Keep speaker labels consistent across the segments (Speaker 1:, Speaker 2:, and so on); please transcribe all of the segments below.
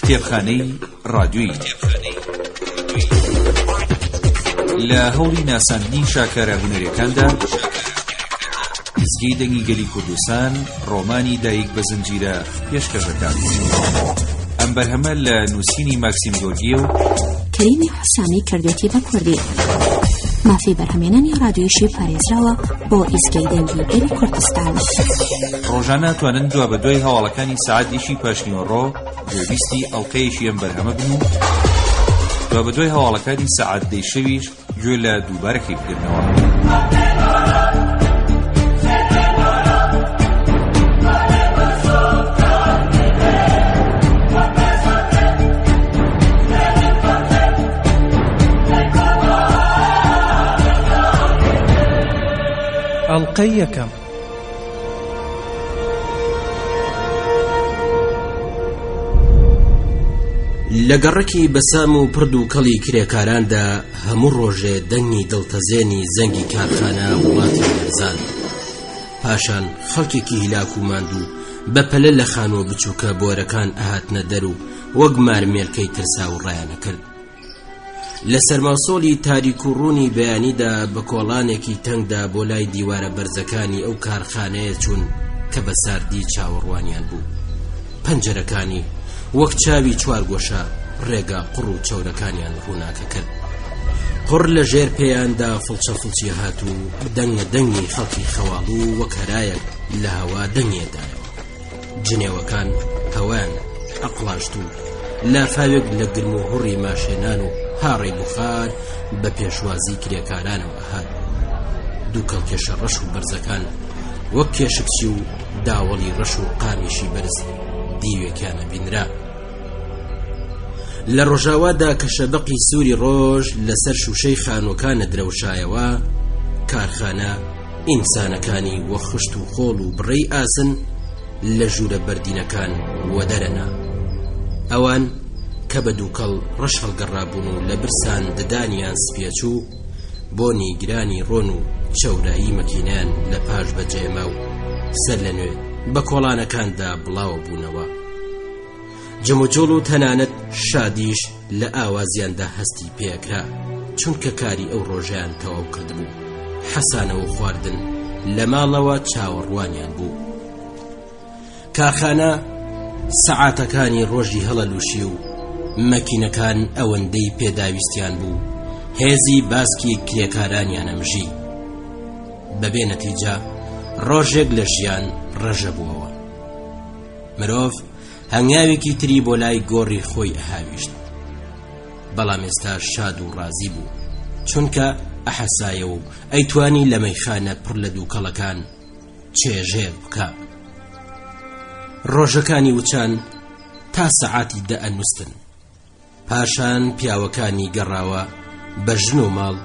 Speaker 1: کتێبخانەی ڕادیۆیی لە هەوڵی ناساندنی شاکارە هونەرەکاندا گزگەی دەنگی گەلی کوردستان ڕۆمانی دایک بە زنجیرە پێشکەشەکان. ئەم بەرهەمە لە نووسینی ماکسیم گۆرگیە و
Speaker 2: کەریمی حوسانی کردوێتی بە کوردی. مافی بەرهەمێنانی ڕادیۆییشی پارێزراوە بۆ ئیزگەی دەنگی گەلی کوردستان.
Speaker 1: ڕۆژانە توانن دوا بە دوای هەواڵەکانی سەعاتێکی پاشنیوەڕۆ گوێبیستی ئەڵقەیەکی ئەم بەرهەمە بن و دوا بە دوای هەواڵەکانی سەعات دەی شەویش گوێ لە دووبارەکەی بگرنەوە.
Speaker 3: ئەڵقەی یەکەم.
Speaker 4: لە گەڕەکی بەسام و پرد و کەڵی کرێکاراندا هەموو ڕۆژێ دەنگی دڵتەزێنی زەنگی کارخانە وڵاتی بەرزان. پاشان خەڵکێکی هیلاک و ماندوو بەپەلە لە خانوە بچووکە بۆرەکان ئەهاتنە دەر و وەک مارمێرکەی ترسا و ڕایانەکرد. لە سەرماسۆڵی تاریک و ڕوونی بەیانیدا بە کۆڵانێکی تەنگدا بۆ لای دیوارە بەرزەکانی ئەو کارخانەیە چوون کە بە ساردی چاوەڕوانیان بوو. پەنجەرەکانی وەک چاوی چوارگۆشە ڕێگا قوڕ و چەورەکانیان ڕووناکە کرد. قوڕ لە ژێر پێیاندا فڵچە فڵچی هات و دەنگە دەنگی خەڵکی خەواڵ و وەک هەرایەک لە هەوا دەنگێدایەوە. جنێوەکان هەوایان ئەقڵاشت و لافاوێک لە گرم و هوڕی ماشێنان و هاڕی بوخار بە پێشوازی کرێکارانەوە هات. دوو کەڵکێشە ڕەش و بەرزەکان وەک کێشکچی و داوەڵی ڕەش و قامیشی بەرز دیوێکیانە بینرا. لە ڕۆژاوادا کە شەبەقی سووری ڕۆژ لەسەر شوشەی خانوەکانە درەوشایەوە، کارخانە ئینسانەکانی وە خشت و خۆڵ و بڕێی ئاسن لە ژوورە بەردینەکان وەدەرەنا. ئەوان کە بە دووکەڵ ڕەش هەڵگەڕابوون و لە برسان ددانیان سپێچوو بۆ نیگرانی ڕۆن و چەورایی مەکینیان لە پاش بەجێما و سەر لە نوێ بە کۆڵانەکاندا بڵاوە بوونەوە. جەموجۆڵ و تەنانەت شادیش لە ئاوازیاندا هەستی پێکرا، چونکە کاری ئەو ڕۆژیان تەواو کردبوو. حەسانەوە خواردن لە ماڵەوە چاوەڕوانیان بوو. کارخانە سەعاتەکانی ڕۆژی هەڵەلووشی و مەکینەکان ئەوەندەی پێداویستیان بوو هێزی باسکی کرێکارانیان ئەمژی. بەبێ نەتیجە ڕۆژێک لە ژیان ڕەژە بووەوە. مرۆڤ هەنگاوێکی تری بۆ لای گۆڕی خۆی ئەهاویشت، بەڵام ئێستا شاد و ڕازی بوو، چونکە ئەحەسایە و ئەیتوانی لە مەیخانە پڕ لە دووکەڵەکان چێژێر بکە. ڕۆژەکانی وچان تا سەعاتی ئەنووستن. پاشان پیاوەکانی گەڕاوە بە ژن و ماڵ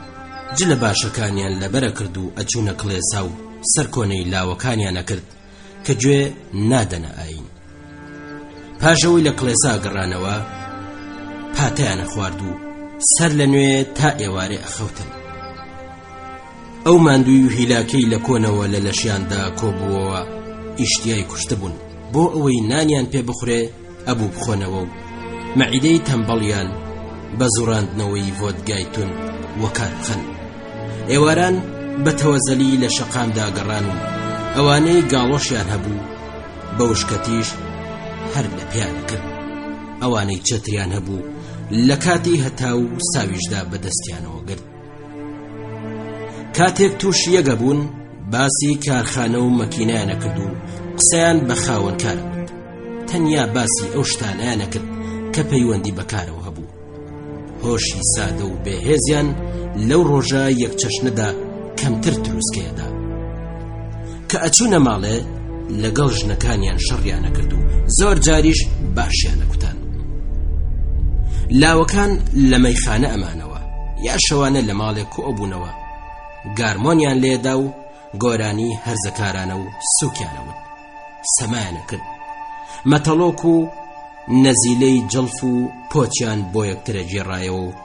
Speaker 4: جلە باشەکانیان لەبەرە کرد و ئەچوونە کڵێسا و سەرکۆنەی لاوەکانیان ئەکرد کە گوێ نادەنە ئاین. پاشەوەی لە کڵێسا گەڕانەوە پاتەیانە خوارد و سەر لە نوێ تا ئێوارێ ئەخەوتن. ئەو ماندووی و هیلاکەی لە کۆنەوە لە لەشیاندا کۆبووەوە ئیشتیای کوشتبوون بۆ ئەوەی نانیان پێ بخورێ ئەبوو بخۆنەوە و مەعیدەی تەمبەڵیان بە زوڕاندنەوەی ڤۆدگای تون وەکارخەن. ئێواران بە تەوەزەلی لە شەقامدا گەڕان و ئەوانەی گاڵۆشیان هەبوو بە وشکەتیش هەر لە پێیان کرد. ئەوانەی چەتریان هەبوو لە کاتی هەتا و ساویشدا بەدەستیانەوە گرت. کاتێک تووش یەگە بوون باسی کارخانە و مەکینەیانە کرد و قسەیان بە خاوەنکارە کرد. تەنیا باسی ئەو شتانەیانە کرد کە پەیوەندی بەکارەوە هەبوو. هۆشی سادە و بێهێزیان لەو ڕۆژە یەکچەشنەدا کەمتر دروستکەیەدا. کە ئەچوونە ماڵێ لەگەڵ ژنەکانیان شەڕیانە کرد و زۆر جاریش باشیانە کوتان. لاوەکان لە مەیخانە ئەمانەوە یا شەوانە لە ماڵێک کۆبوونەوە، گارمۆنیان لێدا و گۆرانی هەرزەکارانە و سووکیانەوت سەمایانە کرد. مەتەڵۆک و نەزیلەی جەڵف و پۆچیان بۆ یەکترە گێڕایەوە و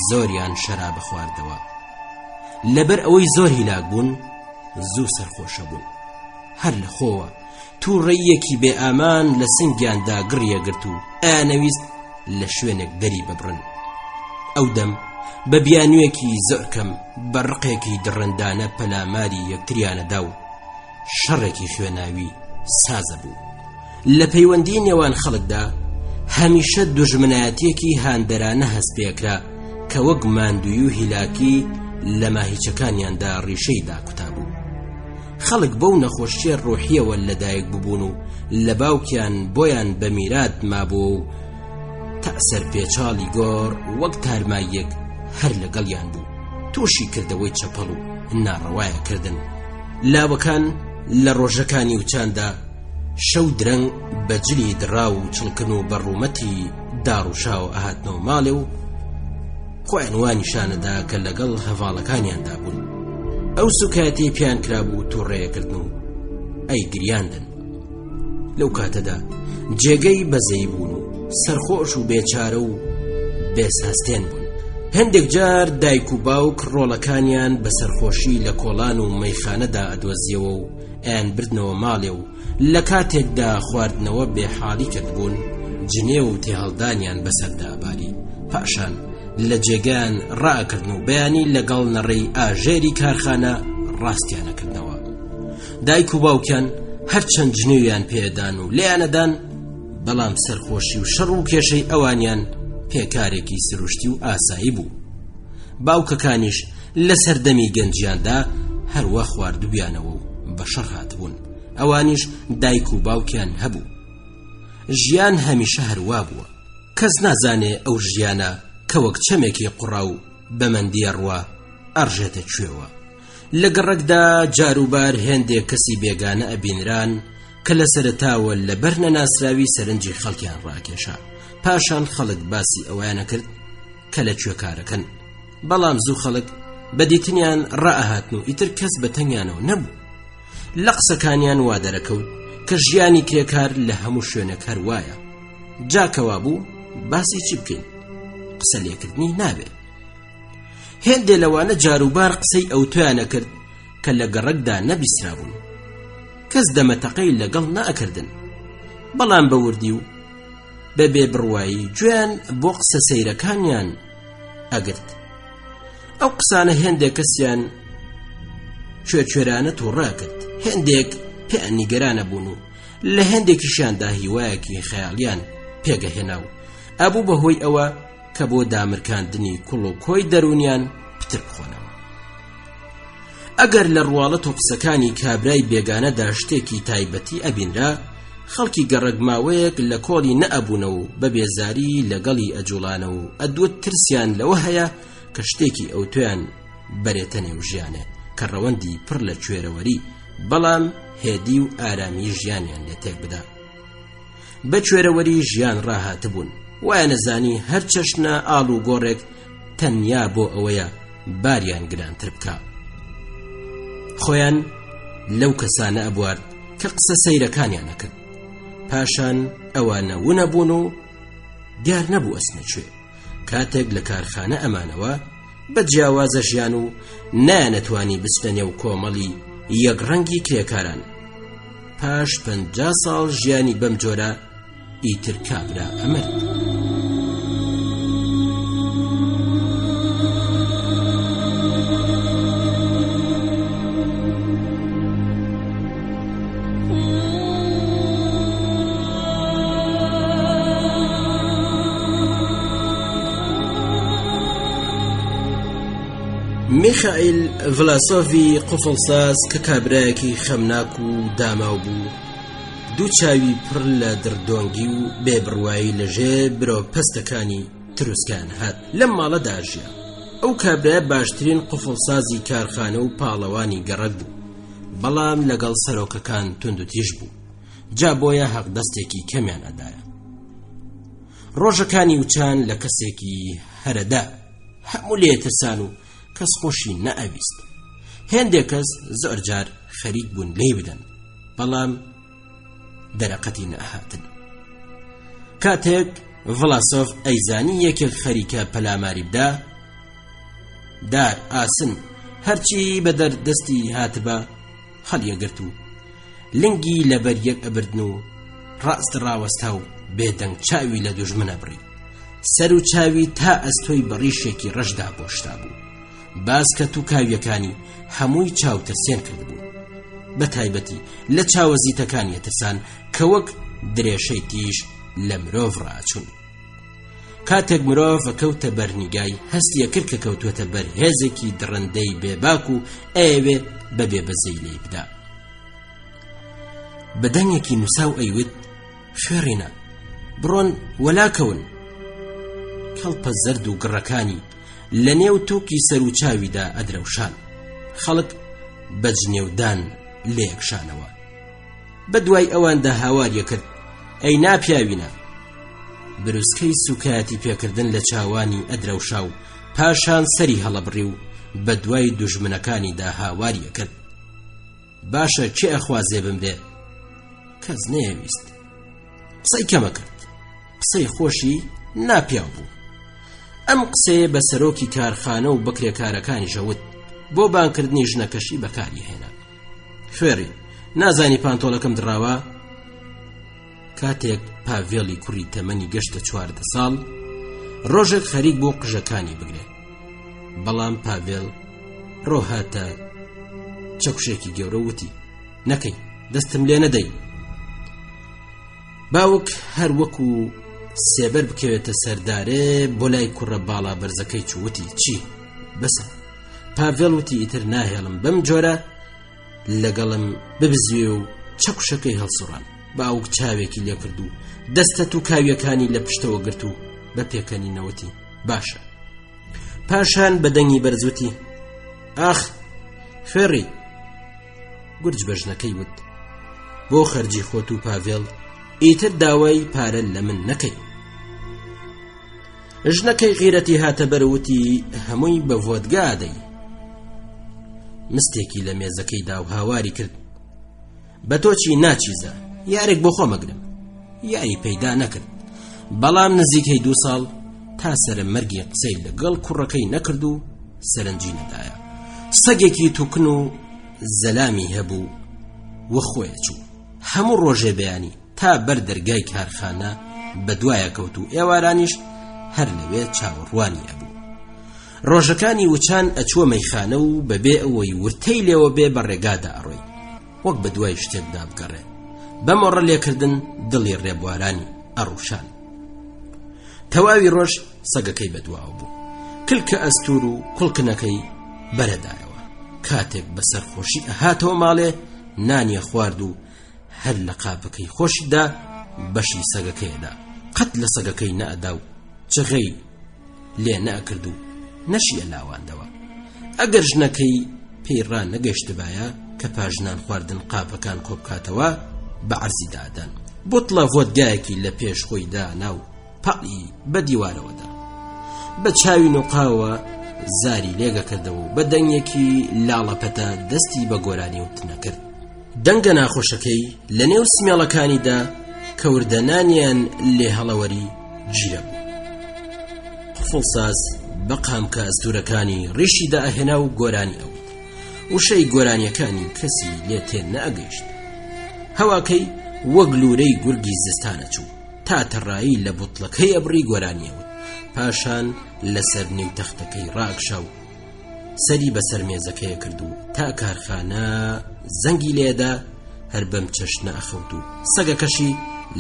Speaker 4: زۆریان شەراب خواردەوە. لەبەر ئەوەی زۆر هیلاک بوون زوو سەرخۆشە بوون. هەر لە خۆوە تووڕەیەکی بێ ئامان لە سنگیاندا گڕیە گرت و ئانەویست لە شوێنێک دەری ببڕن. ئەو دەم بە بیانوویەکی زۆر کەم بە ڕقێکی دڕندانە پەلاماری یەکتریانەدا و شەڕێکی خوێناوی سازە بوو. لە پەیوەندی نێوان خەڵکدا هەمیشە دوژمنایەتیەکی هاندەرانە هەست پێکرا کە وەک ماندووی و هیلاکی لە ماهیچەکانیاندا ڕیشەیدا کوتابوو. خەڵک بەو نەخۆشیە ڕۆحیەوە لەدایک ببوون و لە باوکیان بۆیان بە میرات مابوو و تەسەر پێچاڵی گۆڕ وەک تارماییەک هەر لەگەڵیان بوو. تووشی کردەوەی چەپەڵ و ناڕەوایەکردن. لاوەکان لە ڕۆژەکانی وچاندا شەو درەنگ بە جلی دڕا و چڵکن و بەڕوومەتی داڕوشاو ئاهاتنەوە ماڵێ و خۆیان وانیشانەدا کە لەگەڵ هەڤاڵەکانیاندا بوون. ئەو سوکاتی پیان کرابوو تووڕێیەکردن و ئەی گریاندن. لەو کاتەدا جێگەی بەزەی بوون و سەرخۆش و بێچارە و بێساستێن بوون. هەندێک جار دایک و باوک ڕۆڵەکانیان بە سەرخۆشی لە کۆڵان و مەیخانەدا ئەدۆزیەوە و ئەیان بردنەوە ماڵێ و لە کاتێکدا خواردنەوە بێحاڵی کردبوون جنێ و تێهەڵدانیان بەسەردا باری. پاشان لە جێگان ڕائەکردن و بەیانی لەگەڵ نەڕێی ئاژێری کارخانە ڕاستیانەکردنەوە. دایک و باوکیان هەرچەند جنێویان پێدان و لێیانەدان، بەڵام سەرخۆشی و شەڕ و کێشەی ئەوانیان پێکارێکی سروشتی و ئاسایی بوو. باوکەکانیش لە سەردەمی گەنجیاندا هەروە خواردوبیانەوە و بە شەڕ هاتبوون. ئەوانیش دایک و باوکیان هەبوو. ژیان هەمیشە هەروە بووە. کەس نازانێ ئەو ژیانە کە وەک چەمێکی قوڕا و بەمەندیە ڕوا ئەڕژێتە کوێوە. لە گەڕەکدا جاروبار هێندێک کەسی بێگانە ئەبینران کە لە سەرەتاوە لە بەر نەناسراوی سەرنجی خەڵکیان ڕاکێشا. پاشان خەڵک باسی ئەویانە کرد کە لە کوێکارەکەن، بەڵام زوو خەڵک بەدیتنیان ڕائەهاتن و ئیتر کەس بە تەنیانەوە نەبوو. لە قسەکانیان وا دەرەکەوت کە ژیانی کرێکار لە هەموو شوێنێک هەروایە. جاکەوا بوو باسی چی بکەین؟ قسە لێکردنی نابێ. هێندێ لەوانە جاروبار قسەی ئەو تویانە کرد کە لە گەڕەکدا نەبیسترابوون. کەس دەمەتەقەی لەگەڵ نائەکردن، بەڵام بەوردی و بەبێ بڕوایی گوێیان بۆ قسە سەیرەکانیان ئەگرت. ئەو قسانە هێندێک کەسیان کوێرانە تووڕا کرد، هێندێک پێیان نیگەرانە بوون و لە هێندێکیشیاندا هیوایەکی خەیاڵیان پێگەهێنا و ئەبوو بەهۆی ئەوە کە بۆ دامرکاندنی کوڵ و کۆی دەرونیان پتر بخۆنەوە. ئەگەر لە ڕواڵەت و قسەکانی کابرای بێگانەدا شتێکی تایبەتی ئەبینرا، خەڵکی گەڕەگماوەیەک لە کۆڵی نەئەبوونە و بە بێزاری لەگەڵی ئەجوڵانە و ئەدوت ترسیان لەوە هەیە کە شتێکی ئەو تویان بەرێتە نێو ژیانێ کە ڕەوەندی پڕ لە کوێرەوەری، بەڵام هێدی و ئارامی ژیانیان لێ تێک بدا. بە کوێرەوەری ژیان ڕاهاتبوون، وایە نەزانی هەر چەشنە ئاڵ و گۆڕێک تەنیا بۆ ئەوەیە باریان گرانتر بکە. خۆیان لەو کەسانە ئەبوارد کە قسە سەیرەکانیان نەکرد. پاشان ئەوانە ونەبوون و دیار نەبوو ئەسنە کوێ. کاتێک لە کارخانە ئەمانەوە بە جیاوازە ژیان و نانەتوانی بچنە نێو کۆمەڵی یەکڕەنگی کرێکاران. پاش 50 ساڵ ژیانی بەم جۆرە ئیتر کابرا ئەمرد. میخائیل ڤلاسۆڤی قوفڵساز کە کابرایەکی خەمناک و داماو بوو، دوو چاوی پڕ لە دردۆنگی و بێبڕوایی لەژێر برۆ پەستەکانی تروسکان هات. لەم ماڵەدا ژیا. ئەو کابرایە باشترین قوفڵسازی کارخانە و پاڵەوانی گەڕەک بوو، بەڵام لەگەڵ سەرۆکەکان تند و تیژ بوو، جا بۆیە حەق دەستێکی کەمیان ئەدایە. ڕۆژەکانی وچان لە کەسێکی هەرەدا هەموو لێترسان و کەس خۆشی نەئەویست. هێندێک کەس زۆر جار خەریک بوون لێی بدەن، بەڵام دەرەقەتی نەهاتن. کاتێک ڤلاسۆڤ ئەیزانی یەکێک خەریکە پەلاماری بدا، دار ئاسن هەرچی بە دەردەستی هاتبە هەڵیەگرت و لنگی لەبەر یەک ئەبردن و ڕاست ڕاوەستا و بێدەنگ چاوی لە دوژمنە بڕی. سەر و چاوی تا ئەستۆی بەڕیشێکی ڕەشدا بۆشتا بوو. باسکەت و کاویەکانی هەمووی چاوترسێن کردبوو، بە تایبەتی لە چاوەزیتەکانی ترسان کە وەک درێشەی تیژ لە مرۆڤ ڕاچوون. کاتێک مرۆڤ ئەکەوتە بەرنیگای هەستیە کرد کە کەوتوەتە بەر هێزێکی دڕندەی بێباک و ئەوێ بەبێ بەزەی لێ بدا. بەدەنگێکی نووساو ئەیوت خوێڕینە بڕۆن وەلاکەون. کەڵپە زەرد و گڕەکانی لە نێو تۆکی سەر و چاویدا ئەدرەوشان. خەڵک بەجنێودان لێ یەکشانەوە. بە دوای ئەواندا هاواریە کرد ئەی ناپیاوینە. بروسکەی سوکایەتی پێکردن لە چاوانی ئەدرەوشا و پاشان سەری هەڵەبڕی و بە دوای دوژمنەکانیدا هاواریە کرد باشە چێ ئەخوازێ بمرێ. کەس نەیەویست قسەی کەمە کرد، قسەی خۆشی ناپیاو بوو. ئەم قسەیە بە سەرۆکی کارخانە و بەکرێکارەکانی ژەوت بۆ بانکردنی ژنەکەشی بەکاری هێنا. خوێڕی نازانی پانتۆڵەکەم دراوە. کاتێک پاڤێڵی کوڕی تەمەنی گەشتە 14 ساڵ ڕۆژێک خەریک بۆ قژەکانی بگرێ، بەڵام پاڤێڵ ڕۆهاتە چەکوشێکی گەورە وتی نەکەی دەستم لێ نەدەی. باوک هەر وەکو سێبەر بکەوێتە سەردارێ بۆ لای کوڕە باڵا بەرزەکەی چووتی چی بەسە. پاڤێڵ وتی ئیتر ناهێڵم بەم جۆرە لەگەڵم ببزوێ و چەکوشەکەی هەڵسوڕان. باوک چاوێکی لێ کرد و دەستە و کاویەکانی لە پشتەوە گرت و بە پێکەنینەوەتی باشە. پاشان بەدەنگی بەرزوتی ئاخ خوێڕی. گورج بەژنەکەی وت بۆ خەرجی خۆت و پاڤێڵ ئیتر داوای پارە لە من نەکەی. ژنەکەی غیرەتی هاتە بەرەوتی هەمووی بە ڤۆدگادەی. مستێکی لە مێزەکەیدا و هاواری کرد بە تۆچی ناچیزە یارێک بۆ خۆمەگرم. یاری پەیدا نەکرد، بەڵام نزیکەی 2 ساڵ تا سەرە مەرگی قسەی لەگەڵ کوڕەکەی نەکرد و سەرنجی نەدایە. سەگێکی تووکن و زەلامی هەبوو و خۆیە چوو. هەموو ڕۆژێ بەیانی تا بەر دەرگای کارخانە بە دوایە کەوت و ئێوارانیش هەر لەوێ چاوەڕوانی هەبوو. ڕۆژەکانی وچان ئەچووە مەیخانە و بەبێ ئەوەی ورتەی لێوە بێ بە ڕێگادا ئەڕۆی وەک بە دوای شتێکدا بگەڕێ. بەمەڕە لێکردن دڵی ڕێبوارانی ئەڕوشان. تەواوی ڕۆژ سەگەکەی بەدواوە بوو، کلکە ئەستور و کوڵکنەکەی بەرەدایەوە. کاتێک بەسەر خۆشی ئەهاتەوە ماڵێ نانی خوارد و هەر لە قاپەکەی خۆشیدا بەشی سەگەکەیدا قەت لە سەگەکەی نەئەدا و چغەی لێ نەئەکرد و نەشیە لاواندەوە. ئەگەر ژنەکەی پێی ڕان نەگەیشتبایە کە پاژنان خواردن قاپەکان کۆبکاتەوە بە عەرزی دادان. بۆتڵە ڤۆدگایەکی لە پێش خۆیدا ناو پاڵی بە دیوارەوەدا بە چاوی نوقاوە زاری لێگە کردەوە و بە دەنگێکی لاڵەپەتە دەستی بە گۆرانی وتنە کرد. دەنگە ناخۆشەکەی لە نێو سمێڵەکانیدا کەوردەنانیان لێ هەڵەوەری گیرە بوو. قفڵساز بە قامکە ئەستورەکانی ڕیشیدا ئەهێنا و گۆرانی ئەوت. وشەی گۆرانیەکانی کەسی لێ تێن نەئەگەیشت. هەواکەی وەک لورەی گورگی زستانە چوو تا تەڕایی لە بوتڵەکەی ئەبڕی گۆرانیەوت. پاشان لەسەر نێو تەختەکەی ڕاکشا و سەری بەسەر مێزەکەیە کرد و تا کارخانە زەنگی لێدا هەر بەم چەشنە ئەخەوت و سەگەکەشی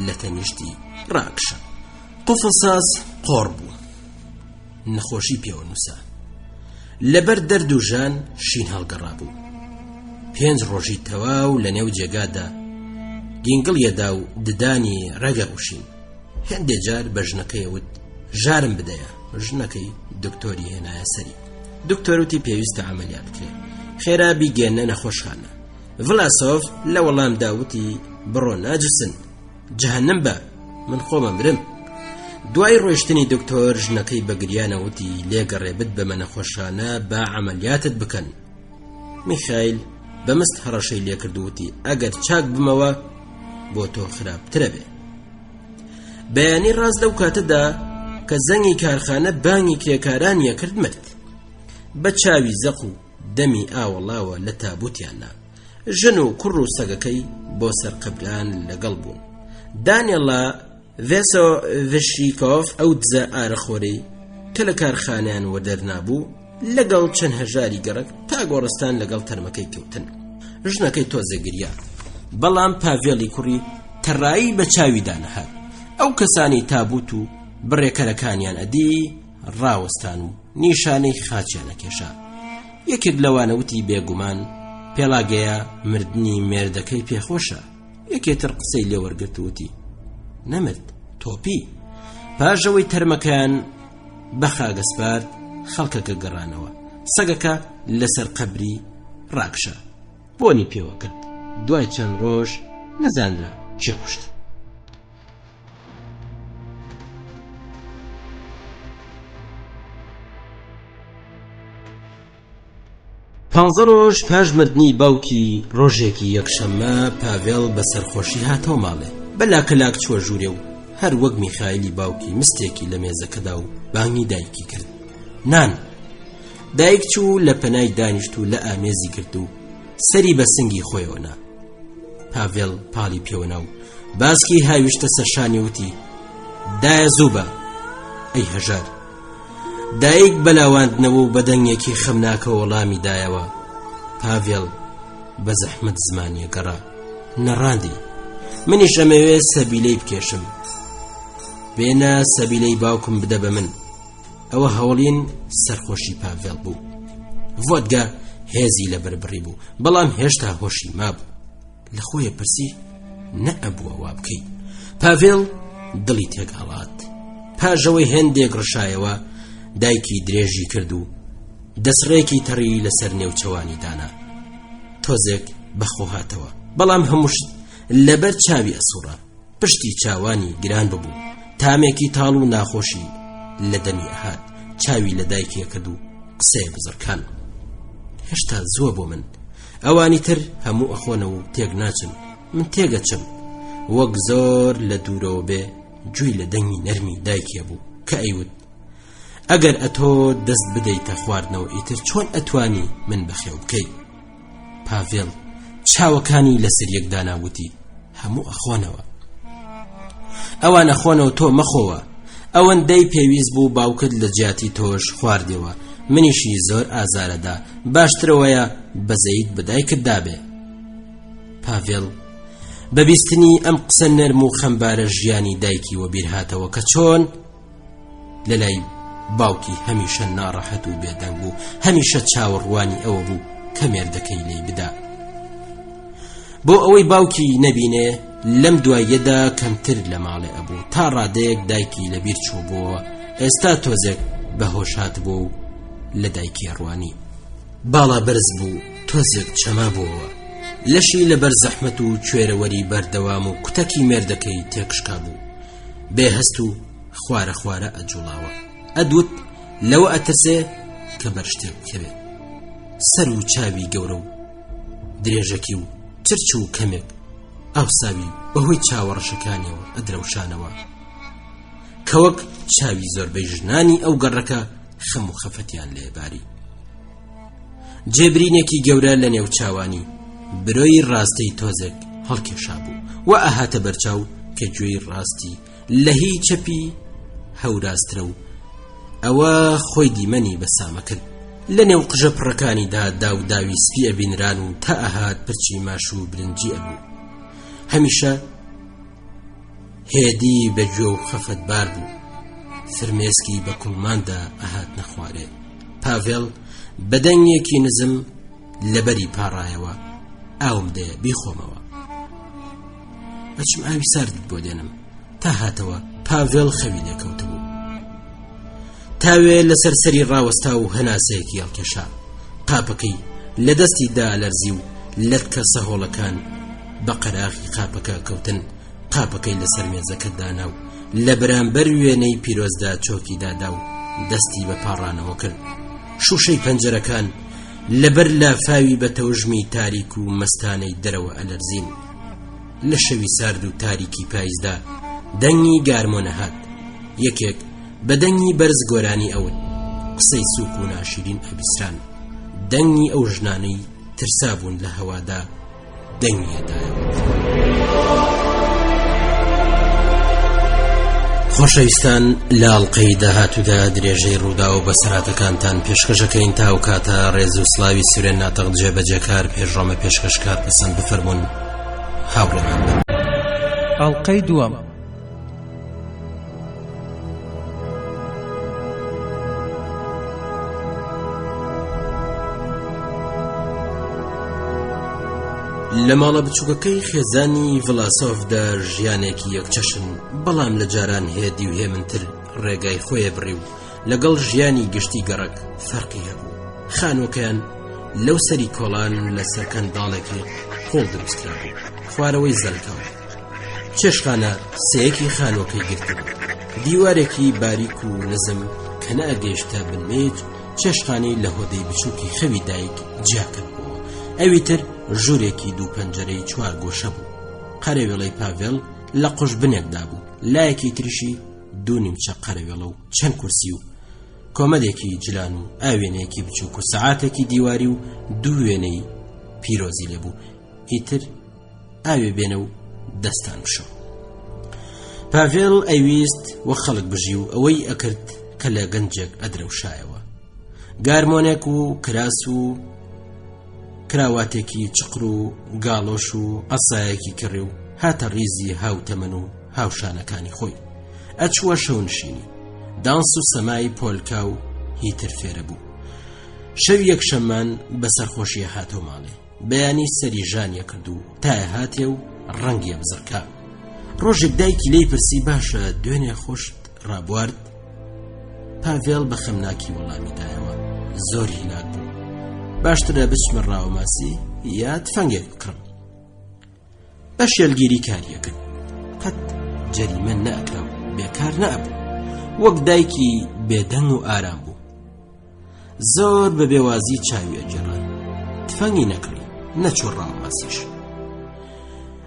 Speaker 4: لە تەنیشتی ڕاکشا. قوفڵساز قۆڕ بوو، نەخۆشی پێوە نووسا. لەبەر دەرد و ژان شین هەڵگەڕا بوو. 5 ڕۆژی تەواو لە نێو جێگادا گینگڵیەدا و ددانی ڕەگە وشین. هێندێ جار بە ژنەکەیەوت ژارم بدەیە. ژنەکەی دکتۆری هێنایە سەری. دکتۆروتی پێویستە عەمەلیات بکرێ، خێرا بیگەێنە نەخۆشخانە. ڤڵاسۆڤ لە وەڵام داوتی بڕۆ ناجسن جەهەنەم بە من خۆمە برم. دوای ڕۆیشتنی دکتۆر ژنەکەی بەگریانەوتی لێگەڕێبت بەمە نەخۆشانە با عەمەلیاتت بکەن. میخایل بەمست هەڕەشەی لێکردووتی ئەگەر چاک بمەوە بۆ تۆ خراپترە بێ. بەیانی ڕاست لەو کاتەدا کە زەنگی کارخانە بانگی کرێکارانیە کرد مرد. بە چاوی زەق و دەمی ئاوەڵاوە لە تابوتیاننا. ژن و کوڕ و سەگەکەی بۆ سەر قەبران لەگەڵ بوون. دانێڵا ڤێسۆڤشیکۆف ئەو دزە ئارەخۆرەی کە لە کارخانیان وەدەرنابوو لەگەڵ چەند هەژاری گەڕک تا گۆڕستان لەگەڵ تەرمەکەی کەوتن. ژنەکەی تۆزە گریا، بەڵام پاڤێڵی کوڕی تەڕایی بە چاویدا نەهات. ئەو کەسانی تابوت و بڕێکەرەکانیان ئەدی ڕاوەستان و نیشانەی خاچیانە کێشا. یەکێک لەوانەوتی بێگومان پێڵاگەیە مردنی مێردەکەی پێخۆشە. یەکێتر قسەی لێ وەرگرت وتی نەمرد، تۆپی. پاژەوەی تەرمەکەیان بەخاگەسپارد خەڵکەکە گەڕانەوە. سەگەکە لەسەر قەبری ڕاکشە، بۆنی پێوە کرد. دوای چەند ڕۆژ نەزانرا چێ کوشت. پانزە ڕۆژ پاش مردنی باوکی ڕۆژێکی یەکشەممە پاڤێڵ بە سەرخۆشی هاتەوە ماڵێ. بەلاکەلاک چوە ژوورێ و هەر وەک میخایلی باوکی مستێکی لە مێزەکەدا و بانگی دایکی کرد. نان. دایک چوو لە پەنای دانیشت و لە ئامێزی کرد و سەری بە سنگی خۆیەوەنا. پاڤێڵ پاڵی پێوەنا و باسکی هاویشتە سەرشانی وتی دایە زوو بە ئەی هەژار. دایک بەلاواندنەوە و بەدەنگێکی خەمناکە وەڵامی دایەوە. پاڤێڵ بە زەحمەت زمانیە گەڕا. نەڕاندی، منیش ئەمەوێ سەبیلەی بکێشم. بێنە سەبیلەی باوکم بدە بە من. ئەوە هەوڵین سەرخۆشی پاڤێڵ بوو. ڤۆدگا هێزی لە بەربڕی بوو، بەڵام هێشتا هۆشی مابوو. لە خۆیە پرسی نەئەبووە وا بکەی. پاڤێڵ دڵی تێگەڵات. پاژەوەی هێندێک ڕشایەوە دایکی درێژی کرد و دەسڕێکی تەڕی لەسەر نێوچەوانی دانا. تۆزێک بەخۆ هاتەوە، بەڵام هەمووشت لەبەر چاوی ئەسوڕا. پشتی چاوانی گران ببوو. تامێکی تاڵ و ناخۆشی لە دەمی ئەهات. چاوی لە دایکیە کرد و قسەی بزرکان هێشتا زووە بۆ من. ئەوانی تر هەموو ئەخۆنەوە و تێک ناچن. من تێگەچم. وەک زۆر لە دوورەوە بێ جووی لە دەنگی نەرمی دایکیە بوو کە ئەیوت ئەگەر ئەتۆ دەست بدەیتە خواردنەوە ئیتر چۆن ئەتوانی من بەخێو بکەی؟ پاڤێڵ چاوەکانی لەسەر یەکدا ناوتی هەموو ئەخۆنەوە. ئەوان ئەخۆنەوە تۆ مەخۆوە. ئەوەندەی پێویست بوو باوکت لە جیاتی تۆش خواردەوە. منیشی زۆر ئازارەدا. باشترەوەیە بەزەیت بدایکت دابێ. پاڤێڵ بەبیستنی ئەم قسە نەرم و خەمبارە ژیانی دایکی وە بیرهاتەوە کە چۆن لەلای باوکی هەمیشە ناڕەحەت و بێدەنگ بوو. هەمیشە چاوەڕوانی ئەوە بوو کە مێردەکەی لێی بدا. بۆ ئەوەی باوکی نەبینێ لەم دواییەدا کەمتر لە ماڵێ ئەبوو. تا ڕادەیەک دایکی لەبیر چوو بووەوە. ئێستا تۆزێک بەهۆش هات بوو لە دایکی ڕوانی. باڵا بەرز بوو، تۆزێک چەما بووەوە. لەشی لەبەر زەحمەت و کوێرەوەری بەردەوام و کوتەکی مێردەکەی تێکشکا بوو. بێهەست و خوارە خوارە ئەجوڵاوە. ئەدوت لەوە ئەترسێ کە بەرشتێک بکەوێ. سەر و چاوی گەورە و درێژەکی و چرچ و کەمێک ئاوساوی بەهۆی چاوەڕەشەکانیەوە ئەدرەوشانەوە کە وەک چاوی زۆربەی ژنانی ئەو گەڕەکە خەم و خەفەتیان لێباری. جێبرینێکی گەورە لە نێو چاوانی برۆی ڕاستەی تۆزێک هەڵکێشا بوو و ئاهاتە بەرچاو کە گوێی ڕاستی لە هی چەپی هەوراسترە و ئەوە خۆی دیمەنی بەسامە کرد. لە نێو قژە پڕەکانیدا داو داوی سپی ئەبینران و تا ئەهات پرچی ماش و برنجی ئەبوو. هەمیشە هێدی بەگوێ و خەفەتبار بوو. فرمێسکی بە کوڵماندا ئەهات نەخوارێ. پاڤێڵ بەدەنگێکی نزم لەبەری پاڕایەوە ئاوم دەیە بیخۆمەوە. ئەچم ئاوی ساردت بۆ دێنم. تا هاتەوە پاڤێڵ خەوی لێکەوت بوو. تاوێ لەسەر سەری ڕاوەستا و هەناسەیەکی هەڵکێشا. قاپەکەی لە دەستی دا لەرزی و لەتکە سەهۆڵەکان بە قەراغی قاپەکە کەوتن. قاپەکەی لەسەر مێزەکە دانا و لە بەرامبەر وێنەی پیرۆزدا چۆکی دادا و دەستی بە پاڕانەوە کرد. شوشەی پەنجەرەکان لەبەر لافاوی بە تەوژمی تاریک و مەستانەی دەرەوە ئەلەرزین. لە شەوی سارد و تاریکی پاییزدا دەنگی گارمۆ نەهات. یەکێک بە دەنگی بەرز گۆرانی ئەوت قسەی سووک و ناشرین ئەبیسران. دەنگی ئەو ژنانەی ترسابوون لە هەوادا دەنگیەدایەوە. خۆشەویستان لە ئەڵقەی داهاتوودا درێژەی ڕوودا و بەسەراتەکانتان پێشکەشەکەین تا و کاتە ڕێز و سڵاوی سورێن ناتەق جێبەجێکار پێشڕۆمە پێشکەشکار پسەند بفەرمونون هاوڕێمان بن.
Speaker 3: ئەڵقەی دووەم.
Speaker 4: لە ماڵە بچووکەکەی خێزانی ڤڵاسۆڤدا ژیانێکی یەکچەشن، بەڵام لە جاران هێدی و هێمنتر ڕێگای خۆیە بڕی و لەگەڵ ژیانی گشتی گەڕک فەرقی هەبوو. خانووەکەیان لەو سەری کۆڵان لەسەر کەنداڵێکی قۆڵ دروستکرا بوو، خوارەوەی زەرکەوە. چێشخانە سەیەکی خانووەکەی گرتبوو، دیوارێکی باریک و نزم کە نەئەگەیشتە بنمێج چێشخانەی لە هۆدەی بچووکی خەوی دایک جیاکرد بووە. ئەویتر ژوورێکی دوو پەنجەرەی چوار گۆشە بوو. قەرەوێڵەی پاڤێڵ لە قوش بنێکدا بوو، لایەکی تریشی دوو نیمچە قەرەوێڵە و چەند کورسی و کۆمەدێکی جلان و ئاوێنەیەکی بچووک و سەعاتێکی دیواری و دوو وێنەی پیرۆزی لێبوو. ئیتر ئاوێ بێنە و دەستان بشۆ. پاڤێڵ ئەویست وە خەڵک بژی و ئەوەی ئەکرد کە لە گەنجێک ئەدرەوشایەوە. گارمۆنێک و کراس و کراواتێکی چقر و گاڵۆش و ئەسایەکی کڕێ و هاتە ڕیزی هاوتەمەن و هاوشانەکانی خۆی. ئەچووە شەونشینی، دانس و سەمای پۆلکا و هیتر فێرە بوو. شەوی یەکشەممان بەسەرخۆشیە هاتۆ ماڵێ، بەیانی سەری ژانیە کرد و تایە هاتێ و ڕەنگیە بزرکا. ڕۆژێک دایکی لێی پرسی باشە دوێنێ خۆشت ڕابوارد؟ پاڤێڵ بە خەمناکی وەڵامی دایەوە، زۆری هیلاک بوو. باشترە بچمە ڕاوماسی یا تفەنگێک بکڕم. بە شێلگیری کاریەکرد، قەت جەریمە نەئەکرا و بێکار نەبوو، وەک دایکی بێدەنگ و ئارام بوو. زۆر بە بێوازی چاوی ئەگێڕان، تفەنگی نەکڕی نەچوو ڕاوماسیش.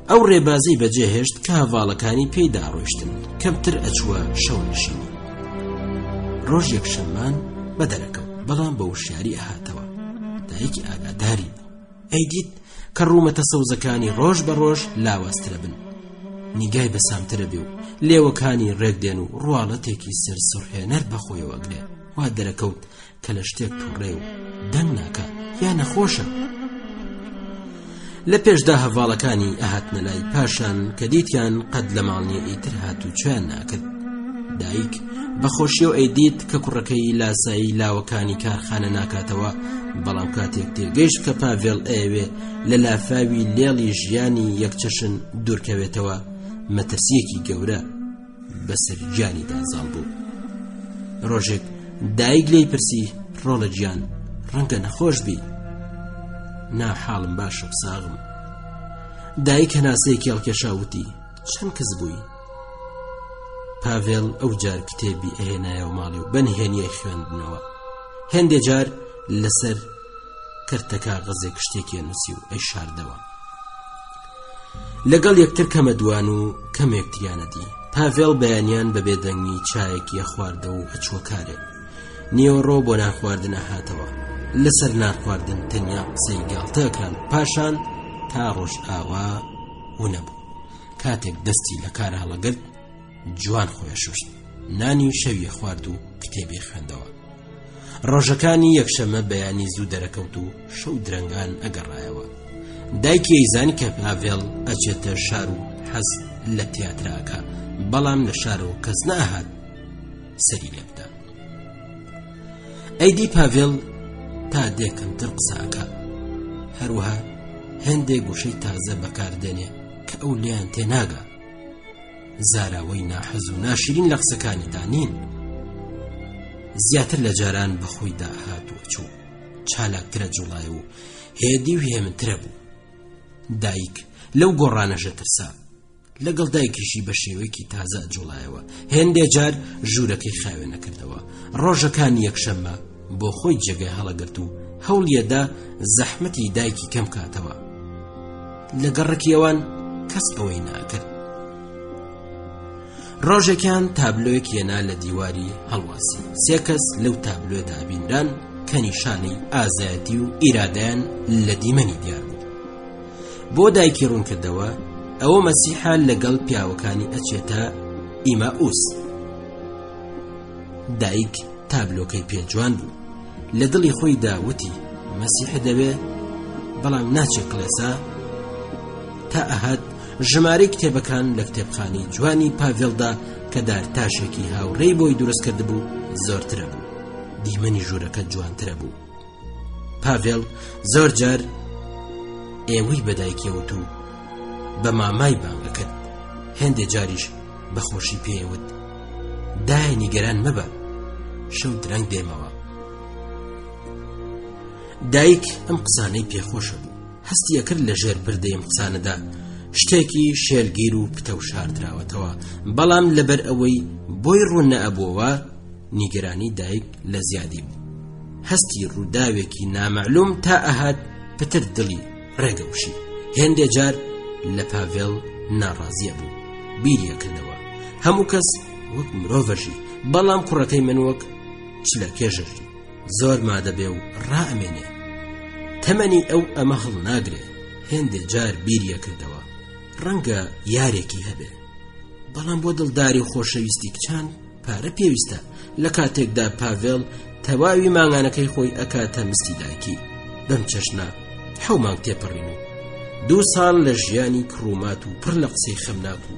Speaker 4: ئەو ڕێبازی بەجێهێشت کە هەڤاڵەکانی پێیدا ڕۆیشتن، کەمتر ئەچووە شەونشینی. ڕۆژ یەکشەممان بەدەرەکەوت، بەڵام بە وشیاری ئەهاتەوە. دایکی ئاگاداری بوو، ئەیدیت کە ڕوومەتە سەوزەکانی ڕۆژ بە ڕۆژ لاوازترە بن، نیگای بەسامترە بێ و لێوەکانی ڕێک دێن و ڕواڵەتێکی سەر سڕهێنەر بەخۆیەوە ئەگرێ. وا دەرەکەوت کە لە شتێک تووڕێ و دەنگ ناکە یا نەخۆشە. لە پێشدا هەڤاڵەکانی ئەهاتنە لای، پاشان کە دیتیان قەت لە ماڵنیە ئیتر هات و چۆیان ناکرد. دایک بەخۆشیەوە ئەیدیت کە کوڕەکەی لاسایی لاوەکانی کارخانە ناکاتەوە، بەڵام کاتێک تێگەیشت کە پاڤێڵ ئەیەوێ لە لافاوی لێڵی ژیانی یەکچەشن دوورکەوێتەوە، مەترسیەکی گەورە بەسەر گیانیدا زاڵ بوو. ڕۆژێک دایک لێی پرسی ڕۆڵە گیان ڕەنگە نەخۆش بی؟ نا حاڵم باشە و ساغم. دایک هەناسەیەکی هەڵکێشاوتی چەند کەس بووی؟ پاڤێڵ ئەو جار کتێبی ئەهێنایە و ماڵی و بەنهێنیە خوێندنەوە. هێندێ جار لەسەر کەرتەکە غەزێک شتێکی نووسی و ئەی شاردەوە. لەگەڵ یەکتر کەمە دوان و کەمێکتریانەدی. پاڤێڵ بەیانیان بە بێدەنگی چایەکی ئەخواردە و ئەچووە کارێ. نیوەڕۆ بۆ نانخواردن ئەهاتەوە. لەسەر نانخواردن تەنیا قسەی گاڵتەکان، پاشان تا ڕۆژ ئاوا و نەبوو. کاتێک دەستی لە کار هەڵەگرت، جوان خۆیە شوشت، نانی شەویە خوارد و کتێبی خوێندەوە. ڕۆژەکانی یەکشەمە بەیانی زوو دەرەکەوت و شەو درەنگان ئەگەڕایەوە. دایکی ئەیزانی کە پاڤێڵ ئەچێتە شار و حەز لە تیاتراکە، بەڵام لە شارەوە کەس نەهات سەری لێ بدا. ئەیدی پاڤێڵ تا دێکمتر قساکە، هەروەها هەندێک گوشەی تازە بەکاردێنێ کە ئەو لیان تێناگا. زاراوەی ناحەز و ناشرین لە قسەکانی دانین. زیاتر لە جاران بەخۆی داهاتوە چوو، چالاکترە جوڵای و هێدی و هێمنترە بوو. دایک لەو گۆڕانەژە ترسا، لەگەڵ دایکیشی بە شێوەیەکی تازە جوڵایەوە. هێندێ جار ژوورەکەی خاوێ نەکردەوە. ڕۆژەکانی یەکشەممە بۆ خۆی جێگای هەڵەگرت و هەوڵیەدا زەحمەتی دایکی کەم کاتەوە. لە گەڕەکیەوان کەس ئەوەی ناکرد. ڕۆژێکیان تابلۆیەک هێنا لە دیواری هەڵواسی. سێ کەس لەو تابلۆدا بینران کە نیشانەی ئازایەتی و ئیرادەیان لە دیمەنی دیار بوو. بۆ دایکی ڕوون کردەوە ئەوە مەسیحە لەگەڵ پیاوەکانی ئەچێتە ئیماوس دایک تابلۆکەی پێجوان بوو لە دڵی خۆی داوتی مەسیح دەبێ بەڵام ناچێت کڵێسا تا ئەهات ژمارەی کتێبەکان لە کتێبخانەی جوانی پاڤێڵدا کە دارتاشێکی هاوڕێی بۆی دروست کرد بوو زۆرترە بوو دیمەنی ژوورەکە جوانترە بوو پاڤێڵ زۆر جار ئێوەی بەدایکێوت و بە مامای بانگەکرد هێندێ جاریش بەخۆشی پێوت دای نیگەران مەبە شەو درەنگ دێمەوە دایک ئەم قسانەی پێخۆشە بوو هەستی ئەکرد لە ژێر پردەی ئەم قسانەدا شتێکی شێلگیر و پتە و شاردراوەتەوە بەڵام لەبەر ئەوەی بۆی ڕوون نەئەبووەوە نیگەرانی دایک لە زیادی بوو هەستی ڕووداوێکی نامەعلوم تا ئەهات پتر دڵی ڕێگەوشی هێندێ جار لە پاڤێڵ ناڕازیە بوو بیریەکردەوە هەموو کەس وەک مرۆڤەژی بەڵام کوڕەکەی من وەک چلەکێژەژی زۆر مادەبێ و ڕائەمێنێ تەمەنی ئەو ئەمە هەڵ ناگرێ هێندێ جار بیریەکردەوە ڕەنگە یارێکی هەبێ بەڵام بۆ دڵداری و خۆشەویستی کچان پارە پێویستە لە کاتێکدا پاڤێڵ تەواوی ماگانەکەی خۆی ئەکاتە مستی دایکی بەم چەشنا 7 مانگ تێپەڕین و 2 ساڵ لە ژیانی کڕومات و پڕ لە قسەی خەمناک و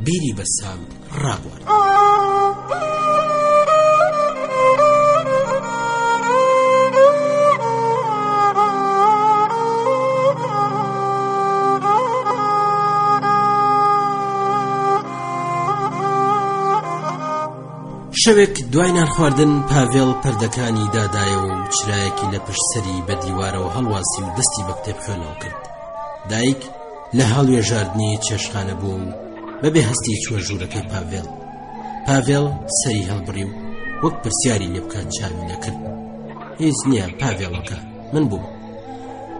Speaker 4: بیری بەسام ڕابوارد شەوێک دوای نان خواردن پاڤێڵ پەردەکانی دادایەوە و چرایەکی لە پشت سەری بە دیوارەوە هەڵواسی و دەستی بە کتێب خوێنەوە کرد دایک لە هەڵوێژاردنی چێشخانە بووە و بەبێ هەستی چوە ژوورەکەی پاڤێڵ سەری هەڵبڕی و وەک پرسیاری لێ بکات چاوی لەکرد هیچ نییە پاڤێڵەکە من بووم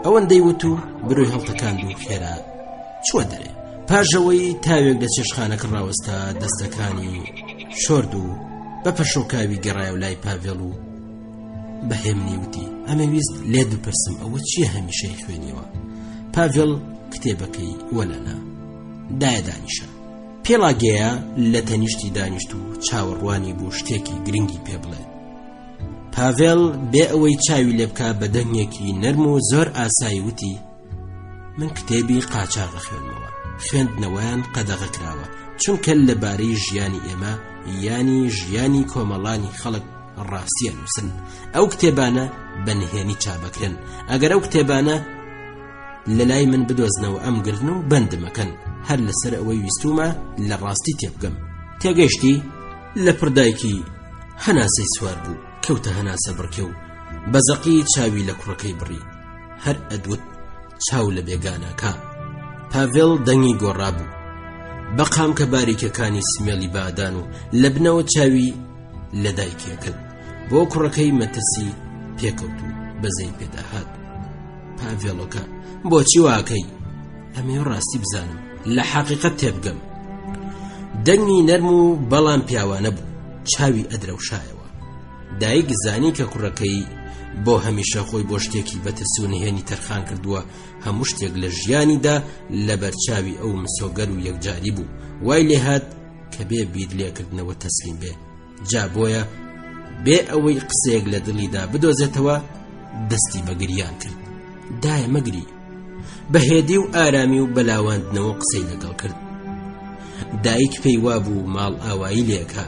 Speaker 4: ئەوەندەی وت و بروی هەڵتەکاند و خێرا چوە دەرێ پاژەوەی تاوێک لە چێشخانەکە ڕاوەستا دەستەکانی شۆرد و بە پەشۆکاوی گەڕایە و لای پاڤێڵ و بەهێمنی وتی ئەمەویست لێ بپرسم ئەوە چییە هەمیشەی خوێنیەوە پاڤێڵ کتێبەکەی وەلەنا دایە دانیشە پێڵاگەیە لە تەنیشتی دانیشت و چاوەڕوانی بوو شتێکی گرنگی پێ بڵێ پاڤێڵ بێ ئەوەی چاوی لێ بکا بە دەنگێکی نەرم و زۆر ئاسایی وتی من کتێبی قاچاغە خوێنمەوە خوێندنەوەیان قەدەغە کراوە چونکە لەبارەی ژیانی ئێمە یانی ژیانی کۆمەڵانی خەڵک ڕاستیە نووسن ئەو کتێبانە بەنهێنی چابەکرن ئەگەر ئەو کتێبانە لە لای من بدۆزنەوە ئەم گرن و بەندمەکەن هەر لەسەر ئەوەی ویستومە لە ڕاستی تێبگەم تێگەیشتی لە پردایکی هەناسەی سوار بوو کەوتە هەناسە بڕکێ و بەزەقی چاوی لە کوڕەکەی بڕی هەر ئەدوت چاو لە بێگانەکە پاڤێڵ دەنگی گۆڕا بوو بەقام کە باریکەکانی سمێڵی بادان و لە بنەوە چاوی لە دایکێ کرد بۆ کوڕەکەی مەترسی پێکەوت و بەزەی پێداهات پاڤێڵەکە بۆچی واکەی ئەمێ ڕاستی بزانم لە حەقیقەت تێبگەم دەنگی نەرم و بەڵام پیاوانە بوو چاوی ئەدرەوشایەوە دایک زانی کە کوڕەکەی بۆ هەمیشە خۆی بۆ شتێکی بەترس و نهێنی تەرخان کردووە هەموو شتێک لە ژیانیدا لە بەرچاوی ئەو مسۆگەر و یەکجاری بوو وای لێ هات کە بێ بیر لێکردنەوە تەسلیم بێ جا بۆیە بێ ئەوەی قسەیەک لە دڵیدا بدۆزێتەوە دەستی بەگریان کرد دایە مەگری بەهێدی و ئارامی و بەلاواندنەوە قسەی لەگەڵ کرد دایک پێی وابوو ماڵ ئاوایی لێکە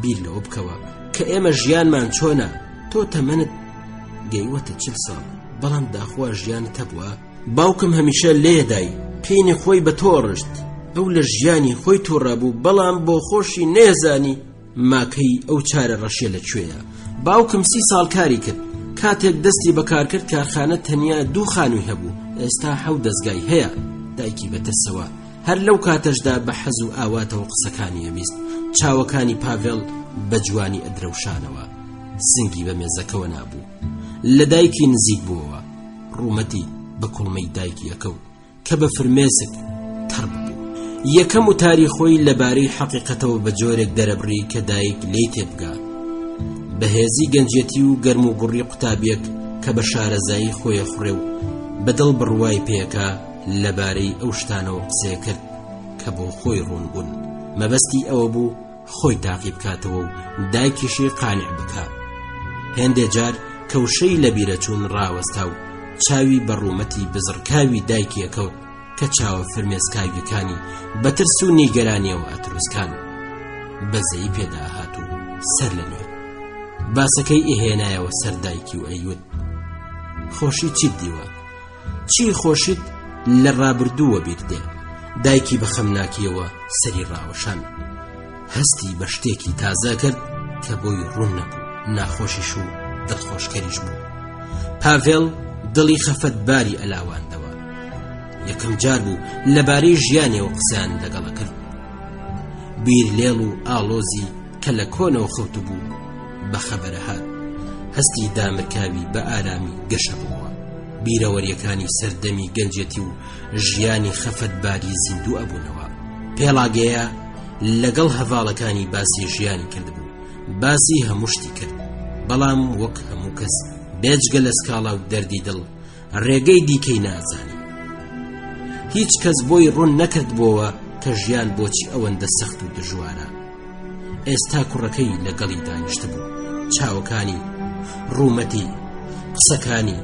Speaker 4: بیر لەوە بکەوە کە ئێمە ژیانمان چۆنە تۆ تەمەنت گەیوەتە 40 ساڵ بەڵام داخوا ژیانت هەبووە باوکم هەمیشە لێدای پێینێ خۆی بە تۆ ڕشت ئەو لە ژیانی خۆی تۆڕابوو بەڵام بۆ خۆشی نێزانی ماکەی ئەو چارە ڕەشیە لەکوێیە باوکم 30 ساڵ کاری کرد کاتێک دەستی بەکار کرد کارخانە تەنیا 2 خانووی هەبوو ئێستا 7 دەستگای هەیە دایکی بەترسەوە هەر لەو کاتەشدا بە حەز و ئاواتەوە قسەکانی ئەویست چاوەکانی پاڤێڵ بە جوانی ئەدرەوشانەوە سنگی بە مێزەکەوە نابوو لە دایکی نزیک بووەوە ڕوومەتی بە کوڵمەی دایکی ئەکەوت کە بە فرمێسک تەڕ بوو یەکەم و تاریخۆی لەبارەی حەقیقەتەوە بە جۆرێک دەرەبڕی کە دایک لێی تێبگا بەهێزی گەنجێتی و گەرم و گوڕی قوتابیەک کە بە شارەزایی خۆیە خوڕێ و بەدڵ بڕوای پێکا لەبارەی ئەو شتانەوە قسەیە کرد کە بۆ خۆی ڕوون بوون مەبەستی ئەوە بوو خۆی تاقی بکاتەوە و دایکیشی قانع بکە. هێندێ جار کەوشەی لە بیرە چوون ڕاوەستا و چاوی بە ڕوومەتی بزڕکاوی دایکی ئەکەوت کە چاوە فرمێسکاویەکانی بە ترس و نیگەرانیەوە ئەتروسکان بەزەی پێدا هات و سەر لە نوێ باسەکەی ئێهێنایەوە سەر دایکی و ئەیوت: خۆشی چیت دیوە؟ چی خۆشیت لە ڕابردووە بیردێ؟ دایکی بە خەمناکیەوە سەری ڕاوەشان هەستی بە شتێکی تازە کرد کە بۆی ڕوون نەبوو، ناخۆشیش و دڵخۆشکەریش بوو. پاڤێڵ دڵی خەفەتباری ئەلاواندەوە. یەکەم جار بوو لەبارەی ژیانێەوە قسەیان لەگەڵە کرد. بیرلێڵ و ئاڵۆزی کە لە کۆنەوە خەوتو بوو بە خەبەرە هات. هەستی دامرکاوی بە ئارامی گەشە بووە. بیرەوەریەکانی سەردەمی گەنجێتی و ژیانی خەفەتباری زیندوو ئەبوونەوە. پێڵاگەیە لەگەڵ هەڤاڵەکانی باسی ژیانی کردبوو، باسی هەموو شتی کرد، بەڵام وەک هەموو کەس بێجگە لە سکاڵا و دەردی دڵ ڕێگەی دیکەی نازانی. هیچ کەس بۆی ڕوون نەکرد بۆەوە کە ژیان بۆچی ئەوەندە سەخت و دژوارە. ئێستا کوڕەکەی لەگەڵی دانیشتە بوو، چاوەکانی، ڕوومەتی، قسەکانی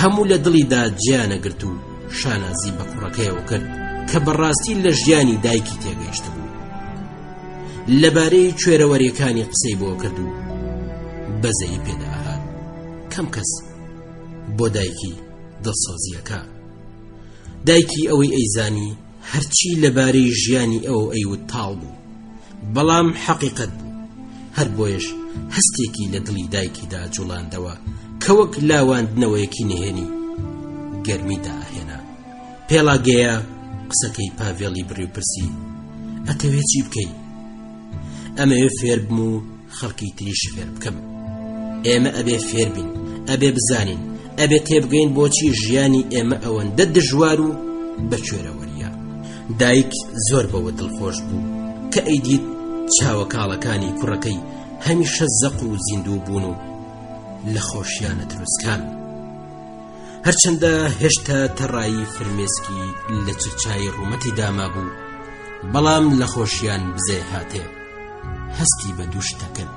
Speaker 4: هەموو لە دڵیدا گیانەگرت و شانازی بە کوڕەکەیەوە کرد کە بەڕاستی لە ژیانی دایکی تێگەیشتە بوو. لەبارەی کوێرەوەریەکانی قسەی بۆ کرد و بەزەی پێدا هات. کەم کەس بۆ دایکی دڵسۆزیەکە. دایکی ئەوەی ئەیزانی هەرچی لەبارەی ژیانی ئەوە ئەیوت تاڵ بوو، بەڵام حەقیقەت بوو. هەر بۆیش هەستێکی لە دڵی دایکیدا جوڵاندەوە کە وەک لاواندنەوەیەکی نهێنی گەرمیدا ئاهێنا. پێڵاگەیە قسەکەی پاڤێڵی بڕی و پرسی: ئەتەوێت چی بکەی؟ ئەمەوێ فێر بم و خەڵکی تریش فێر بکەم. ئێمە ئەبێ فێر بین، ئەبێ بزانین، ئەبێ تێبگەین بۆچی ژیانی ئێمە ئەوەندە دژوار و بەکوێرەوەریە. دایک زۆر بەوە دڵخۆش بوو کە ئەیدیت چاوە کاڵەکانی کوڕەکەی هەمیشە زەق و زیندوو بوون و لە خۆشیانە دروستکان. هەرچەندە هێشتا تەڕایی فرمێسکی لە چرچای ڕوومەتی داما بوو، بەڵام لە خۆشیان بزێ هاتێ. هەستی بە دووشتە کرد.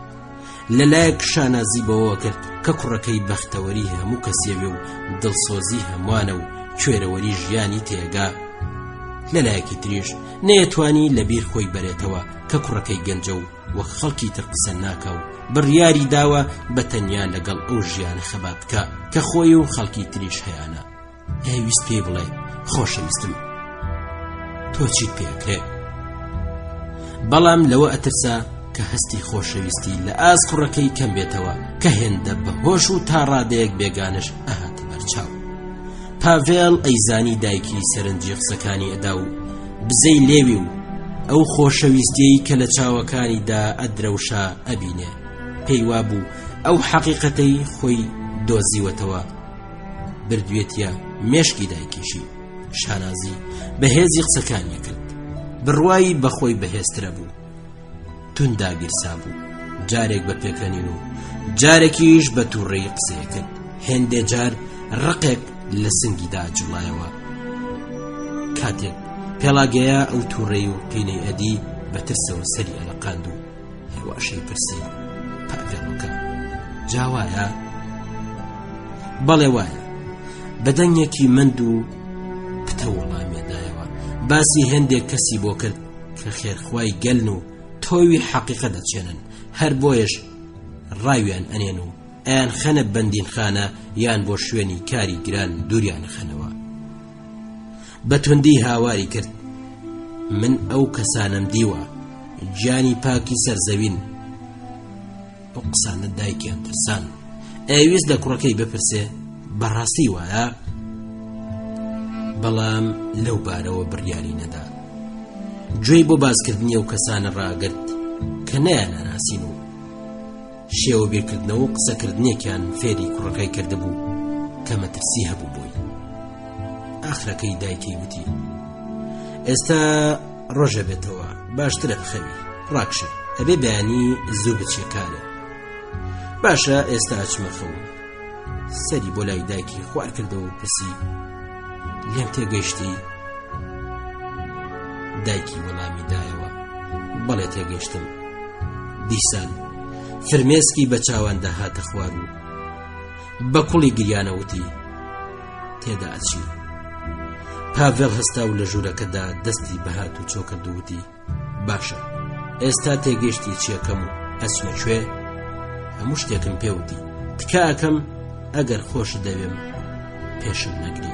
Speaker 4: لەلایەک شانازی بەوە کرد کە کوڕەکەی بەختەوەری هەموو کەسێوێ و دڵسۆزی هەمووانە و کوێرەوەری ژیانی تێگا. لەلایەکی تریش نەیەتوانی لەبیر خۆی بەرێتەوە کە کوڕەکەی گەنجە و وەک خەڵکی تر قسە ناکە و بڕیاری داوە بە تەنیا لەگەڵ ئەو ژیانە خەبات بکە کە خۆی و خەڵکی تریش هەیانە. ئەویست پێی بڵێ: خۆشەویستم، تۆ چیت پێکرێ؟ بەڵام لەوە ئەترسا کە هەستی خۆشەویستی لە ئاز کوڕەکەی کەم بێتەوە کە هێندە بە هۆش و تا ڕادەیەک بێگانش ئەهاتە بەرچاو. پاڤێڵ ئەیزانی دایکی سەرنجی قسەکانی ئەدا و بزەی لێوی و ئەو خۆشەویستیەی کە لە چاوەکانیدا ئەدرەوشا ئەبینێ. پێی وابوو ئەو حەقیقەتەی خۆی دۆزیوەتەوە بردوێتە مێشکی دایکیشی. شانازی بەهێزی قسەکانی کرد. بڕوایی بەخۆی بەهێزترە بوو، تونداگیرسا بوو. جارێک بە پێکەنین و جارێکیش بە تووڕێی قسەیە کرد. هێندێ جار ڕقێک لە سنگیدا جوڵایەوە. کاتێک پێڵاگەیە ئەو تووڕێی و پێنەی ئەدی بە ترسەوە سەری ئەلەقاند و هێواشەی پرسی: پاڤێڵەکە جاوایە؟ بەڵێ وایە. بەدەنگێکی مند و پتە وەڵامێدایەوە. باسی هێندێک کەسی بۆ کرد کە خێرخوای گەلن و تۆوی حەقیقە دەچێنن. هەر بۆیش ڕاویان ئەنێن و ئەیان خەنە بەندین خانە یان بۆ شوێنی کاری گران دووریان خەنەوە. بەتوندی هاواری کرد: من ئەو کەسانم دیوە، گیانی پاکی سەرزەوین. ئەو قسانە دایکیان ترسان. ئەویست لە کوڕەکەی بپرسێ: بەڕاستی وایە؟ بەڵام لەو بارەوە بڕیاری نەدا. گوێی بۆ بازکردنی ئەو کەسانە ڕاگرت کە نەیانەناسین و شێوە بیرکردنەوە و قسەکردنێکیان فێری کوڕەکەی کردبوو کە مەترسی هەبوو بۆی. ئاخرەکەی دایکی وتی: ئێستا ڕۆژە بێتەوە، باشترە بخەوی، ڕاکشە، ئەبێ بەیانی زوو بچێ کارێ. باشە، ئێستا ئەچمە خەو. سەری بۆ لای دایکی خوار کردەوە و پرسی: لێم تێگەیشتی؟ دایکی وەڵامی دایەوە: بەڵێ تێگەیشتم. دیسان فرمێسکی بە چاواندا هاتە خوار و بە کوڵی گریانەوتی تێدا ئەچی. پاڤێڵ هەستا و لە ژوورەکەدا دەستی بەهات و چۆ کردووتی باشە ئێستا تێگەشتی چیەکەم و ئەچمە کوێ؟ هەموو شتێکم پێوتی تکا ئەکەم ئەگەر خۆش دەوێم پێشم نەگری.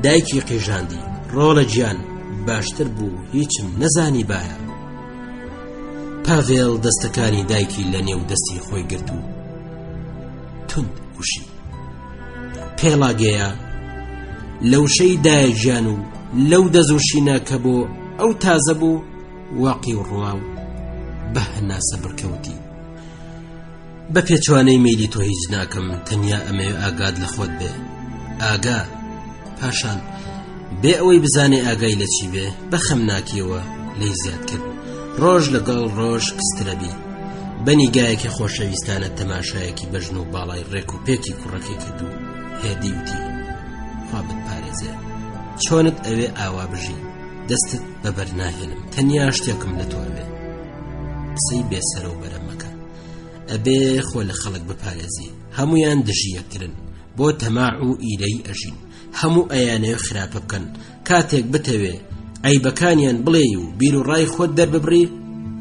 Speaker 4: دایکی قیژاندی ڕۆڵە گیان باشتر بوو هیچم نەزانی باە. پاڤێڵ دەستەکانی دایکی لە نێو دەستی خۆی گرت و تند وشی. پێڵاگەیە لەو شەیدایە گیان و لەو دەزوشینە کە بۆ ئەو تازە بوو واقی و ڕواو بە هەناسە بڕکەوتی. بە پێچوانەی میلی تۆ هیچ ناکەم، تەنیا ئەمەوێ ئاگاد لە خۆت بێ. ئاگا پاشان بێ ئەوەی بزانێ ئاگای لە چی بێ بەخەم ناکیەوە لی زیاد کرد. ڕۆژ لەگەڵ ڕۆژ کسترەبی بەنیگایەکی خۆشەویستانە تەماشایەکی بەژن و باڵای ڕێک و پێکی کوڕەکەی کرد و هێدی وتی خوا بتپارێزێ چۆنت ئەوێ ئاوا بژی دەستت بەبەر ناهێنم، تەنیا شتێکم لە تۆ ئەوێ قسەی بێسەرە و بەرەمەکە ئەبێ خۆ لە خەڵک بپارێزی. هەمویان دژی یەکترن بۆ تەماع و ئیرەی ئەژین، هەموو ئەیانەوێ خراپە بکەن. کاتێک بتەوێ عیبەکانیان بڵێ و بیر و ڕای خۆت دەرببڕی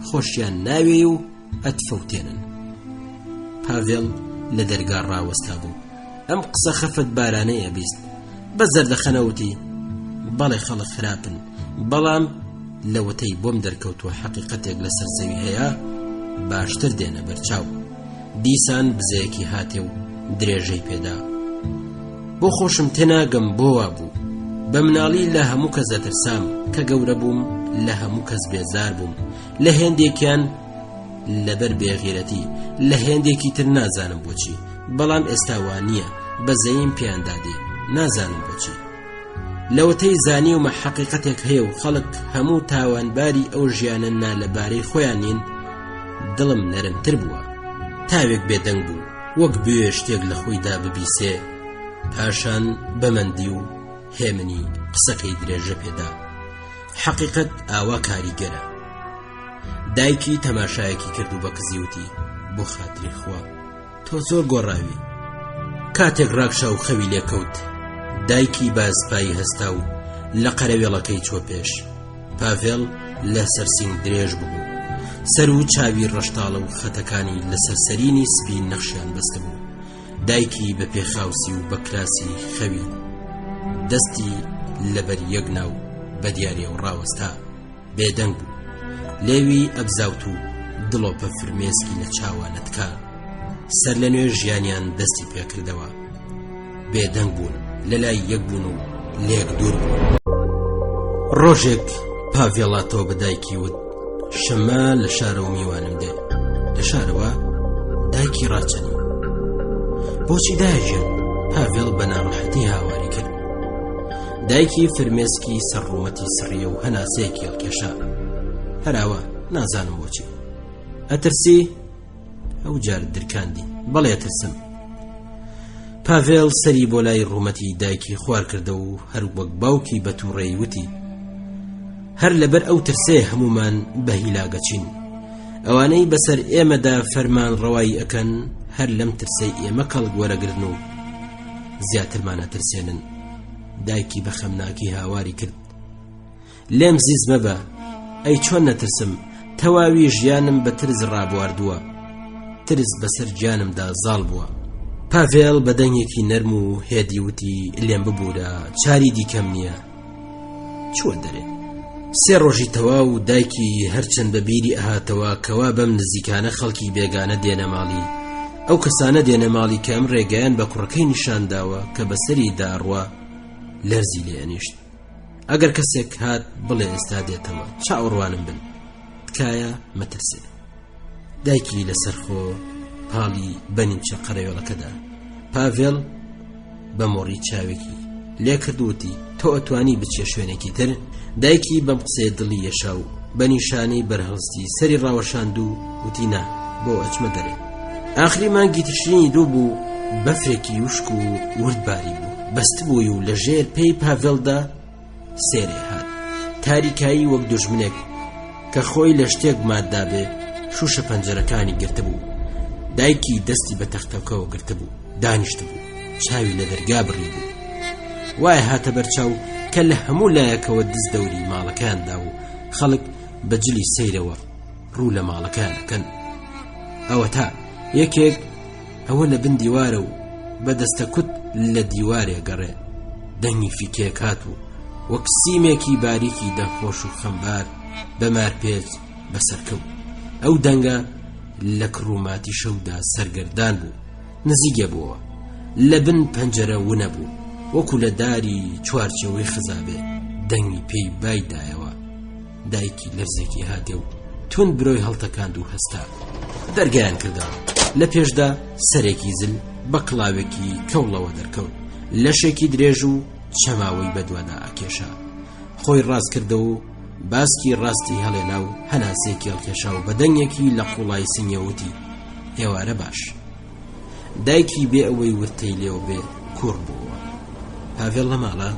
Speaker 4: خۆشیان ناوێ و ئەتفەوتێنن. پاڤێڵ لە دەرگا ڕاوەستا بوو. ئەم قسە خەفەت بارانەیە بیست. بە زەردەخەنەوتی بەڵێ خەڵک خراپن، بەڵام لەوەتەی بۆم دەرکەوتووە حەقیقەتێک لەسەر زەوی هەیە باشتر دێنە بەرچاو. دیسان بزەیەکی هاتێ و درێژەی پێدا. بۆ خۆشم تێناگەم بۆوا بوو. بە مناڵی لە هەموو کەس دەترسام، کە گەورە بووم لە هەموو کەس بێزار بووم. لە هێندێکیان لەبەر بێغیرەتی، لە هێندێکی تر نازانم بۆچی، بەڵام ئێستا وا نییە بەزەیم پێیاندادێ نازانم بۆچی. لەوەتەی زانیومە حەقیقەتێک هەیە و خەڵک هەموو تاوانباری ئەو ژیانە نا لەبارەی خۆیان نین. دڵم نەرمتر بووە، تاوێک بێدەنگ بوو وەک بوێ شتێک لە خۆیدا ببیسێ. پاشان بەمەندی و هێمنی قسەکەی درێژە پێدا. حەقیقەت ئاوا کاریگەرە. دایکی تەماشایەکی کرد و بە کزیوتی بۆ خاتری خوا تۆ زۆر گۆڕاوی. کاتێک ڕاکشا و خەوی لێکەوت دایکی بازپایی هەستا و لە قەرەوێڵەکەی چۆ پێش. پاڤێڵ لە سەرسینگ درێژ بوو، سەر و چاوی ڕەشتاڵە و خەتەکانی لە سەرسەرینی سپی نەخشیان بەستە بوو. دایکی بە پێخاوسی و بە کراسی خەوی دەستی لەبەر یەک ناو بە دیارێ و ڕاوەستا بێدەنگ بوو. لێوی ئەبزاوت و دڵۆپە فرمێسکی لە چاوانەتکە سەر لە نوێ ژیانیان دەستی پێکردەوە. بێدەنگ بوون، لە لای یەک بوون و لێک دوور بوون. ڕۆژێک پاڤێڵاتەوە بە دایکی وت شەمە لە شارە و میوانم دێ. لە شارەوە دایکی ڕاچەنی. بۆچی دایژێن؟ پاڤێڵ بە ناڕەحەتی هاواری کرد. دایکی فرمێسکی سەرڕوومەتی سڕیە و هەناسەیەکی هەڵکێشا. هەراوە نازانم بۆچی. ئەترسی؟ ئەو جار درکاندی. بەڵێ ئەترسم. پاڤێڵ سەری بۆ لای ڕوومەتی دایکی خوار کردە و هەر وەک باوکی بە تووڕێی وتی هەر لەبەر ئەو ترسێ هەمومان بە هیلاگەچین. ئەوانەی بەسەر ئێمەدا فەرمان ڕەوایی ئەکەن هەر لەم ترسەی ئێمە کەڵک وەرەگرن و زیاترمانە ترسێنن. دایکی بە خەمناکی هاواری کرد. لێم زیز مەبە، ئەی چۆن نەترسم؟ تەواوی ژیانم بە ترس ڕابواردووە، ترس بەسەر گیانمدا زاڵ بووە. پاڤێڵ بە دەنگێکی نەرم و هێدی وتی لێم ببوورە، چاری دیکەم نییە. چوە دەرێ. 3 ڕۆژی تەواو و دایکی هەرچەند بە بیری ئەهاتەوە کەوا بەم نزیکانە خەڵکی بێگانە دێنە ماڵی. ئەو کەسانە دێنە ماڵی کە ئەم ڕێگەیان بە کوڕەکەی نیشانداوە کە بەسەری داڕوە لەرزی لێ ئەنیشت. ئەگەر کەسێک هات بڵێ ئێستا دێتەوە، چاوەڕوانم بن، تکایە مەترسێ. دایکی لەسەرخۆ پاڵی بەنیمچە قەرەوێڵەکەدا. پاڤێڵ بە مۆڕی چاوێکی لێ کردووتی تۆ ئەتوانی بچێ شوێنێکی تر؟ دایکی بەم قسەیە دڵی یەشا و بە نیشانەی بەرهەڵستی سەری ڕاوەشاند و وتی نا بۆ ئەچمە دەرێ. ئاخری مانگی تشرینی دوو بوو، بەفرێکی وشک و وردباری بوو بەست بووی و لە ژێر پێی پاڤێڵدا سێرێ هات. تاریکایی وەک دوژمنێک کە خۆی لە شتێک ماددا بێ شوشە پەنجەرەکانی گرتبوو. دایکی دەستی بە تەختەکەەوە گرتبوو، دانیشتبوو، چاوی لە دەرگا بڕی بوو. وایە هاتە بەرچاو کە لە هەموو لایەکەوە دز دەوری ماڵەکاندا و خەڵک بەجلی سەیرەوە ڕوو لە ماڵەکانەکەن. ئەوە تا یەکێک ئەوە لە بن دیوارە و بەدەستە کوت لە دیوارێ گەڕێ، دەنگی فیکێک هات و وەک سیمێکی باریکی دەخۆش و خەمبار بەمار پێچ بەسەرکەوت. ئەو دەنگە لە کڕووماتی شەودا سەرگەردان بوو، نزیگە بووە، لە بن پەنجەرە ونە بوو، وەکو لە داری چوارچەوەی خزابێ دەنگی پێی بایدایەوە. دایکی لەرزێکی هاتێ و تون برۆی هەڵتەکاند و هەستا دەرگیان کردەوە. لە پێشدا سەرێکی زل بە کڵاوێکی کەوڵەوە دەرکەوت، لەشێکی درێژ و چەماوەی بەدوادا ئاکێشا. خۆی ڕاست کردە و باسکی ڕاستی هەڵێنا و هەناسێکی هەڵکێشا و بە دەنگێکی لە قوڵای سنگەوتی ئێوارە باش. دایکی بێ ئەوەی ورتەی لێو بێ کوڕ بووە. پاڤێڵ لە ماڵە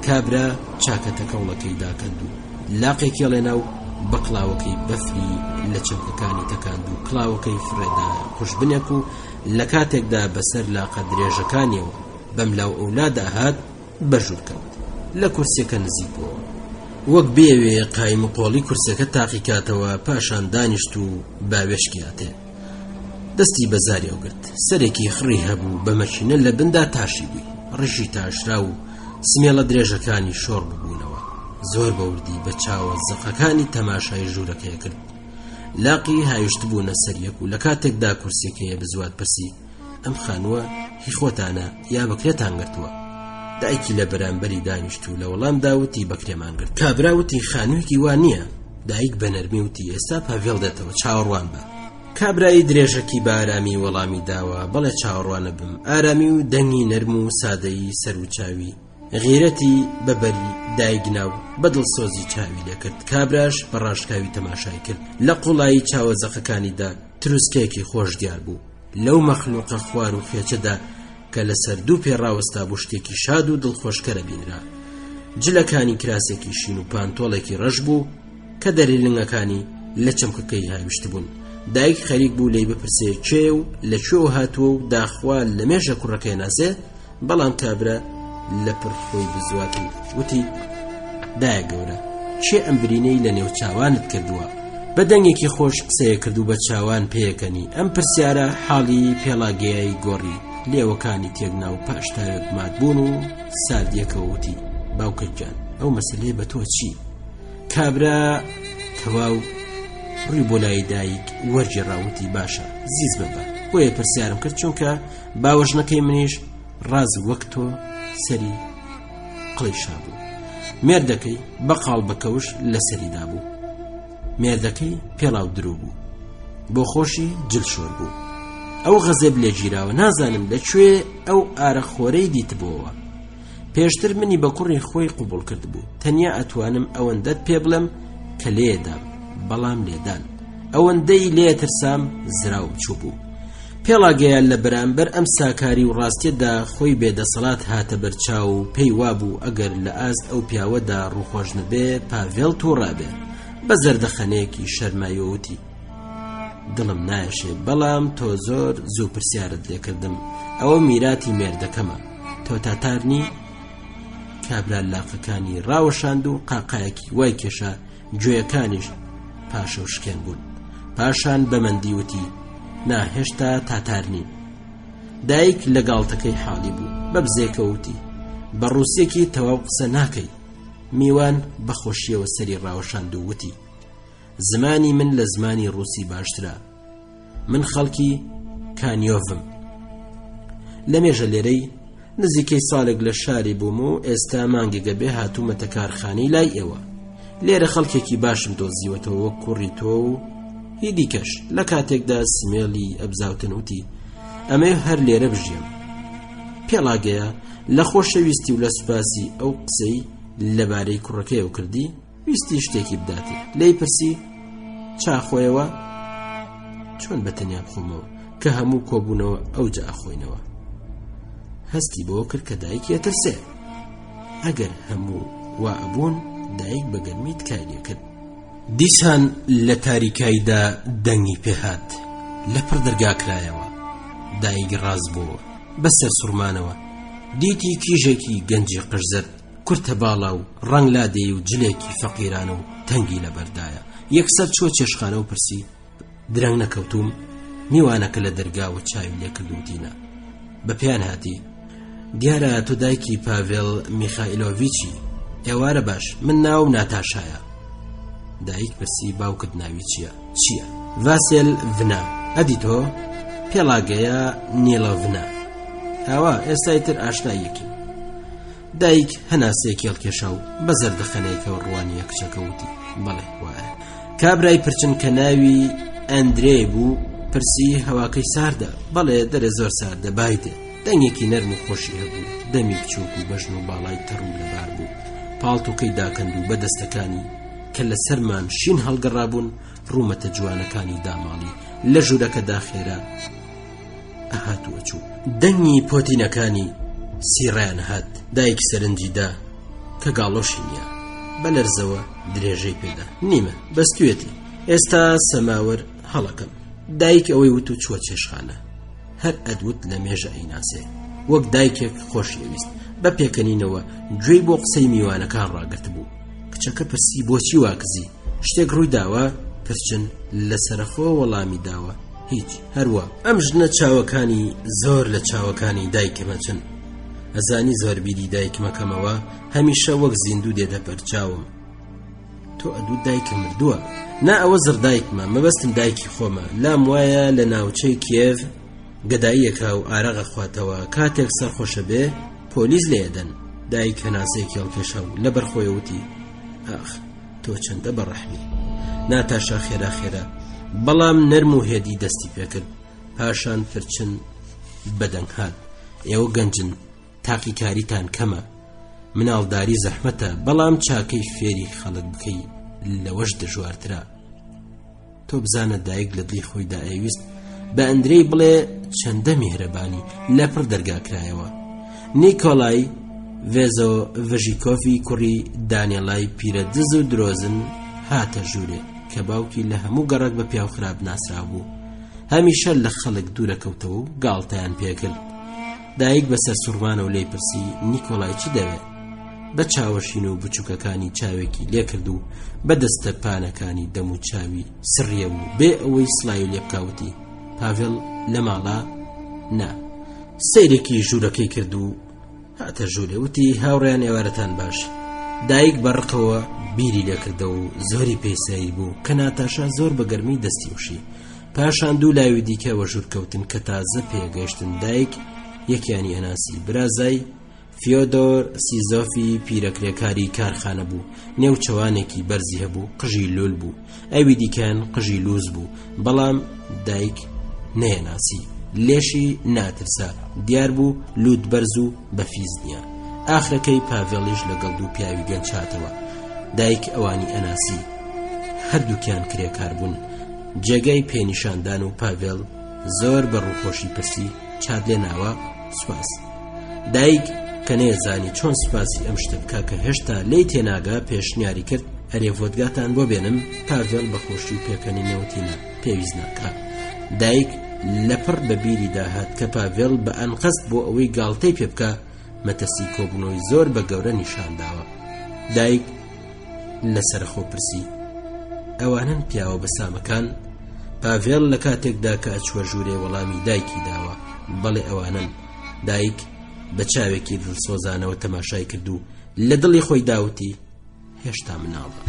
Speaker 4: کابرا چاکەتە کەوڵەکەی داکەند و لاقێکی هەڵێنا و بە کڵاوەکەی بەفری لە چەمکەکانی تەکاند و کڵاوەکەی فرێدا خوشبنێک و لە کاتێکدا بەسەر لاقە درێژەکانیەوە بەملاو ئەولادا هات بەژوور کەوت، لە کورسێکە نزیک بووە، وەک بێوێ قایم و قۆڵی کورسەکە تاقیکاتەوە، پاشان دانیشت و باوێشکیاتێ. دەستی بەزاریەوە گرت، سەرێکی خڕی هەبوو بە مەشینە لە بندا تاشی بووی، ڕژی تاشرا و سمێڵە درێژەکانی شۆڕ ببوونەوە. زۆر بەوردی بە چاوە زەقەکانی تەماشای ژوورەکەی کرد. لاقی هاوشت بوونە سەریەک و لە کاتێکدا کورسێکەیە بزوات پرسی ئەم خانووە هی خۆتانە یا بەکرێتان گرتووە؟ دایکی لە بەرامبەری دانیشت و لە وەڵام داوتی بەکرێمان گرت. کابراوتی خانوویەکی وان نییە. دایک بە نەرمی وتی ئێستا پاڤێڵ دێتەوە، چاوەڕوان بە. کابرایی درێژەکی بە ئارامی وەڵامی داوە بەڵێ چاوەڕوانە بم. ئارامی و دەنگی نەرم و سادەیی سەر و چاوی غیرەتی بەبەری دایگناو بەدڵسۆزی چاوی لێکرد. کابراش بە ڕاشکاوی تەماشای کرد. لە قوڵایی چاوەزەقەکانیدا تروسکەیەکی خۆش دیار بوو. لەو مەخلوقە خوار و خێچەدا کە لەسەر دوو پێڕاوەستا بوو شتێکی شاد و دڵخۆشکەرە بینرا. جلەکانی کراسێکی شین و پانتۆڵێکی ڕەش بوو کە دەریلنگەکانی لە چەمکەکەی هاویشت بوون. دایک خەریک بوو لێی بپرسێ کێ و لەکوێوە هاتووە و داخوا لە مێژە کوڕەکەی ناسێ، بەڵام کابرا لە پڕخۆی بزوات و وتی دایە گەورە چێ ئەم برینەی لە نێو چاوانت کردووە؟ بە دەنگێکی خۆش قسەیە کرد و بە چاوان پێیەکەنی. ئەم پرسیارە حاڵی پێڵاگەیەی گۆڕی، لێوەکانی تێگنا و پاشتاوێک مادبوون و ساردیەکەوە وتی باوکەجان ئەو مەسلەیە بە تۆ چی؟ کابرا تەواو ڕووی بۆ لای دایک وەرجێڕاوتی باشە زیز ببە، بۆیە پرسیارم کرد چونکە باوەژنەکەی منیش ڕاز وەک تۆ سەری قڵیشا بوو. مێردەکەی بەقاڵ بەکەوش لە سەریدا بوو. مێردەکەی پێڵاو درو بوو، بۆ خۆشی جلشۆر بوو. ئەو غەزێب لێ گیراوە، نازانم لەکوێ ئەو ئارەخۆرەی دیتبووەوە. پێشتر منی بە کوڕی خۆی قوبوڵ کرد بوو، تەنیا ئەتوانم ئەوەندەت پێ بڵێم کە لێدام، بەڵام لێدان ئەوەندەی لێترسام زراو بچوو بوو. پێڵاگەیان لە بەرامبەر ئەم ساکاری و ڕاستیەدا خۆی بێدەسەڵات هاتە بەرچاو و پێی وابوو ئەگەر لە ئاست ئەو پیاوەدا ڕووخۆش نەبێ پاڤێڵ تووڕابێ. بە زەردەخەنەیەکی شەرمایەوتی دڵم نایشێ، بەڵام تۆ زۆر زوو پرسیارت لێکردم، ئەوە میراتی مێردەکەمە، تۆ تاتارنی؟ کابرا لاقەکانی ڕاوەشاند و قاقایەکی وای کێشا، گوێیەکانیش پاشە و شکێن بوون. پاشان بەمەندی وتی نا هێشتا تاتارنی. دایک لە گاڵتەکەی حاڵی بوو، بە بزێکەوتی بە ڕووسێکی تەواو قسە ناکەی. میوان بەخۆشیەوە سەری ڕاوەشاند و وتی زمانی من لە زمانی ڕووسی باشترە، من خەڵکی کانیۆڤم. لە مێژە لێرەی نزیکەی ساڵێک لە شاری بووم و ئێستا مانگێگە بێ هاتوومەتە کارخانەی لای ئێوە. لێرە خەڵکێکی باشم دۆزیوەتەوە وەک کوڕی تۆ و هی دیکەش. لە کاتێکدا سمێڵی ئەبزاوتن وتی ئەمە هەر لێرە بژیم. پێڵاگەیە لە خۆشەویستی و لە سوپاسی ئەو قسەی لەبارەی کوڕەکەیەوە کردی، ویستی شتێکی بداتێ. لێی پرسی چاخۆیەوە چۆن بەتەنیا بخۆمەوە کە هەموو کۆبوونەوە ئەو جا ئەخۆینەوە. هەستی بۆ کرد کە دایک یەترسێ. ئەگەر هەموو وا ئەبوون دایک بەگەرمی تکای لێ کرد. دیسان لە تاریکایدا دەنگی پێهات لەپڕ دەرگاکرایەوە دایک ڕاز بووە بەسەر سوورمانەوە دیتی کیژێکی گەنجی قژزەر کورتە باڵا و ڕەنگ لادێ و جلێکی فەقیرانە و تەنگی لەبەردایە یەکسەر چۆ چێشخانە و پرسی درەنگ نەکەوتوم میوانەکە لە دەرگاوە چاوی لێ کردوتینە بە پێیان هاتی دیارە تۆ دایکی پاڤێڵ میخائیلۆڤیچی ئێوارە باش من ناوم ناتاشایە دایک پرسی باوکت ناوی چییە ڤاسێل ڤنا ئەدی تۆ پێڵاگەیە نیێڵۆڤنا ئاوا ئێستای تر ئاشنایەکی دایک هەناسەیەکی هەڵکێشا و بە زەردەخەنەیەکەوە ڕوانی یەکچەکە وتی بەڵێ وایە کابرای پرچن کە ناوی ئەندرێ بوو پرسی هەواکەی ساردە بەڵێ دەرە زۆر ساردە بایدێ دەنگێکی نەرم و خۆشی هەبوو دەمی بچووک و بەژن و باڵای تەڕوو لەبار بوو پاڵتوکەی داکەند و بەدەستەکانی کە لە سەرمان شین هەڵگەڕابوون ڕوومەتە جوانەکانی داماڵی لە ژوورەکە داخێرا ئەهاتووە چوو دەنگی پۆتینەکانی سیڕیان هات دایک سەرنجیدا کە گاڵۆشی نییە بەلەرزەوە درێژەی پێدا نیمە بەستوێتی ئێستا سەماوەر هەڵەکەم دایک ئەوەی وت و چوە چێشخانە هەر ئەدوت لە مێژە ئەیناسێ وەک دایکێک خۆشیویست بە پێکەنینەوە گوێی بۆ قسەی میوانەکان ڕاگرت بوو کچەکە پرسی بۆچی واکزی شتێک ڕووی داوە پرچن لە سەرخۆ وەڵامی داوە هیچ هەروە ئەم ژنە چاوەکانی زۆر لە چاوەکانی دایکمە چن ئەزانی زۆر بیری دایکمەکەمەوە هەمیشە وەک زیندوو دێتە بەرچاوم تۆ ئەدوو دایکم مردووە نا ئەوە زەردایکمە مەبەستم دایکی خۆمە لام وایە لە ناوچەی کێڤ گەداییەکە و ئارەغە خواتەوە کاتێک سەرخۆشە بێ پۆلیس لێدەن دایک هەناسەیەکی هەڵکێشا و لەبەر خۆی وتی ئاخ تۆ چەندە بەڕەحمی ناتاشا خێرا خێرا بەڵام نەرم و هێدی دەستی پێکرد پاشان فرچن بەدەنگ هات ئێوە گەنجن تاقیکاریتان کەمە مناڵداری زەحمەتە بەڵام چاکەی فێری خەڵک بکەی لەوەش دەژوارترا تۆ بزانە دایک لە دڵی خۆیدا ئەویست بە ئەندرەی بڵێ چەندە میهرەبانی لەپڕ دەرگاکرایەوە نیکۆلای ڤێژیکۆفی کوڕی دانیێلای پیرە دز و درۆزن هاتە ژوورێ کە باوکی لە هەموو گەڕک بە پیاو خراپ ناسرا بوو هەمیشە لە خەڵک دوورەکەوتەوە و گاڵتەیان پێکرد دایک بەسەر سوورمانە و لێی پرسی نیکۆلای چی دەوێت بە چاوەشین و بچووکەکانی چاوێکی لێکرد و بە دەستە پانەکانی دەم و چاوی سڕیە بوو بێ ئەوەی سڵای و لێبکاوتی پاڤێڵ لە ماڵا نا سەیرێکی ژوورەکەی کرد و هاتە ژوورێ وتی هاوڕێیان ئێوارەتان باش دایک بەڕقەوە بیری لێکردە و زۆری پێسایی بوو کە ناتاشا زۆر بە گەرمی دەستی وشی پاشان دوو لاوی دیکەوە ژوورکەوتن کە تازە پێگەشتن دایک یەکیانی هەناسی برازای فیۆدۆر سیزۆفی پیرەکرێکاری کارخانە بوو نێوچەوانێکی بەرزی هەبوو قژی لول بوو ئەوی دیکەن قژی لوز بوو بەڵام دایک نەیەناسی لێشی ناترسا دیار بوو لوت بەرز و بەفیز نییە ئاخرەکەی پاڤێڵیش لەگەڵ دوو پیاوی گەنج هاتەوە دایک ئەوانی ئەناسی هەردووکیان کرێکار بوون جێگەی پێنیشاندان و پاڤێڵ زۆر بە ڕووخۆشی پرسی چاد لێ ناوە سوپاس دایک کە نێزانی چۆن سوپاسی ئەم شتە بکا کە هێشتا لی تێناگا پێشنیاری کرد ئەرێ ڤۆدگاتان بۆ بێنم پاڤێڵ بەخۆشی و پێکەنی نەوتینە پێویست ناکا دایک لەپڕ بە بیری داهات کە پاڤێڵ بە ئەنقەست بۆ ئەوەی گاڵتەی پێ بکە مەتەسی کۆبوونەوەی زۆر بە گەورە نیشانداوە دایک لەسەرخۆ پرسی ئەوانن پیاوە بەسامەکان پاڤێڵ لە کاتێکدا کە ئەچوە ژوورێ وەڵامی دایکی داوە بەڵێ ئەوانن دایک بە چاوێکی دڵسۆزانەوە تەماشای کرد و لە دڵی خۆی داوتی هێشتا مناڵە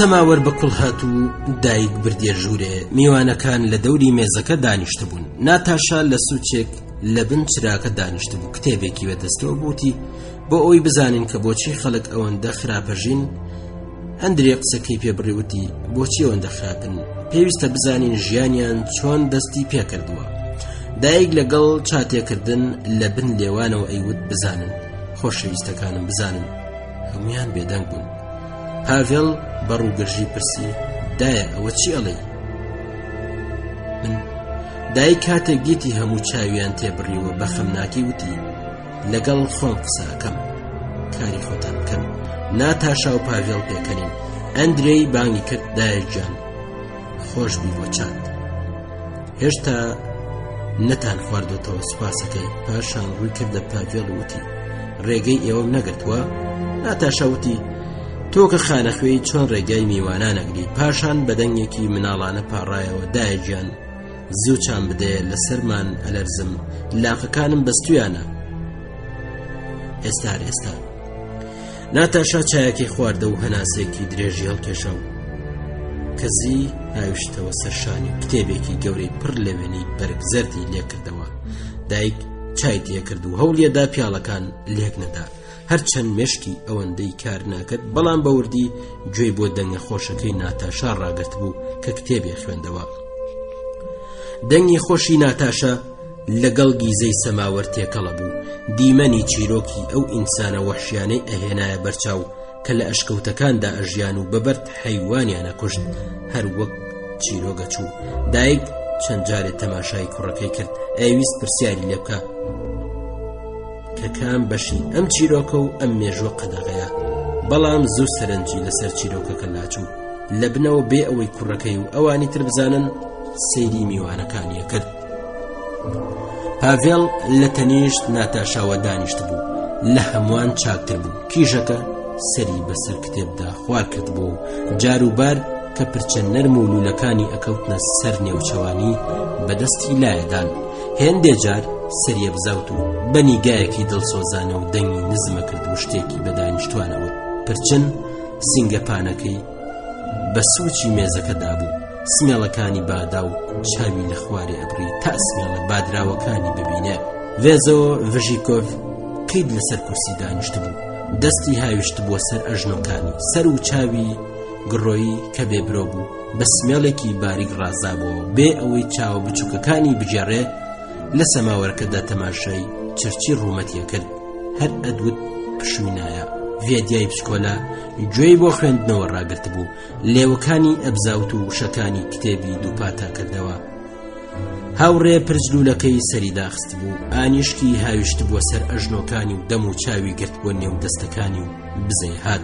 Speaker 4: سەماوەر بە کوڵ هات و دایک بردیە ژوورێ میوانەکان لە دەوری مێزەکە دانیشتە بوون ناتاشا لە سوچێک لە بن چراکە دانیشت بوو کتێبێکی بەدەستەوە بوتی بۆ ئەوەی بزانین کە بۆچی خەڵک ئەوەندە خراپەژین. ئەندرێ قسەکەی پێبڕیوتی بۆچی ئەوەندە خراپن، پێویستە بزانین ژیانیان چۆن دەستی پێکردووە. دایک لەگەڵ چاتێکردن لە بن لێوانەوە ئەیوت بزانن، خۆشەویستەکانم بزانن. هەمویان بێدەنگ بوون. پاڤێڵ بەڕووگرژی پرسی دایە ئەوە چی ئەڵێ؟ من دایک کاتێک دیتی هەموو چاویان تێبڕیوە بە خەمناکی وتی لەگەڵ خۆم قسەکەم، کاری خۆتان بکەن، ناتاشا و پاڤێڵ پێکەنین. ئەندرێی بانگی کرد دایک گیان خۆش بی بۆ چات، هێشتا نەتان خواردۆتەوە سوپاسەکەی. پاشان ڕووی کردە پاڤێڵ وتی ڕێگەی ئێوەم نەگرتووە؟ ناتاشا وتی تۆ کە خانەخوێی چۆن ڕێگای میوانە نەگری. پاشان بەدەنگێکی مناڵانە پاڕایەوە دایک گیان زووچان بدەیە لەسەرمان ئەلەرزم، لاقەکانم بەستویانە. ئێستا ناتاشا چایەکی خواردە و هەناسێکی درێژی هەڵکێشە و کەزی هاویشتەوە سەرشانی کتێبێکی گەورەی پڕ لەوێنی بەرگ زەردی لێکردەوە. دایک چای تێکرد و هەوڵیەدا پیاڵەکان لێک نەدا. هەرچەند مێشکی ئەوەندەی کار ناکرد، بەڵام بەوردی گوێی بۆ دەنگە خۆشەکەی ناتاشا ڕاگرت بوو کە کتێبێ خوێندەوە. دەنگی خۆشی ناتاشا لەگەڵ گیزەی سەماوەر تێکەڵە بوو. دیمەنی چیرۆکی ئەو ئینسانە وەحشیانەی ئەهێنایە بەرچاو کە لە ئەشکەوتەکاندا ئەژیان و بەبەرد حەیوانیانە کوشت، هەر وەک چیرۆگە چوو. دایک چەند جارێت تەماشای کوڕەکەی کرد، ئەویست پرسیاری لێ بکە کە کام بەشی ئەم چیرۆکە و ئەم مێژوە قەدەغەیە. بەڵام زوو سەرنجی لەسەر چیرۆکەکە لاچوو. لە بنەوە بێ ئەوەی کوڕەکەی و ئەوانی تر بزانن سەیری میوانەکانیە کرد. پاڤێڵ لە تەنیشت ناتاشاوە دانیشت بوو، لە هەمووان چاکتر بوو. کیژەکە سەری بەسەر کتێبدا خوار کرد بوو و جاروبار کە پرچە نەرم و لولەکانی ئەکەوتنە سەر نێوچەوانی بەدەستی لایەدان. هێندێ جار سەریە بزاوت و بەنیگایەکی دڵسۆزانە و دەنگی نزمە کرد و شتێکی بەدانیشتوانەوە. پرچن سینگەپانەکەی بە سووچی مێزەکەدا بوو، سمێڵەکانی بادا و چاوی لە خوارێ ئەبڕی تا سمێڵە بادراوەکانی ببینێ. ڤێزۆ ڤژیکۆڤ قید لەسەر کورسی دانیشت بوو، دەستی هاویشت بووە سەر ئەژنۆکانی، سەر و چاوی گڕۆیی کە بێبرۆ بوو بە سمێڵێکی باریک ڕازابەوە بێ ئەوەی چاوە بچووکەکانی بجێڕێ. لە سەماوەرکەدا تەماشای چرچی ڕوومەتیە کرد، هەر ئەدوت پشمینایە. ڤێدیای پشکۆلا گوێی بۆ خوێندنەوە ڕاگرت بوو، لێوەکانی ئەبزاوت و وشەکانی کتێبی دووپاتا کردەوە. هاوڕێ پرجلوولەکەی سەری داخست بوو، ئانیشکی هاویشت بووە سەر ئەژنۆکانی و دەم و چاوی گرت بۆ نێو دەستەکانی و بزەی هات.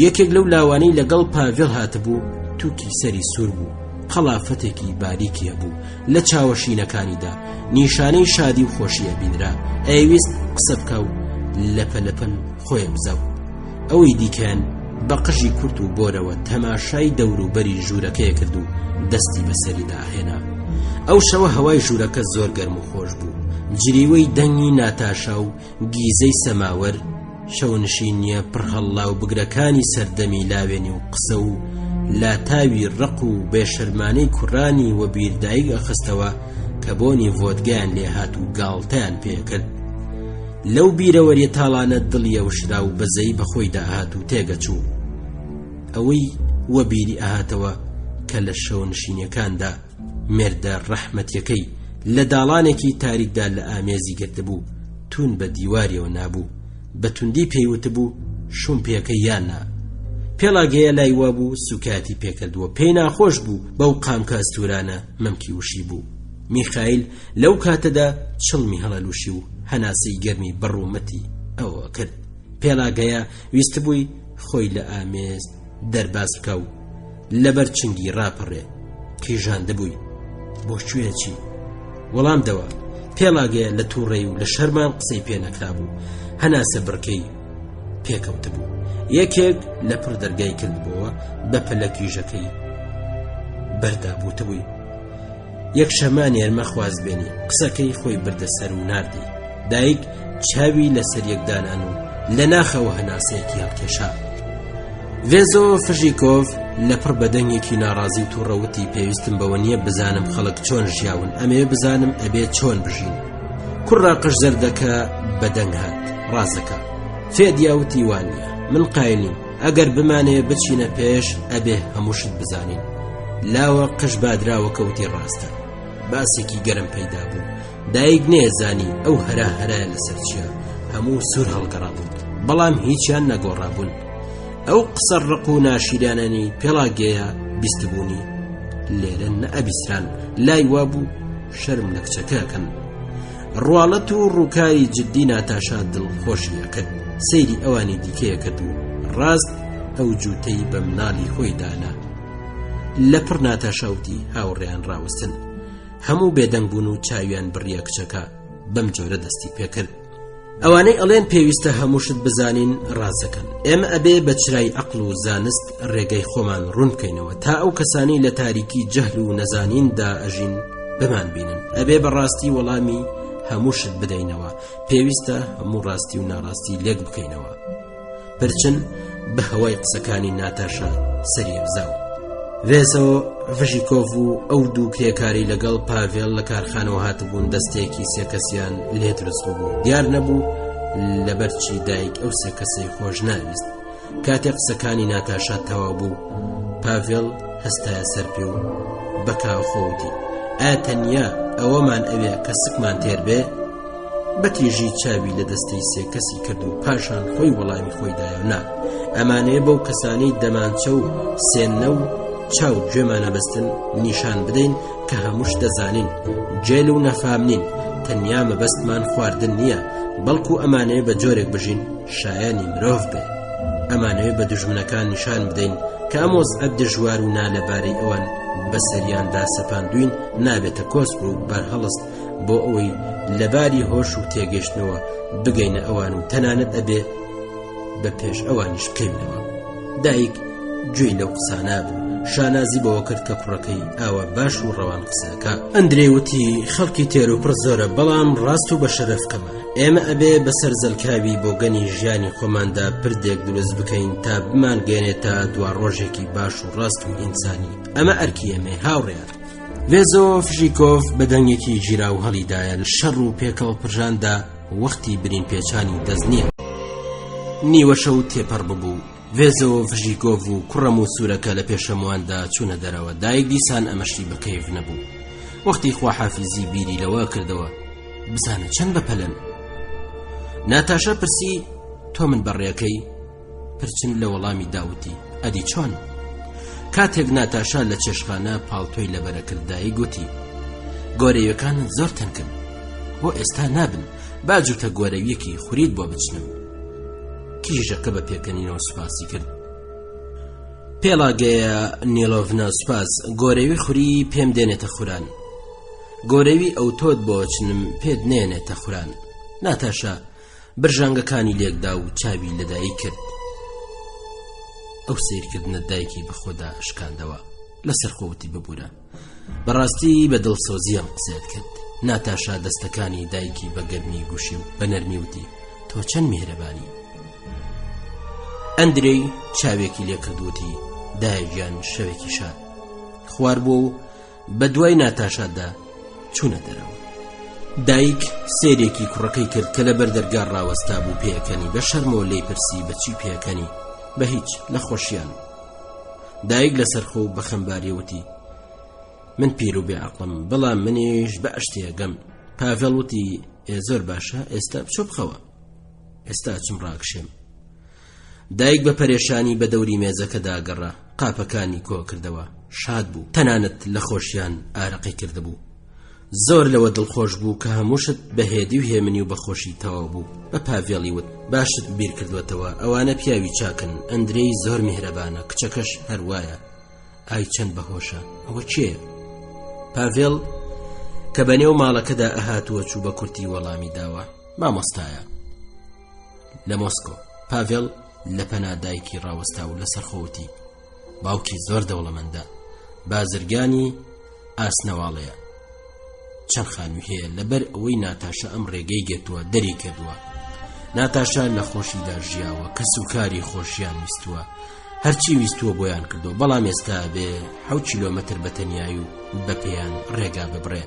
Speaker 4: یەکێک لەو لاوانەی لەگەڵ پاڤێڵ هاتبوو تووکی سەری سوور بوو، قەڵافەتێکی باریکی هەبوو لە چاوەشینەکانیدا، نیشانەی شادی و خۆشیە بینرا. ئەویست قسە بکە و لەپەلەپەن خۆی بزاو. ئەوەی دیکەن بە قژی کورت و بۆرەوە تەماشای دەوروبەری ژوورەکەی کرد و دەستی بەسەریدا هێنا. ئەو شەوە هەوای ژوورەکە زۆر گەرم و خۆش بوو. جریوەی دەنگی ناتاشا و گیزەی سەماوەر، شەونشینیە پڕهەڵا و بگرەکانی سەردەمی لاوێنی و قسە و لاتاوی ڕق و بێشەرمانەی کوڕانی و بیردایک ئەخستەوە کە بۆنی ڤۆدگایان لێ هات و گاڵتەیان پێکرد. لەو بیرەوەریە تاڵانە دڵی ئەوشرا و بەزەی بەخۆی داهات و تێگەچوو. ئەوەی وە بیری ئاهاتەوە کە لە شەونشینیەکاندا مێردە ڕەحمەتیەکەی لە داڵانێکی تاریکدا لە ئامێزی گرتبوو، تون بە دیواریەوە نابوو. بە توندی پێیوت بوو شوم پێکەی یاننا. پێڵاگەیە لای وا بوو، سوکاتی پێکردووە، پێی ناخۆش بوو بەو قامکە ئەستورانە مەمکی وشی بوو. میخائیل لەو کاتەدا چڵمی هەڵەلوشی و هەناسەی گەرمی بەڕوومەتی ئەوە کرد. پێڵاگەیە ویست بووی خۆی لە ئامێز دەرباز بکە و لەبەر چنگی ڕاپەڕێ. کیژاندە بووی بۆ شوێچی وەڵام دەوە. پێڵاگەیە لە تووڕێی و لە شەرمان قسەی پێ نەکرابوو، هەناسە بڕکەی پێکەوت بوو. یەکێک لە پڕ دەرگای کردبووە بە پەلە کیژەکەی بەردا بووتبووی. یەک شەمان یارمە خواز بێنی، قسەکەی خۆی بردە سەر و ناردی. دایک چاوی لەسەر یەکدانان و لە ناخەوە هەناسەیەکی هەڵکێشا. ڤێزۆ ڤژیکۆڤ لەپڕ بەدەنگێکی ناڕازی و تووڕەوتی پێویستم بەوە نییە بزانم خەڵک چۆن ژیاون، ئەمێ بزانم ئەبێ چۆن بژین. کوڕاقش زەردەکە بەدەنگ هات ڕازەکە فێدیاوتی وانە من قایلیم ئەگەر بمانێ بچینە پێش ئەبێ هەمووشت بزانین. لاوە قش بادراوە کەوتی ڕاستە. باسێکی گەرم پەیدا بوو. دایک نێزانی ئەو هەرایە لەسەر چیە، هەموو سوور هەڵگەڕابوون بەڵام هیچیان نەگۆڕابوون. ئەو قسە ڕق و ناشیرانەنی پێڵاگەیە بیستبوونی لێرە نەئەبیسران لای وابوو شەرم لە کچەکەکەن. ڕواڵەت و ڕووکاری جددی ناتاشا دڵخۆشیە کرد. سەیری ئەوانی دیکەیە کرد و ڕاست ئەو جووتەی بە مناڵی خۆی دانا. لەپڕ ناتاشاوتی هاوڕێیان ڕاوستن. هەموو بێدەنگ بوون و چاویان بڕیە کچەکە بەم جۆرە دەستی پێکرد. ئەوانەی ئەڵێن پێویستە هەمووشت بزانین ڕازەکەن. ئێمە ئەبێ بە چرای عەقڵ و زانست ڕێگەی خۆمان ڕوون بکەینەوە تا ئەو کەسانی لە تاریکی جەهل و نەزانیندا ئەژین بمان بینن. ئەبێ بەڕاستی وەڵامی هەمووشت بدەینەوە. پێویستە هەموو ڕاستی و ناڕاستی لێک بکەینەوە. پرچن بە هەوای قسەکانی ناتاشا سەریێبزاو. ڤێزەوە ڤژیکۆڤ و ئەو دوو کرێکاری لەگەڵ پاڤێڵ لە کارخانەوە هاتبوون. دەستێکی سێکەسیان لێ دروست بوو. دیار نەبوو لەبەرچی دایک ئەو سێکەسەی خۆش ناویست. کاتێک قسەکانی ناتاشا تەواو بوو پاڤێڵ هەستایە سەر پێ و بەکاوخۆوتی ئایا تەنیا ئەوەمان ئەوێ کە سکمان تێر بێ؟ بەتیژی چاوی لە دەستەی سێکەسی کرد و پاشان خۆی وەڵامی خۆی دایە نا ئەمانەیە بەو کەسانەی دەمانچە و سێنە و چاو گوێمانە بەستن نیشان بدەین کە هەمووش دەزانین جێل و نەفامنین. تەنیا مەبەستمان خواردن نییە بەڵکو ئەمانەیە بە جۆرێک بژین شایانی مرۆڤ بێ. ئەمانەیە بە دوژمنەکان نیشان بدەین کە ئەمۆز ئەب دژوار و نالەبارەی ئەوان بەسەریاندا سەپاندوین نابێتە کۆسپ و بەرهەڵست بۆ ئەوەی لەباری هۆش و تێگەشتنەوە بگەینە ئەوان و تەنانەت ئەبێ بە پێش ئەوانیش بکەینەوە. دایک گوێی لەو قسانە بوو. شانازی بەوە کرد کە کوڕەکەی ئاوە باش و ڕەوان قسەکە. ئەندرێ وتی خەڵکی تێر و پڕ زۆرە بەڵام ڕاست و بە شەرەفکەمە. ئێمە ئەبێ بەسەر زەلکاوی بۆ گەنی ژیانی خۆماندا پردێک دروست بکەین تا بمانگەێنێتە دوا ڕۆژێکی باش و ڕاست و ئینسانی. ئەمە ئەرکی ئێمە هاوڕێیان. ڤێزۆف ژیکۆڤ بەدەنگێکی ژیرا و هەڵیدایە لە شەڕ و پێکەڵ پرژاندا وەختی برین پێچانی دەست نییە. نیوە شەو تێپەڕ ببوو. ڤێزۆف ژیکۆڤ و کوڕەم و سوورەکە لە پێشەمواندا چوونە دەرەوە. دایک دیسان ئەمەشتی بەکەیف نەبوو. وەختی خواحافیزی بیری لەوە کردەوە بزانە چەند بەپەلن. ناتاشا پرسی تۆ من بەڕێەکەی؟ پرچن لە وەڵامی داوتی ئەدی چۆن؟ کاتێک ناتاشا لە چێشخانە پاڵتۆی لەبەرەکرد دایک گوتی گۆرەویەکانت زۆر تەنکن بۆ ئێستا نابن با جوتە گۆرەویەکی خوریت بۆ بچنم. کیژەکە بە پێکەنینەوە سوپاسی کرد. پێڵاگەیە نیلۆڤنا سوپاس گۆرەوی خوری پێم دێنێتە خوران. گۆرەوی ئەو تۆت بۆ چنم پێت نێنێتە خوران. ناتاشا برژانگەکانی لێکدا و چاوی لەدایک کرد. ئەو سیرکردنە دایکی بەخۆدا شکاندەوە لەسەر خۆوتی ببوورە. بەڕاستی بە دڵسۆزیەم قسێت کرد. ناتاشا دەستەکانی دایکی بە گەرمی گوشی و بە نەرمی وتی تۆ چەند میهرەبانی. ئەندرێی چاوێکی لێ کردوتی دایگیان شەوێکی شاد خوار بوو و بە دوای ناتاشادا چوونە دەرەوە. دایک سێرێکی کوڕەکەی کرد کە لە بەردەرگا ڕاوەستا بوو پێەکەنی بە شەرمەوە لێی پرسی بەچی پێەکەنی؟ بە هیچ لە خۆشیان. دایک لەسەر خۆ بە خەمباریەوتی من پیر و بێعەقڵم بەڵام منیش بە ئەشتێگەم. پاڤێڵ وتی زۆر باشە ئێستا بچۆ بخەوە ئێستا چم ڕاکشێم. دایک بە پەرێشانی بە دەوری مێزەکەدا گەڕا قاپەکانی کۆ کردەوە. شاد بوو تەنانەت لە خۆشیان ئارەقی کردبوو. زۆر لەوە دڵخۆش بوو کە هەمووشت بەهێدی و هێمنی و بەخۆشی تەواو بوو. بە پاڤێڵی وت باشت بیر کردوێتەوە ئەوانە پیاوی چاکن. ئەندرێی زۆر میهرەبانە کچەکەش هەروایە. ئای چەند بەهۆشە. ئەوە چێە؟ پاڤێڵ کە بەنێو ماڵەکەدا ئەهاتووە چوو بە کورتی وەڵامی داوە مامۆستایە لە مۆسکۆ. پاڤێڵ لە پەنا دایکی ڕاوەستا و لەسەر خۆوتی باوکی زۆر دەوڵەمەندە بازرگانی ئاسنەواڵەیە. چەند خانووی هەیە لەبەر ئەوەی ناتاشا ئەم ڕێگەی گێتووە دەری کردووە. ناتاشا لە خۆشیدا ژیاوە کە سوکاری خۆشیان ویستووە. هەرچی ویستووە بۆیان کردو، بەڵام ئێستا بێ 7 کیلۆمەتر بەتەنیایی و بە پێیان ڕێگا ببڕێ.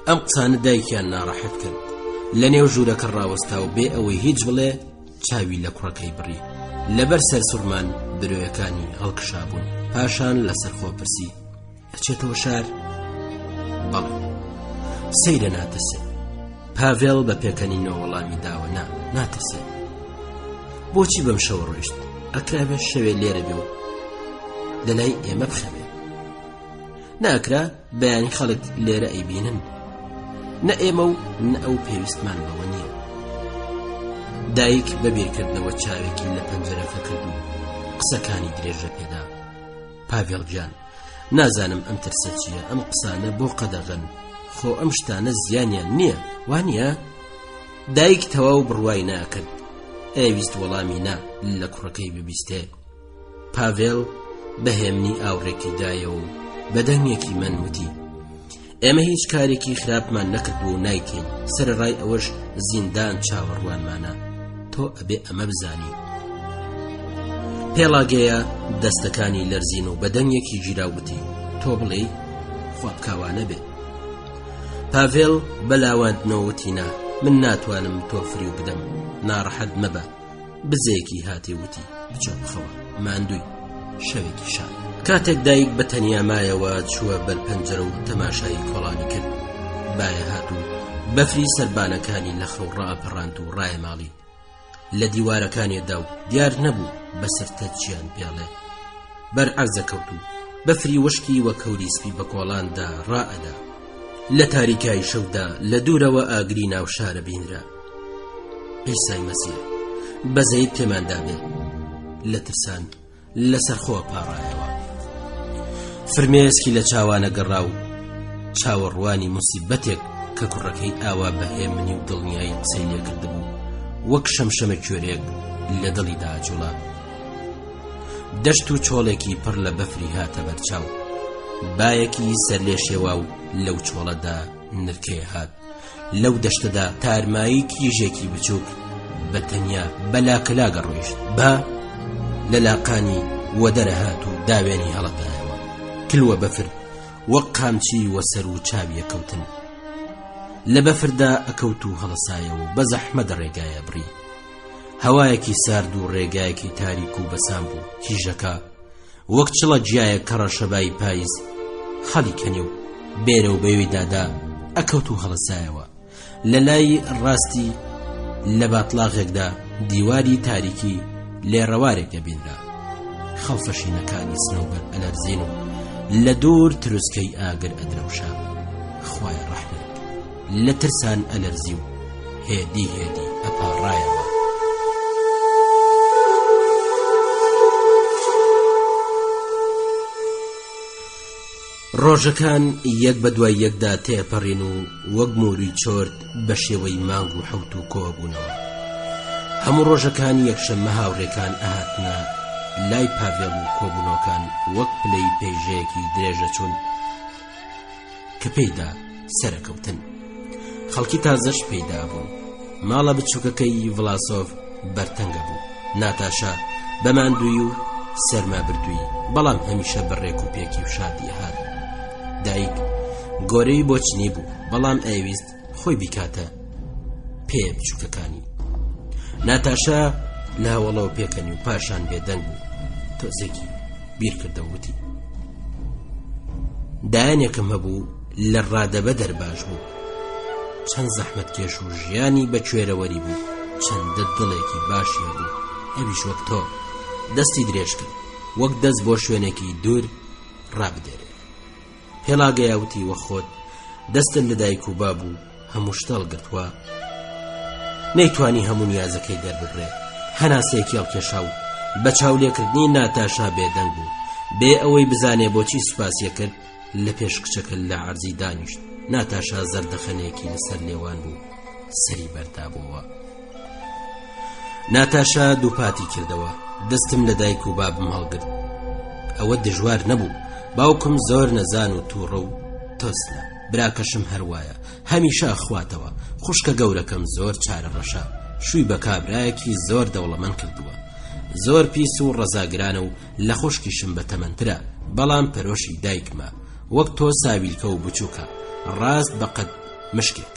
Speaker 4: ئەم قسانە دایکیان ناڕەحەت کرد. لە نێو ژوورەکە ڕاوەستا و بێ ئەوەی هیچ بڵێ چاوی لە کوڕەکەی بڕی. لەبەر سەر سوورمان برۆیەکانی هەڵکشابوون. پاشان لەسەر خۆ پرسی: ئەچێتەوە شار؟ بەڵێ. سەیرە ناتەسێ. پاڤێڵ بە پێکەنینەوە وەڵامی داوە: ناتەسێ. بۆچی بەم شەوە ڕۆیشت؟ ئەکرابێ شەوێ لێرە بێ و لەلای ئێمە بخەوێ. ناکرا بەیانی خەڵک لێرە ئەیبینن، نە ئێمە و نە ئەو پێویستمان بەوە نییە. دایک بەبیرکردنەوە چاوێکی لە پەنجەرەکە کرد و قسەکانی درێژە پێدا: پاڤێڵ گیان، نازانم ئەم ترسە چییە، ئەم قسانە بۆ قەدەغن، خۆ ئەم شتانە زیانیان نییە، وانییە؟ دایک تەواو بڕوای ناکرد. ئەویست وەڵامی نا لە کوڕەکەی ببیستێ. پاڤێڵ بەهێمنی ئاوڕێکی دایە و بەدەنگێکی من وتی: ئێمە هیچ کارێکی خراپمان نەکردبوو و نایکەین، سەرڕای ئەوەش زیندان چاوەڕوانمانە، تۆ ئەبێ ئەمە بزانی. پێڵاگەیە دەستەکانی لەرزین و بەدەنگێکی گیراوتی: تۆ بڵێ خواب کاوانە بێ. پاڤێڵ بەلاواندنەوەتی: نا، من ناتوانم تۆ فریو بدەم، ناڕەحەت مەبە. بزەیەکی هاتێ وتی: بچۆ بخەوە، ماندووی، شەوێکی شان. کاتێک دایک بە تەنیا مایەوە چووە بەر پەنجەرە و تەماشایی کۆڵانی کرد. بایە هات و بەفری سەربانەکانی لە خەو ڕائەپەڕاند و ڕایە ماڵی. لە دیوارەکانێدا و دیار نەبوو بەسەرتە چیان پێڵێ. بەرعەرزە کەوت و بەفری وشکی وە کەوری سپی بە کۆڵاندا ڕائەدا. لە تاریکای شەودا لە دوورەوە ئاگری ناو شارە بینرا. ئیسای مەسیح، بەزەیت پێماندا بێ. لە ترسان لەسەر خۆ پاڕایەوە. فرمێسکی لە چاوانە گەڕا و چاوەڕوانی موسیبەتێک کە کوڕەکەی ئاوا بەهێمنی و دڵنیایی قسەی لێ کردبوو وەک شەمشەمە کوێرێک لە دڵیدا جوڵا. دەشت و چۆڵێکی پڕ لە بەفری هاتە بەرچاو. بایەکی سەر لێ شێوا و لەو چۆڵەدا نرکەیە هات. لەو دەشتەدا تارمایی کیژێکی بچووک بە تەنیا بەلاکەلا گەڕۆیشت. با لە لاقانی وەدەرە هات و داوێنی هەڵەدایەوە. کلوە بەفر وەک قامچی وەسەر و چاویە کەوتن. لە بەفردا ئەکەوت و هەڵەسایەوە و بە زەحمەت ڕێگایە بڕی. هەوایەکی سارد و ڕێگایەکی تاریک و بەسام بوو. کیژەکە وەک چڵە جیایە کە ڕەشەبای پاییز خەڵی کەنێ و بێرە و بەوێی دادا ئەکەوت و هەڵەسایەوە. لە لای ڕاستی لە باتڵاغێکدا دیواری تاریکی لێڕەوارێک دەبینرا. خەڵفەشینەکانی سنەوبەر ئەلەرزین و لە دوور تروسکەی ئاگر ئەدرەوشا. خوای ڕەحمەت، لە ترسان ئەلەرزی و هێدی ئەپاڕایەوە. ڕۆژەکان یەک بە دوای یەکدا تێپەڕین و وەک موری چۆرد بە شێوەی مانگ و حەوت و کۆبوونەوە. هەموو ڕۆژەکانی یەکشەممە هاوڕێکان ئەهاتنە لای پاڤێڵ و کۆبوونەوەکان وەک پلەی پێیژەیەکی درێژە چوون کە پێیدا سەرەکەوتن. خەڵکی تازەش پێیدا بوون. ماڵە بچووکەکەی ڤڵاسۆڤ بەرتەنگە بوو. ناتاشا بەماندووی و سەرما بردووی، بەڵام هەمیشە بەڕێک و پێکی و شادی هات. دایک گۆرەی بۆچنی بوو، بەڵام ئەویست خۆی بیکاتە پێ بچووکەکانی. ناتاشا لە هەوڵەوە پێکەنی و پاشان بێدەنگ بوو. تۆزێکی بیر کردەوتی: دایانێکم هەبوو لە ڕادەبە دەرباش بوو، چەند زەحمەت کێش و ژیانی بە کوێرەوەری بوو، چەندە دڵێکی باشی هەبوو، ئەویش وەک تۆ دەستی درێژ کرد، وەک دەست بۆ شوێنێکی دوور ڕابدێرێ. پێڵاگەیاوتی: وە خۆت دەستت لە دایک و بابوو هەموو شتەڵ گرتووە، نەیتوانی هەموو نیازەکەی دەربڕێ. هەناسەیەکی هەڵکێشا و بە چاولێکردنی ناتاشا بێدەنگ بوو. بێ ئەوەی بزانێ بۆچی سوپاسیە کرد، لە پێش کچەکە لە عەرزی دانیشت. ناتاشا زەردەخەنێکی لەسەر لێوان بوو، سەری بەردابووەوە. ناتاشا دووپاتی کردەوە: دەستم لە دایک و بابم هەڵگرت، ئەوە دژوار نەبوو. باوکم زۆر نەزان و تووڕە و تۆستە، براکەشم هەروایە، هەمیشە خواتەوە. خوشکە گەورەکەم زۆر چارە ڕەشە، شووی بە کابرایەکی زۆر دەوڵەمەند کردووە. زۆر پیس و ڕەزاگرانە و لە خوشکیشم بەتەمەنترە، بەڵام پەرۆشی دایکمە، وەک تۆ ساویلکە و بچووکە، ڕاست بەقەد مشکێک،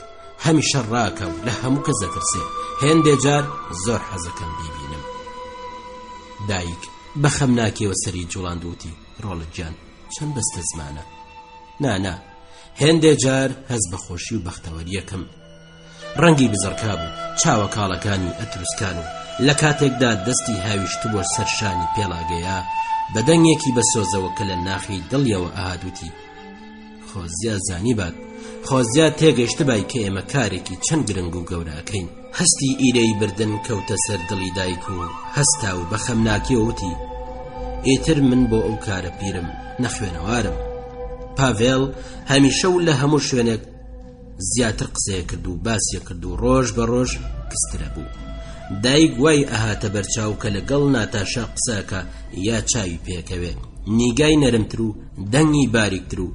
Speaker 4: هەمیشە ڕاکە و لە هەموو کەس دەترسێ، هێندێ جار زۆر حەزەکەم بیبینم. دایک بە خەم ناکێوە سەری جوڵاندوتی ڕۆڵت گیان چەند بەستە زمانە. نا هێندێ جار هەز بەخۆشی و بەختەوەریەکەم. ڕەنگی بزڕکا بوو، چاوە کاڵەکانی ئەتروسکان و لە کاتێکدا دەستی هاویشت بۆ سەرشانی پێڵاگەیە بە دەنگێکی بەسۆزەوە کە لە ناخی دڵیەوە ئاهاتوتی خۆزیا زانی بات، خۆزیا تێگەیشت بای کە ئێمە کارێکی چەند گرنگ و گەورەکەین. هەستی ئیرەی بردن کەوتە سەر دڵی دایک و هەستا و بە خەم ناکێوتی ئیتر من بۆ ئەو کارە پیرم نەخوێنەوارم. پاڤێڵ هەمیشە و لە هەموو شوێنێک زیاتر قسەیە کرد و باسیە کرد و ڕۆژ بە ڕۆژ کسترە بوو. دایک وای ئەهاتە بەرچاو کە لەگەڵ ناتاشا قسەکە یا چاوی پێکەوێ، نیگای نەرمتر و دەنگی باریکتر و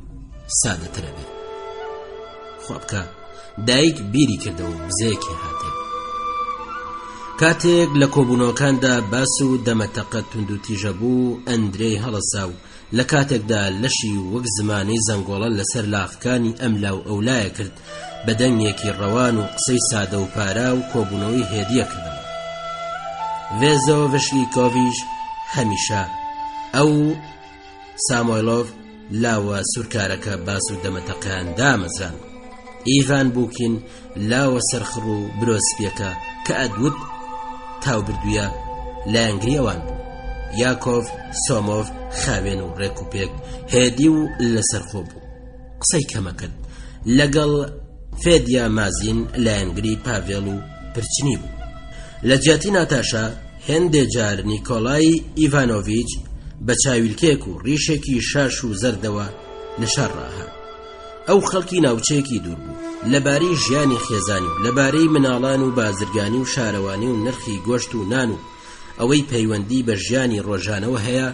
Speaker 4: سادەترە بێ. خۆبکە دایک بیری کردەوە و بزەیەکی هاتێ. کاتێک لە کۆبوونەوەکاندا باس و دەمەتەقە تونند و تیژە بوو، ئەندرێی هەڵەسا و لە کاتێکدا لەشی وەک زمانەی زەنگۆڵە لەسەر لاخەکانی ئەم لاو ئەولایە کرد، بە دەنگێکی ڕەوان و قسەی سادە و پارا و کۆبوونەوەی هێدیە کردەوە. ڤێزۆڤشلیکۆڤیچ هەمیشە ئەو سامۆیلۆڤ لاوە سوورکارەکە باس و دەمەتەقەیان دامەزران. ئیڤان بووکین لاوە سەرخڕ و برۆسپیەکە کە ئەدوت تاو بردوویە لایەنگری ئەوان بوو. یاکۆڤ سۆمۆڤ خاوێن و ڕێک و پێک هێدی و لەسەرخۆ بوو. قسەی کەمە کرد لەگەڵ فێدیا مازین لایەنگری پاڤێڵ و پرچنی بوو. لە جیاتی ناتاشا هێندێ جار نیکۆلای ئیڤانۆڤیچ بە چاویلکێک و ڕیشێکی شاش و زەردەوە لە شار ڕاهات. ئەو خەڵکی ناوچەیەکی دوور بوو لەبارەی ژیانی خێزانی و لەبارەی مناڵان و بازرگانی و شارەوانی و نرخی گۆشت و نان و ئەوەی پەیوەندی بە ژیانی ڕۆژانەوە هەیە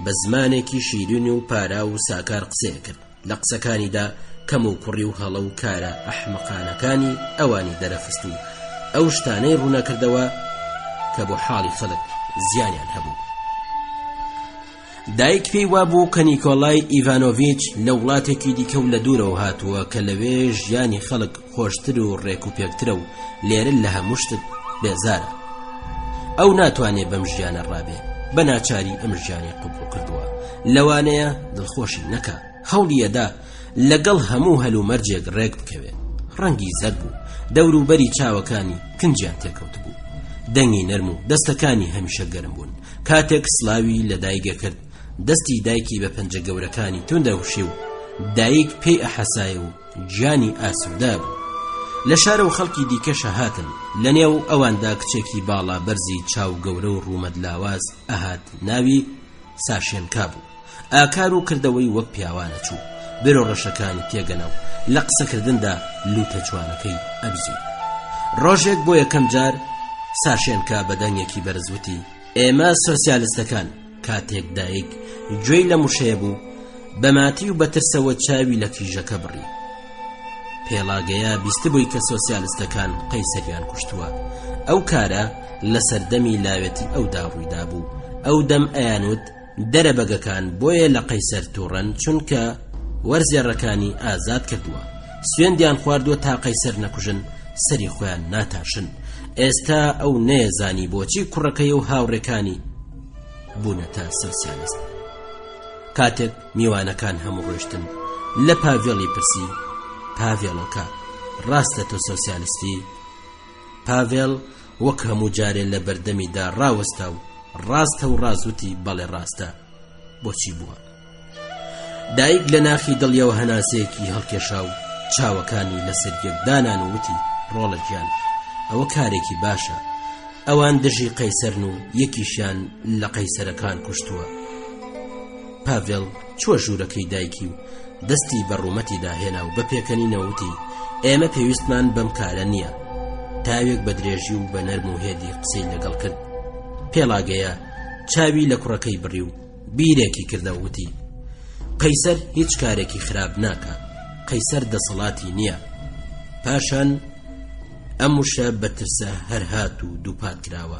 Speaker 4: بە زمانێکی شیرین و پارا و ساکار قسەیە کرد. لە قسەکانیدا کەم و کوڕی و هەڵە و کارە ئەحمەقانەکانی ئەوانی دەرەخست و ئەو شتانەی ڕوونەکردەوە کە بۆ حاڵی خەڵک زیانیان هەبوو. دایک پێی وابوو کە نیکۆلای ئیڤانۆڤیچ لە وڵاتێکی دیکە و لە دوورەوە هاتووە کە لەوێ ژیانی خەڵک خۆشتر و ڕێک و پێکترە و لێرە لە هەموو شتت بێزارە. ئەو ناتوانێت بەم ژیانە ڕابێ، بە ناچاری ئەم ژیانی قبول کردووە، لەوانەیە دڵخۆشی نەکا، هەوڵیەدا لەگەڵ هەموو هەلومەرجێک ڕێک بکەوێ. ڕەنگی زەرد بوو، دەوروبەری چاوەکانی کنجیان تێکەوت بوو، دەنگی نەرم و دەستەکانی هەمیشە گەرم بوون. کاتێک سلاوی لە دایکە کرد، دەستی دایکی بە پەنجە گەورەکانی توندەوشی و دایک پێی ئەحەسایە و گیانی ئاسوودا بوو. لە شارە و خەڵکی دیکەشە هاتن، لە نێو ئەواندا کچێکی باڵا بەرزی چاو گەورە و ڕوومەد لاواز ئەهات، ناوی ساشێنکا بوو. ئاکار و کردەوەی وەک پیاوانە چوو، برۆ ڕەشەکانی تێگەنە و لە قسەکردندا لوتە جوانەکەی ئەبزی. ڕۆژێک بۆ یەکەم جار ساشێنکا بە دەنگێکی بەرزوتی ئێمە سۆسیالیستەکان. کاتێک دایک گوێی لە موشەیە بوو، بەماتی و بەترسەوە چاوی لە کیژەکە بڕی. پێڵاگەیە بیستبووی کە سۆسیالیستەکان قەیسەریان کوشتووە. ئەو کارە لە سەردەمی لاوێتی ئەودا ڕوویدا بوو. ئەو دەم ئەیانوت دەرەبەگەکان بۆیە لە قەیسەر تووڕەن چونکە وەرزێڕەکانی ئازاد کردووە. سوێندیان خواردووە تا قەیسەر نەکوژن، سەری خۆیان ناتاشن. ئێستا ئەو نێزانی بۆچی کوڕەکەی و هاوڕێکانی بوونەتە سۆسیالیست. کاتێک میوانەکان هەموو ڕۆیشتن، لە پاڤێڵی پرسی پاڤێڵۆکە ڕاستە تۆ سۆسیالیستی؟ پاڤێڵ وەک هەموو جارێ لە بەردەمیدا ڕاوەستا و ڕاستە و ڕازوتی بەڵێ ڕاستە. بۆچی بووە؟ دایک لە ناخی دڵیەوە هەناسەیەکی هەڵکێشا و چاوەکانی لەسەر یەکدانان و وتی ڕۆڵە گیان ئەوە کارێکی باشە. ئەوان دژی قەیسەرن و یەکیشیان لە قەیسەرەکان کوشتووە. پاڤێڵ چوە ژوورەکەی دایکی و دەستی بە ڕوومەتی داهێنا و بە پێکەنی نەوتی ئێمە پێویستمان بەم کارە نییە. تاوێک بە درێژی و بە نەرم و هێدی قسەی لەگەڵ کرد. پێڵاگەیە چاوی لە کوڕەکەی بڕی و بیرێکی کردە وتی قەیسەر هیچ کارێکی خراپ ناکە، قەیسەر دەسەڵاتی نییە. پاشان ئەم وشە بەترسە هەرهات و دووپات کراوە.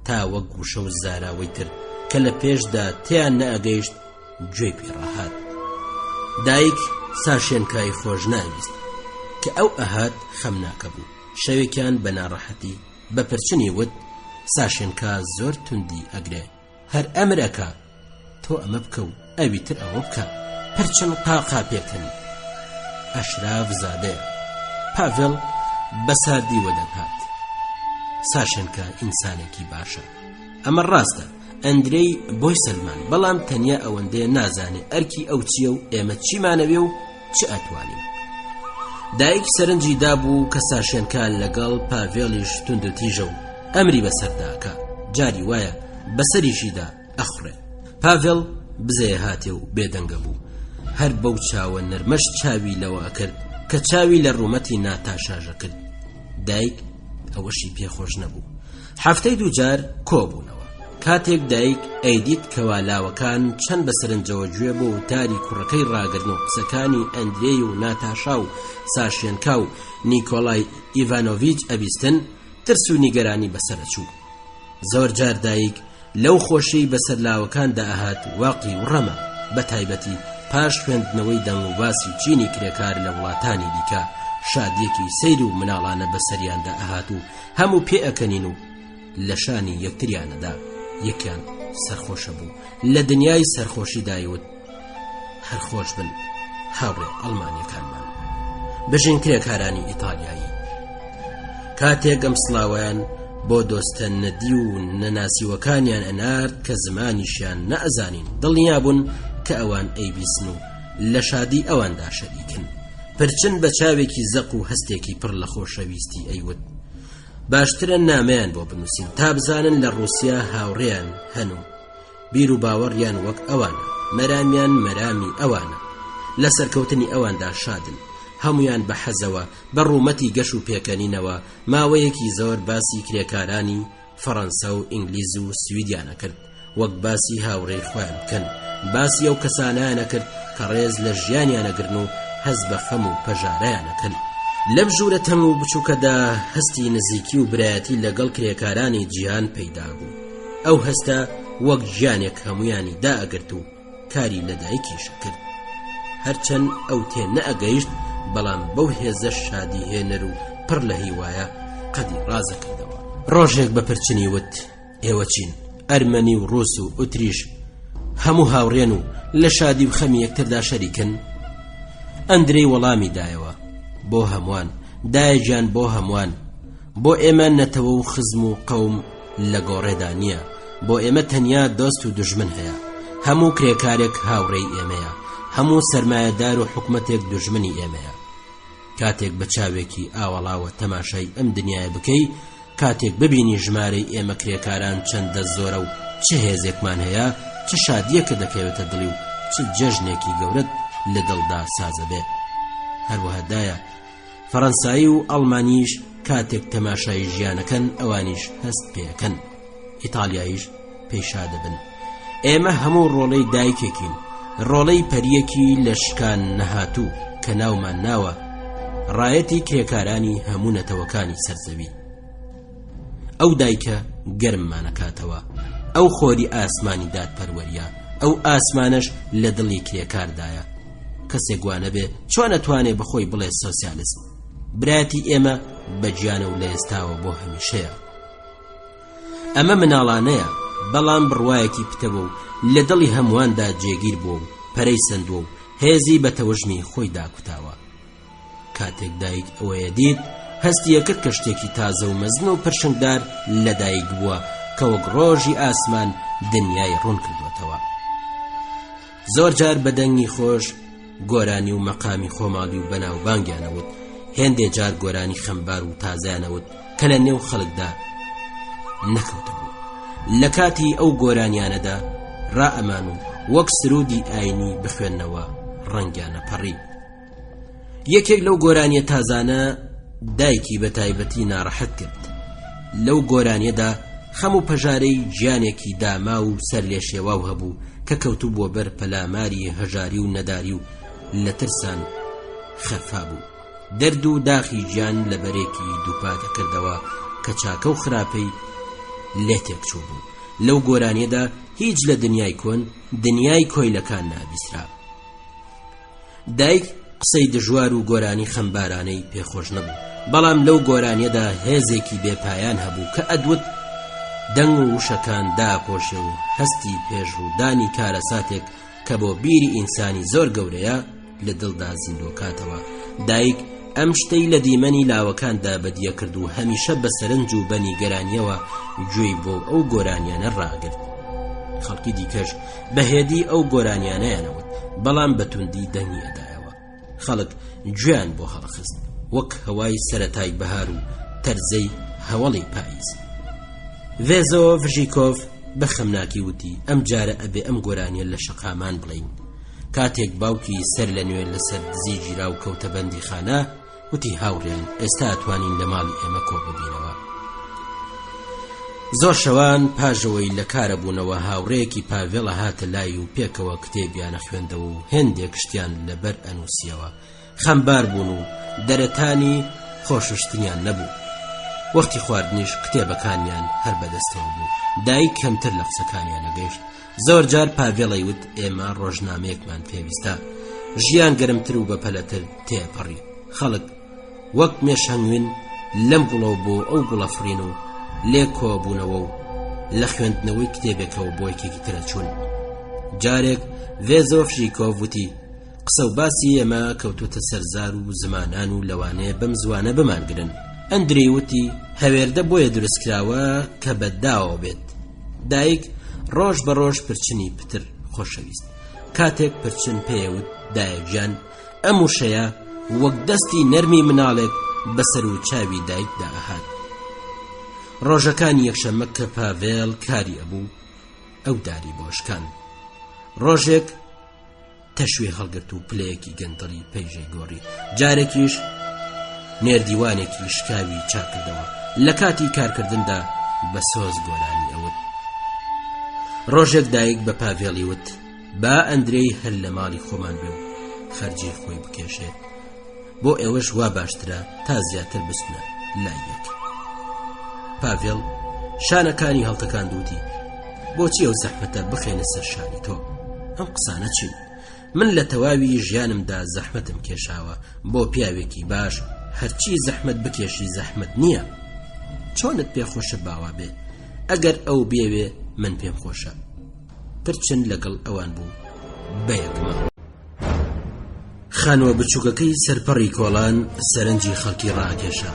Speaker 4: تا وەک گوشە و زاراوەی تر کە لە پێشدا تیان نەئەگەیشت گوێی پێڕاهات. دایک ساشێنکای خۆش ناویست کە ئەو ئەهات خەم ناکە بوو. شەوێکیان بە ناڕەحەتی بە پرچنی وت ساشێنکا زۆر توندی ئەگرێ، هەر ئەمرەکە تۆ ئەمە بکە و ئەوی تر ئەوە بکە. پرچن قاقا پێکەن. ئەشراف زادەیە. پاڤێڵ بە ساردی وەدەهات. ساشێنکە ئینسانێکی باشە. ئەمە ڕاستە. ئەندرەی بۆی سەلمان، بەڵام تەنیا ئەوەندەیە نازانێ ئەرکی ئەو چییە و ئێمە چیمانەوێ و چ ئەتوانین. دایک سەرنجی دابوو کە ساشێنکە لەگەڵ پاڤێڵیش توند و تیژە و ئەمری بەسەرداکە. جاری وایە بەسەریشیدا ئەخڕێ. پاڤێڵ بزەیە هاتێ و بێدەنگە بوو. هەر بەو چاوە نەرمەش چاوی لەوە کرد کە چاوی لە ڕوومەتی ناتاشاژە کرد. دایک ئەوەشی پێخۆش نەبوو. هەفتەی دووجار کۆبوونەوە. کاتێک دایک ئەیدیت کەوالاوەکان چەند بەسەرنجەوە گوێ بۆ وتاری کوڕەکەی ڕاگرن و قسەکانی ئەندرێی و ناتاشا و ساشێنکا و نیکۆلای ئیڤانۆڤیچ ئەبیستن، ترس و نیگەرانی بەسەرەچوو. زۆر جار دایک لەو خۆشەی بەسەر لاوەکاندا ئەهات واقی و ڕەمە، بە تایبەتی پاش خوێندنەوەی دەنگ و باسی چینی کرێکار لە وڵاتانی دیکە شادیەکی سەیر و مناڵانە بەسەریاندا ئەهات و هەموو پێ ئەکەنین و لە شانی یەکتریانەدا یەکیان سەرخۆشە بوو. لە دنیای سەرخۆشی دایوت هەر خۆش بن هاوڕێ ئەڵمانیەکانمان، بژین کرێکارانی ئیتالیایی. کاتێک ئەم سڵاویان بۆ دۆستە نەدی و نەناسیوەکانیان ئەنارد کە زمانیشیان نەئەزانین، دڵنیا بوون کە ئەوان ئەیبیسن و لە شادی ئەواندا شەریکن. پرچن بە چاوێکی زەق و هەستێکی پڕ لە خۆشەویستی ئەیوت باشترە نامەیان بۆ بنووسین تا بزانن لە ڕووسیا هاوڕێیان هەنوو، بیر و باوەڕیان وەک ئەوانە، مەرامیان مەرامی ئەوانە، لە سەرکەوتنی ئەواندا شادن. هەمویان بە حەزەوە بە ڕوومەتی گەش و پێکەنینەوە ماوەیەکی زۆر باسی کرێکارانی فەڕەنسا و ئینگلیز و سویدیانە کرد، وەک باسی هاوڕێی خۆیان بکەن. باسی ئەو کەسانایانە کرد کە ڕێز لە ژیانیانەگرن و هەز بە خەم و پەژارەیانەکەن. لەم ژوورە تەم و بچووکەدا هەستی نزیکی و برایەتی لەگەڵ کرێکارانی جیهان پەیدا بوو. ئەو هەستە وەک ژیانێک هەمویانی دائەگرت و کاری لە دایکیش کرد. هەرچەند ئەو تێ نەئەگەیشت، بەڵام بەو هێزە شادی هێنەر و پڕ لە هیوایە قەدی ڕازەکەیدەوە. ڕۆژێک بە پرچنی وت ئێوە چین، ئەرمەنی و ڕووس و ئوتریش هەموو هاوڕێن و لە شادی و خەمی یەکتردا شەریکن؟ ئەندرەی وەڵامی دایەوە بۆ هەمووان، دایەجان بۆ هەمووان. بۆ ئێمە نەتەوە و خزم و قەوم لە گۆڕێدا نییە، بۆ ئێمە تەنیا دۆست و دژمن هەیە. هەموو کرێکارێک هاوڕێی ئێمەیە، هەموو سەرمایەدار و حکومەتێک دژمنی ئێمەیە. کاتێک بە چاوێکی ئاوەڵاوە تەماشای ئەم دنیای بکەی، کاتێک ببینی ژمارەی ئێمە کرێکاران چەندە زۆرە و چ هێزێکمان هەیە، چ شادیەکە دەکەوێتە دڵی و چ جەژنێکی گەورەت لە دڵدا سازە بێ. هەروەها دایە فەڕەنسایی و ئەڵمانیش کاتێک تەماشای ژیانەکەن ئەوانیش هەست پێەکەن، ئیتالیاییش پێشا دەبن. ئێمە هەموو ڕۆڵەی دایکێکین، ڕۆڵەی پەریەکی لە شکان نەهاتوو کە ناومان ناوە، ڕایەتی کرێکارانی هەموو نەتەوەکانی سەرزەوی. ئەو دایکە گەرممانەکاتەوە، ئەو خۆری ئاسمانی دادپەروەریە، ئەو ئاسمانش لە دڵی کرێکاردایە. کەسێک گوانە بێ چۆن ئەتوانێ بەخۆی بڵێ سۆسیالیسم؟ برایەتی ئێمە بەجیانە و لە ئێستاوە بۆ هەمیشەیە. ئەمە مناڵانەیە، بەڵام بڕوایەکی پتەوە و لە دڵی هەموواندا جێگیر بووە و پەرەی سندووە و هێزی بە تەوژمی خۆی داکوتاوە. کاتێک دایک ئەوەیە دیت، هەستی یەکرد کە شتێکی تازە و مەزن و پرشنگدار لە دایک بووە کە وەک ڕۆژی ئاسمان دنیای ڕوون کردوێتەوە. زۆر جار بەدەنگی خۆش گۆرانی و مەقامی خۆماڵی و بەناوبانگیانەوت، هێندێ جار گۆرانی خەمبار و تازیانەوت کە لە نێو خەڵکدا نەکەوتبوو. لە کاتی ئەو گۆرانیانەدا ڕائەمان و وەک سرودی ئاینی بخوێننەوە ڕەنگیانە پەڕی. یەکێک لەو گۆرانیە تازانە دایکی بە تایبەتی ناڕەحەت کرد. لەو گۆرانیەدا خەم و پەژارەی گیانێکی داما و سەر لێ شێواو هەبوو کە کەوتو بووە بەر پەلاماری هەژاری و نەداری و لە ترسان خەرفا بوو. دەرد و داخی گیان لە بەرێکی دووپاتە کردەوە کە چاکە و خراپەی لێ تێکچوو بوو. لەو گۆرانیەدا هیچ لە دنیای کۆن دنیای کۆیلەکان نابیسترا. دایک قسەی دژوار و گۆرانی خەمبارانەی پێخۆش نەبوو، بەڵام لەو گۆرانیەدا هێزێکی بێپایان هەبوو کە ئەدوت دەنگ و وشەکان داپۆشێ و هەستی پێشڕوودانی کارەساتێک کە بۆ بیری ئینسانی زۆر گەورەیە لە دڵدا زیندۆکاتەوە. دایک ئەم شتەی لە دیمەنی لاوەکاندا بەدیە کرد و هەمیشە بە سەرنج و بەنی گەرانیەوە گوێی بۆ ئەو گۆرانیانە ڕاگرت. خەڵکی دیکەش بەهێدی ئەو گۆرانیانەیانەوت، بەڵام بەتوندی دەنگی ئەدایەوە. خەڵک گوێیان بۆ هەڵەخست وەک هەوای سەرەتای بەهار و تەرزەی هەوڵی پاییز. ڤێزۆڤژیکۆڤ بە خەمناکی وتی ئەم جارە ئەبێ ئەم گۆرانیە لە شەقامان بڵین. کاتێک باوکی سەر لە نوێ لەسەر دزی گیرا و کەوتە بەندی خانە، وتی هاوڕێن ئێستا ئەتوانین لە ماڵی ئێمە کۆ ببینەوە. زۆر شەوان پاژەوەی لە کارە بوونەوە هاوڕێیەکی پاڤێڵە هاتە لای و پێکەوە کتێبیانە خوێندەوە و هێندێک شتیان لەبەر ئەنووسیەوە. خەمبار بوون و دەرەتانی خۆششتنیان نەبوو. وەختی خواردنیش کتێبەکانیان هەر بەدەستەوە بوو. دایک کەمتر لە قسەکانیان نەگەیشت. زۆر جار پاڤێڵی وت ئێمە ڕۆژنامەیەکمان پێویستە، ژیان گەرمتر و بەپەلەتر تێپەڕی. خەڵک وەک مێشەنگوین لەم گوڵە بۆ ئەو گوڵە فڕین و لێ کۆبوونەوە و لە خوێندنەوەی کتێبێکەوە بۆ یەکێکی ترە چوون. جارێک ڤێزۆڤژیکۆڤ وتی قسە و باسی ئێمە کەوتوتە سەرزار و زمانان و لەوانەیە بەم زوانە بمانگرن. ئەندری وتی هەوێردە بۆیە دروستکراوە کە بەدداوە بێت. دایک ڕۆژ بە ڕۆژ پرچنی پتر خۆشەویست. کاتێک پرچن پێوت دایکجان ئەم وشەیە وەک دەستی نەرمی مناڵێک بەسەر و چاوی دایکدا ئەهات. ڕۆژەکانی یەکشەممە کە پاڤێڵ کاری ئەبوو ئەو داری بۆشکان. ڕۆژێک تەشوێ هەڵگرت و پلەیەکی گەندەڵی پەیژەی گۆڕی. جارێکیش نێردیوانێکی شکاوی چاکردەوە. لە کاتی کارکردندا بە سۆز گۆرانی ئەوت. ڕۆژێک دایک بە پاڤێڵی وت با ئەندرەی هەر لە ماڵی خۆمان بێ و خەرجی خۆی بکێشێ، بۆ ئێوەش وا باشترە تا زیاتر بچنە لای یەک. پاڤێڵ شانەکانی هەڵتەکان دوتی بۆچی ئەو زەحمەتە بخێنە سەر شانی تۆ؟ ئەم قسانە چین؟ من لە تەواوی ژیانمدا زەحمەتم کێشاوە، بۆ پیاوێکی باش هەرچی زەحمەت بکێشی زەحمەت نییە. چۆنت پێخۆشە باوا بێ؟ ئەگەر ئەو بێوێ من پێم خۆشە. پرچن لەگەڵ ئەوان بوو بەیەکمە. خانوە بچووکەکەی سەرپەڕی کۆڵان سەرنجی خەڵکی ڕاکێشە،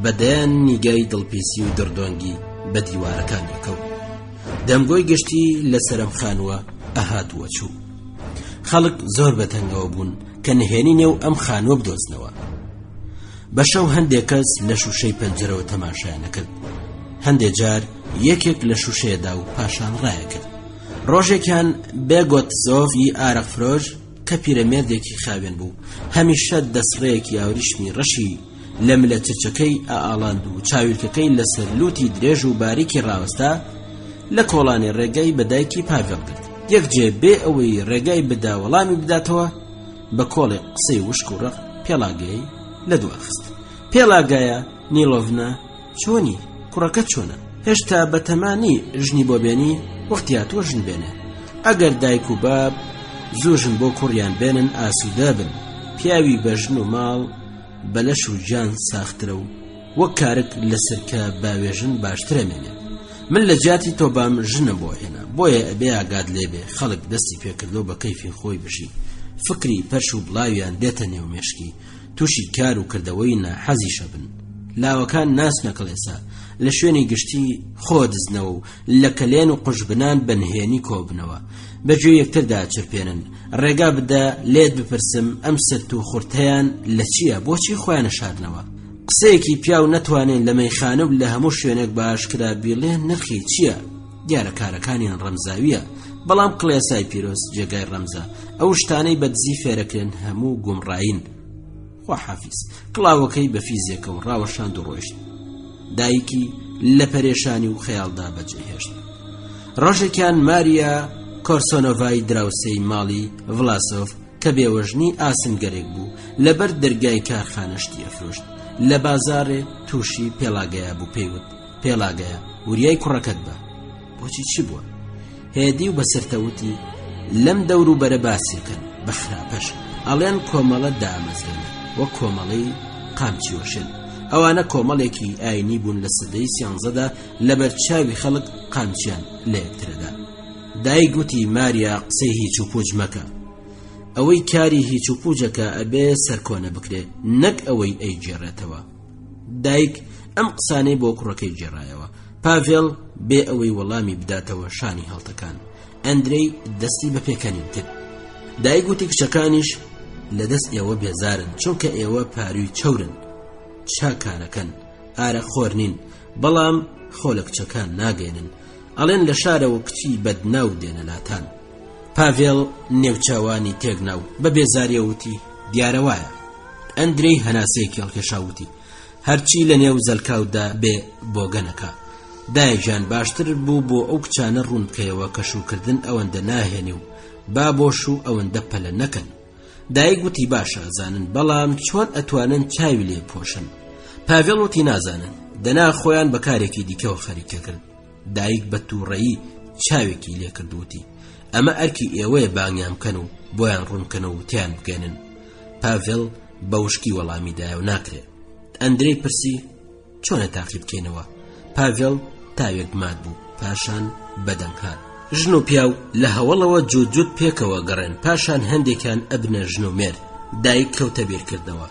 Speaker 4: بەدەیان نیگای دڵپیسی و دڕدۆنگی بە دیوارەکان یەکەوت. دەمگۆی گشتی لە سەرم خانوە ئەهاتووە چوو. خەڵک زۆر بەتەنگەوە بوون کە نهێنی نێو ئەم خانوە بدۆزنەوە. بەشەو هەندێک کەس لە شوشەی پەنجەرەوە تەماشایان نەکرد. هەندێک جار یەکێک لە شوشەیەدا و پاشان ڕایە کرد. ڕۆژێکیان بێگۆتزۆڤی ئارەقفرۆژ کە پیرەمێردێکی خاوێن بوو، هەمیشە دەسڕەیەکی ئاوریشمی ڕەشی لە ملە چرچەکەی ئاڵاند و چاویلکەکەی لەسەر لوتی درێژ و باریکی ڕاوەستا لە کۆڵانی ڕێگای بەدایکی پاڤێڵ کرد. یەکجێ بێ ئەوەی ڕێگای بدا وەڵامی بداتەوە، بە کۆڵێ قسەی وشک و ڕق پێڵاگەی لە دواخست. پێڵاگایە نیلۆڤنا چۆنی؟ کوڕەکە چۆنە؟ هێشتا بەتەمانی ژنی بۆ بێنی؟ وەختی هاتووە ژن بێنێ. ئەگەر دایک و باب زوو ژن بۆ کوڕیان بێنن ئاسوودە بن. پیاوی بە ژن و ماڵ بەلەش و گیان ساخترە و وەک کارک لەسەر کە باوێژن باشترە مێنێ. من لە جیاتی تۆ بام ژنم بۆ هێنا، بۆیە ئەبێ ئاگاد لێبێ خەڵک دەستی پێکردەوە بە کەیفی خۆی بژی. فکری پەرش و بڵاویان دێتە نێو مێشکی، تووشی کار و کردەوەی ناحەزیشە بن. لاوەکان ناسنە کڵێسا لە شوێنی گشتی خۆ دزنەوە و لە کەلێن و قوشبنان بەنهێنی کۆبنەوە، بەگوێ یەکتردا چرپێنن. ڕێگا بدە لێت بپرسم ئەم سرت و خورتەیان لە چییە؟ بۆچی خۆیان نەشاردنەوە؟ قسەیەکی پیاو نەتوانێن لە مەیخانە و لە هەموو شوێنێک باشکرا بیڵێن نرخی چییە؟ دیارە کارەکانیان ڕەمزاویە، بەڵام کڵێسای پیرۆز جێگای ڕەمزە. ئەو شتانەی بەدزی فێرەکرێن هەموو گومڕاین. خوا حافیز کڵاوەکەی بە فیزێکە و ڕاوەشاند و ڕۆیشت. دایکی لە پەرێشانی و خەیاڵدا بەجێهێشت. ڕۆژێکیان ماریا کۆرسۆنۆڤای دراوسەی ماڵی ڤڵاسۆڤ کە بێوەژنی ئاسنگەرێک بوو لەبەر دەرگای کارخانەشتی ئەفرۆشت. لە بازارێ تووشی پێڵاگەیە بوو. پێیوت پێڵاگەیە وریای کوڕەکەت بە بۆچی چی بووە هێدی و بەسەرتەوتی لەم دەور و بەرە باسیکەن بە خراپەش ئەڵێن کۆمەڵە دامەزێنە وەک کۆمەڵەی قامچیوەشن ئەوانە کۆمەڵێکی ئاینی بوون لە سەدەی 13دا لەبەر چاوی خەڵک قامچیان لە یەکترەدا دایک گوتی ماریا قسەی هیچ و پوچ مەکە ئەوەی کاری هیچ و پوچەکە ئەبێ سەرکۆنە بکرێ نەک ئەوەی ئەیگێڕێتەوە دایک ئەم قسانەی بۆ کوڕەکەی گێڕایەوە پاڤێڵ بێ ئەوەی وەڵامی بداتەوە شانی هەڵتەکان ئەندرەی دەستی بە پێکەنین کرد دایک گوتی کچەکانیش لە دەست ئێوە بێزارن چونکە ئێوە پاروی چەورن چاکانەکەن ئارە خۆر نین بەڵام خۆ لە کچەکان ناگەێنن ئەڵێن لە شارەوە کچی بەدناو دێنە لاتان پاڤێڵ نێوچاوانی تێگناو بە بێزاریەوتی دیارەوایە ئەندرەی هەناسەیەکی هەڵکێشاوتی هەرچی لە نێو زەلکاودا بێ بۆگەنەکە دایکیان باشتر بوو بۆ ئەو کچانە ڕوون بکەیەوە کەشوکردن ئەوەندە ناهێنی و با بۆش و ئەوەندە پەلە نەکەن دایک گوتی باشە ئەزانن بەڵام چۆن ئەتوانن چاوی لێ پۆشن پاڤێڵ وتی نازانن دەنا خۆیان بە کارێکی دیکەوە خەریکە کرد دایک بە تووڕەیی چاوێکی لێ کردوتی ئەمە ئەرکی ئێوەیە بانگیان بکەن و بۆیان ڕوونکەن و تیان بگەنن پاڤێڵ بە وشکی وەڵامی دایە و ناکرێت ئەندرەی پرسی چۆنە تاقی بکەینەوە پاڤێڵ تاوێک مات بوو پاشان بەدەنگ هات ژن و پیاو لە هەوڵەوە جووت پێکەوە گەڕێن پاشان هەندێکیان ئەبنە ژن و مێر دایک کەوتە بیرکردنەوە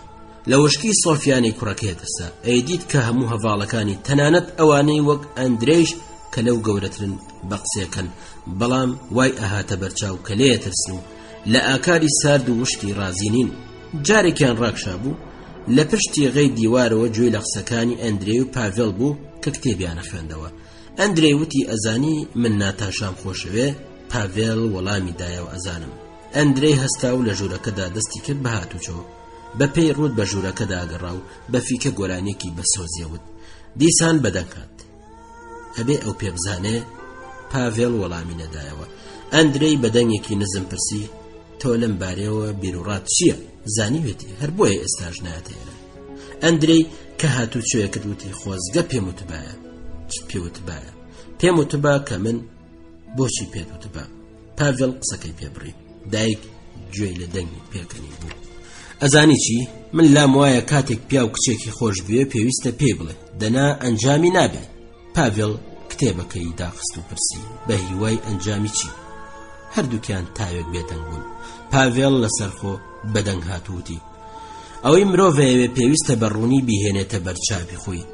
Speaker 4: لە وشکی سۆفیانی کوڕەکەی دەسا ئەیدیت کە هەموو هەڤاڵەکانی تەنانەت ئەوانەی وەک ئەندرەیش کە لەو گەورەترن بە قسێکەن بەڵام وای ئەهاتە بەرچاو کە لێیە ترسن و لە ئاکاری سارد و وشکی رازینین جارێکیان ڕاکشا بوو لە پشتی غەی دیوارەوە گوێی لە قسەکانی ئەندرێ و پاڤێڵ بوو کە کتێبیانە خوێندەوە ئەندرێ وتی ئەزانی من ناتاشام خۆشەوێ پاڤێڵ وەڵامی دایەوە ئەزانم ئەندرێ هەستا و لە ژوورەکەدا دەستی کرد بە هاتوچۆ بە پێی ڕوود بە ژوورەکەدا گەڕا و بە فیکە گۆرانێکی بەسۆزیەوت دیسان بەدەنگات ئەبێ ئەو پێ بزانێ پاڤێڵ وەڵامی نەدایەوە ئەندرەی بەدەنگێکی نزم پرسی تۆ لەم بارەوە بیرڕات چییە زانیوێتی هەر بۆیە ئێستاژ ناتێنە ئەندرەی کە هاتوو چۆیە کردوتی خۆزگە پێم وتبایە چ پێ وتبایە پێم وتبا کە من بۆچی پێت وتبا پاڤێڵ قسەکەی پێبڕی دایک گوێی لە دەنگی پێکەنی بوو ئەزانی چی من لام وایە کاتێک پیا و کچێکی خۆش بوێ پێویستە پێ بڵێ دەنا ئەنجامی نابێ پاڤێڵ کتێبەکەی داخست و پرسی بە هیوای ئەنجامی چی هەردووکیان تاوێک بێدەنگ بوون پاڤێڵ لەسەرخۆ بەدەنگ هاتووتی ئەوەی مرۆڤەیەوێ پێویستە بەڕوونی بیهێنێتە بەرچاوی خۆی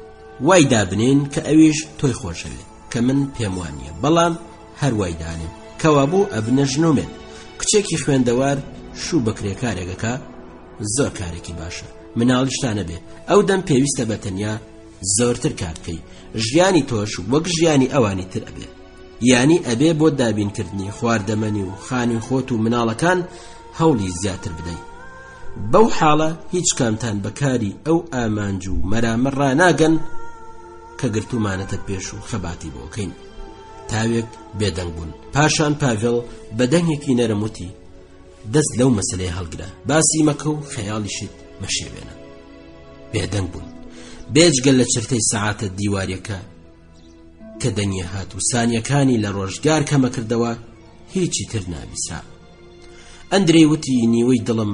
Speaker 4: وای دابنێن کە ئەویش تۆی خۆشەوێت کە من پێم وانییە بەڵام هەر وای دانێن کەوا بوو ئەبنە ژنۆمێن کچێکی خوێندەوار شوو بەکرێ کارێکەکە زۆر کارێکی باشە مناڵیشتانە بێ ئەو دەم پێویستە بەتەنیا زۆرتر کار بکەی ژیانی تۆش وەک ژیانی ئەوانی تر ئەبێ یعنی ئەبێ بۆ دابینکردنی خواردەمەنی و خانی خۆت و مناڵەکان هەوڵی زیاتر بدەیت بەو حاڵە هیچ کامتان بەکاری ئەو ئامانج و مەرامەڕ ڕاناگەن کە گرتومانەتە پێش و خەباتی بۆکەین تاوێک بێدەنگ بوون پاشان پاڤێڵ بەدەنگێکی نەرموتی دەست لەو مەسلەی هەڵگرە باسی مەکە و خەیاڵیشت مەشێوێنە بێدەنگ بوون بێجگەل لە چرتەی سەعاتە دیواریەکە کە دەنگی هات و سانیەکانی لە ڕۆژگار کەمە کردەوە هیچی تر نابیسرا ئەندرەی وتی نیوەی دڵم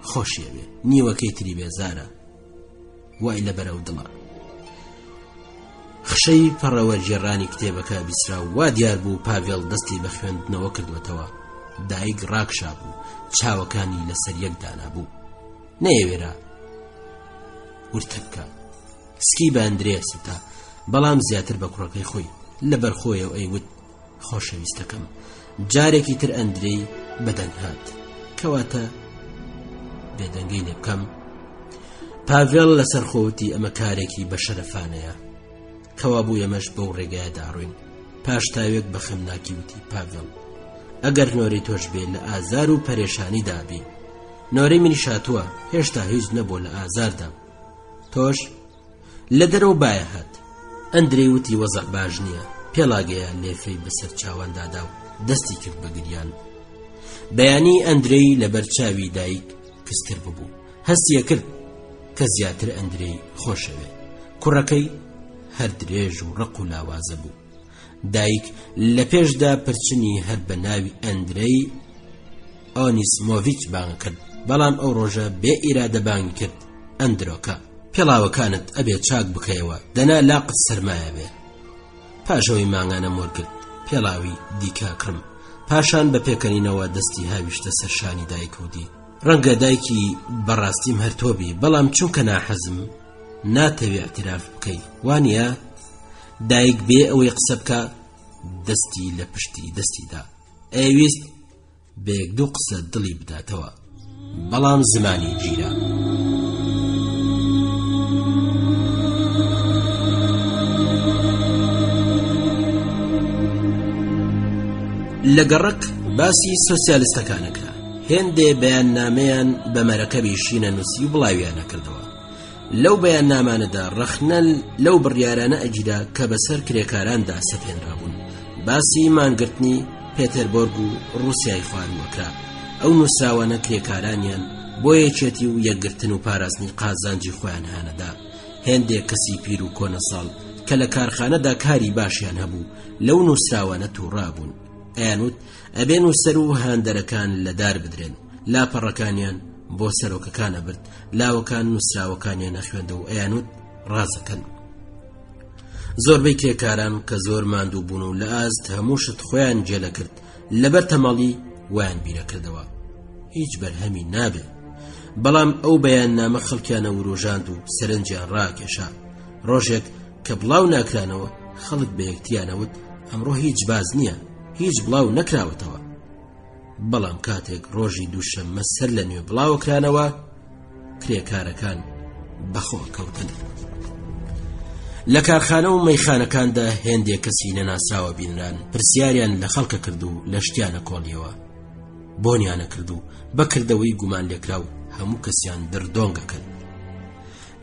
Speaker 4: خۆشیەوێ نیوەکەی تری بێزارە وای لە بەرەو دڵە خشەی پەڕەوەرجێڕانی کتێبەکە بیسرا و وا دیار بوو پاڤێڵ دەستی بە خوێندنەوە کردوێتەوە دایک ڕاکشا بوو چاوەکانی لەسەر یەکدانا بوو نەیەوێرا ورتە بکە سکی بە ئەندرێ ستا بەڵام زیاتر بە کوڕەکەی خۆی لەبەر خۆیەوە ئەیوت خۆشەویستەکەم جارێکی تر ئەندرەی بەدەنگ هات کەواتە بێدەنگەی لێ بکەم پاڤێڵ لەسەر خۆوتی ئەمە کارێکی بە شەرەفانەیە کەوا بوو ئێمەش بەو ڕێگایە داڕوین پاش تاوێک بە خەمناکی وتی پاڤێڵ ئەگەر نۆرەی تۆش بێ لە ئازار و پەرێشانی دابی نۆرەی منی شاتووە هێشتا هیچ نەبوو لە ئازاردا تۆش لە دەرەوە باە هات ئەندرەی وتی وەزع باش نییە پێڵاگەیە لێفەی بەسەر چاوەندادا و دەستی کرد بە گریان بەیانی ئەندرەی لەبەر چاوی دایک کستر ببوو هەستیە کرد کە زیاتر ئەندرەی خۆشەوێ کوڕەکەی هەر درێژ و ڕق و لاوازە بوو. دایک لە پێشدا پرچنی هەر بە ناوی ئەندرەی ئۆنیسمۆڤیچ بانگ کرد، بەڵام ئەو ڕۆژە بێ ئیرادە بانگ کرد ئەندرۆکە. پێڵاوەکانت ئەبێ چاک بکەیەوە، دەنا لاقت سەرمایە بێ. پاشەوەی مانگانە مۆر کرد پێڵاوی دیکا کڕم. پاشان بە پێکەنینەوە دەستی هاویشتە سەرشانی دایک و دی ڕەنگە دایکی بەڕاستیم هەرتۆبی، بەڵام چونکە ناحەزم ناتەوێ اعتراف بکەی، وانە؟ دایک بێ ئەوەی قسە بکە دەستی لە پشتی دەستیدا. ئەویست بێک دوو قسە دڵی بداتەوە، بەڵام زمانی گیرە. لە گەڕک باسی سۆسیالیستەکانەکە هێندێ بەیاننامەیان بە مەرەکەبی شینە نووسی و بڵاویانە کردەوە. لەو بەیاننامانەدا ڕەخنەل لەو بڕیارانە ئەگیرا کە بەسەر کرێکاراندا سەپێنرابوون. باسی مانگرتنی پێتەربۆرگ و ڕووسیای خواروەکرا. ئەو نووسراوانە کرێکارانیان بۆ یەکێتی و یەکگرتن و پاراستنی قازانجی خۆیان هانەدا. هێندێک کەسی پیر و کۆنەساڵ کە لە کارخانەدا کاری باشیان هەبوو لەو نووسراوانە تووڕابوون. ئەیانوت ئەبێ نووسەر و هاندەرەکان لەدار بدرێن، لاپەڕەکانیان بۆ سەرۆکەکانە برد، لاوەکان نووسراوەکانیان نەخوێندە و ئەیانوت ڕازەکەن. زۆربەی کرێکاران کە زۆر ماندوو بوون و لە ئاست هەمووشت خۆیان جێلە کرد، لەبەر تەماڵی ویان بیرە کردەوە هیچ بەرهەمی نابێ. بەڵام ئەو بەیاننامە خەڵکیانە وروژاند و سەرنجیان ڕاکێشا. ڕۆژێک کە بڵاو ناکرانەوە خەڵک بە یەکتیانەوت ئەمڕۆ هیچ باز نییە، هیچ بڵاو نەکراوەتەوە. بەڵام کاتێک ڕۆژی دووشەممە سەر لە نوێ بڵاوکرانەوە کرێکارەکان بەخۆ کەوتن. لە کارخانە و مەیخانەکاندا هێندێک کەسی نەناسراوە بینران پرسیاریان لە خەڵکە کرد و لە شتیانە کۆڵیەوە، بۆنیانە کرد و بەکردەوەی گومان لێکرا و هەموو کەسیان دردۆنگە کرد.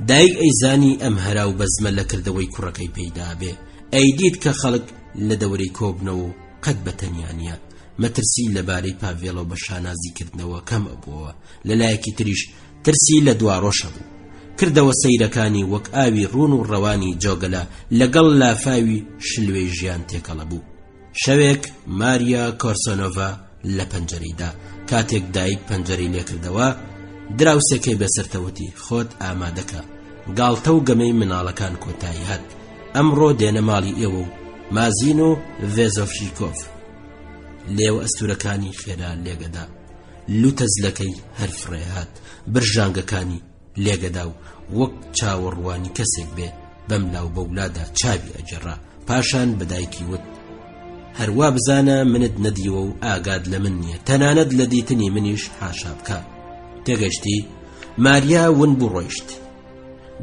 Speaker 4: دایک ئەیزانی ئەم هەراو بەزمە لە کردەوەی کوڕەکەی پەیدا بێ. ئەیدید کە خەڵک لە دەورەی کۆبنەوە و قەت بەتەنیانە. مەترسی لەبارەی پاڤێڵۆ بە شانازیکردنەوە کەم ئەبووەوە. لەلایەکی تریش ترسی لە دواڕۆشە بوو. کردەوە سەیرەکانی وەک ئاوی ڕون و ڕەوانی جۆگەلە لەگەڵ لافاوی شلوەی ژیان تێکەڵە بوو. شەوێک ماریا کۆرسۆنۆڤا لە پەنجەرەیدا کاتێک دایک پەنجەرەی لێکردەوە دراوسێکی بەسەرتەوتی خۆت ئامادەکە، گاڵتە و گەمەی مناڵەکان کۆتایی هات، ئەمڕۆ دێنە ماڵی ئێوە و مازین و ڤێزۆفشیکۆڤ. لێوە ئەستورەکانی خێرا لێگەدا، لوتەزلەکەی هەرفڕێ هات، برژانگەکانی لێگەدا و وەک چاوەڕوانی کەسێک بێ بەم لاو بەولادا چاوی ئەجێڕا. پاشان بەدایکی وت هەروە بزانە منت نەدیوە و ئاگاد لە من نییە، تەنانەت لە دیتنی منیش حاشا بکە. تێگەشتی ماریا ون بوو ڕۆیشت.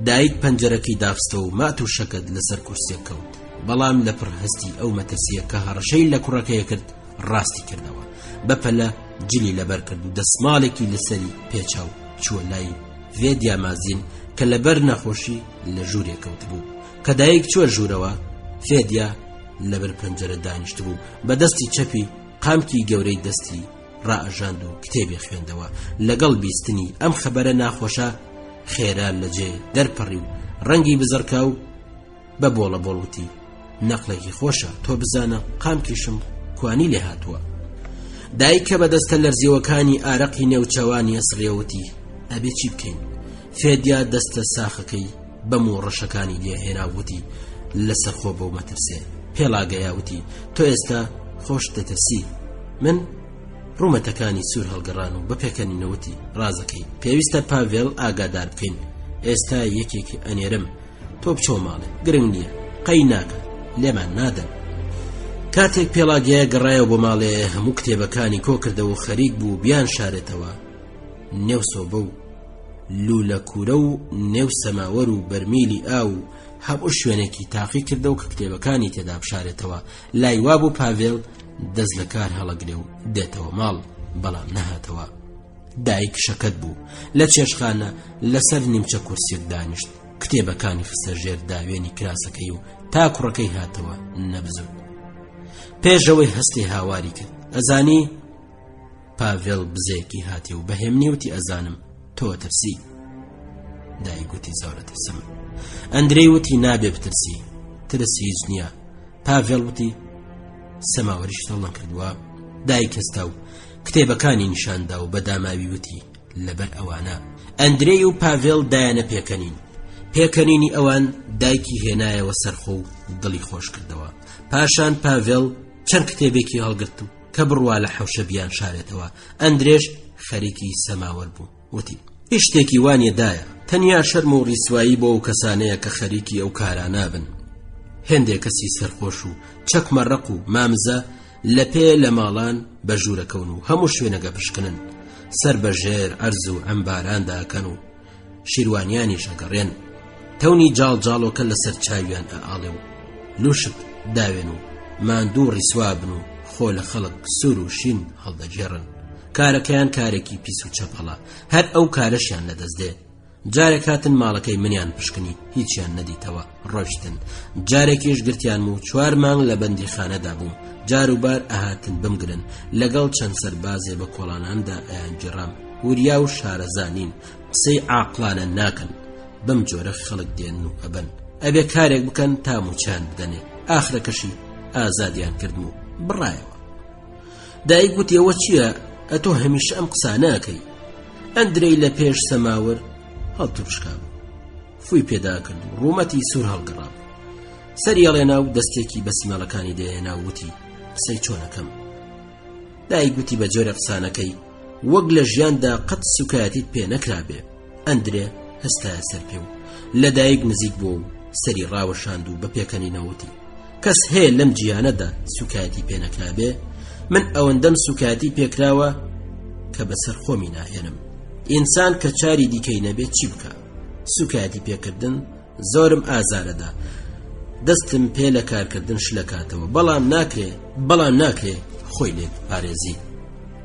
Speaker 4: دایک پەنجەرەکەی داخستە و مات و شەکەت لەسەر کورسێک کەوت، بەڵام لە پڕهەستی ئەو مەترسیە کە هەڕەشەی لە کوڕەکەیە کرد ڕاستی کردەوە. بەپەلە جلی لەبەر کرد و دەسماڵێکی لەسەری پێچاو چووە لای ڤێدیا مازین کە لەبەر نەخۆشی لە ژوورێ کەوت بوو. کە دایک چووە ژوورەوە فێدیا لەبەر پەنجەرە دانیشت بوو، بە دەستی چەپی قامکی گەورەی دەستی ڕائژاند و کتێبی خوێندەوە. لەگەڵ بیستنی ئەم خەبەرە ناخۆشە خێرا لەجێ دەرپەڕی و ڕەنگی بزەرکا و بە بۆڵە بۆڵوتی نەقلێکی خۆشە، تۆ بزانە قامکیشم کوانی لێ هاتووە. دایک کە بەدەستە لەرزیەوەکانی ئارەقی نێوچەوانی ئەسڕێوەتی ئەبێ چی بکەین؟ فێدیا دەستە ساخەکەی بەم و ڕەشەکانی لێهێناوتی لەسەر خۆ بەو مەترسێ. پێڵاگەیاوتی تۆ ئێستا خۆش دەترسی؟ من ڕوومەتەکانی سوور هەڵگەڕان و بەپێکەنینەوەتی ڕازەکەی پێویستە پاڤێڵ ئاگادار بکەین. ئێستا یەکێکی ئەنێرم، تۆ بچۆ ماڵێ، گرنگ نییە، قەی ناکە، لێمان نادەن. کاتێک پێڵاگەیە گەڕایەوە بۆ ماڵێ هەموو کتێبەکانی کۆ کردەوە و خەریک بوو بیان شارێتەوە. نێو سۆبە و لولە کوورە و نێو سەماوەر و بەرمیلی ئاو و هەموو شوێنێکی تاقی کردە و کە کتێبەکانی تێدا بشارێتەوە. لای وابوو پاڤێڵ دەست لە کار هەڵەگرێ و دێتەوە ماڵ، بەڵام نەهاتەوە. دایک شەکەت بوو لە چێشخانە لەسەر نیمچە کورسێک دانیشت، کتێبەکانی خستە ژێر داوێنی کراسەکەی و تا کوڕەکەی هاتەوە نەبزوت. پێشەوەی هەستی هاواری کرد، ئەزانی پاڤێڵ بزێکی هاتی و بەهێمنی وتی ئەزانم تۆ ترسی. دایک وتی زۆرە ترسم. ئەندرەی وتی نابێ بترسی، ترس هیچ نییە. پاڤێڵ وتی سەماوەریش دڵم کردووە. دایک هەستا و کتێبەکانی نیشاندا و بەداماوی وتی لەبەر ئەوانە. ئەندرێی و پاڤێڵ دایانە پێکەنینی ئەوان دایکی هێنایەوە سەرخۆ و دڵی خۆش کردەوە. پاشان پاڤێڵ چەند کتێبێکی هەڵگرت کە بڕوا لە حەوشە بیان شارێتەوە. ئەندرێش خەریکی سەماوەر بوو، وتی هیچ شتێکی وانێدایە، تەنیا شەرم و ڕیسوایی بۆ ئەو کەسانەیە کە خەریکی ئەو کارانە بن. هێندێک کەسی سەرخۆش و چەکمەڕق و مامزە لە پێ لە ماڵان بەژوورەکەون و هەموو شوێنەگە پشکنن، سەر بەژێر ئەرز و ئەمباراندا کەن و شیروانیانی شەگەڕێن، تەونی جاڵجاڵۆکە لەسەر چاویان ئاڵێ و لوشک داوێن و ماندوو ڕیسوا بن و خۆ لە خەڵک سوور و شین هەڵدەجێڕن. کارەکەیان کارێکی پیس و چەپەڵە، هەر ئەو کارەشیان لەدەستدێ. جارێک هاتن ماڵەکەی منیان پشکنی، هیچیان نەدیتەوە، ڕۆشتن. جارێکیش گرتیان و 4 مانگ لە بەندیخانەدا بووم. جاروبار ئاهاتن بمگرن، لەگەڵ چەند سەربازێ بە کۆڵاناندا ئەیانجێڕام. وریا و شارەزانین، قسەی عاقلانە ناکەن. بەم جۆرە خەڵک دێن و ئەبەن، ئەبێ کارێک بکەن تا موچیان بدەنێ. ئاخرەکەشی ئازادیان کردم و بڕایەوە. دایک گوتی ئەوە چییە؟ ئەتۆ هەمیشە ئەم قسانەکەی. ئەندرەی لە پێش سەماوەر هەڵتوشکا بوو، فوی پێدا کرد و ڕوومەتی سوور هەڵگەڕا. سەری هەڵێنا و دەستێکی بە سیمەڵەکانی دێنا و وتی قسەی چۆنەکەم. دایک گوتی بە جۆرە قسانەکەی وەک لە ژیاندا قەت سوکایەتیت پێ نەکرابێ. ئەندرێ هەستایە سەر پێ و لە دایک نزیک بوو و سەری ڕاوەشاند و بە پێکەنینەوتی کەس هەیە لەم جیهانەدا سوکایەتی پێ نەکرابێ؟ من ئەوەندەم سوکایەتی پێکراوە کە بەسەر خۆمی ناهێنم. ئینسان کە چاری دیکەی نەبێت چی بکە؟ سوکایەتی پێکردن زۆرم ئازارەدا، دەستم پێ لە کارکردن شلەکاتەوە، بەڵام ناکرێ خۆی لێ پارێزی.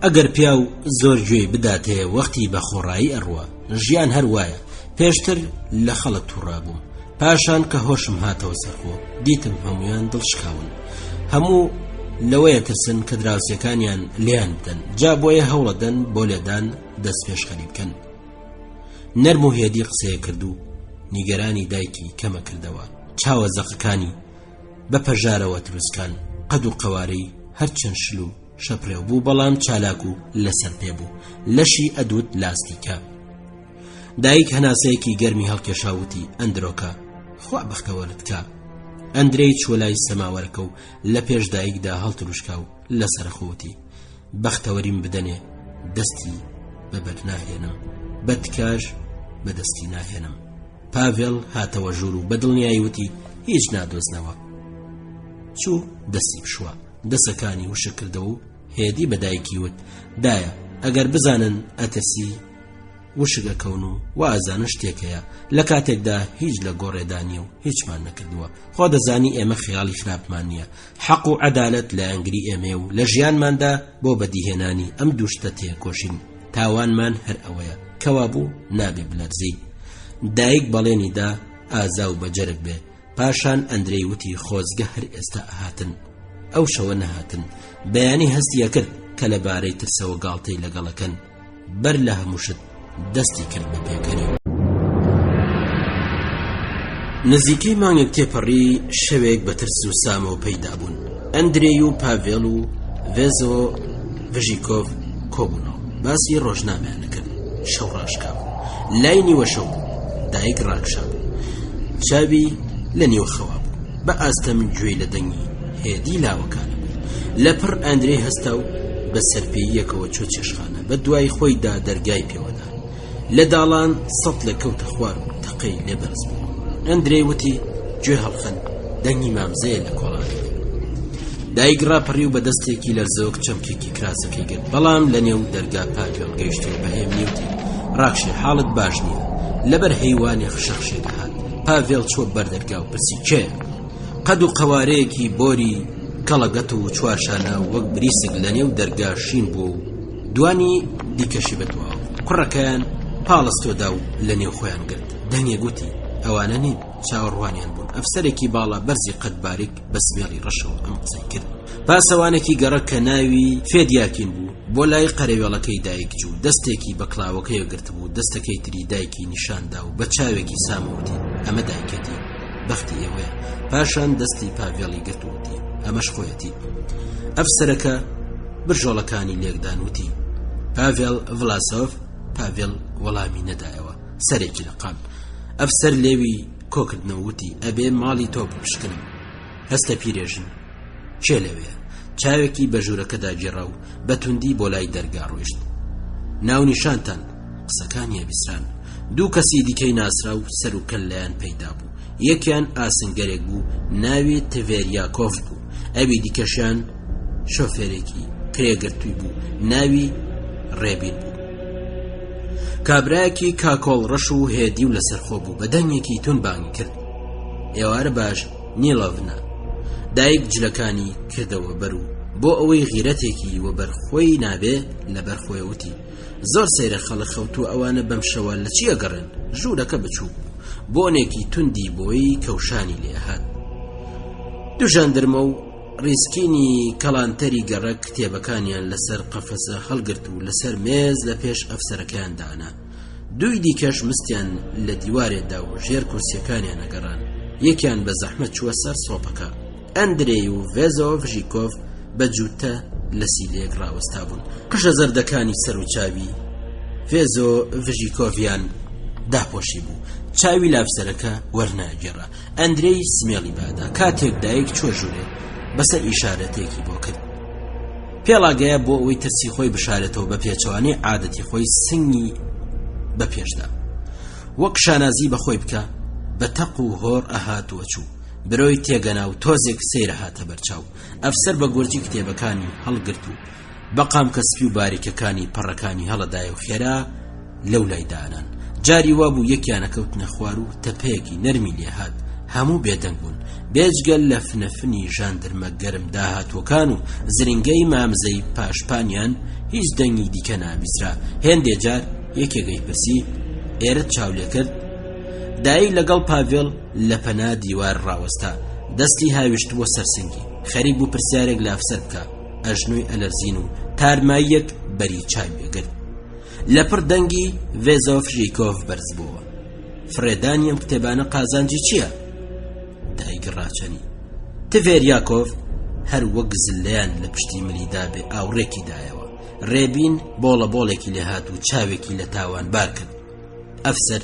Speaker 4: ئەگەر پیا و زۆر گوێی بداتەیە وەختی بە خۆڕایی ئەڕوە. ژیان هەر وایە. پێشتر لە خەڵک تووڕابووم، پاشان کە هۆشم هاتەوە سەرخۆ دیتم هەمویان دڵشکاون، هەموو لەوەیە ترسن کە دراوسەکانیان لیان بدەن، جا بۆیە هەوڵەدەن بۆ لێدان دەست پێشخەری بکەن. نەرم و هێدی قسەیە کرد و نیگەرانی دایکی کەمە کردەوە. چاوە زەقەکانی بە پەژارەوە دروستکان، قەد و قەوارەی هەرچەند شل و شەپڕێو بوو، بەڵام چالاک و لەسەر پێ بوو، لەشی ئەدوت لاستیکە. دایک هەناسەیەکی گەرمی هەڵکێشاوتی ئەندرۆکە خوا بەختەوەرت کە. ئەندرەی چۆلای سەماوەرەکە و لە پێش دایکدا هەڵتروشکا و لەسەرخۆتی بەختەوەریم بدەنێ، دەستی بەبەر ناهێنم، بەتکاش بەدەستی ناهێنم. پاڤێڵ هاتەوە ژوور و بەدڵنیایی وتی هیچ نادۆزنەوە. چوو دەستی بشوە، دەسەکانی وشە کردەوە و هێدی بە دایکی وت دایە ئەگەر بزانن ئەتەسی وشگەکەون و وازانە شتێکەیە، لە کاتێکدا هیچ لە گۆڕێدانی و هیچمان نەکردووە. خۆ دەزانی ئێمە خیاڵی خراپمان نییە، حەق و عەدالەت لە ئەنگری ئێمێ و لە ژیانماندا بۆ بەدیهێنانی ئەم دووشتە تێکۆشین. تاوانمان هەر ئەوەیە کەوا بوو نابێ بلەرزی. دایک بەڵێنیدا ئازا و بەجەرگ بێ. پاشان ئەندرەی وتی خۆزگە هەر ئێستا ئەهاتن. ئەو شەوە نەهاتن. بەیانی هەستیە کرد کە لەبارەی ترسەوە گاڵتەی لەگەڵەکەن. بەر لە هەمووشت دەستی کرد بە پێکەنی. نزیکەی مانگێک تێپەڕی شەوێک بە ترس و سامەوە پەیدا بوون. ئەندرێی و پاڤێڵ و ڤێزۆ ڤژیکۆڤ کۆبوونەوە. باسی ڕۆژنامەیان نەکرد. شەو ڕاشکا بوو. لای نیوە شەو بوو. دایک ڕاکشا بوو. چاوی لە نیوە خەوا بوو. بە ئاستەم گوێی لە دەنگی هێدی لاوەکانە بوو. لەپڕ ئەندرێی هەستا و بە سەرپێیەکەوە چۆ چێشخانە. بە دوای خۆیدا دەرگای پێوەدا. لە داڵان سەد لە کەوتە خوار و تەقەی لێبەرز بوو. ئەندرێی وتی گوێ هەڵخەن، دەنگی مامزەیە لە کۆڵانی. دایک ڕاپەڕی و بە دەستێکی لەرزەوە چەمکێکی کراسەکەی گرت، بەڵام لە نێو دەرگا پاڤێڵ گەیشت و بەهێم نیوتی ڕاکشێ حاڵت باش نییە. لەبەر هەیوانی خشەخشێکە هات. پاڤێڵ چۆ بەردەرگا و پرسی کێیە؟ قەد و قەوارەیەکی بۆری کەڵەگەت و چوارشانە وەک بریسک لە نێو دەرگا شین بوو و دوانی دیکەشی بەدواوە. کوڕەکەیان پاڵستۆدا و لە نێو خۆیان گرت. دەنگێ گوتی ئەوانە نین، چاوەڕوانیان بوون. ئەفسەرێکی باڵا بەرزی قەت باریک بە سمێڵی ڕەشەوە ئەم قسەی کرد. پاسەوانێکی گەڕە کە ناوی فێدیاکین بوو بۆ لای قەرەوێڵەکەی دایک جوو. دەستێکی بە کڵاوەکەیە گرت بوو، دەستەکەی تری دایکی نیشاندا و بە چاوێکی سامەوتی ئەمە دایکەتی. بەختی ئێوەیە. پاشان دەستی پاڤێڵی گرت وتی ئەمەش خۆیەتی. ئەفسەرەکە برژۆڵەکانی لێکدان وتی پاڤێڵ ڤڵاسۆڤ. پاڤێڵ وەڵامی نەدایەوە، سەرێکی لە قام. ئەفسەر لێوی کۆکردنەوە وتی ئەبێ ماڵی تۆ بپشکنم، هەستە پیرێژن چێ لەوەیە؟ چاوێکی بە ژوورەکەدا گێڕا و بەتوندی بۆ لای دەرگا ڕۆیشت. ناونیشانتان قسەکانی بیسران. دوو کەسی دیکەی ناسرا و سەر و کەل لایەن پەیدا بوو. یەکیان ئاسنگەرێک بوو ناوی تڤێریاکۆڤ بوو، ئەوی دیکەشیان شۆفێرێکی کرێگرتووی بوو ناوی ڕێبین بوو. کابرایەکی کاکۆڵ ڕەش و هێدی و لەسەرخۆ بوو، بە دەنگێکی تون بانگی کرد ئێوارە باش نیڵۆڤنا. دایک جلەکانی کردەوە بەر و بۆ ئەوەی غیرەتێکی وەبەر خۆی نابێ لەبەر خۆی وتی زۆر سەیرە خەڵک خەوتو ئەوانە بەم شەوە لە چیە گەڕێن؟ ژوورەکە بچوو بۆنێکی توندی بۆی کەوشانی لێهات. دوو ژاندەرمە و ڕیسکینی کەڵانتەری گەڕە کتێبەکانیان لەسەر قەفەسە هەڵگرت و لەسەر مێز لە پێش ئەفسەرەکەیان دانا. دوی دیکەش مستیان لە دیوارێدا و ژێر کورسیەکانیان ئەگەڕان. یەکیان بە زەحمەت چووە سەر سۆپەکە. ئەندرێی و ڤێزۆڤژیکۆڤ بە جووتە لە سیلێک ڕاوەستا بوون. قژە زەردەکانی سەر و چاوی ڤێزۆڤژیکۆڤیان داپۆشی بوو. چاوی لافسەرەکە وەرناگێڕا. ئەندرێی سمێڵی بادا. کاتێک دایک چۆ ژوورێ بەسەر ئیشارەتێکی بۆ کرد. پێڵاگەیە بۆ ئەوەی ترسی خۆی بشارێتەوە بە پێچەوانەی عادەتی خۆی سنگی بە پێشدا وەک شانازی بەخۆی بکە. بە تەق و هۆر ئەهاتوە چوو برۆی تێگەنا و تۆزێک سەیرە هاتە بەرچاو. ئەفسەر بە گورجی کتێبەکانی هەڵگرت و بەقام کەسپی و باریکەکانی پەڕەکانی هەڵەدایە و خێرا لەو لایدانان. جاری وابوو یەکیانە کەوتنە خوار و تەپەیەکی نەرمی لێهات. هەموو بێدەنگ بوون بێجگەل لە فنەفنی ژاندرمە گەرم داهاتوەکان و زرنگەی مامزەی پاشپانیان هیچ دەنگی دیکە نابیسرا. هێندێ جار یەکێگەی پرسی ئێرە چاولێ کرد. دایی لەگەڵ پاڤێڵ لە پەنا دیوار ڕاوەستا، دەستی هاویشت بۆ سەرسنگی. خەریک بوو پرسیارێک لە ئەفسەر بکە. ئەژنۆی ئەلەرزین و تارماییەک بەری چای بێگرت. لەپڕ دەنگی ڤێزۆڤژیکۆڤ بەرز بووە. فرێدانیم کتێبانە قازانجی چییە؟ دایک ڕاچەنی. تڤێریاکۆڤ هەر وەک زلەیان لە پشتی ملیدا بێ ئاوڕێکی دایەوە. ڕێبین بۆڵە بۆڵێکی لێهات و چاوێکی لە تاوان بار کرد. ئەفسەر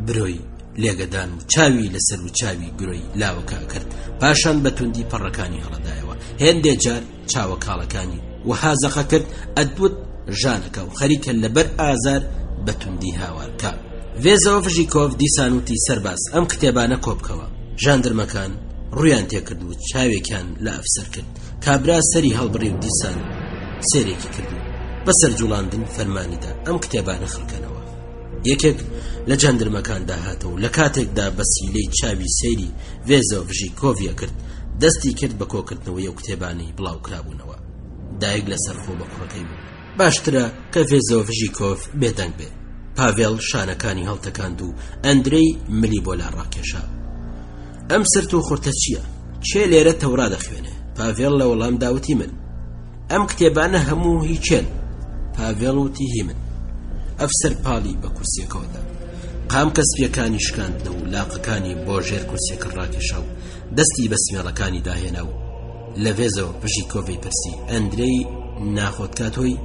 Speaker 4: برۆی لێگەدان و چاوی لەسەر و چاوی گرۆی لاوەکە کرد. پاشان بەتوندی پەڕەکانی هەڵەدایەوە. هێندێ جار چاوە کاڵەکانی وەهازەخە کرد. ئەدوت ژانەکە و خەریکە لەبەر ئازار بەتوندی هاوارکە. ڤێزۆڤژیکۆڤ دیسانوتی سەرباز ئەم کتێبانە کۆبکەوە. ژاندرمەکان ڕویان تێکرد و چاوێکیان لە ئەفسەر کرد. کابرا سەری هەڵبڕی و دیسان سێرێکی کردو. بەسەر جوڵاندن فەرمانیدا ئەم کتێبانە خڕکەنەوە. یەکێک لە جاندرمەکان داهاتەوە لە کاتێکدا بە سیلەی چاوی سەیری ڤێزۆڤژیکۆڤیە کرد. دەستی کرد بە کۆکردنەوەی ئەو کتێبانەی بڵاو کرابوونەوە. دایک لەسەر خۆ بە کوڕەکەی بوو. باشترە کە ڤێزۆڤژیکۆڤ بێدەنگ بێ. پاڤێڵ شانەکانی هەڵتەکاند و ئەندرەی ملی بۆ لا ڕاکێشا. ئەم سرت و خورتە چییە؟ چێ لێرە تەورا دەخوێنێ؟ پاڤێڵ لە وەڵام داوتی من. ئەم کتێبانە هەموو هیچێن. پاڤێڵ وتی هی من. ئەفسەر پاڵی بە کورسیەکەوەدا. قام کەسپیەکانی شکاندنەوە و لاقەکانی بۆ ژێر کورسیەکە ڕاکێشا و دەستی بە سمێڵەکانی داهێنا و لە ڤێزۆڤژیکۆڤی پرسی ئەندرەی ناخۆتکاتۆی؟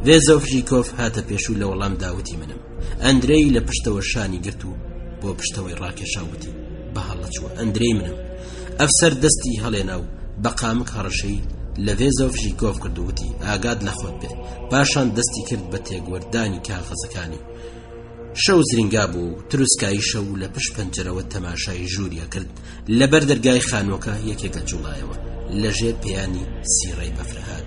Speaker 4: ڤێزۆڤژیکۆڤ هاتە پێشوو لە وەڵام داوتی منم. ئەندرەی لە پشتەوە شانی گرت و بۆ پشتەوەی ڕاکێشاوتی بە هەڵە چووە ئەندرەی منم. ئەفسەر دەستی هەڵێنا و بە قامک هەڕەشەی لە ڤێزۆڤژیکۆڤ کردووتی ئاگاد لە خۆت بێ. پاشان دەستی کرد بە تێگوەردانی کاغەزەکانی. شەو زرینگا بوو و تروسکایی شەو لە پشت پەنجەرەوە تەماشای ژووریە کرد. لەبەر دەرگای خانۆکە یەکێکە جوڵایەوە لەژێر پێیانی سیڕەی بەفرەهات.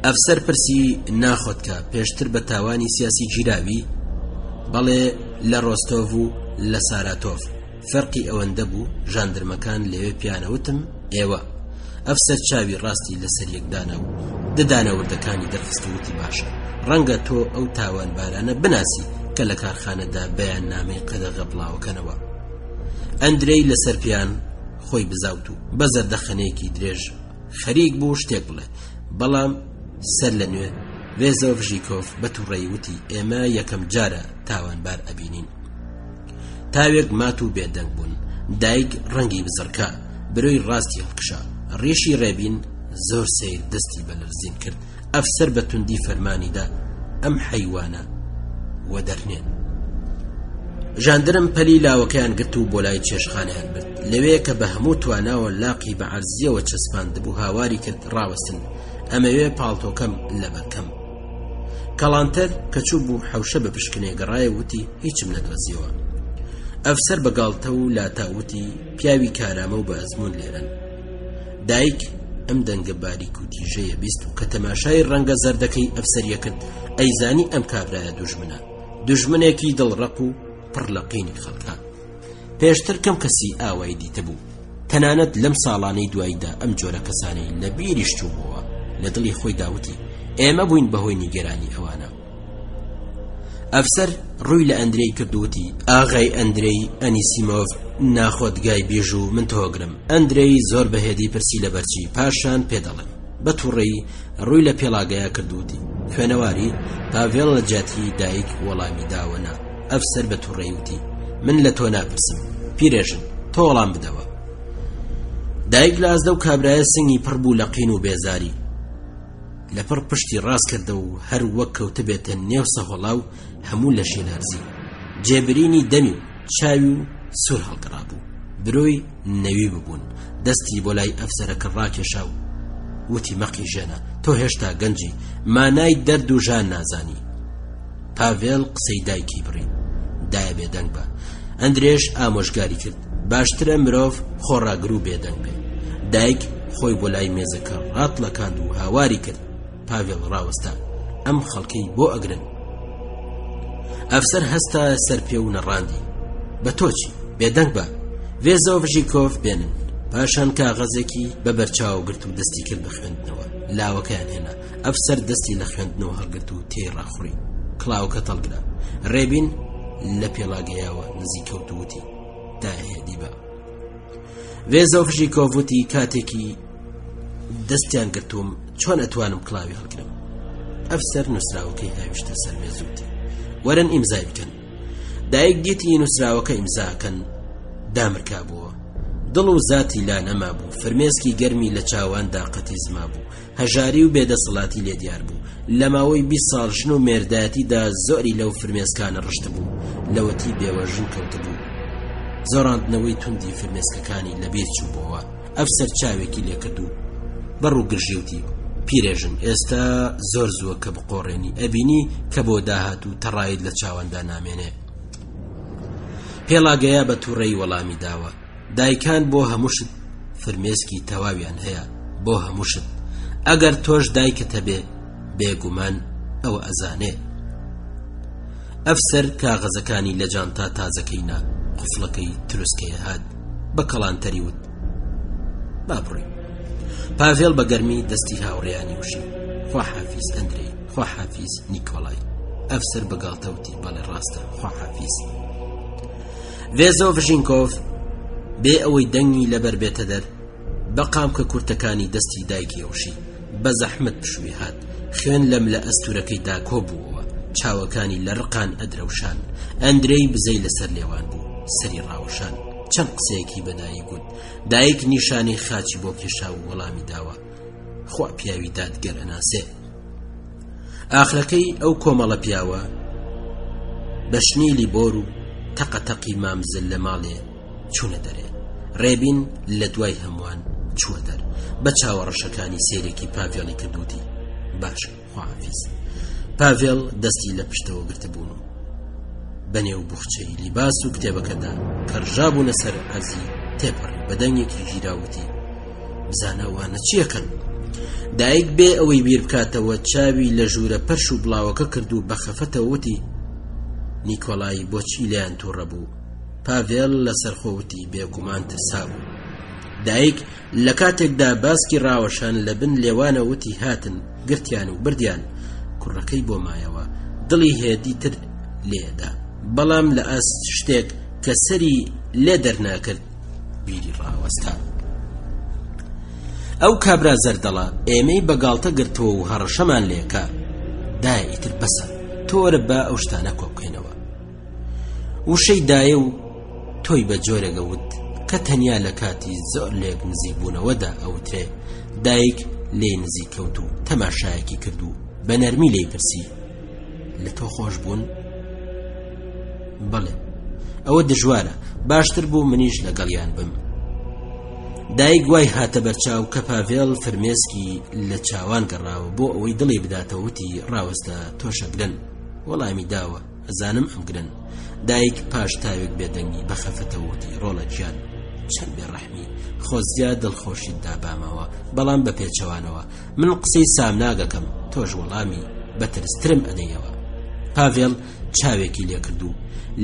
Speaker 4: ئەفسەر پرسی ناخۆتکە پێشتر بە تاوانی سیاسی گیراوی؟ بەڵێ لە ڕۆستۆڤ و لە ساراتۆڤ. فەرقی ئەوەندە بوو ژاندرمەکان لەوێ پیانەوتم ئێوە. ئەفسەر چاوی ڕاستی لەسەر یەکدانا و ددانەوردەکانی دەرخستووتی باشە ڕەنگە تۆ ئەو تاوان بارانە بناسی کە لە کارخانەدا بەیان نامەی قەدەغە بڵاوەکەنەوە. ئەندرەی لەسەر پیان خۆی بزاوت و بە زەردەخەنەیەکی درێژ خەریک بوو شتێک بڵێ. بەڵام سەر لە نوێ ڤێزۆڤژیکۆڤ بە تووڕێی وتی ئێمە یەکەم جارە تاوانبار ئەبینین. تاوێک مات و بێدەنگ بوون. دایک ڕەنگی بزڕکە برۆی ڕاستی هەڵکشا. ڕێشی ڕێبین زۆر سیر دەستی بە لەرزین کرد. ئەفسەر بە توندی فەرمانیدا ئەم حەیوانە وە دەرنێن. ژاندرم پەلی لاوەکەیان گرت و بۆ لای چێشخانەیان برد. لەوەیە کە بە هەموو تواناوە لاقی بە عەرزیەوە چەسپاندبوو هاواری کرد ڕاوەستن. ئەمەوێ پاڵتۆکەم لەبەرکەم. کەڵانتەر کە چوو بوو حەوشە بە پشکنێ گەڕایە وتی هیچم نەدۆزیەوە. ئەفسەر بەگاڵتە و لاتاوتی پیاوی کارامە و بە ئەزمون لێرن. دایک ئەم دەنگە باریک و تیژەیە بیست و کە تەماشای ڕەنگە زەردەکەی ئەفسەریە کرد ئەیزانی ئەم کابرایە دوژمنە، دوژمنێکی دڵڕەق و پڕ لە قینی خەڵکە. پێشتر کەم کەسی ئاوای دیتە بوو. تەنانەت لەم ساڵانەی دواییدا ئەم جۆرە کەسانەی لە بیریش چووبەوە. لە دڵی خۆی داوتی ئێمە بووین بەهۆی نیگەرانی ئەوانە. ئەفسەر ڕووی لە ئەندرەی کردوتی ئاغای ئەندرەی ئەنیسیمۆڤ ناخۆتگای بیژ و من تۆگرم. ئەندرەی زۆر بەهێدی پرسی لە بەرچی پاشان پێدەڵێن. بە تووڕێی ڕووی لە پێڵاگەیە کردوتی خوێنەواری پاڤێڵ لە جاتی دایک وەڵامی داوەنا. ئەفسەر بە تووڕێی وتی من لە تۆ ناپرسم پیرێژن تۆ وەڵام بدەوە. دایک لە ئازدە و کابرایە سنگی پڕ بوو لە قین و بێزاری. لەپڕ پشتی ڕاست کردە و هەر وەک کەوتە بێتە نێو سەهۆڵاو هەموو لە شێلارزی. جێبرینی دەمی و چاوی و سوور هەڵگەڕا بوو. برۆی نەوی ببوون. دەستی بۆ لای ئەفسەرەکە ڕاکێشا و وتی مەقی ژێنە تۆ هێشتا گەنجی مانای دەرد و ژان نازانی. پاڤێڵ قسەی دایکی بڕی دایە بێدەنگ بە. ئەندرێش ئامۆژگاری کرد باشترە مرۆڤ خۆڕاگر و بێدەنگ بێ. دایک خۆی بۆ لای مێزەکە ڕاتڵەکاند و هاواری کرد. پاڤێڵ ڕاوەستا ئەم خەڵکەی بۆ ئەگرن. ئەفسەر هەستا سەر پێ و نەڕاندی بە تۆچی بێدەنگ بە ڤێزۆڤژیکۆڤ بێنن. پاشان کاغەزێکی بە بەرچاو گرت و دەستی کرد بە خوێندنەوە. لاوەکەیان هێنا. ئەفسەر دەستی لە خوێندنەوە هەڵگرت و تێی ڕاخوڕی. کڵاوەکە تەڵگرا. ڕێبین لە پێڵاگەیەوە نزیک کەوتووتی داهێدی بە. ڤێزۆڤژیکۆڤ وتی کاتێکی دەستیان گرتوم چۆن ئەتوانم کڵاوی هەڵگرم. ئەفسەر نووسراوەکەی هاویشتە سەر مێزووتی وەرن ئیمزای بکەن. دایک دیتی نووسراوەکە ئیمزاکەن دامرکا بووە. دڵ و زاتی لا نەما بوو. فرمێسکی گەرمی لە چاواندا قەتیزما بوو. هەژاری و بێدەسەڵاتی لێ دیار بوو. لە ماوەی 20 ساڵ ژن و مێردایەتیدا زۆری لەو فرمێسکانە ڕشت بوو. لەوەتی بێوەژن کەوت بوو. زۆڕاندنەوەی توندی فرمێسکەکانی لەبیر چوو بووەوە. ئەفسەر چاوێکی لێ کرد و بەڕوو گرژیوتی پیرێژن ئێستا زۆر زووە کە بقۆڕێنی ئەبینی کە بۆ داهات و تەڕایت لە چاواندا نامێنێ. پێڵاگەیە بە تووڕێی وەڵامی داوە دایکان بۆ هەمووشت فرمێسکی تەواویان هەیە بۆ هەمووشت. ئەگەر تۆش دایکتە بێ بێگومان ئەوە ئەزانێ. ئەفسەر کاغەزەکانی لە جانتا تازەکەینا قفڵەکەی تروسکەیە هات بە کەڵانتەری وت با بڕۆین. پاڤێڵ بە گەرمی دەستی هاوڕێیانی وشی خواحافیز ئەندرەی خواحافیز نیکۆڵای. ئەفسەر بەگاڵتەوتی بەڵێ ڕاستە خواحافیز. ڤێزۆڤژینکۆڤ بێ ئەوەی دەنگی لەبەر بێتە دەر بەقام کە کورتەکانی دەستی دایکی ئەوشی بە زەحمت پشوی هات. خوێن لەم لە ئەستورەکەیدا کۆبووەوە. چاوەکانی لە ڕقان ئەدرەوشان. ئەندرەی بزەی لەسەر لێوان بوو سەری ڕاوەشان. چەند قسەیەکی بەدایی گوت. دایک نیشانی خاچی بۆ کێشا و وەڵامی داوە خوا پیاوی دادگەر ئەناسێ. ئاخرەکەی ئەو کۆمەڵە پیاوە بە شنیلی بۆر و تەقەتەقی مامزل لە ماڵێ چوونە دەرێ. ڕێبین لە دوای هەمووان چووە دەر. بە چاوەڕەشەکانی سێرێکی پاڤێڵی کردوتی باش خواحافیز. پاڤێڵ دەستی لە پشتەوە گرتبوون و بەنێو بوخچەی لیباس و کتێبەکەدا کەڕژابوونە سەر ئەرزی تێپەڕی بە دەنگێکی ژیراوتی بزانەوانە چیەکەن. دایک بێ ئەوەی بیر بکاتەوە چاوی لە ژوورە پەرش و بڵاوەکە کرد و بە خەفەتەوە وتی نیکۆڵای بۆچی لێیان تووڕە بوو. پاڤێڵ لەسەر خۆوتی بێگومان ترسا بوو. دایک لە کاتێکدا باسکی ڕاوەشان لە بن لێوانە وتی هاتن گرتیان و بردیان. کوڕەکەی بۆ مایەوە دڵی هێدی تر لێدا بەڵام لە ئەست شتێک کە سەری لێ دەرناکرد بیری ڕاوەستا. ئەو کابرا زەردەڵە ئێمەی بەگاڵتە گرتەوە و هەڕەشەمان لێکە. دایە ئیتر بەسە تۆرە بە ئەو شتانە کۆبکەینەوە. وشەی دایە و تۆی بە جۆرێگە وت کە تەنیا لە کاتی زۆر لێک نزیک بوونەوەدا ئەوترێ. دایک لێ نزیک کەوت و تەماشایەکی کرد و بە نەرمی لێی پرسی لە تۆ خۆش بوون؟ بەڵێ. ئەوە دژوارە، باشتر بوو منیش لەگەڵیان بم. دایک وای هاتە بەرچاو کە پاڤێڵ فرمێسکی لە چاوان گەڕاوە بۆ ئەوەی دڵی بداتەوە وتی ڕاوەستە تۆشە گرن. وەڵامی داوە ئەزانم ئەم گرن. دایک پاش تاوێک بێدەنگی بەخەفەتەوە وتی ڕۆڵە گیان چەند بێڕەحمی خۆزیا دڵخۆشیت دابامەوە بەڵام بە پێچەوانەوە من قسەی سام ناگەکەم تۆش وەڵامی بەترسترم ئەدەیەوە. پاڤێڵ چاوێکی لێ کرد و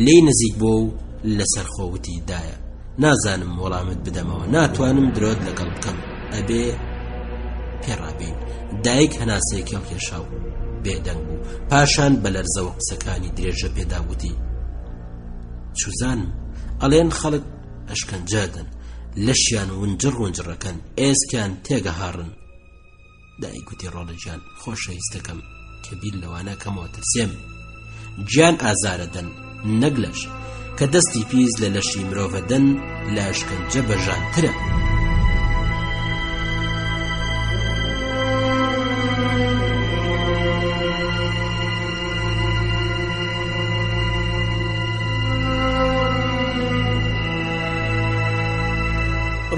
Speaker 4: لێی نزیک بۆ و لەسەر خۆوتی دایە نازانم وەڵامت بدەمەوە ناتوانم درۆت لەگەڵ بکەم ئەبێ پێڕابین. دایک هەناسەیەکی هەڵکێشاو بێدەنگ بوو پاشان بە لەرزەوە قسەکانی درێژە پێداگوتی چوزانم ئەڵێن خەڵک ئەشکەنجادن لەشیان ونجڕ ونجڕەکەن ئێسکیان تێگەهاڕن. دایکوتی ڕۆڵەجیان خۆشەویستەکەم کە بیر لەوانە کەمەوە ترسێم گیان ئازارەدەن نەک لەش کە دەستی پیس لە لەشی مرۆڤەدەن لە ئەشکەنجە بەژانترە.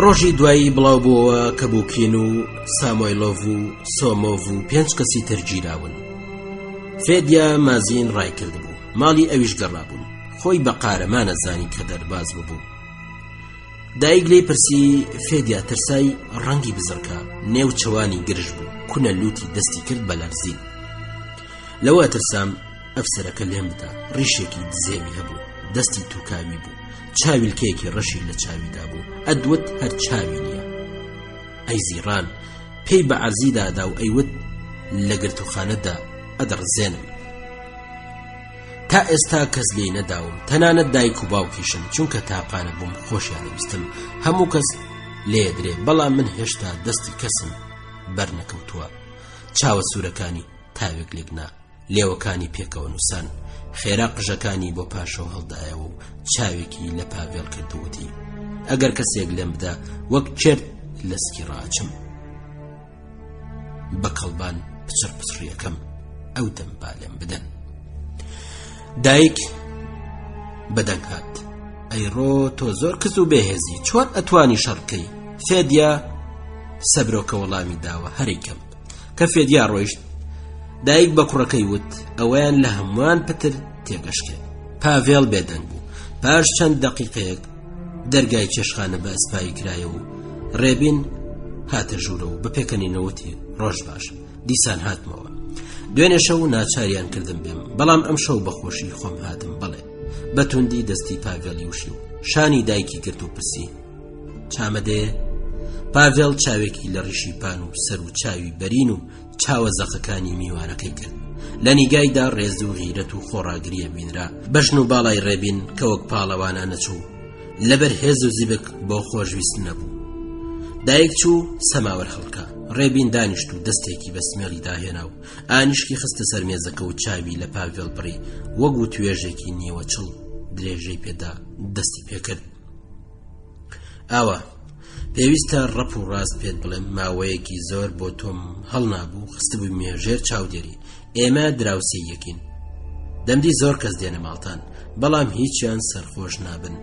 Speaker 4: ڕۆژی دوایی بڵاو بووەوە کە بووکین و سامۆیلۆڤ و سۆمۆڤ و 5 کەسی تر گیراون. فێدیا مازین ڕای کرد بوو ماڵی ئەویش گەڕابوون خۆی بە قارەمانە زانی کە دەرباز ببوو. دایک لێی پرسی فێدیا ترسای ڕەنگی بزرکە نێو چەوانی گرژ بوو کونە لوتی دەستی کرد بە لەرزین. لەوە ترسام ئەفسەرەکە لێم بدا ڕیشێکی دزێوی هەبوو دەستی تووکاوی بوو چاویلکەیەکی ڕەشی لە چاویدا بوو ئەدوت هەر چاوی نییە. ئەی زیڕان پێی بە عەرزی دادا و ئەیوت لە گرتوخانەدا ئەدەڕزێنم. تا ئێستا کەس لێی نەداوم تەنانەت دایک و باوکیشم چونکە تاقانە بووم خۆشیان دەویستم هەموو کەس لێ درێ بەڵام من هێشتا دەستی کەسم بەرنەکەوتووە. چاوە سوورەکانی تاوێک لێکنا لێوەکانی پێکەوە نووسان خێرا قژەکانی بۆ پاشەوە هەڵدایەوە و چاوێکی لە پاڤێڵ کردووتی ئەگەر کەسێک لێم بدا وەک چرت لەسکی ڕاچم بە کەڵبان پچڕ پچڕیەکەم ئەو دەمبا لێم بدەن. دایک بەدەنگ هات ئەیڕۆ تۆ زۆر کز و بێهێزی چۆن ئەتوانی شەڕکەی؟ فێدیا سەبرۆکە وەڵامی داوە هەریکەم. کە فێدیا ڕۆیشت دایک بە کوڕەکەی وت ئەویان لە هەمووان پتر تێگەشکێ. پاڤێڵ بێدەنگ بوو پاش چەند دەقیقەیەک دەرگای چێشخانە بە ئەسپایی کرایە و ڕێبین هاتە ژوورە و بەپێکەنینەوەتی ڕۆژ باش دیسان هاتمەوە. دوێنێ شەو ناچاریان کردم بێم بەڵام ئەم شەو بەخۆشی خۆم هاتم. بەڵێ بەتوندی دەستی پاڤێڵی وشی و شانی دایکی کرد و پرسی چامەدێ؟ پاڤێڵ چاوێکی لە ڕیشی پان و سەر و چاوی بەرین و چاوە زەخەکانی میوانەکەی کرد. لە نیگایدا ڕێز و غیرەت و خۆڕاگریە بینرا بەژن و باڵای ڕێبین کە وەک پاڵەوانە نەچوو لەبەر هێز و زیبک بۆ خۆشویست نەبوو. دایک چوو سەماوەر هەڵکا ڕێبین دانیشت و دەستێکی بە سمێڵی داهێنا و ئانیشکی خستە سەر مێزەکە و چاوی لە پاڤێڵ بڕی وەگو توێژێکی نیوە چڵ درێژەی پێدا دەستی پێکرد. ئاوا پێویستە ڕەپ و ڕاست پێت بڵێم ماوەیەکی زۆر بۆ تۆم هەڵنابوو خستبوو مێژێر چاودێری ئێمە دراوسێ یەکین دەمدی زۆر کەس دێنە ماڵتان بەڵام هیچیان سەرخۆش نابن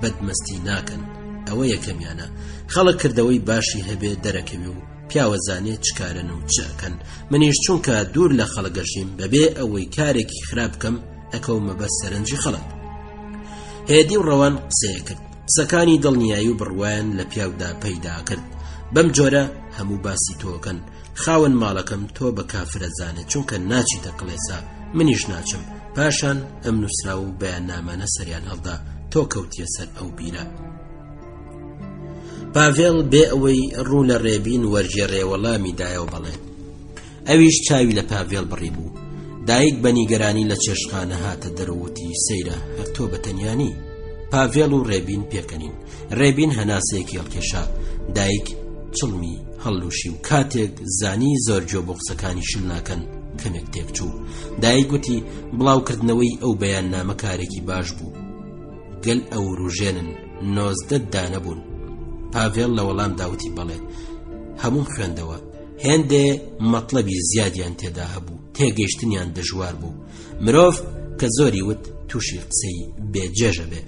Speaker 4: بەدمەستی ناکەن ئەوە یەکەمیانە خەڵک کردەوەی باشی هەبێ دەرەکەوی و پیاوەزانێت چکارن و چەکەن منیش چونکە دوور لە خەڵگەژیم بەبێ ئەوەی کارێکی خراپ بکەم ئەکەومە بەر سەرنجی خەڵک. هێدی و ڕەوان قسەیە کرد قسەکانی دڵنیایی و بڕوایان لە پیاودا پەیدا کرد. بەم جۆرە هەموو باسی تۆکەن خاوەن ماڵەکەم تۆ بە کافرە زانێت چونکە ناچیتە کڵێسا منیش ناچم. پاشان ئەم نووسرا و بەیاننامانە سەریان هەڵدا تۆ کەوتیە سەر ئەو بیرە. پاڤێڵ بێ ئەوەی ڕوو لە ڕێبین وەرجێڕێ وەڵامی دایەوە بەڵێ. ئەویش چاوی لە پاڤێڵ بڕی بوو. دایک بە نیگەرانی لە چێشخانە هاتە دەرەوتی سەیرە هەر تۆ بەتەنیانی؟ پاڤێڵ و ڕێبین پێکەنین. ڕێبین هەناسەیەکی هەڵکێشا دایک چڵمی هەڵلوشی و کاتێک زانی زۆر جۆ بۆ قسەکانی شل ناکەن کەمێک تێک چوو. دایک گوتی بڵاوکردنەوەی ئەو بەیان نامە کارێکی باش بوو گەل ئەو ڕوژێنن 19 دانە بوون. پاڤێڵ لە وەڵام داوتی بەڵێ هەموو خوێندەوە، هێندێ مەطلەبی زیادیان تێدا هەبوو، تێگەیشتنیان دژوار بوو. مرۆڤ کە زۆری وت تووشی قسەی بێجێژە بێ.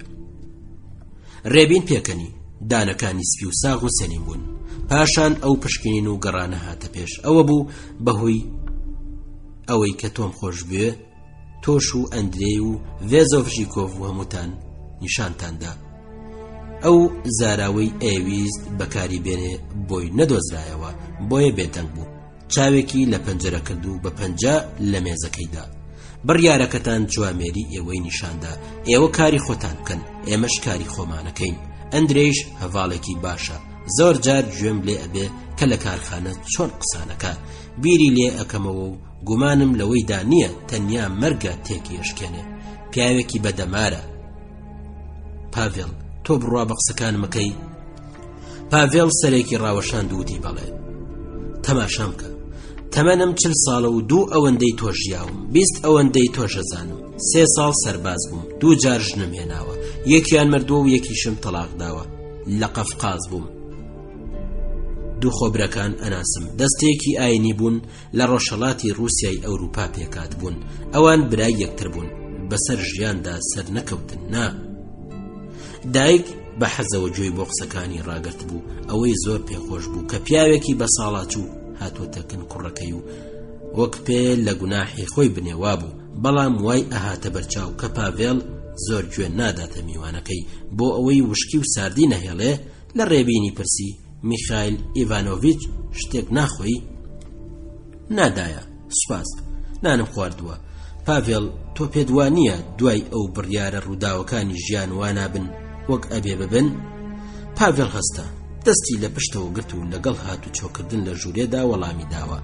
Speaker 4: ڕێبین پێکەنی دانەکانی سپی و ساغ و سەنیم بوون. پاشان ئەو پشکنین و گەڕانە هاتە پێش. ئەوە بوو بەهۆی ئەوەی کە تۆم خۆش بێ، تۆش و ئەندرێ و ڤێزۆڤژیکۆڤ و هەمووتان نیشانتاندا. ئەو زاراوەی ئێویست بەکاری بێنێ بۆی نەدۆزرایەوە، بۆیە بێدەنگ بوو. چاوێکی لە پەنجەرە کرد و بە پەنجە لە مێزەکەیدا. بڕیارەکەتان جوامێری ئێوەی نیشاندا. ئێوە کاری خۆتان بکەن، ئێمەش کاری خۆمانەکەین. ئەندرێش هەڤاڵێکی باشە، زۆر جار گوێم لێ ئەبێ کە لە کارخانە چۆن قسانەکە. بیری لێ ئەکەمەوە و گومانم لەوەیدا نییە تەنیا مەرگە تێکی ئەشکێنێ. پیاوێکی بەدەمارە. پاڤێڵ تۆ بڕوا بە قسەکانم مەکەی. پاڤێڵ سەرێکی ڕاوەشاند وتی بەڵێ تەماشام کە تەمەنم 40 ساڵە و 2 ئەوەندەی تۆ ژیاوم، 20 ئەوەندەی تۆ ژەزانم، 3 ساڵ سەرباز بووم، 2 جار ژنم هێناوە، یەکیان مردووە و یەکیشم تەلاق داوە، لە قەفقاز بووم. 2 خۆبرەکان ئەناسم، دەستێکی ئاینی بوون، لە ڕۆژهەڵاتی رووسیای ئەوروپا پێکات بوون. ئەوان برای یەکتر بوون، بەسەر ژیاندا سەر نەکەوتن. نا دایک بە حەزەوە گوێی بۆ قسەکانی ڕاگرت بوو. ئەوەی زۆر پێخۆش بوو کە پیاوێکی بە ساڵاچوو هاتوۆتەکن کوڕەکەی و وەک پێ لە گوناحی خۆی بنێوا بوو. بەڵام وای ئەهاتە بەرچاو کە پاڤێڵ زۆر گوێ ناداتە میوانەکەی بۆ ئەوەی وشکی و ساردی نەهێڵێ. لە ڕێبینی پرسی میخایل ئیڤانۆڤیچ شتێک ناخۆی؟ نادایە، سوپاس، نانم خواردووە. پاڤێڵ تۆ پێت وانییە دوای ئەو بڕیارە ڕووداوەکانی ژیان وانابن وەک ئەبێ ببن؟ پاڤێڵ هەستا، دەستی لە پشتەوە گرت و لەگەڵ هاتو چۆکردن لە ژوورێدا وەڵامی داوە.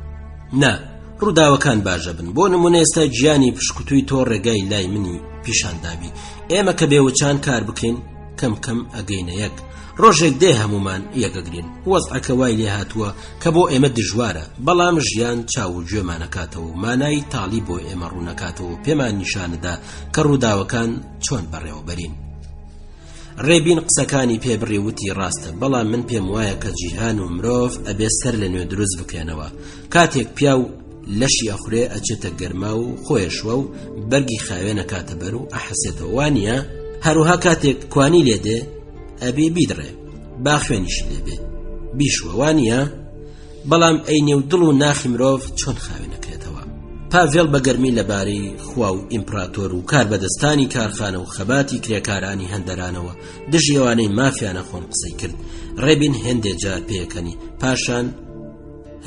Speaker 4: نا ڕووداوەکان باشە بن. بۆ نمونە ئێستا گیانی پشکوتووی تۆ ڕێگای لای منی پیشاندابی. ئێمە کە بێوچان کار بکەین کەم کەم ئەگەینە یەک. ڕۆژێک دێ هەمومان یەکەگرین. وەزعەکە وای لێ هاتووە کە بۆ ئێمە دژوارە، بەڵام ژیان چاو و گوێمانەکاتەوە و مانای تاڵی بۆ ئێمە ڕوونەکاتەوە و پێمان نیشانەدا کە ڕووداوەکان چۆن بەڕێوەبەرین. ڕێبین قسەکانی پێبڕێوتی ڕاستە، بەڵام من پێم وایە کە جیهان و مرۆڤ ئەبێ سەر لە نوێ دروست بکەنەوە. کاتێک پیاو لەشی ئەخورێ ئەچێتە گەرما و خۆیشوە و بەرگی خاوێنە کاتە بەر و ئەحەسێتەوە، وانە؟ هەروها کاتێک کوانی لێدێ ئەبێ بیدڕێ، با خوێنیشی لێبێ بیشوە، وانە؟ بەڵام ئەی نێو دڵ و ناخی مرۆڤ چۆن خاوێنەکرێتەوە. پاڤێڵ بەگەرمی لەبارەی خوا و ئیمپراتۆر و کاربەدەستانی کارخانە و خەباتی کرێکارانی هەندەرانەوە دژیوانەی مافیانە خۆن قسەی کرد. ڕێبین هێندێ جار پێکەنی، پاشان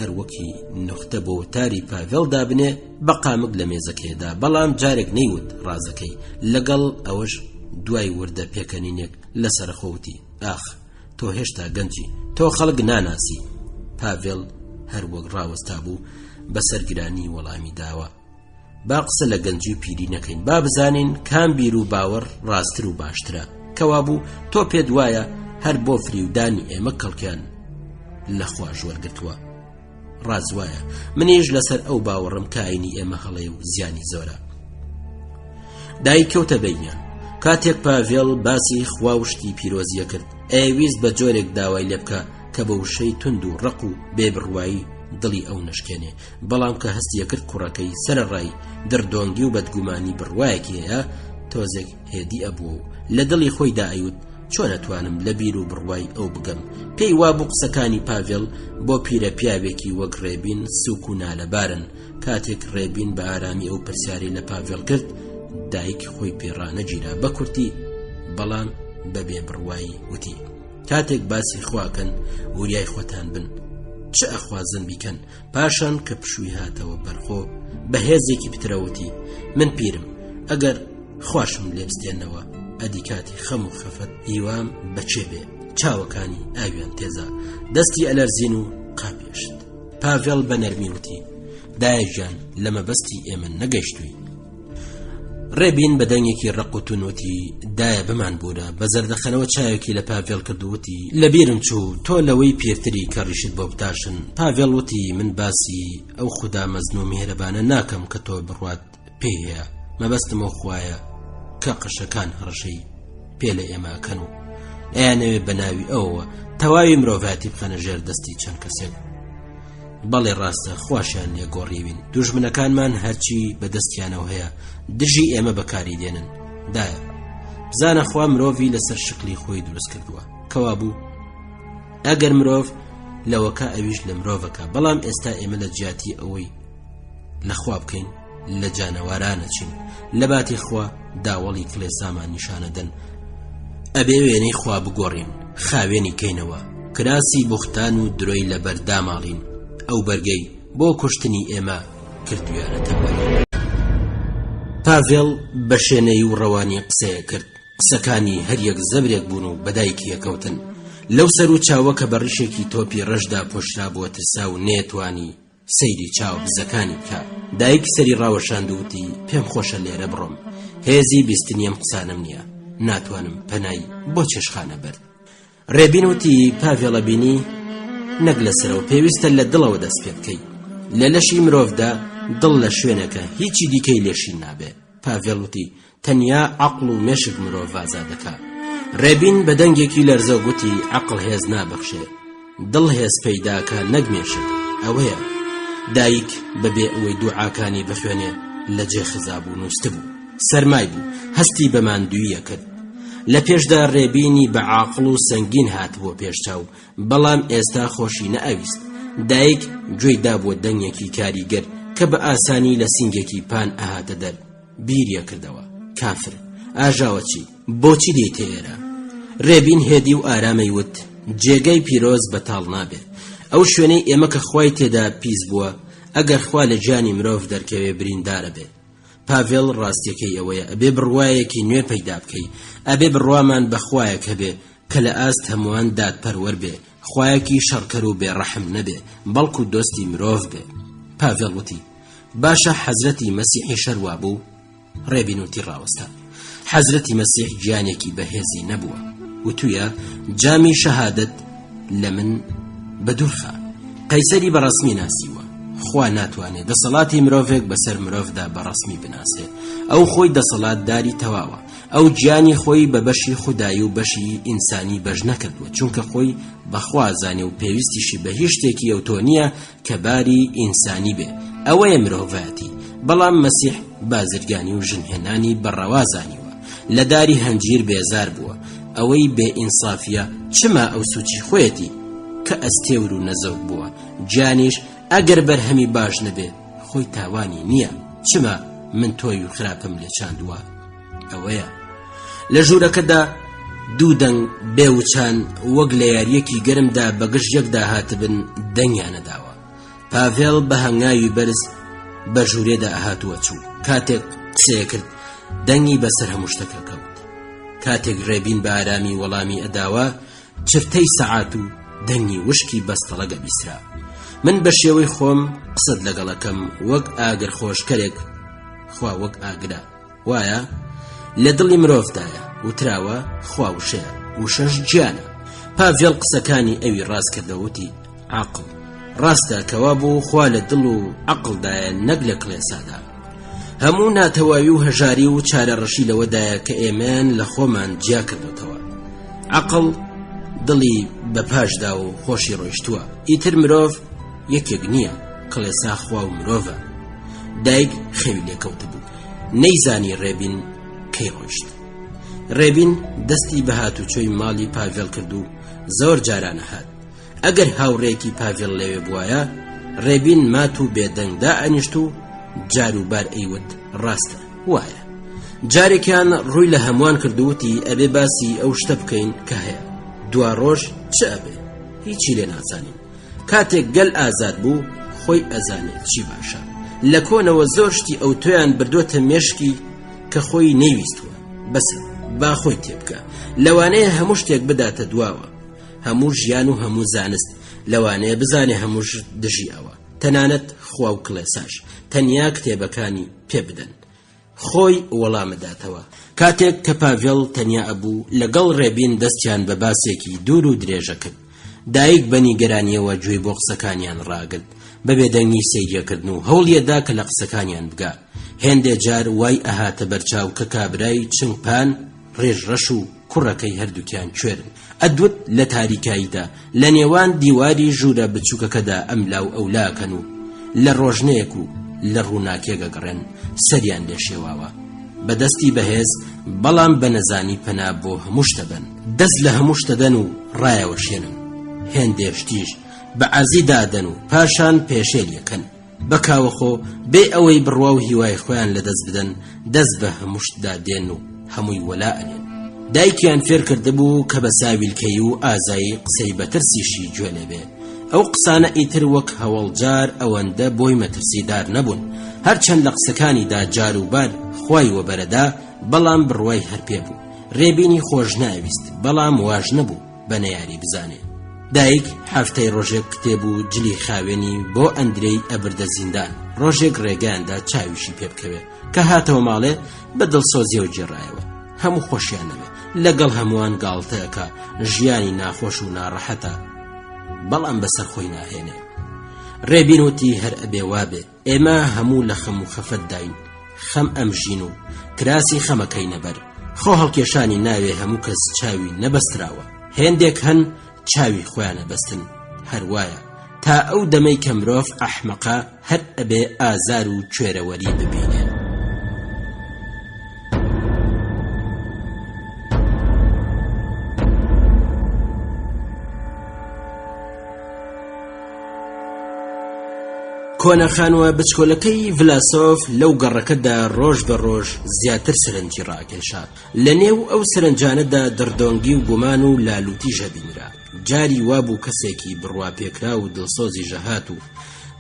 Speaker 4: هەروەکی نوختە بۆ وتاری پاڤێڵ دابنێ بە قامک لە مێزەکەیدا. بەڵام جارێک نەیوت ڕازەکەی. لەگەڵ ئەوەش دوای وردە پێکەنینێک لەسەر خۆوتی ئاخ تۆ هێشتا گەنجی، تۆ خەڵک ناناسی. پاڤێڵ هەروەک ڕاوەستا بوو بەسەرگرانی وەڵامی داوە. با قسە لە گەنجی و پیری نەکەین، با بزانین کام بیر و باوەڕ ڕاستتر و باشترە. کەوا بوو تۆ پێت وایە هەر بۆ فریودانی ئێمە کەڵکیان لەخوا ژوەرگرتووە. ڕاز وایە، منیش لەسەر ئەو باوەڕم کە ئاینی ئێمە هەڵەیە و زیانی زۆرە. دایکەوتە بەینیان. کاتێک پاڤێڵ باسی خوا و شتی پیرۆزیە کرد، ئەویست بە جۆرێک داوای لێ بکە کە بە وشەی تند و ڕق و بێبڕوایی دڵی ئەو نشکێنێ. بەڵام کە هەستیە کرد کوڕەکەی سەرڕای دردۆنگی و بەدگومانی بڕوایەکی هەیە، تۆزێک هێدی ئەبووە و لە دڵی خۆیدا ئەیوت چۆن ئەتوانم لە بیر و بڕوای ئەو بگەم. پێی وابوو قسەکانی پاڤێڵ بۆ پیرە پیاوێکی وەک ڕێبین سووک و نالەبارن. کاتێک ڕێبین بە ئارامی ئەو پرسیاری لە پاڤێڵ کرد، دایک خۆی پێڕانەگیرا بە کورتی، بەڵام بەبێ بڕوایی وتی کاتێک باسی خواکەن وریای خۆتان بن، چ ئەخوازن بیکەن. پاشان کە پشووی هاتەوە بەرخۆ بە هێزێکی پترەوتی من پیرم، ئەگەر خواشم لێ بستێنەوە ئەدی کاتی خەم و خەفەت هیوام بەچێ بێ، چاوەکانی ئاویان تێزا، دەستی ئەلەرزین و قاپێشت. پاڤێڵ بە نەرمی وتی دایەژیان لە مەبەستی ئێمە نەگەیشتووی. ڕێبین بە دەنگێکی ڕق و تونوتی دایە بمان بوورە. بە زەردەخەنەوە چاوێکی لە پاڤێڵ کردووتی لەبیرم چوو تۆ لەوەی پێرتری کە ڕیشت بۆ بتاشن. پاڤێڵ وتی من باسی ئەو خوددا مەزن و میهرەبانە ناکەم کە تۆ بڕوات پێیە، مەبەستم ئەو خوایە کە قەشەکان هەڕەشەی پێ لە ئێماکەن و ئەیانەوێ بە ناوی ئەوەوە تەواوی مرۆڤاتی بخەنە ژێر دەستی چەند کەسێک. بەڵێ ڕاستە خواشیان لێگۆڕیوین، دوژمنەکانمان هەرچی بەدەستیانەوە هەیە دژی ئێمە بەکاری دێنن. دایە بزانە خوا مرۆڤی لەسەر شکلی خۆی دروست کردووە کەوا بوو ئەگەر مرۆڤ لەوەکە ئەویش لە مرۆڤەکە، بەڵام ئێستا ئێمە لە جیاتی ئەوەی لە خوا بکەین لە جانەوارانە چین، لە باتی خوا داوەڵی کلێسامان نیشانەدەن، ئەبێ وێنەی خوا بگۆڕین، خاوێنی کەینەوە، کراسی بوختان و درۆی لە بەرداماڵین، ئەو بەرگەی بۆ کوشتنی ئێمە کردویانەتە بەری. پاڤێڵ بە شوێنەی و ڕەوانی قسەیە کرد، قسەکانی هەریەک زەبرێک بوون و بەدایکی یەکەوتن. لەو سەر و چاوە کە بە ڕیشێکی تۆپی ڕەشدا پۆشرا بووە ترسا و نێتوانی سەیری چاو بزەکانی بکە. دایک سەری ڕاوەشاند و وتی پێم خۆشە لێرە بڕۆم، هێزی بیستنیم قسانم نییە، ناتوانم پەنای بۆ چێشخانە برد. ڕێبین وتی پاڤێڵە بینی نەک لەسەرەوە پێویستە لە دڵەوە دەست پێ بکەی، لە لەشی مرۆڤدا دڵ لە شوێنەکە هیچی دیکەی لێشین نابێ. پاڤێڵ وتی تەنیا عەقڵ و مێشک مرۆڤ ئازاد دەکا. ڕێبین بە دەنگێکی لەرزە گوتی عەقڵ هێز نابەخشێ، دڵ هێز پەیداکە نەک مێشک. ئەوەیە دایک بەبێ ئەوەی دوعاکانی بخوێنێ لە جێ خزابوو نووسبوو، سەرمای بوو، هەستی بە ماندوویە کرد. لە پێشدا ڕێبینی بە عاقڵ و سەنگین هاتبووە پێشچاو، بەڵام ئێستا خۆشی نەئەویست. دایک گوێی دابووە دەنگێکی کاریگەر کە بە ئاسانی لە سینگێکی پان ئەهاتە دەر. بیریە کردەوە کافر ئاژاوە چی بۆچی دێتە ئێرە؟ ڕێبین هێدی و ئارامەی وت جێگەی پیرۆز بەتاڵ نابێ، ئەو شوێنەی ئێمە کە خوای تێدا پیس بووە ئەگەر خوا لە جانی مرۆڤ دەرکەوێ بریندارە بێ. پاڤێڵ ڕاستیەکەی ئەوەیە ئەبێ بڕوایەکی نوێ پەیدا بکەی، ئەبێ بڕوامان بەخوایەک هەبێ کە لە ئاست هەمووان دادپەروەر بێ، خوایەکی شەڕکەر و بێڕەحم نەبێ بەڵکو دۆستی مرۆڤ بێ. پاڤێڵ وتی باشە حەزرەتی مەسیحی شەروا بوو؟ ڕێبین وتی ڕاوەستا. حەزرەتی مەسیح گیانێکی بەهێزی نەبووە، وتویە جامی شەهادەت لە من بەدوورخە. قەیسەری بەڕەسمی ناسیوە، خوا ناتوانێت دەسەڵاتی مرۆڤێک بەسەر مرۆڤدا بەڕەسمی بناسێ، ئەو خۆی دەسەڵات داری تەواوە، ئەو گیانی خۆی بە بەشی خودایی و بەشی ئینسانی بەش نەکردووە، چونکە خۆی بەخوا زانێ و پێویستیشی بە هیچ شتێکی ئەو تۆ نییە کە باری ئینسانی بێ، ئەوەیە مرۆڤایەتی. بەڵام مەسیح بازرگانی و ژنهێنانی بەڕەوازانیوە، لە داری هەنجیر بێزار بووە، ئەوەی بێ ئینسافیە چما ئەو سوچی خۆیەتی کە ئەستێور و نەزەوت بووە، جانیش ئەگەر بەرهەمی باش نەبێ خۆی تاوانی نییە، چما من تۆی و خراپم لێ چاندووە. ئەوەیە لە ژوورەکەدا دوو دەنگ بێوچان وەک لە یاریەکی گەرمدا بەگشت یەکدا هاتبن دەنگیانەداوە. پاڤێڵ بە هەنگاوی بەرز بە ژوورێدا ئەهاتووە چوو، کاتێک قسەیە کرد دەنگی بەسەر هەموو شتەکە کەوت. کاتێک ڕێبین بە ئارامی وەڵامی ئەداوە چرتەی سەعات و دەنگی وشکی بەستەڵەگە بیسرا. من بە شێوەی خۆم قسەت لەگەڵەکەم وەک ئاگر خۆشکەرێک، خوا وەک ئاگرا وایە لە دڵی مرۆڤدایە، وتراوە خوا وشەیە، وشەش گیانە. پاڤێڵ قسەکانی ئەوی ڕاست کردەوتی عاقڵ ڕاستە کەوا بوو خوا لە دڵ و عەقڵدایە نەک لە کڵێسادا. هەموو ناتەواوی و هەژاری و چارەڕەشی لەوەدایە کە ئێمەیان لە خۆمان جیا کردوتەوە. عەقڵ دڵی بە پاشدا و خۆشی ڕۆیشتووە، ئیتر مرۆڤ یەکێک نییە، کڵێسا خوا و مرۆڤە. دایک خەوی لێکەوت بوو، نەیزانی ڕێبین کەی ڕۆیشت. ڕێبین دەستی بە هاتوچۆی ماڵی پاڤێڵ کرد و زۆر جارانە هات. ئەگەر هاوڕێکی پاڤێڵ لەوێ بوایە ڕێبین مات و بێدەنگدا ئەنیشت و جاروبار ئەیوت ڕاستە وایە. جارێکیان ڕووی لە هەمووان کردووتی ئەبێ باسی ئەو شتە بکەین کە هەیە، دوا ڕۆژ چ ئەبێ هیچی لێ نازانین. کاتێک گەل ئازاد بوو خۆی ئەزانێت چی باشە. لە کۆنەوە زۆر شتی ئەو تۆیان بردووەتە مێشکی کە خۆی نەیویستووە، بەسە با خۆی تێبکە، لەوانەیە هەموو شتێک بداتە دواوە، هەموو ژیان و هەموو زانست لەوانەیە بزانێ هەموو دژی ئەوە، تەنانەت خوا و کڵێساش تەنیا کتێبەکانی پێ بدەن، خۆی وەڵامەداتەوە. کاتێک کە پاڤێڵ تەنیا ئەبوو لەگەڵ ڕێبین دەستیان بە باسێکی دوور و درێژە کرد. دایک بەنی گەرانیەوە گوێی بۆ قسەکانیان ڕاگرت، بەبێ دەنگی سەیریەکردن و هەوڵیەدا کە لە قسەکانیان بگا. هێندێ جار وای ئەهاتە بەرچاو کە کابرای چنگپان ڕێژ ڕەش و کوڕەکەی هەردووکیان کوێرن ئەدوت لە تاریکاییدا لە نێوان دیواری ژوورە بچووکەکەدا ئەم لاو ئەولاکەن و لە ڕۆژنەیەک و لە ڕووناکێگە گەڕێن سەریان لێ شێواوە بەدەستی بەهێز بەڵام بە نەزانی پەنا بۆ هەموو شتە بن دەست لە هەموو شتە دەن و ڕایەوەشێنن هێندێشتیش بە عەرزی دادەن و پاشان پێشێلیەکەن بەکاوەخۆ بێ ئەوەی بڕوا و هیوای خۆیان لەدەست بدەن دەست بە هەموو شتدا دێن و هەمووی وەلا ئەنێن دایکیان فێر کردبوو کە بە ساویلکەی و ئازایی قسەی بەترسیشی گوێ لێبێ ئەو قسانە ئیتر وەک هەوڵجار ئەوەندە بۆی مەترسیدار نەبوون هەرچەند لە قسەکانیدا جار و بار خوای وەبەرەدا بەڵام بڕوای هەرپێ بوو ڕێبینی خۆش ناویست بەڵام واژ نەبوو بە نەیاری بزانێ دایک هەفتەی ڕۆژێک کتێب و جلی خاوێنی بۆ ئەندرەی ئەبردە زیندان ڕۆژێک ڕێگەیاندا چاویشی پێ بکەوێ کە هاتەوە ماڵێ بە دڵسۆزیە و جێڕایەوە هەموو خۆشیان نەبێ لەگەڵ هەمووان گاڵتەیەکە ژیانی ناخۆش و ناڕەحەتە بەڵام بەسەر خۆی ناهێنێ ڕێبین وتی هەر ئەبێ وابێ ئێمە هەموو لە خەم و خەفەت داین خەم ئەمژین و کراسی خەمەکەی نەبەر خۆ هەڵکێشانی ناوێ هەموو کەس چاوی نەبەستراوە هێندێک هەن چاوی خۆیانە بەستن هەروایە تا ئەو دەمەی کە مرۆڤ ئەحمەقە هەر ئەبێ ئازار و کوێرەوەری ببینێ کۆنەخانوە بچکۆلەکەی ڤلاسۆف لەو گەڕەکەدا ڕۆژ بە ڕۆژ زیاتر سەرنجی ڕاکێشا لە نێو ئەو سەرنجانەدا دڕدۆنگی و گومان و لالوتی ژەبینرا جاری وابوو کەسێکی بڕوا پێکرا و دڵسۆزی ژەهات و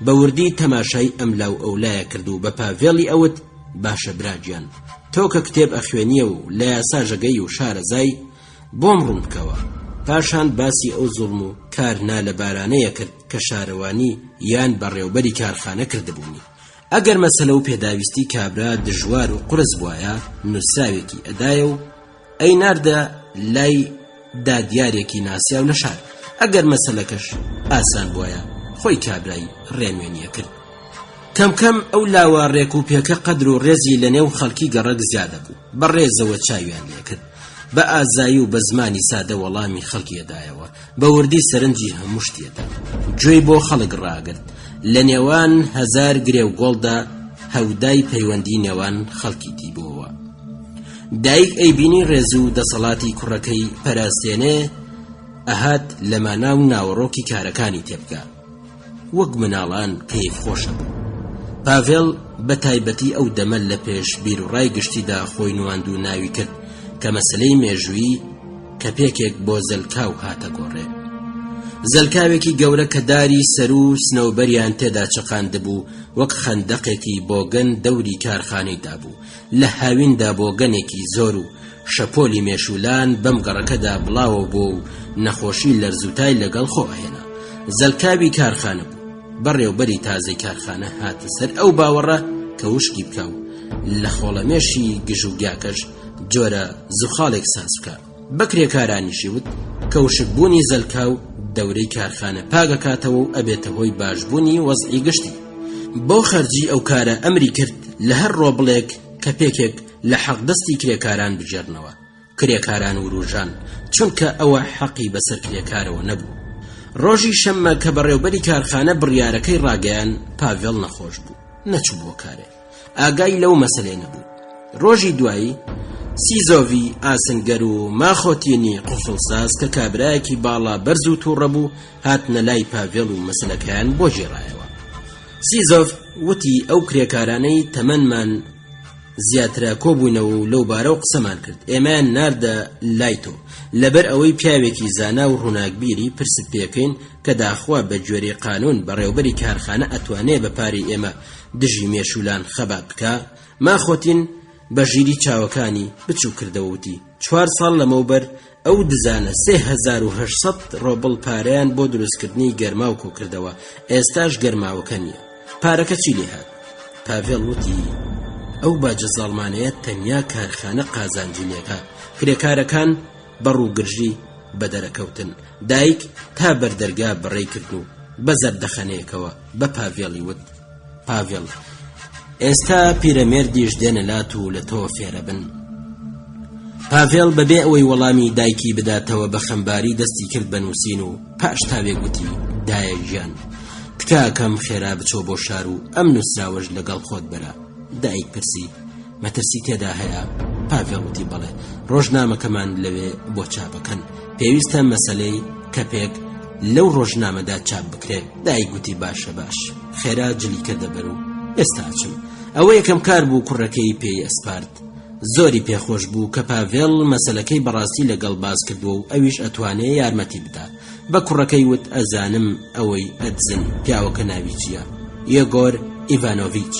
Speaker 4: بە وردی تەماشای ئەم لاو ئەولایە کرد و بە پاڤێڵی ئەوت باشە براگیان تۆ کە کتێب ئەخوێنیە و لە یاسا ژەگەی و شارەزای بۆم ڕوون بکەوە پاشان باسی ئەو زوڵم و کارنا لە بارانەیە کرد کە شارەوانی یان بەڕێوبەری کارخانە کردبوونی ئەگەر مەسەلە و پێداویستی کابرا دژوار و قرس بوایە نووسراوێکی ئەدایە و ئەی ناردە لای دادیارێکی ناسیا و لە شار ئەگەر مەسەلەکەش ئاسان بوایە خۆی کابرایی ڕێنوێنیە کرد کەمکەم ئەو لاوە ڕێک و پێکە قەدر و ڕێزی لە نێو خەڵکی گەڕەک زیادە بوو بە ڕێزەوە چاویان لێ کرد بە ئازایی و بە زمانی سادە وەڵامی خەڵکیەدایەوە بە وردی سەرنجی هەموو شتێدا گوێی بۆ خەڵک ڕاگرت لە نێوان 1000 گرێو گۆڵدا هەودای پەیوەندی نێوان خەڵکی دیبووەوە دایک ئەیبینی ڕێز و دەسەڵاتی کوڕەکەی پەراستێنێ ئەهات لە مانا و ناوەڕۆکی کارەکانی تێبکە وەک مناڵان کەیف خۆشە بوو پاڤێڵ بە تایبەتی ئەو دەمە لە پێش بیر و ڕای گشتیدا خۆی نواند و ناوی کرد کە مەسلەی مێژووی کە پێکێک بۆ زەلکاو هاتە گۆڕێ زەلکاوێکی گەورە کە داری سەر و سنەوبەریان تێدا چقاندبوو وەک خەندەقێکی بۆگەن دەوری کارخانەیدا بوو لە هاویندا بۆگەنێکی زۆر و شەپۆلی مێشولان بەم گەڕەکەدا بڵاوە بۆ و نەخۆشی لەرزوتای لەگەڵ خۆ ئەهێنا زەلکاوی کارخانە بوو بەڕێوبەری تازەی کارخانە هاتە سەر ئەو باوەڕە کە وشکی بکەو لە خۆڵەمێشی گژوگیاکەش جۆرە زوخاڵێک ساز بکە بەکرێکارانیشی وت کە وشکبوونی زەلکاو دەورەی کارخانە پاگەکاتەوە و ئەبێتە هۆی باشبوونی وەزعی گشتی بۆ خەرجی ئەو کارە ئەمری کرد لە هەر ڕۆبڵێک کە پێکێک لە حەقدەستی کرێکاران بجێرنەوە کرێکاران و ڕوژان چونکە ئەوە حەقی بەسەر کرێکارەوە نەبوو ڕۆژی شەممە کە بەڕێوبەری کارخانە بڕیارەکەی ڕاگەیان پاڤێڵ نەخۆش بوو نەچوو بۆ کارێ ئاگای لەو مەسەلێ نەبوو ڕۆژی دوایی سیزۆڤی ئاسنگەر و ماخۆتینی قوفڵساز کە کابرایەکی باڵا بەرز و تووڕە بوو هاتنە لای پاڤێڵ و مەسەلەکەیان بۆ ژێڕایەوە سیزۆڤ وتی ئەو کرێکارانەی تەمەنمان زیاترە کۆبوونەوە و لەو بارە و قسەمان کرد ئێمەیان ناردە لای تۆ لەبەر ئەوەی پیاوێکی زانا و ڕووناکبیری پرست پێکەین کە داخوا بە گوێرەی قانون بەڕێوبەری کارخانە ئەتوانێ بە پاری ئێمە دژی مێشولان خەبات بکە ماخۆتین بە ژیری چاوەکانی بچوو کردەوەتی 4 ساڵ لەمەوبەر ئەو دزانە 3800 ڕۆبڵ پارەیان بۆ دروستکردنی گەرماو کۆ کردەوە ئێستاش گەرماوەکە نییە پارەکە چی لێ هات پاڤێڵ وتی ئەو باجە زاڵمانەیە تەنیا کارخانە قازانجینێکە کرێکارەکان بەڕووگرژی بەدەرەکەوتن دایک تا بەردەرگا بڕێ کرد و بە زەردەخەنەیەکەوە بە پاڤێڵی وت پاڤێڵ ئێستا پیرەمێردیش دێنە لات و لە تۆ فێرە بن پاڤێڵ بەبێ ئەوەی وەڵامی دایکی بداتەوە بە خەمباری دەستی کرد بە نووسین و پاش تاوێک گوتی دایە ژیان تکاکەم خێرا بچۆ بۆ شار و ئەم نووسراوەش لەگەڵ خۆت بەرە. دایک پرسی مەترسی تێدا هەیە؟ پاڤێڵ وتی بەڵێ، ڕۆژنامەکەمان لەوێ بۆ چاپەکەن، پێویستە مەسەلەی کەپێک لەو ڕۆژنامەدا چاپ بکرێت. دایک گوتی باشە باش، خێرا جلیکە دەبەر و ئێستا چم. ئەوە یەکەم کار بوو کوڕەکەی پێی ئەسپارد. زۆری پێخۆش بوو کە پاڤێڵ مەسەلەکەی بەڕاستی لەگەڵ باز کردووە و ئەویش ئەتوانێ یارمەتی بدا. بە کوڕەکەی وت ئەزانم ئەوەی ئەدزن پیاوەکە ناوی چییە؟ یێگۆر ئیڤانۆڤیچ.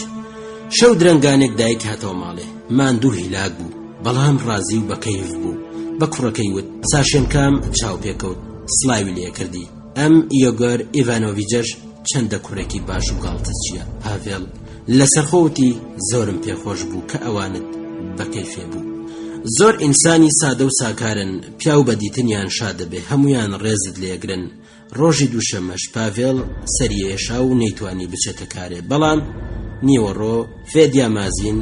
Speaker 4: شەو درەنگانێک دایک هاتەوە ماڵێ، ماندوو هیلاک بوو بەڵام ڕازی و بەکەیف بوو. بە کوڕەکەی وت ساشێنکام چاو پێکەوت سڵاوی لێ کردی. ئەم یێگۆر ئیڤانۆڤیچەش چەندە کوڕێکی باش و گاڵتە چییە؟ پاڤێڵ لەسەرخۆوتی زۆرم پێخۆش بوو کە ئەوانت بەکەیفێ بوو. زۆر ئینسانی سادە و ساکارن، پیاو بە دیتنیان شادەبێ هەمویان ڕێزت لێگرن. ڕۆژی دووشەمەش پاڤێڵ سەریێشا و نەیتوانی بچێتە کارێ، بەڵام نیوەڕۆ فێدیا مازین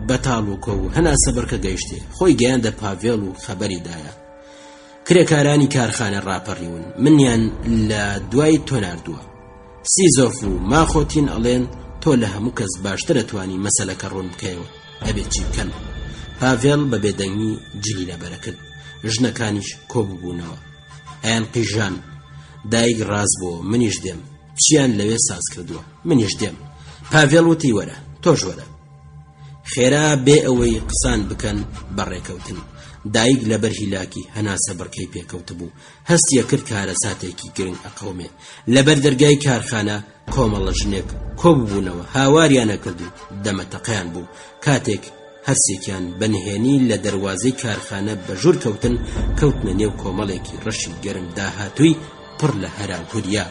Speaker 4: بەتاڵ و کۆ و هەنا سەبەرکە گەیشتێ خۆی گەیاندە پاڤێڵ و خەبەری دایە. کرێکارانی کارخانە ڕاپەڕیون، منیان لە دوای تۆ ناردووە. سیزۆف و ماخۆتین ئەڵێن تۆ لە هەموو کەس باشتر ئەتوانی مەسەلەکە ڕوون بکەیەوە، ئەبێت چی بکەن؟ پاڤێڵ بە بێدەنگی جلی لەبەرە کرد. ژنەکانیش کۆبووبوونەوە. ئەیان قیژان. دایک ڕاز بۆ منیش دێم، چیان لەوێ ساز کردووە، منیش دێم. پاڤێڵ وتی وەرە تۆش وەرە. خێرا بێ ئەوەی قسان بکەن بەڕێکەوتن. دایک لەبەر هیلاکی هەناسە بڕکەی پێکەوت بوو، هەستیە کرد کارە ساتێکی گرنگ ئەقەومێ. لەبەر دەرگای کارخانە کۆمەڵە ژنێک کۆبوونەوە، هاواریانە کرد و دەمەتەقیان بوو. کاتێک هەرسێکیان بەنهێنی لە دەروازەی کارخانە بەژوور کەوتنە نێو کۆمەڵێکی ڕەشی گەرم داهاتووی پڕ لە هەراکوریا.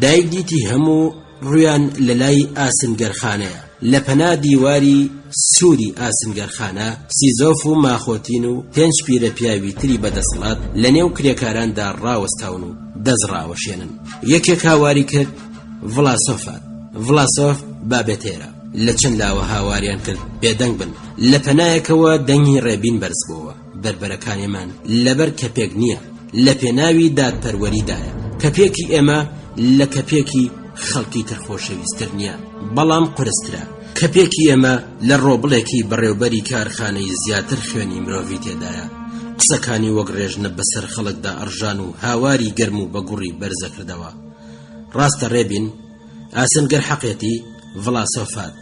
Speaker 4: دایک دیتی هەموو ڕویان لە لای ئاسنگەرخانەیە. لە پەنا دیواری سووری ئاسنگەرخانە سیزۆف و ماخۆتین و 5 پیرە پیاوی تری بەدەسەڵات لە نێو کرێکاراندا ڕاوەستاون و دەزڕاوەشێنن. یەکێک هاواری کرد ڤڵاسۆفات. ڤڵاسۆف بابێتێرە. لە چەند لاوە هاواریان کرد بێدەنگ بن. لە پەنایەکەوە دەنگی ڕێبین بەرز بووە. بربەرەکانیمان لەبەر کەپێک نییە، لە پێناوی دادپەروەریدایە. کەپێکی ئێمە لە کەپێکی خەڵکی تر خۆشەویستتر نییە، بەڵام قورسترە. کەپێکی ئێمە لە ڕۆبڵێکی بەڕێوبەری کارخانەی زیاتر خوێنی مرۆڤی تێدایە. قسەکانی وەک ڕێژنە بەسەر خەڵکدا ئەڕژان و هاواری گەرم و بەگوڕی بەرزە کردەوە. ڕاستە ڕێبین، ئاسنگەر حەقێتی ڤڵاسۆفات.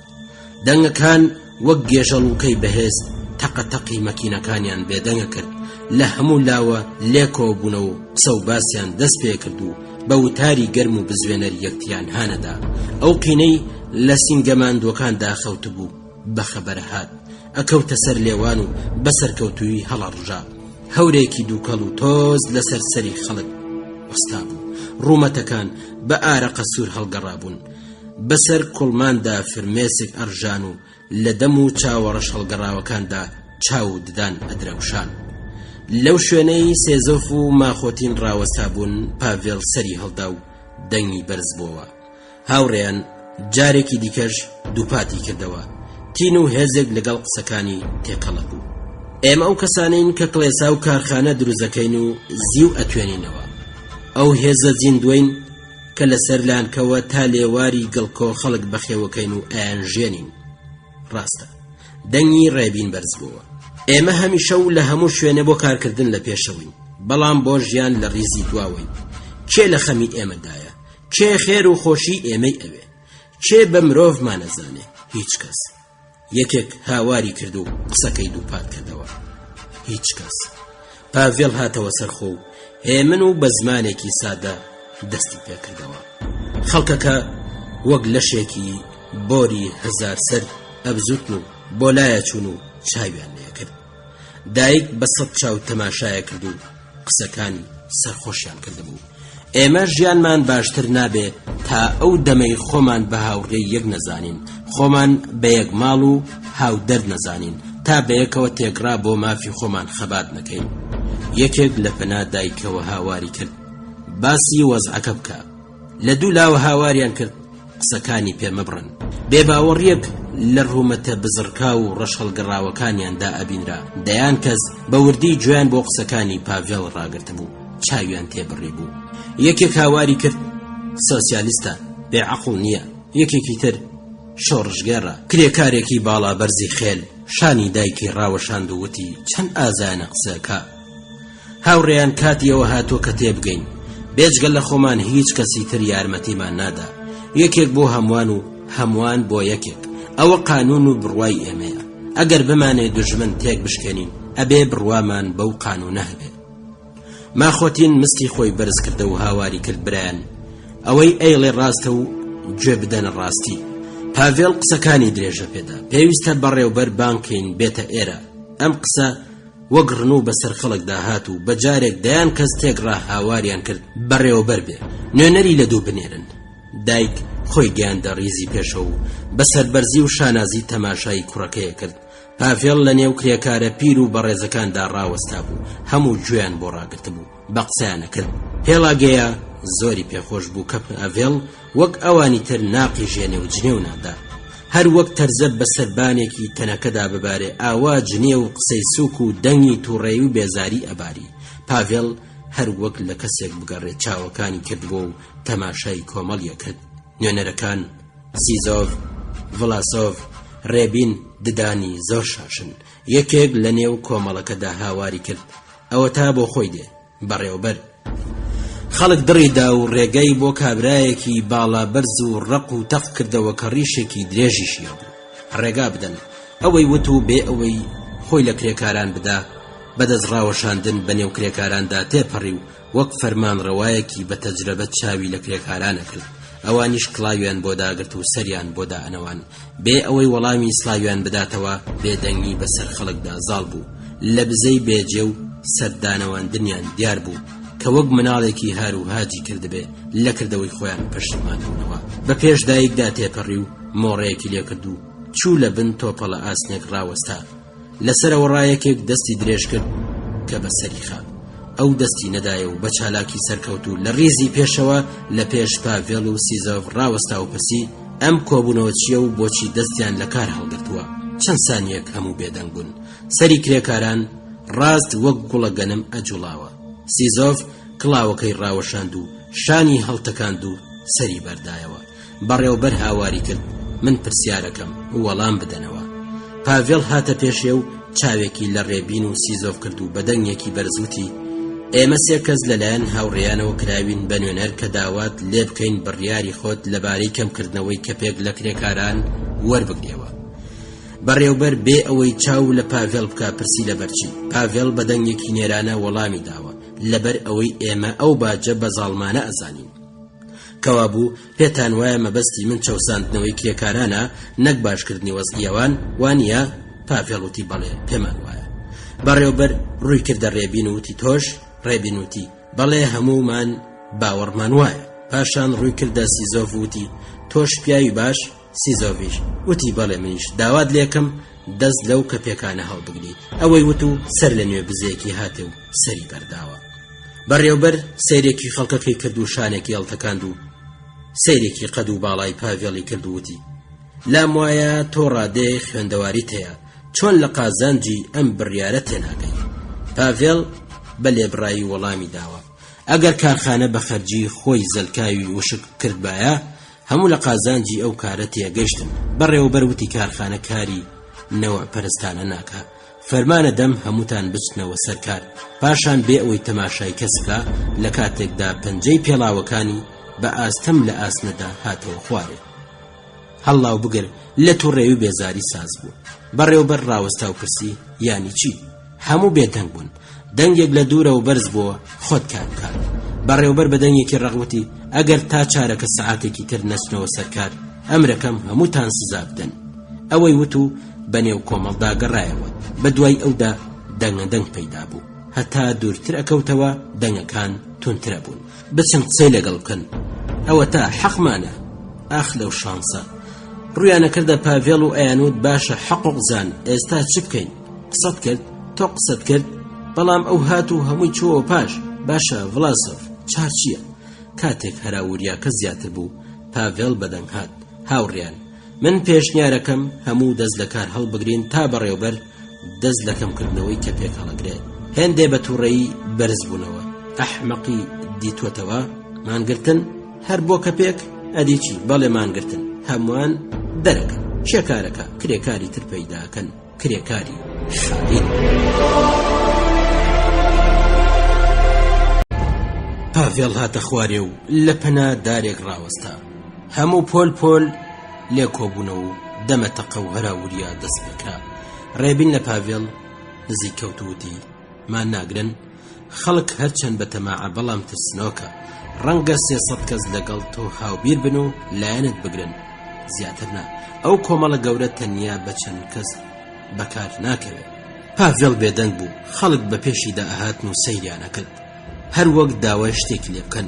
Speaker 4: دەنگەکان وەک گێژەڵوکەی بەهێز تەقەتەقی مەکینەکانیان بێدەنگە کرد. لە هەموو لاوە لێکۆ بوونە و قسە و باسییان دەست پێ کرد و بە وتاری گەرم و بزوێنەر یەکتیان هانەدا. ئەو قینەی لە سینگەماندوەکاندا خەوت بوو بە خەبەرە هات، ئەکەوتە سەر لێوان و بەسەر کەوتووی هەڵەڕژا. هەورێکی دووکەڵ و تۆز لەسەر سەری خەڵک وەستا بوو. ڕوومەتەکان بە ئارەقە سوور هەڵگەڕابوون، بەسەر کوڵماندا فرمێسک ئەڕژان و لە دەم و چاوەڕەش هەڵگەڕاوەکاندا چاو ددان ئەدرەوشان. لەو شوێنەی سێزۆف و ماخۆتین ڕاوەستا بوون. پاڤێڵ سەری هەڵدا و دەنگی بەرز بووە. هاوڕێیان جارێکی دیکەش دووپاتی کردەوە. تین و هێزێک لەگەڵ قسەکانی تێقەڵە بوو. ئێمە ئەو کەسانین کە کڵێسا و کارخانە دروزەکەین و زیو ئەتوێنینەوە. ئەو هێزە زیندوین کە لەسەر لانکەوە تا لێواری گڵکۆ خەڵک بەخێوەکەین و ئەیانژێنین. ڕاستە دەنگی ڕێبین بەرز بووە. ئێمە هەمیشە و لە هەموو شوێنە بۆ کارکردن لە پێشەوەین، بەڵام بۆ ژیان لە ڕیزی دواوەین. کێ لە خەمی ئێمەدایە؟ کێ خێر و خۆشی ئێمەی ئەوێ؟ کێ بە مرۆڤ مانەزانێ؟ هیچ کەس. یەکێک هاواری کرد و قسەکەی دووپات کردەوە. هیچ کەس. پاڤێڵ هاتەوە سەرخۆ و هێمن و بە زمانێکی سادە دەستی پێکردەوە. خەڵکەکە وەک لەشێکی بۆری هەزار سەر ئەبزوتن و بۆ لایە چوون و چاویان لێ کرد. دایک بە سەد چاو تەماشایە کرد و قسەکانی سەرخۆشیان کردبوو. ئێمە ژیانمان باشتر نابێ تا ئەو دەمەی خۆمان بە هاوڕێی یەک نەزانین، خۆمان بە یەک ماڵ و هاودەرد نەزانین، تا بەیەکەوە تێگرا بۆ مافی خۆمان خەبات نەکەین. یەکێک لە پەنا دایکەوە هاواری کرد باسی وەزعەکە بکە. لە دوو لاوە هاواریان کرد قسەکانی پێمەبڕن. بێباوەڕیەک لە ڕوومەتە بزڕکا و ڕەشهەڵگەڕاوەکانیاندا ئەبینرا دەیان کەس بە وردی گوێیان بۆ قسەکانی پاڤێڵ ڕاگرت بوو چاویان تێبڕی بوو یەکێک هاواری کرد سۆسیالیستە بێعەقڵ نییە یەکێکی تر شۆڕژگێڕە کرێکارێکی باڵا بەرزی خێل شانی دایکی ڕاوەشاند و وتی چەند ئازانە قسەکە هاوڕێیان کاتیەوە هاتۆ کە تێبگەین بێجگەل لە خۆمان هیچ کەسی تر یارمەتیمان نادا یەکێک بۆ هەمووان و هەمووان بۆ یەکێک ئەوە قانون و بڕوای ئێمەیە ئەگەر بمانێ دوژمن تێک بشکێنین ئەبێ بڕوامان بەو قانونە هەبێ ماخۆتین مستی خۆی بەرز کردە و هاواری کرد برایان ئەوەی ئەیڵێ ڕاستە و گوێ بدەنە ڕاستی پاڤێڵ قسەکانی درێژە پێدا پێویستە بەڕێوبەر بانکەین بێتە ئێرە ئەم قسە وەک ڕنوو بەسەر خەڵکدا هات و بەجارێک دەیان کەس تێکڕا هاواریان کرد بەڕێوەبەر بێ نوێنەری لە دوو بنێرن دایک خۆی گیاندا ڕیزی پێشەوە و بەسەربەرزی و شانازی تەماشای کوڕەکەیە کرد پاڤێڵ لە نێو کرێکارە پیر و بەڕێزەکاندا ڕاوەستا بوو هەموو گوێیان بۆ ڕاگرت بوو بە قسەیانە کرد پێڵاگەیە زۆری پێخۆش بوو کە پاڤێڵ وەک ئەوانی تر ناقی ژێنێ و جنێو نادا هەر وەک تەرزە بەسەربانێکی تەنەکەدا ببارێ ئاوا جنێ و قسەی سووک و دەنگی تووڕێی و بێزاری ئەباری پاڤێڵ هەر وەک لە کەسێک بگەڕێ چاوەکانی کردبووە و تەماشای کۆمەڵیە کرد نوێنەرەکان سیزۆڤ ڤڵاسۆڤ ڕێبین ددانی زۆر شاشن یەکێک لە نێو کۆمەڵەکەدا هاواری کرد ئەوە تا بۆ خۆی دێ بەڕێوەبەر خەڵک دڕیدا و ڕێگەی بۆ کابرایەکی باڵا بەرز و ڕق و تەق کردەوە کە ڕیشێکی درێژیشیە بوو ڕێگا بدەن ئەوەی وت و بێ ئەوەی خۆی لە کرێکاران بدا بەدەست ڕاوەشاندن بە نێو کرێکاراندا تێپەڕی و وەک فەرمان ڕەوایەکی بە تەجربە چاوی لە کرێکارانە کرد ئەوانیش کڵاویان بۆ داگرت و سەریان بۆ دائەنەوان بێ ئەوەی وەڵامی سلاویان بداتەوە بێدەنگی بەسەر خەڵکدا زاڵ بوو لە بزەی بێجێ و سەردانەوەندنیان دیار بوو کە وەک مناڵێکی هار و هاجی کردبێ لە کردەوەی خۆیان پەشیمانبوونەوە بە پێش دایکدا تێپەڕی و مۆڕەیەکی لێ کرد و چوو لە بن تۆپەڵە ئاسنێک ڕاوەستا لەسەرەوە ڕایەکێک دەستی درێژ کرد کە بەسەری خا ئەو دەستی نەدایە و بە چالاکی سەرکەوت و لە ڕیزی پێشەوە لە پێش پاڤێڵ و سیزۆڤ ڕاوەستا و پرسی ئەم کۆبوونەوە چییە و بۆچی دەستیان لە کار هەڵگرتووە چەند سانیەک هەموو بێدەنگ بوون سەری کرێکاران ڕاست وەک گوڵە گەنم ئەجوڵاوە سیزۆڤ کڵاوەکەی ڕاوەشاند و شانی هەڵتەکاند و سەری بەردایەوە بەڕێوەبەر هاواری کرد من پرسیارەکەم وەڵام بدەنەوە پاڤێڵ هاتە پێشێ و چاوێکی لە ڕێبین و سیزۆڤ کرد و بەدەنگێکی بەرزوتی ئێمە سێ کەس لەلایەن هاوڕێیانەوە کراوین بە نوێنەر کە داوات لێ بکەین بڕیاری خۆت لەبارەی کەمکردنەوەی کەپێک لە کرێکاران وەربگرێەوە بەڕێوبەر بێ ئەوەی چاو لە پاڤێڵ بکە پرسی لەبەرچی پاڤێڵ بەدەنگێکی نێرانە وەڵامی داوە لەبەر ئەوەی ئێمە ئەو باجە بە زاڵمانە ئەزانین کەوا بوو پێتان وایە مەبەستی من چەوساندنەوەی کرێکارانە نەک باشکردنی وەزعیەوان وانە پاڤێڵ وتی بەڵێ پێمان وایە بەڕێوبەر ڕووی کردە ڕێبین وتی تۆش ڕێبین وتی بەڵێ هەموومان باوەڕمان وایە پاشان ڕووی کردە سیزۆڤ وتی تۆش پیاوی باش سیزۆڤیش وتی بەڵێ منیش داوات لێکم دەست لەو کە پێکانە هەڵبگری ئەوەی وت و سەر لە نوێ بزەیەکی هاتێ و سەری بەرداوە بەڕێوبەر سەیرێکی خەڵکەکەی کرد و شانێکی هەڵتەکاند و سەیرێکی قەد و باڵای پاڤێڵی کرد و وتی لام وایە تۆ ڕادەیە خوێندەواریت هەیە چۆن لە قازانجی ئەم بڕیارە تێناگەی پاڤێڵ بە لێبڕایی وەڵامی داوە ئەگەر کارخانە بە خەرجی خۆی زەلکاوی وشک کردبایە هەموو لە قازانجی ئەو کارە تێگەشتن بەڕێوەبەر وتی کارخانە کاری نەوە پەرستانە ناکە فەرمانە دەم هەمووتان بچنەوە سەرکار پاشان بێ ئەوەی تەماشای کەسکە لە کاتێکدا پەنجەی پێڵاوەکانی بە ئاستەم لە ئاسنەدا هاتەوە خوارێ هەڵاو بگەر لە تووڕێوی بێزاری ساز بوو بەڕێوەبەر ڕاوەستا و پرسی یانی چی هەموو بێدەنگ بوون دەنگێک لە دوورە و بەرز بووە خۆت کار بکات بەڕێوەبەر بە دەنگێکی ڕەغوتی ئەگەر تا چارەکە سەعاتێکی تر نەچنەوە سەرکار ئەمرەکەم هەمووتان سزا بدەن ئەوەی وت و بەنێو کۆمەڵدا گەڕایەوە بە دوای ئەودا دەنگەدەنگ پەیدا بوو هەتا دوورتر ئەکەوتەوە دەنگەکان تونترە بوون بچن قسەی لەگەڵ بکەن ئەوە تا حەقمانە ئاخ لەو شانسە ڕوویانە کردە پاڤێڵ و ئەیانوت باشە حەقوق زان ئێستا چ بکەین قسەت کرد تۆ قسەت کرد بەڵام ئەو هات و هەمووی چووە پاش باشە ڤڵاسۆڤ چار چییە کاتێک هەراوریاکە زیاتر بوو پاڤێڵ بەدەنگ هات هاوڕیان من پێشنیارەکەم هەموو دەست لە کار هەڵبگرین تا بەڕێوەبەر دەست لە کەمکردنەوەی کەپێک هەڵەگرێت. هێندێ بە تووڕەیی بەرز بوونەوە. ئەحمەقی دیتوەتەوە مانگرتن هەر بۆ کەپێک ئەدیچی بەڵێ مانگرتن هەمووان دەرەکە شێکارەکە کرێکاری تر پەیداکەن کرێکاری خالین. پاڤێڵ هاتە خوارێ و لە پەنا دارێک ڕاوەستا. هەموو پۆل لێ کۆبوونەوە و دەمەتەقە و هەراوریا دەست پێکرا. ڕێبین لە پاڤێڵ نزیک کەوتووتی مان ناگرن خەڵک هەرچەند بە تەماعە بەڵام ترسنۆکە ڕەنگە 300 کەس لەگەڵ تۆ هاوبیر بن و لایەنت بگرن زیاتر نا. ئەو کۆمەڵە گەورە تەنیا بە چەند کەس بەکار ناکەوێت. پاڤێڵ بێدەنگ بوو. خەڵک بە پێشیدا ئەهاتن و سەیریانەکرد هەر وەک داوای شتێک لێ بکەن.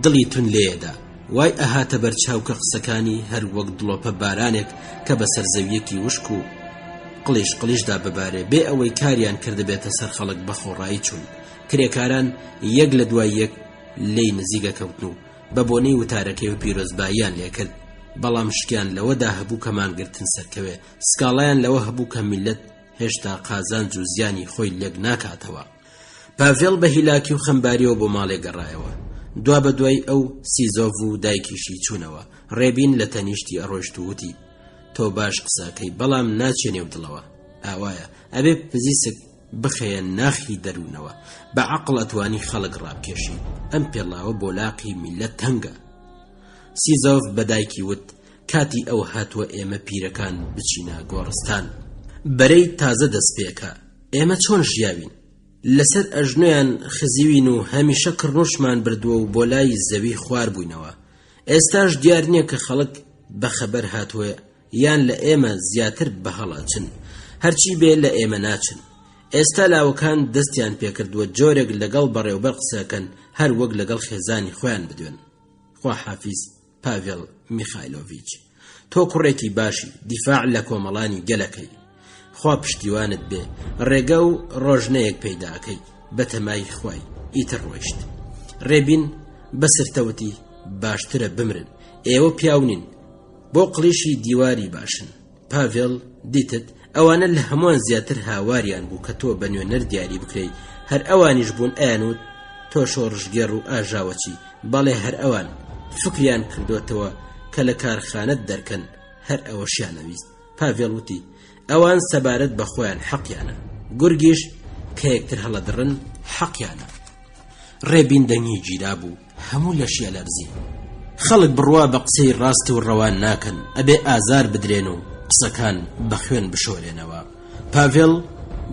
Speaker 4: دڵی تون لێدا وای ئەهاتە بەرچاو کە قسەکانی هەر وەک دڵۆپە بارانێک کە بە سەرزەویەکی وشک و قڵیشدا ببارێ بێ ئەوەی کاریان کردبێتە سەر خەڵک بە خۆڕایی چوون. کرێکاران یەک لە دوای یەک لێی نزیگە کەوتن و بە بۆنەی وتارەکەی و پیرۆزباییان لێکرد. بەڵام شکیان لەوەدا هەبوو کە مانگرتن سەرکەوێ. سکاڵایان لەوە هەبوو کە میلەت هێشتا قازانج و زیانی خۆی لێک ناکاتەوە. پاڤێڵ بە هیلاکی و خەمباریەوە بۆ ماڵێ گەڕایەوە. دوا بە دوای ئەو سیزۆڤ و دایکیشی چوونەوە. ڕێبین لە تەنیشتی ئەڕۆیشت و وتی تۆ باش قسەکەی بەڵام ناچێنێ و دڵەوە. ئاوایە ئەبێ پزیسک بخەیە ناخی دەروونەوە بە عەقڵ ئەتوانی خەڵک ڕابکێشی. ئەم پێڵاوە بۆ لاقی میلەت تەنگە. سیزۆڤ بە دایکی وت کاتی ئەو هاتووە ئێمە پیرەکان بچینە گۆڕستان. بەرەی تازە دەست پێکە. ئێمە چۆن ژیاوین؟ لەسەر ئەژنۆیان خزیوین و هەمیشە کڕنوشمان بردووە و بۆ لای زەوی خوار بووینەوە. ئێستاش دیار نییە کە خەڵک بەخەبەر هاتووە یان لە ئێمە زیاتر بەهەڵاچن هەرچی بێ لە ئێمە ناچن. ئێستا لاوەکان دەستیان پێکردووە جۆرێک لەگەڵ بەڕێوەبەر قسەکەن هەر وەک لەگەڵ خێزانی خۆیان بدوێن. خوا حافیز پاڤێڵ میخایلۆڤیچ تۆ کوڕێکی باشی دیفاع لە کۆمەڵانی گەلەکەی. خوا پشتیوانت بێ ڕێگە و ڕۆژنەیەک پەیداکەی بە تەمای خوای. ئیتر ڕۆیشت. ڕێبین بەسرتەوتی باشترە بمرن ئێوە پیاونین بۆ قڵیشی دیواری باشن. پاڤێڵ دیتت ئەوانە لە هەمووان زیاتر هاواریان بوو کە تۆ بە نوێنەر دیاری بکرێی. هەر ئەوانیش بوون ئەیانوت تۆ شۆڕژگێڕ و ئاژاوەچی بەڵێ هەر ئەوان فکریان کردوتەوە کە لە کارخانەت دەرکەن هەر ئەوەشیان نەویست. پاڤێڵ وتی ئەوان سەبارەت بە خۆیان حەقیانە گورگیش کە یەکتر هەڵەدڕن حەقیانە. ڕێبین دەنگی گیرا بوو هەموو لەشیە لەرزی. خەڵک بڕوا بە قسەی ڕاست و ڕەوان ناکەن ئەبێ ئازار بدرێن و قسەکان بە خوێن بشۆرێنەوە. پاڤێڵ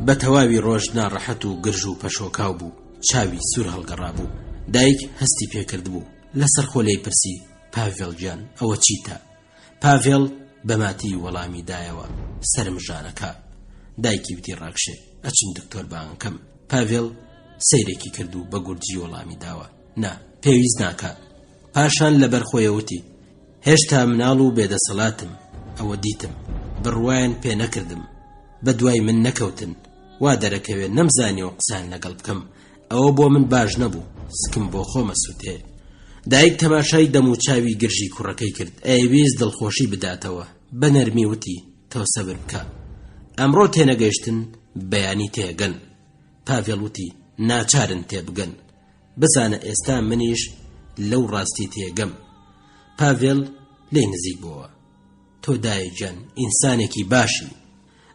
Speaker 4: بە تەواوی ڕۆژ ناڕەحەت و گرژ و پەشۆکاو بوو. چاوی سوور هەڵگەڕا بوو. دایک هەستی پێکرد بوو لەسەر خۆلەی پرسی پاڤێڵ گیان ئەوە چیتە؟ پاڤێڵ بەماتی وەڵامی دایەوە سەرمژانەکە. دایکی وتی ڕاکشێ ئەچم دکتۆر بانکەم. پاڤێڵ سەیرێکی کرد و بە گورجی وەڵامی داوە نا پێویست ناکە. پاشان لەبەر خۆیەوتی هێشتا مناڵ و بێدەسەڵاتم ئەوە دیتم بڕوایان پێ نەکردم بە دوای من نەکەوتن وا دەرەکەوێت نەمزانیەوە قسان لەگەڵ بکەم ئەوە بۆ من باش نەبوو سکم بۆ خۆمە سووتێ. دایک تەماشای دەم و چاوی گرژی کوڕەکەی کرد ئەیویست دڵخۆشی بداتەوە بە نەرمی وتی تۆ سەبر بکە ئەمڕۆ تێنەگەیشتن بەیانی تێگەن. پاڤێڵ وتی ناچارن تێبگەن بزانە ئێستا منیش لەو ڕاستی تێگەم. پاڤێڵ لێ نزیک بووە تۆ دایکجان ئینسانێکی باشی.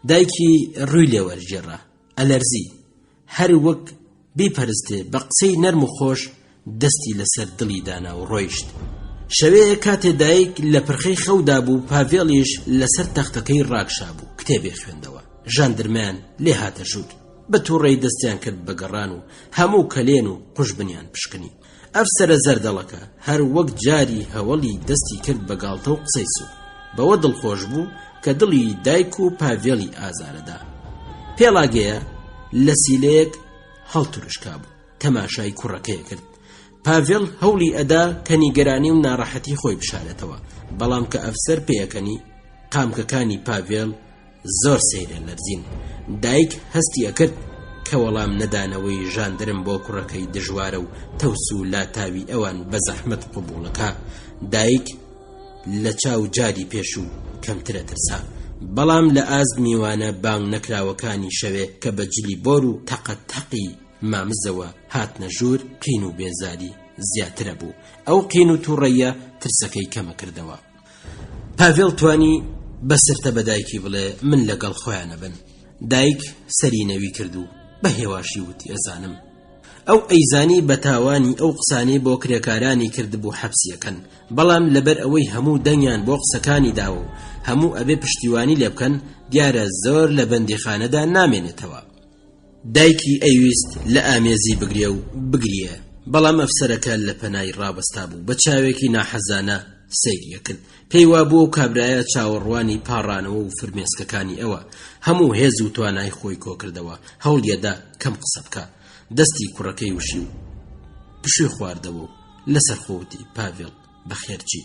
Speaker 4: دایکی ڕووی لێوەرجێڕا ئەلەرزی هەر وەک بیپەرستێ بە قسەی نەرم و خۆش دەستی لەسەر دڵی دانا و ڕۆیشت. شەوەیە کاتێ دایک لە پرخەی خەودا بوو پاڤێڵیش لەسەر تەختەکەی ڕاکشا بوو کتێبێ خوێندەوە. ژاندرمیان لێ هاتە ژوور بە تووڕێی دەستیان کرد بە گەڕان و هەموو کەلێن و قوش بنیان پشکنی. ئەفسەرە زەردەڵەکە هەر وەک جاری هەوڵی دەستی کرد بە گاڵتە و قسەی سوو بەوە دڵخۆش بوو کە دڵی دایک و پاڤێڵی ئازارەدا. پێڵاگەیە لە سیلەیەک هەڵتورشکا بوو تەماشای کوڕەکەی کرد. پاڤێڵ هەوڵی ئەدا کە نیگەرانی و ناڕەحەتی خۆی بشارێتەوە بەڵام کە ئەفسەر پێیەکەنی قامکەکانی پاڤێڵ زۆر سەیرە لەرزین. دایک هەستی ئەکرد کە وەڵام نەدانەوەی ژاندرم بۆ کوڕەکەی دژوارە و تەوس و لاتاوی ئەوان بە زەحمەت قبوڵەکە. دایک لە چاو جاری پێش و کەمترە ترسا. بەڵام لە ئازد میوانە بانگ نەکراوەکانی شەوێ کە بە جلی بۆر و تەقەتەقی مامزەوە هاتنە ژوور قین و بێزاری زیاترە بوو. ئەو قین و تووڕەیە ترسەکەی کەمە کردەوە. پاڤێڵ توانی بەسرتە بە دایکی بڵێ من لەگەڵ خۆیانە بن. دایک سەرینەوی کرد و بە هێواشی وتی ئەزانم. ئەو ئەیزانی بە تاوانی ئەو قسانەی بۆ کرێکارانی کردبوو حەبسیەکەن، بەڵام لەبەر ئەوەی هەموو دەنگیان بۆ قسەکانی داوە و هەموو ئەبێ پشتیوانی لێ بکەن، دیارە زۆر لە بەندیخانەدا نامێنێتەوە. دایکی ئەیویست لە ئامێزی بگرێ و بگریە، بەڵام ئەفسەرەکە لە پەنای ڕابەستا بوو. بە چاوێکی ناحەزانە سەیریە کرد. پێی وابوو و کابرایە چاوەڕوانی پاڕانەوە و فرمێسکەکانی ئەوە هەموو هێز و توانای خۆی کۆ کردەوە. هەوڵیەدا کەم قسە بکە. دەستی کوڕەکەی وشی و پشوی خواردەوە و لەسەر خۆوتی پاڤێڵ بەخێرچی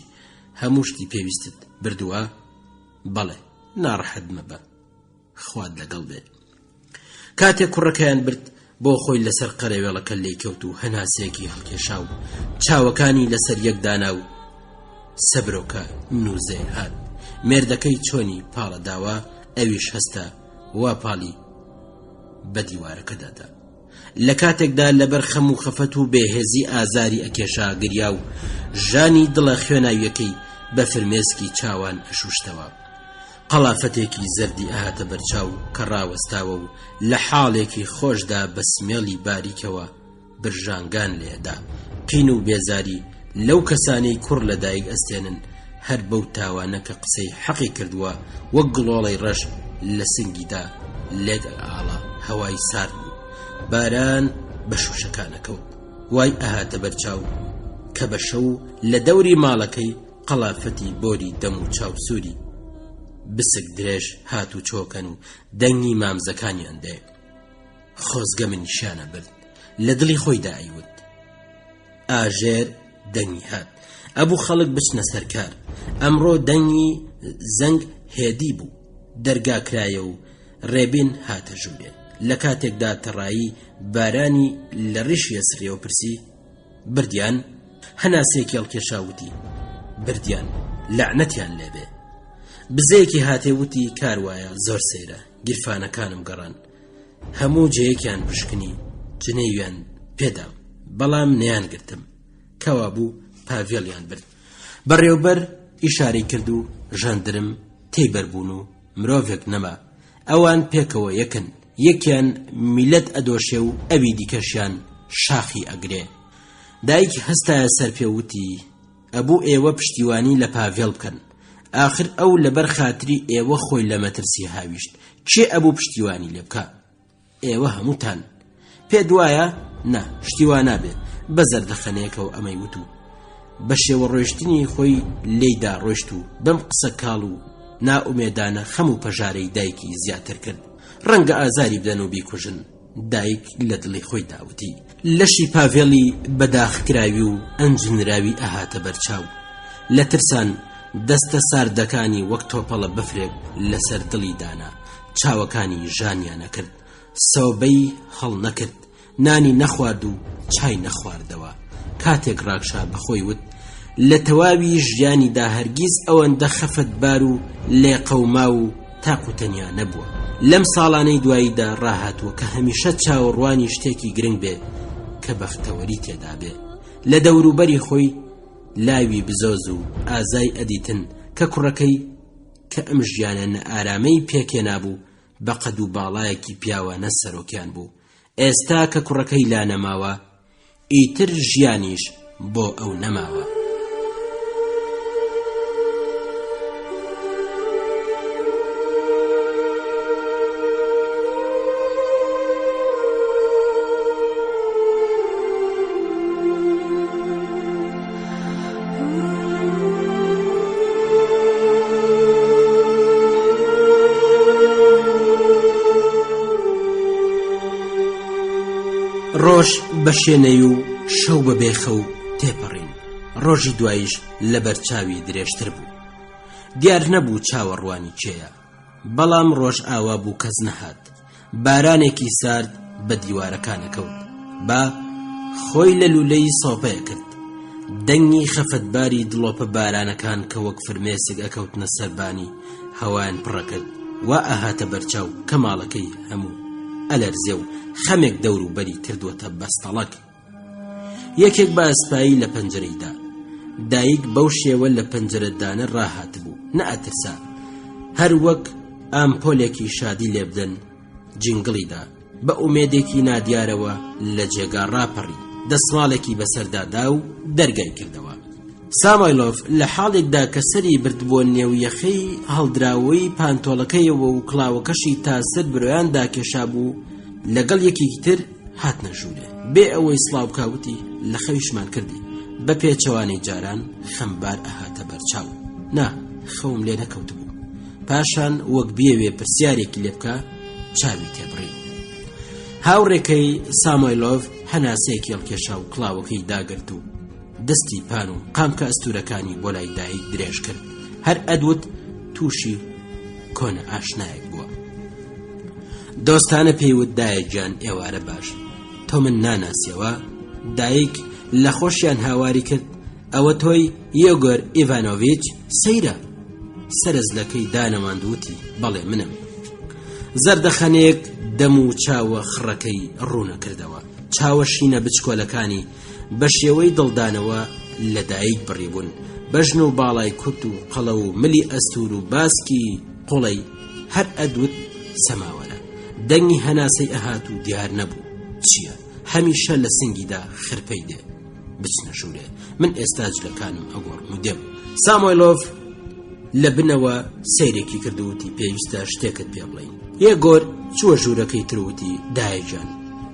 Speaker 4: هەموو شتی پێویستت بردووە؟ بەڵێ ناڕەحەت مەبە، خوات لەگەڵ بێ. کاتێک کوڕەکەیان برد بۆ خۆی لەسەر قەرەوێڵەکە لێی کەوت و هەناسەیەکی هەڵکێشا و چاوەکانی لەسەر یەک دانا و سەبرۆکە نووزێ هات. مێردەکەی چۆنی پاڵە داوە، ئەویش هەستە وا پاڵی بە دیوارەکەدادا. لە کاتێکدا لەبەر خەم و خەفەت و بێهێزی ئازاری ئەکێشا گریا و ژانی دڵە خوێناویەکەی بە فرمێسکی چاوان ئەشوشتەوە. قەڵافەتێکی زەردی ئاهاتە بەرچاو کە ڕاوەستاوە و لە حاڵێکی خۆشدا بە سمێڵی باریکەوە برژانگان لێدا. قین و بێزاری لەو کەسانەی کوڕ لە دایک ئەستێنن هەر بەو تاوانە کە قسەی حەقی کردووە وەک گڵۆڵەی ڕەش لە سنگیدا لێک ئاڵا هەوای سارد بوو. باران بە شوشەکانەکەوت وای ئاهاتە بەرچاو کە بە شەو لە دەوری ماڵەکەی قەڵافەتی بۆری دەم و چاوسووری بسک درێژ هات و چۆکەن و دەنگی مامزەکانیان دێ. خۆزگە من نیشانە برد. لە دڵی خۆیدا ئەیوت ئاژێر دەنگی هات. ئەبوو خەڵک بچنە سەرکار. ئەمڕۆ دەنگی زەنگ هێدی بوو. دەرگاکرایە و ڕێبین هاتە ژوورێ. لە کاتێکدا تەڕایی بارانی لە ڕیشیە سڕێوە پرسی بردیان؟ هەناسێکی هەڵکێشاوتی بردیان لەعنەتیان لێبێ. بزەیەکی هاتێ وتی کاروایە زۆر سەیرە، گیرفانەکانم گەڕان، هەموو جەیەکیان پشکنی، جنێویان پێدام، بەڵام نەیان گرتم. کەوا بوو پاڤێڵیان برد. بەڕێوبەر ئیشارەی کرد و ژاندرم تێی بەربوون و مرۆڤێک نەما. ئەوان پێکەوە یەکن، یەکیان میلەت ئەدۆشێ و ئەوی دیکەشیان شاخی ئەگرێ. دایک هەستایە سەر پێوتی ئەبوو ئێوە پشتیوانی لە پاڤێڵ بکەن. آخر ئەو لەبەر خاتری ئێوە خۆی لە مەترسی هاویشت. چێ ئەبوو پشتیوانی لێ بکە؟ ئێوە هەمووتان. پێ دوایە؟ نا، شتیوان نابێ. بە زەردەخەنەیەکەوە ئەمەی وتو. بە شێوە ڕۆیشتنی خۆی لێیدا ڕۆیشت و بەم قسە کاڵ و نائومێدانە خەم و پەژارەی دایکی زیاتر کرد. ڕەنگە ئازاری بدەن و بیکوژن. دایک لە دڵی خۆی داوتی. لەشی پاڤێڵی بەداخکراوی و ئەنجنراوی ئەهاتە بەرچاو. لە ترسان دەستە ساردەکانی وەک تۆپەڵە بفرێک لەسەر دڵی دانا. چاوەکانی ژانیانە کرد. سەوبەی هەڵ نەکرد. نانی نەخوارد و چای نەخواردەوە. کاتێک ڕاکشا بەخۆی وت لە تەواوی ژیانیدا هەرگیز ئەوەندە خەفەتبار و لێقەوما و تاقوتەنیا نەبووە. لەم ساڵانەی دواییدا ڕاهاتووە کە هەمیشە چاوەڕوانی شتێکی گرنگ بێ کە بەختەوەری تێدا بێ. لە دەوروبەری خۆی لاوی بزۆز و ئازای ئەدیتن کە کوڕەکەی کە ئەم ژیانە ئارامەی پێکێنابوو بە قەد و باڵایەکی پیاوانە سەرۆکیان بوو. ئێستا کە کوڕەکەی لا نەماوە ئیتر ژیانیش بۆ ئەو نەماوە. ڕۆژ بەشێنەی و شەو بە بێخە و تێپەڕین. ڕۆژی دواییش لە بەرچاوی درێژتر بوو. دیار نەبوو چاوەڕوانی چێیە، بەڵام ڕۆژ ئاوا بوو کەس نەهات. بارانێکی سارد بە دیوارەکانە کەوت. با خۆی لە لولەی سۆپەیە کرد. دەنگی خەفەتباری دڵۆپە بارانەکان کە وەک فرمێسک ئەکەوتنە سەربانی هەوایان پڕەکرد وا ئەهاتە بەرچاو کە ماڵەکەی هەموو ئەلەرزێ و خەمێک دەور و بەری کردووەتە بەستەڵەک. یەکێک بە ئەسپایی لە پەنجەرەیدا. دایک بەو شێوە لە پەنجەرەدانە ڕاهات بوو، نەئەترسا، هەر وەک ئامپۆلێکی شادی لێبدەن جنگڵیدا بە ئومێدێکی نادیارەوە لە جێگا ڕاپەڕی، دەسماڵێکی بەسەردادا و دەرگای کردەوە. سامایلۆف لە حاڵێکدا کە سەری برد بۆ نێو یەخەی هەڵدراوەی پانتۆڵەکەیەوە و کڵاوەکەشی تا سەر برۆیاندا کێشا بوو، لەگەڵ یەکێکی تر هاتنە ژوورێ. بێ ئەوەی سڵاو کاوتی لە خەویشمان کردی، بە پێچەوانەی جاران خەمبار ئەهاتە بەرچاو. نا، خەوم لێ نەکەوت بوو. پاشان وەک بێوێ پرسیارێکی لێ بکە چاوی تێبڕی. هاوڕێکەی سامایلۆف هەناسەیەکی هەڵکێشا و کڵاوەکەی داگرت و دەستی پان و قامکە ئەستورەکانی بۆ لای دایک درێژ کرد. هەر ئەدوت تووشی کۆنە ئاشنایەک بووە. دۆستانە پێیوت دایکجان ئێوارە باش، تۆ من ناناسیەوە. دایک لە خۆشیان هاواری کرد، ئەوە تۆی یۆگۆر ئیڤانۆڤیچ؟ سەیرە. سەرزلەکەی دانەماندووتی بەڵێ منم. زەردەخەنەیەک دەم و چاوە خڕەکەی ڕوونە کردەوە. چاوە شینە بچکۆلەکانی بە شێوەی دڵدانەوە لە دایک بڕیبوون. بەژن و باڵای کورت و قەڵە و ملی ئەستور و باسکی قوڵەی هەر ئەدوت سەماوەرە. دەنگی هەناسەی ئەهات و دیار نەبوو چییە، هەمیشە لە سنگیدا خرپەی دێ. بچنە ژوورێ، من ئێستا جلەکانم ئەگۆڕم و دێم. سامایلۆف لە بنەوە سەیرێکی کردووتی پێویستە شتێکت پێ بڵین. یەگۆر چووە ژوورەکەی تروتی دایکجان،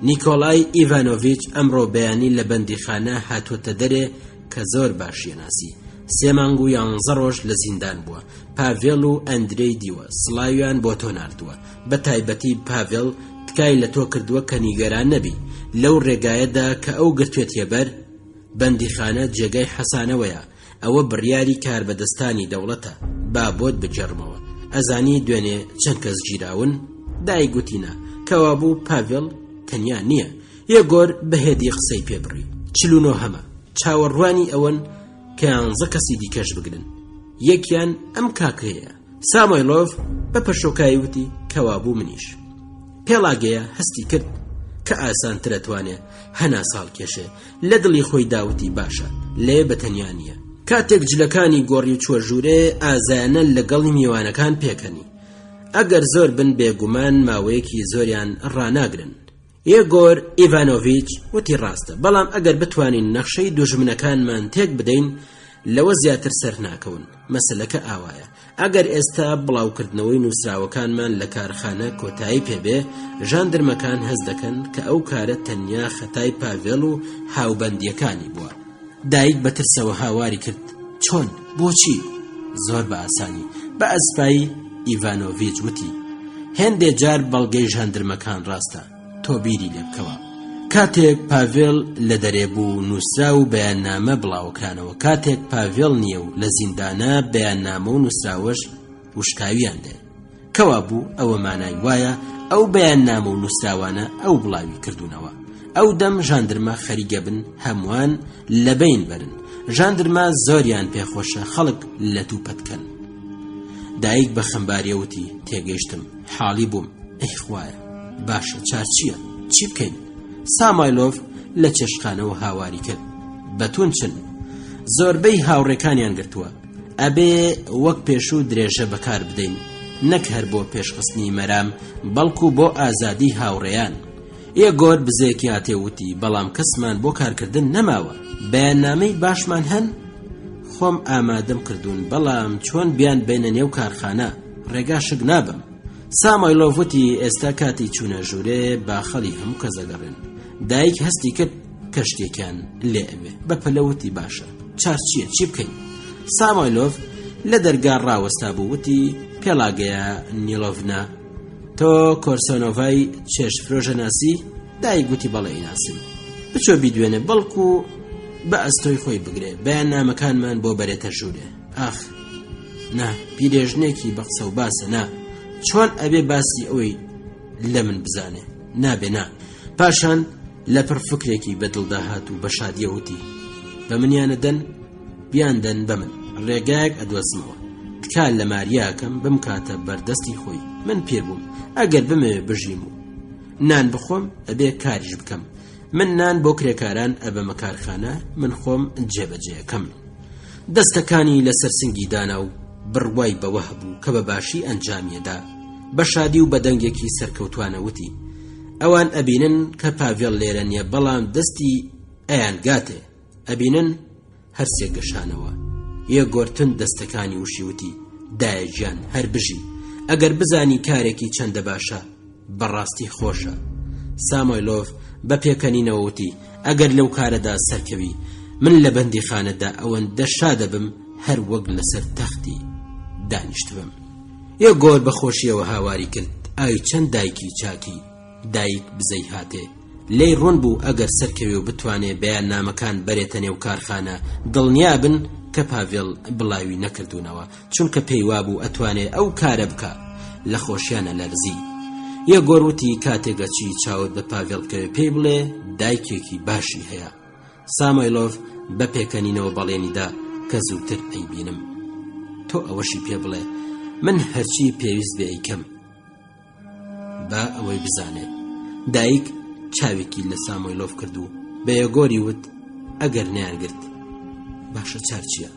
Speaker 4: نیکۆلای ئیڤانۆڤیچ ئەمڕۆ بەیانی لە بەندیخانە هاتووەتە دەرێ کە زۆر باشیە ناسی. 3 مانگ و 11 ڕۆژ لە زیندان بووە. پاڤێڵ و ئەندرەی دیوە سڵاویان بۆ تۆ ناردووە. بە تایبەتی پاڤێڵ تکای لە تۆ کردووە کە نیگەران نەبی لەو ڕێگایەدا کە ئەو گرتوێتیە بەر بەندیخانە جێگای حەسانەوەیە. ئەوە بڕیاری کاربەدەستانی دەوڵەتە، با بۆت بجەرمەوە. ئەزانی دوێنێ چەند کەس گیراون؟ دایگوتینە کەوا بوو پاڤێڵ تەنیا نییە. یەگۆر بەهێدی قسەی پێبڕی. 49 هەمە چاوەڕوانی ئەوەن کە 11 کەسی دیکەش بگرن. یەکیان ئەم کاکەیە. سامایلۆف بە پەشۆکایی وتی کەوا بوو منیش. پێڵاگەیە هەستی کرد کە ئاسانترە توانێ هەنا ساڵ کێشێ. لە دڵی خۆی داوتی باشە لێ بەتەنیا نییە. کاتێک جلەکانی گۆڕی و چوە ژوورێ ئازایانە لەگەڵی میوانەکان پێکەنی. ئەگەر زۆر بن بێگومان ماوەیەکی زۆریان ڕاناگرن. یەگۆر ئیڤانۆڤیچ وتی ڕاستە، بەڵام ئەگەر بتوانین نەخشەی دوژمنەکانمان تێک بدەین لەوە زیاتر سەر ناکەون. مەسەلەکە ئاوایە، ئەگەر ئێستا بڵاوکردنەوەی نووسراوەکانمان لە کارخانە کۆتایی پێبێ، ژاندرمەکان هەز دەکەن کە ئەو کارە تەنیا خەتای پاڤێڵ و هاوبەندیەکانی بووە. دایک بەترسەوە هاواری کرد چۆن؟ بۆچی؟ زۆر بە ئاسانی. بە ئەسپایی ئیڤانۆڤیچ وتی هێندێ جار بەڵگەی ژاندرمەکان ڕاستە، تۆ بیری لێ بکەوە. کاتێک پاڤێڵ لە دەرێ بوو نووسرا و بەیاننامە بڵاوکرانەوە. کاتێک پاڤێڵ نییە و لە زیندانە بەیاننامە و نووسراوەش وشکاویان دێ. کەوا بوو ئەوە مانای وایە ئەو بەیاننامە و نووسراوانە ئەو بڵاوی کردوونەوە. ئەو دەم ژاندرمە خەریگە بن، هەمووان لە بین بەرن. ژاندرمە زۆریان پێخۆشە خەڵک لە تووپە بکەن. دایک بە خەمباریەوتی تێگەیشتم، حاڵی بووم. ئەی خوایە، باشە چار چییە؟ چی بکەین؟ سامایلۆف لە چێشخانەوە هاواری کرد بەتون چن. زۆربەی هاوڕێکانیان گرتووە. ئەبێ وەک پێشوو درێژە بەکار بدەین، نەک هەر بۆ پێشخستنی مەرام بەڵکو بۆ ئازادی هاوڕێیان. یەگۆر بزێکی هاتێوتی بەڵام کەسمان بۆ کارکردن نەماوە. بەیاننامەی باشمان هەن؟ خۆم ئامادەم کردوون، بەڵام چۆن بیان بینە نێو کارخانە؟ ڕێگا شک نابم. سامایلۆف وتی ئێستا کاتی چوونە ژوورێ با خەڵی هەموو کەس دەگەڕێن. دایک هەستی کرد کە شتێکیان لێ ئەوێ. بەپەلەوتی باشە چار چییە؟ چی بکەین؟ سامایلۆف لە دەرگا ڕاوەستا بوو وتی پێڵاگەیە نیلۆڤنا، تۆ کۆرسۆنۆڤای چێشفرۆژە ناسی؟ دایک گوتی بەڵێ ناسم. بچۆ بیدوێنێ بەڵکو بە ئەستۆی خۆی بگرێ. بەیاننامەکانمان بۆ بەرێتە ژوورێ. ئاخ نا، پیرێژنێکی بەقسە و باسە نا. چۆن ئەبێ باسی ئەوەی لە من بزانێ؟ نابێ نا. پاشان لە پڕ فکرێکی بەدڵدا هات و بە شادیەوتی بە منیانەدەن بیاندەن بە من ڕێگایەک ئەدوەسمەوە تکال لە ماریاکەم بم کاتە بەردەستی خۆی من پێر بووم ئەگەر بمەوێ بژیم و نان بخۆم ئەبێ کاریش بکەم من نان بۆ کرێکاران ئەبەمە کارخانە من خۆم جێبەجێەکەم دەستەکانی لەسەر سنگی دانا و بڕوای بەوە هەبوو کە بە باشی ئەنجامیەدا بە شادی و بەدەنگێکی سەرکەوتوانە وتی ئەوان ئەبینن کە پاڤێڵ لێرە نییە بەڵام دەستی ئەیان گاتێ ئەبینن هەرسێ گەشانەوە یەک گۆرتن دەستەکانی وشی وتی دایە گیان هەر بژی ئەگەر بزانی کارێکی چەندە باشە بەڕاستی خۆشە سامۆیلۆف بە پێکەنینەوە وتی ئەگەر لەو کارەدا سەرکەوی من لە بەندی خانەدا ئەوەندە شادەبم هەر وەک لەسەر تەختی دانیشتبم یەک گۆر بەخۆشیەوە هاواری کرد ئاوی چەند دایکی چاکی دایک بزەی هاتێ لێی ڕوون بوو ئەگەر سەرکەوی و بتوانێ بەیان نامەکان بەرێتە نێو کارخانە دڵنیا بن کە پاڤێڵ بڵاوی نەکردوونەوە چونکە پێی وابوو ئەتوانێ ئەو کارە بکە لە خۆشیانە لەرزی یەک گۆروتی کاتێگەچی چاوت بە پاڤێڵ بکەوێ پێی بڵێ دایکێکی باشی هەیە سامۆیلۆف بە پێکەنینەوە بەڵێنیدا کە زووتر ئەیبینم تۆ ئەوەشی پێ بڵێ من هەرچی پێویست بێ ئەیکەم با ئەوەی بزانێت دایک چاوێکی لە سامۆیلۆف کرد و بە یەگۆری وت ئەگەر نیانگرت باشە چارچیە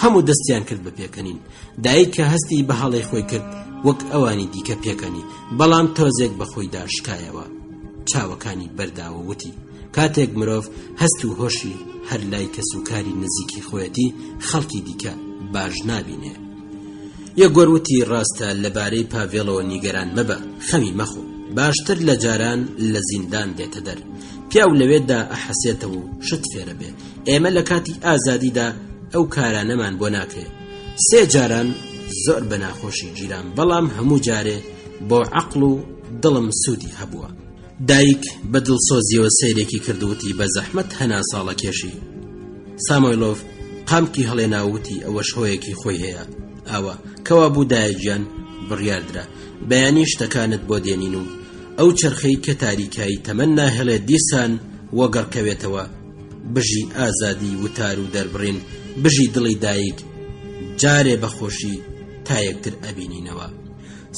Speaker 4: هەموو دەستیان کرد بە پێکەنین دایک کە هەستی بە هەڵی خۆی کرد وەک ئەوانی دیکە پێکەنی بەڵام تۆزێک بە خۆیدا شکایەوە چاوەکانی بەرداوە وتی کاتێک مرۆڤ هەست و هۆشی هەر لای کەس و کاری نزیکی خۆیەتی خەڵکی دیکە باش نابینێ یەک گۆروتی ڕاستە لەبارەی پاڤێڵەوە نیگەران مەبە خەمی مەخۆ باشتر لە جاران لە زیندان دێتە دەر پیاو لەوێدا ئەحەسێتەوە و شت فێرە بێ ئێمە لە کاتی ئازادیدا ئەو کارانەمان بۆ ناکرێ سێ جاران زۆر بە ناخۆشی گیران بەڵام هەموو جارێ بۆ عەقڵ و دڵم سوودی هەبووە دایک بە دڵسۆزیەوە سەیرێکی کردووتی بە زەحمەت هەنا ساڵە کێشی سامۆیلۆف قامکی هەڵێناوتی ئەوەش هۆیەکی خۆی هەیە ئاوە کەوا بوو دایەگیان بڕیاردرا بەیانی شتەکانت بۆ دێنین و ئەو چرخەی کە تاریکایی تەمەن ناهێڵێت دیسان وەگەڕکەوێتەوە بژی ئازادی وتار و دەربڕین بژی دڵی دایک جارێ بەخۆشی تا یەکتر ئەبینینەوە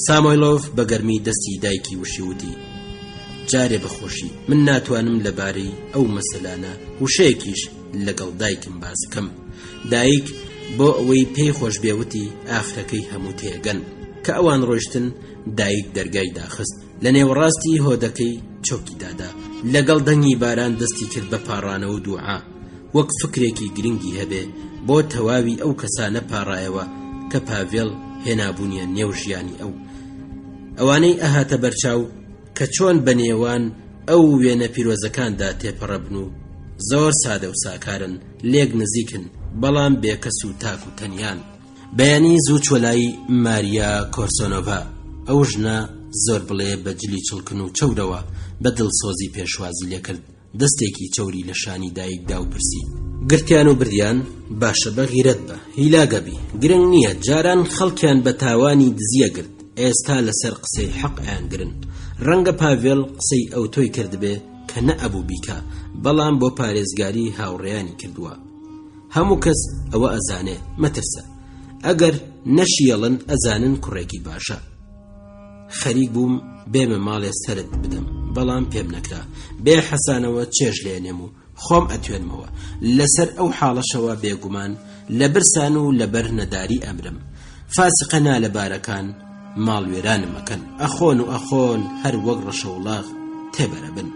Speaker 4: سامۆیلۆف بە گەرمی دەستی دایکی وشی وتی جارێ بەخۆشی من ناتوانم لەبارەی ئەو مەسەلانە وشەیەکیش لەگەڵ دایکم باس بکەم دایک بۆ ئەوەی پێی خۆش بێوتی ئاخرەکەی هەموو تێگەن کە ئەوان ڕۆیشتن دایک دەرگای داخست لە نێوەڕاستی هۆدەکەی چۆکی دادا لەگەڵ دەنگی باران دەستی کرد بە پاڕانەوە و دوعا وەک فکرێکی گرنگی هەبێ بۆ تەواوی ئەو کەسانە پاڕایەوە کە پاڤێڵ هێنابوونیە نێو ژیانی ئەوانەی ئەهاتە بەرچاو کە چۆن بە نێوان ئەو وێنە پیرۆزەکاندا تێپەڕەبن و زۆر سادە و ساکارن لێک نزیکن بەڵام بێکەس و تاک و تەنیان بەیانی زوو چۆلایی ماریا کۆرسۆنۆڤا ئەو ژنە زۆر بڵێ بە جلی چڵکن و چەورەوە بە دڵسۆزی پێشوازی لێکرد دەستێکی چەوری لە شانی دایکدا و پرسی گرتیان و بردیان باشە بە غیرەت بە هیلاگەبی گرنگ نییە جاران خەڵکیان بە تاوانی دزیە گرت ئێستا لەسەر قسەی حەق ئایانگرن ڕەنگە پاڤێڵ قسەی ئەو تۆی کردبێ کە نەئەبوو بیکە بەڵام بۆ پارێزگاری هاوڕێیانی کردووە هەموو کەس ئەوە ئەزانێ مەترسە ئەگەر نەشیێڵن ئەزانن کوڕێکی باشە خەریک بووم بێمە ماڵێ سەرت بدەم بەڵام پێم نەکرا بێ حەسانەوە چێژ لێنێم و خۆم ئەتوێنمەوە لەسەر ئەو حاڵەشەوە بێگومان لە برسان و لەبەر نەداری ئەمرم فاسقە نالەبارەکان ماڵوێرانم مەکەن ئەخۆن و ئەخۆن هەر وەک ڕەشەوڵاغ تێبەرە بن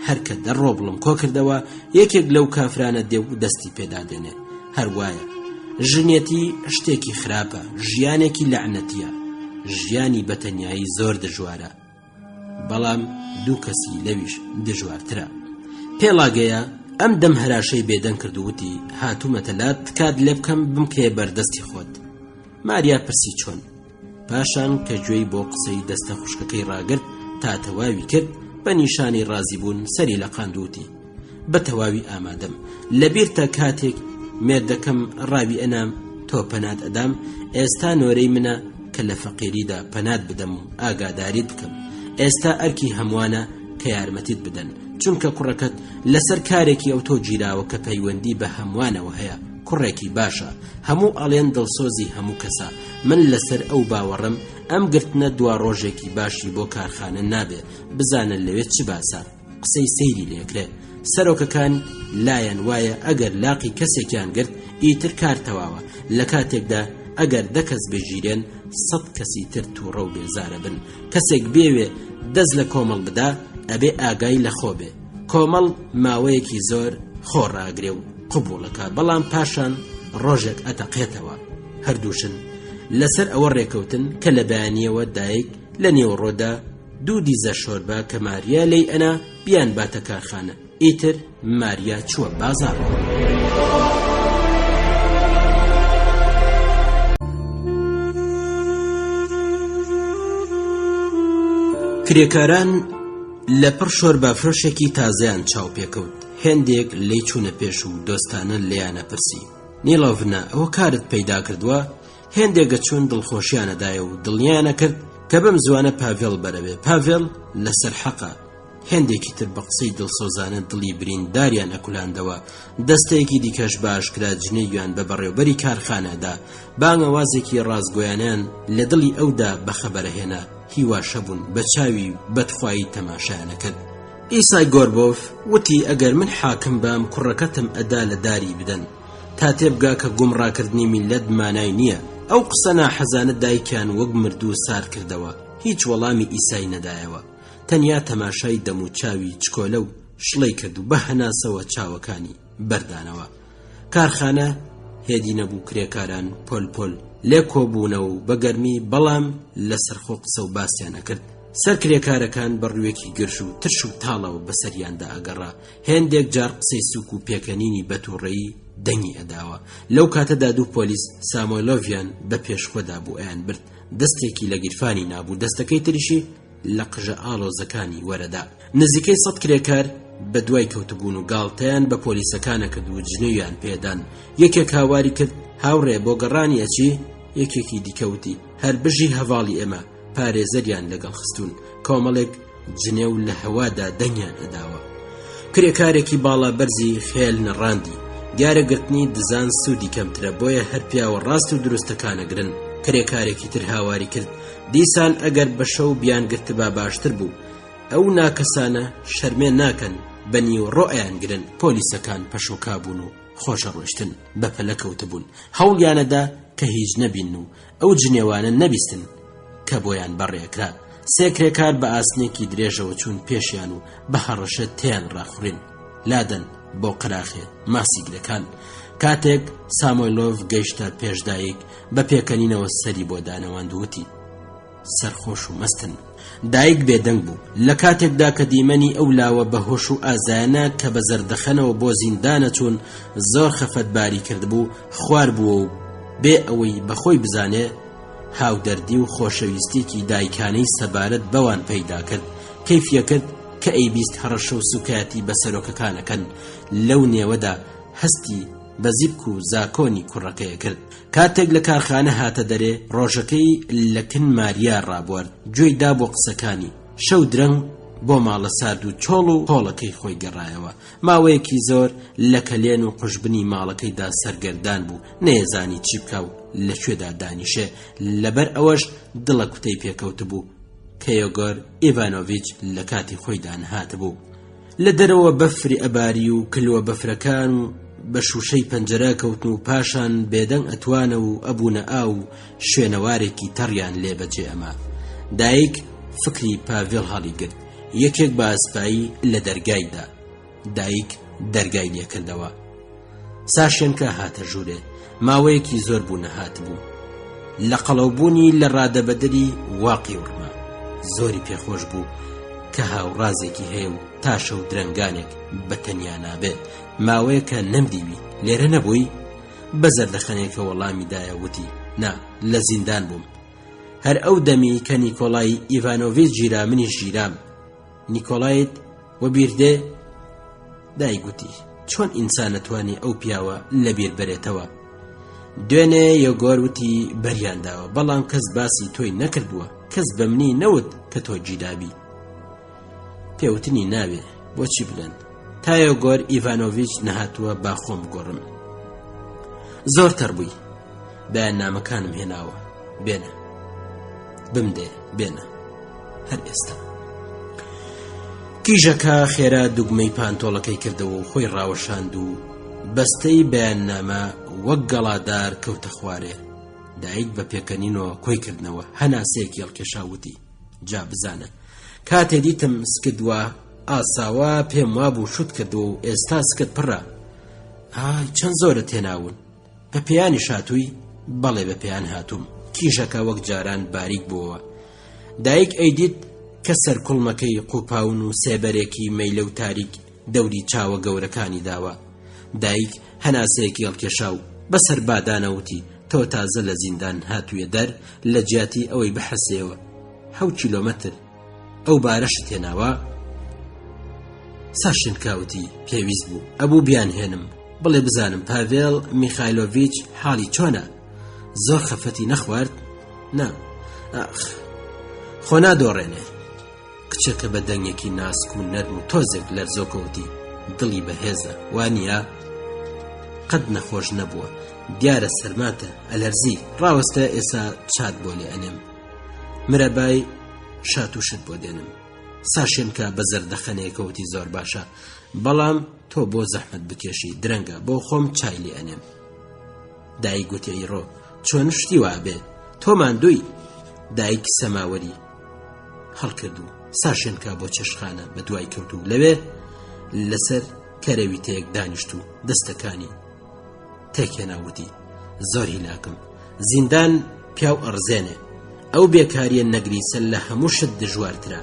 Speaker 4: هەرکە دەڕۆ بڵم کۆ کردەوە یەکێک لەو کافرانە دێ و دەستی پێدادێنێ هەروایە ژنێتی شتێکی خراپە ژیانێکی لەعنەتیە ژیانی بەتەنیایی زۆر دژوارە بەڵام دوو کەسی لەویش دژوارترە پێڵاگەیە ئەم دەم هەراشەی بێدەنگ کردووتی هاتوومەتە لات تکات لێ بکەم بمکەیە بەردەستی خۆت ماریا پرسی چۆن پاشان کە گوێی بۆ قسەی دەستە خوشکەکەی ڕاگرت تا تەواوی کرد بە نیشانی ڕازی بوون سەری لە قاندووتی بە تەواوی ئامادەم لەبیرتە کاتێک مێردەکەم ڕاوی ئەنام تۆ پەنات ئەدام ئێستا نۆرەی منە کە لە فەقیریدا پەنات بدەم و ئاگاداریت بکەم ئێستا ئەرکی هەموانە کە یارمەتیت بدەن چونکە کوڕەکەت لەسەر کارێکی ئەو تۆ گیراوە کە پەیوەندی بە هەمووانەوە هەیە. کوڕێکی باشە، هەموو ئەڵێن دڵسۆزی هەموو کەسە. من لەسەر ئەو باوەڕم ئەم گرتنە دوا ڕۆژێکی باشی بۆ کارخانە نابێ. بزانن لەوێ چ باسە. قسەی سەیری لێکرێ. سەرۆکەکان لایەن وایە ئەگەر لاقی کەسێکیان گرت ئیتر کار تەواوە. لە کاتێکدا ئەگەر دەکەس بێژیرێن 100 کەسی تر تووڕە و بێزارە بن. کەسێک بێوێ دەست لە کۆمەڵ بدا ئەبێ ئاگای لە خۆ بێ. کۆمەڵ ماوەیەکی زۆر خۆڕاگرێ و قبوڵەکە، بەڵام پاشان ڕۆژێک ئەتەقێتەوە. هەردووشن لەسەر ئەوە ڕێکەوتن کە لە بەیانیەوە دایک لە نێوەڕۆدا 2 دیزە شۆربە کە ماریا لێی ئەنا بیان باتە کارخانە. ئیتر ماریا چووە بازاڕ. کرێکاران لەپڕ شۆربە فرۆشێکی تازەیان چاو پێکەوت. هێندێک لی چوونە پێش و دۆستانە لێیانە پرسی: نیڵۆڤنا ئەوە کارت پەیدا کردووە؟ هێندێکە چۆن دڵخۆشیانەدایە و دڵنیانە کرد کە بەم زوانە پاڤێڵ بەرەبێ. پاڤێڵ لەسەر حەقە. هێندێکی تر بە قسەی دڵسۆزانە دڵی برینداریان ئەکولانەوە. دەستەیەکی دیکەش باشکرا جنێویان بە بەڕێوەبەری کارخانەدا. بانگەوازێکی ڕازگۆیانیان لە دڵی ئەودا بەخەبەرهێنا. هیواشە بوون بە چاوی بەدخوایی تەماشایانە کرد. ئیسای گۆربۆف وتی ئەگەر من حاکم بام کوڕەکەتم ئەدا لە داری بدەن تا تێبگا کە گومڕاکردنی میلەت مانای نییە. ئەو قسە ناحەزانە دایکیان وەک مردوو سار کردەوە. هیچ وەڵامی ئیسای نەدایەوە. تەنیا تەماشای دەم و چاوی چکۆلە و شڵەی کرد و بە هەناسەوە چاوەکانی بەردانەوە. کارخانە هێدی نەبوو. کرێکاران پۆل لێ کۆبوونەوە و بەگەرمی، بەڵام لەسەرخۆ قسە و باسییانە کرد. سەر کرێکارەکان بەڕوویەکی گرش و ترش و تاڵەوە بەسەریاندا ئەگەڕا. هێندێک جار قسەی سوک و پێکەنینی بەتوڕەیی دەنگی ئەداوە. لەو کاتەدا 2 پۆلیس سامۆیلۆڤیان بە پێشخۆدا بوو ئەیان برد. دەستێکی لە گیرفانی نابوو، دەستەکەی تریشی لە قژە ئاڵۆزەکانی وەرەدا. نزیکەی 100 کرێکار بە دوای کەوتبوون و گاڵتەیان بە پۆلیسەکانە کرد و جنێویان پێدان. یەکێک هاواری کرد: هاوڕێ بۆ گەڕانی ئەچی؟ یەکێکی دیکەوتی: هەر بژی هەواڵی ئێمە. پارێزەریان لەگەڵ خستون. کۆمەڵێک جنێو لە هەوادا دەنگیان ئەداوە. کرێکارێکی باڵا بەرزی خێل نەڕاندی: دیارەگرتنی دزان سوودی کەمترە، بۆیە هەر پیاوە ڕاست و دروستەکانە گرن. کرێکارێکی تر هاواری کرد: دیسان ئەگەر بە شەو بیان گرتبا باشتر بوو. ئەو ناکەسانە شەرمێ ناکەن، بەنی و ڕۆیان گرن. پۆلیسەکان پەشۆکا بوون و خۆشە ڕۆشتن، بەپەلە کەوتبوون. هەوڵیانەدا کە هیچ نەبین و ئەو جنێوانە نەبیستن کە بۆیان بەڕێکرا. 3 کرێکار بە ئاسنێکی درێژەوە چوون پێشیان و بە هەڕەشە تیان ڕاخورین. لادەن بۆ قراخێ ماسی گرەکان. کاتێک سامۆیلۆڤ گەیشتە پێشدایک بە پێکەنینەوە سەری بۆ دانەواندووتی: سەرخۆش و مەستن. دایک بێدەنگ بوو. لە کاتێکدا کە دیمەنی ئەو لاوە بە هۆش و ئازایانە کە بە زەردەخەنەوە بۆ زیندانە چوون زۆر خەفەتباری کردبوو، خوار بووە و بێ ئەوەی بەخۆی بزانێ هاودەردی و خۆشەویستێکی دایکانەی سەبارەت بەوان پەیدا کرد. کەیفیە کرد کە ئەیبیست هەڕەشە و سوکایەتی بە سەرۆکەکانەکەن. لەو نێوەدا هەستی بە زیبک و زاکۆنی کوڕەکەیە کرد. کاتێک لە کارخانە هاتە دەرێ، ڕۆژەکەی لەکن ماریا ڕابوارد. گوێی دا بۆ قسەکانی. شەو درەنگ بۆ ماڵە سارد و چۆڵ و پۆڵەکەی خۆی گەڕایەوە. ماوەیەکی زۆر لە کەلێن و قژبنی ماڵەکەیدا سەرگەردان بوو، نەیەزانی چی بکە و لەکوێدا دانیشێ. لەبەر ئەوەش دڵە کوتەی پێکەوت بوو کە یۆگۆر ئیڤانۆڤیچ لە کاتی خۆیدا نەهات بوو. لە دەرەوە بەفری ئەباری و کلووە بەفرەکان و بە شوشەی پەنجەرە کەوتن و پاشان بێدەنگ ئەتوانە و ئەبوونە ئاو شوێنەوارێکی تەڕیان لێ بەجێ ئەما. دایک فکری پاڤێڵ هەڵی گرت. یەکێک بە ئەسپایی لە دەرگایدا. دایک دەرگای لێکردەوە. ساشێنکە هاتە ژوورێ. ماوەیەکی زۆر بوو نەهات بوو. لە قەڵەوبوونی لە ڕادەبەدەری واقی وڕما. زۆری پێخۆش بوو کە هاوڕازێکی هەیە و تاشە و درەنگانێک بەتەنیا نابێ. ماوەیەکە نەمدیوی لێرە نەبووی؟ بە زەردەخەنێکە وەڵامی دایە وتی: نا، لە زیندان بووم. هەر ئەو دەمی کە نیکۆلای ئیڤانۆڤیچ گیرا منیش گیرام. نیکۆلایت وە بیردێ؟ دایگوتی: چۆن ئینسان نەتوانێ ئەو پیاوە لە بیر بەرێتەوە؟ دوێنێ یۆگۆر وتی بەریانداوە، بەڵام کەس باسی تۆی نەکردووە. کەس بە منی نەوت کە تۆ گیرابی. پێوتنی ناوێ بۆچی بڵێن تایۆگۆر ئیڤانۆڤیچ نەهاتووە با خۆم گۆڕم زۆر تەڕبووی بەیاننامەکانم هێناوە بێنە بمدێ بێنە هەر ئێستا کیژەکە خێرا دوگمەی پانتۆڵەکەی کردەوە و خۆی ڕاوەشاند و بەستەی بەیاننامە وەک گەڵادار کەوتە خوارێ دایک بە پێکەنینەوە کۆی کردنەوە هەناسەیەکی هەڵکێشاوتی جا بزانە کاتێ دیتم سکت وە ئاساوە پێم وابوو شوت کردو و ئێستا سکت پڕە ئای چەند زۆرت هێناون بە پێیانی شاتووی بەڵێ بە پێیان هاتووم کیژەکە وەک جاران باریک بووەوە دایک ئەیدیت کە سەرکوڵمەکەی قوپاون و سێبەرێکی مەیلە و تاریک دەوری چاوە گەورەکانی داوە دایک هەناسەیەکی هەڵکێشا و بەسەر بادانەوتی تۆ تازە لە زیندان هاتوویە دەر لە جیاتی ئەوەی بەحەسێەوە 7 کیلۆمەتر ئەو بارەشت هێناوە ساشن کاوتی پێویست بوو ئەبوو بیان هێنم بڵێ بزانم پاڤێڵ میخایلۆڤیچ حاڵی چۆنە زۆر خەفەتی نەخوارد نا ئاخ خۆ نادۆڕێنێ کچەکە بە دەنگێکی ناسک و نەرم و تۆزێک لەرزۆکەوتی دڵی بەهێزە وانە قەت نەخۆش نەبووە دیارە سەرماتە ئەلەرزی ڕاوەستە ئێستا چات بۆ لێ ئەنێم مرەبای شات و شت بۆ دێنم ساشێنکە بە زەردەخەنەیەکەوتی زۆر باشە بەڵام تۆ بۆ زەحمەت بکێشی درەنگە بۆ خۆم چای لێ ئەنێم دایک گوتی ئەیڕۆ چۆن شتی وابێ تۆ ماندووی دایک سەماوەری هەڵکرد و ساشێنکە بۆ چێشخانە بە دوای کەوت و لەوێ لەسەر کەرەوی تێک دانیشت و دەستەکانی تێکێناوتی زۆر هیلاکم زیندان پیاو ئەڕزێنێ ئەو بێکاریە نەگریسە لە هەموو شت دژوارترە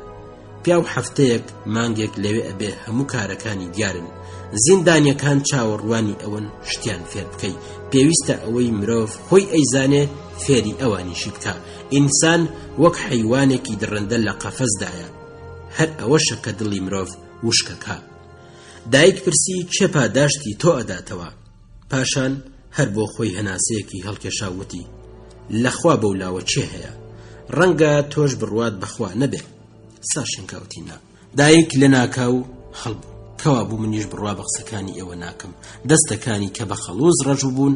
Speaker 4: پیاو هەفتەیەک مانگێک لەوێ ئەبێ هەموو کارەکانی دیارن زیندانیەکان چاوەڕوانی ئەوەن شتیان فێر بکەی پێویستە ئەوەی مرۆڤ خۆی ئەیزانێ فێری ئەوانیشی بکە ئینسان وەک حەیوانێکی درڕندە لە قەفەسدایە هەر ئەوەشە کە دڵی مرۆڤ وشکەکە دایک پرسی چێ پاداشتی تۆ ئەداتەوە پاشان هەر بۆ خۆی هەناسەیەکی هەڵکێشاوتی لەخوا بەولاوە چێ هەیە ڕەنگە تۆش بڕوات بەخوا نەبێ ساشن کاوتینا دایک لە ناکاو هەڵبوو کەوا بوو منیش بڕوا بە قسەکانی ئێوە ناکەم دەستەکانی کە بە خەڵوز ڕەجوو بوون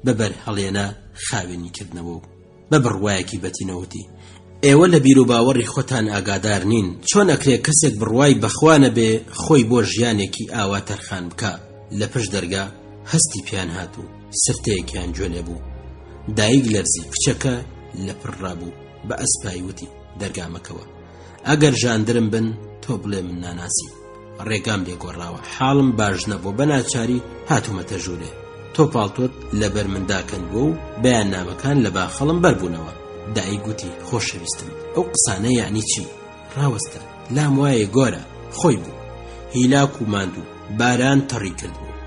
Speaker 4: بەبەر هەڵێنە خاوێنی کردنەوە و بە بڕوایەکی بەتینەوتی ئێوە لە بیر و باوەڕی خۆتان ئاگادار نین چۆن ئەکرێ کەسێک بڕوای بەخوا نەبێ خۆی بۆ ژیانێکی ئاوا تەرخان بکە لە پشت دەرگا هەستی پیان هاتوو سرتەیەکیان جوێنێ بوو دایک لەرزی کچەکە لە پڕڕابوو بە ئەسپایی وتی دەرگامەکەوە ئەگەر ژاندرم بن تۆ بڵێ من ناناسی ڕێگام لێگۆڕاوە حاڵم باش نەبوو بە ناچاری هاتوومەتە ژوورێ تۆ پاڵتۆت لەبەر منداکەن بوو و بەیاننامەکان لە باخەڵم بەربوونەوە دایک گوتی خۆشەویستم ئەو قسانە یعنی چی ڕاوەستە لام وایە گۆرە خۆی بوو هیلاک و ماندوو باران تەڕی کرد بوو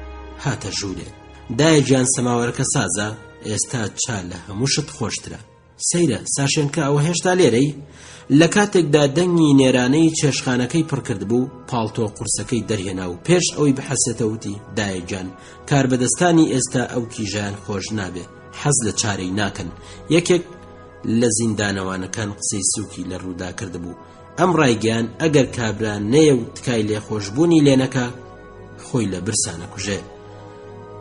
Speaker 4: هاتە ژوورێ دایجان سەماوەرەکە سازە ئێستا چا لە هەموو شت خۆشترە سەیرە ساشێنکە ئەوە هێشتا لێرەی لە کاتێکدا دەنگی نێرانەی چێشخانەکەی پڕکرد بوو پاڵتۆ قورسەکەی دەرهێنا و پێش ئەوەی بحەسێتەوتی دایجان کار بەدەستانی ئێستا ئەو کیژیان خۆش نابێ حەز لە چارەی ناکەن یەکێک لە زیندانەوانەکان قسەی سووکی لە ڕوودا کردبوو ئەم ڕایگەیان ئەگەر کابرا نەیە و تکای لێخۆشبوونی لێنەکە خۆی لە برسانە کوژێ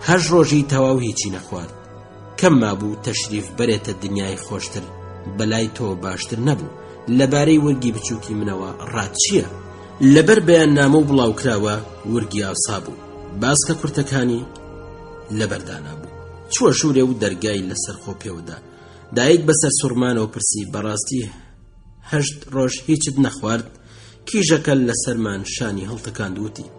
Speaker 4: هەر ڕۆژی تەواو هیچی نەخوارد کەم مابوو تەشریف بەرێتە دنیای خۆشتر بەلای تۆ باشتر نەبوو لەبارەی وەرگی بچووکی منەوە ڕات چییە لەبەر بەیاننامە و بڵاوکراوە وەرگی ئاسا بوو باسکە کورتەکانی لەبەردانا بوو چووە ژوورێ و دەرگای لەسەر خۆ پێوەدا دایک بەسەر سوڕمانەوە پرسی بەڕاستی 8 ڕۆژ هیچت نەخوارد کیژەکە لەسەرمان شانی هەڵتەکاندوتی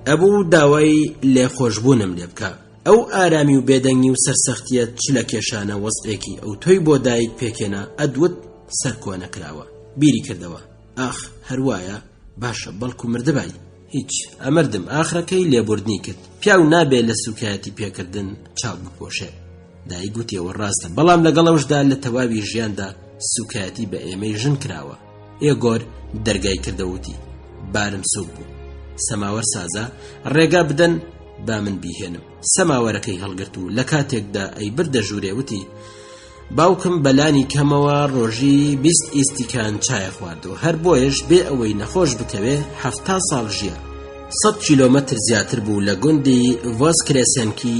Speaker 4: ئەبوو داوای لێخۆشبوونم لێ بکە ئەو ئارامی و بێدەنگی و سەرسەختیە چ لە کێشانە وەزعێکی ئەو تۆی بۆ دایک پێکێنا ئەدوت سەرکۆ نەکراوە بیری کردەوە ئاخ هەروایە باشە بەڵکو مردبای هیچ ئەمردم ئاخرەکەی لێبوردنی کرد پیاو نابێ لە سوکایەتی پێکردن چاو بپۆشێ دایک گوتیەوە ڕاستە بەڵام لەگەڵەوشدا لە تەواوی ژیاندا سوکایەتی بە ئێمەی ژن کراوە ئێگۆر دەرگای کردەوتی بارم سوک بوو سەماوەر سازە ڕێگا بدەن با من بیهێنم سەماوەرەکەی هەڵگرت و لە کاتێکدا ئەی بردە ژوورێوتی باوکم بەلانی کەمەوە ڕۆژی 20 ئیستیکان چایە خواردەوە هەر بۆیش بێ ئەوەی نەخۆش بکەوێ 70 ساڵ ژیە 100 کیلۆمەتر زیاتر بوو لە گوندی ڤۆسکرێسێنکی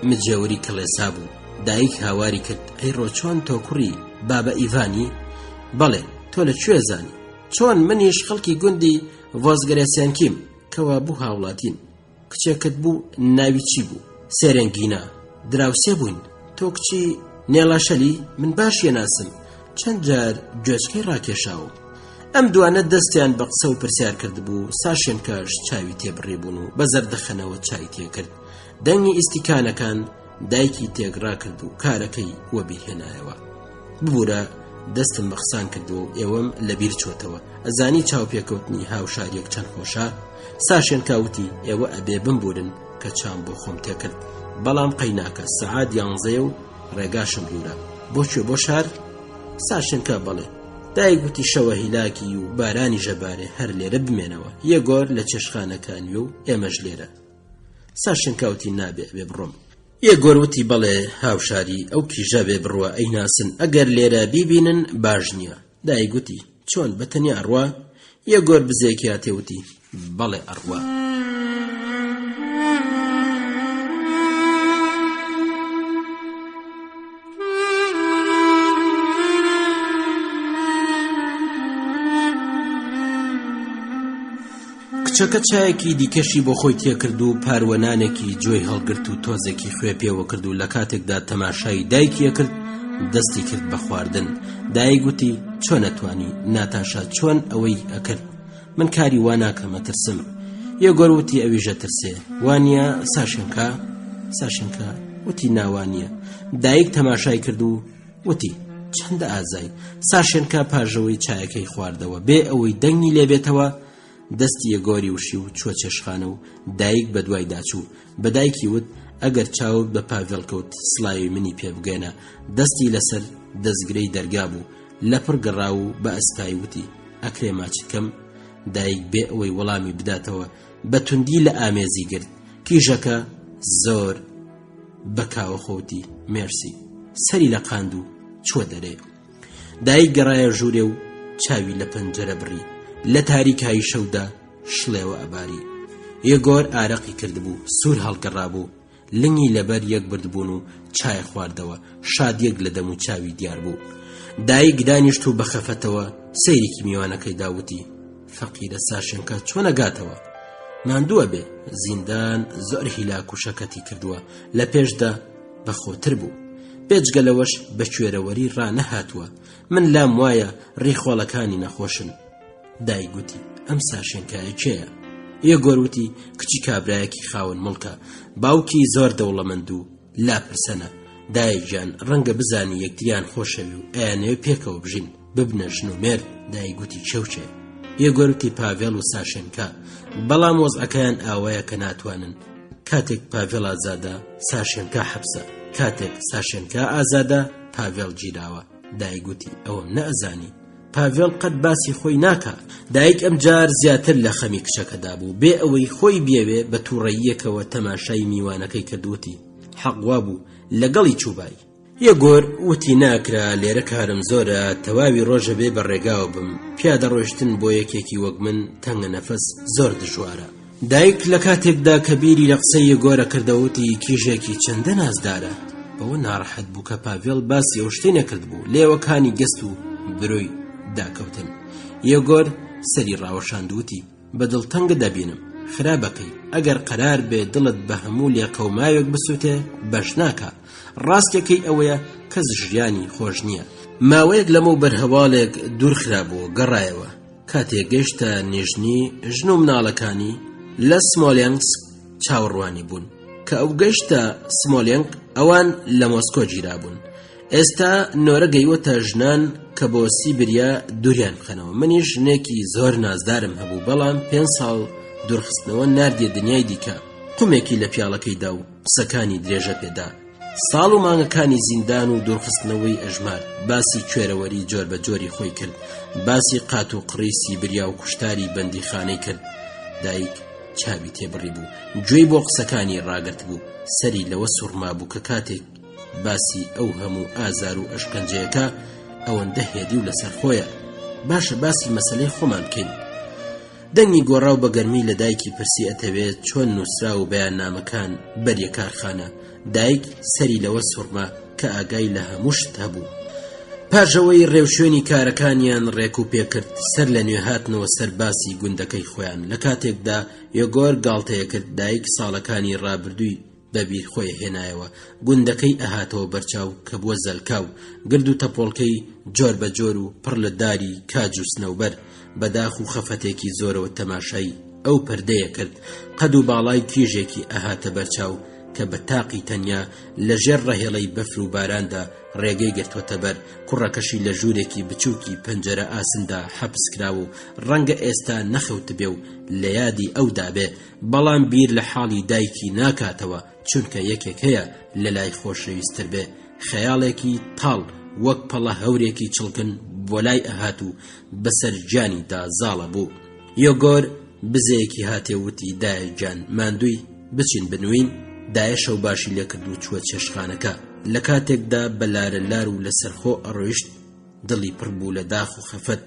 Speaker 4: مجێوری کڵێسا بوو. دایک هاواری کرد ئەی ڕۆ چۆن تۆ کوڕی بابە ئیڤانی؟ بەڵێ تۆ لەکوێ زانی؟ چۆن منیش خەڵکی گوندی ڤۆسگرێسێنکیم کەوا بوو هاوڵاتین. کچێکت بوو ناوی چی بوو؟ سێرەنگینە. دراوسێ بووین. تۆ کچی نێڵاشەلی؟ من باشیە ناسم. چەند جار گوێچکەی ڕاکێشاوم. ئەم دوانە دەستیان بە قسە و پرسیار کرد بوو. ساشێن کاش چاوی تێبڕێ بوون و بە زەردەخەنەوە چای تێکرد. دەنگی ئیسیکانەکان دایکی تێگڕا کرد و کارەکەی وە بیرهێنایەوە. ببوورە دەستم بە قسان کردو و ئێوەم لەبیر چۆتەوە. ئەزانی چاوپێکەوتنی هاوشاریەک چەند خۆشە؟ ساشێن کاوتی ئێوە ئەبێ بمبورن کە چام بۆ خۆم تێکرد. بەڵام قەیناکە سەعات 11 و ڕێگاشم دوورە. بۆکوێ بۆ شار؟ ساشێنکە بەڵێ. دایک گوتی شەوە هیلاکی و بارانی ژەبارێ هەر لێرە بمێنەوە. یەگۆر لە چێشخانەکانی و ئێمەش لێرە. ساشێنکاوتی نابێ بێ بڕۆم. یەگۆر وتی بەڵێ هاوشاری ئەو کیژە بێ بڕوە ئەی ناسن ئەگەر لێرە بیبینن باش نییە. دایک گوتی چۆن بەتەنیا ئەڕوا؟ یەگۆر بزێکی هاتێوتی بەڵێ ئەڕوا. کچەکە چایەکی دیکەشی بۆ خۆی تێکرد و پاروەنانێکی جۆی هەڵگرت و تۆزێکی خوێ پێوە کرد و لە کاتێکدا تەماشای دایکیە کرد دەستی کرد بە خواردن. دایک گوتی چۆن ئەتوانی ناتاشا چۆن ئەوەی ئەکرد؟ من کاری وا ناکەم ئەترسم. یەگۆر وتی ئەویژە ترسێ وانیە ساشێنکە وتی ناوانیە. دایک تەماشای کرد و وتی چەندە ئازای. ساشێنکە پاژەوەی چایەکەی خواردەوە بێ ئەوەی دەنگی لێبێتەوە. دەستی یەگۆری وشی و چوە چێشخانە و دایک بە دوای داچوو. بە دایکی وت ئەگەر چاوت بە پاڤێڵ کەوت سڵاوی منی پێ بگەێنە. دەستی لەسەر دەستگرەی دەرگا بوو لەپڕ گەڕا و بە ئەسپای وتی ئەکرێ ماچکەم. دایک بێ ئەوەی وەڵامی بداتەوە بە توندی لە ئامێزی گرت. کیژەکە زۆر بەکاوە خۆتی مێرسی سەری لە قاند و چوە دەرێ. دایک گەڕایە ژوورێ و چاوی لە پەنجەرە بڕی. لە تاریکایی شەودا شڵێوە ئەباری. یەگۆر ئارەقی کردبوو سوور هەڵگەڕابوو. لنگی لەبەر یەک بردبوون و چای خواردەوە. شادیەک لە دەم و چاوی دیار بوو. دایک دانیشت و بەخەفەتەوە سەیرێکی میوانەکەی داوتی فەقیرە ساشێنکە چۆنە گاتەوە؟ ماندووە بێ. زیندان زۆر هیلاک و شەکەتی کردووە لە پێشدا بەخۆتر بوو. پێچگەلەوەش بە کوێرەوەری ڕانەهاتووە. من لام وایە ڕیخۆڵەکانی نەخۆشن. دایک گوتی ئەم ساشێنکایە کێیە؟ یەگۆر وتی کچی کابرایەکی خاوەن مڵکە باوکی زۆر دەوڵەمەند و لاپرسەنە. دایک گیان ڕەنگە بزانی یەکتریان خۆشەوی و ئەیانەوێ پێکەوە بژین ببنە ژن و مێرد. دایک گوتی چێوچێ. یەگۆر وتی پاڤێڵ و ساشێنکە بەڵام وەزعەکەیان ئاوایە کە ناتوانن. کاتێک پاڤێڵ ئازادە ساشێنکە حەبسە. کاتێک ساشێنکە ئازادە پاڤێڵ گیراوە. دایک گوتی ئەوەم نەئەزانی. پاڤێڵ قەت باسی خۆی ناکە. دایک ئەم جار زیاتر لە خەمی کچەکەدا بوو بێ ئەوەی خۆی بێوێ بە تووڕەییەکەوە تەماشای میوانەکەی کردوتی حەقوا بوو لەگەڵی چوبای. یەگۆر وتی ناکرا لێرە کارم زۆرە تەواوی ڕۆژە بێ بە ڕێگاوە بم. پیادە ڕۆشتن بۆ یەکێکی وەک من تەنگە نەفەس زۆر دژوارە. دایک لە کاتێکدا کە بیری لە قسەی یەگۆرە کردەوتی کیژێکی چەندە نازدارە. بەوە ناڕەحەت بوو کە پاڤێڵ باسی ئەو شتەی نەکرد بوو. لێوەکانی گەست و برۆی داکەوتن. یەگۆر سەری ڕاوەشاندوتی بە دڵتەنگە دەبینم خراپەکەی ئەگەر قەرار بێ دڵت بە هەموو لێقەوماوێک بسووتێ بەش ناکە. ڕاستێکەی ئەوەیە کەس ژیانی خۆش نییە. ماوەیەک لەمە بەرهەواڵێک دوور خرابووە گەڕایەوە. کاتێک گەیشتە نیژنی ژن و مناڵەکانی لە سمۆلێنسک چاوەڕوانی بوون. کە ئەو گەیشتە سمۆلێنک ئەوان لە مۆسکۆ گیرابوون. ئێستا نۆرە گەیوەتە ژنان کە بۆ سیبریا دووریان بخەنەوە. منیش ژنێکی زۆر نازدارم هەبوو بەڵام 5 ساڵ دوورخستنەوە ناردێ دنیای دیکە. قومێکی لە پیاڵەکەیدا و قسەکانی درێژە پێدا. ساڵ و مانگەکانی زیندان و دوورخستنەوەی ئەژمار. باسی کوێرەوەری جۆر بە جۆری خۆی کرد. باسی قات و قڕی سیبریا و کوشتاری بەندیخانەی کرد. دایک چاوی تێبڕی بوو. گوێی بۆ قسەکانی ڕاگرت بوو. سەری لەوە سوڕما بوو کە کاتێک باسی ئەو هەموو ئازار و ئەشکەنجەیەکە ئەوەندە هێدی و لەسەر خۆیە. باشە باسی مەسەلەی خۆمان بکەین. دەنگی گۆڕاو بە گەرمی لە دایکی پرسی ئەتەوێت چۆن نووسرا و بەیاننامەکان بەریە کارخانە. دایک سەری لەوە سوڕما کە ئاگای لە هەموو شت هەبوو. پاژەوەی ڕێوشوێنی کارەکانیان ڕێک و پێکرد سەر لە نوێ هاتنەوە سەر باسی گوندەکەی خۆیان. لە کاتێکدا یۆگۆر گاڵتەیە کرد دایک ساڵەکانی ڕابردووی بەبیر خۆی هێنایەوە. گوندەکەی ئەهاتەوە بەرچاو کە بووە زەلکاو، گرد و تەپۆڵکەی جۆر بە جۆر و پڕ لە داری کاج و سنەوبەر بەداخ و خەفەتێکی زۆرەوە تەماشای ئەو پەردەیە کرد. قەد و باڵای کیژێکی ئەهاتە بەرچاو کە بە تاقی تەنیا لە ژێر ڕەهێڵەی بەفر و باراندا ڕێگەی گرتوۆتە بەر. کوڕەکەشی لە ژوورێکی بچووکی پەنجەرە ئاسندا حەبس کراوە و ڕەنگە ئێستا نەخەوت بێ و لە یادی ئەودا بێ، بەڵام بیر لە حاڵی دایکی ناکاتەوە چونکە یەکێک هەیە لە لای خۆشەویستتر بێ. خەیاڵێکی تاڵ وەک پەڵە هەورێکی چڵکن بۆ لای ئەهات و بەسەر گیانیدا زاڵە بوو. یۆگۆر بزەیەکی هاتێ وتی دایە گیان ماندووی بچین بنوین. دایە شەو باشی لێ کرد و چووە چێشخانەکە. لە کاتێکدا بەلارە لار و لەسەرخۆ ئەڕۆیشت دڵی پڕ بوو لە داخ و خەفەت.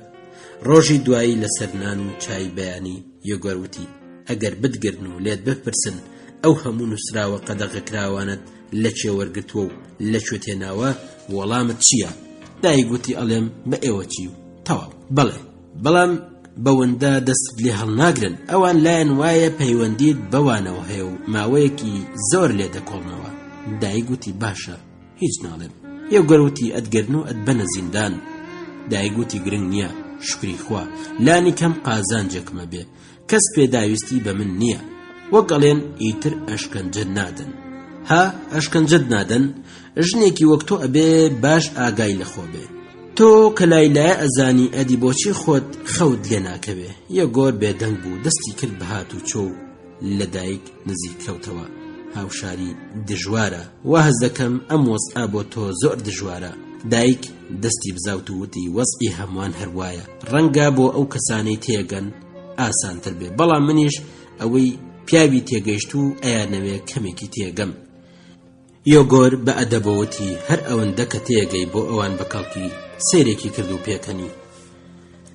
Speaker 4: ڕۆژی دوایی لەسەر نان و چای بەیانی یۆگۆر وتی ئەگەر بتگرن و لێت بپرسن ئەو هەموو نووسراوە قەدەغەکراوانت لە چێ وەرگرتووە و لەکوێ تێناوە وەڵامت چییە؟ دایک گوتی ئەڵێم بە ئێوە چی و تەواو. بەڵێ بەڵام بەوەندا دەست لێ هەڵناگرن، ئەوان لایەن وایە پەیوەندیت بەوانەوە هەیە و ماوەیەکی زۆر لێ دەکۆڵنەوە. دایک گوتی باشە هیچ ناڵێم. یۆگۆر وتی ئەتگرن و ئەتبەنە زیندان. دایک گوتی گرنگ نییە شکری خوا، لانی کەم قازانجێکمە بێ، کەس پێداویستی بە من نییە. وەگەڵێن ئیتر ئەشکەنجەت نادەن. ها ئەشکەنجەت نادەن؟ ژنێکی وەک تۆ ئەبێ باش ئاگای لەخۆ بێ. تۆ کە لایلایە ئەزانی ئەدی بۆچی خۆت خەوت لێ ناکەوێ. یۆگۆر بێدەنگ بوو، دەستی کرد بە هات و چۆ لە دایک نزیک کەوتەوە. هاوشاری دژوارە، واز دەکەم ئەم وەزعە بۆ تۆ زۆر دژوارە. دایک دەستی بزاوت و وتی وەزعی هەمووان هەروایە، ڕەنگە بۆ ئەو کەسانەی تێگەن ئاسانتر بێ، بەڵام منیش ئەوەی پیاوی تێگەیشت و ئەیانەوێ کەمێکی تێگەم. یۆگۆر بە ئەدەبەوەتی هەر ئەوەندە کە تێگەی بۆ ئەوان بەکەڵکی سێرێکی کرد و پێکەنی.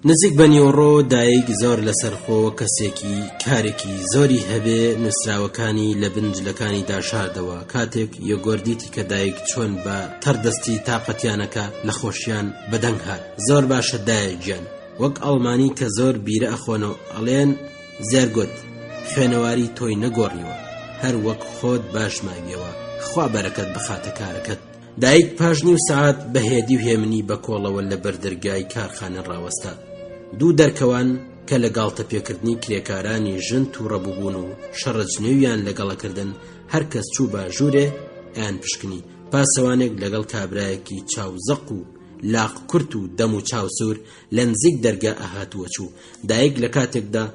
Speaker 4: نزیک بە نیوەڕۆ دایک زۆر لەسەرخۆ کەسێکی کارێکی زۆری هەبێ نووسراوەکانی لە بنجلەکانی داشاردەوە. کاتێک یۆگۆر دیتی کە دایک چۆن بە تەردەستی تاقەتیانەکە لە خۆشیان بەدەنگ هات. زۆر باشە دایە گیان، وەک ئەڵمانی کە زۆر بیرە ئەخۆنەوە ئەڵێن زێرگۆت خوێنەواری تۆی نەگۆڕیوە، هەر وەک خۆت باش ماویەوە، خوا بەرەکەت بخاتە کارەکەت. دایک پاش نیو سەعات بەهێدی و هێمنی بە کۆڵەوە لە بەردەرگای کارخانە ڕاوەستا. دوو دەرکەوان کە لە گاڵتە پێکردنی کرێکارانی ژن تووڕە بووبوون و شەڕەجنێویان لەگەڵەکردن، هەر کەس چوو بە ژوورێ ئەیان پشکنی. پاسەوانێک لەگەڵ کابرایەکی چاوزەق و لاق کورت و دەم و چاوسور لە نزیک دەرگا ئەهاتووە چوو. دایک لە کاتێکدا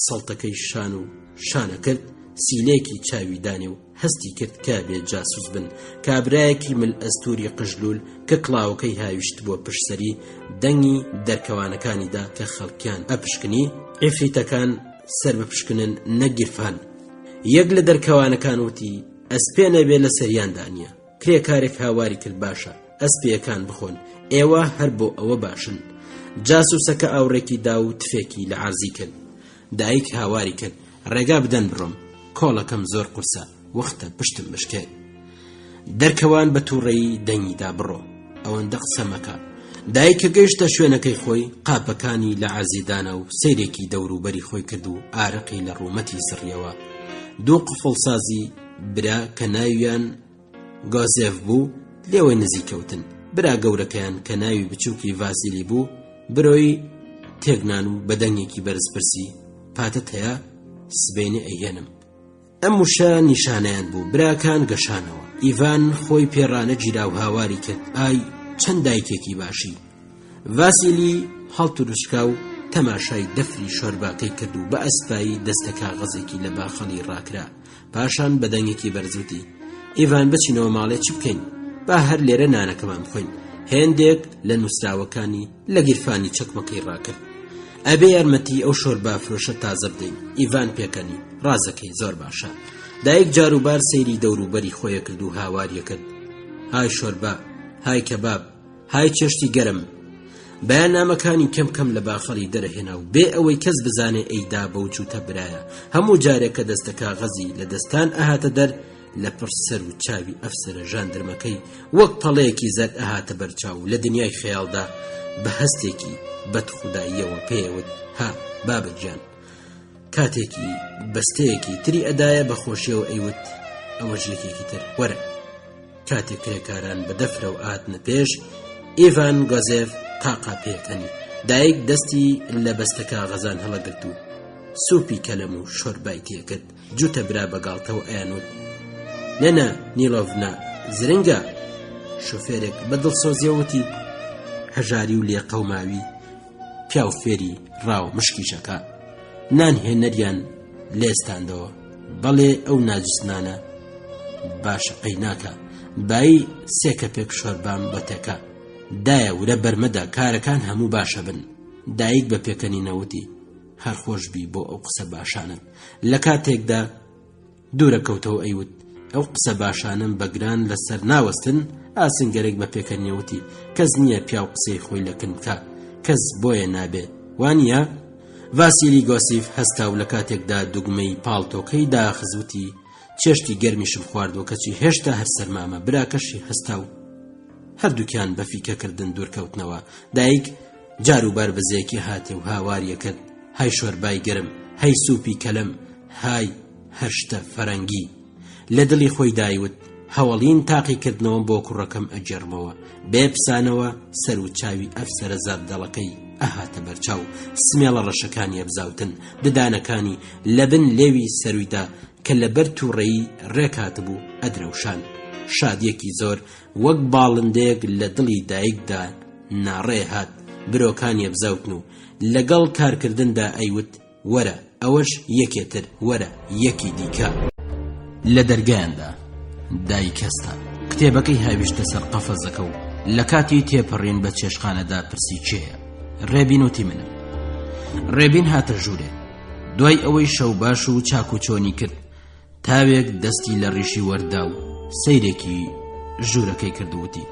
Speaker 4: سەڵتەکەی شان و شانە کرد، سیلێکی چاوی دانێ و هەستی کرد کە بێ جاسوس بن. کابرایەکی مل ئەستوری قژلول کە کڵاوەکەی هاویشت بۆ پشتسەری دەنگی دەرکەوانەکانیدا کە خەڵکیان ئەپشکنی. ئیفریتەکان سەر بپشکنن نەگیرفان. یەک لە دەرکەوانەکان وتی ئەسپێ نەبێ لە سەریاندا نییە. کرێکارێک هاواری کرد باشە ئەسپیەکان بخۆن، ئێوە هەر بۆ ئەوە باشن. جاسوسەکە ئاوڕێکی دا و تفێکی لە عەرزی کرد. دایک هاواری کرد ڕێگا بدەن بڕۆم، کۆڵەکەم زۆر قورسە، وەختە پشتم بشکێ. دەرکەوان بە تووڕەیی دەنگیدا بڕۆ، ئەوەندە قسە مەکە. دایکە گەیشتە شوێنەکەی خۆی، قاپەکانی لە عەرزیدانە و سەیرێکی دەوروبەری خۆی کرد و ئارەقی لە ڕوومەتی زڕیەوە. دوو قفڵسازی برا کە ناویان گۆزێف بوو لێوەی نزیکەوتن. برا گەورەکەیان کە ناوی بچووکی ڤاسیلی بوو برۆی تێگنان و بەدەنگێکی بەرزپرسی پاتت هەیە سبەینە ئەیێنم. ئەم وشە نیشانەیان بوو. براکان گەشانەوە. ئیڤان خۆی پێڕانە گیرا و هاواری کرد ئای چەند دایکێکی باشی. ڤاسیلی هەڵتوروشکا و تەماشای دەفری شۆرباکەی کرد و بە ئەسپایی دەستە کاغەزێکی لە باخەڵی ڕاکرا. پاشان بەدەنگێکی بەرزوتی ئیڤان بچینەوە ماڵێ چی بکەین؟ با هەر لێرە نانەکەمان بخۆین. هێندێک لە نووسراوەکانی لە گیرفانی چەکمەکەی ڕاکرد. ئەبێ یارمەتی ئەو شۆربا فرۆشە تازە بدەین. ئیڤان پێکەنی ڕازەکەی زۆر باشە. دایک جاروبار سەیری دەوروبەری خۆیە کرد و هاواریە کرد های شۆربا، های کەباب، های چێشتی گەرم. بەیاننامەکانی کەم کەم لە باخەڵی دەرەهێنا و بێ ئەوەی کەس بزانێ ئەیدا بەو جووتە برایە. هەموو جارێک کە دەستە کاغەزی لە دەستان ئەهاتە دەر لە پرسەر و چاوی ئەفسەرە ژاندرمەکەی وەک پەڵەیەکی زەر ئەهاتە بەرچاو لە دنیای خەیاڵدا بە هەستێکی بەدخوداییەوە پێیەوت ها بابەتجان. کاتێکی بەستەیەکی تری ئەدایە بە خۆشیەوە ئەیوت ئەوەش یەکێکی تر وەرە. کاتێک کرێکاران بە دەفرە و ئاتنە پێش ئیڤان گۆزێف تاقا پێکەنی. دایک دەستی لە بەستە کاغەزان هەڵەگرت و سوپی کەلەم و شۆربای تێکرد. جوتە برا بەگاڵتەوە ئەیانوت نەنا نیلۆڤنا زرنگە. شۆفێرێک بە دڵسۆزیەوەتی هەژاری و لێ قەوماوی پیاو فێری ڕاو مشکیشەکە نان هێنەریان لێستاندەوە. بەڵێ ئەو ناجستنانە باشە قەیناکە بایی سێکە پێک شۆربام بە تێکە دایە و لە بەرمەدا کارەکان هەموو باشە بن. دایک بە پێکەنی نەوتی هەر خۆشبی بۆ ئەو قسە باشانم. لە کاتێکدا دوورە کەوتەوە ئەیوت ئەو قسە باشانم بەگران لەسەر ناوەستن. ئاسنگەرێک بە پێکەنیەوتی کەس نییە پیاو قسەی خۆی لەکن بکە کەس بۆیە نابێ وانە. ڤاسیلی گۆسیف هەستا و لە کاتێکدا دوگمەی پاڵتۆکەی داخزوتی چێشتی گەرمیشم خواردوە کەچی هێشتا هەر سەرمامە. براکەشی هەستا و هەردووکیان بە فیکەکردن دوورکەوتنەوە. دایک جاروبار بەزەیەکی هاتێ و هاواریە کرد های شۆربای گەرم های سوپی کەلەم های هەشتە فەرەنگی. لە دڵی خۆی دایوت هەوڵین تاقیکردنەوە بۆ کوڕەکەم ئەجێڕمەوە. بێ پسانەوە سەر و چاوی ئەفسەرە زاددەڵەکەی ئەهاتە بەرچاو. سمێڵە ڕەشەکانی ئەبزاوتن ددانەکانی لە بن لێوی سەرویدا کە لە بەر تووڕێی ڕێکاتبوو ئەدرەوشان. شادیەکی زۆر وەک باڵندەیەک لە دڵی دایکدا ناڕێ هات. برۆکانی ئەبزاوتن و لەگەڵ کارکردندا ئەیوت وەرە ئەوەش یەکێتر وەرە یەکی دیکە. لە دەرگایاندا دایکەستا کتێبەکەی هاویشتە سەر قەفەزەکە و لە کاتی تێپەڕین بە چێشخانەدا پرسی چێە. ڕێبین وتی منم. ڕێبین هاتە ژوورێ. دوای ئەوەی شەو باش و چاک و چۆنی کرد تاوێک دەستی لە ڕیشی وەردا و سەیرێکی ژوورەکەی کردووتی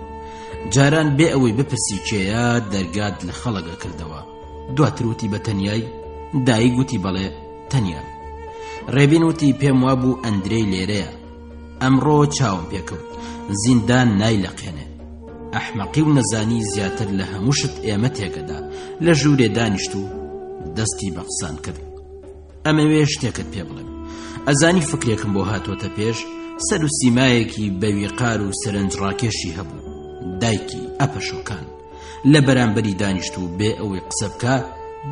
Speaker 4: جاران بێ ئەوەی بپرسی چێە دەرگات لە خەڵەگە کردەوە. دواتر وتی بە تەنیای. دایک گوتی بەڵێ تەنیا. ڕێبین وتی پێم وابوو ئەندرەی لێرەیە. ئەمڕۆ چاوم پێکەوت زیندان نایلەقێنێ. ئەحمەقی و نەزانی زیاتر لە هەمووشت ئێمە تێگەدا. لە ژوورێ دانیشت و دەستی بە قسان کرد. ئەمەوێ شتێکت پێ بڵێم. ئەزانی فکرێکم بۆ هاتوۆتە پێش. سەر و سیمایەکی بەویقار و سەرنجڕاکێشی هەبوو. دایکی ئەپەشۆکان لە بەرامبەری دانیشت و بێ ئەوەی قسە بکە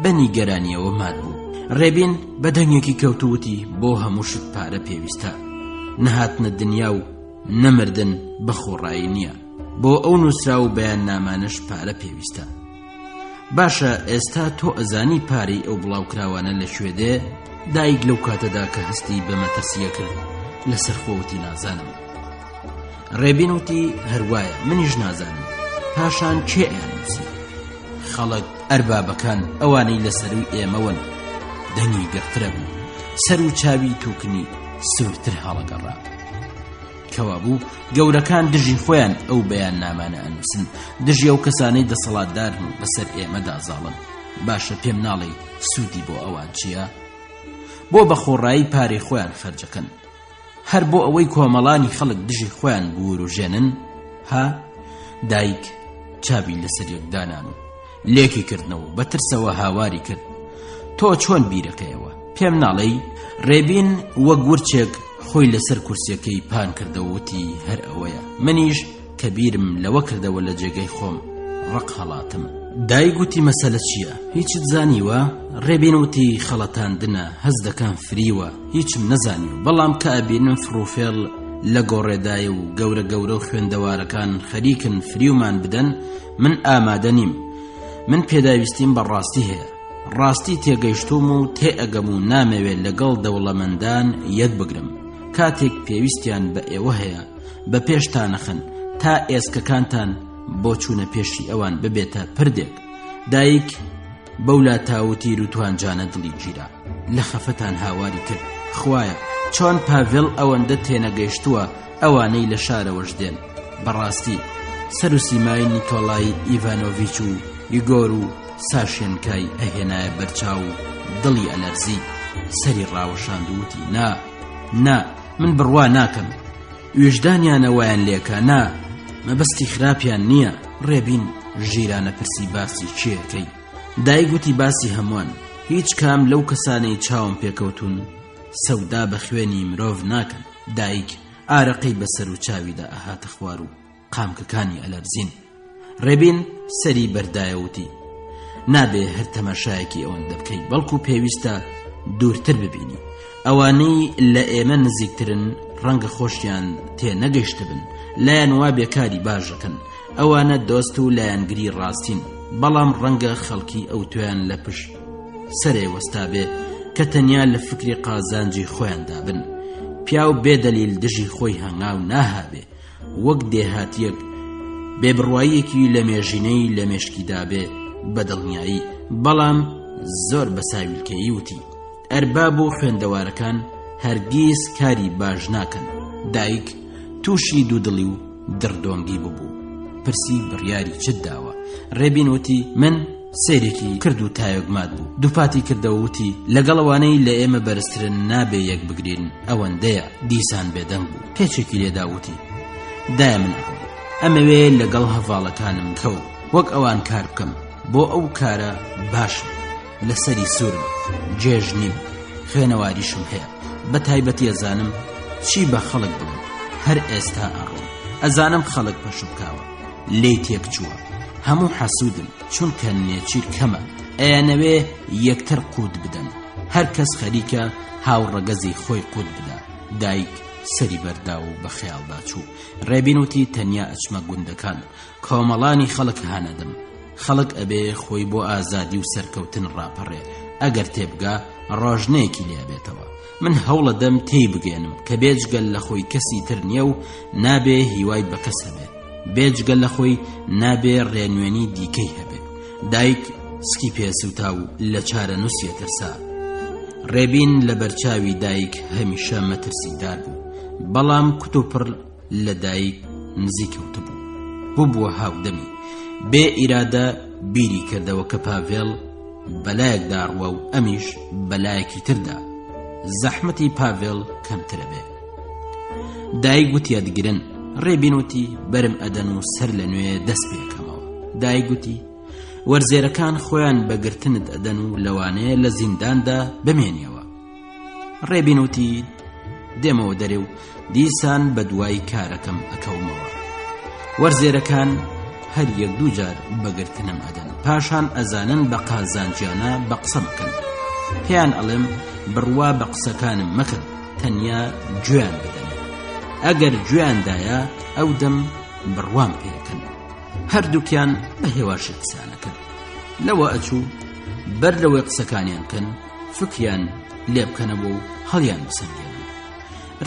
Speaker 4: بەنی گەرانیەوە مات بوو. ڕێبین بە دەنگێکی کەوتووتی بۆ هەمووشت پارە پێویستە. نەهاتنە دنیا و نەمردن بەخۆڕایی نییە. بۆ ئەو نووسرا و بەیان نامانش پارە پێویستە. باشە ئێستا تۆ ئەزانی پارەی ئەو بڵاوکراوانە لە شوێدێ؟ دایک لەو کاتەدا کە هەستی بە مەترسیە کرد لەسەر خۆوتی نازانم. ڕێبین وتی هەروایە منیش نازانم. پاشان چێ ئەیانووسی؟ خەڵک ئەربابەکان ئەوانەی لەسەروی ئێمەون دەنگی گرترە بوو. سەر و چاوی تووکنی سوورتر هەڵەگەڕا. کەوا بوو گەورەکان دژی خۆیان ئەو بەیان نامانە ئەنووسن. دژی ئەو کەسانەی دەسەڵاتدارن و بەسەر ئێمەدا زاڵن. باشە پێم ناڵێ سوودی بۆ ئەوان چییە؟ بۆ بەخۆڕایی پارەی خۆیان خەرجەکەن. هەر بۆ ئەوەی کۆمەڵانی خەڵک دژی خۆیان بوروژێنن. ها دایک چاوی لەسەر یەکدانان و لێکی کردنەوە بە ترسەوە هاواری کرد. تۆ چۆن بیرەکەیەوە؟ پێم ناڵێ. ڕێبین وەک ورچێک خۆی لەسەر کورسیەکەی پان کردەوەتی هەر ئەوەیە. منیش کە بیرم لەوە کردەوە لە جێگەی خۆم ڕق هەڵاتم. دایک گوتی مەسەلە چییە؟ هیچت زانیوە؟ ڕێبین وتی خەڵەتاندنە هەز دەکەم فریوە هیچم نەزانی و بەڵام کە ئەبینم فڕوفێڵ لە گۆڕێدایە و گەورە گەورە و خوێندەوارەکان خەریکن فریومان بدەن من ئامادە نیم. من پێداویستیم بە ڕاستی هەیە. ڕاستی تێگەیشتوم و تێئەگەم و نامەوێت لەگەڵ دەوڵەمەندان یەک بگرم. کاتێک پێویستیان بە ئێوە هەیە بە پێشتانەخن تا ئێسکەکانتان بۆ چوونە پێشی ئەوان ببێتە پردێک. دایک بەولا تاوتی روتوانجانە دڵی گیرا. لە خەفەتان هاواری کرد خوایە چۆن پاڤێڵ ئەوەندە تێنەگەیشتووە ئەوانەی لە شارەوەش دێن. بەڕاستی سەر و سیمای نیکۆلای ئیڤانۆڤیچ و یگۆر و ساشێنکای ئەهێنایە بەرچاو و دڵی ئەلەرزی سەری ڕاوەشاند و وتی نا من بڕوا ناکەم، وێژدانیانەوەیان لێکە، نا مەبەستی خراپیان نییە. ڕێبین ژیرانە پرسی باسی چیەکەی؟ دایک گوتی باسی هەمووان، هیچ کام لەو کەسانەی چاوم پێکەوتون سەودا بە خوێنی مرۆڤ ناکەن. دایک ئارەقەی بەسەر و چاویدا ئەهاتە خوار و قامکەکانی ئەلەرزین. ڕێبین سەری بەردایەوتی نابێ هەر تەماشایەکی ئەوەندە بکەی، بەڵکو پێویستە دوورتر ببینی. ئەوانەی لە ئێمە نزیکترن ڕەنگە خۆشیان تێ نەگەیشتە بن، لایەن وا بێکاری باشەکەن، ئەوانە دۆست و لایەنگری ڕاستین، بەڵام ڕەنگە خەڵکی ئەو تویان لە پشت سەرێ وەستا بێ کە تەنیا لە فکری قازانجی خۆیاندا بن. پیا و بێدەلیل دژی خۆی هەنگاو ناهابێ، وەک دێهاتیەک بێبڕواییەکی لە مێژینەی لە مێشکیدا بێ بەدڵنیایی، بەڵام زۆر بەساویلکەیی وتی ئەرباب و خوێندەوارەکان هەرگیز کاری باش ناکەن. دایک تووشی دوودڵی و دڕدۆنگی ببوو، پرسی بڕیاری چت داوە؟ ڕێبین وتی من سێرێکی کرد و تایۆگمات بوو. دووپاتی کردەوە وتی لەگەڵەوانەی لە ئێمە بەرزترن نابێ یەک بگرین، ئەوەندەیە. دیسان بێدەنگ بوو، پێچێکی لێدا وتی دایە من ئەمەوێ لەگەڵ هەڤاڵەکانم کەو وەک ئەوان کار بکەم، بۆ ئەو کارە باشم، لەسەری سوورم، جێژ نیم، خوێنەواریشم هەیە. بە تایبەتی ئەزانم چی بە خەڵک بڵم، هەر ئێستا ئەڕۆم، ئەزانم خەڵک پەشبکاوە، لێی تێک چووە، هەموو حەسوودم، چونکە نێچیر کەمە، ئەیانەوێ یەکتر قوت بدەن، هەر کەس خەریکە هاوڕەگەزی خۆی قوت بدە. دایک سەری بەردا و بە خەیاڵدا چوو. ڕێبین وتی تەنیا ئەچمە گوندەکان، کۆمەڵانی خەڵک هانەدەم، خەڵک ئەبێ خۆی بۆ ئازادی و سەرکەوتن ڕاپەڕێ، ئەگەر تێبگا ڕۆژنەیەکی لێ بێتەوە. من هەوڵە دەم تێی بگێنم کە بێجگەل لە خۆی کەسی تر نییە و نابێ هیوای بە کەس هەبێ، بێجگەل لە خۆی نابێ ڕێنوێنی دیکەی هەبێ. دایک سکی پێسوتا و لە چارە نووسیە ترسا. ڕێبین لە بەرچاوی دایک هەمیشە مەترسیدار بوو، بەڵام کتوپڕ لە دایک نزیکەوت بوو بووە هاودەمی. بێ ئیرادە بیری کردەوە کە پاڤێڵ بەلایەک داڕوە و ئەمیش بەلایەکی تردا، زەحمەتی پاڤێڵ کەمترە بێ. دایک گوتیە دگرن. ڕێبین وتی بەرم ئەدەن و سەر لە نوێ دەست پێکەمەوە. دایک گوتی وەرزێرەکان خۆیان بەگرتنت ئەدەن و لەوانەیە لە زینداندا بمێنیەوە. ڕێبین وتی دێمەوە دەرێ و دیسان بە دوای کارەکەم ئەکەومەوە. وەرزێرەکان هەر یەک دوو جار بەگرتنم ئەدەن، پاشان ئەزانن بە قازانجیانە بە قسە مەکەن، پێیان ئەڵێم بڕوا بە قسەکانم مەکەن، تەنیا گوێیان بدەن، ئەگەر گوێیاندایە ئەو دەم بڕوام پێەکەن. هەردووکیان بە هێواشی قسانەکەن. لەوە ئەچوو بەر لەوەی قسەکانیان کەن فکریان لێ بکەنەوە و هەڵیان بسەنگێنن.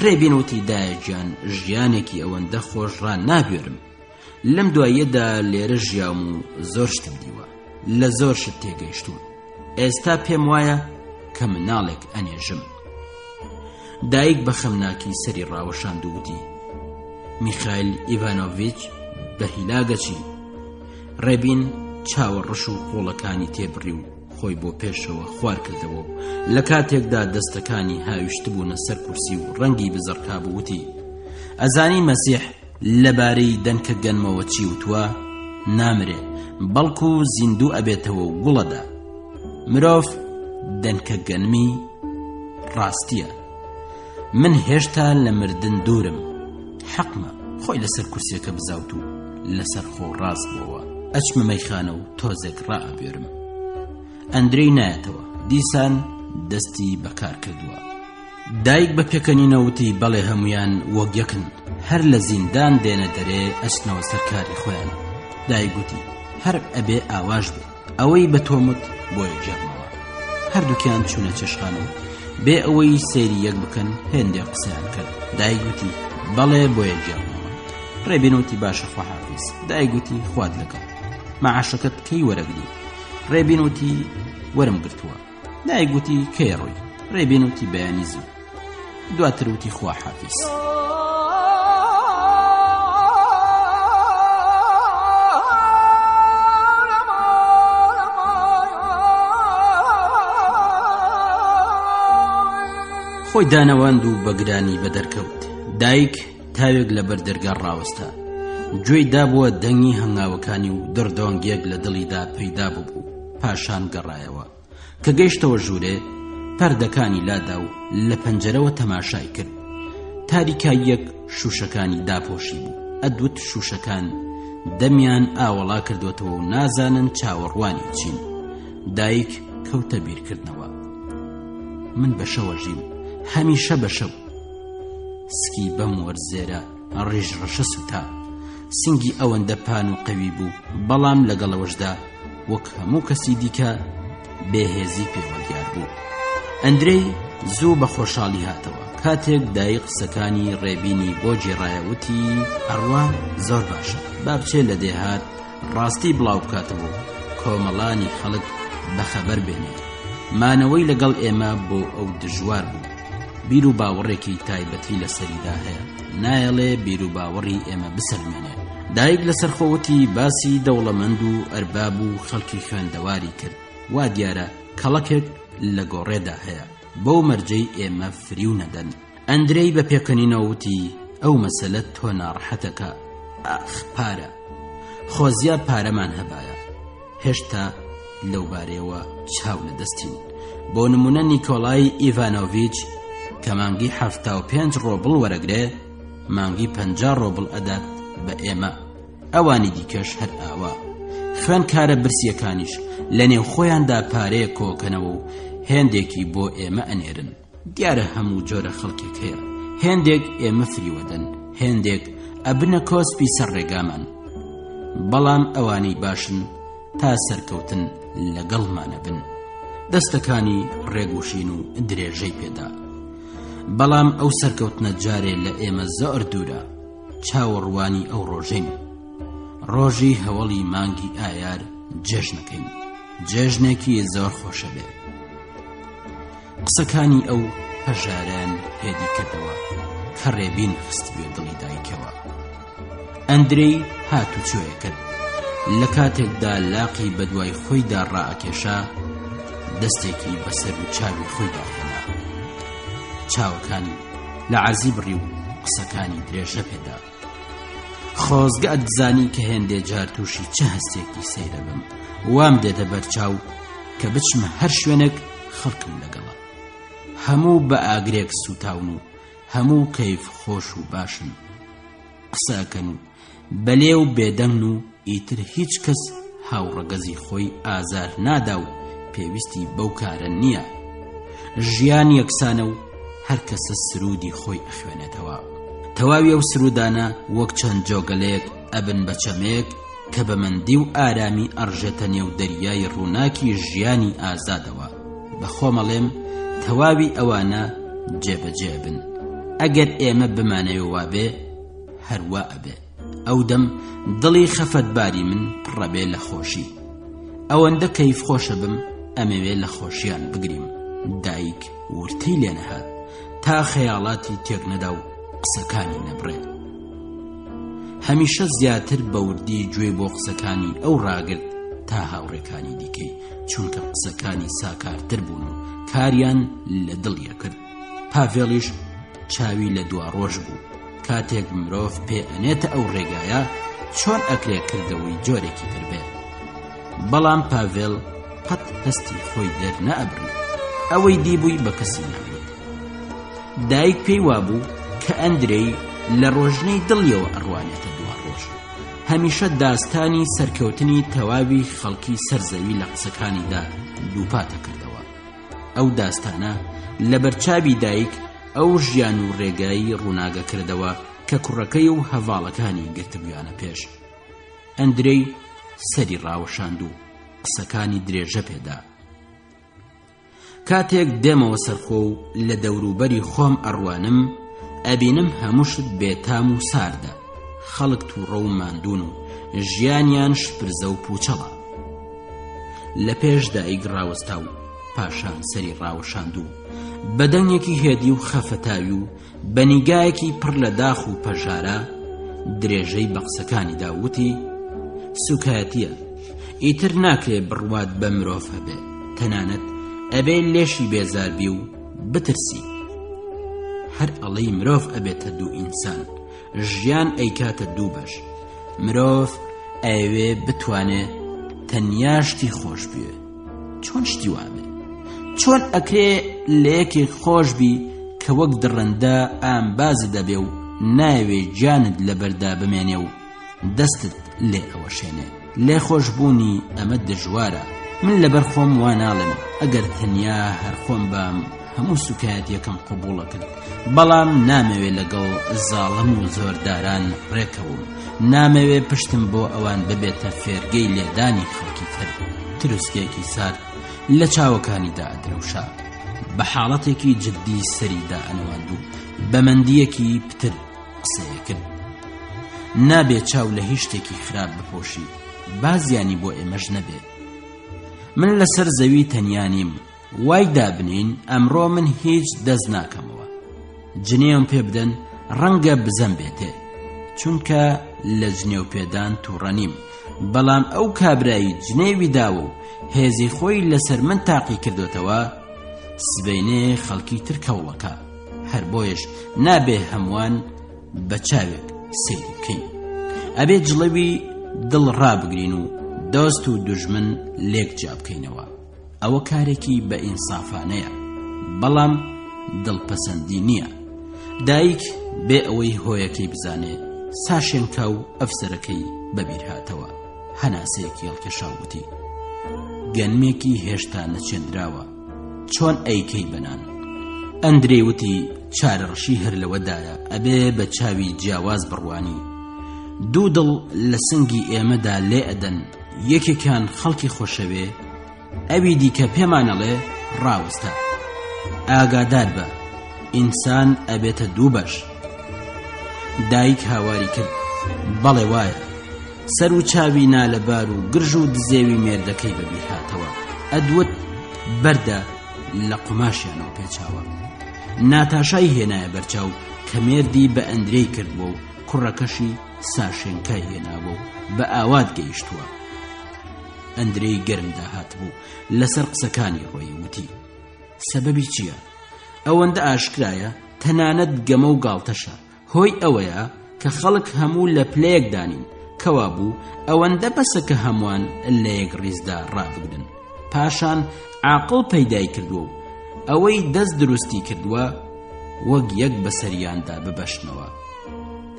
Speaker 4: ڕێبین وتی دایەگیان ژیانێکی ئەوەندە خۆشڕان نابێرم، لەم دواییەدا لێرە ژیام و زۆر شتم دیوە، لە زۆر شت تێگەیشتوم، ئێستا پێم وایە کە مناڵێک ئەنێژم. دایک بە خەمناکی سەری ڕاوەشاند و وتی میخائیل ئیڤانۆڤیچ بە هیلاگەچی. ڕێبین چاوەڕەش و قوڵەکانی تێبڕی و خۆی بۆ پێشەوە خوار کردەوە و لە کاتێکدا دەستەکانی هاویشت بوونە سەر کورسی و ڕەنگی بزەڕکا بوو وتی ئەزانی مەسیح لەبارەی دەنکە گەنمەوە چی وتووە؟ نامرێ، بەڵکو زیندوو ئەبێتەوە و گوڵەدا. مرۆڤ دەنکە گەنمی ڕاستیە. من هێشتا لە مردن دوورم، حەقمە خۆی لەسەر کورسیەکە بزاوت و لەسەر خۆ ڕاست بووەوە. ئەچمە مەیخانە و تۆزێک ڕائەبێرم. ئەندرەی نایەتەوە، دیسان دەستی بەکار کردووە. دایک بە پێکەنینەوتی بەڵێ هەمویان وەک یەکن، هەر لە زیندان دێنە دەرێ ئەچنەوە سەرکاری خۆیان. دایک گوتی هەر ئەبێ ئاواژ بێ، ئەوەی بە تۆمت بۆیە جێڕمەوە. هەردووکیان چوونە چێشخانە و بێ ئەوەی سەیری یەک بکەن هێندێک قسەیان کرد. دایک گوتی بەڵێ بۆیە جێڕمەوە. ڕێبین وتی باشە خواحافیز. دایک گوتی خوات لەگەڵ، مەعاشەکەت کەی وەرەگری؟ ڕێبین وتی وەرم گرتووە. دایک گوتی کەی ڕۆی؟ ڕێبین وتی بەیانی زوو. دواتر وتی خواحافیز. خۆی دانەواند و بەگرانی بەدەرکەوت. دایک تاوێک لەبەر دەرگا ڕاوەستا، گوێی دابووە دەنگی هەنگاوەکانی و دڕدۆنگێک لە دڵیدا پەیدا بوو. پاشان گەڕایەوە کە گەیشتەوە ژوورێ، پەردەکانی لادا و لە پەنجەرەوە تەماشای کرد. تاریکاییەک شوشەکانی داپۆشی بوو. ئەدوت شوشەکان دەمیان ئاوەڵا کردوتەوە و نازانن چاوەڕوانی چین. دایک کەوتە بیرکردنەوە. من بەشەوە ژیم، هەمیشە بەشەو. سکی بەم وەرزێرە ڕێژ ڕەشە سوتا، سنگی ئەوەندە پان و قەوی بوو، بەڵام لەگەڵەوەشدا وەک هەموو کەسی دیکە بێهێزی پێوە دیار بوو. ئەندرەی زوو بە خۆشحاڵی هاتەوە. کاتێک دایک قسەکانی ڕێبینی بۆ جێڕایەوتی ئەڕوا زۆر باشە، با بچێ لە دێهات ڕاستی بڵاو بکاتەوە، کۆمەڵانی خەڵک بەخەبەر بێنێ. مانەوەی لەگەڵ ئێمە بۆ ئەو دژوار بوو. بیر و باوەڕێکی تایبەتی لەسەریدا هەیە، نایەڵێ بیر و باوەڕی ئێمە بسەلمێنێ. دایک لەسەر خۆوەتی باسی دەوڵەمەند و ئەرباب و خەڵکی خوێندەواری کرد. وا دیارە کەڵەکێک لە گۆڕێدا هەیە، بەو مەرجەی ئێمە فریو نەدەن. ئەندرەی بە پێکەنینەوتی ئەو مەسەلە تۆ ناڕەحەتەکە. ئاخ پارە، خۆزیە پارەمان هەبایە. هێشتا لەو بارەیەوە چاو لە دەستین. بۆ نمونە نیکۆلای ئیڤانۆڤیچ کە مانگی 75 ڕۆبڵ وەرەگرێ، مانگی 50 ڕۆبڵ ئەدات بە ئێمە. ئەوانی دیکەش هەر ئاوا. خوێنکارە برسیەکانیش لە نێو خۆیاندا پارەیە کۆکەنەوە و هێندێکی بۆ ئێمە ئەنێرن. دیارە هەموو جۆرە خەڵکێک هەیە، هێندێک ئێمە فریوەدەن، هێندێک ئەبنە کۆسپی سەر ڕێگامان. بەڵام ئەوانی باشن تا سەرکەوتن لەگەڵمانە بن. دەستەکانی ڕێگوشین و درێژەی پێدا. بەڵام ئەو سەرکەوتنە جارێ لە ئێمە زۆر دوورە. چاوەڕوانی ئەو ڕۆژین، ڕۆژی هەوڵی مانگی ئایار جێژنەکەین، جێژنێکی زۆر خۆشە بێ. قسەکانی ئەو هەژاران هێدی کردەوە کە ڕێبین خست بێ دڵی دایکەوە. ئەندرەی هاتوچۆیە کرد. لە کاتێکدا لاقی بەدوای خۆیدا ڕائەکێشا، دەستێکی بەسەر و چاوی خۆیدا هێنا. چاوەکانی لە عەرزی بڕی و قسەکانی درێژە پێدا. خۆزگە ئەتزانی کە هێندێ جار تووشی چه هەستێکی سەیرە بم، وام دێتە بەرچاو کە بچمە هەر شوێنێک خەڵکم لەگەڵە. هەموو بە ئاگرێک سوتاون و هەموو کەیف خۆش و باشن. قسەکەن و بەلێ و بێدەنگ و ئیتر هیچ کەس هاوڕەگەزی خۆی ئازار نادا و پێویستی بەو کارە نییە. ژیان یەکسانە و هەر کەسە سرودی خۆی ئەخوێنێتەوە. تەواوی ئەو سرودانە وەک چەند جۆگەلەیەک ئەبن بە چەمەیەک کە بە مەندی و ئارامی ئەڕژێتە نێو دەریای ڕووناکی ژیانی ئازادەوە. بەخۆمەڵێم تەواوی ئەوانە جێبەجێ بن. ئەگەر ئێمە بمانەوە وابێ هەروە ئەبێ. ئەو دەم دڵی خەفەتباری من پڕەبێ لە خۆشی. ئەوەندە کەیف خۆشە بم ئەمەوێ لە خۆشیان بگریم. دایک ورتەی لێ نەهات تا خەیاڵاتی تێک نەدا و قسەکانی نەبڕێت. هەمیشە زیاتر بە وردی گوێ بۆ قسەکانی ئەو ڕاگرت تا هاوڕێکانی دیکەی، چونکە قسەکانی ساکارتر بوون و کاریان لە دڵیە کرد. پاڤێڵیش چاوی لە دوا ڕۆژ بوو. کاتێک مرۆڤ پێ ئەنێتە ئەو ڕێگایە چۆن ئەکرێ کردەوەی جۆرێکی تر بێ. بەڵام پاڤێڵ قەت هەستی خۆی دەرنەئەبڕی. ئەوەی دیبووی بە کەسی نەبوو. دایک پێی وابوو کە ئەندرەی لە ڕۆژنەی دڵیەوە ئەڕوانێتە دوا ڕۆژ. هەمیشە داستانی سەرکەوتنی تەواوی خەڵکی سەرزەوی لە قسەکانیدا دووپاتە کردەوە. ئەو داستانە لە بەرچاوی دایک ئەو ژیان و ڕێگایی ڕووناگە کردەوە کە کوڕەکەی و هەڤاڵەکانی گرتبوویانە پێش. ئەندرەی سەری ڕاوەشاند و قسەکانی درێژە پێدا. کاتێک دێمەوە سەرخۆ و لە دەوروبەری خۆم ئەڕوانم، ئەبینم هەمووشت بێتام و ساردە. خەڵک تووڕە و ماندوون و ژیانیان شپرزە و پوچەڵە. لە پێش دایک ڕاوەستا و پاشان سەری ڕاوەشاند و بەدەنگێکی هێدی و خەفەتاوی و بەنیگایەکی پڕ لە داخ و پەژارە درێژەی بە قسەکانیدا وتی: سوکایەتیە، ئیتر ناکرێ بڕوات بە مرۆڤ هەبێ، تەنانەت ئەبێ لێشی بێزاربی و بترسی. هەر ئەڵەی مرۆڤ ئەبێتە دوو ئینسان، ژیان ئەیکاتە دوو بەش. مرۆڤ ئەوێ بتوانێ تەنیاشتی خۆش بوێ. چۆن شتی وابێ؟ چۆن ئەکرێ لە یەکێک خۆش بی کە وەک دڕەندە ئامبازت دەبێ و ناوێ جانت لەبەردا بمێنێ و دەستت لێ ئەوەشێنێ؟ لێ خۆشبوونی ئەمە دژوارە. من لەبەر خۆم وا ناڵێم ئەگەر تەنیا هەر خۆم بام هەموو سوکایەتیەکەم قبوڵە کرد، بەڵام نامەوێ لەگەڵ زاڵم و زۆرداران ڕێکەوم، نامەوێ پشتم بۆ ئەوان ببێتە فێرگەی لێدانی خەڵکی تر. تروسکێکی سارد لە چاوەکانیدا ئەدرەوشا، بە حاڵەتێکی جددی سەریدا ئەنواند و بە مەندیەکی پتر قسەیە کرد. نابێت چاو لە هیچ شتێکی خراپ بپۆشی، بازیانی بۆ ئێمەش نەبێت. من لەسەر زەوی تەنیانیم، وای دابنین ئەمڕۆ من هیچ دەست ناکەمەوە. جنێوم پێ بدەن ڕەنگە بزەم بێتێ، چونکە لە جنێو پێدان تووڕەنیم، بەڵام ئەو کابرایی جنێوی داوە و هێزی خۆی لەسەر من تاقی کردوتەوە، سبەینێ خەڵکی تر کەوڵەکە. هەر بۆیش نابێ هەمووان بە چاوێک سەیری بکەین، ئەبێ جڵەوی دڵ ڕابگرین و دۆست و دوژمن لێک جا بکەینەوە. ئەوە کارێکی بە ئینسافانەیە، بەڵام دڵپەسەندی نییە. دایک بێ ئەوەی هۆیەکەی بزانێ ساشێنکە و ئەفسەرەکەی بەبیر هاتەوە. هەناسەیەکی هەڵکێشاوتی گەنمێکی هێشتا نەچێندراوە، چۆن ئەیکەی بەنان؟ ئەندرێ وتی چارەڕشی هەر لەوەدایە ئەبێ بە چاوی جیاواز بڕوانی. دوو دڵ لە سنگی ئێمەدا لێ ئەدەن، یەکێکان خەڵکی خۆشەوێ، ئەوی دیکە پێمانەڵێ ڕاوستە. ئاگادار بە، ئینسان ئەبێتە دوو بەش. دایک هاواری کرد، بەڵێ وایە. سەر و چاوی نالەبار و گرژ و دزێوی مێردەکەی بەبیر هاتەوە. ئەدوت بەردە لە قوماشیانەوە پێچاوە. ناتاشای هێنایە بەرچاو کە مێردی بە ئەندرەی کردبوو و کوڕەکەشی ساشێنکای هێنابوو و بە ئاوات گەیشتووە. ئەندرەی گەرمدا هاتبوو لەسەر قسەکانی ڕۆی وتی سەبەبی چییە؟ ئەوەندە ئاشکرایە، تەنانەت گەمە و گاڵتەشە. هۆی ئەوەیە کە خەڵک هەموو لە پلەیەک دانین، کەوا بوو ئەوەندە بەسە کە هەمووان لە یەک ڕیزدا ڕابگرن. پاشان عاقڵ پەیدای کردووە و ئەوەی دەست دروستی کردووە وەک یەک بەسەریاندا ببەشنەوە.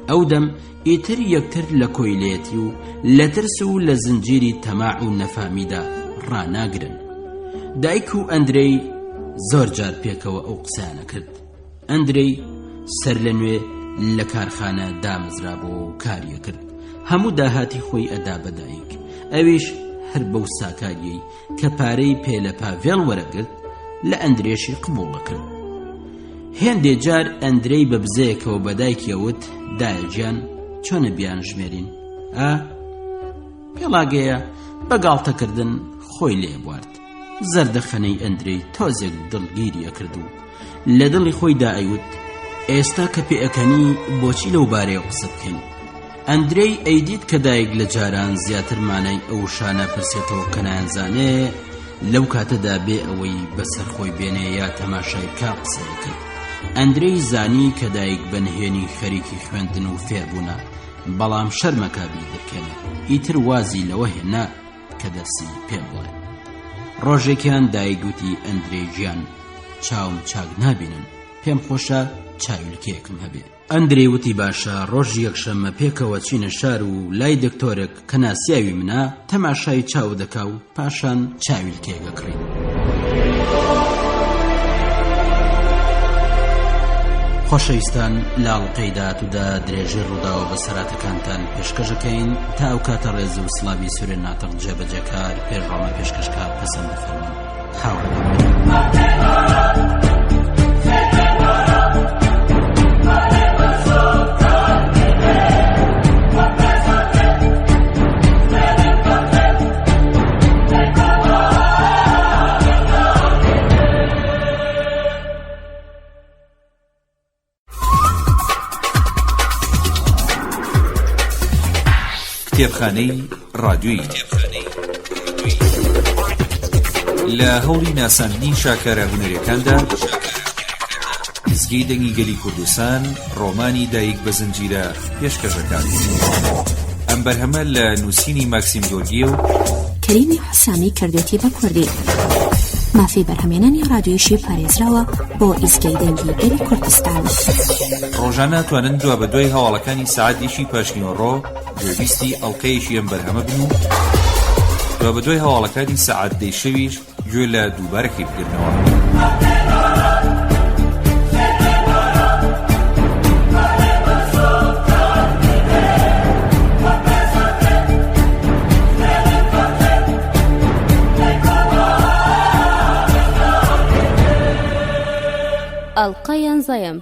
Speaker 4: ئەو دەم ئیتر یەکتر لە کۆیلێتی و لە ترس و لە زنجیری تەماع و نەفامیدا ڕاناگرن. دایک و ئەندرەی زۆر جار پێکەوە ئەو قسانە کرد. ئەندرەی سەر لە نوێ لە کارخانە دامەزرابەوە و کاریە کرد. هەموو داهاتی خۆی ئەدا بە دایک، ئەویش هەر بەو ساکاریەی کە پارەی پێ لە پاڤێڵ وەرەگرت لە ئەندرێشی قبوڵە کرد. هێندێ جار ئەندرەی بە بزەیەکەوە بە دایکیەوت دایەجیان چۆنە بیان ژمێرین؟ پێڵاگەیە بەگاڵتەکردن خۆی لێ بوارد. زەردەخەنەی ئەندرەی تۆزێک دڵگیریە کرد و لە دڵی خۆیدا ئەیوت ئێستا کە پێئەکەنی بۆچی لەو بارەیە قسە بکەین؟ ئەندرەی ئەیدیت کە دایک لە جاران زیاتر مانای ئەو شانە پرسێتەوە کە نایانزانێ، لەو کاتەدا بێ ئەوەی بەسەر خۆی بێنێ یا تەماشای کا قسەی کرد. ئەندرەی زانی کە دایک بەنهێنی خەریکی خوێندن و فێربوونە، بەڵام شەرمەکابی دەکەنێ، ئیتر وازی لەوە هێنا کە دەستی پێ بڵێ. ڕۆژێکیان دایک گوتی ئەندرەی گیان چاوم چاک نابینن، پێم خۆشە چاویلکەیەکم هەبێ. ئەندرەی وتی باشە، ڕۆژی یەکشەممە پێکەوە چینە شار و لای دکتۆرێک کە ناسیاوی منە تەماشای چاو دەکا و پاشان چاویلکەیەکەکڕین. خۆشەویستان، لە ئاڵلقەی داهاتوودا درێژەی ڕووداوە بە سەراتەکانتان پێشکەشەکەین تا ئەو کاتە ڕێز و سڵاوی سورێن ناتەق جێبەجێکار پێشڕامە پێشکەشکار پەسەند بفەرمون.
Speaker 1: کتێبخانەی ڕادیۆیی لە هەوڵی ناساندنی شاکارە هونەرەکاندا ئیزگەی دەنگی گەلی کوردستان ڕۆمانی دایک بە زنجیرە پێشکەشەکان. ئەم بەرهەمە لە نووسینی ماکسیم گۆرگی و
Speaker 2: کەریمی حوسامی کردوێتی بە کوردی. مافی بەرهەمێنانی رادیۆیشی پارێزراوە بۆ ئیزگەی دەنگی گەلی کوردستان.
Speaker 1: ڕۆژانە توانن دوا بە دوای هەواڵەکانی سەعات پاشنیوەڕۆ گوێبیستی ئەڵقەیەکی ئەم بەرهەمە بن و دوا بە دوای هەواڵەکانی سەعات شەویش گوێ لە دووبارەکەی بگرنەوە.
Speaker 5: ئەڵقەیان زەیم.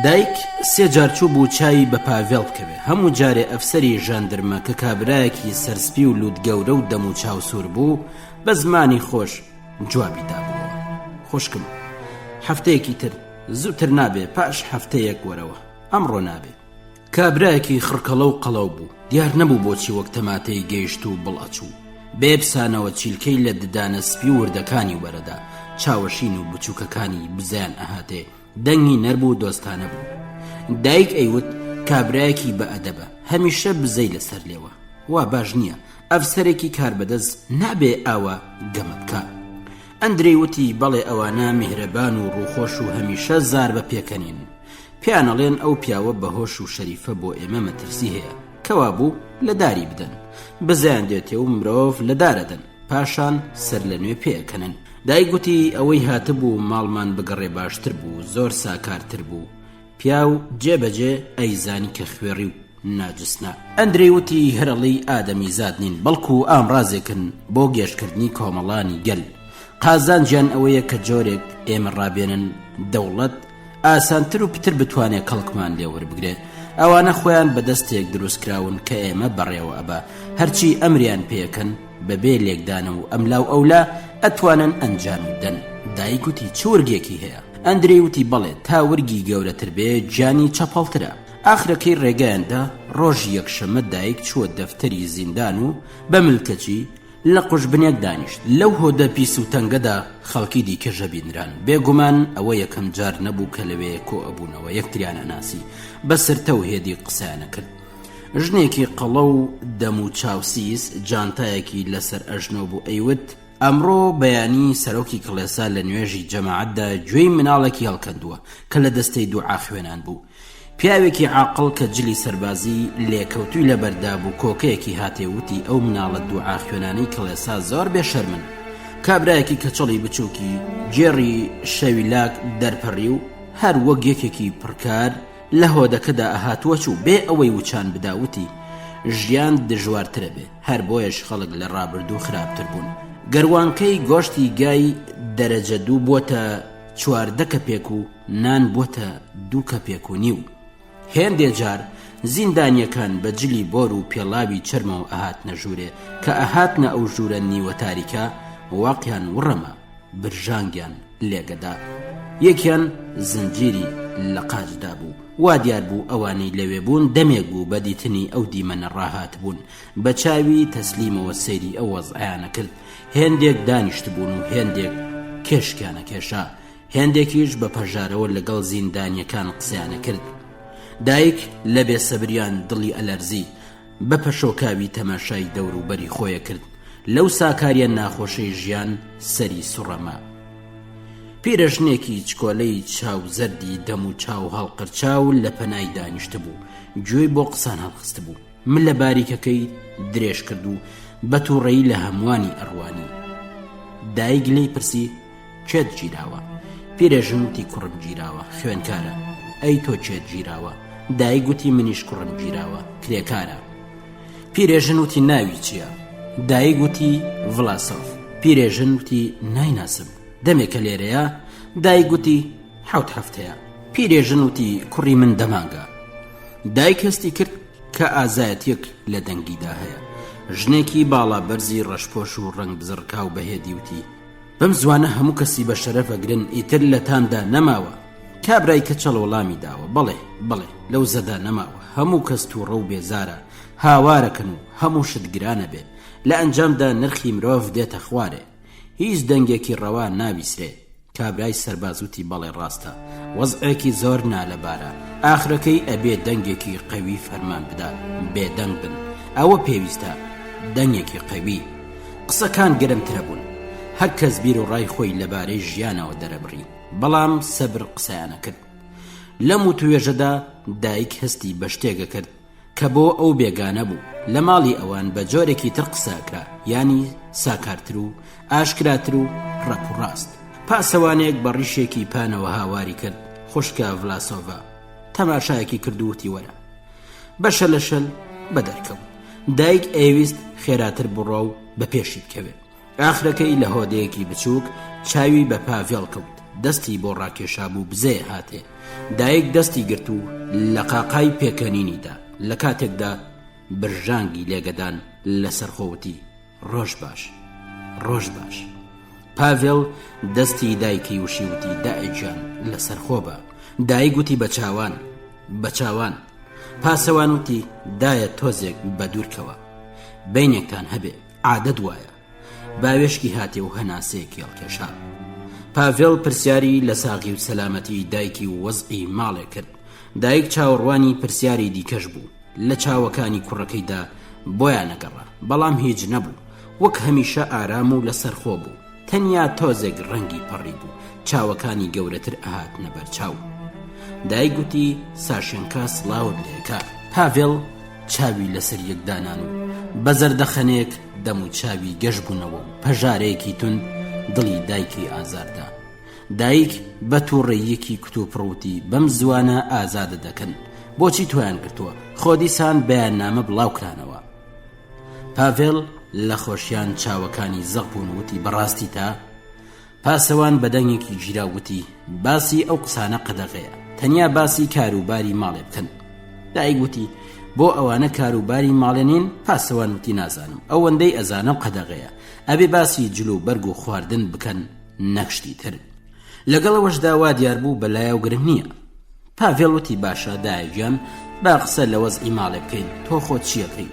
Speaker 6: دایک سێ جار چوو بوو چاوی بە پاڤێڵ بکەوێ. هەموو جارێ ئەفسەری ژاندرمە کە کابرایەکی سەرسپی و لوت گەورە و دەم و چاوسوور بوو بە زمانی خۆش جوابی دابووەوە. خۆشکم، هەفتەیەکی تر زووتر نابێ، پاش هەفتەیەک وەرەوە، ئەمڕۆ نابێ. کابرایەکی خڕکەڵە و قەڵەو بوو. دیار نەبوو بۆچی وەک تەماتەی گەیشت و بڵەچوو. بێبسانەوە چیلکەی لە ددانە سپی و وردەکانی وەرەدا، چاوەشین و بچووکەکانی بزیان ئەهاتێ، دەنگی نەربوو دۆستانە بوو. دایک ئەیوت کابرایەکی بە ئەدەبە، هەمیشە بزەی لەسەر لێوە. وا باش نییە، ئەفسەرێکی کاربەدەست نابێ ئاوە گەمە بکە. ئەندرەی وتی بەڵێ ئەوانە میهرەبان و ڕووخۆش و هەمیشە زار بە پێکەنین. پیانەڵێن ئەو پیاوە بەهۆش و شەریفە بۆ ئێمە مەترسی هەیە، کەوا بوو لە داری بدەن، بزیان دێتێ و مرۆڤ لە دارەدەن، پاشان سەر لە نوێ پێکەنن. دایگوتی ئەوەی هاتبوو ماڵمان بگەڕێ باشتر بوو، زۆر ساکارتر بوو. پیاو جێبەجێ ئەیزانی کە خوێڕی و ناجسنا. ئەندرەی وتی هەرەڵی ئادەمی زاد نین، بەڵکو ئامڕازێکن بۆ گێشکردنی کۆمەڵانی گەل. قازانجیان ئەوەیە کە جۆرێک ئێمە ڕابێنن دەوڵەت ئاسانتر و پتر بتوانێت کەڵکمان لێوەربگرێت. ئەوانە خۆیان بەدەستێک دروستکراون کە ئێمە بەڕێوە ئەبا هەرچی ئەمریان پێکەن بەبێ لێکدانە و ئەملاو ئەولا ئەتوانن ئەنجامی بدەن. دایکوتی چ وەرگێکی هەیە؟ ئەندرەی وتی بەڵێ تا وەرگی گەورەتر بێ جانی چەپەڵترە. ئاخرەکەی ڕێگەیاندا ڕۆژی یەکشەمە دایک چووە دەفتەری زیندان و بە ملکەچی لە قوشبنێک دانیشت. لەو هۆدە پیس و تەنگەدا خەڵکی دیکەژە بینران. بێگومان ئەوە یەکەم جار نەبوو کە لەوێ کۆ ئەبوونەوە یەکتریانە ناسی، بەسەرتە و هێدی قسەیانە کرد. ژنێکی قەڵە و دەم و چاوسیس جانتایەکی لەسەر ئەژنۆ بوو. ئەیوت ئەمڕۆ بەیانی سەرۆکی کڵێسا لە نوێژی جەماعەتدا گوێی مناڵێکی هەڵکەندووە کە لە دەستەی دوعا خوێنان بوو. پیاوێکی عاقڵ کە جلی سەربازی لێکەوتووی لەبەردا بوو کۆکەیەکی هاتێوتی ئەو مناڵە دوعا خوێنانەی کڵێسا زۆر بێشەرمن. کابرایەکی کەچەڵی بچووکی جێڕی شەویلاک دەرپەڕی و هەر وەک یەکێکی پڕکار لە هۆدەکەدا ئەهاتووە چوو بێ ئەوەی وچان بداوتی ژیان دژوارترە بێ، هەر بۆیەش خەڵک لە ڕابردوو خراپتر بوون. گەروانکەی گۆشتی گای دەرەجە دوو بۆتە 14 کەپێک و نان بۆتە 2 کەپێک و نیو. هێندێ جار زیندانیەکان بە جلی بۆر و پێڵاوی چرمەوە ئەهاتنە ژوورێ کە ئەهاتنە ئەو ژوورە نیوە تاریکە واقیان وڕەمە برژانگیان لێگەدا. یەکیان زنجیری لە قاجدا بوو، وا دیار بوو ئەوانەی لەوێ بوون دەمێک بوو بە دیتنی ئەو دیمەنە ڕاهات بوون. بە چاوی تەسلیمەوە سەیری ئەو وەزعیانە کرد. هێندێک دانیشت بوون و هێندێک کێشکیانە کێشا، هێندێکیش بە پەژارەوە لەگەڵ زیندانیەکان قسەیانە کرد. دایک لە بێسەبریان دڵی ئەلەرزی بە پەشۆکاوی تەماشای دەوروبەری خۆیە کرد. لەو ساکاریە ناخۆشەی ژیان سەری سوڕەما. پیرەژنێکی چکۆلەی چاو زەردی دەم و چاو هەڵقرچاو لە پەنای دانیشت بوو، گوێی بۆ قسان هەڵخست بوو. من لە باریکەکەی درێژ کرد و بە تووڕەیی لە هەموانی ئەڕوانی. دایک لێی پرسی چێت گیراوە؟ پیرەژن وتی کوڕم گیراوە. خوێنکارە. ئەی تۆ چێت گیراوە؟ دایک گوتی منیش کوڕم گیراوە. کرێکارە. پیرێژن وتی ناوی چییە؟ دایک گوتی ڤڵاسۆف. پیرێژن وتی نایناسم. دەمێکە لێرەیە؟ دایک گوتی 7 هەفتەیە. پیرێژن وتی کوڕی من دەمانگە. دایک هەستی کرد کە ئازایەتێک لە دەنگیدا هەیە. ژنێکی باڵا بەرزی ڕەشپۆش و ڕنگ بزڕکاو بەهێدی وتی بەم زوانە هەموو کەسی بە شەرەفەگرن ئیتر لە تامدا نەماوە. کابرای کەچەڵ وەڵامی داوە بەڵێ لەو زەدا نەماوە، هەموو کەس تووڕە و بێزارە، هاوارەکەن و هەموو شت گرانە بێ لە ئەنجامدا نرخی مرۆڤ دێتە خوارێ هیچ دەنگێکی ڕەوا نابیسرێ کابرای سەربازوتی بەڵێ ڕاستە وەزعێکی زۆر نالەبارە ئاخرەکەی ئەبێ دەنگێکی قەوی فەرمان بدا بێدەنگ بن ئەوە پێویستە دەنگێکی قەوی قسەکان گەرمترە بوون هەر کەس بیر و ڕای خۆی لەبارەی ژیانەوە دەرەبڕی بەڵام سەبر قسەیانە کرد لەم و توێژەدا دایک هەستی بە شتێکە کرد کە بۆ ئەو بێگانە بوو لە ماڵی ئەوان بە جۆرێکی تر قسەکرا ینی ساکارتر و ئاشکراتر و ڕەپ و ڕاست پاسەوانێک بە ڕیشێکی پانەوە هاواری کرد خوشکە ڤلاسۆڤا تەماشایەکی کردووتی وەرە بەشە لە شەل بەدەرکەوت دایک ئەویست خێراتر بڕۆ و بە پێشی بکەوێت ئاخرەکەی لە هۆدەیەکی بچووک چاوی بە پاڤێڵ کەوت دەستی بۆ ڕاکێشا بوو بزێ هاتێ دایک دەستی گرت و لە قاقای پێکەنینیدا لە کاتێکدا برژانگی لێگەدان لەسەر خۆوتی ڕۆژ باش ڕۆژ باش پاڤێڵ دەستی دایکی وشیوتی دایکجان لەسەر خۆ بە دایک گوتی بە چاوان پاسەوان وتی دایە تۆزێک بە دوورکەوە بینێکتان هەبێ عادەت وایە باوێشکی هاتێ و هەناسەیەکی هەڵکێشا پاڤێڵ پرسیاری لە ساغی و سەلامەتی دایکی و وەزعی ماڵێ کرد دایک چاوەڕوانی پرسیاری دیکەش بوو لە چاوەکانی کوڕەکەیدا بۆیان نەگەڕا بەڵام هیچ نەبوو وەک هەمیشە ئارام و لەسەر خۆ بوو تەنیا تۆزێک ڕەنگی پەڕی بوو چاوەکانی گەورەتر ئاهات نەبەر چاو دایک گوتی ساشێنکە سڵاوت لێکا پاڤێڵ چاوی لەسەر یەکدانان و بە زەردەخەنێک دەم و چاوی گەشت بوونەوە و پەژارەیەکی تون دڵی دایکی ئازاردا دایک بە تووڕێیەکی کتوپڕوتی بەم زوانە ئازادە دەکەن بۆچی تۆیان گرتووە خۆ دیسان بەیاننامە بڵاوکرانەوە پاڤێڵ لە خۆشیان چاوەکانی زەق بوون وتی بەڕاستی تا پاسەوان بەدەنگێکی گیراوتی باسی ئەو قسانە قەدەغەیە تەنیا باسی کاروباری ماڵێ بکەن دایک وتی بۆ ئەوانە کاروباری ماڵێنین پاسەوان وتی نازانم ئەوەندەی ئەزانم قەدەغەیە ئەبێ باسی جلو بەرگ و خواردن بکەن نەکشتی تر لەگەڵەوەشدا وا دیار بوو بەلایە و گرم نییە پاڤێڵ وتی باشە دایکجان با قسە لە وەزعی ماڵێ بکەین تۆ خۆت چیەکەی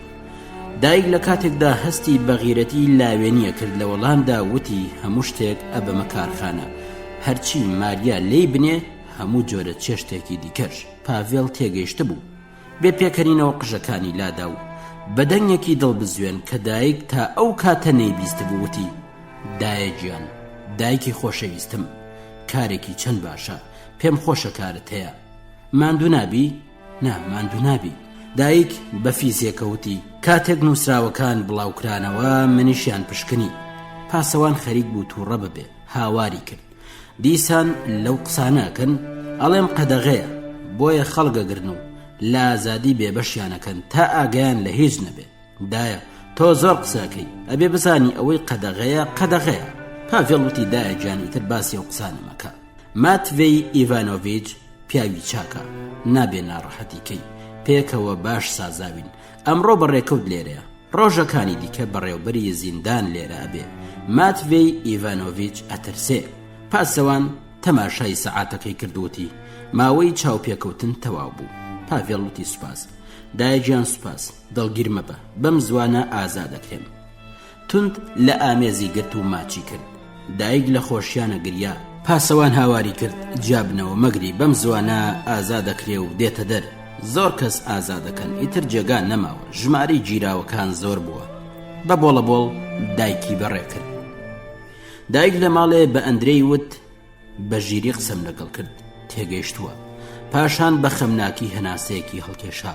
Speaker 6: دایک لە کاتێکدا هەستی بەغیرەتی لاوێنیە کرد لە وەڵامدا وتی هەموو شتێک ئەبەمە کارخانە هەرچی ماریا لێی بنێ هەموو جۆرە چێشتێکی دیکەش پاڤێڵ تێگەیشتە بوو بێ پێکەنینەوە قژەکانی لادا و بەدەنگێکی دڵ بزوێن کە دایک تا ئەو کاتە نەیبیست بووتی دایەگیان دایکی خۆشەویستم کارێکی چەند باشە پێم خۆشە کارت هەیە ماندوو نابی؟ نا ماندوو نابی دایک بە فیزیەکەوتی کاتێک نووسراوەکان بڵاوکرانەوە منیشیان پشکنی پاسەوان خەریک بوو تووڕە ببێ هاواری کرد دیسان لەو قسانەکەن ئەڵێم قەدەغەیە بۆیە خەڵگەگرن و لە ئازادی بێبەشیانەکەن تا ئاگیان لە هیچ نەبێ دایە تۆ زۆر قسەکەی ئەبێ بزانی ئەوەی قەدەغەیە پاڤێڵ وتی دایەجان ئیتر باسی ئەو قسانە مەکە ماتڤێی ئیڤانۆڤیچ پیاوی چاکە نابێ ناڕەحەتیکەی پێکەوە باش سازاوین ئەمڕۆ بەڕێکەوت لێرەیە ڕۆژەکانی دیکە بەڕێوبەری زیندان لێرە ئەبێ ماتڤێی ئیڤانۆڤیچ ئەترسێ پاسەوان تەماشای سەعاتەکەی کردوتی ماوەی چاوپێکەوتن تەواو بوو پاڤێڵ وتی سوپاس دایەجیان سوپاس دڵگیر مەبە بەم زوانە ئازادەکرێم تند لە ئامێزی گرت و ماچی کرد دایک لە خۆشیانە گریا پاسەوان هاواری کرد جابنەوە مەگری بەم زوانە ئازادەکرێ و دێتە دەر زۆر کەس ئازادەکەن ئیتر جێگان نەماوە ژماری گیراوەکان زۆر بووە بە بۆڵەبۆڵ دایکی بەڕێ کرد دایک لە ماڵێ بە ئەندرەی وت بە ژیری قسەم لەگەڵ کرد تێگەیشتووە پاشان بە خەمناکی هەناسەیەکی هەڵکێشا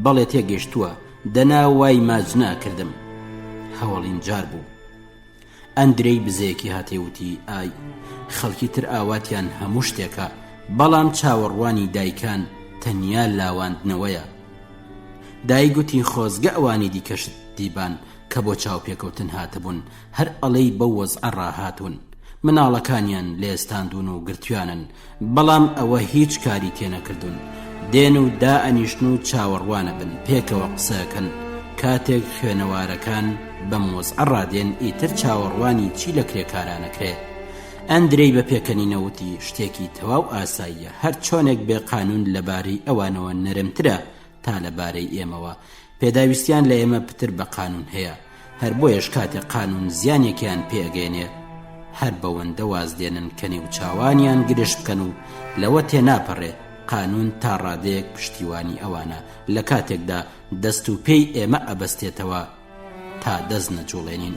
Speaker 6: بەڵێ تێگەیشتووە دەنا وای ماجنا کردم هەوڵین جار بوو ئەندرەی بزەیەکی هاتێوتی ئای خەڵکی تر ئاواتیان هەموو شتێکە بەڵام چاوەڕوانی دایکان تەنیا لاواندنەوەیە دایگوتی خۆزگە ئەوانی دیکەشت دیبان کە بۆ چاوپێکەوتن هاتبوون هەر ئەڵەی بە وەزع ڕاهاتون مناڵەکانیان لێستاندون و گرتویانن بەڵام ئەوە هیچ کاری تێنەکردون دێن و دائەنیشتن و چاوەڕوانە بن پێکەوە قسەکەن کاتێک خوێنەوارەکان بەم وەزع ڕادێن ئیتر چاوەڕوانی چی لە کرێکارانەکرێت ئەندرەی بە پێکەنینەوتی شتێکی تەواو ئاساییە هەر چۆنێک بێ قانون لەبارەی ئەوانەوە نەرمترە تا لەبارەی ئێمەوە پێداویستیان لە ئێمە پتر بە قانون هەیە، هەر بۆیەش کاتێک قانون زیانێکیان پێگەێنێ هەر بەوەندە واز دێنن کە نێوچاوانیان گرشت بکەن و لەوە تێناپەڕێ قانون تا ڕادەیەک پشتیوانی ئەوانە لە کاتێکدا دەست و پێی ئێمە ئەبەستێتەوە تا دەست نەجوڵێنین.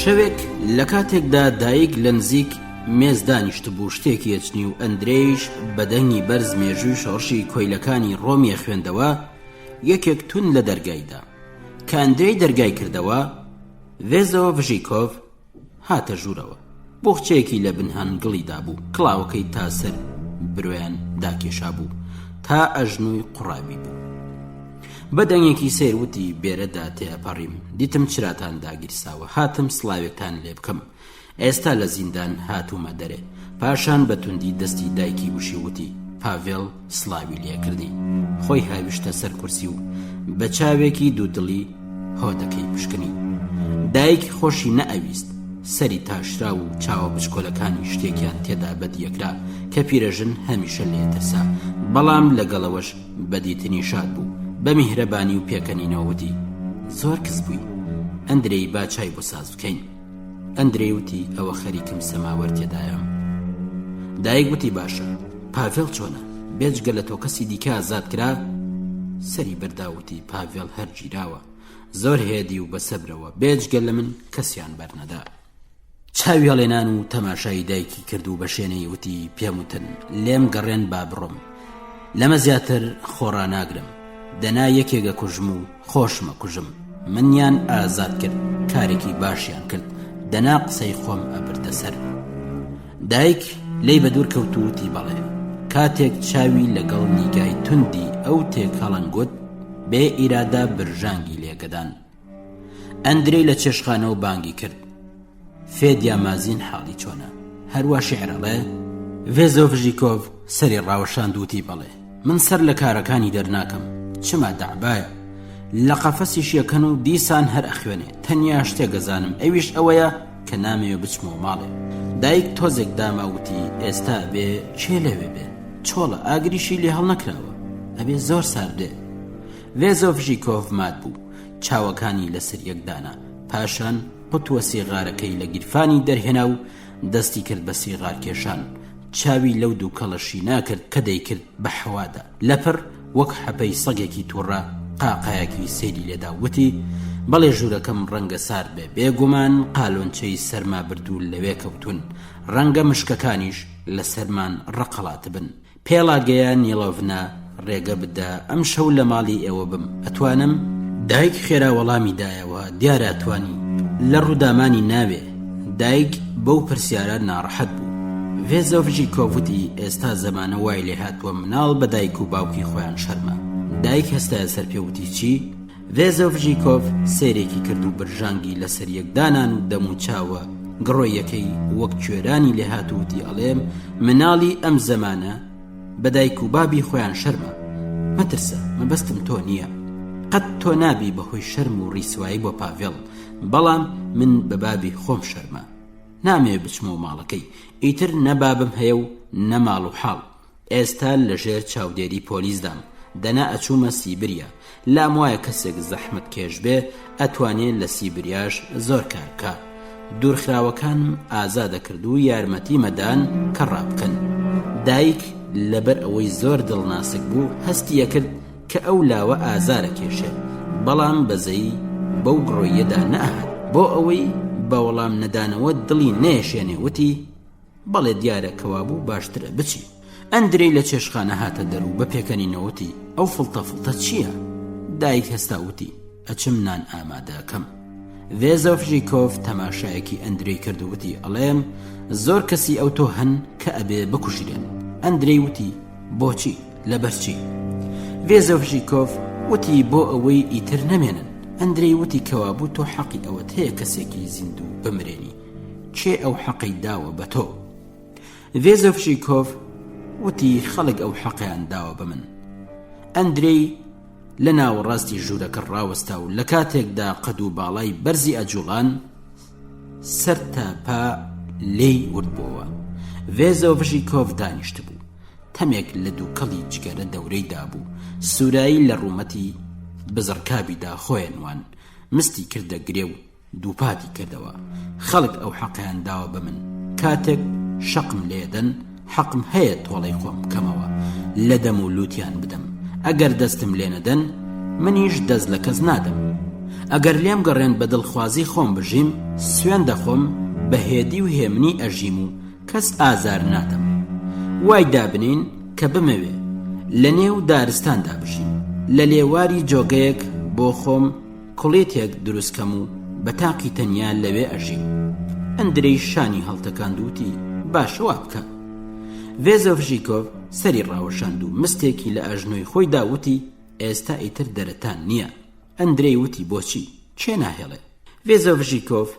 Speaker 6: شەوێک لە کاتێکدا دایک لە نزیک مێز دانیشت بوو شتێکی ئەچنی و ئەندرێیش بەدەنگی بەرز مێژووی شۆڕشی کۆیلەکانی ڕۆمیە خوێندەوە یەکێک تون لە دەرگایدا. کە ئەندرێی دەرگای کردەوە ڤێزۆڤژیکۆڤ هاتە ژوورەوە. بۆخچەیەکی لە بنهانگڵیدا بوو، کڵاوەکەی تاسر برۆیان داکێشا بوو تا ئەژنووی قوڕاوی بوو. بەدەنگێکی سێروتی بێرەدا تێپەڕیم، دیتم چراتان داگیرساوە، هاتم سڵاوێکتان لێ بکەم. ئێستا لە زیندان هاتوومە دەرێ. پاشان بەتوندی دەستی دایکی وشی وتی پاڤێڵ سڵاوی لێکردی. خۆی هاویشتە سەر کورسی و بە چاوێکی دوودڵی هۆدەکەی پشکنی. دایک خۆشی نەئەویست سەری تاشرا و چاوە بچکۆلەکانی شتێکیان تێدا بەدیەکرا کە پیرەژن هەمیشە لێتەسا، بەڵام لەگەڵەوەش بەدیتنی شاد بوو. بە میهرەبانی و پێکەنینەوەتی زۆر کەس بووی، ئەندرێی با چای بۆ ساز بکەین. ئەندرێی وتی ئەوە خەریکم سەماوەر تێدایەم. دایک وتی باشە، پاڤێڵ چۆنە؟ بێجگە لە تۆ کەسی دیکە ئازاد کرا؟ سەری بەرداوتی پاڤێڵ هەر گیراوە، زۆر هێدی و بەسەبرەوە، بێجگە لە من کەسیان بەرنەدا. چاوی هەڵێنان و تەماشای دایکی کرد و بە شوێنەی وتی پێم وتن لێم گەڕێن با بڕۆم، لەمە زیاتر خۆڕا ناگرم، دەنا یەکێگە کوژم و خۆشمە کوژم. منیان ئازاد کرد، کارێکی باشیان کرد، دەنا قسەی خۆم ئەبردە سەر. دایک لی بە دوور کەوتووتی بەڵێ. کاتێک چاوی لەگەڵ نیگای توندی ئەو تێک هەڵەنگوت بێ ئیرادا برژانگی لێگەدان. ئەندرێی لە چێشخانەوە بانگی کرد فێدیا مازین حاڵی چۆنە؟ هەروە شیعرەڵێ. ڤێزۆڤژیکۆڤ سەری ڕاوەشاند وتی بەڵێ من سەر لە کارەکانی دەرناکەم، چما دەعبایە لە قەفەسی شیەکەن و دیسان هەر ئەخوێنێ، تەنیا شتێک گەزانم ئەویش ئەوەیە کە نامەوێ بچمەوە ماڵێ. دایک تۆزێک داماوتی ئێستا بێ چێ لەوێ بێ، چۆڵە ئاگریشی لێ هەڵ نەکراوە، ئەبێ زۆر ساردێ. ڤێزۆڤژیکۆڤ مات بوو، چاوەکانی لەسەر یەکدانا، پاشان قوتووە سیغارەکەی لە گیرفانی دەرهێنا و دەستی کرد بە سیغار کێشان. چاوی لەو دوو کەڵەشی ناکرد کە دەیکرد بە حەوادا، لەپڕ وەک حەپەی سەگێکی تووڕە قاقایەکی سێری لێدا وتی بەڵێ ژوورەکەم ڕەنگە سارد بێ، بێگومان قالۆنچەی سەرما بردوو لەوێ کەوتون، ڕەنگە مشکەکانیش لە سەرمان ڕەقەڵات بن. پێڵاگەیە نیڵۆڤنا ڕێگە بدە ئەم شەو لە ماڵی ئێوە بم، ئەتوانم؟ دایک خێرا وەڵامی دایەوە، دیارە ئەتوانی، لە ڕوودامانی ناوێ. دایک بەو پرسیارە ناڕەحەت بوو. ڤێزۆڤژیکۆڤ وتی ئێستا زەمانە وای لێ هاتووە مناڵ بە دایک و باوکی خۆیان شەرمە. دایک هەستایە سەر پێوتی چی؟ ڤێزۆڤژیکۆڤ سێرێکی کرد و برژانگی لەسەر یەکدانان و دەم و چاوە گڕۆیەکەی وەک کوێرانی لێ هاتووتی ئەڵێم مناڵی ئەم زەمانە بە دایک و بابی خۆیان شەرمە. مەترسە، مەبەستم تۆ نییە، قەت تۆ نابی بەهۆی شەرم و ڕیسوایی بۆ پاڤێڵ، بەڵام من بە بابی خۆم شەرمە، نامێ بچمەوە ماڵەکەی، ئیتر نەبابم هەیە و نەماڵ و حاڵ. ئێستا لە ژێر چاودێری پۆلیسدام، دەنا ئەچوومە سیبریا، لام وایە کەسێک زەحمت کێش بێ ئەتوانێت لە سیبریاش زۆر کار بکە. دوورخراوەکانم ئازادە کرد و یارمەتی مەدان کە ڕابکەن. دایک لەبەر ئەوەی زۆر دڵناسک بوو هەستی یەکرد کە ئەو لاوە ئازارە کێشێ، بەڵام بەزەی بەو گڕۆیەدا نەهات، بۆ ئەوەی بە وەڵام نەدانەوە دڵی نێشێنێ وتی بەڵێ دیارە کەوا بوو باشترە بچی. ئەندرێی لە چێشخانە هاتە دەرو بە پێکەنینەوەتی ئەو فڵتە چییە؟ دایک هەستا وتی ئەچم نان ئامادەکەم. ڤێزۆڤژیکۆڤ تەماشایەکی ئەندرێی کردووتی ئەڵێم زۆر کەسی ئەو تۆ هەن کە ئەبێ بکوژرێن. ئەندرێی وتی بۆچی؟ لەبەرچی؟ ڤێزۆڤژیکۆڤ وتی بۆ ئەوەی ئیتر نەمێنن. ئەندرێی وتی کەوا بوو تۆ حەقی ئەوەت هەیە کەسێکی زیندوو بمرێنی، چێ ئەو حەقی داوە بە تۆ؟ ڤێزۆڤژیکۆڤ وتی خەڵک ئەو حەقیان داوە بە من. ئەندرێی لە ناوەڕاستی ژوورەکە ڕاوەستا و لە کاتێکدا قەد و باڵای بەرزی ئەجوڵان سەر تاپا لێی وردبووە. ڤێزۆڤژیکۆڤ دانیشت بوو، تەمێک لە دووکەڵی جگەرە دەورەیدا بوو، سوورایی لە ڕوومەتی بزڕکابیدا خۆیانوان مستی کردە گرێ و دووپاتی کردەوە. خەڵک ئەو حەقیان داوە بە من، کاتێک شەقم لێدەن حەقم هەیە تۆڵەی خۆم بکەمەوە، لە دەم و لووتیان بدەم. ئەگەر دەستم لێ نەدەن منیش دەست لە کەس نادەم. ئەگەر لێم گەڕێن بە دڵخوازی خۆم بژیم سوێن دەخۆم، بە هێدی و هێمنی ئەژیم و کەس ئازار نادەم. وای دابنین کە بمەوێ لە نێو دارستاندا بژیم، لە لێواری جۆگەیەک بۆ خۆم کوڵێتێک دروستکەم و بە تاقی تەنیا لەوێ ئەژیم. ئەندرەی شانی هەڵتەکاند وتی باشەوە بکە. ڤێزۆڤژیکۆڤ سەری ڕاوەشاند و مستێکی لە ئەژنۆی خۆی داوتی ئێستا ئیتر دەرەتان نییە. ئەندرەی وتی بۆچی؟ چێ ناهێڵێ؟ ڤێزۆڤژیکۆڤ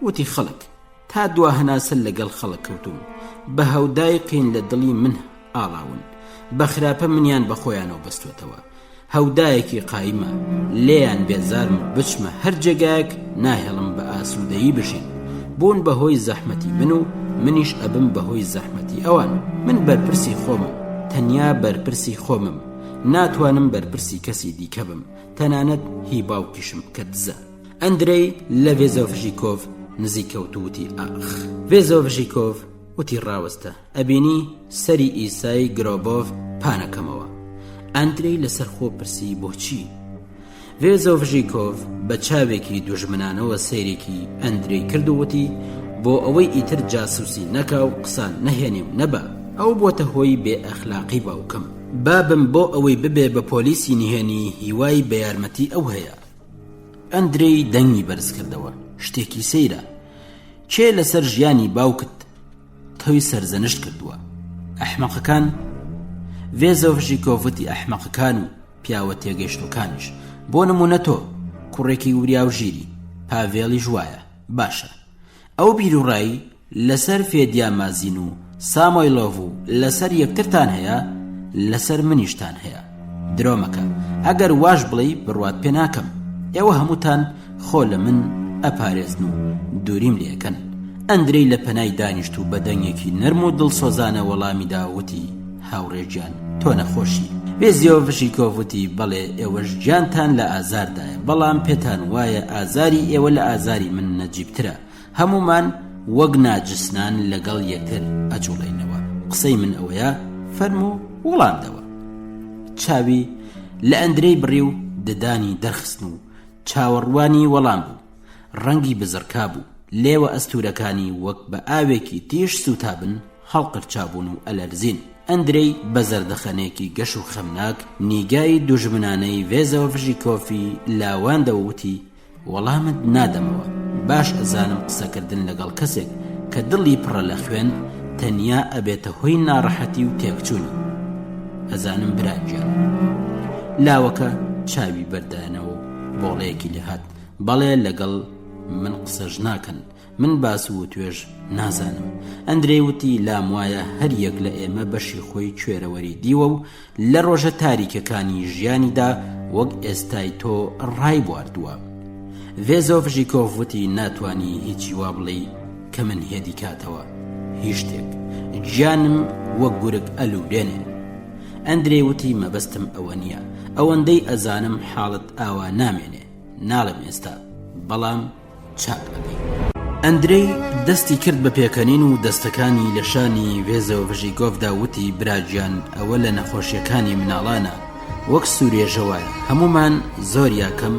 Speaker 6: وتی خەڵک، تا دوا هەناسە لەگەڵ خەڵک کەوتوم، بە هەودای قین لە دڵی من ئاڵاون، بە خراپە منیان بە خۆیانەوە بەستوێتەوە. هەودایەکی قایمە، لێیان بێزارم بچمە هەر جێگایەک ناهێڵم بە ئاسوودەیی بژین. بوون بەهۆی زەحمەتی من و منیش ئەبم بەهۆی زەحمەتی ئەوان. من بەرپرسی خۆمم، تەنیا بەرپرسی خۆمم، ناتوانم بەرپرسی کەسی دیکە بم، تەنانەت هی باوکیشم کە دزە. ئەندرەی لە ڤێزۆڤژیکۆڤ نزیکەوتوتی ئاخ. ڤێزۆڤژیکۆڤ وتی ڕاوەستە، ئەبینی سەری ئیسای گرۆبۆڤ پانەکەمەوە. ئەندرەی لەسەر خۆ پرسی بۆچی؟ ڤێزۆڤژیکۆڤ بە چاوێکی دوژمنانەوە سەیرێکی ئەندرەی کردووتی بۆ ئەوەی ئیتر جاسووسی نەکا و قسان نەهێنێ و نەبا، ئەو بۆتە هۆی بێ ئەخلاقی باوکەم. بابم بۆ ئەوەی ببێ بە پۆلیسی نهێنی هیوای بە یارمەتی ئەو هەیە. ئەندرەی دەنگی بەرز کردەوە، شتێکی سەیرە. چێ لەسەر ژیانی باوکت تۆی سەرزەنشت کردووە؟ ئەحمەقەکان؟ ڤێزۆڤژیکۆڤ وتی ئەحمەقەکان و پیاوە تێگەیشتوەکانیش. بۆ نمونە تۆ کوڕێکی وریا و ژیری، پاڤێڵی ژوایە، باشە. ئەو بیرروڕایی لەسەر فێدیا مازین و سامۆیلۆڤ و لەسەر یەکترتان هەیە، لەسەر منیشتان هەیە. درۆمەکە ئەگەر واش بڵێ بڕوات پێ ناکەم. ئێوە هەمووتان خۆ لە من ئەپارێزن و دووریم لێکەن. ئەندرەی لە پەنای دانیشت و بە دەنگێکی نەرم و دڵسۆزانە وەڵامی داوتی هاوڕێجیان تۆ نەخۆشی. ڤێزۆڤژیکۆڤ وتی بەڵێ ئێوەش گیانتان لە ئازاردایە، بەڵام پێتان وایە ئازاری ئێوە لە ئازاری من نەجیبترە. هەمومان وەک ناجسنان لەگەڵ یەکتر ئەجوڵێنەوە. قسەی من ئەوەیە، فەرموو وەڵامدەوە. چاوی لە ئەندرەی بڕی و ددانی دەرخستن و چاوەڕوانی وەڵام بوو. ڕەنگی بزڕکا بوو، لێوە ئەستورەکانی وەک بە ئاوێکی تیژ سوتابن هەڵقرچابوون و ئەلەرزین. ئەندرەی بە زەردەخەنێکی گەش و خەمناک نیگای دوژمنانەی ڤێزۆڤژیکۆڤی لاواندەوتی وەڵامت نادەمەوە. باش ئەزانم قسەکردن لەگەڵ کەسێک کە دڵی پڕە لە خوێن تەنیا ئەبێتە هۆی ناڕەحەتی و تێکچوونی. ئەزانم براگیان. لاوەکە چاوی بەردانەوە و بۆڵەیەکی لێهات. بەڵێ لەگەڵ من قسەژ ناکەن، من باس و توێژ نازانم. ئەندرەی وتی لام وایە هەر یەک لە ئێمە بەشی خۆی کوێرەوەری دیوە و لە ڕۆژە تاریکەکانی ژیانیدا وەک ئێستای تۆ ڕای بواردووە. ڤێزۆڤژیکۆڤ وتی ناتوانی هیچی وا بڵێ کە من هێدی کاتەوە، هیچ شتێک. گیانم وەک گورگ ئەلوورێنێ. ئەندرەی وتی مەبەستم ئەوە نییە، ئەوەندەی ئەزانم حاڵت ئاوا نامێنێ، ناڵم ئێستا، بەڵام چاک ئەبێ. ئەندرەی دەستی کرد بە پێکەنین و دەستەکانی لە شانی ڤێزۆڤژیکۆڤدا وتی براگیان ئەوە لە نەخۆشیەکانی مناڵانە، وەک سوورێژەوایە. هەمومان زۆر یاکەم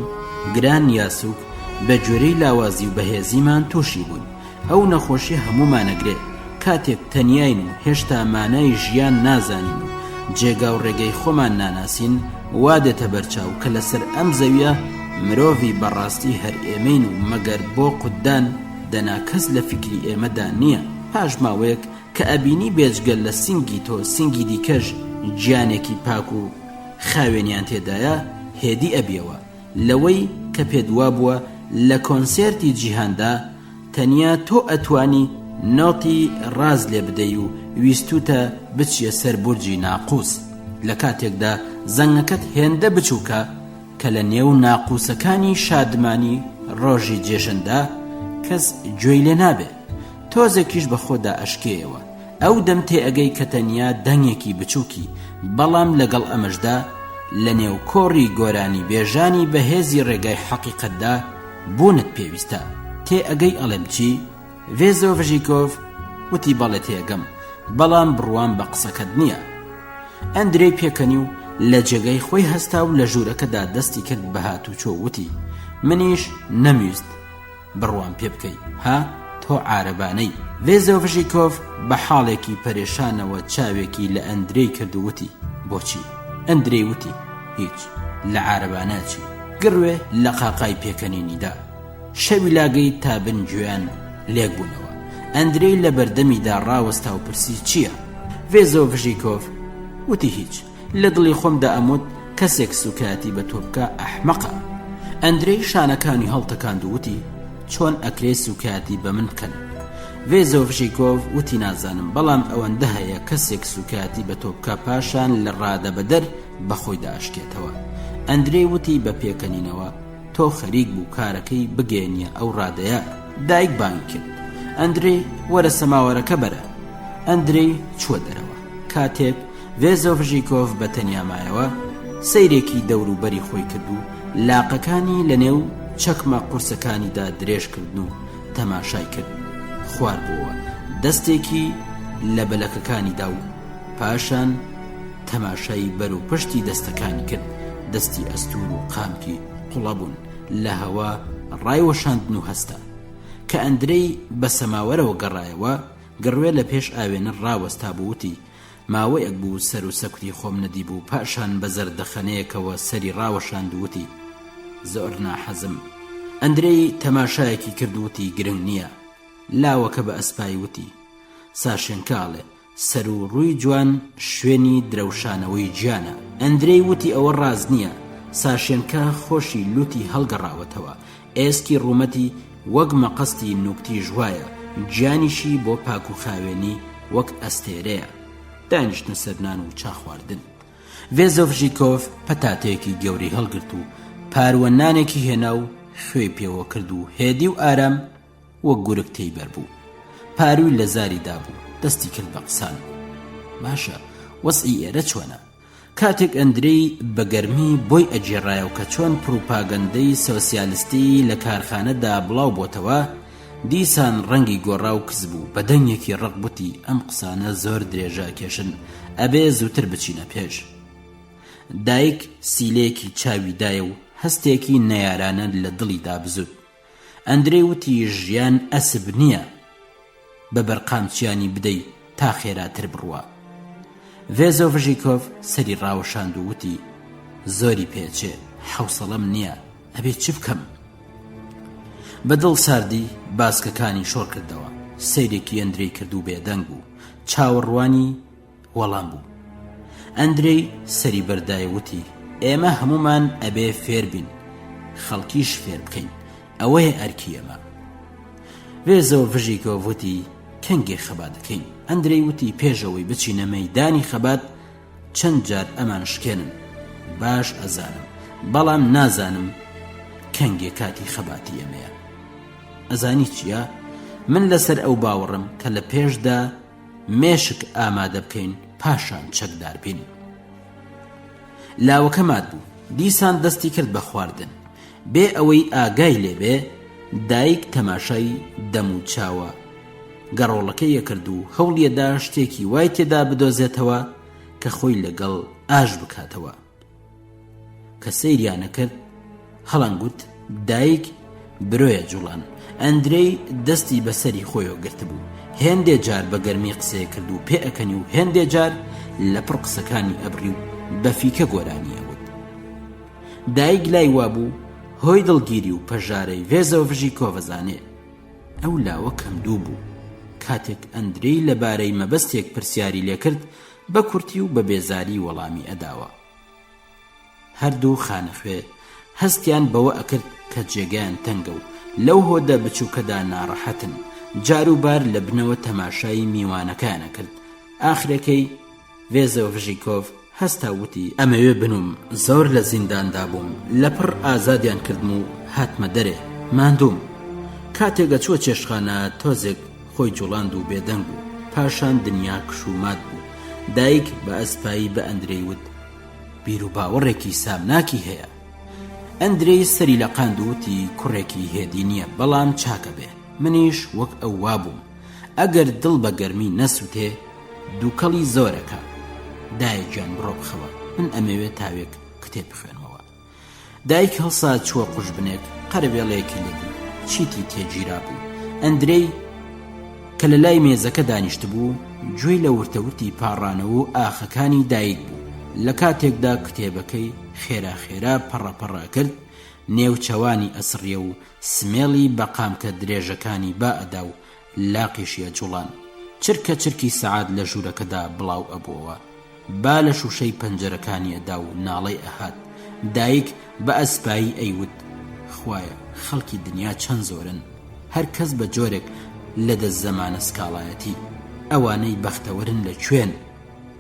Speaker 6: گران یاسوک بە جۆرەی لاوازی و بەهێزیمان تووشی بوون. ئەو نەخۆشی هەمومانەگرێ کاتێک تەنیاین و هێشتا مانای ژیان نازانین و جێگا و ڕێگەی خۆمان ناناسین، وا دێتە بەرچاو کە لەسەر ئەم زەویە مرۆڤی بەڕاستی هەر ئێمەین و مەگەر بۆ قوددان دەنا کەس لە فکری ئێمەدا نییە. پاش ماوەیەک کە ئەبینی بێجگەل لە سینگی تۆ سینگی دیکەش گیانێکی پاک و خاوێنیان تێدایە هێدی ئەبیەوە. لەوەی کە پێدوا بووە لە کۆنسێرتی جیهاندا تەنیا تۆ ئەتوانی نۆتی ڕاز لێ بدەی و ویستوتە بچیە سەر بورجی ناقوس. لە کاتێکدا زەنگەکەت هێندە بچووکە کە لە نێو ناقوسەکانی شادمانی ڕۆژی جێژندا کەس گوێی لێ نابێ، تۆزێکیش بە خۆدا ئەشکێیەوە. ئەو دەم تێ ئەگەی کە تەنیا دەنگێکی بچووکی، بەڵام لەگەڵ ئەمەشدا لە نێو کۆڕی گۆرانی بێژانی بەهێزی ڕێگای حەقیقەتدا بوونت پێویستە. تێ ئەگەی ئەڵێم چی؟ ڤێزۆڤژیکۆڤ وتی بەڵێ تێگەم، بەڵام بڕوان بە قسەکەت نییە. ئەندرێی پێکەنی و لە جێگەی خۆی هەستا و لە ژوورەکەدا دەستی کرد بە هاتوچۆ وتی منیش نەمویست بڕوان پێ بکەی، ها تۆ عارەبانەی. ڤێزۆڤژیکۆڤ بە حاڵێکی پەرێشانەوە چاوێکی لە ئەندرێی کرد و وتی بۆچی؟ ئەندرێی وتی هیچ، لە عارەباناچی. گڕوێ لە قاقای پێکەنینیدا شەوی لاگەی تا بن گوێیان لێک بوونەوە. ئەندرێی لە بەردەمیدا ڕاوەستا و پرسی چییە؟ ڤێزۆڤژیکۆڤ وتی هیچ، لە دڵی خۆمدا ئەموت کەسێک سوکاتی بە تۆ بکە ئەحمەقە. ئەندرێی شانەکانی هەڵتەکاند و وتی چۆن ئەکرێ سوکاتی بە من بکەن؟ ڤێزۆڤژیکۆڤ وتی نازانم، بەڵام ئەوەندە هەیە کەسێک سوکاتی بە تۆ بکە پاشان لە ڕادە بەدەر بەخۆی داشکێتەوە. ئەندرێی وتی بە پێکەنینەوە تۆ خەریک بوو کارەکەی بگەێنیە ئەو ڕادەیە. دایک بانگ کرد ئەندرێ وەرە سەماوەرەکە بەرە. ئەندرێی چووە دەرەوە. کاتێک ڤێزۆڤژیکۆڤ بە تەنیا مایەوە سەیرێکی دەوروبەری خۆی کرد و لاقەکانی لە نێو چەکمە قورسەکانیدا درێژ کردن و تەماشای کرد. خوار بووە دەستێکی لە بەلەکەکانیدا و پاشان تەماشای بەر و پشتی دەستەکانی کرد. دەستی ئەستور و قامکی قوڵە بوون لە هەوا ڕایوەشاندن و هەستا. کە ئەندرەی بە سەماوەرەوە گەڕایەوە گڕوێ لە پێش ئاوێنە ڕاوەستا بووتی ماوەیەک بوو سەر و سەکوتی خۆم نەدی بوو. پاشان بە زەردەخەنەیەکەوە سەری ڕاوەشاند وتی زۆر ناحەزم. ئەندرەی تەماشایەکی کردوتی گرنگ نییە. لاوەکە بە ئەسپای وتی ساشێنکاڵێ، سەر و ڕووی جوان شوێنی درەوشانەوەی گیانە. ئەندرەی وتی ئەوە ڕاز نییە. ساشێنکە خۆشی لوتی هەڵگەڕاوەتەوە. ئێسکی ڕوومەتی وەک مەقەستی نوکتی ژوایە، گیانیشی بۆ پاک و خاوێنی وەک ئەستێرەیە. دانیشتە سەرنان و چاخواردن. ڤێزۆڤژیکۆڤ پەتاتەیەکی گەورەی هەڵگرت و پاروەنانێکی هێنا و خوێ پێوە کرد و هێدی و ئارام وەک گورگ تێیبەر بوو. پاروی لە زاریدا بوو. دەستی کرد بە قسان. باشە وەسعی ئێرە چۆنە؟ کاتێک ئەندرەی بە گەرمی بۆی ئەجێڕایە و کە چۆن پروپاگەندەی سۆسیالیستی لە کارخانەدا بڵاو بۆتەوە دیسان ڕەنگی گۆڕا و کز بوو. بە دەنگێکی ڕق بوتی ئەم قسانە زۆر درێژە کێشن، ئەبێ زووتر بچینە پێش. دایک سیلەیەکی چاوی دایە و هەستێکی نەیارانە لە دڵیدا بزوت. ئەندرەی وتی ژیان ئەسب نییە بە بەرقامچیانی بدەی تا خێراتر بڕوە. ڤێزۆڤژیکۆڤ سەری ڕاوەشاند و وتی زۆری پێچێ، حەوسەڵەم نییە، ئەبێ چ بکەم؟ بەدڵ ساردی باسکەکانی شۆڕ کردەوە. سەیرێکی ئەندرەی کرد و بێدەنگ بوو. چاوەڕوانی وەڵام بوو. ئەندرەی سەری بەردایە وتی ئێمە هەمومان ئەبێ فێر بین، خەڵکیش فێر بکەین، ئەوەیە ئەرکی ئێمە. ڤێزۆڤژیکۆڤ وتی کەنگێ خەبات دەکەین. ئەندرەی وتی پێشەوەی بچینە مەیدانی خەبات چەند جار ئەمان شکێنن. باش ئەزانم، بەڵام نازانم کەنگێ کاتی خەباتی ئێمەیە. ئەزانی چییە؟ من لەسەر ئەو باوەڕم کە لە پێشدا مێشک ئامادە بکەین پاشان چەکدار بین. لاوەکە مات بوو. دیسان دەستی کرد بە خواردن. بێ ئەوەی ئاگای لێبێ دایک تەماشای دەم و چاوە گەڕۆڵەکەی کرد و هەوڵیەدا شتێکی وای تێدا بدۆزێتەوە کە خۆی لەگەڵ ئاش بکاتەوە. کە سەیریانە کرد هەڵانگوت دایک برۆیە جوڵان. ئەندرەی دەستی بەسەری خۆیەوە گرت بوو. هێندێ جار بە گەرمی قسەیە کرد و پێ ئەکەنی و هێندێ جار لە پڕ قسەکانی ئەبری و بەفیکە گۆرانی ئەوت. دایک لای وابوو هۆی دڵگیری و پەژارەی ڤێزۆڤژیکۆڤ زانێ. ئەو لاوە کەمدوو بوو. کاتێک ئەندرەی لەبارەی مەبەستێک پرسیاری لێکرد بە کورتی و بە بێزاری وەڵامی ئەداوە. هەردوو خانەخوێ هەستیان بەوە ئەکرد کە جێگەیان تەنگە و لەو هۆدە بچووکەدا ناڕەحەتن. جاروبار لە بنەوە تەماشای میوانەکانە کرد. ئاخرەکەی ڤێزۆڤژیکۆڤ هەستا وتی ئەمەوێ بنوم زۆر لە زینداندا بووم لەپڕ ئازادیان کردم و هاتمە دەرێ ماندوم. کاتێکە چوە چێشخانە تۆزێک خۆی جوڵاند و بێدەنگ بوو. پاشان دنیا کشومات بوو. دایک بە ئەسپایی بە ئەندرەی وت بیر و باوەڕێکی سامناکی هەیە. ئەندرەی سەری لە قاند وتی کوڕێکی هێدی نییە بەڵام چاکە بێ. منیش وەک ئەو وابووم ئەگەر دڵ بە گەرمی نەسووتێ دووکەڵی زۆرەکە. دایکیان بڕۆ بخەوە من ئەمەوێت تاوێک کتێب بخوێنەوە. دایک هەڵسا چووە قوش بنێک قەرەبێڵەیەکی لێبوو چیتی تێگیرا بوو. ئەندرەی کە لە لای مێزەکە دانیشت بوو گوێی لە ورتەورتی پاڕانەوە و ئاخەکانی دایک بوو. لە کاتێکدا کتێبەکەی خێرا خێرا پەڕەپەڕە کرد نێوچەوانی ئەسڕیە و سمێڵی بەقامکە درێژەکانی با ئەدا و لاقیشیە جوڵان. چرکە چرکی سەعات لە ژوورەکەدا بڵاو ئەبووەوە. با لە شوشەی پەنجەرەکانی ئەدا و ناڵەی ئەهات. دایک بە ئەسپایی ئەیوت خوایە خەڵکی دنیا چەند زۆرن هەر کەس بە جۆرێک لە دەست زەمانە سکاڵایەتی. ئەوانەی بەختەوەرن لە کوێن؟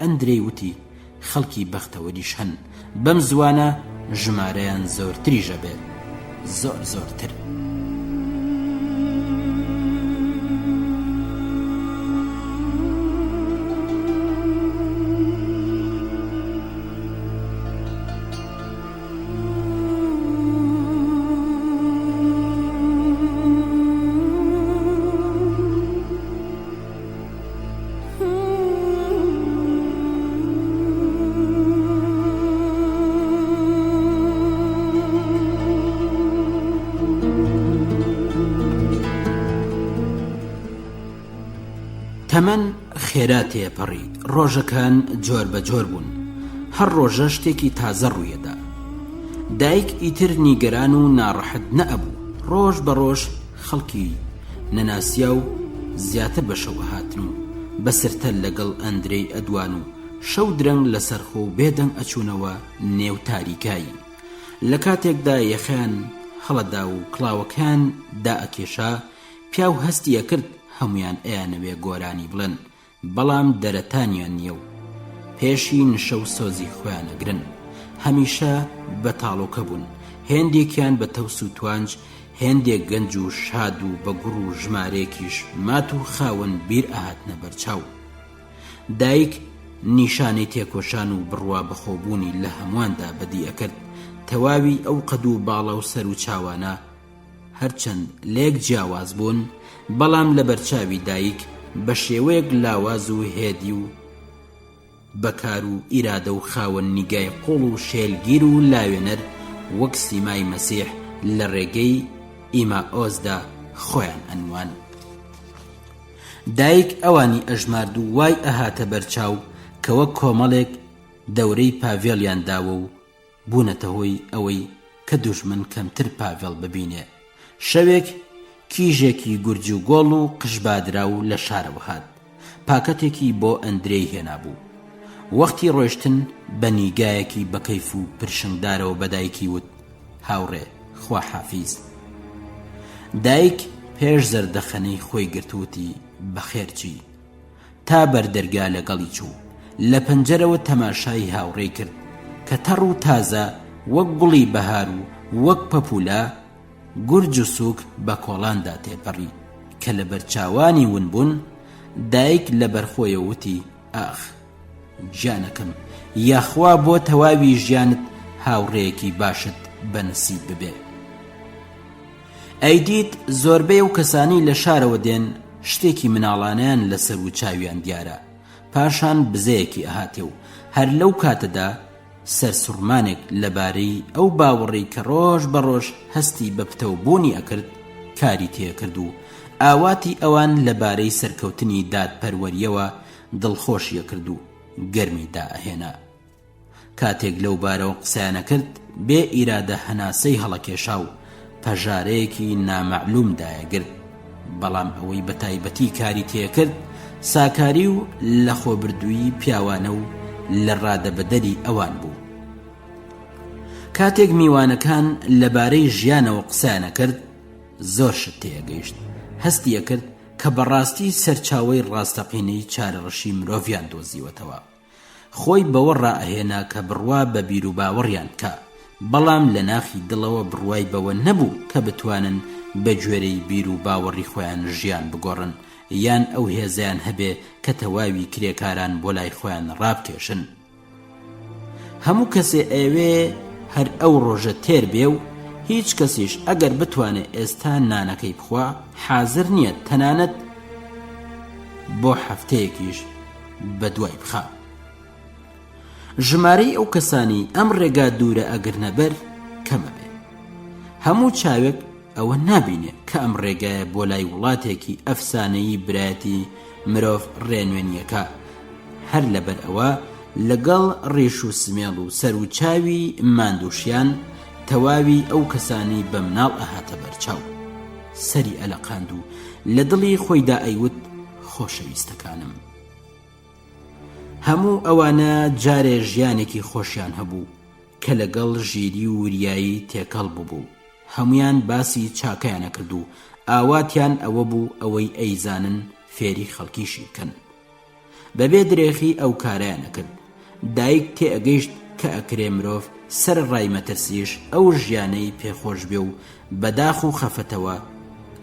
Speaker 6: ئەندرەی وتی خەڵکی بەختەوەریش هەن بەم زوانە ژمارەیان زۆرتریژە بێت زۆر زۆرتر. تەمەن خێرا تێپەڕی ڕۆژەکان جۆر بە جۆر بوون. هەر ڕۆژە شتێکی تازە ڕوویەدا. دایک ئیتر نیگەران و ناڕەحەت نەئەبوو. ڕۆژ بە ڕۆژ خەڵکی نەناسیا و زیاتر بە شەو هاتن و بەسرتە لەگەڵ ئەندرەی ئەدوان و شەو درەنگ لەسەر خۆ بێدەنگ ئەچوونەوە نێو تاریکایی. لە کاتێکدا یەخیان هەڵەدا و کڵاوەکان دائەکێشا پیاو هەستیە کرد هەمویان ئەیانەوێ گۆرانی بڵن بەڵام دەرەتانیان نییە و پێشی نشە و سۆزی خۆیانەگرن. هەمیشە بە تاڵۆکە بوون. هێندێکیان بە تەوس و توانج هێندێک گەنج و شاد و بە گوڕ و ژمارێکیش مات و خاوەن بیر ئاهاتنە بەرچاو. دایک نیشانەی تێکۆشان و بڕوا بەخۆبوونی لە هەموواندا بەدی ئەکرد. تەواوی ئەو قەد و باڵە و سەر و چاوانە هەرچەند لێک جیاواز بوون بەڵام لە بەرچاوی دایک بە شێوەیەک لاواز و هێدی و بەکار و ئیرادە و خاوەن نیگای قوڵ و شێلگیر و لاوێنەر وەک سیمای مەسیح لە ڕێگەی ئیمائۆزدا خۆیان ئەنوان. دایک ئەوانی ئەژمارد و وای ئەهاتە بەرچاو کە وەک کۆمەڵێک دەورەی پاڤێڵیان داوە و بوونەتە هۆی ئەوەی کە دوژمن کەمتر پاڤێڵ ببینێ. شەوێک کیژێکی گورج و گۆڵ و قژبادرا و لە شارەوە هات. پاکەتێکی بۆ ئەندرەی هێنابوو. وەختی ڕۆیشتن بە نیگایەکی بەکەیف و پرشنگدارەوە بەدایکی وت هاوڕێ خوا حافیز. دایک پێش زەردەخەنەی خۆی گرتووتی بەخێرچی تا بەردەرگا لەگەڵی چوو. لە پەنجەرەوە تەماشای هاوڕێی کرد کە تەڕ و تازە وەک گوڵی بەهار و وەک پەپولا گورج و سووک بە کۆڵاندا تێپەڕی کە لە بەرچاوانی ون بوون. دایک لە بەرخۆیە وتی ئاخ گیانەکەم یاخوا بۆ تەواوی ژیانت هاوڕێیەکی باشت بەنسیب ببێ. ئەیدیت زۆربەی و کەسانی لە شارەوە دێن شتێکی مناڵانیان لەسەر و چاویان دیارە. پاشان بزەیەکی ئەهاتێ و هەر لەو کاتەدا سەرسوڕمانێک لەبارەی ئەو باوەڕی کە ڕۆژ بە ڕۆژ هەستی بە پتەوبوونی ئەکرد کاری تێکرد و ئاواتی ئەوان لەبارەی سەرکەوتنی دادپەروەریەوە دڵخۆشیە کرد و گەرمی دائەهێنا. کاتێک لەو بارەوە قسەیانە کرد بێ ئیرادە هەناسەی هەڵەکێشا و پەژارەیەکی نامەعلوم دایەگرت. بەڵام ئەوەی بە تایبەتی کاری تێکرد ساکاری و لە خۆبردووی پیاوانە و لە ڕادەبەدەری ئەوان بوو. کاتێک میوانەکان لەبارەی ژیانەوە قسەیانە کرد زۆر شت تێگەیشت. هەستیە کرد کە بەڕاستی سەرچاوەی ڕاستەقینەی چارەڕەشی مرۆڤیان دۆزیوەتەوە. خۆی بەوە ڕائەهێنا کە بڕوا بە بیر و باوەڕیان بکە، بەڵام لە ناخی دڵەوە بڕوای بەوە نەبوو کە بتوانن بە گوێرەی بیر و باوەڕی خۆیان ژیان بگۆڕن یان ئەو هێزیان هەبێ کە تەواوی کرێکاران بۆ لای خۆیان ڕابکێشن. هەموو کەسێ ئەوێ هەر ئەو ڕۆژە تێر بێ و هیچ کەسیش ئەگەر بتوانێت ئێستا نانەکەی بخوا حازر نییە تەنانەت بۆ هەفتەیەکیش بە دوای بخا. ژمارەی ئەو کەسانی ئەم ڕێگا دوورە ئەگرنە بەر کەمە بێ. هەموو چاوێک ئەوە نابینێ کە ئەم ڕێگایە بۆ لای وڵاتێکی ئەفسانەیی برایەتی مرۆڤ ڕێنوێنیەکە، هەر لەبەر ئەوە لەگەڵ ڕێش و سمێڵ و سەر و چاوی ماندووشیان تەواوی ئەو کەسانی بە مناڵ ئەهاتە بەرچاو. سەری ئەلەقاند و لە دڵی خۆیدا ئەیوت خۆشەویستەکانم. هەموو ئەوانە جارێ ژیانێکی خۆشیان هەبوو کە لەگەڵ ژیری و وریایی تێکەڵ بوو. هەمویان باسی چاکەیانە کرد و ئاواتیان ئەوە بوو ئەوەی ئەیزانن فێری خەڵکیشی بکەن. بەبێ درێخی ئەو کارەیانە کرد. دایک تێئەگەیشت کە ئەکرێ مرۆڤ سەر ڕای مەترسیش ئەو ژیانەی پێخۆش بێ و بەداخ و خەفەتەوە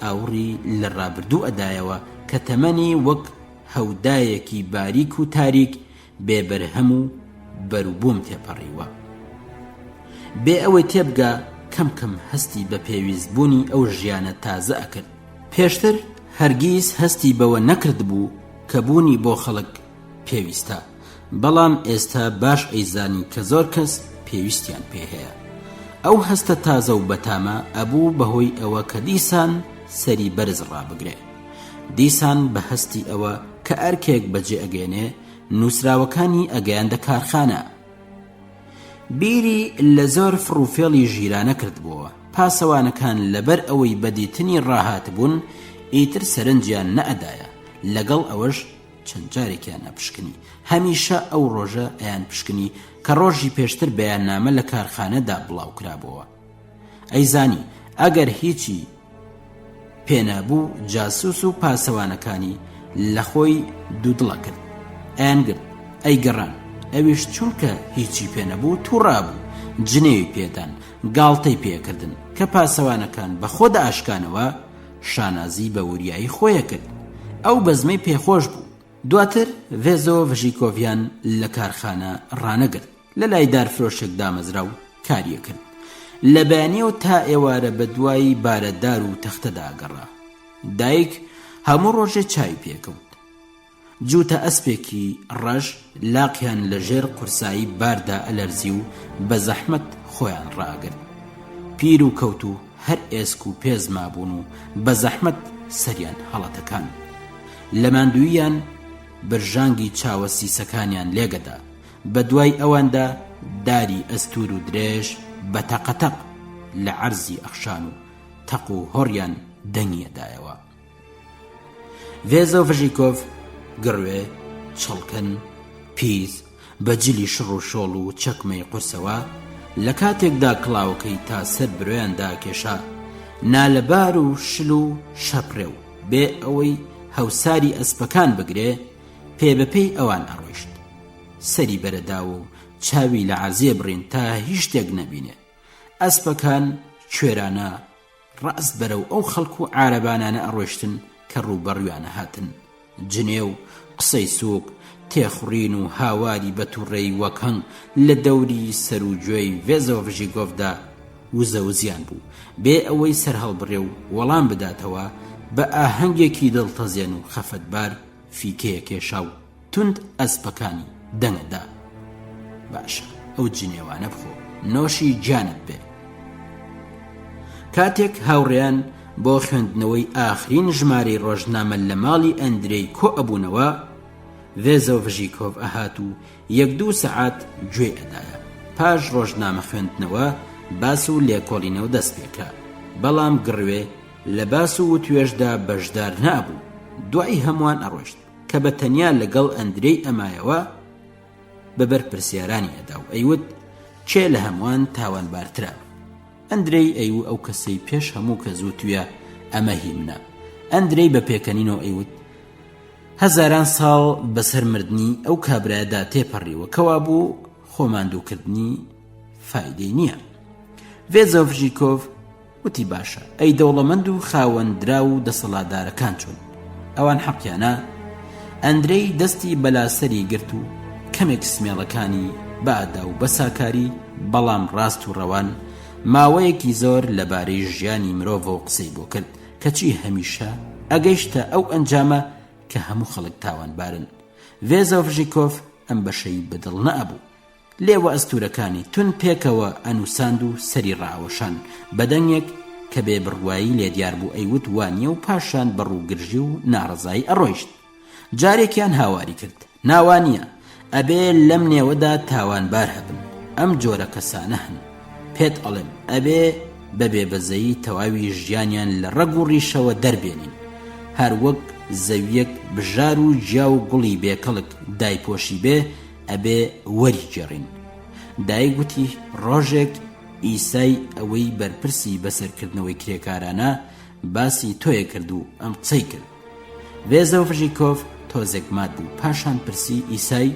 Speaker 6: ئاوڕی لە ڕابردوو ئەدایەوە کە تەمەنی وەک هەودایەکی باریک و تاریک بێبەرهەم و بەروبووم تێپەڕیوە. بێ ئەوەی تێبگا کەم کەم هەستی بە پێویستبوونی ئەو ژیانە تازە ئەکرد. پێشتر هەرگیز هەستی بەوە نەکرد بوو کە بوونی بۆ خەڵک پێویستە، بەڵام ئێستا باش ئەیزانی کە زۆر کەس پێویستیان پێ هەیە. ئەو هەستە تازە و بەتامە ئەبوو بەهۆی ئەوە کە دیسان سەری بەرز ڕابگرێ. دیسان بە هەستی ئەوە کە ئەرکێک بەجێ ئەگەێنێ نووسراوەکانی ئەگەیاندە کارخانە. بیری لە زۆر فڕوفێڵی ژیرانە کردبووە. پاسەوانەکان لەبەر ئەوەی بەدیتنی ڕاهات بوون ئیتر سەرنجیان نەئەدایە، لەگەڵ ئەوەش چەند جارێکیان ئەپشکنی. هەمیشە ئەو ڕۆژە ئەیان پشکنی کە ڕۆژی پێشتر بەیاننامە لە کارخانەدا بڵاو کرابەوە. ئەیزانی ئەگەر هیچی پێنەبوو جاسوس و پاسەوانەکانی لە خۆی دوودڵە کرد، ئەیان گرت ئەیگەڕان. ئەویش چونکە هیچی پێنەبوو تووڕابوو، جنێوی پێدان، گاڵتەی پێکردن کە پاسەوانەکان بە خۆدا ئاشکانەوە شانازی بە وریایی خۆیە کرد. ئەو بەزمەی پێخۆش بوو. دواتر ڤێزۆ ڤژیکۆڤیان لە کارخانە ڕانەگرت، لە لای دارفرۆشێک دامەزرا و کاریە کرد. لە بەیانیەوە تا ئێوارە بە دوایی بارەدار و تەختەدا گەڕا. دایک هەموو ڕۆژێ چاوی پێکەوت. جووتە ئەسپێکی ڕەش لاقیان لە ژێر قورسایی باردا ئەلەرزی و بە زەحمەت خۆیان ڕاگرت. پیر و کەوت و هەر ئێسک و پێز مابوون و بە زەحمەت سەریان هەڵەتەکان. لە ماندوویان برژانگی چاوە سیسەکانیان لێگەدا. بە دوای ئەواندا داری ئەستور و درێژ بە تەقەتەق لە عەرزی ئەخشان و تەق و هۆڕیان دەنگیەدایەوە. ڤێزۆ ڤژیکۆڤ گڕوێ، چڵکن، پیس بە جلی شڕ و شۆڵ و چەکمەی قورسەوە لە کاتێکدا کڵاوەکەی تا سەر برۆیاندا کێشا، نالەبار و شل و شەپڕێ و بێ ئەوەی هەوساری ئەسپەکان بگرێ پێبەپێی ئەوان ئەڕۆیشت. سەری بەرەداوە و چاوی لە عەرزێ بڕین تا هیچ شتێک نەبینێ. ئەسپەکان کوێرانە ڕاست بەرەو ئەو خەڵک و عارەبانانە ئەڕۆیشتن کە ڕووبەڕویانە هاتن. جنێ و قسەی سووک تێخڕین و هاواری بە تووڕێی وەک هەنگ لە دەوری سەر و گوێی ڤێزۆ ڤژیکۆڤدا وزەوزیان بوو. بێ ئەوەی سەر هەڵبڕێ و وەڵام بداتەوە بە ئاهەنگێکی دڵتەزێن و خەفەتبار فیکەیە کێشا و توند ئەسپەکانی دەنگەدا. باشە ئەو جنێوانە بخۆ، نۆشی جانت بێ. کاتێک هاوڕێیان بۆ خوێندنەوەی ئاخرین ژمارەی ڕۆژنامە لە ماڵی ئەندرەی کۆ ئەبوونەوە، ڤێزۆ ڤژیکۆڤ ئەهات و 1-2 سەعات گوێ ئەدایە. پاش ڕۆژنامە خوێندنەوە باس و لێکۆڵینەوە دەست پێکە، بەڵام گڕوێ لە باس و توێژدا بەشدار نابوو. دوای هەمووان ئەڕۆشت کە بە تەنیا لەگەڵ ئەندرەی ئەمایەوە بەبەر پرسیارانی ئەدا و ئەیوت چێ لە هەمووان تاوانبارترە. ئەندرەی ئەیوو ئەو کەسەی پێش هەموو کە زووتویە ئەمە هی منە. ئەندرەی بە پێکەنینەوە ئەیوت هەزاران ساڵ بەسەر مردنی ئەو کابرایەدا تێپەڕیوە کەوا بوو خۆماندووکردنی فایدەی نییە. ڤێزۆڤژیکۆڤ وتی باشە ئەی دەوڵەمەند و خاوەندرا و دەسەڵاتدارەکان چۆن ئەوان حەقیانە؟ ئەندرەی دەستی بەلاسەری گرت و کەمێک سمێڵەکانی بەئادا و بەساکاری بەڵام ڕاست و ڕەوان ماوەیەکی زۆر لەبارەی ژیانی مرۆڤەوە قسەی بۆ کرد کەچی هەمیشە ئەگەیشتە ئەو ئەنجامە کە هەموو خەڵک تاوانبارن. ڤێزۆڤژیکۆڤ ئەم بەشەی بەدڵ نەئەبوو. لێوە ئەستورەکانی تون پێکەوە ئەنووساند و سەری ڕاوەشان بەدەنگێک کە بێ بڕوایی لێ دیار بوو ئەیوت وانیە و پاشان بەڕووگرژی و ناڕەزایی ئەڕۆیشت. جارێکیان هاواری کرد ناوانیە ئەبێ لەم نێوەدا تاوانبار هەبن، ئەم جۆرە کەسانە هەن. پێت ئەڵێم ئەبێ بەبێ بەزەیی تەواوی ژیانیان لە ڕەگ و ڕیشەوە دەربێنین، هەر وەک زەویەک بژار و جیا و گوڵی بێکەڵک دایپۆشی بێ ئەبێ وەری جێڕین. دایک گوتی ڕۆژێک ئیسای ئەوەی بەرپرسی بەسەرکردنەوەی کرێکارانە باسی تۆیە کرد و ئەم قسەی کرد. ڤێزۆڤژیکۆڤ تۆزێک مات بوو پاشان پرسی ئیسای.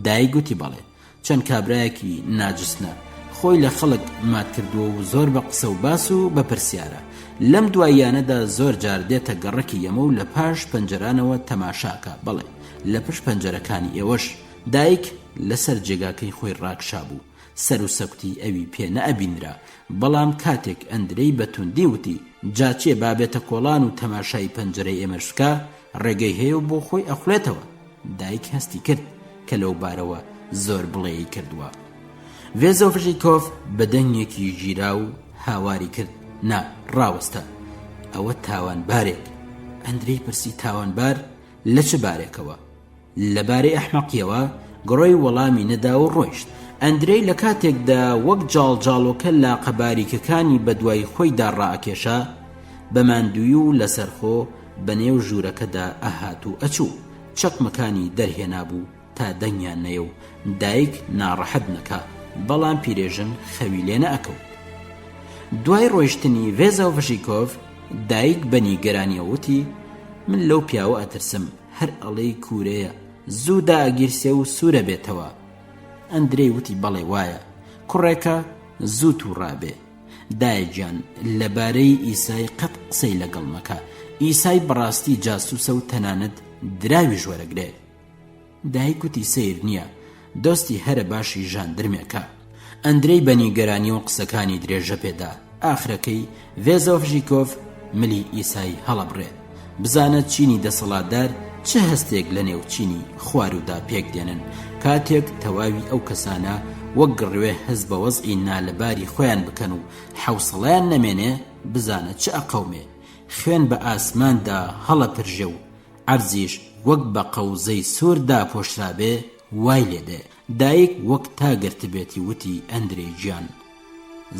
Speaker 6: دایک گوتی بەڵێ چەند کابرایەکی ناجستنە خۆی لە خەڵک مات کردووە و زۆر بە قسە و باس و بە پرسیارە. لەم دواییانەدا زۆر جار دێتە گەڕەکی ئێمە و لە پاش پەنجەرانەوە تەماشاکە، بەڵێ لە پشت پەنجەرەکانی ئێوەش. دایک لەسەر جێگاکەی خۆی ڕاکشا بوو، سەر و سەکوتی ئەوی پێ نەئەبینرا، بەڵام کاتێک ئەندرەی بەتوندی وتی جاچێ بابێتە کۆڵان و تەماشای پەنجەرەی ئێمەش بکە ڕێگەی هەیە و بۆ خۆی ئەخولێتەوە. دایک هەستی کرد کە لەو بارەوە زۆر بڵێی کردووە. ڤێزۆڤژیکۆڤ بەدەنگێکی ژیرا و هاواری کرد نا ڕاوەستە ئەوە تاوانبارێک. ئەندرەی پرسی تاوانبار لە چ بارێکەوە؟ لەبارەی ئەحمەقیەوە گڕۆی وەڵامی نەدا و ڕۆیشت. ئەندرەی لە کاتێکدا وەک جاڵجاڵۆکە لاقە باریکەکانی بە دوای خۆیدا ڕائەکێشا بە ماندووی و لەسەرخۆ بەنێو ژوورەکەدا ئەهات و ئەچوو چەقمەکانی دەرهێنا بوو تا دەنگیان نەیە و دایک ناڕەحەت نەکا، بەڵام پیرێژن خەوی لێ نەئەکەوت. دوای ڕۆیشتنی ڤێزۆڤژیکۆڤ دایک بەنی گەرانیەوتی من لەو پیاوە ئەترسم، هەر ئەڵەی کوورەیە زوودا ئەگیرسێ و سوورە بێتەوە. ئەندرەی وتی بەڵێ وایە کوڕێکە زوو تووڕابێ. دایکیان لەبارەی ئیسای قەت قسەی لەگەڵ مەکە، ئیسای بەڕاستی جاسووسە و تەنانەت دراوی ژوەرەگرێ. دایک وتی سیر نییە، دۆستی هەرە باشی ژاندرمێکە. ئەندرەی بەنیگەرانی و قسەکانی درێژە پێدا. ئاخرەکەی ڤێزۆڤژیکۆڤ ملی ئیسای هەڵەبڕێ بزانە چینی دەسەڵاتدار چه هەستێک لە نێو چینی خوارودا پێک دێنن کاتێک تەواوی ئەو کەسانە وەک گڕوێ هەز بە وەزعی نالەباری خۆیان بکەن و حەوسەڵیان نەمێنێ بزانە چ ئەقەومێ خوێن بە ئاسماندا هەڵە پرژێ و عەرزیش وەک بە قەوزەی سووردا پۆشرابێ وای لێدێ. دایک وەک تاگرتبێتی وتی ئەندرەی گیان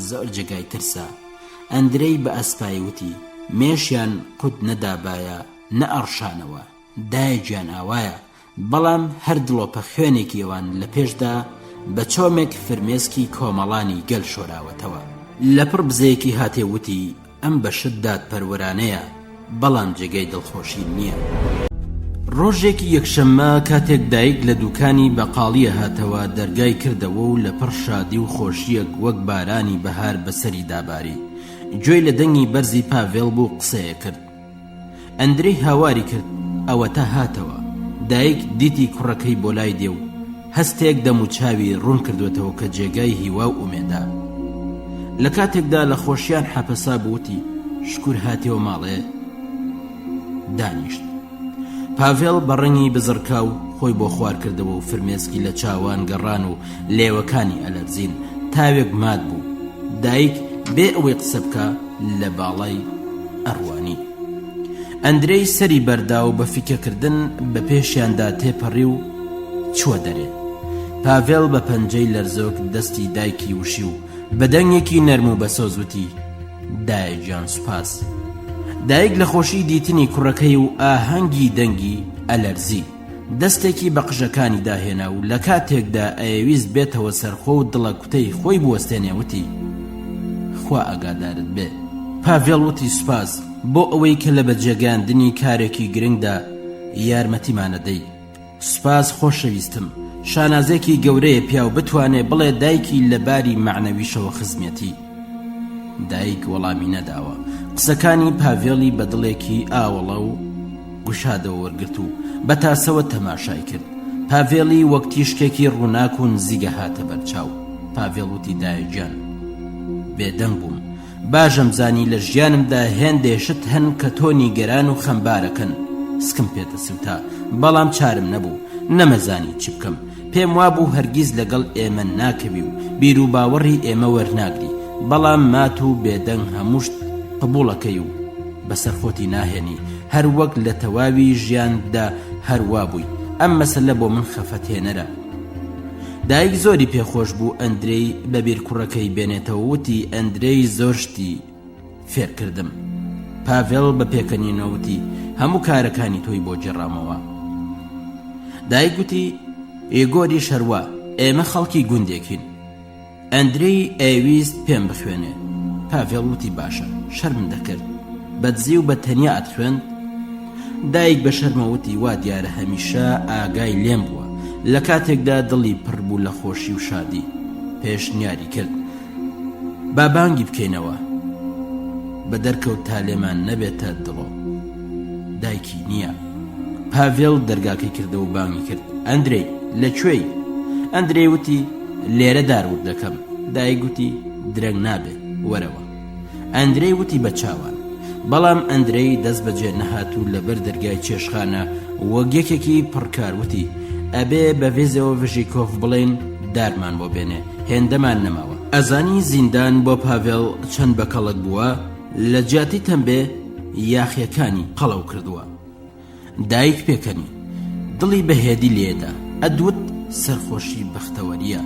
Speaker 6: زۆر جێگای ترسە. ئەندرەی بە ئەسپایی وتی مێشیان قوت نەدابایە نەئەڕشانەوە. دایکیان ئاوایە، بەڵام هەر دڵۆپە خوێنێکی ئەوان لە پێشدا بە چۆمێک فرمێسکی کۆمەڵانی گەل شۆراوەتەوە. لەپڕ بزەیەکی هاتێ وتی ئەم بەشت دادپەروەرانەیە، بەڵام جێگەی دڵخۆشی نییە. ڕۆژێکی یەکشەممە کاتێک دایک لە دوکانی بەقاڵیە هاتەوە دەرگای کردەوە و لە پڕ شادی و خۆشیەک وەک بارانی بەهار بەسەری داباری. گوێی لە دەنگی بەرزی پاڤێڵ بوو قسەیە کرد. ئەندرەی هاواری کرد ئەوە تا هاتەوە. دایک دیتی کوڕەکەی بۆ لای دێ و هەستێک دەم و چاوی ڕوون کردوێتەوە کە جێگای هیوا و ئومێدا. لە کاتێکدا لە خۆشیان حەپەسا بووتی شکور هاتێەوە ماڵێ. دانیشت. پاڤێڵ بە ڕەنگی بزڕکا و خۆی بۆ خوار کردەوە و فرمێسکی لە چاوان گەڕان و لێوەکانی ئەلەرزین تاوێک مات بوو. دایک بێ ئەوەی قسە بکە لە باڵای ئەڕوانی. ئەندرەی سەری بەردا و بە فیکەکردن بە پێشیاندا تێپەڕی و چوە دەرێ. پاڤێڵ بە پەنجەی لەرزۆک دەستی دایکی وشی و بە دەنگێکی نەرم و بەسۆزوتی دایکیان سوپاس. دایک لە خۆشی دیتنی کوڕەکەی و ئاهەنگی دەنگی ئەلەرزی دەستێکی بە قژەکانی داهێنا و لە کاتێکدا ئەویست بێتەوە سەرخۆ و دڵە کوتەی خۆی بوەستێنێوتی خوا ئاگادارت بێ. پاڤێڵ وتی سوپاس بۆ ئەوەی کە لە بەجێگاندنی کارێکی گرنگدا یارمەتیمانەدەی. سوپاس خۆشەویستم، شانازێکی گەورەیە پیاو بتوانێ بڵێ دایکی لەباری معنەویشەوە خزمەتی. دایک وەڵامی نەداوە. قسەکانی پاڤێڵی بە دڵێکی ئاوەڵە و گوشادەوە وەرگرت و بەتاسەوە تەماشای کرد. پاڤێڵی وەک تیشکێکی ڕووناک و نزیگە هاتە بەرچاو. پاڤێڵ وتی دایکجان، بێدەنگ بووم، باشم زانی لە ژیانمدا هێندێشت هەن کە تۆنی گەران و خەمبارەکەن. سکم پێتە سوتا، بەڵام چارم نەبوو، نەمەزانی چی بکەم. پێم وابوو هەرگیز لەگەڵ ئێمە ناکەوی و بیر و باوەڕی ئێمە وەرناگری، بەڵام مات و بێدەنگ هەمووشت قبوڵەکەی و بەسەر خۆتی ناهێنی، هەر وەک لە تەواوی ژیاندا هەروا بووی. ئەم مەسەلە بۆ من خەفەتێنەرە. دایک زۆری پێخۆش بوو ئەندرەی بەبیر کوڕەکەی بێنێتەوە. وتی ئەندرەی زۆر شتی فێر کردم. پاڤێڵ بە پێکەنینەوتی هەموو کارەکانی تۆی بۆ جێڕامەوە. دایک گوتی ئێگۆری شەروا، ئێمە خەڵکی گوندێکین. ئەندرەی ئەویست پێم بخوێنێ. پاڤێڵ وتی باشە، شەرم دەکرد. بەدزی و بە تەنیا ئەتخوێند. دایک بە شەرمەوتی وا دیارە هەمیشە ئاگای لێم بووە. لە کاتێکدا دڵی پڕ بوو لە خۆشی و شادی. پێشنیاری کرد بابانگی بکەینەوە، بە دەرکەوت تا لێمان نەبێتە دڵۆ. دایکی نییە. پاڤێڵ دەرگاکەی کردە و بانگی کرد ئەندرەی لەکوێی؟ ئەندرەی وتی لێرە داروت دەکەم. دایک گوتی درەنگ نابێ وەرەوە. ئەندرەی وتی بە چاوان. بەڵام ئەندرەی دەست بەجێ نەهات و لەبەر دەرگای چێشخانە وەک یەکێکی پڕکار وتی ئەبێ بە ڤێزەوە ڤژیکۆف بڵێن دارمان بۆ بێنێ، هێندەمان نەماوە. ئەزانی زیندان بۆ پاڤێڵ چەند بەکەڵک بووە. لە جیاتی تەمبێ یاخیەکانی قەڵەو کردووە. دایک پێکەنی دڵی بەهێدی لێدا. ئەدوت سەرخۆشی بەختەوەریە،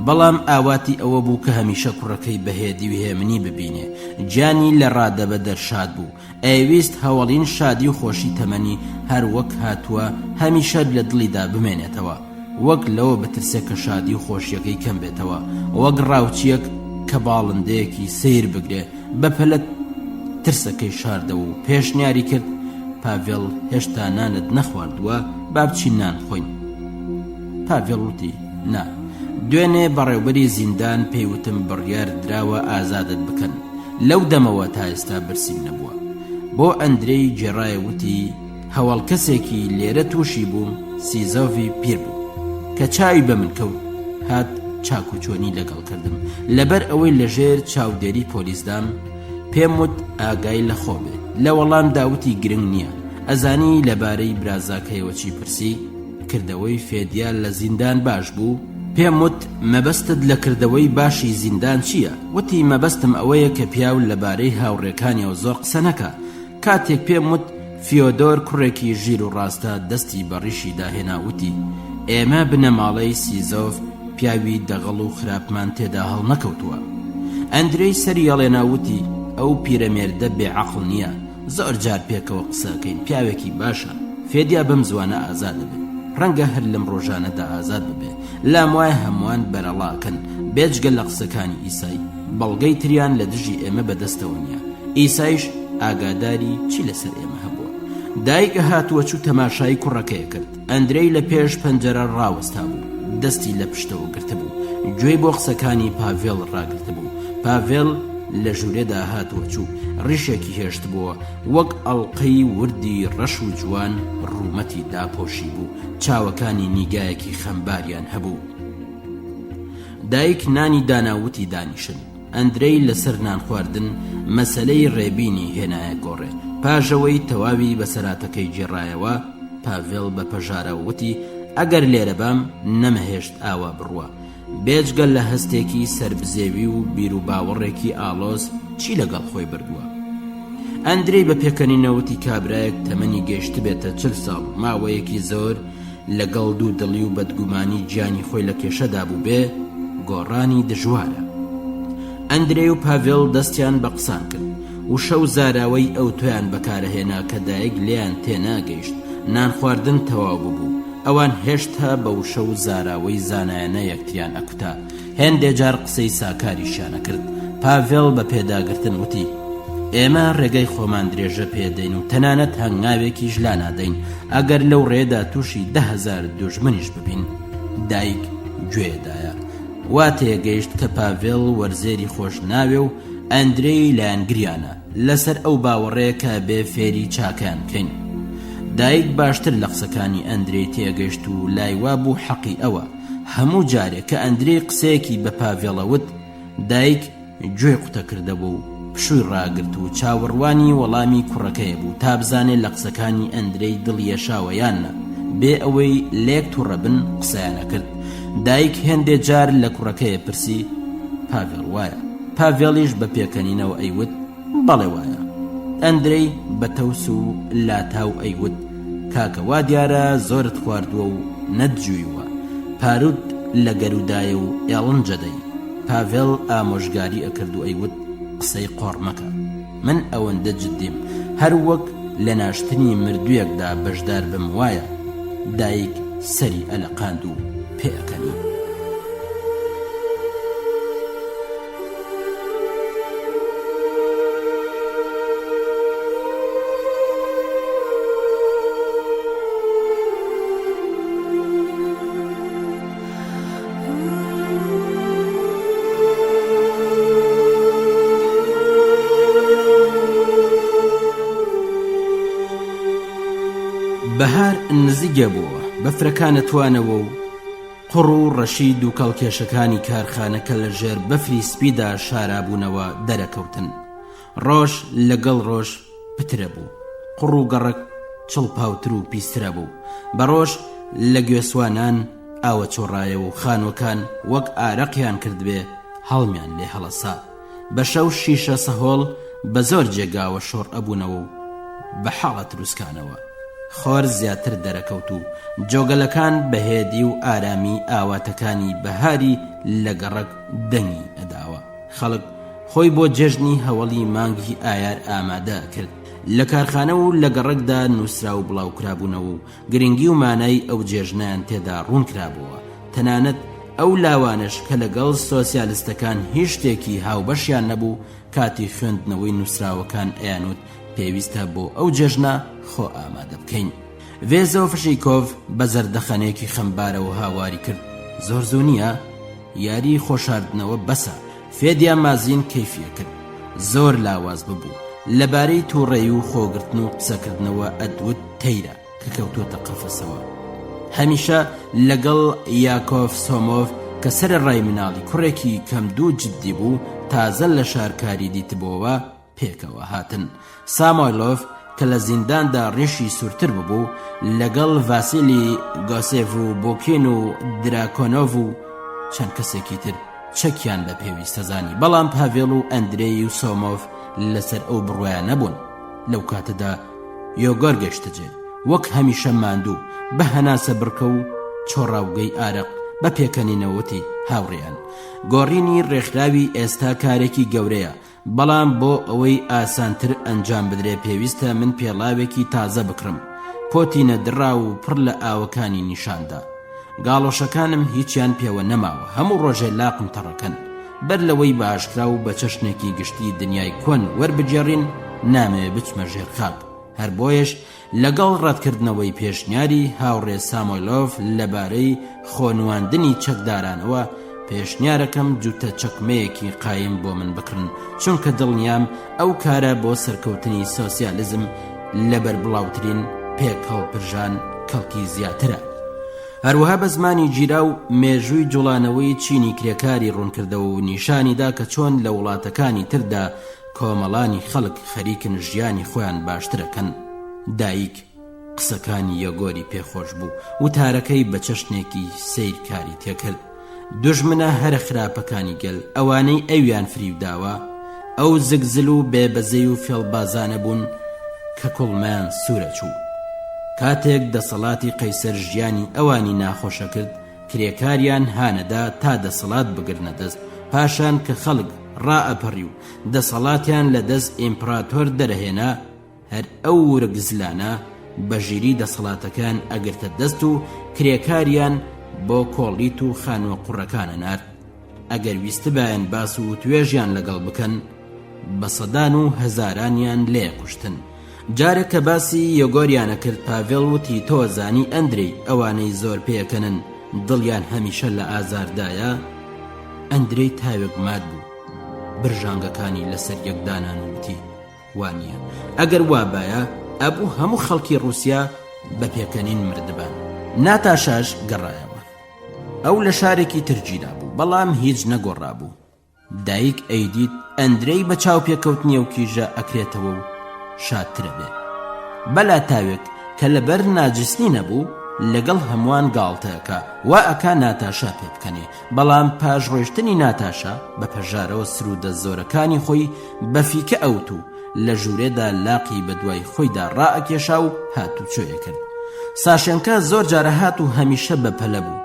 Speaker 6: بەڵام ئاواتی ئەوە بوو کە هەمیشە کوڕەکەی بەهێدی و هێمنی ببینێ. جانی لە ڕادەبە دەرشاد بوو. ئەویست هەوڵین شادی و خۆشی تەمەنی هەر وەک هاتووە هەمیشە لە دڵیدا بمێنێتەوە، وەک لەوە بترسێ کە شادی و خۆشیەکەی کەم بێتەوە، وەک ڕاوچیەک کە باڵندەیەکی سیر بگرێ بەپەلە ترسەکەی شاردەوە و پێشنیاری کرد پاڤێڵ هێشتا نانت نەخواردووە، با بچین نان خۆین. پاڤێڵ وتی نا. دوێنێ بەڕێوبەری زیندان پێیوتم بڕیار دراوە ئازادت بکەن. لەو دەمەوە تا ئێستا برسیم نەبووە. بۆ ئەندرەی جێڕایە وتی هەواڵ کەسێکی لێرە تووشی بووم، سیزۆڤی پیر بوو کە چاوی بە من کەوت، هات چاک و چۆنی لەگەڵ کردم. لەبەر ئەوەی لەژێر چاودێری پۆلیسدام پێم وت ئاگای لە خۆ بێ. لە وەڵام داوتی گرنگ نییە. ئەزانی لەبارەی برازاکەیەوە چی پرسی؟ کردەوەی فێدیا لە زیندان باش بوو. پێم وت مەبەستت لە کردەوەی باشی زیندان چییە؟ وتی مەبەستم ئەوەیە کە پیاو لەبارەی هاوڕێکانیەوە زۆر قسە نەکا. کاتێک پێم وت فیۆدۆر کوڕێکی ژیر و ڕاستە دەستی بەڕیشی داهێنا وتی ئێمە بنەماڵەی سیزۆڤ پیاوی دەغەڵ و خراپمان تێدا هەڵ نەکەوتووە. ئەندرەی سەری هەڵێنا وتی ئەو پیرەمێردە بێعەقڵ نییە، زۆر جار پێکەوە قسەکەین، پیاوێکی باشە، فێدیا بەم زوانە ئازاد بێت، ڕەنگە هەر لەم ڕۆژانەدا ئازاد ببێ. لام وایە هەمووان بەرەڵاکەن بێجگە لە قسەکانی ئیسای، بەڵگەی تریان لە دژی ئێمە بەدەستەوە نییە. ئیسایش ئاگاداری چی لەسەر ئێمە هەبووە. دایکە هاتووە چوو تەماشای کوڕەکەیە کرد. ئەندرەی لە پێش پەنجەرە ڕاوەستا بوو، دەستی لە پشتەوە گرتە بوو، گوێی بۆ قسەکانی پاڤێڵ ڕاگرتە بوو. پاڤێڵ لە ژوورێدا هاتووە چوو، ڕیشێکی هێشت بووە، وەک ئەڵقەی وردی ڕەش و جوان ڕوومەتی داپۆشی بوو، چاوەکانی نیگایەکی خەمباریان هەبوو. دایک نانی داناوتی دانیشن. ئەندرەی لەسەر نان خواردن مەسەلەی ڕێبینی هێنایە گۆڕێ. پاژەوەی تەواوی بەسەراتەکەی جێڕایەوە، پاڤێڵ بە پەژارەوە وتی ئەگەر لێرە بام نەمەهێشت ئاوا بڕوە، بێجگەل لە هەستێکی سربزێوی و بیر و باوەڕێکی ئاڵۆز چی لەگەڵ خۆی بردووە. ئەندرەی بە پێکەنینەوتی کابرایەک تەمەنی گەیشت بێتە 40 ساڵ، ماوەیەکی زۆر لەگەڵ دوو دڵی و بەدگومانی گیانی خۆی لە کێشەدا بوو بێ، گۆڕانی دژوارە. ئەندرەی و پاڤێڵ دەستیان بە قسان کرد و شەو زاراوەی ئەو تۆیان بەکارهێنا کە دایک لیان تێناگەیشت. نان خواردن تەواو ببوو. ئەوان هێشتا بەو شەو زاراوەی زانایانە یەکتریان ئەکوتا. هێندێ جار قسەی ساکاریشیانە کرد. پاڤێڵ بە پێداگرتن وتی ئێمە ڕێگەی خۆمان درێژە پێدەین و تەنانەت هەنگاوێکیش لا نادەین ئەگەر لەو ڕێدا تووشی 10,000 دوژمنیش ببین. دایک گوێدایە وا تێگەیشت کە پاڤێڵ وەرزێری خۆش ناوێ و ئەندرێی لایەنگریانە لەسەر ئەو باوەڕەیە کە بێ فێری چاکیان بکەین. دایک باشتر لە قسەکانی ئەندرێی تێگەیشت و لایوا بوو حەقی ئەوە هەموو جارێک کە ئەندرێی قسەیەکی بە پاڤێڵەوت دایک گوێ قوتە کردەبوو و پشووی ڕاگرت و چاوەڕوانی وەڵامی کوڕەکەی بوو تا بزانێت لە قسەکانی ئەندرێی دڵیەشاوە یاننا بێ ئەوەی لێک تووڕە بن قسەیانە کرد. دایک هێندێ جار لە کوڕەکەیە پرسی پاڤێڵ وایە؟ پاڤێڵیش بە پێکەنینەوە ئەیوت بەڵێ وایە. ئەندرەی بە تەوس و لاتاو ئەیوت کاکە وا دیارە زۆرت خواردووە و نەتجوویوە پارود لە گەرودایە و ئێڵنجەدەی. پاڤێڵ ئامۆژگاری ئەکرد و ئەیوت قسەی قۆڕ مەکە، من ئەوەندە جددیم هەر وەک لە ناشتنی مردوویەکدا بەشدار بم وایە. دایک سەری ئەلەقاند و پێەکەنی. بەهار نزیگە بووە بەفرەکانە توانەوە و قوڕ و ڕەشید و کەڵکێشەکانی کارخانەکە لە ژێر بەفری سپیدا شارابوونەوە دەرەکەوتن. ڕۆژ لەگەڵ ڕۆژ پترە بوو، قوڕ و گەڕک چڵپاوتر و پیسترە بوو. بە ڕۆژ لە گوێسوانان ئاوە چۆڕایە و خانوەکان وەک ئارەقیان کردبێ هەڵمیان لێ هەڵەسا. بە شەو شیشە سەهۆڵ بە زۆر جێگاوە شۆڕ ئەبوونەوە و بە حاڵە تروسکانەوە خۆر زیاتر دەرەکەوت و جۆگەلەکان بەهێدی و ئارامی ئاواتەکانی بەهاری لە گەڕک دەنگی ئەداوە. خەڵک خۆی بۆ جێژنی هەوڵی مانگی ئایار ئامادە کرد. لە کارخانە و لە گەڕکدا نووسرا و بڵاوکرابوونەوە و گرنگی و مانای ئەو جێژنیان تێدا ڕوون کرابووە. تەنانەت ئەو لاوانش کە لەگەڵ سۆسیالیستەکان هیچ شتێکی هاوبەشیان نەبوو کاتی خوێندنەوەی نووسراوەکان ئەیانوت پێویستە بۆ ئەو جێژنە خۆ ئامادە بکەین. ڤێزۆفشیکۆڤ بە زەردەخەنێکی خەمبارەوە هاواری کرد زۆر زوو نییە، یاری خۆشاردنەوە بەسە. فێدیا مازین کەیفیە کرد، زۆر لاواز ببوو لەبارەی تووڕێی و خۆگرتن و قسەکردنەوە ئەدوت تەیرە کە کەوتۆتە قەفەسەوە. هەمیشە لەگەڵ یاکۆف سۆمۆڤ کە سەر ڕای مناڵی کوڕێکی کەم دوو جددی بوو تازە لە شارکاری دیتبووەوە پێکەوە هاتن. سامۆیلۆف کە لە زینداندا ڕێشی سوورتر ببوو لەگەڵ ڤاسیلی گۆسێڤ و بۆکین و دراکۆنۆڤ و چەند کەسێکی تر چەکیان بە پێویستە زانی. بەڵام پاڤێڵ و ئەندرێی و سۆمۆڤ لەسەر ئەو بڕوایان نەبوون. لەو کاتەدا یۆگۆر گەشتەجێ وەک هەمیشە ماندوو بە هەناسە بڕکە و چۆڕاوگەی ئارەق بە پێکەنینەوەتی هاوڕێیان. گۆڕینی ڕێکخراوی ئێستا کارێکی گەورەیە، بەڵام بۆ ئەوەی ئاسانتر ئەنجام بدرێ پێویستە من پێڵاوێکی تازە بکڕم. پۆتی نەدڕا و پڕ لە ئاوەکانی نیشاندا. گاڵۆشەکانم هیچیان پێوە نەماوە، هەموو ڕۆژێ لاقم تەڕەکەن. بەر لەوەی باشکرا و بە چەشنێکی گشتی دنیای کۆن وەربگێڕین نامێ بچمە ژێر خاک. هەر بۆیش لەگەڵ ڕەتکردنەوەی پێشنیاری هاوڕێ سامۆیلۆف لەبارەی خۆنواندنی چەکدارانەوە پێشنیارەکەم جوتە چەکمەیەکی قایم بۆ من بکڕن، چونکە دڵنیام ئەو کارە بۆ سەرکەوتنی سۆسیالیزم لەبەر بڵاوترین پێک هەڵپرژان کەڵکی زیاترە. هەروەها بە زمانی گیرا و مێژووی جوڵانەوەی چینی کرێکاری ڕوونکردەوە و نیشانیدا کە چۆن لە وڵاتەکانی تردا کۆمەڵانی خەڵک خەریکن ژیانی خۆیان باشترەکەن. دایک قسەکانی یەگۆری پێخۆش بوو و تارەکەی بە چەشنێکی سیرکاری تێکرد. دوژمنە هەرە خراپەکانی گەل ئەوانەی ئەویان فریوداوە ئەو زگزل و بێبەزەی و فێڵبازانە بوون کە کوڵمیان سوورە چوو. کاتێک دەسەڵاتی قەیسەر ژیانی ئەوانی ناخۆشە کرد کرێکاریان هانەدا تا دەسەڵات بگرنە دەست، پاشان کە خەڵک ڕائەپەڕی و دەسەڵاتیان لە دەست ئیمپراتۆر دەرەهێنا هەر ئەو ورگزلانە بەژیری دەسەڵاتەکان ئەگرتە دەست و کرێکاریان بۆ کۆڵیت و خانوە قوڕەکانە نارد. ئەگەر ویستە بایەن باس و توێژیان لەگەڵ بکەن بە سەدان و هەزارانیان لێ کوشتن. جارێک کە باسی یۆگۆریانە کرد پاڤێڵ وتی تۆ زانی ئەندرەی ئەوانەی زۆر پێکەنن دڵیان هەمیشە لە ئازاردایە. ئەندرەی تاوێک مات بوو، برژانگەکانی لەسەر یەکدانان وتی وانە ئەگەر وابایە ئەبوو هەموو خەڵکی رووسیا بە پێکەنین مردبان. ناتاشاش گەڕایەوە. ئەو لە شارێکی ترجیدا بوو بەڵام هیچ نەگۆڕابوو. دایک ئەیدیت ئەندرەی بە چاو پێکەوتنی و کیژە ئەکرێتەوە و شادترە بێ. بەلا تاوێک کە لەبەر ناجسنی نەبوو لەگەڵ هەمووان گاڵتەکە وا ئەکا ناتاشا پێ بکەنێ. بەڵام پاش ڕۆیشتنی ناتاشا بە پەژارەوە سرودە زۆرەکانی خۆی بەفیکە ئەوت و لە ژوورێدا لاقی بە دوای خۆیدا ڕائەکێشا و هاتو چۆیە کرد. ساشێنکە زۆر جارە هات و هەمیشە بەپەلە بوو،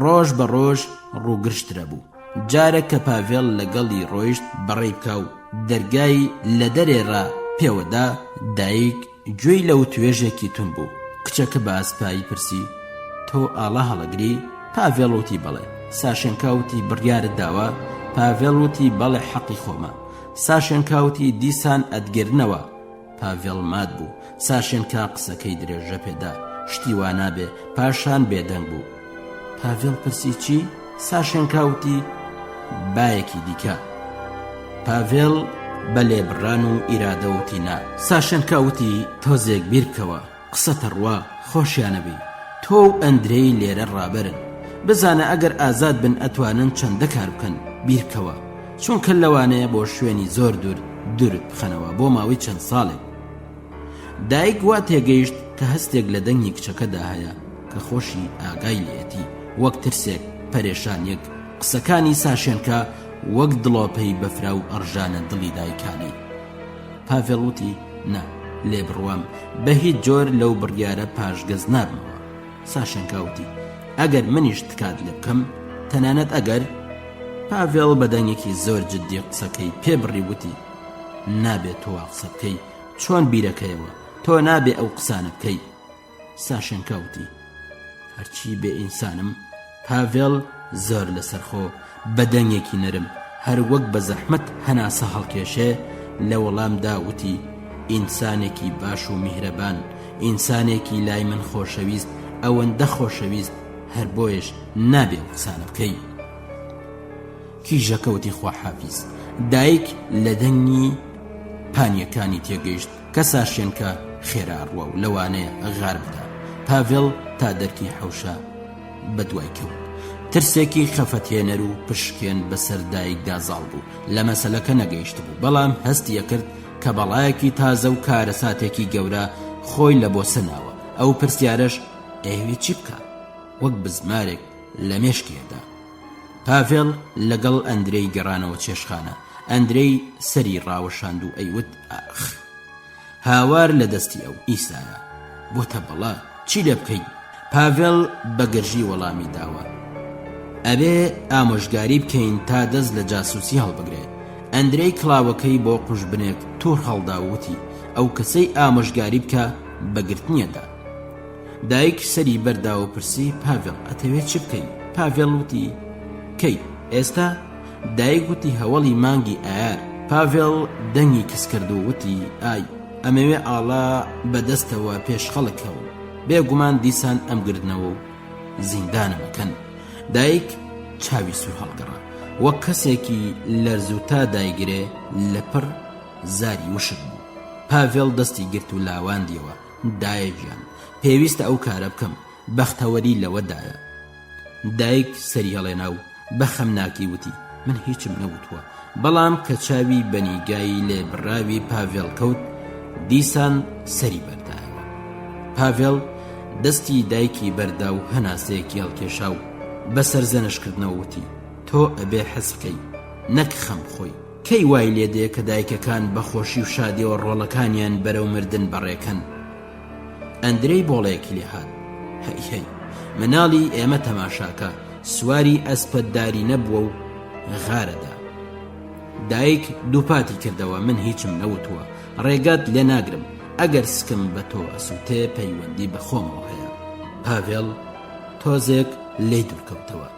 Speaker 6: ڕۆژ بە ڕۆژ ڕووگرشترە بوو. جارێک کە پاڤێڵ لەگەڵی ڕۆیشت بەڕێی بکە و دەرگای لە دەرێڕا پێوەدا دایک گوێی لەو توێژێکی تون بوو. کچەکە بە ئاسپایی پرسی تۆ ئاڵا هەڵەگری؟ پاڤێڵ وتی بەڵێ. ساشێنکە وتی بڕیارت داوە؟ پاڤێڵ وتی بەڵێ حەقی خۆمە. ساشێنکە وتی دیسان ئەتگرنەوە. پاڤێڵ مات بوو. ساشێنکە قسەکەی درێژە پێدا شتی وا نابێ پاشان بێدەنگ بوو. پاڤێڵ پرسی چی؟ ساشێنکە وتی بایەکی دیکە. پاڤێڵ بە لێبڕان و ئیرادەوتی نا. ساشێنکە وتی تۆزێک بیر بکەوە، قسەتە ڕوا خۆشیانەبی. تۆ و ئەندرەی لێرە ڕابرن، بزانە ئەگەر ئازاد بن ئەتوانن چەندە کار بکەن. بیرکەوە چونکە لەوانەیە بۆ شوێنی زۆر دوورت بخەنەوە بۆ ماوەی چەند ساڵێک. دایک وا تێگەیشت کە هەستێک لە دەنگی کچەکەدا هەیە کە خۆشی ئاگای لێتی وەک ترسێک پەرێشانیەک. قسەکانی ساشێنکە وەک دڵۆپەی بەفرا و ئەڕژانە دڵی دایکانی. پاڤێڵ وتی نا لێ بڕوام بە هیچ جۆر لەو بڕیارە پاشگەز نابمەوە. ساشێنکە وتی ئەگەر منیش تکات لێ بکەم تەنانەت ئەگەر. پاڤێڵ بە دەنگێکی زۆر جددی قسەکەی پێبڕی وتی نابێت تۆ قسە بکەی، چۆن بیرەکەیەوە تۆ نابێ ئەو قسانە بکەی. ساشێنکە وتی هەرچی بێ ئینسانم. پاڤێڵ زۆر لەسەرخۆ بە دەنگێکی نەرم هەر وەک بە زەحمەت هەناسە هەڵکێشێ لە وەڵامدا وتی ئینسانێکی باش و میهرەبان، ئینسانێکی لای من خۆشەویست، ئەوەندە خۆشەویست هەر بۆیش نابێ قسانە بکەی. کیژەکەوتی خواحافیز. دایک لە دەنگی پانیەکانی تێگەیشت کە ساشێنکە خێراڕوە و لەوانەیە غار بدا. پاڤێڵ تا دەرکی حەوشە بە دوای کەوت. ترسێکی خەفەتێنەر و پشکێن بەسەر دایکدا زاڵ بوو. لە مەسەلەکە نەگەیشت بوو بەڵام هەستیە کرد کە بەڵایەکی تازە و کارەساتێکی گەورە خۆی لە بۆ سناوە. ئەو پرسیارەش ئەوێ چی بکە وەک بزمارێک لە مێشکێدا. پاڤێڵ لەگەڵ ئەندرەی گەڕانەوە چێشخانە. ئەندرەی سەری ڕاوەشاند و ئەیوت ئاخ هاوار لە دەستی ئەو ئیسایە بۆتە بەڵا چی لێ بکەی؟ پاڤێڵ بەگەرژی وەڵامی داوە ئەبێ ئامۆژگاری بکەین تا دەست لە جاسوسی هەڵبگرێت. ئەندرەی کڵاوەکەی بۆ قوشبنێک توور هەڵداوتی ئەو کەسەی ئامۆژگاری بکە بەگرتنیەدا. دایک سەری بەرداوە پرسی پاڤێڵ ئەتەوێت چی بکەی؟ پاڤێڵ وتی کەی ئێستا؟ دایک وتی هەوڵی مانگی ئایار. پاڤێڵ دەنگی کەس کرد و وتی ئای ئەمەوێ ئاڵا بەدەستەوە پێش خەڵکەوە بێگومان دیسان ئەمگردنەوە و زیندانەمەکەن. دایک چاوی سوور هەڵگەڕا وەک کەسێکی لەرزوتا دایگرێ لە پڕ زاری وشک بوو. پاڤێڵ دەستی گرت و لاواندیەوە دایەگیان پێویستە ئەو کارە بکەم بەختەوەری لەوەدایە. دایک سەری هەڵێنا و بەخەم ناکی وتی من هیچم نەوتووە. بەڵام کە چاوی بەنیگایی لێ بڕاوی پاڤێڵ کەوت دیسان سەری بەردایەوە. پاڤێڵ دەستی دایکی بەردا و هەناسەیەکی هەڵکێشا و بەسەر زەنشکردنەوە وتی تۆ ئەبێ حەز بکەی نەک خەم خۆی. کەی وای لێدەیە کە دایکەکان بەخۆشی و شادیەوە ڕۆڵەکانیان بەرەو مردن بەڕێکەن. ئەندرەی بۆڵەیەکی لێهات هەی مناڵی ئێمە تەماشاکە سواری ئەسپەتداری نەبووە و غارەدا. دایک دووپاتی کردەوە من هیچم نەوتووە ڕێگات لێ ناگرم ئەگەر سکم بە تۆ ئەسووتێ پەیوەندی بەخۆمەوە هەیە. پاڤێڵ تۆزێک لێ دوورکەوتەوە.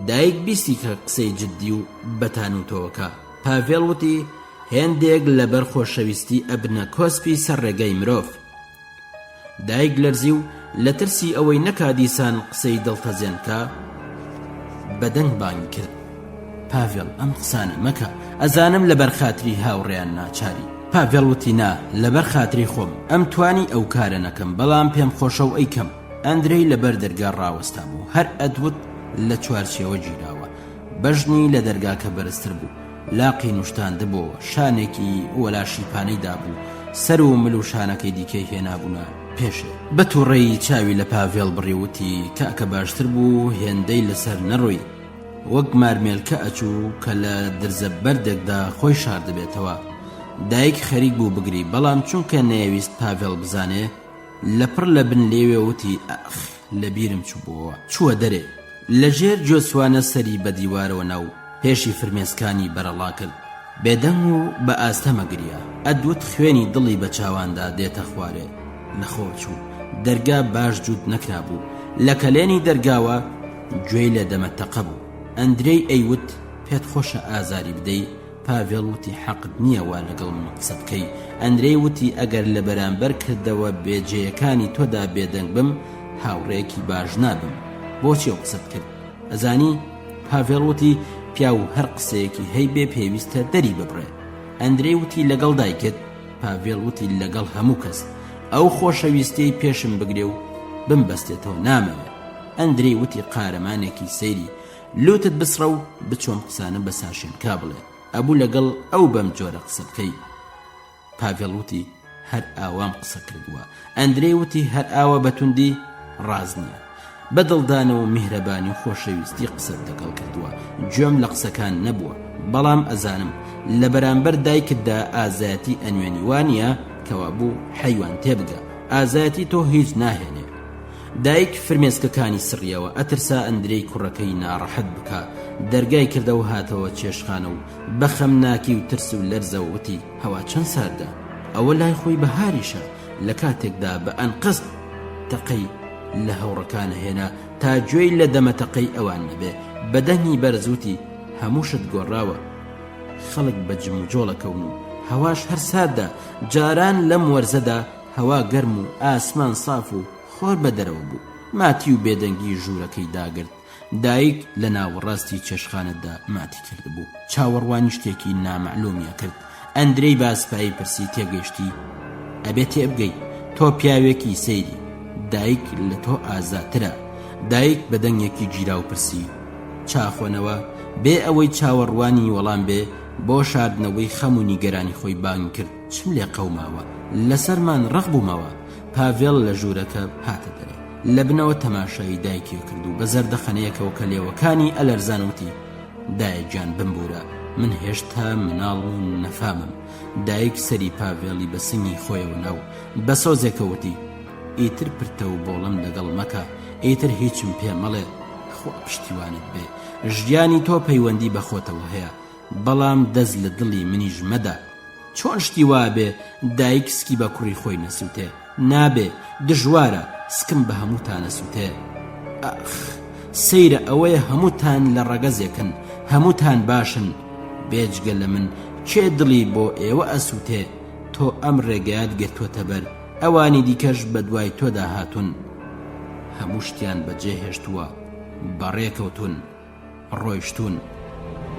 Speaker 6: دایک بیستی کە قسەی جددی و بەتانوتەوەکە. پاڤێڵ وتی هێندێک لەبەر خۆشەویستی ئەبنە کۆسپی سەر ڕێگەی مرۆڤ. دایک لەرزی و لە ترسی ئەوەی نەکا دیسان قسەی دڵتەزێنکە بەدەنگ بانگ کرد: پاڤێڵ، ئەم قسانە مەکە، ئەزانم لەبەر خاتری هاوڕێیان ناچاری. پاڤێڵ وتی: نا، لەبەر خاتری خۆم ئەم توانی ئەو کارە نەکەم، بەڵام پێم خۆشە و ئەیکەم. ئەندرەی لەبەر دەرگا ڕاوەستا بوو، هەر ئەدوت لە چوارچێوە گیراوە. بەژنی لە دەرگاکە بەرزتر بوو، لاقی نوشتاندبووە، شانێکی وەلاشی پانەیدا بوو، سەر و مل و شانەکەی دیکەی هێنابوونە پێشێ. بە تووڕێی چاوی لە پاڤێڵ بڕیوتی کاکە باشتر بوو هێندەی لەسەر نەڕۆی، وەک مارمێلکە ئەچوو کە لە درزە بەردێکدا خۆی شاردبێتەوە. دایک خەریک بوو بگری، بەڵام چونکە نەیەویست پاڤێڵ بزانێ، لەپڕ لە بن لێوێ وتی: ئەخ، لە بیرم چووبەوە. چووە دەرێ، لەژێر جۆسوانە سەری بە دیوارەوە ناو پێشی فرمێسکانی بەرەڵا کرد. بێدەنگ و بە ئاستەمە گریا. ئەدوت خوێنی دڵی بە چاواندا دێتە خوارێ. نەخۆ چوو، دەرگا باش جوود نەکرابوو. لە کەلێنی دەرگاوە گوێی لە دەمەتەقە بوو. ئەندرەی ئەیوت: پێت خۆشە ئازاری بدەی؟ پاڤێڵ وتی: حەقت نییە وا لەگەڵ من قسە بکەی. ئەندرەی وتی: ئەگەر لە بەرامبەر کردەوە بێجێیەکانی تۆدا بێدەنگ بم، هاوڕێکی باش نابم. بۆچی ئەو قسەت کرد؟ ئەزانی؟ پاڤێڵ وتی: پیا و هەر قسەیەکی هەی بێ پێویستە دەری ببڕێ. ئەندرەی وتی: لەگەڵ دایکت؟ پاڤێڵ وتی: لەگەڵ هەموو کەس. ئەو خۆشەویستەی پێشم بگرێ و بمبەستێتەوە نامەوێ. ئەندرەی وتی: قارەمانێکی سەیری، لوتت بسڕە و بچۆم قسانە بە ساشێنکا بڵێ. ئەبوو لەگەڵ ئەو بەم جۆرە قسە بکەی. پاڤێڵ وتی: هەر ئاوام قسە کردووە. ئەندرەی وتی: هەر ئاوە بەتوندی ڕاز نییە، بەدڵدانەوە میهرەبانی و خۆشەویستی قسەت لەگەڵ کردووە. گوێم لە قسەکان نەبووە، بەڵام ئەزانم لە بەرامبەر دایکتدا ئازایەتی ئەنوێنی وانە کەوا بوو حەیوان تێبگە، ئازایەتی تۆ هیچ ناهێنێ. دایک فرمێسکەکانی سڕیەوە، ئەترسا ئەندرەی کوڕەکەی ناڕەحەت بکە. دەرگای کردەوە هاتەوە چێشخانە و بەخەم ناکی و ترس و لەرزە وتی: هەوا چەند ساردە، ئەوە لای خۆی بەهاریشە. لە کاتێکدا بە ئەنقەست تەقەی لە هەوڕەکانە هێنا تا گوێی لە دەمەتەقەی ئەوان نەبێ. بەدەنگی بەرزوتی: هەمووشت گۆڕاوە، خەڵک بە جم و جۆڵەکەون و هەواش هەر سادە. جاران لەم وەرزەدا هەوا گەرم و ئاسمان ساف و خۆر بە دەرەوە بوو. ماتی و بێدەنگی ژوورەکەی داگرت. دایک لە ناوەڕاستی چێشخانەدا ماتی کرد بوو، چاوەڕوانی شتێکی نامەعلومیە کرد. ئەندرەی باسپایی پرسی: تێگەیشتی؟ ئەبێ تێبگەی، تۆ پیاوێکی سەیری، دایک لە تۆ ئازاترە. دایک بەدەنگێکی گیرا و پرسی: چاخۆنەوە؟ بێ ئەوەی چاوەڕوانی وەڵام بێ، بۆ شاردنەوەی خەم و نیگەرانی خۆی بانگ کرد: چم لێ قەوماوە، لەسەرمان ڕق بوومەوە. پاڤێڵ لە ژوورەکە هاتە دەرێ، لە بنەوە تەماشای دایکی کرد و بە زەردەخەنەیەکەوە کە لێوەکانی ئەلەرزانوتی: دایکجان بمبورە، من هێشتا مناڵ و نەفامم. دایک سەری پاڤێڵی بە سنگی خۆیەوە ناو، بە سۆزێکەوتی: ئیتر پرتە و بۆڵم لەگەڵ مەکە، ئیتر هیچم پێ مەڵێ، خۆ پشتیوانت بێ. ژیانی تۆ پەیوەندی بە خۆتەوە هەیە، بەڵام دەست لە دڵی منیش مەدە. چۆن شتی وابێ دایک سکی بە کوڕی خۆی نەسووتێ؟ نابێ، دژوارە سکم بە هەمووتان نەسووتێ. ئەخ، سەیرە ئەوەیە هەمووتان لە ڕەگەزێکن، هەمووتان باشن، بێجگە لە من کێ دڵی بۆ ئێوە ئەسووتێ؟ تۆ ئەم ڕێگەیات گرتووەتە بەر، ئەوانی دیکەش بە دوای تۆدا هاتون، هەموو شتیان بەجێ هێشتووە، بەڕێکەوتون، ڕۆیشتون.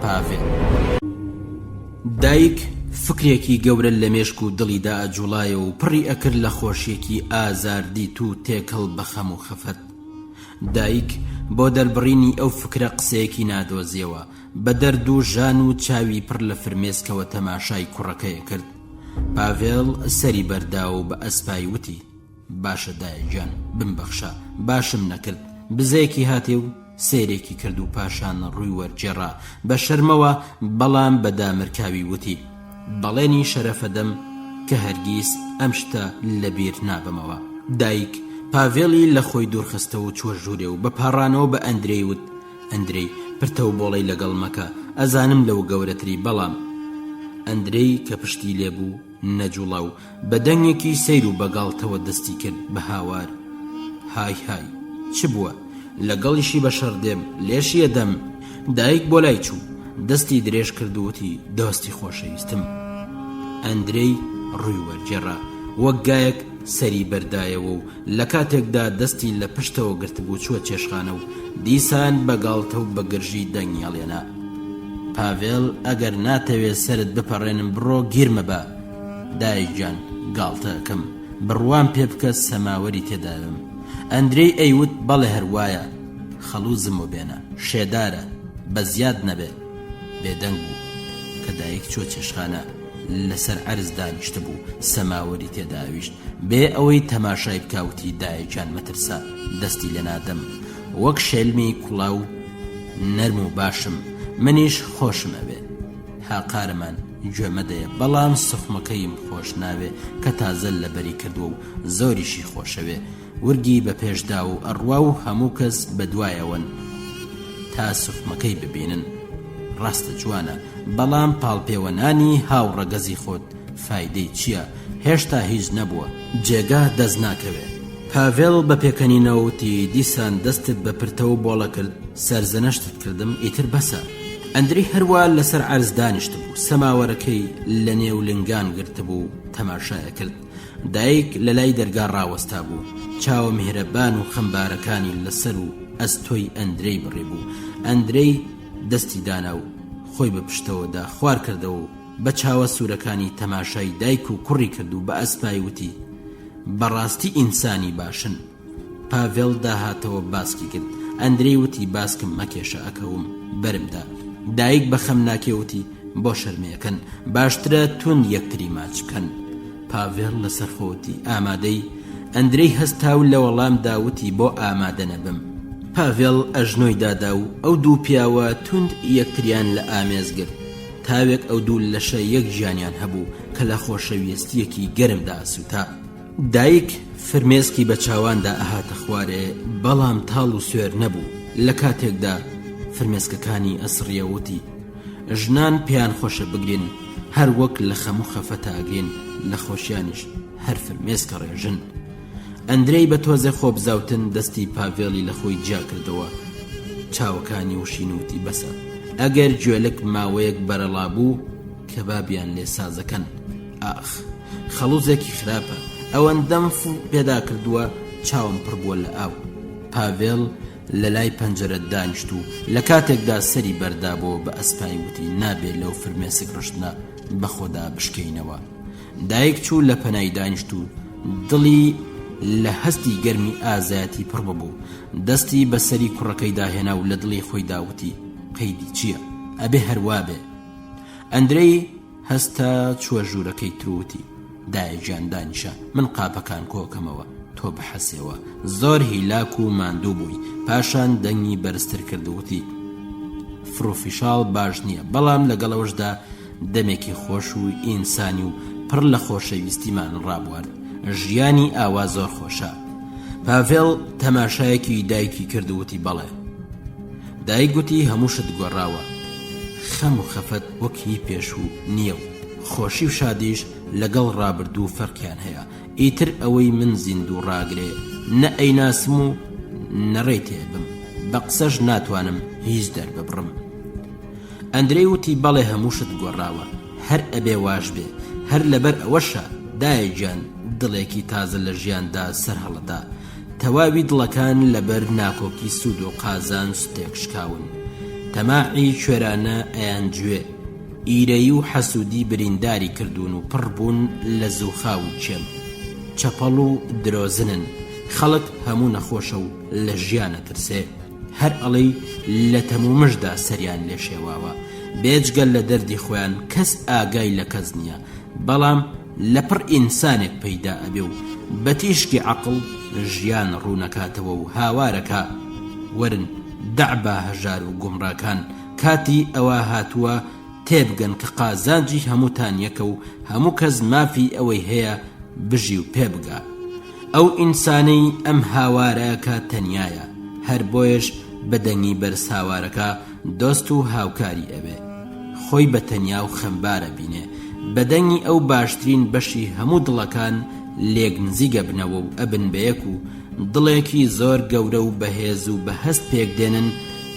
Speaker 6: پاڤێڵ. دایک فکرێکی گەورە لە مێشک و دڵیدا ئەجوڵایە و پڕی ئەکرد لە خۆشیێکی ئازاردیت و تێکەڵ بە خەم و خەفەت. دایک بۆ دەربڕینی ئەو فکرە قسەیەکی نادۆزیەوە، بە دەرد و ژان و چاوی پڕ لە فرمێسکەوە تەماشای کوڕەکەیە کرد. پاڤێڵ سەری بەردا و بە ئەسپای وتی: باشە دایکجان، بمبەخشە، باشم نەکرد. بزەیەکی هاتێ و سێرێکی کرد و پاشان ڕووی وەرجێڕا بە شەرمەوە، بەڵام بە دامرکاوی وتی: بەڵێنی شەرەفەدەم کە هەرگیز ئەم شتە لەبیر نابمەوە. دایک پاڤێڵی لە خۆی دوورخستە و چوە ژوورێ و بە پاڕانەوە بە ئەندرەی وت: ئەندرەی، پرتە و بۆڵەی لەگەڵ مەکە، ئەزانم لەو گەورەتری. بەڵام ئەندرەی کە پشتی لێبوو نەجوڵا و بە دەنگێکی سەیر و بەگاڵتەوە دەستی کرد بە هاوار: های های، چ بووە؟ لەگەڵیشی بەشەر دێم، لێشیە دەم. دایک بۆ لای چوو، دەستی درێژ کرد و وتی: دۆستی خۆشەویستم، ئەندرەی ڕووی وەرجێڕا وەک گایەک سەری بەردایەوە و لە کاتێکدا دەستی لە پشتەوە گرتبوو چووە چێشخانە و دیسان بەگاڵتە و بە گرژی دەنگیاڵێنا پاڤێڵ ئەگەر ناتەوێت سەرت بپەڕێنم بڕۆ گیرمە بە دایکجان گاڵتەکەم بڕوان پێ بکە سەماوەری تێداوم ئەندرەی ئەیوت بەڵێ هەروایە خەڵوزم و بێنە شێدارە بە زیاد نەبێ بێدەنگ بوو کە دایک چۆ چێشخانە لەسەر عەرز دانیشتە بوو سەماوەری تێداویشت بێ ئەوەی تەماشای بکاوتی دایکجان مەترسا دەستی لە نادەم وەک شێلمی کوڵاو نەرم و باشم منیش خۆشم ئەوێ هاقارمان گوێمەدەیە بەڵام سوخمەکەیم خۆش ناوێ کە تازە لەبەری کردووە و زۆریشی خۆشەوێ ورگی بە پێشدا و ئەڕوا و هەموو کەس بە دوایەوەن تا سوخمەکەی ببینن ڕاستە جوانە بەڵام پاڵپێوەنانی هاوڕەگەزی خۆت فایدەی چییە هێشتا هیچ نەبووە جێگا دەست ناکەوێ پاڤێڵ بە پێکەنینەوەتی دیسان دەستت بە پرتەوە بۆڵە کرد سەرزەنەشتت کردم ئیتر بەسە ئەندری هەروە لەسەر عەرز دانیشت بوو سەماوەرەکەی لە نێو لنگان گرتبوو تەماشایە کرد دایک لە لای دەرگا ڕاوەستا بوو چاوە میهرەبان و خەمبارەکانی لەسەر و ئەستۆی ئەندرەی بڕێ بوو ئەندرەی دەستی دانا و خۆی بە پشتەوەدا خوار کردەوە و بە چاوە سوورەکانی تەماشای دایک و کوڕی کرد و بە ئەسپای وتی بەڕاستی ئینسانی باشن پاڤێڵ داهاتەوە باسکی کرد ئەندرەی وتی باسکم مەکێشە ئەکەوم بەرمدا دایک بە خەم ناکێوتی بۆ شەرمێکن باشترە تون یەکتری ماچ بکەن پاڤێڵ لەسەر خۆتی ئامادەی ئەندرەی هەستا و لە وەڵام داوتی بۆ ئامادە نەبم پاڤێڵ ئەژنۆی دادا و ئەو دوو پیاوە توند یەکتریان لە ئامێز گرت تاوێک ئەو دوو لەشە یەک ژیانیان هەبوو کە لە خۆشەویستیەکی گەرمدا ئەسووتا دایک فرمێسکی بە چاواندا ئەهاتە خوارێ بەڵام تاڵ و سوێر نەبوو لە کاتێکدا فرمێسکەکانی ئەسڕیەوتی ژنان پێیان خۆشە بگرین هەر وەک لە خەم و خەفەتە ئەگرین لە خۆشیانیش هەر فرمێسکە ڕێژن ئەندرەی بە تۆزە خۆبزاوتن دەستی پاڤێڵی لە خۆی جیا کردەوە چاوەکانی وشینوتی بەسە ئەگەر گوێلک ماوەیەک بەرەڵا بوو کە بابیان لێ سازەکەن ئاخ خەڵوزێکی خراپە ئەوەندەم پێدا کردووە چاوم پڕ بووە لە ئاو پاڤێڵ لە لای پەنجەرە دانیشت و لە کاتێکدا سەری بەردابەوە بە ئەسپای وتی نابێت لەو فرمێسک ڕشتنە بەخۆدا بشکەینەوە دایک چوو لە پەنای دانیشت و دڵی لە هەستی گەرمی ئازایەتی پڕ ببوو دەستی بەسەری کوڕەکەی داهێنا و لە دڵی خۆی داوتی قەیدی چییە ئەبێ هەروە بێ ئەندرەی هەستا چووە ژوورەکەی تروتی دایکجان دانیشە من قاپەکان کۆکەمەوە تۆ بحەسێەوە زۆر هیلاک و ماندوو بووی پاشان دەنگی بەرزتر کردوتی فرۆفیشاڵ باش نییە بەڵام لەگەڵەوەشدا دەمێکی خۆش و ئینسانی و پڕ لە خۆشەویستیمان ڕابوارد ژیانی ئاوا زۆر خۆشە پاڤێڵ تەماشایەکی دایکی کردوتی بەڵێ دایک گوتی هەمووشت گۆڕاوە خەم و خەفەت وەکی پێش و نییە و خۆشی و شادیش لەگەڵ ڕابردوو فەرقیان هەیە ئیتر ئەوەی من زیندوو ڕاگرێ نە ئەیناسم و نەڕێ تێبم بە قسەش ناتوانم هیچ دەرببڕم ئەندرەی وتی بەڵێ هەمووشت گۆڕاوە هەر ئەبێ واش بێ هەر لەبەر ئەوەشە دایکجان دڵێکی تازە لە ژیاندا سەر هەڵەدا تەواوی دڵەکان لەبەر ناکۆکی سوود و قازان سوتێک شکاون تەماعی کوێرانە ئەیان گوێ ئیرەی و حەسوودی برینداری کردوون و پڕبوون لە زووخاو و چێم چەپەڵ و درۆزنن خەڵک هەموو نەخۆشە و لە ژیانە ترسێ هەر ئەڵەی لە تەمومشدا سەریان لێ شێواوە بێجگەل لە دەردی خۆیان کەس ئاگای لە کەس نییە بەڵام لەپڕ ئینسانێک پەیدا ئەبێ و بە تیشکی عەقڵ ژیان ڕوونەکاتەوە و هاوارەکە وەرن دەعبا هەژار و گومڕاکان کاتی ئەوە هاتووە تێبگەن کە قازانجی هەمووتان یەکە و هەموو کەس مافی ئەوەی هەیە بژی و پێبگا ئەو ئینسانەی ئەم هاوارەکە تەنیایە هەر بۆیش بەدەنگی بەرز هاوارەکە دۆست و هاوکاری ئەوێ خۆی بە تەنیا و خەمبارە بینێ بەدەنگی ئەو باشترین بەشی هەموو دڵەکان لێک نزیگە بنەوە و ئەبن بەیەک و دڵێکی زۆر گەورە و بەهێز و بە هەست پێک دێنن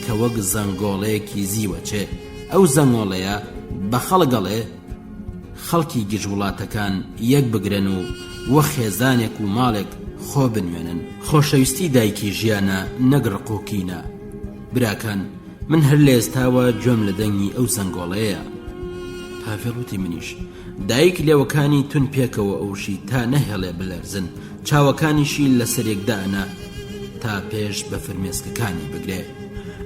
Speaker 6: کە وەک زەنگۆڵەیەکی زیوەچێ ئەو زەنگۆڵەیە بە خەڵگەڵێ خەڵکی گژوڵاتەکان یەک بگرن و وە خێزانێک و ماڵێک خۆ بنوێنن. خۆشەویستی دایکی ژیانە نەگڕق و کینە. براکان، من هەر لە ئێستاوە گوێم لە دەنگی ئەو زەنگۆڵەیە. پاڤێڵ منیش دایک لێوەکانی تون پێکەوە ئەوشی تا نەهێڵێ بلەرزن، چاوەکانیشی لە سەرێکدانە تا پێش بە فرمێسکەکانی بگرێ.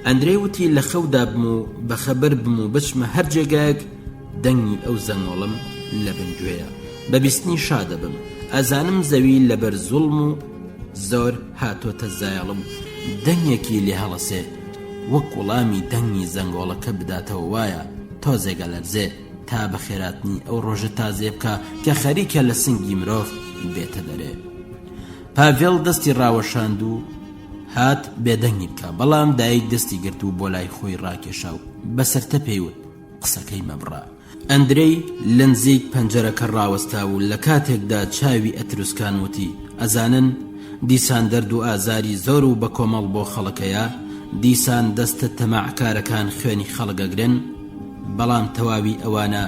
Speaker 6: ئەندرێ وتی لە خەودا بم و بەخەبەر بم و بچمە هەر جێگایەک دەنگی ئەو زەنگۆڵم لە بنگوێیە. بە بیستنی شادە بم، ئەزانم زەوی لەبەر زوڵم و زۆر هاتۆتە زایەڵم دەنگێکی لێ هەڵەسێ، وەک وەڵامی دەنگی زەنگۆڵەکە بداتەوە وایە تۆزێگە لەرزێ تا بە خێراتنی ئەو ڕۆژە تازێ بکە کە خەریکە لە سنگی مرۆڤ بێتە دەرێ. پاڤێڵ دەستی ڕاوەشاند و هات بێدەنگی بکە، بەڵام دایک دەستی گرت و بۆ لای خۆی ڕاکێشا و بەسەرتە پێیوت قسەکەی مەبڕە. ئەندرەی لە نزیک پەنجەرەکە ڕاوەستا و لە کاتێکدا چاوی ئەتروسکان وتی ئەزانن دیسان دەرد و ئازاری زۆر و بە کۆمەڵ بۆ خەڵکەیە، دیسان دەستە تەماعکارەکان خوێنی خەڵگەگرن، بەڵام تەواوی ئەوانە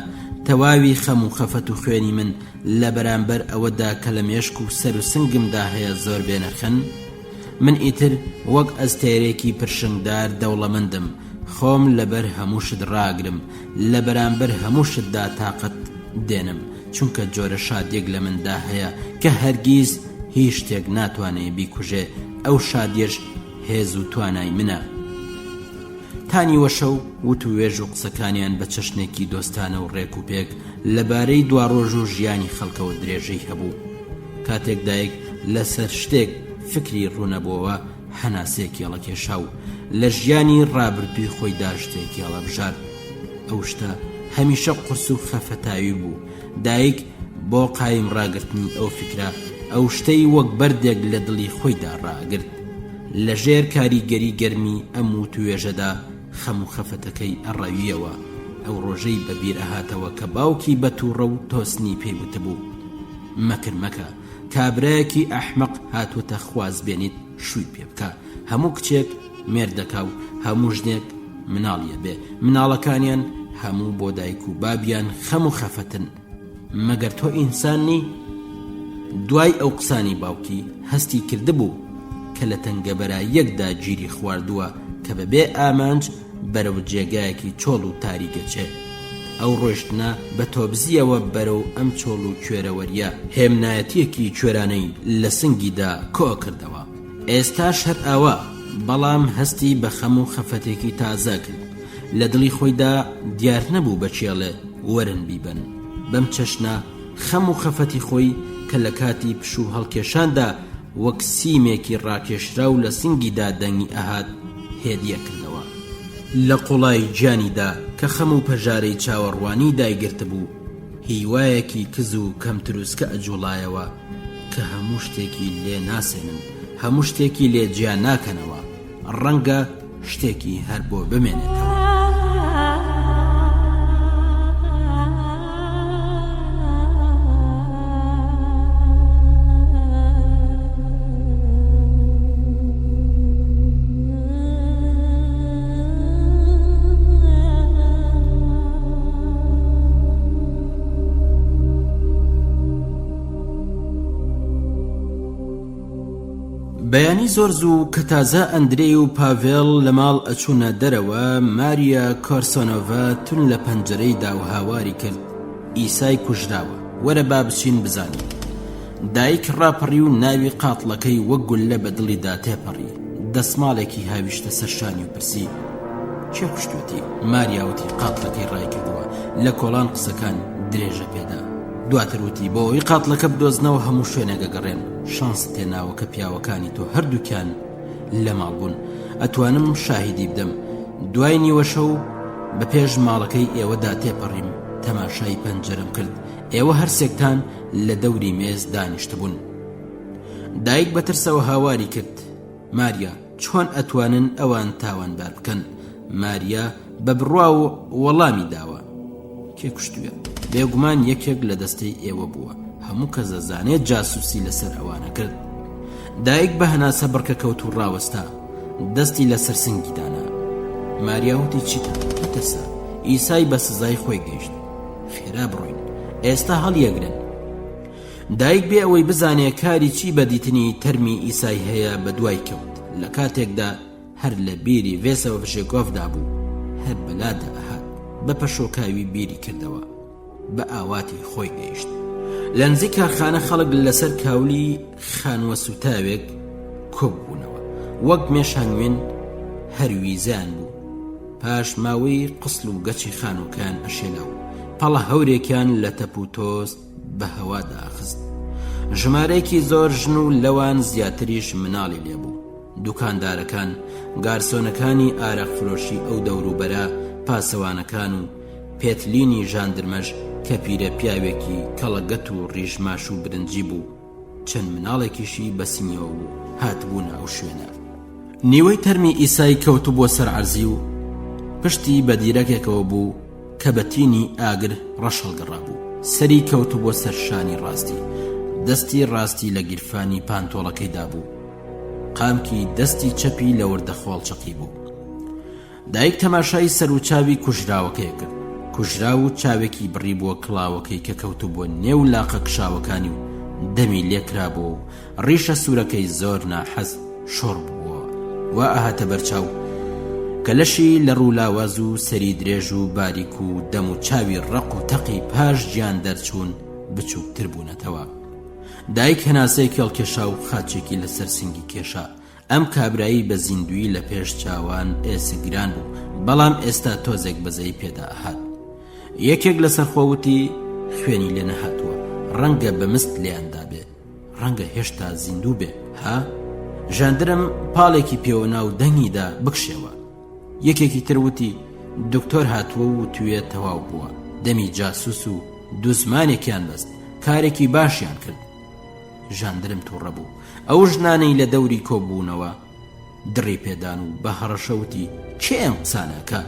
Speaker 6: تەواوی خەم و خەفەت و خوێنی من لە بەرامبەر ئەوەدا کە لە مێشک و سەر و سنگمدا هەیە زۆر بێنەرخن. من ئیتر وەک ئەستێرێکی پرشنگدار دەوڵەمەندم، خۆم لەبەر هەمووشت ڕاگرم، لە بەرامبەر هەمووشتدا تاقەت دێنم، چونکە جۆرە شادێک لە مندا هەیە کە هەرگیز هیچ شتێک ناتوانێ بیکوژێ، ئەو شادیش هێز و توانای منە. تانی وەشە و وت و وێژ و قسەکانیان بە چەشنێکی دۆستانە و ڕێک و پێک لەبارەی دواڕۆژ و ژیانی خەڵکەوە درێژەی هەبوو. کاتێک دایک لەسەر شتێک فکری ڕوونەبووەوە هەناسێکی هەڵەکێشا و لە ژیانی ڕابردووی خۆیدا شتێکی هەڵەبژار. ئەو شتە هەمیشە قورس و خەفەتاوی بوو. دایک بۆ قایم ڕاگرتنی ئەو فکرە ئەو شتەی وەک بەردێک لە دڵی خۆیدا ڕاگرت. لە ژێر کاریگەری گەرمی ئەم و توێژەدا خەم و خەفەتەکەی ئەڕەویەوە. ئەو ڕۆژەی بەبیر ئەهاتەوە کە باوکی بە تووڕە و تۆسنی پێیوتە بوو مەکر مەکە، کابرایەکی ئەحمەق هاتووەتە خواز بێنیت شووی پێ بکە. هەموو کچێک مێردەکە و هەموو ژنێک مناڵیە بێ، مناڵەکانیان هەموو بۆ دایک و بابیان خەم و خەفەتن، مەگەر تۆ ئینسانی. دوای ئەو قسانی باوکی هەستی کردبوو کە لە تەنگەبەرە یەکدا گیری خواردووە کە بەبێ ئامانج بەرەو جێگایەکی چۆڵ و تاریکەچێ. ئەو ڕۆشتنە بە تۆبزیەوە بەرەو ئەم چۆڵ و کوێرەوەریە هێمنایەتیەکی کوێرانەی لە سنگیدا کۆ کردەوە. ئێستاش هەر ئاوا، بەڵام هەستی بە خەم و خەفەتێکی تازە کرد. لە دڵی خۆیدا دیار نەبوو بەچێڵێ وەرن بیبن. بەم چەشنە خەم و خەفەتی خۆی کە لە کاتی پشوو هەڵکێشاندا وەک سیمێکی ڕاکێشرا و لە سنگیدا دەنگی ئەهات هێدیە کردەوە. لە قوڵای گیانیدا کە خەم و پەژارەی چاوەڕوانی دایگرت بوو، هیوایەکی کز و کەم تروسکە ئەجوڵایەوە کە هەموو شتێکی لێ ناسێنن، هەموو شتێکی لێ گیان ناکەنەوە، ڕەنگە شتێکی هەر بۆ بمێنێتەوە. بەیانی زۆر زوو کە تازە ئەندرێ و پاڤێڵ لە ماڵ ئەچوونە دەرەوە، ماریا کۆرسۆنۆڤا تون لە پەنجەرەی داو هاواری کرد ئیسای کوژراوە، وەرە با بچین بزانی. دایک ڕاپەڕی و ناوی قاتڵەکەی وەک گولە بە دڵیدا تێپەڕی، دەسماڵێکی هاویشتە سەرشانی و پرسی چێ کوشتوتی؟ ماریاوتی قاتڵەکەی ڕای کردووە، لە کۆڵان قسەکان درێژە پێدا. دواتر وتی بۆ ئەوی قاتڵەکە بدۆزنەوە هەموو شوێنێکە گەڕێن، شانس تێناوە کە پیاوەکانی تۆ هەردووکیان لە ماڵ بوون، ئەتوانم شاهیدی بدەم. دوای نیوە شەو بە پێش ماڵەکەی ئێوەدا تێپەڕیم، تەماشای پەنجەرەم کرد، ئێوە هەرسێکتان لە دەوری مێز دانیشت بوون. دایک بەترسەوە هاواری کرد ماریا چۆن ئەتوانن ئەوان تاوانبار بکەن. ماریا بە بڕوا و وەڵامی داوە کێ کوشتووە؟ بێگومان یەکێک لە دەستەی ئێوە بووە، هەموو کەس دەزانێت جاسووسی لەسەر ئەوانە کرد. دایک بە هەناسە بڕکە کەوت و ڕاوەستا، دەستی لەسەر سنگی دانا. ماریاوتی چیتە؟ نەترسە، ئیسای بە سزای خۆی گەیشت. خێرا بڕۆین. ئێستا هەڵیەگرن. دایک بێ ئەوەی بزانێ کاری چی بەدیتنی تەرمی ئیسای هەیە بە دوای کەوت. لە کاتێکدا هەر لە بیری ڤێسەوە ڤژێکۆڤدا بوو، هەر بەلادا ئەهات بە پەشۆکاوی بیری کردەوە، بە ئاواتی خۆی گەیشت. لە نزیک کارخانە خەڵک لەسەر کاولی خانووە سوتاوێک کۆبوونەوە، وەک مێشانوێن هەرویزان بوو. پاش ماوەی قسڵ و گەچی خانووکان ئەشێلاو، پەڵە هەورێکیان لە تەپ و تۆست بە هەوادا ئەخست. ژمارەیەکی زۆر ژن و لەوان زیاتریش مناڵی لێبوو. دوکاندارەکان، گارسۆنەکانی ئاراقفرۆشی ئەو دەوروبەرە، پاسەوانەکان و پێتلینی ژاندرمەش کە پیرە پیاوێکی کەڵەگەت و ڕیژماش و برنجی بوو. چەند مناڵێکیشی بەسینەوە بوو هاتبوون ئەو شوێنە. نیوەی تەرمی ئیسای کەوتو بۆ سەر عەرزی و پشتی بە دیرەکێکەوە بوو کە بەتینی ئاگر ڕەش هەڵگەڕا بوو. سەری کەوتو بۆ سەر شانی ڕاستی، دەستی ڕاستی لە گیرفانی پانتۆڵەکەیدا بوو، قامکی دەستی چەپی لە وردەخۆڵ چەقی بوو. دایک تەماشای سەر و چاوی کوژراوەکەی کرد. کوژرا و چاوێکی بڕی بووە کڵاوەکەی کە کەوتو بۆ نێو لاقە کشاوەکانی و دەمی لێکرا بوو و ڕیشە سوورەکەی زۆر ناحەز شۆڕ بووە و ئاهاتە بەرچاو کە لەشی لە ڕوولاواز و سەری درێژ و باریک و دەم و چاوی ڕق و تەقی پاش گیان دەرچوون بچووکتر بوونەتەوە. دایک هەناسەی کێڵکێشا و خاچێکی لەسەر سنگی کێشا. ئەم کابرایی بە زیندوی لە پێش چاوان ئێسگران بوو، بەڵام ئێستا تۆزێک بەزەی پێدا ئەهات. یەکێک لەسەر خۆوتی خوێنی لێ نەهاتووە، ڕەنگە بەمست لێیاندا بێ، ڕەنگە هێشتا زیندوو بێ. ها ژاندرم پاڵێکی پێوە ناو دەنگیدا بکشێوە. یەکێکی تروتی دکتۆر هاتووە و توێ تەواو بووە، دەمی جاسوس و دوو زمانێکیان بەست، کارێکی باشیان کرد. ژاندرم تووڕە بوو. ئەو ژنانەی لە دەوری کۆبوونەوە دڕی پێدان و بە هەڕەشەوتی چێ ئەم قسانەکە؟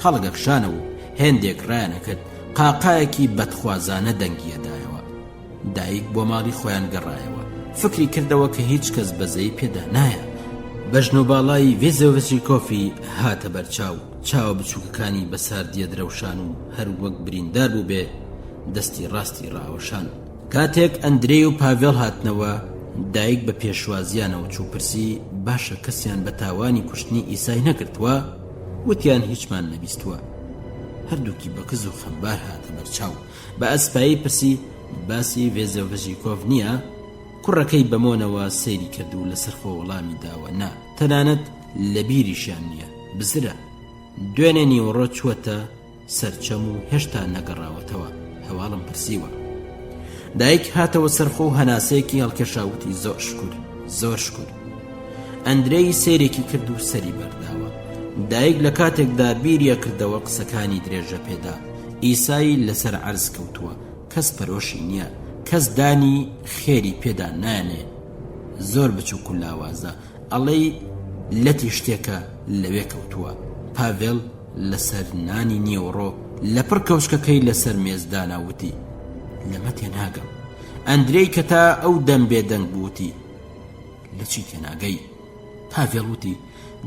Speaker 6: خەڵگە کشانە و هێندێک ڕایانەکرد. قاقایەکی بەدخوازانە دەنگیەدایەوە. دایک بۆ ماڵی خۆیان گەڕایەوە. فکری کردەوە کە هیچ کەس بەزەی پێدا نایە. بەژن و باڵای ڤێزۆڤچیکۆفی هاتە بەرچاو، چاوە بچووکەکانی بەساردیە درەوشان و هەر وەک بریندار بوو بێ دەستی ڕاستی ڕاوەشان. کاتێک ئەندرێ و پاڤێڵ هاتنەوە، دایک بە پێشوازیانەوە چوو پرسی باشە کەسیان بە تاوانی کوشتنی ئیسای نەکردووە؟ وتیان هیچمان نەبیستووە. هەردووکی بەکز و خەمبار هاتە بەرچاو. بە ئەسپایی پرسی باسی ڤێزۆڤژیکۆڤ نییە؟ کوڕەکەی بەمۆنەوە سەیری کرد و لەسەر خۆ وەڵامی داوە نا، تەنانەت لە بیریشیان نییە، بزرە. دوێنێ نیوەڕۆ چووەتە سەرچەم و هێشتا نەگەڕاوەتەوە. هەواڵم پرسیوە. دایک هاتەوە سەرخۆ و هەناسەیەکی هەڵکێشاوتی زۆر شکر، زۆر شکر. ئەندرێی سەیرێکی کرد و سەری بەرداوە. دایک لە کاتێکدا بیریە کردەوە قسەکانی درێژە پێدا. ئیسای لەسەر عەرز کەوتووە، کەس پەرۆشی نییە، کەس دانی خێری پێدا نانێ. زۆر بچووک و لاوازە، ئەڵێی لەتی شتێکە لەوێ کەوتووە. پاڤێڵ لەسەر نانی نیوەڕۆ لە پڕ کەوشکەکەی لەسەر مێزدا ناوتی لەمە تێناگەم. ئەندرێی کە تا ئەو دەم بێدەنگ بووتی لە چی تێناگەی؟ پاڤێڵ وتی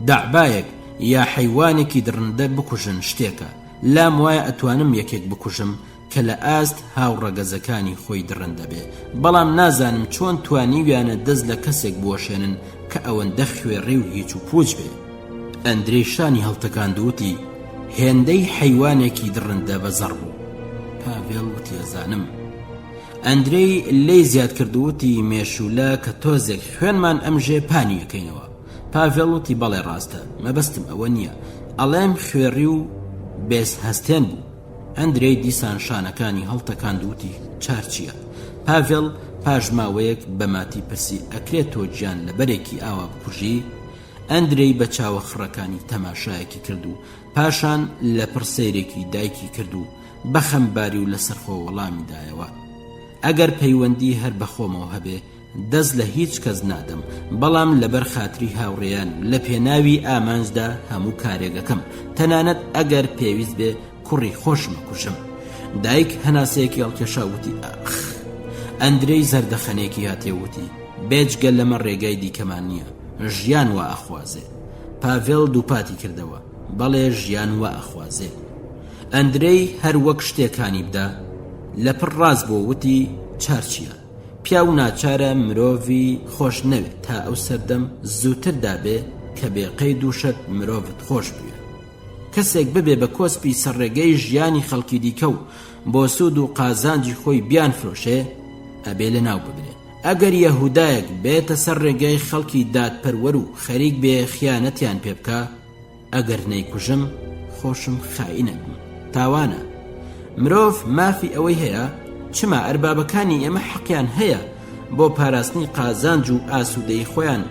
Speaker 6: دەعبایەک یا حەیوانێکی درندە بکوژن شتێکە. لام وایە ئەتوانم یەکێک بکوژم کە لە ئاست هاوڕەگەزەکانی خۆی درندە بێ، بەڵام نازانم چۆن توانیویانە دەست لە کەسێک بوەشێنن کە ئەوەندە خوێڕێ و هیچ و پوچ بێ. ئەندرێ شانی هەڵتەکاندوتی هێندەی حەیوانێکی درندە بەزەڕ بوو. پاڤێڵ وتی ئەزانم. ئەندرێی لێی زیاد کردووتی مێشولە کە تۆزێک خوێنمان ئەمژێ پانی یەکەینەوە. پاڤێڵ وتی بەڵێ ڕاستە، مەبەستم ئەوە نییە، ئەڵێم خوێڕی و بێز هەستێن بوو. ئەندرێی دیسان شانەکانی هەڵتەکاندوتی چارچیە. پاڤێڵ پاژماوەیەک بەماتی پرسی ئەکرێت تۆ گیان لە بەرێکی ئاوا بکوژی؟ ئەندرێی بە چاوە خڕەکانی تەماشایەکی کرد و پاشان لە پرسەیرێکی دایکی کرد و بەخەمباری و لەسەر خۆ وەڵامی دایەوە ئەگەر پەیوەندی هەر بەخۆمەوە هەبێ دەست لە هیچ کەس نادەم، بەڵام لەبەر خاتری هاوڕێیان لە پێناوی ئامانجدا هەموو کارێگەکەم، تەنانەت ئەگەر پێویست بێ کوڕی خۆشمە کوشم. دایک هەناسەیەکی هەڵکێشاوتی ئاخ. ئەندرێی زەردەخەنێکی هاتێوتی بێجگە لەمە ڕێگای دیکەمان نییە، ژیان وا ئەخوازێ. پاڤێڵ دووپاتی کردەوە بەڵێ ژیان وا ئەخوازێ. ئەندرێی هەر وەک شتێکانی بدا لەپڕ ڕاز بۆ وتی چارچیە پیاو ناچارە مرۆڤی خۆش نەوێت تا ئەو سەردەم زووتر دابێ کە بێ قەید و شەرت مرۆڤت خۆش بوێ کەسێک ببێ بە کۆسپی سەرڕێگەی ژیانی خەڵکی دیکە و بۆ سوود و قازانجی خۆی بیان فرۆشێ ئەبێ لە ناو ببرێ ئەگەر یەهودایەک بێتە سەر ڕێگەی خەڵکی دادپەروەر و خەریک بێ خیانەتیان پێ بکە ئەگەر نەیکوژم خۆشم خائینەکم تاوانە مرۆڤ مافی ئەوەی هەیە چما ئەربابەکانی ئێمە حەقیان هەیە بۆ پاراستنی قازانج و ئاسوودەی خۆیان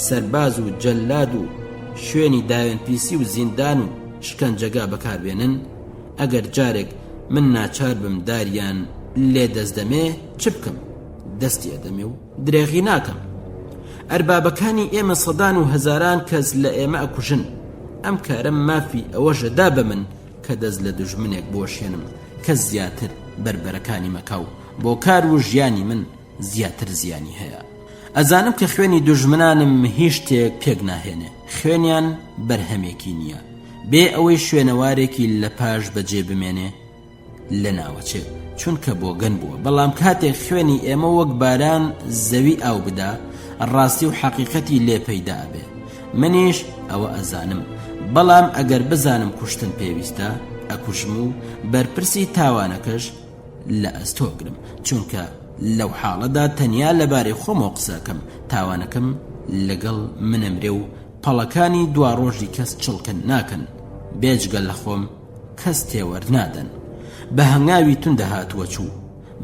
Speaker 6: سەرباز و جەلاد و شوێنی داوێن پیسی و زیندان و شکەنجەگا بەکاربێنن ئەگەر جارێک من ناچار بم داریان لێ دەستدەمێ چ بکەم دەستی ئەدەمێ و درێغی ناکەم ئەربابەکانی ئێمە سەدان و هەزاران کەس لە ئێمە ئەکوژن ئەم کارە مافی ئەوەژە دا بە من کە دەست لە دوژمنێک بۆشێنم کە زیاتر بربەرەکانی مەکاو بۆ کار و ژیانی من زیاتر زیانی هەیە ئەزانم کە خوێنی دوژمنانم هیچ شتێک پێک ناهێنێ خوێنیان بەرهەمێکی نییە بێ ئەوەی شوێنەوارێکی لە پاش بەجێ بمێنێ لە ناوەچێ چونکە بۆ گەن بووە بەڵام کاتێک خوێنی ئێمە وەک باران زەوی ئاو بدا ڕاستی و حەقیقەتی لێ پەیدا بێ منیش ئەوە ئەزانم بەڵام ئەگەر بزانم کوشتن پێویستە ئەکوژم و بەرپرسی تاوانەکەش لە ئەستۆگرم چونکە لەو حاڵەدا تەنیا لەبارەی خۆمەوە قسەکەم تاوانەکەم لەگەڵ منەمرێ و پەڵەکانی دوا ڕۆژی کەس چڵکن ناکەن بێجگە لە خۆم کەس تێوەرنادەن بە هەنگاوی توندە هاتووە چوو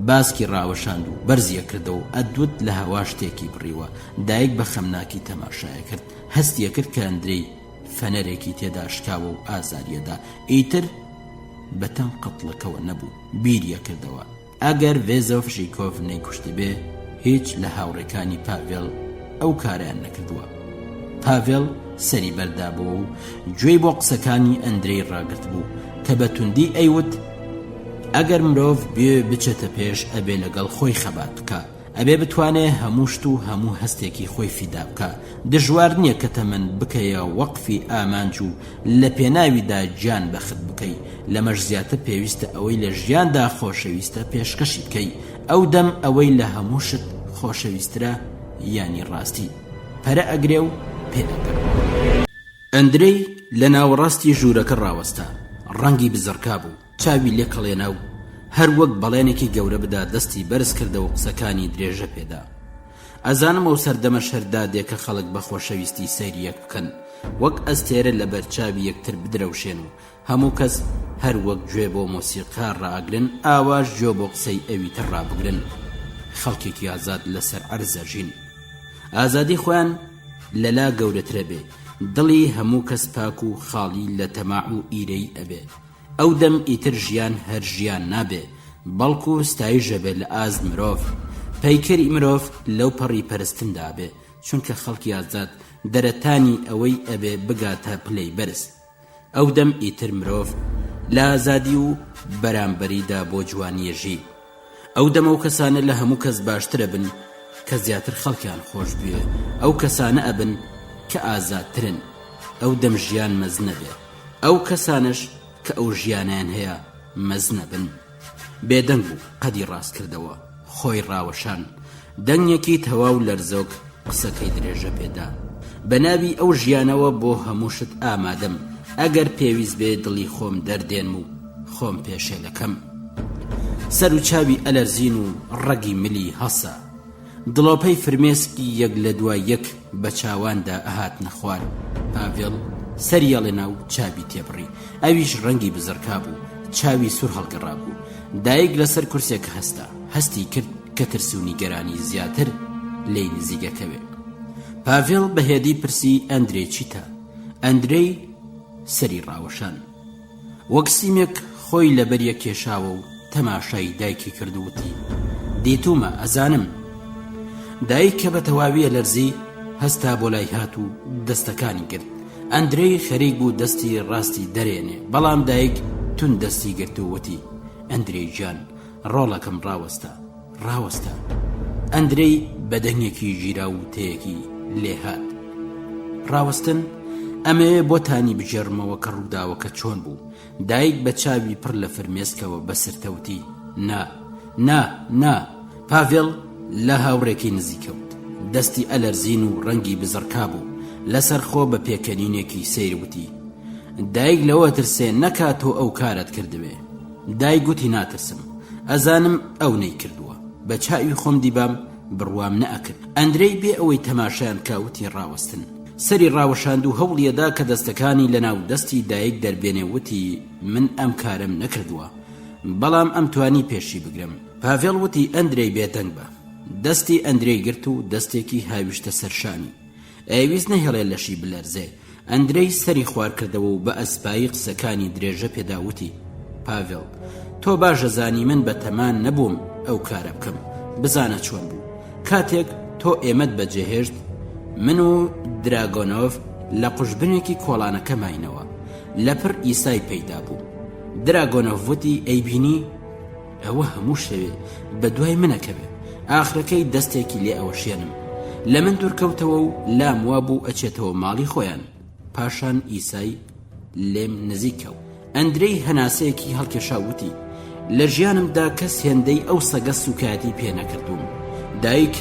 Speaker 6: باسکی ڕاوەشاند و بەرزیە کردە و ئەدوت لە هەوا شتێکی بڕیوە دایک بە خەمناکی تەماشایە کرد هەستیە کرد کە ئەندرەی فەنەرێکی تێدا شکاوە و ئازاریەدا ئیتر بەتەن قەتڵەکەوە نەبوو بیریە کردەوە ئەگەر ڤێزۆفژیکۆڤ نەیکوشتی بێ هیچ لە هاوڕێکانی پاڤێڵ ئەو کاریان نەکردووە پاڤێڵ سەری بەردابووە و گوێی بۆ قسەکانی ئەندرەی ڕاگرت بوو کە بە توندی ئەیوت ئەگەر مرۆڤ بێ بچێتە پێش ئەبێ لەگەڵ خۆی خەبات بکە ئەبێ بتوانێ هەموو شت و هەموو هەستێکی خۆی فیدا بکە دژوار نییە کە تەمەند بکەیە وەقفی ئامانج و لە پێناویدا گیان بەخت بکەی لەمەش زیاتر پێویستە ئەوەی لە ژیاندا خۆشەویستە پێشکەشی بکەی ئەو دەم ئەوەی لە هەموو شت خۆشەویسترە یانی ڕاستی پەرە ئەگرێ و پێدەکە ئەندرەی لە ناوەڕاستی ژوورەکە ڕاوەستا ڕەنگی بزڕکا بوو چاوی لێ کەڵێنا و هەر وەک بەڵێنێکی گەورە بدا دەستی بەرز کردە و قسەکانی درێژە پێدا ئەزانم ئەو سەردەمە شەردادێک کە خەڵک بە خۆشەویستی سەیری یەک بکەن وەک ئەستێرە لە بەرچاوی یەکتر بدرەوشێن و هەموو کەس هەر وەک گوێ بۆ مۆسیقا ڕاگرن ئاواش گوێ بۆ قسەی ئەوی تر ڕابگرن خەڵکێکی ئازاد لەسەر عەرزە ژین ئازادی خۆیان لەلا گەورەترە بێ دڵی هەموو کەس پاک و خاڵی لە تەماع و ئیرەی ئەبێ ئەو دەم ئیتر ژیان هەر ژیان نابێ بەڵکو ستایژە بێ لە ئاز مرۆڤ پەیکەری مرۆڤ لەو پەڕی پەرستندا بێ چونکە خەڵکی ئازاد دەرەتانی ئەوەی ئەبێ بگاتە پلەی بەرز ئەو دەم ئیتر مرۆڤ لە ئازادی و بەرامبەریدا بۆ جوانیەژی ئەو دەم ئەو کەسانە لە هەموو کەس باشترە بن کە زیاتر خەڵکیان خۆش بوێ ئەو کەسانە ئەبن کە ئازادترن ئەو دەم ژیان مەز نەبێ ئەو کەسانش کە ئەو ژیانیان هەیە مەز نەبن بێدەنگ بوو قەدی ڕاست کردەوە خۆی ڕاوەشان دەنگێکی تەواو لەرزۆک قسەکەی درێژە پێدا بە ناوی ئەو ژیانەوە بۆ هەموو شت ئامادەم ئەگەر پێویست بێ دڵی خۆم دەردێنم و خۆم پێشێلەکەم سەر و چاوی ئەلەرزین و ڕەگی ملی هەسا دڵۆپەی فرمێسکی یەک لە دوای یەک بە چاواندا ئەهات نەخوار پاڤێڵ سەریەڵێنا و چاوی تێبڕی ئەویش ڕەنگی بزرکا بوو چاوی سوور هەڵگەڕا بوو دایک لەسەر کورسێک هەستی کرد کە ترسونی گەرانی زیاتر لێی نزیگەکەوێ پاڤێڵ بەهێدی پرسی ئەندرێ چیتە ئەندرەی سەری ڕاوەشان وەک سیمێک خۆی لەبەریە کێشاوە و تەماشای دایکی کردووتی دیتومە ئەزانم دایک کە بە تەواویە لەرزی هەستا بۆ لای هات و دەستەکانی گرت ئەندرەی خەریک بوو دەستی ڕاستی دەرێنێ بەڵام دایک تون دەستی گرتووەتی ئەندرەی گیان ڕۆڵەکەم ڕاوەستە ئەندرەی بەدەنگێکی ژیرا و تەیەکی لێ هات ڕاوەستن ئەمەوێ بۆتانی بژێڕمەوە کە ڕووداوەکە چۆن بوو دایک بە چاوی پڕ لە فرمێسکەوە بەسرتەوتی نا نا پاڤێڵ لە هاوڕێکی نزیکەوت دەستی ئەلەرزین و ڕەنگی بزڕکا بوو لەسەر خۆ بە پێکەنینێکی سەیروتی دایک لەوە ترسێ نەکاتۆ ئەو کارت کردوێ دایک گوتی ناترسم ئەزانم ئەو نەی کردووە بە چاوی خۆم دیبام بڕوام نەئەکرد ئەندرەی بێ ئەوەی تەماشایان کاوتی ڕاوەستن سەری ڕاوەشاند و هەوڵیەدا کە دەستەکانی لەناو دەستی دایک دەربێنێ وتی من ئەم کارم نەکردووە بەڵام ئەم توانی پێشی بگرم پاڤێڵ وتی ئەندرەی بێدەنگ بە دەستی ئەندرەی گرت و دەستێکی هاویشتە سەرشانی ئەویست نەهێڵێ لەشی بلەرزێ ئەندرەی سەری خوار کردەوە و بە ئەسپایی قسەکانی درێژە پێداوتی پاڤێڵ تۆ باشە زانی من بە تەمان نەبووم ئەو کارە بکەم بزانە چۆن بوو کاتێک تۆ ئێمەت بەجێهێشت من و دراگۆنۆڤ لە قوشبنێکی کۆڵانەکە ماینەوە لەپڕ ئیسای پەیدا بوو دراگۆنۆڤ وتی ئەیبینی ئەوە هەموو شەوێ بە دوای منەکەوێ ئاخرەکەی دەستێکی لێ ئەوەشێنم لە من دوورکەوتەوە و لام وا بوو ئەچێتەوە ماڵی خۆیان پاشان ئیسای لێم نزیکەوە ئەندرەی هەناسەیەکی هەڵکێشاوتی لە ژیانمدا کەس هێندەی ئەو سەگە سوکاتی پێ نەکردوم دایک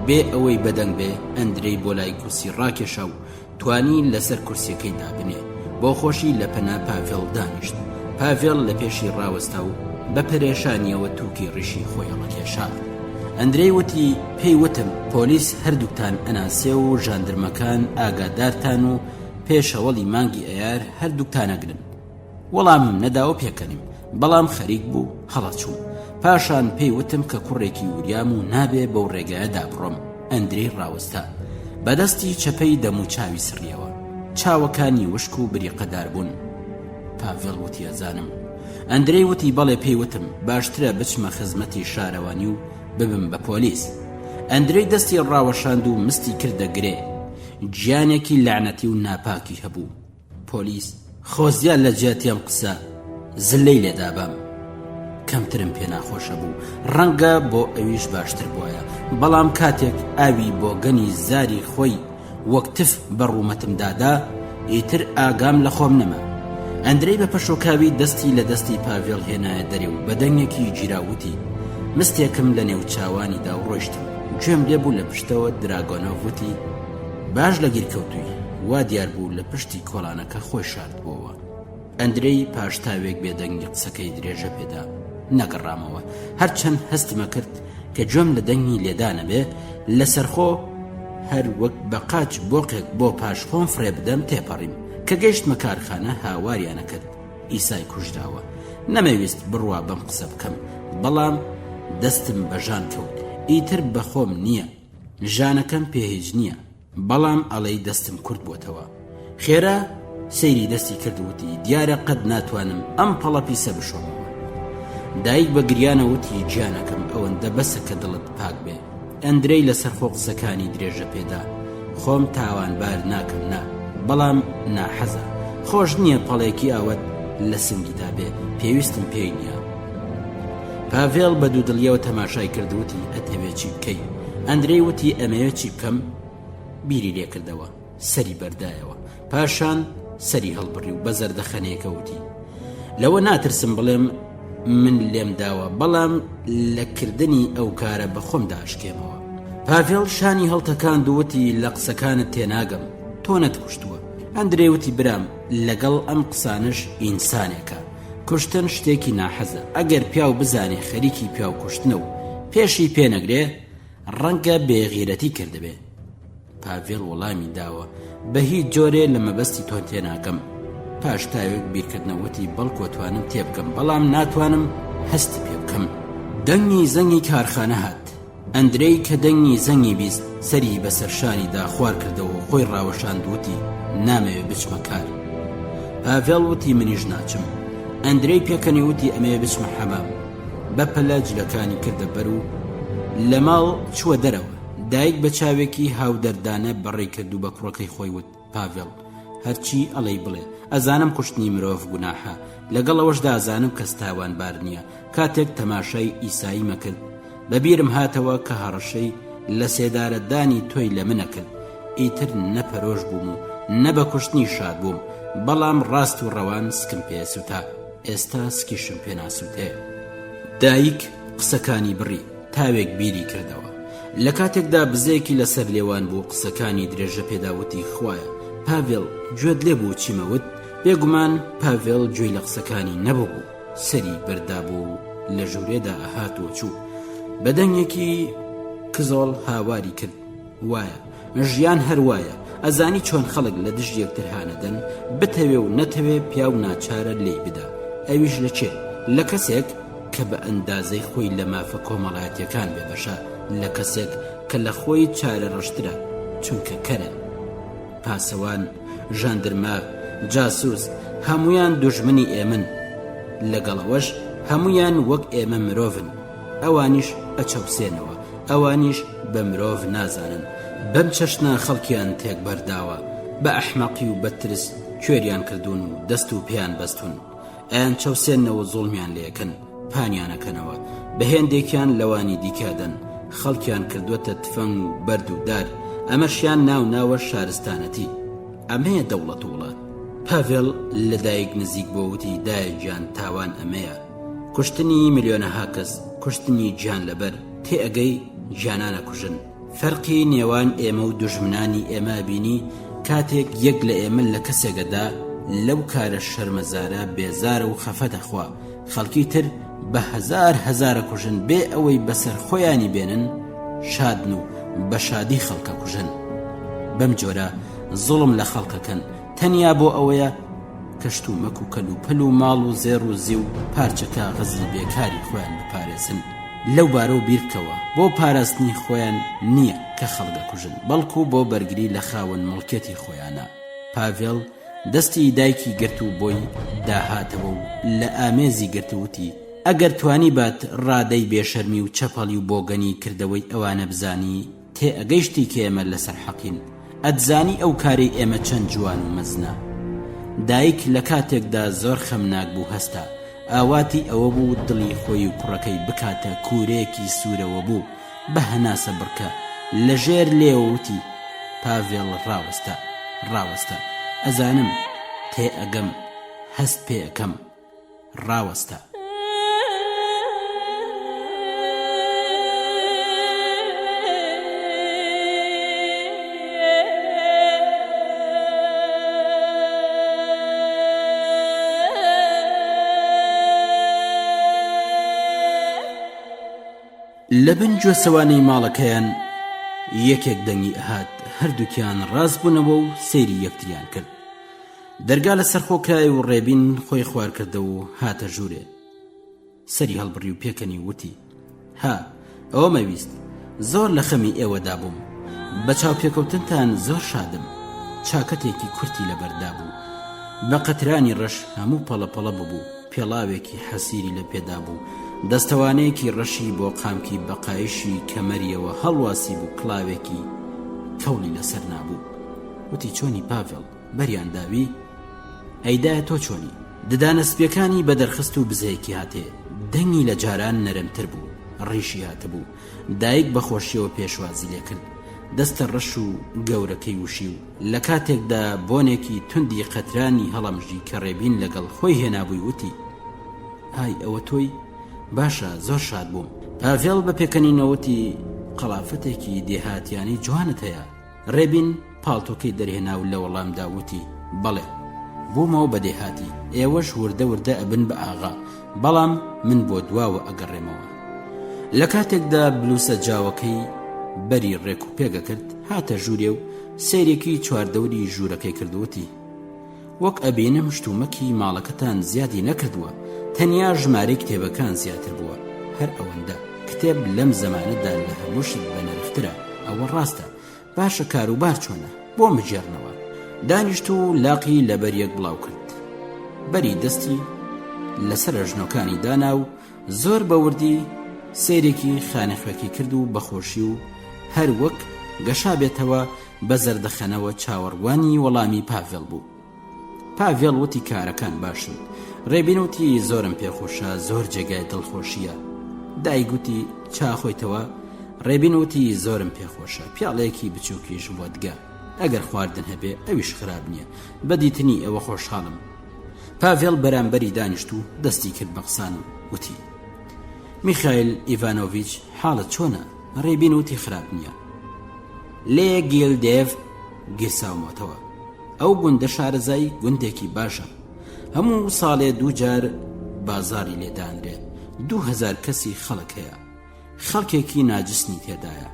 Speaker 6: بێ ئەوەی بەدەنگ بێ ئەندرەی بۆ لای کورسی ڕاکێشا و توانی لەسەر کورسیەکەی دابنێ بۆ خۆشی لە پەنا پاڤێڵ دانیشت پاڤێڵ لە پێشی ڕاوەستا و بە پەرێشانیەوە تووکی ڕیشی خۆی ڕاکێشا ئەندرەی وتی پێی وتم پۆلیس هەردووکتان ئەناسێ و ژاندرمەکان ئاگادارتان و پێشەوەڵی مانگی ئەیار هەردووکتانەگرن وەڵامم نەداوە پێکەنیم بەڵام خەریک بوو هەڵەچوو پاشان پێی وتم کە کوڕێکی وریام و نابێ بەو ڕێگایەدا بڕۆم ئەندرەی ڕاوەستا بەدەستی چەپەی دەم و چاوی سڕیەوە چاوەکانی وشک و بریقەدار بوون پاڤێڵ وتی ئەزانم ئەندرەی وتی بەڵێ پێی وتم باشترە بچمە خزمەتی شارەوانی و ببم بە پۆلیس ئەندرەی دەستی ڕاوەشاند و مستی کردە گرێ گیانێکی لعنەتی و ناپاکی هەبوو پۆلیس خۆزیان لە جێتیام قسە زلەی لێدابام کەمترم پێ ناخۆشە بوو ڕەنگە بۆ ئەویش باشتر بووایە بەڵام کاتێک ئاوی بۆ گەنی زاری خۆی وەک تف بە ڕوومەتم دادا ئیتر ئاگام لە خۆم نەما ئەندرەی بە پەشۆکاوی دەستی لە دەستی پاڤێڵ هێنایە دەرێ و بەدەنگێکی گیراوتی مستێکم لە نێو چاوانیدا و ڕۆیشتم گوێم لێ بوو لە پشتەوە دراگۆنۆڤ وتی باش لە گیرکەوتووی وا دیار بوو لە پشتی کۆڵانەکە خۆی شاردبووەوە ئەندرەی پاشتاوێک بێدەنگی قسەکەی درێژە پێدا نەگەڕامەوە هەرچەند هەستمە کرد کە گوێم لە دەنگی لێدانە بێ لەسەرخۆ هەر وەک بە قاچ بۆقێک بۆ پاش خۆم فرێ بدەم تێپەڕیم کە گەیشتمە کارخانە هاواریانە کرد ئیسای کوژراوە نەمەویست بڕوا بەم قسە بکەم بەڵام دەستم بە ژان کەوت ئیتر بەخۆم نییە ژانەکەم پێ هیچ نییە بەڵام ئەڵەی دەستم کورد بۆتەوە خێرا سەیری دەستی کردوتی دیارە قەت ناتوانم ئەم پەڵە پیسە بشۆمەوە دایک بە گریانەوتی گیانەکەم ئەوەندە بەسە کە دڵت پاک بێ ئەندرەی لەسەر خۆ قسەکانی درێژە پێدا خۆم تاوانبار ناکەم نا بەڵام ناحەزە خۆش نییە پەڵێکی ئاوت لە سنگیدا بێ پێویستم پێی نییە پاڤێڵ بە دوودڵیەوە تەماشای کردوتی ئەتەوێ چی بکەی ئەندرەی وتی ئەمەوێ چی بکەم بیری لێ کردەوە سەری بەردایەوە پاشان سەری هەڵبڕی و بە زەردەخەنەیەکە وتی لەوە ناترسم بڵێم من لێم داوە بەڵام لە کردنی ئەو کارە بە خۆم داشکێمەوە پاڤێڵ شانی هەڵتەکاند و وتی لە قسەکانت تێناگەم تۆ نەتکوشتووە ئەندرەی وتی برام لەگەڵ ئەم قسانش ئینسانێکە کوشتن شتێکی ناحەزە ئەگەر پیاو بزانێ خەریکی پیاو کوشتنە و پێشی پێنەگرێ ڕەنگە بێغیرەتی کردبێ پاڤێڵ وەڵامی داوە بە هیچ جۆرێ لە مەبەستی تۆ تێناکەم پاش تاوێک بیرکردنەوەتی بەڵکۆ توانم تێبکەم بەڵام ناتوانم هەستی پێ بکەم دەنگی زەنگی کارخانە هات ئەندرەی کە دەنگی زەنگی بیست سەری بەسەرشانیدا خوار کردەوە خۆی ڕاوەشاندوتی نامەوێ بچمە کار پاڤێڵ وتی منیش ناچم ئەندرەی پێکەنی وتی ئەمەوێ بچمە حەمام بە پەلە جلەکانی کردە بەر و لە ماڵ چووە دەرەوە دایک بە چاوێکی هاودەردانە بەڕێ کرد و بە کوڕەکەی خۆی وت پاڤێڵ هەرچی ئەڵەی بڵێ ئەزانم کوشتنی مرۆڤ گوناحە لەگەڵەوەشدا ئەزانم کەس تاوانبار نییە کاتێک تەماشای ئیسایی مەکرد بەبیرم هاتەوە کە هەڕەشەی لە سێدارەدانی تۆی لە منە کرد ئیتر نەپەرۆژ بووم و نە بە کوشتنی شاد بووم بەڵام ڕاست و ڕەوان سکم پێ سووتا ئێستا سکیشم پێ ناسووتێ دایک قسەکانی بڕی تاوێک بیری کردەوە. لە کاتێکدا بزەیەکی لەسەر لێوان بوو قسەکانی درێژە پێداوتی خوایە. پاڤێڵ گوێت لێ بوو چیمەوت. بێگومان پاڤێڵ گوێی لە قسەکانی نەبوو بوو. سەری بەردابوو لە ژوورێدا ئەهاتوە چوو. بەدەنگێکی کزۆڵ هاواری کرد. وایە ژیان هەروایە، ئەزانی چۆن خەڵک لە دژ یەکتر هانەدەن، بتەوێ و نەتەوێ پیا و ناچارە لێی بدا. ئەویش لە چێ؟ لە کەسێک کە بە ئەندازەی خۆی لە مافە کۆمەڵایەتیەکان بێبەشە، لە کەسێک کە لە خۆی چارە ڕشترە چونکە کەرە. پاسەوان، ژاندرما، جاسوس هەمویان دوژمنی ئێمن، لەگەڵەوەش هەمویان وەک ئێمە مرۆڤن. ئەوانیش ئەچەوسێنەوە، ئەوانیش بە مرۆڤ نازانن. بەم چەشنە خەڵکیان تێک بەرداوە، بە ئەحمەقی و بەترس کوێریان کردوون و دەست و پێیان بەستون. ئەیان چەوسێنەوە زوڵمیان لێکن، پانیانەکەنەوە، بە هێندێکیان لەوانی دیکادەن. خەڵکیان کردووەتە تفەنگ و بەرد و دار. ئەمەشیان ناو شارستانەتی. ئەمەیە دەوڵەت و وڵات. پاڤێڵ لەدایک نزیک بۆ وتی دایەگیان تاوان ئەمەیە. کوشتنی ملیۆنەها کەس، کوشتنی گیان لەبەر تێ ئەگەی گیانانە کوژن. فەرقی نێوان ئێمە و دوژمنانی ئێمە بینی کاتێک یەک لە ئێمە لە کەسێکەدا لەو کارە شەرمەزارە بێزارە و خەفە دەخوا، خەڵکی تر بە هەزارە کوژن بێ ئەوەی بەسەر خۆیانی بێنن، شادن و بە شادی خەڵکە کوژن. بەم جۆرە زوڵم لە خەڵکەکەن، تەنیا بۆ ئەوەیە کەشت و مەک و کەل و پەل و ماڵ و زێڕ و زی و پارچەکە غەزی بێکاری خۆیان بپارێزن. لەو بارە و بیرکەوە بۆ پاراستنی خۆیان نییە کە خەڵگە کوژن، بەڵکو بۆ بەرگری لە خاوەن مڵکێتی خۆیانە. پاڤێڵ دەستی دایکی گرت و بۆی داهاتەوە و لە ئامێزی گرتووتی ئەگەر توانی بات ڕادەی بێشەرمی و چەپەڵی و بۆگەنی کردەوەی ئەوانە بزانی، تێ ئەگەیشتی کە ئێمە لەسەر حەقین، ئەتزانی ئەو کاری ئێمە چەند جوان و مەزنە. دایک لە کاتێکدا زۆر خەمناک بوو هەستا، ئاواتی ئەوە بوو دڵی خۆی و کوڕەکەی بکاتە کوورەیەکی سوورەوە بوو بە هەناسە بڕکە. لە ژێر لێوەوتی پاڤێڵ ڕاوەستە، ئەزانم تێ ئەگەم، هەست پێ ئەەکەم، ڕاوەستە. لە بن گوێسەوانەی ماڵەکەیان یەکێک دەنگی ئەهات، هەردووکیان ڕاست بوونەوە و سەیری یەکتریان کرد. دەرگا لە سەرخۆکرای و ڕێبین خۆی خوار کردە و هاتە ژوورێ. سەری هەڵبڕی و پێکەنی وتی ها ئەوە مەویست، زۆر لە خەمی ئێوەدا بووم، بە چاو پێکەوتنتان زۆر شادم. چاکەتێکی کورتی لەبەردا بوو، بە قەترانی ڕەش هەموو پەڵەپەڵە ببوو، پێڵاوێکی حەسیری لە پێدا بوو، دەستەوانەیەکی ڕەشی بۆ قامکی بەقایشی کەمەریەوە هەڵواسی بوو، کڵاوێکی کەوڵی لەسەر نابوو. وتی چۆنی پاڤێڵ، بەریان داوی؟ ئەیدایە تۆ چۆنی؟ ددانەسپیەکانی بەدەرخست و بزەیەکی هاتێ، دەنگی لە جاران نەرمتر بوو، ڕیشی هاتەبوو. دایک بەخۆشیەوە پێشوازی لێ کرد، دەستە ڕەش و گەورەکەی وشی و لە کاتێکدا بۆنێکی توندی قەترانی هەڵەمژی کە ڕێبین لەگەڵ خۆی هێنابووی وتی ئای ئەوە تۆی؟ باشە، زۆر شاد بووم. پاڤێڵ بە پێکەنینەوەتی قەڵافەتێکی دێهاتیانی جوانت هەیە. ڕێبین پاڵتۆکەی دەرهێنا و لە وەڵامدا وتی بەڵێ، بوومەوە بە دێهاتی، ئێوەش وردە ئەبن بە ئاغا، بەڵام من بۆ دواوە ئەگەڕێمەوە. لە کاتێکدا بلوسە جاوەکەی بەری ڕێک و پێگە کرد، هاتە ژوورێ و سەیرێکی چواردەوری ژوورەکەی کردووتی وەک ئەبینم شتومەکی ماڵەکەتان زیادی نەکردووە، تەنیا ژمارەی کتێبەکان زیاتر بووە. هەر ئەوەندە کتێب لەم زەمانەدا لە هەمووشت بەنرخترە، ئەوە ڕاستە. باشە، کاروبار چۆنە؟ بۆ مجێڕنەوە. دانیشت و لاقی لەبەر یەک بڵاو کرد، بەری دەستی لەسەر ژنۆکانی دانا و زۆر بەوردی سەیرێکی خانەخوێکی کرد و بەخۆشی و هەر وەک گەشا بێتەوە بە زەردەخەنەوە چاوەڕوانی وەڵامی پاڤێڵ بوو. پاڤێڵ وتی کارەکان باشن. ڕێبینوتی زۆرم پێخۆشە، زۆر جێگای دڵخۆشیە. دایگوتی چاخۆیتەوە. ڕێبینوتی زۆرم پێخۆشە، پیاڵەیەکی بچووکیش بۆ دگا، ئەگەر خواردن هەبێ ئەویش خراپ نییە، بەدیتنی ئەوە خۆشحاڵم. پاڤێڵ بەرامبەری دانیشت و دەستی کرد بە قسان و وتی میخائیل ئیڤانۆڤیچ حاڵت چۆنە؟ ڕێبین وتی خراپ نییە. لێ گیلدێڤ گیرساومەتەوە. ئەو گوندە شارەزای گوندێکی باشە. هەموو ساڵێ 2 جار بازاری لێدانرێ. 2000 کەسی خەڵک هەیە. خەڵکێکی ناجسنی تێدایە.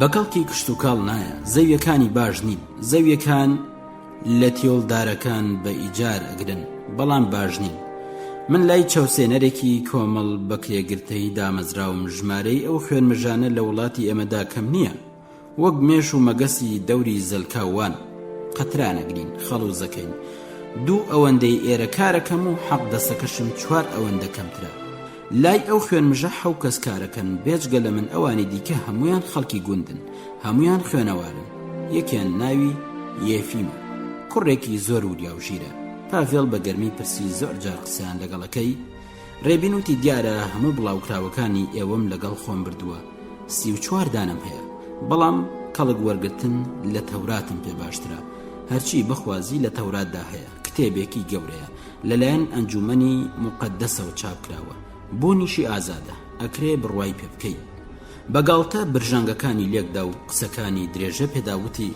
Speaker 6: بەگەڵکی کشت و کاڵ نایە. زەویەکانی باش نین. زەویەکان لە تێوڵدارەکان بە ئیجار ئەگرن، بەڵام باش نین. من لای چاوسێنەرێکی کۆمەڵ بە کرێگرتەی دامەزراوم. ژمارەی ئەو خوێنمەژانە لە وڵاتی ئێمەدا کەم نییە، وەک مێش و مەگەسی دەوری زەلکاوان. قەترانەگرین، خەڵوزەکەین. 2 ئەوەندەی ئێرە کارەکەم و حەق دەستەکەشم 4 ئەوەندە کەمترە. لای ئەو خوێنمژە 7 کەس کارەکەن، بێجگە لە من ئەوانی دیکە هەمویان خەڵکی گوندن، هەمویان خوێنەوارن. یەکیان ناوی یێفیمە، کوڕێکی زۆر وریاوژیرە. پاڤێڵ بە گەرمی پرسی زۆر جار قسەیان لەگەڵەکەی. ڕێبین وتی دیارە هەموو بڵاوکراوەکانی ئێوەم لەگەڵ خۆم بردووە. 34 دانم هەیە، بەڵام کەڵک وەرگرتن لە تەوراتم پێ باشترە. هەرچی بخوازی لە تەوراتدا هەیە، کتێبێکی گەورەیە، لەلایەن ئەنجومەنی مقەدەسەوە چاپکراوە، بۆنیشی ئازادە، ئەکرێ بڕوای پێ بکەی. بەگاڵتە برژانگەکانی لێکدا و قسەکانی درێژە پێداوتی.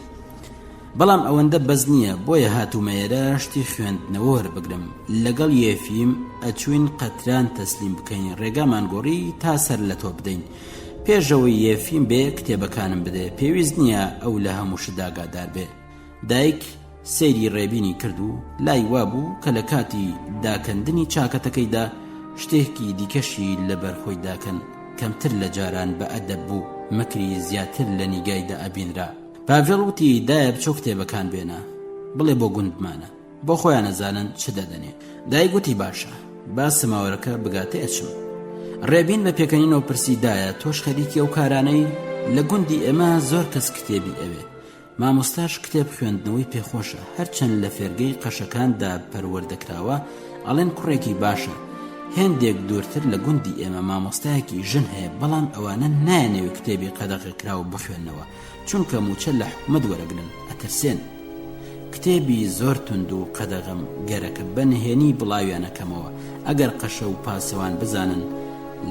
Speaker 6: بەڵام ئەوەندە بەز نییە، بۆیە هاتوومەیەرە شتی خوێندنەوە وەربگرم. لەگەڵ یێفیم ئەچوین قەتران تەسلیم بکەین، ڕێگامان گۆڕی تا سەر لە تۆ بدەین. پێشەوەی یێفیم بێ کتێبەکانم بدێ، پێویست نییە ئەو لە هەموو شداگادار بێ. دایک سەیری ڕێبینی کرد و لای وابوو کە لە کاتی داکەندنی چاکەتەکەیدا شتێکی دیکەشی لە بەرخۆی داکەن کەمتر لە جاران بە ئەدەب بوو، مەکری زیاتر لە نیگایدا ئەبینرا. پاڤێڵ وتی دایە بچۆ کتێبەکان بێنە، بڵێ بۆ گوندمانە، بۆ خۆیان نەزانن چ دەدەنێ. دایک وتی باشە، با سماوەرەکە بگاتە ئەچم. ڕێبین بە پێکەنینەوە پرسی دایە تۆش خەریکی ئەو کارانەی؟ لە گوندی ئێمە زۆر کەس کتێبی ئەوێ، مامۆستاش کتێب خوێندنەوەی پێخۆشە، هەرچەند لە فێرگەی قەشەکاندا پەروەردەکراوە ئەڵێن کوڕێکی باشە. هێندێک دوورتر لە گوندی ئێمە مامۆستایەکی ژن هەیە، بەڵام ئەوانە نایەنەوێ کتێبی قەدەغەکراوە بخوێنەوە، چونکە موچە لە حکومەت وەرەگرن، ئەترسێن. کتێبی زۆر تند و قەدەغەم گەرەکە بەنهێنی بڵاویانەکەمەوە. ئەگەر قەشە و پاسەوان بزانن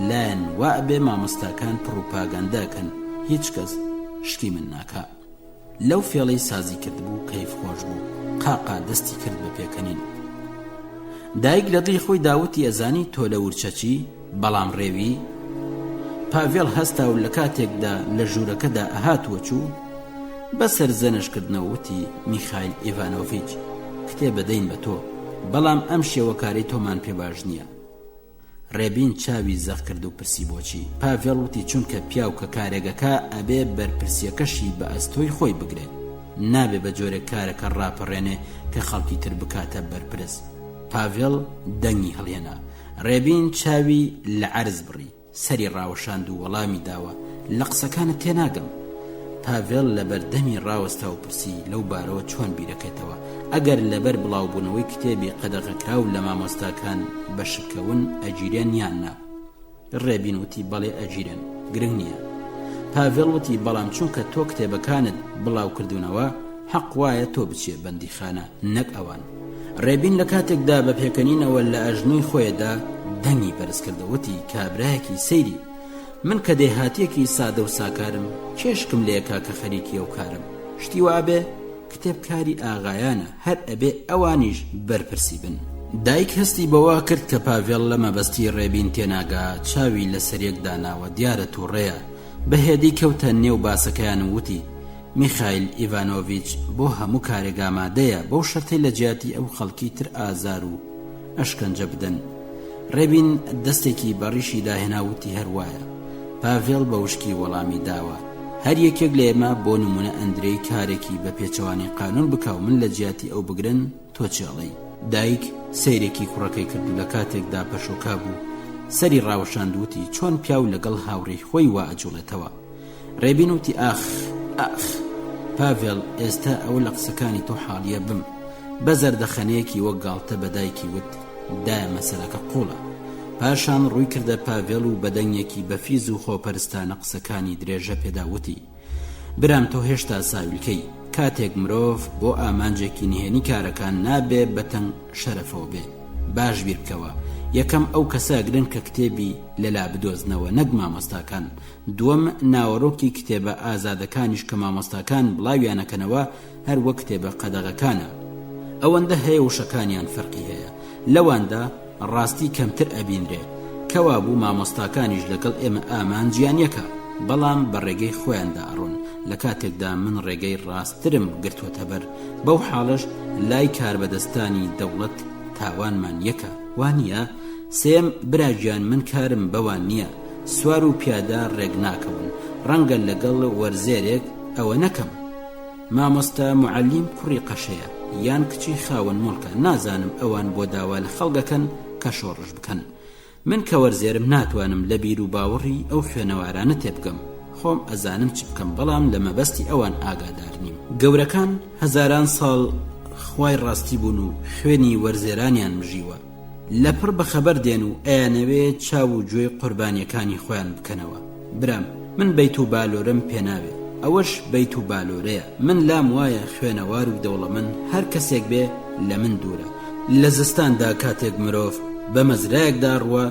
Speaker 6: لایەن وابێ مامۆستاکان پڕوپاگەندەکەن، هیچ کەس شتی من ناکا. لەو فێڵەی سازی کرد بوو، کەیف خۆش بوو. قاقا دەستی کرد بە پێکەنین. دایک لە دڵی خۆی داوتی ئەزانی تۆ لە ورچەچی، بەڵام ڕێوی. پاڤێڵ هەستا و لە کاتێکدا لە ژوورەکەدا ئەهاتوە چوو، بەسەر زەنشکردنەوە وتی میخائیل ئیڤانۆڤیچ کتێب بدەین بە تۆ، بەڵام ئەم شێوەکاری تۆمان پێ باش نییە. ڕێبین چاوی زەخ کرد و پرسی بۆچی. پاڤێڵ وتی چونکە پیاو کە کارێگەکە ئەبێ بەرپرسیەکەشی بە ئەستۆی خۆی بگرێت، نابێ بە جۆرێک کارەکە ڕاپەڕێنێ کە خەڵکی تر بکاتە بەرپرس. پاڤێڵ دەنگی هەڵێنا. ڕێبین چاوی لە عەرز بڕی، سەری ڕاوەشاند و وەڵامی داوە لە قسەکانت تێناگەم. پاڤێڵ لە بەردەمی ڕاوەستا و پرسی لەو بارەوە چۆن بیرەکەیتەوە؟ ئەگەر لەبەر بڵاوبوونەوەی کتێبی قەدەغەکراو لە مامۆستاکان بەشکەون ئەگیرێن یان نا؟ ڕێبین وتی بەڵێ ئەگیرێن، گرنگ نییە. پاڤێڵ وتی بەڵام چونکە تۆ کتێبەکانت بڵاو کردوونەوە، حەق وایە تۆ بچێ بەندیخانە، نەک ئەوان. ڕێبین لە کاتێکدا بە پێکەنینەوە لە ئەژنوی خۆیدا دەنگی بەرز کردەوەتی کابرایەکی سەیری. من کە دێهاتیەکی سادە و ساکارم، کێشکم لێکا کە خەریکی ئەو کارم. شتی وابێ کتێبکاری ئاغایانە، هەر ئەبێ ئەوانیش بەرپرسی بن. دایک هەستی بەوا کرد کە پاڤێڵ لە مەبەستی ڕێبین تێناگا، چاوی لە سەرێک داناوە، دیارە تووڕێیە. بەهێدی کەوتە نێو باسەکەیان وتی میخائیل ئیڤانۆڤیچ بۆ هەموو کارێک ئامادەیە، بەو شەرتەی لە جیاتی ئەو خەڵکی تر ئازار و ئەشکەنجە بدەن. ڕێبین دەستێکی بەڕیشی داهێناوتی هەروایە. پاڤێڵ بە وشکی وەڵامی داوە. هەر یەکێک لە ئێمە بۆ نمونە ئەندرەی کارێکی بە پێچەوانی قانون بکاو، من لە جیاتی ئەو بگرن، تۆ چێڵەی. دایک سەیرێکی کوڕەکەی کرد و لە کاتێکدا پەشۆکا بوو، سەری ڕاوەشاندوتی چۆن پیاو لەگەڵ هاوڕێی خۆی وا ئەجوڵێتەوە. ڕێبین وتی ئاخ پاڤێڵ، ئێستا ئەوە لە قسەکانی تۆ حاڵیە بم. بە زەردەخەنەیەکی وەک گاڵتە بە دایکی وت دایە مەسەلەکە قوڵە. پاشان ڕووی کردە پاڤێڵ و بەدەنگێکی بەفیز و خۆپەرستانە قسەکانی درێژە پێداوتی برام تۆ هێشتا ساویلکەی، کاتێک مرۆڤ بۆ ئامانجێکی نهێنی کارەکان نابێ بەتەنگ شەرەفەوە بێ. باش بیر بکەوە، یەکەم ئەو کەساگرن کە کتێبی لەلا بدۆزنەوە نەک مامۆستاکان. دووەم ناوەڕۆکی کتێبە ئازادەکانیش کە مامۆستاکان بڵاویانەکەنەوە هەر وەک کتێبە قەدەغەکانە. ئەوەندە هەیە وشەکانیان فەرقی هەیە، لەواندا ڕاستی کەمتر ئەبینرێ کەوا بوو مامۆستاکانیش لەگەڵ ئێمە ئامانجیان یەکە، بەڵام بە ڕێگەی خۆیاندا ئەڕۆن. لە کاتێکدا من ڕێگەی ڕاستترم گرتووەتە بەر، بەو حاڵش لای کاربەدەستانی دەوڵەت تاوانمان یەکە، وانە؟ سێم براگیان من کارم بەوان نییە سوار و پیادە ڕێک ناکەون، ڕەنگە لەگەڵ وەرزێرێک ئەوە نەکەم. مامۆستا معەلیم کوڕی قەشەیە یان کچی خاوەن مڵکە، نازانم ئەوان بۆ داوا لە خەڵگەکەن کە شۆڕش بکەن. من کە وەرزێرم ناتوانم لە بیر و باوەڕی ئەو خوێنەوارانە تێبگەم، خۆم ئەزانم چ بکەم، بەڵام لە مەبەستی ئەوان ئاگادار نیم. گەورەکان هەزاران ساڵ خوای ڕاستی بوون و خوێنی وەرزێرانیان مژیوە، لەپڕ بەخەبەر دێن و ئەیانەوێ چاو و گوێی قوربانیەکانی خۆیان بکەنەوە. برام، من بەیت و بالۆرم پێناوێ، ئەوەش بەیت و بالۆرەیە. من لام وایە خوێنەوار و دەوڵەمەند هەر کەسێک بێ لە من دوورە. لە زستاندا کاتێک مرۆڤ بە مەزرایەکدا ڕوە،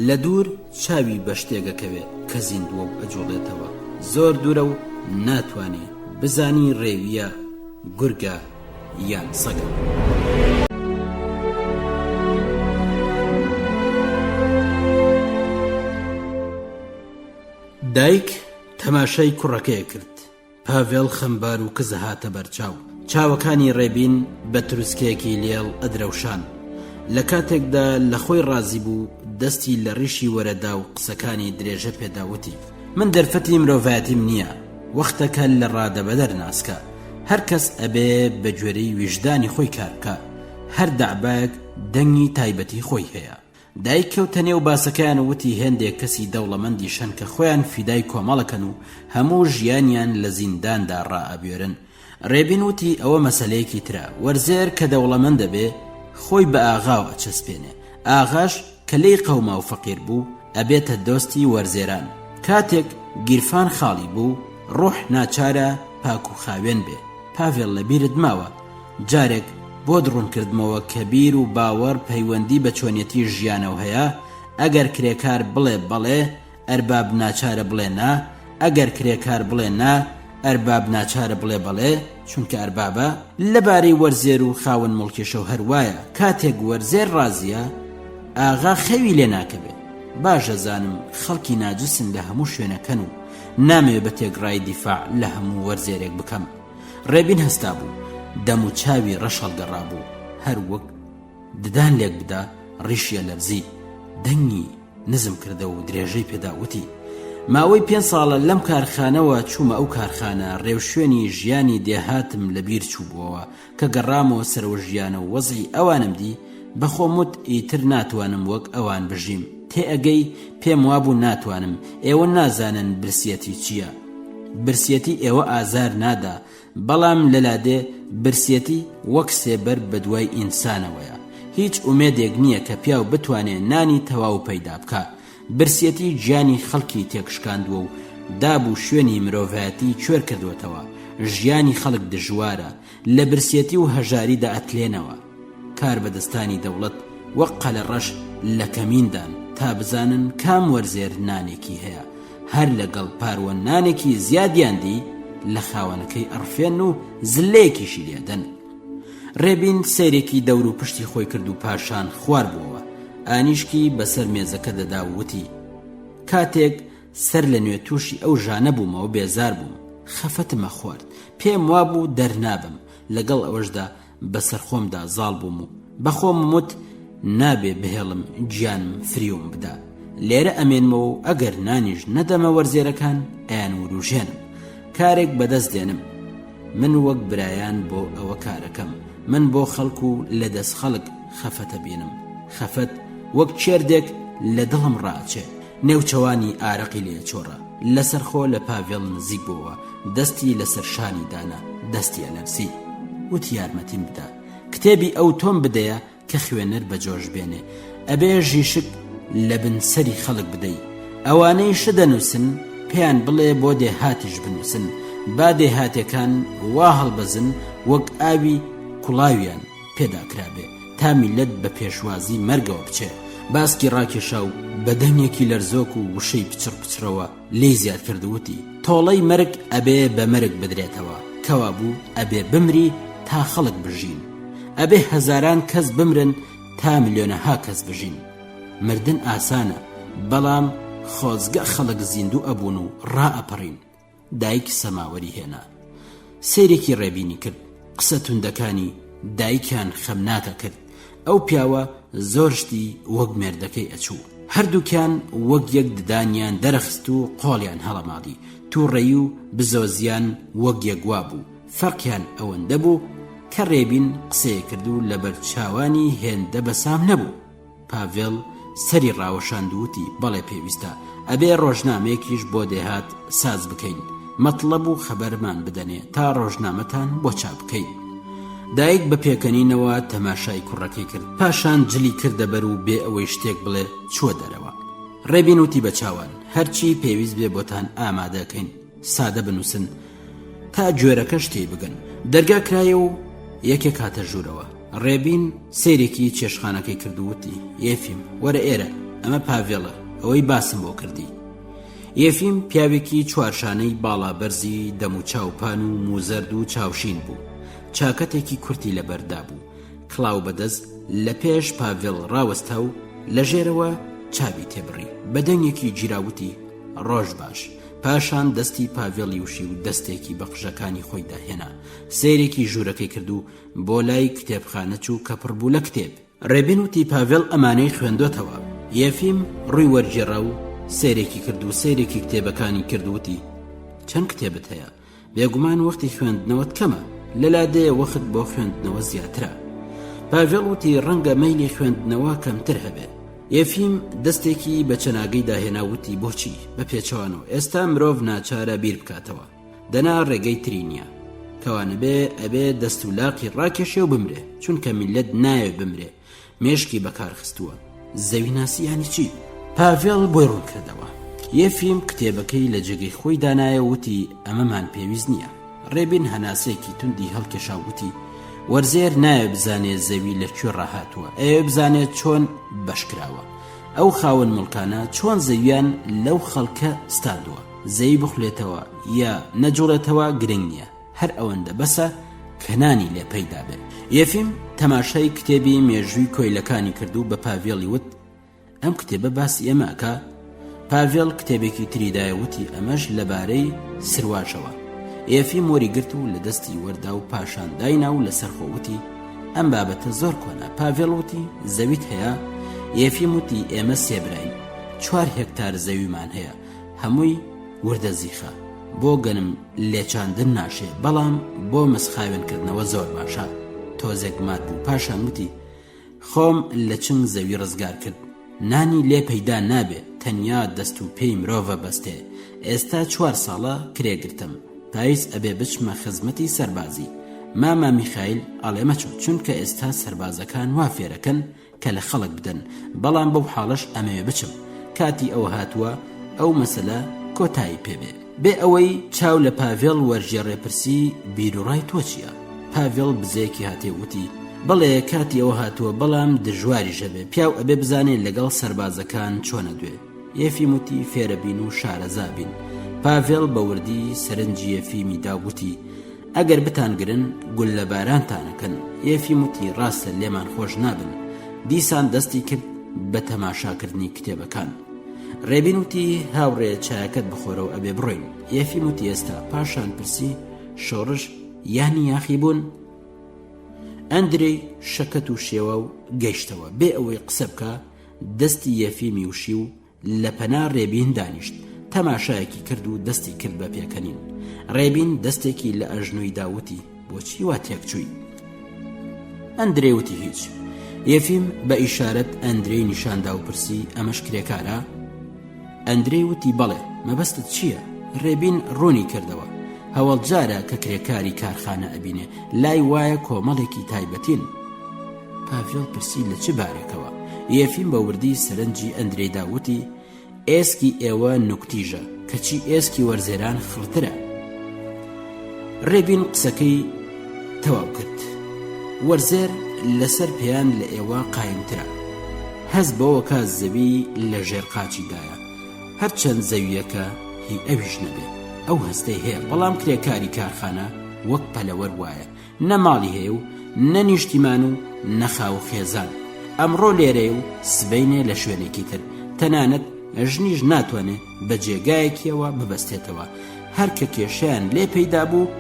Speaker 6: لە دوور چاوی بە شتێگەکەوێ کە زیندووە و ئەجوڵێتەوە، زۆر دوورە و ناتوانێ بزانی ڕێویە گورگە یان سەگە. دایک تەماشای کوڕەکەی کرد. پاڤێڵ خەمبار و کزە هاتە بەرچاو، چاوەکانی ڕێبین بە تروسکەیەکی لێڵ ئەدرەوشان. لە کاتێکدا لە خۆی ڕازی بوو دەستی لە ڕیشی وەرەدا و قسەکانی درێژە پێداوتی: من دەرفەتی مرۆڤایەتیم نییە، وەختەکە لە ڕادەبەدەر ناسکە، هەر کەس ئەبێ بە گوێرەی ویژدانی خۆی کار بکە، هەر دەعبایەک دەنگی تایبەتی خۆی هەیە. دایک کەوتە نێو باسەکەیان وتی هێندێک کەسی دەوڵەمەندی شەن کە خۆیان فیدای کۆمەڵەکەن و هەموو ژیانیان لە زینداندا ڕائەبوێرن. ڕێبین وتی ئەوە مەسەلەیەکی ترە، وەرزێر کە دەوڵەمەندە بێ خۆی بە ئاغاوە ئەچەسپێنێ، ئاغاش کە لەی قەوما و فەقیر بوو ئەبێتە دۆستی وەرزێران. کاتێک گیرفان خاڵی بوو ڕۆح ناچارە پاک و خاوێن بێ. پاڤێڵ لە بیرت ماوە جارێک بۆ دڕون کردمەوە کە بیر و باوەڕ پەیوەندی بە چۆنیەتی ژیانەوە هەیە؟ ئەگەر کرێکار بڵێ بەڵێ، ئەرباب ناچارە بڵێ نا، ئەگەر کرێکار بڵێ نا، ئەرباب ناچارە بڵێ بەڵێ، چونکە ئەربابە. لەبارەی وەرزێر و خاوەن مڵکێشە و هەروایە کاتێک وەرزێر ڕازیە ئاغا خەوی لێ ناکەبێ. باشە زانم خەڵکی ناجسن لە هەموو شوێنەکەن و نامێ بە تێگڕای دیفاع لە هەموو وەرزێرێک بکەم. ڕێبین هەستا بوو، دەم و چاوی ڕەش هەڵگەڕا بوو، هەر وەک ددان لێک بدا ڕیشیە لەرزی. دەنگی نزم کردە و درێژەی پێداوتی: ماوەی 5 ساڵە لەم کارخانەوە چوومە ئەو کارخانە، ڕێوشوێنی ژیانی دێهاتم لە بیر چوو بووەوە کە گەڕامەوە سەرەوە ژیانە و وەزعی ئەوانم دی بەخۆمت ئیتر ناتوانم وەک ئەوان بژیم. تێئەگەی پێم وابوو ناتوانم. ئێوە نازانن برسیەتی چییە. برسیەتی ئێوە ئازار نادا، بەڵام لەلادێ برسیەتی وەک سێبەر بە دوای ئینسانەوەیە. هیچ ئومێدێک نییە کە پیاو بتوانێ نانی تەواو پەیدا بکە. برسیەتی گیانی خەڵکی تێکشکاندووە و دابوو شوێنی مرۆڤایەتی کوێر کردوێتەوە. ژیانی خەڵک دژوارە، لە برسیەتی و هەژاریدا ئەتلێنەوە. کار بەدەستانی دەوڵەت وەک قەلەڕەش لە کەمیندان تا بزانن کام وەرزێر نانێکی هەیە، هەر لەگەڵ پاروە نانێکی زیادیاندی لە خاوەنەکەی ئەڕفێن و زلەیەکیشی لێدەن. ڕێبین سەیرێکی دەور و پشتی خۆی کرد و پاشان خوار بووەوە. ئانیشکی بەسەر مێزەکە دەدا وتی: کاتێک سەر لە نوێ تووشی ئەو ژانە بوومەوە بێزار بووم، خەفەتمە خوارد، پێم وابوو دەرنابم. لەگەڵ ئەوەشدا بەسەر خۆمدا زاڵ بووم و بەخۆم وت نابێ بهێڵم گیانم فریوم بدا. لێرە ئەمێنمەوە و ئەگەر نانیش نەدەمە وەرزێرەکان ئەیان وروژێنم، کارێک بەدەست دێنم. من وەک برایان بۆ ئەوە کارەکەم، من بۆ خەڵکو و لە دەست خەڵک خەفەتە بینم. خەفەت وەک چێردێک لە دڵم ڕاچێ، نێوچەوانی ئارەقی لێ چۆڕە. لەسەر خۆ لە پاڤێڵ نزیک بووە، دەستی لەسەر شانی دانا، دەستی ئەلەرسی. وتی یارمەتیم بدە، کتێبی ئەو تۆم بدەیە کە خوێنەر بەجۆش بێنێ، ئەبێ ژیشک لە بن سەری خەڵک بدەی. ئەوانەی شدەنووسن پێیان بڵێ بۆ دێهاتیش بنووسن، با دێهاتەکان وا هەڵبەزن وەک ئاوی کوڵاویان پێداکرابێ تا میلەت بە پێشوازی مەرگەوە بچێ. باسکی ڕاکێشا و بەدەمێکی لەرزۆک و وشەی پچڕ پچڕەوە لێی زیاد کردووتی تۆڵەی مرگ ئەبێ بە مرگ بدرێتەوە کەوا بوو ئەبێ بمری تا خەڵک بژین ئەبێ هەزاران کەس بمرن تا ملیۆنەها کەس بژین مردن ئاسانە بەڵام خۆزگە خەڵک زیندوو ئەبوون و ڕائەپەڕین دایک سەماوەری هێنا سەیرێکی ڕێبینی کرد قسە توندەکانی دایکیان خەمناکە کرد ئەو پیاوە زۆر شتی وەک مێردەکەی ئەچوو هەردووکیان وەک یەک ددانیان دەرەخست و قۆڵیان هەڵەماڵی تووڕێی و بزۆزیان وەک یەکوا بوو فەرقیان ئەوەندە بوو کە ڕێبین قسەیە کرد و لەبەر چاوانی هێندە بەسام نەبوو پاڤێڵ سەری ڕاوەشاندووتی بەڵێ پێویستە ئەبێ ڕۆژنامەیەکیش بۆ دێهات ساز بکەین مەطلب و خەبەرمان بدەنێ تا ڕۆژنامەتان بۆ چاپ بکەین دایک بە پێکەنینەوە تەماشای کوڕەکەی کرد پاشان جلی کردە بەر و بێ ئەوەی شتێک بڵێ چووە دەرەوە ڕێبین وتی بە چاوان هەرچی پێویست بێ بۆتان ئامادەکەین سادە بنووسن تا گوێرەکەش تێ بگەن دەرگا کرایە و یەکێک هاتە ژوورەوە ڕێبین سێرێکی چێشخانەکەی کردووتی یەفیم وەرە ئێرە ئەمە پاڤێڵە ئەوەی باسم بۆ کردی یەفیم پیاوێکی چوارشانەی باڵا بەرزی دەم و چاوپان و موزەرد و چاوشین بوو چاکەتێکی کورتی لەبەردا بوو کڵاو بەدەست لە پێش پاڤێڵ ڕاوەستا و لە ژێرەوە چاوی تێبڕی بەدەنگێکی گیراوتی ڕۆژ باش پاشان دەستی پاڤێڵی وشی و دەستێکی بە قژەکانی خۆی داهێنا سەیرێکی ژوورەکەی کرد و بۆ لای کتێبخانە چوو کە پڕبوو لە کتێب ڕێبین وتی پاڤێڵ ئەمانەی خوێندۆتەوە یەفیم ڕووی وەرجێڕا و سەیرێکی کرد و سەیرێکی کتێبەکانی کردووتی چەند کتێبت هەیە بێگومان وەختی خوێندنەوەت کەمە لەلادەیە وەخت بۆ خوێندنەوە زیاترە پاڤێڵ وتی ڕەنگە مەیلی خوێندنەوە کەمتر هەبێ یەفیم دەستێکی بە چەناگەی داهێناوتی بۆچی بە پێچەوانەوە ئێستا مرۆڤ ناچارە بیر بکاتەوە دەنا ڕێگەی تری نییە کەوانەبێ ئەبێ دەست و لاقی ڕاکێشێ و بمرێ چونکە میلەت نایە بمرێ مێشکی بەکارخستووە زەوی ناسیانی چی پاڤێڵ بۆی ڕوون کردەوە یەفیم کتێبەکەی لە جێگەی خۆی دانایە وتی ئەمەمان پێویست نییە ڕێبین هەناسەیەکی توندی هەڵکێشا وتی وەرزێر نایە بزانێت زەوی لەکوێ ڕاهاتووە ئەوێ بزانێت چۆن بەشکراوە ئەو خاوەن مڵکانە چۆن زەویان لەو خەڵکە ستاندووە زەوی بخولێتەوە یا نەجوڵێتەوە گرنگ نییە هەر ئەوەندە بەسە کەنانی لێ پەیدا بێت یەفیم تەماشای کتێبی مێژووی کۆیلەکانی کردو بە پاڤێڵی وت ئەم کتێبە باسی ئێمەکە پاڤێڵ کتێبێکی تریدایە وتی ئەمەش لەبارەی سرواشەوە یەفیم وەری گرت و لە دەستی وەردا و پاشان داینا و لەسەر خۆوتی ئەم بابەتە زۆر کۆنا پاڤێڵ وتی زەویت هەیە یەفیم وتی ئێمە سێبراین 4 هێکتار زەویمان هەیە هەمووی وردە زیخە بۆ گەنم لێچاندن ناشێ بەڵام بۆ مسخاوێنکردنەوە زۆر باشە تۆزێک مات بوو پاشان وتی خۆم لە چنگ زەوی ڕزگار کرد نانی لێ پەیدا نابێت تەنیا دەست و پێی مرۆڤە بەستێ ئێستا 4 ساڵە کرێگرتم پاییز ئەبێ بچمە خزمەتی سەربازی ماما میخایل ئەڵێمە چوو چونکە ئێستا سەربازەکان وا فێرەکەن کە لە خەڵک بدەن بەڵام بەو حاڵەش ئەمەوێ بچم کاتی ئەوە هاتووە ئەو مەسەلە کۆتایی پێبێ بێ ئەوەی چاو لە پاڤێڵ وەرژێڕێ پرسی بیرروڕای تۆ چییە پاڤێڵ بزەیەکی هاتێ وتی بەڵێ کاتی ئەوە هاتووە بەڵام دژواری ژەبێ پیاو ئەبێ بزانێت لەگەڵ سەربازەکان چۆنە دوێ یەفیم وتی فێرەبین و شارەزابین پاڤێڵ بە وردی سەرنجی یەفیمی داوتی ئەگەر بتانگرن گول لە بارانتانەکەن یەفیم وتی ڕاستە لێمان خۆش نابن دیسان دەستی کرد بە تەماشاکردنی کتێبەکان ڕێبین وتی هاوڕێ چایەکەت بخۆرە و ئەبێ بڕۆین یەفیم وتی ئێستا پاشان پرسی شۆڕش یانی یاخی بوون ئەندرەی شەکەت و شێوە و گەیشتەوە بێ ئەوەی قسە بکە دەستی یەفیمی وشی و لە پەنا ڕێبین دانیشت تەماشایەکی کرد و دەستی کرد بە پێکەنین ڕێبین دەستێکی لە ئەژنووی داوتی بۆچی وا تێکچووی ئەندرێ وتی هیچ یەفیم بە ئیشارەت ئەندرەی نیشاندا و پرسی ئەمەش کرێکارە ئەندرێ وتی بەڵێ مەبەستت چییە ڕێبین ڕوونی کردەوە هەوڵجارە کە کرێکاری کارخانە ئەبینێ لای وایە کۆمەڵێکی تایبەتین پاڤێڵ پرسی لە چ بارێکەوە یەفیم بە وردی سەرنجی ئەندرێ داوتی ئێسکی ئێوە نوکتیژە کەچی ئێسکی وەرزێران خڕترە ڕێبین قسەکەی تەواو کرد وەرزێر لەسەر پێیان لە ئێوە قایمترە هەز بەوەکە زەوی لە ژێر قاچیدایە هەرچەند زەویەکە هی ئەویش نەبێ ئەو هەستەی هەیە بەڵام کرێکاری کارخانە وەک پەلەوەر وایە نە ماڵی هەیە و نە نیشتیمان و نەخاو خێزان ئەمڕۆ لێرەیە و سبەینێ لە شوێنێکی تر تەنانەت ژنیش ناتوانێت بە جێگایەکیەوە ببەستێتەوە هەر کە کێشیان لێ پەیدا بوو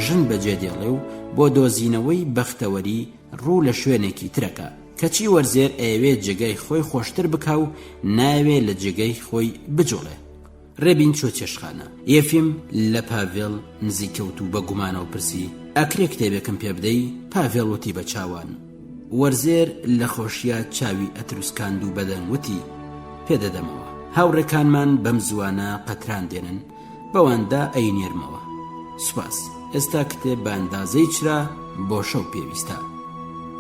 Speaker 6: ژن بەجێ دێڵێ و بۆ دۆزینەوەی بەختەوەری ڕوو لە شوێنێکی ترەکە کەچی وەرزێر ئەوێت جێگای خۆی خۆشتر بکا و ناوێت لە جێگای خۆی بجوڵێ ڕێبین چۆ چێشخانە یەفیم لە پاڤێڵ نزیکەوت و بە گومانەوە پرسی ئەکرێ کتێبێکم پێ بدەی پاڤێڵ وتی بە چاوان وەرزێر لە خۆشیە چاوی ئەتروسکاند و بەدەن وتی پێدەدەمەوە هاوڕێکانمان بەم زوانە قەتران دێنن بەواندا ئەینێرمەوە سوپاس ئێستا کتێب بە ئەندازەی چرا بۆ شەو پێویستە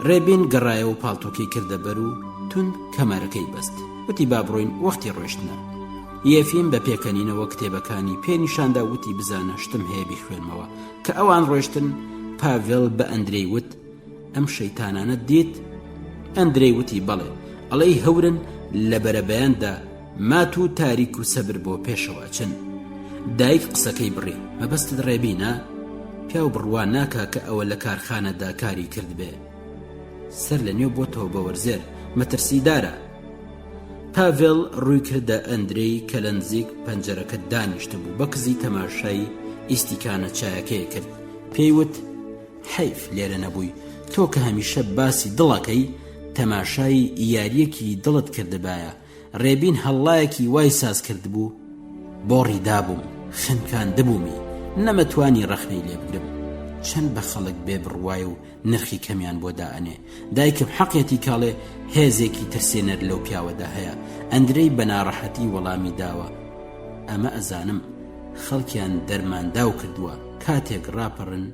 Speaker 6: ڕێبین گەڕایە و پاڵتۆکەی کردە بەر و تون کەمەرەکەی بەست وتی با بڕۆین وەختی ڕۆیشتنە یەفیم بە پێکەنینەوە کتێبەکانی پێنیشاندا وتی بزانە شتم هەیە بیخوێنمەوە کە ئەوان ڕۆیشتن پاڤێڵ بە ئەندرەی وت ئەم شەیتانانە دیت ئەندرەی وتی بەڵێ ئەڵەی هەورن لە بەرەبەیاندا مات و تاریک و سەبر بۆ پێشەوە چن دایک قسەکەی بڕی مەبەستت ڕێبینە پیاو بڕوان ناکا کە ئەوە لە کارخانەدا کاری کرد بێ سەر لە نێو بۆتەوە بە وەرزێر مەترسیدارە پاڤێڵ ڕووی کردە ئەندرەی کە لە نزیک پەنجەرەکە دانیشتە بوو بە کزی تەماشای ئیسیکانە چایەکەی کرد پێیوت حەیف لێرە نەبووی تۆ کە هەمیشە باسی دڵەکەی تەماشای یاریەکی دڵت کردبایە ڕێبین هەڵڵایەکی وای ساز کرد بوو بۆ ڕیدابووم خنکان دەبوومی نەمەتوانی ڕەخنەی لێ بگرم چەند بە خەڵک بێ بڕوای و نرخی کەمیان بۆ دائەنێ دایکم حەقیەتی کاڵێ هێزێکی ترسێنەر لەو پیاوەدا هەیە ئەندرەی بە ناڕەحەتی وەڵامی داوە ئەمە ئەزانم خەڵکیان دەرمانداو کردووە کاتێک ڕاپەڕن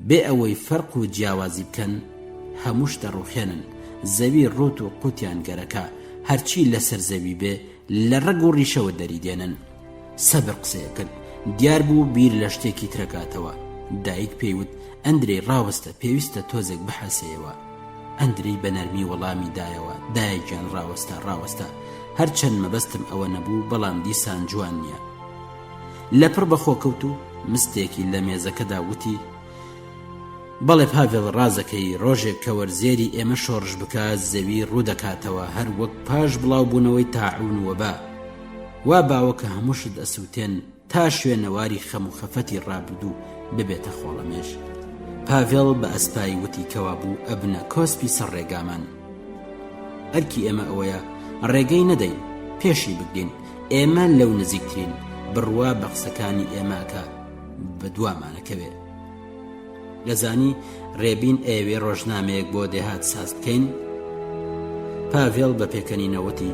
Speaker 6: بێ ئەوەی فەرق و جیاوازی بکەن هەمووش دەڕوخێنن زەوی ڕوت و قوتیان گەرەکە هەرچی لەسەر زەوی بێ لە ڕەگ و ڕیشەوە دەریدێنن سەبر قسەیە کرد دیار بوو بیر لە شتێکی ترەکاتەوە دایک پێیوت ئەندرەی ڕاوەستە پێویستە تۆزێک بحەسەیەوە ئەندرەی بە نەرمی وەڵامی دایەوە دایکیان ڕاوەستە هەرچەند مەبەستم ئەوە نەبوو بەڵام دیسان جوان نییە لەپڕ بەخۆکەوت و مستێکی لە مێزەکەدا وتی بەڵێ پاڤێڵ ڕازەکەی ڕۆژێک کە وەرزێری ئێمە شۆڕش بکە زەوی ڕوو دەکاتەوە هەر وەک پاش بڵاو بوونەوەی تاعون وەبا وا باوە کە هەمووشت ئەسووتێن تا شوێنەواری خەم و خەفەتی ڕابردوو ببێتە خۆڵەمێش پاڤێڵ بە ئەسپایی وتی کەوا بوو ئەبنە کۆسپی سەر ڕێگامان ئەرکی ئێمە ئەوەیە ڕێگەی نەدەین پێشی بگرین ئێمە لەو نزیکترین بڕوا بە قسەکانی ئێماکە بە دوامانەکەوێ لەزانی ڕێبین ئێوێ ڕۆژنامەیەک بۆ دێهات ساز بکەین پاڤێڵ بە پێکەنینەوەتی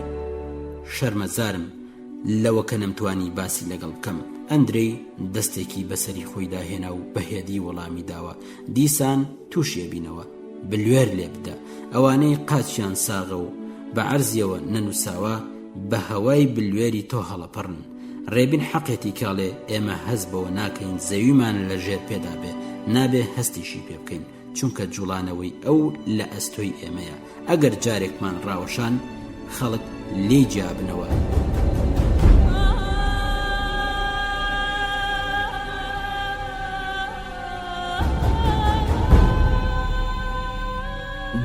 Speaker 6: شەرمەزارم لەوە کە نەمتوانی باسی لەگەڵ بکەم ئەندرەی دەستێکی بەسەری خۆی داهێنا و بەهێدی وەڵامی داوە دیسان تووشێ بینەوە بلوێر لێ بدە ئەوانەی قاچیان ساغە و بە عەرزیەوە نەنووساوە بە هەوای بلوێری تۆ هەڵەپەڕن ڕێبین حەقێتی کاڵێ ئێمە هەز بەوە ناکەین زەویمان لە ژێر پێدا بێ نابێ هەستیشی پێ بکەین چونکە جوڵانەوەی ئەو لە ئەستۆی ئێمەیە ئەگەر جارێکمان ڕاوەشان خەڵک لێی جیابنەوە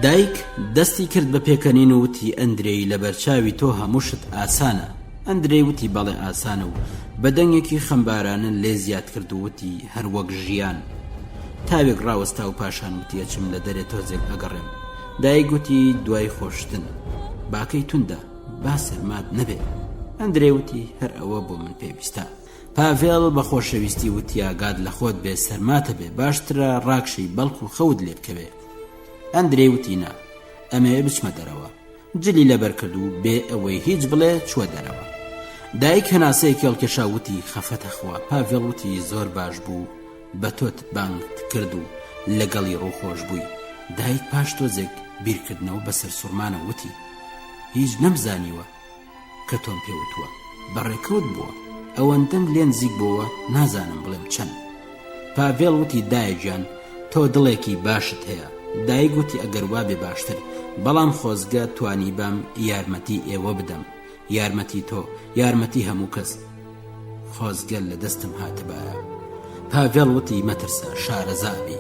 Speaker 6: دایک دەستی کرد بە پێکەنین و وتی ئەندرەی لە بەرچاوی تۆ هەمووشت ئاسانە ئەندرەی وتی بەڵێ ئاسانە و بەدەنگێکی خەمبارانە لێ زیاد کرد و وتی هەر وەک ژیان تاوێک ڕاوەستا و پاشان وتی ئەچم لە دەرێ تۆزێک ئەگەڕێم دایک وتی دوای خۆشتن باکەی توندە با سەرمات نەبێ ئەندرەی وتی هەر ئەوە بۆ من پێویستە پاڤێڵ بە خۆشەویستی وتی ئاگاد لە خۆت بێ سەرماتە بێ باشترە ڕاکشەی بەڵک و خەوت لێ بکەوێ ئەندرەی وتی نا ئەمەیە بچمە دەرەوە جلی لەبەر کرد و بێ ئەوەی هیچ بڵێ چوە دەرەوە دایک هەناسەیەکی هەڵکێشا وتی خەفەتە خوا پاڤێڵ وتی زۆر باش بوو بە تۆت بانگت کرد و لەگەڵی ڕووخۆش بووی دایک پاش تۆزێک بیرکردنەوە بەسەر سوورمانە وتی هیچ نەمزانیوە کە تۆم پێوتووە بەڕێکەوت بووە ئەوەندەم لێ نزیک بووە نازانم بڵێم چەند پاڤێڵ وتی دایکجان تۆ دڵێکی باشت هەیە دایک گوتی ئەگەر وا بێ باشتر، بەڵام خۆزگە توانی بام یارمەتی ئێوە بدەم، یارمەتی تۆ، یارمەتی هەموو کەس. خۆزگە لە دەستم هاتبایە. پاڤێڵ وتی مەترسە شارەزابی.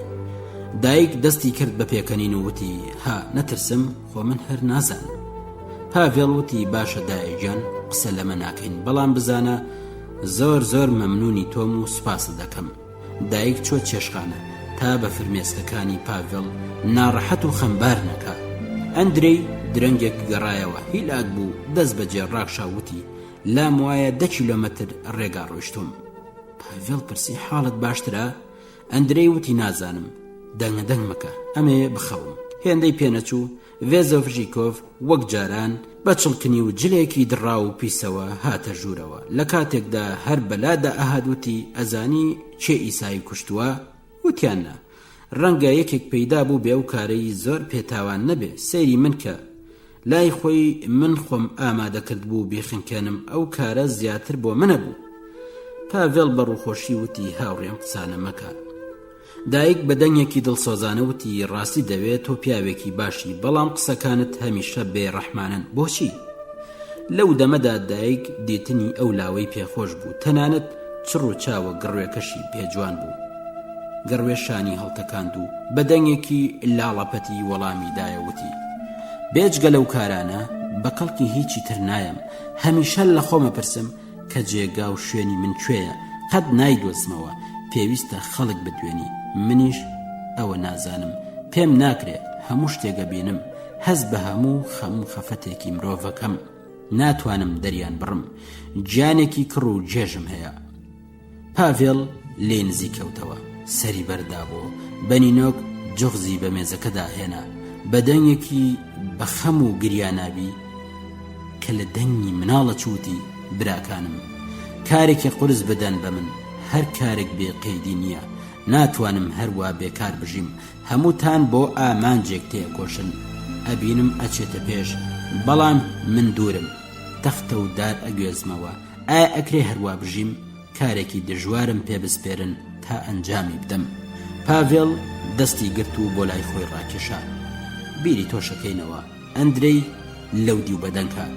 Speaker 6: دایک دەستی کرد بە پێکەنین و وتی ها نەترسم، خۆ من هەر نازانم. پاڤێڵ وتی باشە دایکجان، قسە لەمە ناکەین، بەڵام بزانە زۆر مەمنونی تۆم و سوپاس دەکەم. دایک چۆ چێشخانە تا بە فرمێسکەکانی پاڤێڵ ناڕەحەت و خەمبار نەکا. ئەندرەی درەنگێک گەڕایەوە، هیلاک بوو، دەست بەجێ ڕاکشاوتی لام وایە 10 کیلۆمەتر ڕێگا ڕۆیشتم. پاڤێڵ پرسی حاڵت باشترە؟ ئەندرەی وتی نازانم، دەنگەدەنگ مەکە، ئەمێ بخەوم. هێندەی پێنەچوو، ڤێزۆڤژیکۆڤ وەک جاران بە چڵکنی و جلێکی دڕا و پیسەوە هاتە ژوورەوە. لە کاتێکدا هەر بەلادا ئەهادوتی ئەزانی چێ ئیسایی کوشتووە؟ وتیاننا، ڕەنگە یەکێک پەیدا بوو بێ و کارەی زۆر پێتاوان نەبێ، سەیری من کە لای خۆی من خۆم ئامادەکرد بوو بیخنکێنم، ئەو کارە زیاتر بۆ منە بوو. پاڤێڵ بە ڕووخۆشی وتی هاوڕێم قسانە مەکە. دایک بە دەنگێکی دڵسۆزانە وتی ڕاستی دەوێت تۆ پیاوێکی باشی، بەڵام قسەکانت هەمیشە بێڕەحمانن، بۆچی؟ لەو دەمەدا دایک دیتنی ئەو لاوەی پێخۆش بوو، تەنانەت چڕ و چاوە گڕوێکەشی پێجوان بوو. گەڕوێشانی هەڵتەکاند و بە دەنگێکی لاڵەپەتی وەڵامی دایەوتی بێجگە لەو کارانە بە کەڵکی هیچی تر نایم، هەمیشە لە خۆمە پرسم کە جێگا و شوێنی من کوێیە، قەت نایدۆزمەوە، پێویستە خەڵک بدوێنی، منیش ئەوە نازانم، پێم ناکرێت هەموو شتێگە بینم، هەز بە هەموو خەم خەفەتێکی مرۆڤەکەم، ناتوانم دەریان بڕم، گیانێکی کڕ و جێژم هەیە. پاڤێڵ لێ نزی کەوتەوە، سەری بەردابەوە، بەنینۆک جوغزی بە مێزەکەدا هێنا، بە دەنگێکی بە خەم و گریانابی کە لە دەنگی مناڵە چوتی براکانم، کارێکی قورس بدەن بە من، هەر کارێک بێ قەیدی نییە، ناتوانم هەروە بێکار بژیم، هەمووتان بۆ ئامانجێک تێکۆشن، ئەبینم ئەچێتە پێش، بەڵام من دوورم، تەختە و دار ئەگوێزمەوە، ئایا ئەکرێ هەروە بژیم، کارێکی دژوارم پێ بسپێرن تا ئەنجامی بدەم. پاڤێڵ دەستی گرت و بۆ لای خۆی ڕاکێشا، بیری تۆشەکەینەوە، ئەندرەی لەودی و بەدەنگە،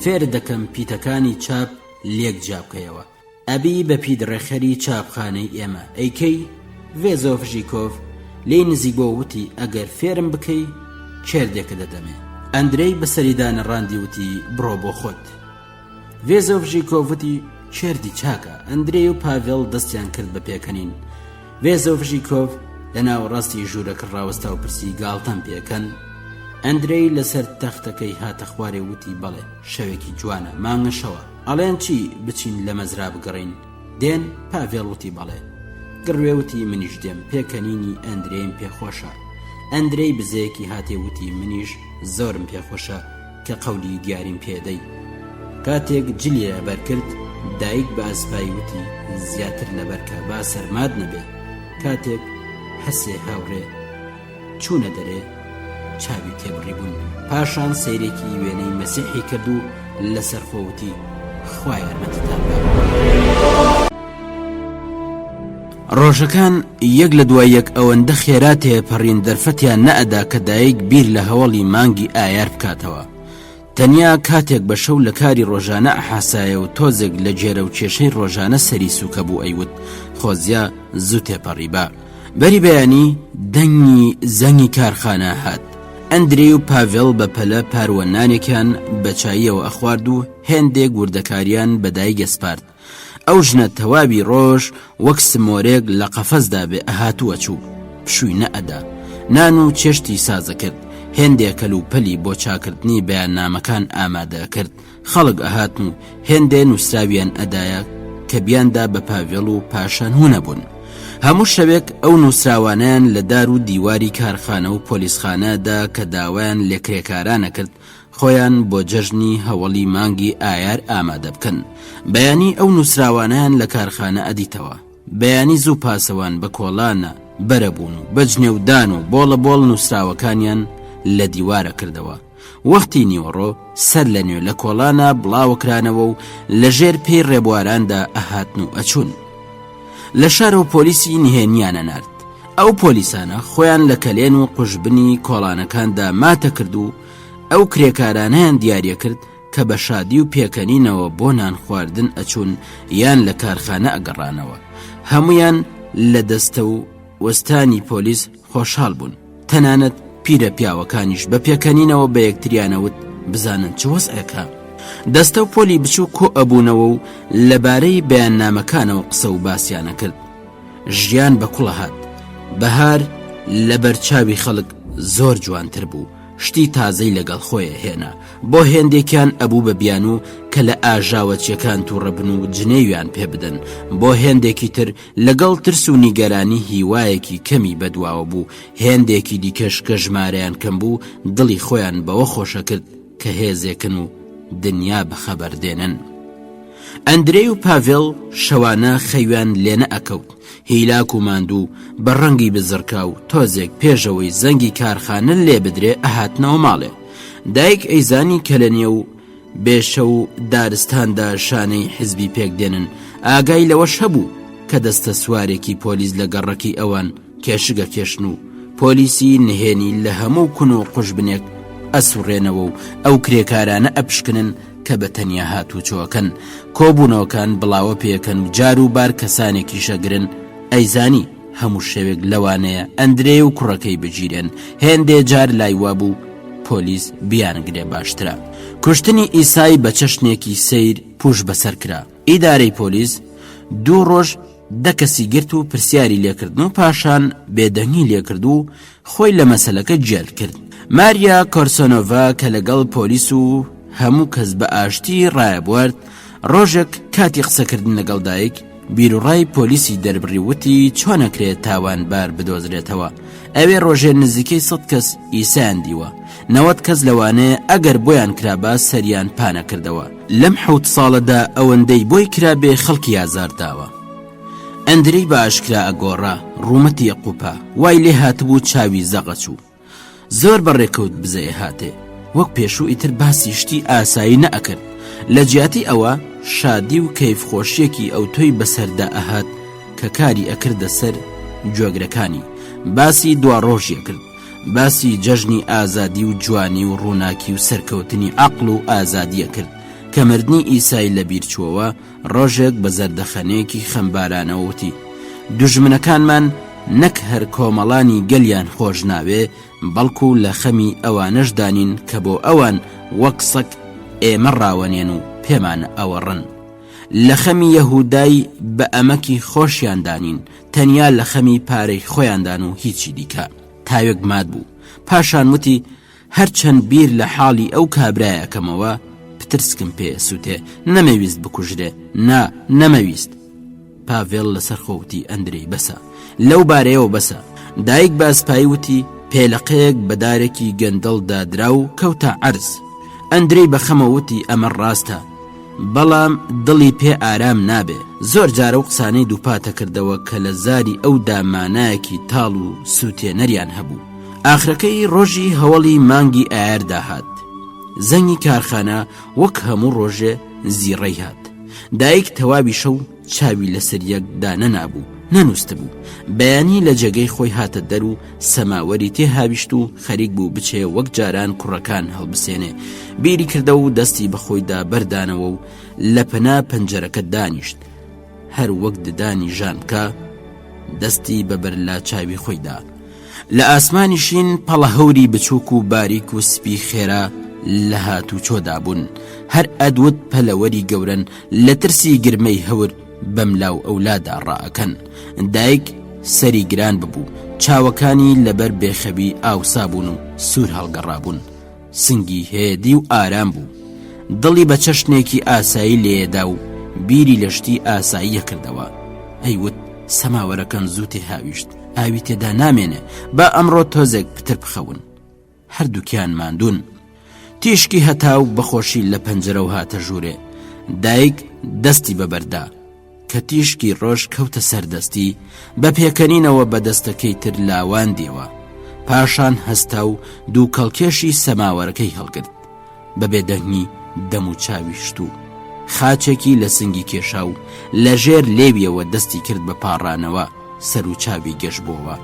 Speaker 6: فێر دەکەم پیتەکانی چاپ لێک جابکەیەوە، ئەبی بە پیدڕێخەری چاپخانەی ئێمە، ئەیکەی؟ ڤێزۆڤژیکۆڤ لێی نزیک بۆ وتی ئەگەر فێرم بکەی چێردێکە دەدەمێ. ئەندرەی بەسەریدانە ڕاندی وتی بڕۆ بۆ خۆت. ڤێزۆڤژیکۆڤ وتی چێردی چاکە. ئەندرەی و پاڤێڵ دەستیان کرد بە پێکەنین. ڤێزۆڤژیکۆڤ لە ناوەڕاستی ژوورەکە ڕاوەستا و پرسی گاڵتەم پێکەن. ئەندرەی لەسەر تەختەکەی هاتە خوارێ وتی بەڵێ شەوێکی جوانە، مانگە شەوە، ئەڵێن چی بچین لە مەزرا بگەڕین؟ دێن؟ پاڤێڵ وتی بەڵێ. گڕوێوتی منیش دێم، پێکەنینی ئەندرەیم پێخۆشە. ئەندرەی بزەیەکی هاتێ وتی منیش زۆرم پێخۆشە کە قەولی دیاریم پێدەی. کاتێک جلی لەبەر کرد، دایک بە ئەسپایی وتی زیاتر لەبەرکە با سەرماد نەبێ. کاتێک هەسێ هاوڕێ چوونە دەرێ، چاوی تێبڕی بوون، پاشان سەیرێکی وێنەی مەسیحی کرد و لەسەر خۆوتی خوا یارمەتتان بێ. ڕۆژەکان یەک لە دوای یەک ئەوەندە خێرا تێپەڕین دەرفەتیان نەئەدا کە دایک بیر لە هەوڵی مانگی ئایار بکاتەوە. تەنیا کاتێک بە شەو لە کاری ڕۆژانە ئەحاسایە و تۆزێک لە جێرە و کێشەی ڕۆژانە سەری سووکە بوو ئەیوت خۆزیا زوو تێپەڕی با. بەری بەیانی دەنگی زەنگی کارخانە هات. ئەندرێ و پاڤێڵ بە پەلە پاروەنانێکیان بە چاییەوە ئەخوارد و هێندێک وردەکاریان بەدایک گەسپارد. ئەو ژنە تەوابی ڕۆژ وەک سمۆرێک لە قەفەسدا بێ ئەهاتووە چوو، پشووی نەئەدا، نان و چێشتی سازە کرد، هێندێک کەلوپەلی بۆ چاکردنی بەیاننامەکان ئامادە کرد. خەڵک ئەهاتن و هێندێ نووسراویان ئەدایە کە بیاندا بە پاڤێڵ و پاشان هوو نەبوون. هەموو شەوێک ئەو نووسراوانیان لە دار و دیواری کارخانە و پۆلیسخانەدا کە داوایان لێکرێکارانە کرد خۆیان بۆ جەژنی هەوڵی مانگی ئایار ئامادە بکەن. بەیانی ئەو نووسراوانیان لە کارخانە ئەدیتەوە، بەیانی زوو پاسەوان بە کۆڵانە بەرەبوون و بەجنێودان و بۆڵە بۆڵ نووسراوەکانیان لە دیوارە کردەوە. وەختی نیوەڕۆ سەر لە نوێ لە کۆڵانە بڵاوکرانەوە و لە ژێر پێی ڕێبواراندا ئەهاتن و ئەچوون. لە شارە و پۆلیسی نهێنیانە نارد. ئەو پۆلیسانە خۆیان لە کەلێن و قوشبنی کۆڵانەکاندا ماتە کرد و ئەو کرێکارانەیان دیاریە کرد کە بە شادی و پێکەنینەوە بۆ نان خواردن ئەچوون یان لە کارخانە ئەگەڕانەوە. هەمویان لە دەستە و وەستانی پۆلیس خۆشحاڵ بوون. تەنانەت پیرە پیاوەکانیش بە پێکەنینەوە بە یەکتریانەوت بزانن چ وەزعێکە. دەستە و پۆلی بچوو کۆ ئەبوونەوە و لەبارەی بەیاننامەکانەوە قسە و باسییانە کرد. ژیان بە کوڵە هات. بەهار لە بەرچاوی خەڵک زۆر جوانتر بوو. شتی تازەی لەگەڵ خۆیە هێنا. بۆ هێندێکیان ئەبوو بە بیان و کە لە ئاژاوەچیەکان تووڕەبن و جنێویان پێ بدەن. بۆ هێندێکی تر لەگەڵ ترس و نیگەرانی هیوایەکی کەمی بەدواوە بوو. هێندێکی دیکەش کە ژمارەیان کەم بوو دڵی خۆیان بەوە خۆشە کرد کە هێزێکن و دنیا بەخەبەر دێنن. ئەندرێ و پاڤێڵ شەوانە خەیوان لێنە ئەکەوت. هیلاک و ماندوو بە ڕەنگی بزرکا و تۆزێک پێشەوەی زەنگی کارخانە لێ بدرێ ئەهاتنەوە ماڵێ. دایک ئەیزانی کە لە نێو بێشە و دارستاندا شانەی حزبی پێک دێنن. ئاگای لەوەش هەبوو کە دەستە سوارێکی پۆلیس لە گەڕەکی ئەوان کێشگە کێشن و پۆلیسی نهێنی لە هەموو کون و قوشبنێک ئەسوڕێنەوە و ئەو کرێکارانە ئەپشکنن کە بە تەنیا هاتوچۆکەن. کۆبوونەوەکان بڵاوە پێکەن و جار و بار کەسانێکی شەگرن. ئەیزانی هەموو شەوێک لەوانەیە ئەندرێ و کوڕەکەی بگیرێن. هێندێ جار لایوا بوو پۆلیس بیانگرێ باشترە. کوشتنی ئیسای بە چەشنێکی سیر پوش بەسەر کرا. ئیدارەی پۆلیس 2 ڕۆژ 10 کەسی گرت و پرسیاری لێکردن و پاشان بێدەنگی لێکرد و خۆی لە مەسەلەکە جێل کرد. ماریا کۆرسۆنۆڤا کە لەگەڵ پۆلیس و هەموو کەس بە ئاشتی ڕایەبوارد ڕۆژێک کاتی قسەکردن لەگەڵ دایک بیرروڕای پۆلیسی دەربڕی وتی چۆنەکرێت تاوانبار بدۆزرێتەوە. ئەوێ ڕۆژێ نزیکەی 100 کەس ئیسایان دیوە. 90 کەس لەوانەیە ئەگەر بۆیان کرابا سەریان پانە کردەوە. لەم 7 ساڵەدا ئەوەندەی بۆی کرابێ خەڵکی ئازارداوە. ئەندرەی بە ئاشکرا ئەگۆڕا ڕوومەتی ئەقوپا وای لێ هاتبوو چاوی زەغەچوو. زۆر بەڕێکەوت بزەیە هاتێ. وەک پێشوو ئیتر باسی شتی ئاسایی نەئەکرد. لە جیاتی ئەوە شادی و کەیف خۆشیەکی ئەو تۆی بەسەردا ئەهات کە کاری ئەکردە سەر گوێگرەکانی. باسی دوا ڕۆژیە کرد. باسی جەژنی ئازادی و جوانی و ڕووناکی و سەرکەوتنی عەقڵ و ئازادیە کرد کە مردنی ئیسای لە بیرچووەوە. ڕۆژێک بە زەردەخەنەیەکی خەمبارانەوەتی دوژمنەکانمان نەک هەر کۆمەڵانی گەلیان خۆش ناوێ بەڵکو لە خەمی ئەوانەش دانین کە بۆ ئەوان وەک سەگ ئێمە ڕاوەنێن و پێمان ئەوەڕن. لە خەمی یەهودای بە ئەمەکی خۆشیان دانین تەنیا لە خەمی پارەی خۆیاندان و هیچی دیکە. تاوێک مات بوو. پاشان وتی هەرچەند بیر لە حاڵی ئەو کابرایەکەمەوە پترسکم پێ سووتێ نەمەویست بکوژرێ. نەمەویست. پاڤێڵ لەسەر خۆوتی ئەندرەی بەسە لەو بارەیەوە بەسە. دایک باسپایی وتی پێلەقەیەک بەدارێکی گەندەڵدا درا و کەوتە عەرز. ئەندرەی بەخەمەوتی ئەمە ڕاستە بەڵام دڵی پێ ئارام نابێ. زۆر جارە و قسانەی دووپاتە کردەوە کە لە زاری ئەو دامانایەکی تاڵ و سووتێنەریان هەبوو. ئاخرەکەی ڕۆژی هەوڵی مانگی ئایاردا هات. زەنگی کارخانە وەک هەموو ڕۆژێ زیڕەی هات. دایک تەواوی شەو چاوی لەسەر یەکدا نەنابوو نەنووسە بوو. بەیانی لە جێگەی خۆی هاتە دەر و سەماوەری تێ هاویشت و خەریک بوو بچێ وەک جاران کوڕەکان هەڵبسێنێ. بیری کردە و دەستی بەخۆیدا بەردانەوە و لە پەنا پەنجەرەکە دانیشت. هەر وەک ددانی ژانکە دەستی بەبەر لا چاوی خۆیدا. لە ئاسمانیشین پەڵە هەوری بچووک و باریک و سپی خێرا لە هاتوچۆدا بوون. هەر ئەدوت پەلەوەری گەورن لە ترسی گرمەی هەور بەملاو ئەولادا ڕائەکەن. دایک سەری گران ببوو. چاوەکانی لەبەر بێخەبی ئاوسا بوون و سوور هەڵگەڕابوون. سنگی هێدی و ئارام بوو. دڵی بە چەشنێکی ئاسایی لێدا و بیری لەشتی ئاساییە کردەوە. ئەیوت سەماوەرەکەن زوو تێ هاویشت. ئاوی تێدا نامێنێ با ئەمڕۆ تۆزێک پتر بخەون. هەردووکیان ماندوون. تیشکی هەتاو بەخۆشی لە پەنجەرە و هاتە ژوورێ. دایک دەستی بەبەردا کە تیشکی ڕۆژ کەوتە سەردەستی بە پێکەنینەوە بە دەستەکەی تر لاوان دێوە. پاشان هەستا و دوو کەڵکێشی سەماوەرەکەی هەڵگرت. بە بێدەنگی دەم و چاوی شتوو. خاچێکی لە سنگی کێشا و لە ژێر لێویەوە دەستی کرد بە پاڕانەوە. سەر و چاوی گەشت بۆەوە.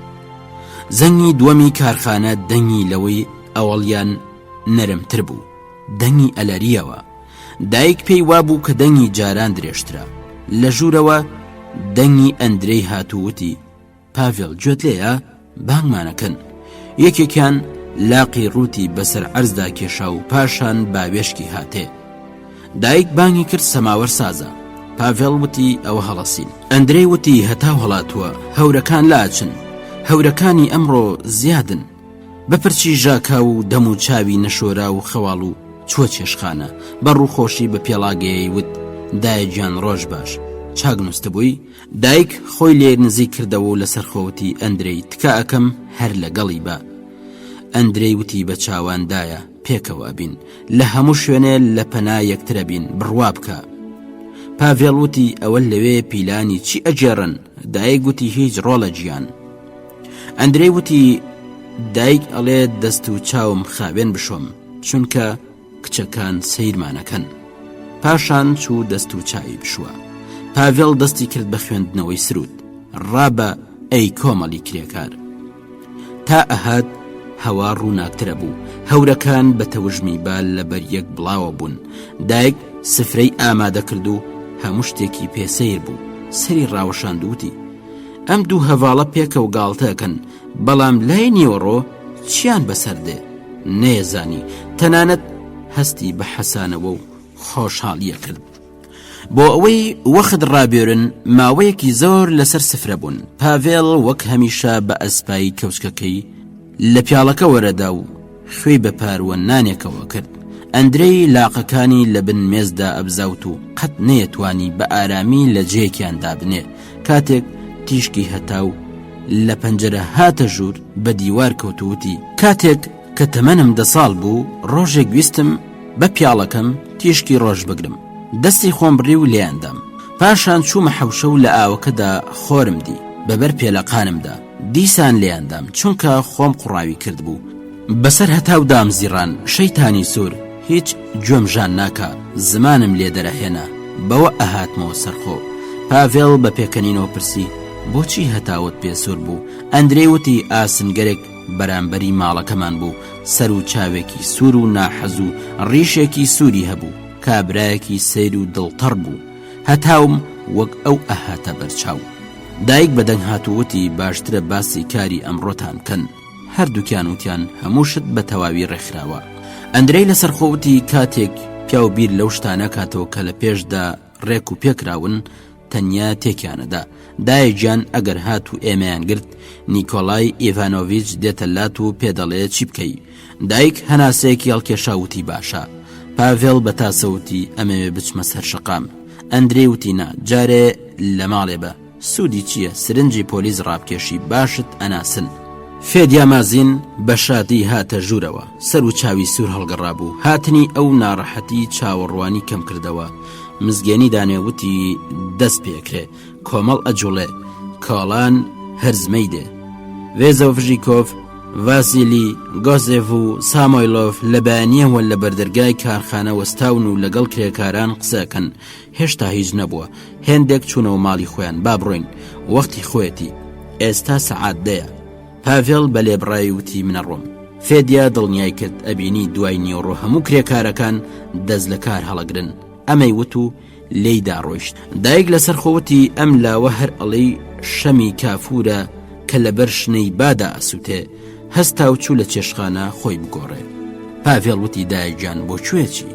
Speaker 6: زەنگی دووەمی کارخانە دەنگی لەوەی ئەوەڵیان نەرمتر بوو، دەنگی ئەلەریەوە. دایک پێی وابوو کە دەنگی جاران درێژترا. لە ژوورەوە دەنگی ئەندرەی هاتووتی: پاڤێڵ، گوێت لێیە؟ بانگمانەکەن. یەکێکیان لاقی ڕووتی بەسەر عەرزدا کێشا و پاشان باوێشکی هاتێ. دایک بانگی کرد سەماوەر سازە. پاڤێڵ وتی ئەوە هەڵەسین. ئەندرەی وتی هەتاو هەڵاتووە، هەورەکان لاچن، هەورەکانی ئەمڕۆ زیادن. بەپرچی ژاکا و دەم و چاوی نەشۆرا و خەواڵ و چوە چێشخانە. بە ڕووخۆشی بە پێڵاگەیەی وت: دایەگیان ڕۆژ باش. چاگنووستە بووی. دایک خۆی لێ نزیک کردەوە و لەسەر خۆوتی: ئەندرەی، تکا ئەەکەم هەر لەگەڵی بە. ئەندرەی وتی بە چاواندایە پێکەوە بین، لە هەموو شوێنێ لە پەنا یەکترە بین، بڕوا بکە. پاڤێڵ وتی: ئەوە لەوێ پیلانی چی ئەجێڕن؟ دایک وتی: هیچ ڕۆڵە گیان. ئەندرەی وتی: دایک ئەڵێ دەست و چاوم خاوێن بشۆم، چونکە کچەکان سەیرمانەکەن. پاشان چوو دەست و چاوی بشووە. پاڤێڵ دەستی کرد بە خوێندنەوەی سرود: ڕابە ئەی کۆمەڵی کرێکار. تا ئەهات هەوا ڕووناکترە بوو، هەورەکان بە تەوژمی بال لەبەر یەک بڵاوە بوون. دایک سفرەی ئامادە کرد و هەموو شتێکی پێسەیر بوو. سەری ڕاوەشاندووتی: ئەم دوو هەڤاڵە پێکە و گاڵتەکەن، بەڵام لای نیوەڕۆ چیان بەسەردێ نێزانی. تەنانەت هەستی بە حەسانەوە و خۆشحاڵیە کرد. بۆ ئەوەی وەخت ڕابێرن ماوەیەکی زۆر لەسەر سفرە بوون. پاڤێڵ وەک هەمیشە بە ئەسپایی کەوچکەکەی لە پیاڵەکە وەرەدا و خوێی بە پاروە نانێکەوە کرد. ئەندرەی لاقەکانی لە بن مێزدا ئەبزاوت و قەت نەیەتوانی بە ئارامی لە جێکیاندا بنێ. کاتێک تیشکی هەتاو لە پەنجەرە هاتە ژوور بە دیوار کەوتووتی: کاتێک کە تەمەنم 10 ساڵ بوو، ڕۆژێک ویستم بە پیاڵەکەم تیشکی ڕۆژ بگرم، دەستی خۆم بڕی و لێیاندام. پاشان چوومە حەوشە و لە ئاوەکەدا خۆرم دی، بەبەر پێلەقانمدا دیسان لێیاندام، چونکە خۆم قوڕاوی کرد بوو. بەسەر هەتاودام زیڕان، شەیتانی سوور، هیچ گوێم ژان ناکا، زمانم لێ دەرەهێنا، بەوە ئەهاتمەوە سەرخۆ. پاڤێڵ بە پێکەنینەوە پرسی: بۆچی هەتاوت پێسوور بوو؟ ئەندرەی وتی: ئاسنگەرێک بەرامبەری ماڵەکەمان بوو، سەر و چاوێکی سوور و ناحەز و ڕیشێکی سووری هەبوو، کابرایەکی سیر و دڵتەڕ بوو. هەتاوم وەک ئەو ئەهاتە بەرچاو. دایک بەدەنگ هاتووتی: باشترە باسی کاری ئەمڕۆتان کەن. هەردووکیان وتیان هەموو شت بە تەواوی ڕێکخراوە. ئەندرەی لەسەر خۆوتی کاتێک پیا و بیر لەو شتانە کاتەوە کە لە پێشدا ڕێک و پێکراون تەنیا تێکیانەدا. دایەگیان ئەگەر هات و ئێمەیان گرت، نیکۆلای ئیڤانۆڤیچ دێتە لات و پێدەڵێ چی بکەی. دایک هەناسەیەکی هەڵکێشاوتی: باشە. پاڤێڵ بە تاسەوتی: ئەمەوێ بچمە سەر شەقام. ئەندرەی وتی: نا، جارێ لە ماڵێ بە. سوودی چییە؟ سرنجی پۆلیس ڕابکێشی، باشت ئەناسن. فێدیا مازین بە شادی هاتە ژوورەوە، سەر و چاوی سوور هەڵگەڕا بوو. هاتنی ئەو ناڕەحەتی چاوەڕوانی کەم کردەوە. مزگەنی دانێوتی: دەست پێکرێ، کۆمەڵ ئەجوڵێ، کاڵان هەرزمەی دێ. ڤێزۆڤژیکۆڤ، ڤاسیلی گۆزێڤ و سامۆیلۆف لە بەیانیەوە لە بەردەرگای کارخانە وەستاون و لەگەڵ کرێکاران قسەکەن. هێشتا هیچ نەبووە. هێندێک چوونەوە ماڵی خۆیان. با بڕۆین، وەختی خۆیەتی، ئێستا سەعات دەیە. پاڤێڵ بە لێبڕایی وتی: منە ڕۆم. فێدیا دڵنیای کرد ئەبینی دوای نیوەڕۆ هەموو کرێکارەکان دەست لە کار هەڵەگرن. ئەمەی وت و لێیدا ڕۆیشت. دایک لەسەر خۆوتی: ئەم لاوە هەر ئەڵەی شەمی کافورە کە لەبەر شنەی بادا ئەسووتێ، هەستا و چوو لە چێشخانە خۆی بگۆڕێ. پاڤێڵ وتی: دایکجان بۆ کوێچی؟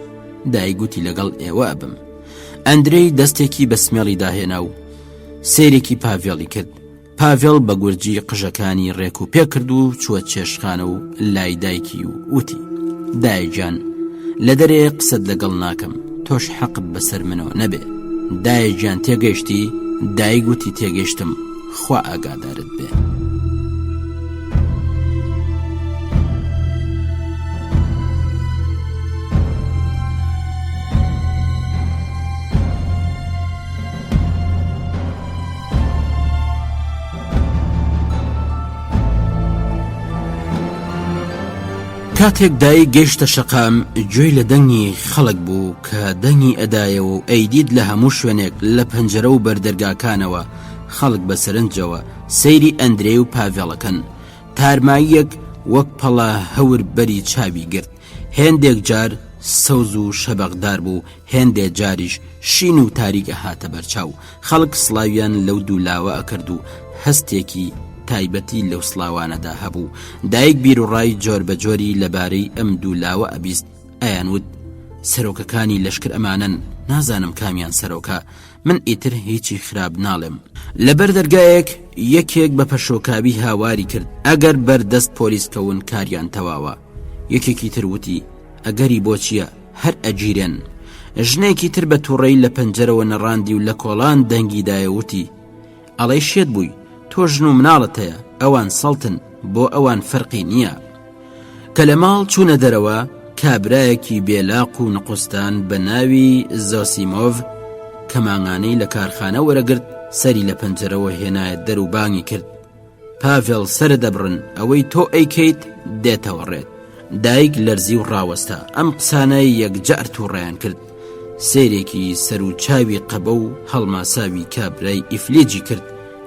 Speaker 6: دایک گوتی: لەگەڵ ئێوە ئەبم. ئەندرەی دەستێکی بە سمێڵی داهێنا و سێرێکی پاڤێڵی کرد. پاڤێڵ بە گورجی قژەکانی ڕێک و پێ کرد و چووە چێشخانە و لای دایکی و وتی: دایکجان، لە دەرێ قسەت لەگەڵ ناکەم، تۆش حەقت بەسەر منەوە نەبێ. دایکجان تێگەیشتی؟ دایک گوتی: تێگەیشتم، خوا ئاگادارت بێ. کاتێک دایک گەیشتە شەقام، گوێی لە دەنگی خەڵک بوو کە دەنگی ئەدایە و ئەیدید لە هەموو شوێنێک لە پەنجەرە و بەردەرگاکانەوە خەڵک بە سەرنجەوە سەیری ئەندرێ و پاڤێڵەکەن. تارماییەک وەک پەڵە هەور بەری چاوی گرت، هێندێک جار سەوز و شەبەقدار بوو، هێندێک جاریش شین و تاریکە هاتە بەرچاو. خەڵک سڵاویان لەو دوو لاوە ئەکرد و هەستێکی تایبەتی لەو سڵاوانەدا هەبوو. دایک بیر و ڕای جۆر بە جۆری لەبارەی ئەم دوو لاوە ئەبیست. ئەیان وت سەرۆکەکانی لەشکر ئەمانن، نازانم کامیان سەرۆکە، من ئیتر هیچی خراپ ناڵێم. لەبەر دەرگایەک یەکێک بە پەشۆکاوی هاواری کرد ئەگەر بەردەست پۆلیس کەون کاریان تەواوە. یەکێکی تر وتی ئەگەری بۆچیە هەر ئەگیرێن. ژنێکی تر بە تووڕەی لە پەنجەرەوە نەڕاندی و لە کۆڵان دەنگیدایە وتی ئەڵەی شێت بووی، تۆ ژن و مناڵت هەیە، ئەوان سەڵتن، بۆ ئەوان فەرقی نییە. کە لە ماڵ چوونە دەرەوە کابرایەکی بێلاق و نقستان بە ناوی زۆسیمۆڤ کە مانگانەی لە کارخانە وەرەگرت سەری لە پەنجەرەوە هێنایە دەر و بانگی کرد پاڤێڵ سرە دەبڕن، ئەوەی تۆ ئەیکەیت دێتەوە ڕێت. دایک لەرزی و ڕاوەستا، ئەم قسانەی یەکجار تووڕیان کرد. سێرێکی سەر و چاوی قەبە و هەڵماساوی کابرای ئیفلێجی کرد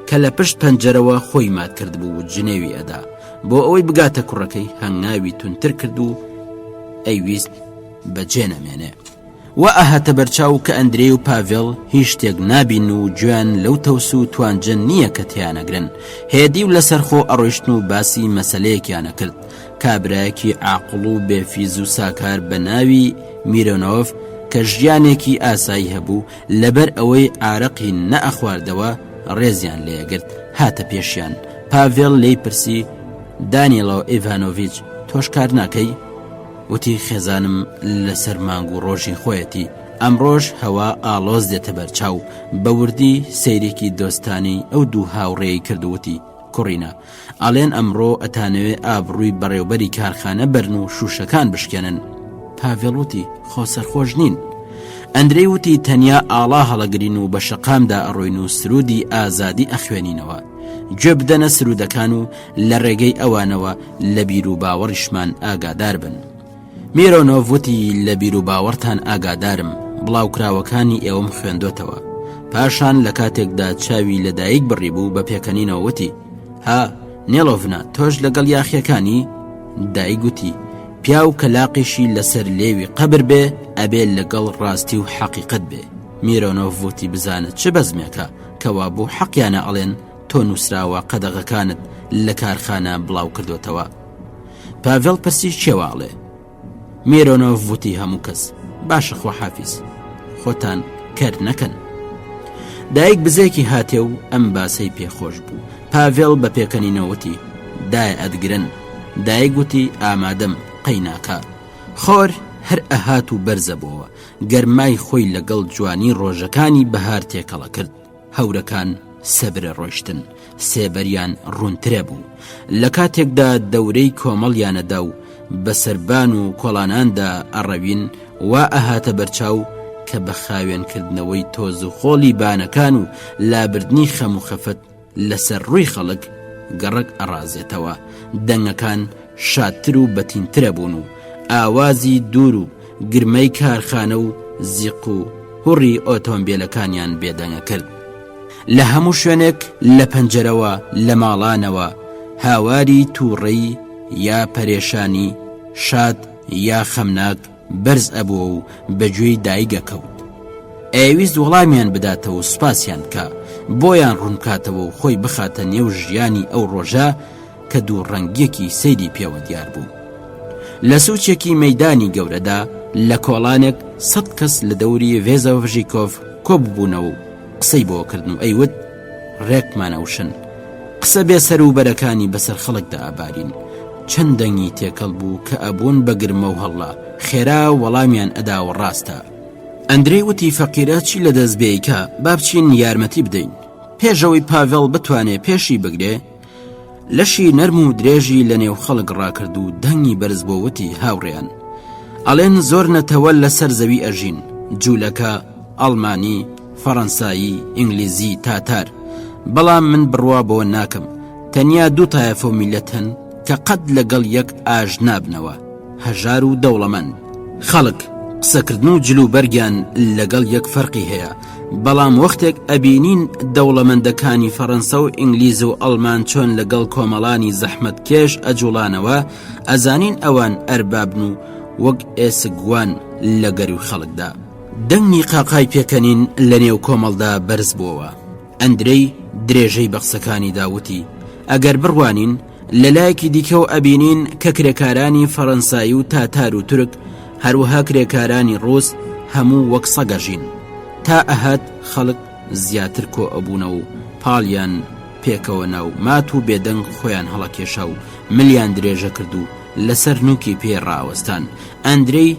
Speaker 6: کە لە پشت پەنجەرەوە خۆی مات کرد بوو و جنێوی ئەدا بۆ ئەوەی بگاتە کوڕەکەی. هەنگاوی تونتر کرد و ئەیویست بەجێ نەمێنێ. و ئەهاتە بەرچاو کە ئەندرێ و پاڤێڵ هیچ شتێک نابین و گوێیان لەو تەوس و توانجە نییە کە تیانەگرن. هێدی و لەسەرخۆ ئەڕۆیشتن و باسی مەسەلەیەکیانە کرد. کابرایەکی عاقڵ و بێفیز و ساکار بە ناوی میرۆنۆڤ کە ژیانێکی ئاسایی هەبوو لەبەر ئەوەی ئارەقی نەئەخواردەوە ڕێزیان لێگرت هاتە پێشیان. پاڤێڵ لێی پرسی دانیێڵۆ ئیڤانۆڤیچ تۆش کار ناکەی؟ وتی خێزانم لەسەر مانگ و ڕۆژی خۆیەتی، ئەمڕۆژ هەوا ئاڵۆز دێتە بەرچاو. بە وردی سەیرێکی دۆستانی ئەو دوو هاوڕێی کردووتی کوڕینە ئاڵێن ئەمڕۆ ئەتانەوێ ئابڕووی بەڕێوبەری کارخانە بەرن و شوشەکان بشکێنن. پاڤێڵ وتی خۆ سەرخۆش نین. ئەندرەی وتی تەنیا ئاڵا هەڵەگرین و بە شەقامدا ئەڕۆین و سرودی ئازادی ئەخوێنینەوە. گوێ بدەنە سرودەکان و لە ڕێگەی ئەوانەوە لە بیر و باوەڕیشمان ئاگادار بن. میرۆنۆڤ وتی لە بیر و باوەڕتان ئاگادارم، بڵاوکراوەکانی ئێوەم خوێندۆتەوە. پاشان لە کاتێکدا چاوی لە دایک بڕی بوو بە پێکەنینەوە وتی ها نێڵۆڤنا تۆش لەگەڵ یاخیەکانی؟ دایک گوتی پیاو کە لاقیشی لەسەر لێوی قەبر بێ ئەبێ لەگەڵ ڕاستی و حەقیقەت بێ. میرۆنۆڤ وتی بزانت چ بەزمێکە کەوا بوو حەقیانە ئەڵێن تۆ نووسراوە قەدەغەکانت لە کارخانە بڵاو کردوتەوە. پاڤێڵ پرسی چێواڵێ؟ میرۆنۆڤ وتی هەموو کەس. باشە خۆ حافیز، خۆتان کەر نەکەن. دایک بزێکی هاتێ و ئەم باسەی پێخۆش بوو. پاڤێڵ بە پێکەنینەوەتی دای ئەدگرن. دایک وتی ئامادەم قەیناکە. خۆر هەر ئەهات و بەرزە بووەوە. گەرمای خۆی لەگەڵ جوانی ڕۆژەکانی بەهار تێکەڵە کرد. هەورەکان سەبرە ڕۆیشتن، سێبەریان ڕوونترە بوو. لە کاتێکدا دەورەی کۆمەڵیانەدا و بە سەربان و کۆڵاناندا ئەڕەوین وا ئەهاتە بەرچاو کە بە خاوێنکردنەوەی تۆز و خۆڵی بانەکان و لابردنی خەم و خەفەت لەسەر ڕووی خەڵک گەڕک ئەڕازێتەوە. دەنگەکان شادتر و بەتینترە بوون و ئاوازی دوور و گرمەی کارخانە و زیق و هوڕی ئۆتۆمبیلەکانیان بێدەنگە کرد. لە هەموو شوێنێک لە پەنجەرەوە لە ماڵانەوە هاواری تووڕەی یا پەرێشانی شاد یا خەمناک بەرز ئەبووە و بەگوێی دایگە کەوت. ئەویست وەڵامیان بداتەوە و سوپاسیان کە بۆیان ڕوونکاتەوە و خۆی بخاتە نێو ژیانی ئەو ڕۆژە کە دوو ڕەنگیەکی سەیری پێوە دیار بوو. لە سوچێکی مەیدانی گەورەدا لە کۆڵانێک 100 کەس لە دەوری ڤێزۆڤژیکۆڤ کۆببوونەوە و قسەی بۆ کردن و ئەیوت ڕێکمانەوشن. قسە بێسەر و بەرەکانی بەسەر خەڵکدا ئابارین. چەند دەنگی تێکەڵ بوو کە ئەبوون بە گرمە و هەڵا خێرا وەڵامیان ئەدا و ڕاستە. ئەندرێ وتی فەقیرە چی لە دەست بێیکە با بچین یارمەتی بدەین. پێشەوەی پاڤێڵ بتوانێ پێشی بگرێ لەشی نەرم و درێژی لە نێو خەڵک ڕاکرد و دەنگی بەرز بۆ وتی هاوڕێیان ئەڵێن زۆر نەتەوە لەسەر زەوی ئەژین، جوولەکە، ئەڵمانی، فەڕەنسایی، ئینگلیزی، تاتار، بەڵام من بڕوا بۆ ناکەم. تەنیا دوو تایەفە و میلەت هەن کە قەت لەگەڵ یەک ئاژ نابنەوە، هەژار و دەوڵەمەند. خەڵک قسەکردن و جلوبەرگیان لەگەڵ یەک فەرقی هەیە، بەڵام وەختێک ئەبینین دەوڵەمەندەکانی فەڕەنسا و ئینگلیز و ئەڵمان چۆن لەگەڵ کۆمەڵانی زەحمەتکێش ئەجوڵانەوە، ئەزانین ئەوان ئەربابن و وەک ئێسگوان لە گەروی خەڵکدا. دەنگی قاقای پێکەنین لە نێو کۆمەڵدا بەرز بووەوە. ئەندرەی درێژەی بەخسەکانی داوتی ئەگەر بڕوانین لەلایەکی دیکە و ئەبینین کە کرێکارانی فەڕەنسایی و تاتار و تورک هەروەها کرێکارانی ڕۆس هەموو وەک سەگەژین. تا ئەهات خەڵک زیاتر کۆ ئەبوونە و پاڵیان پێکەوە ناو مات و بێدەنگ خۆیان هەڵەکێشا و ملیان درێژە کرد و لەسەر نوکی پێ ڕاوەستان. ئەندرەی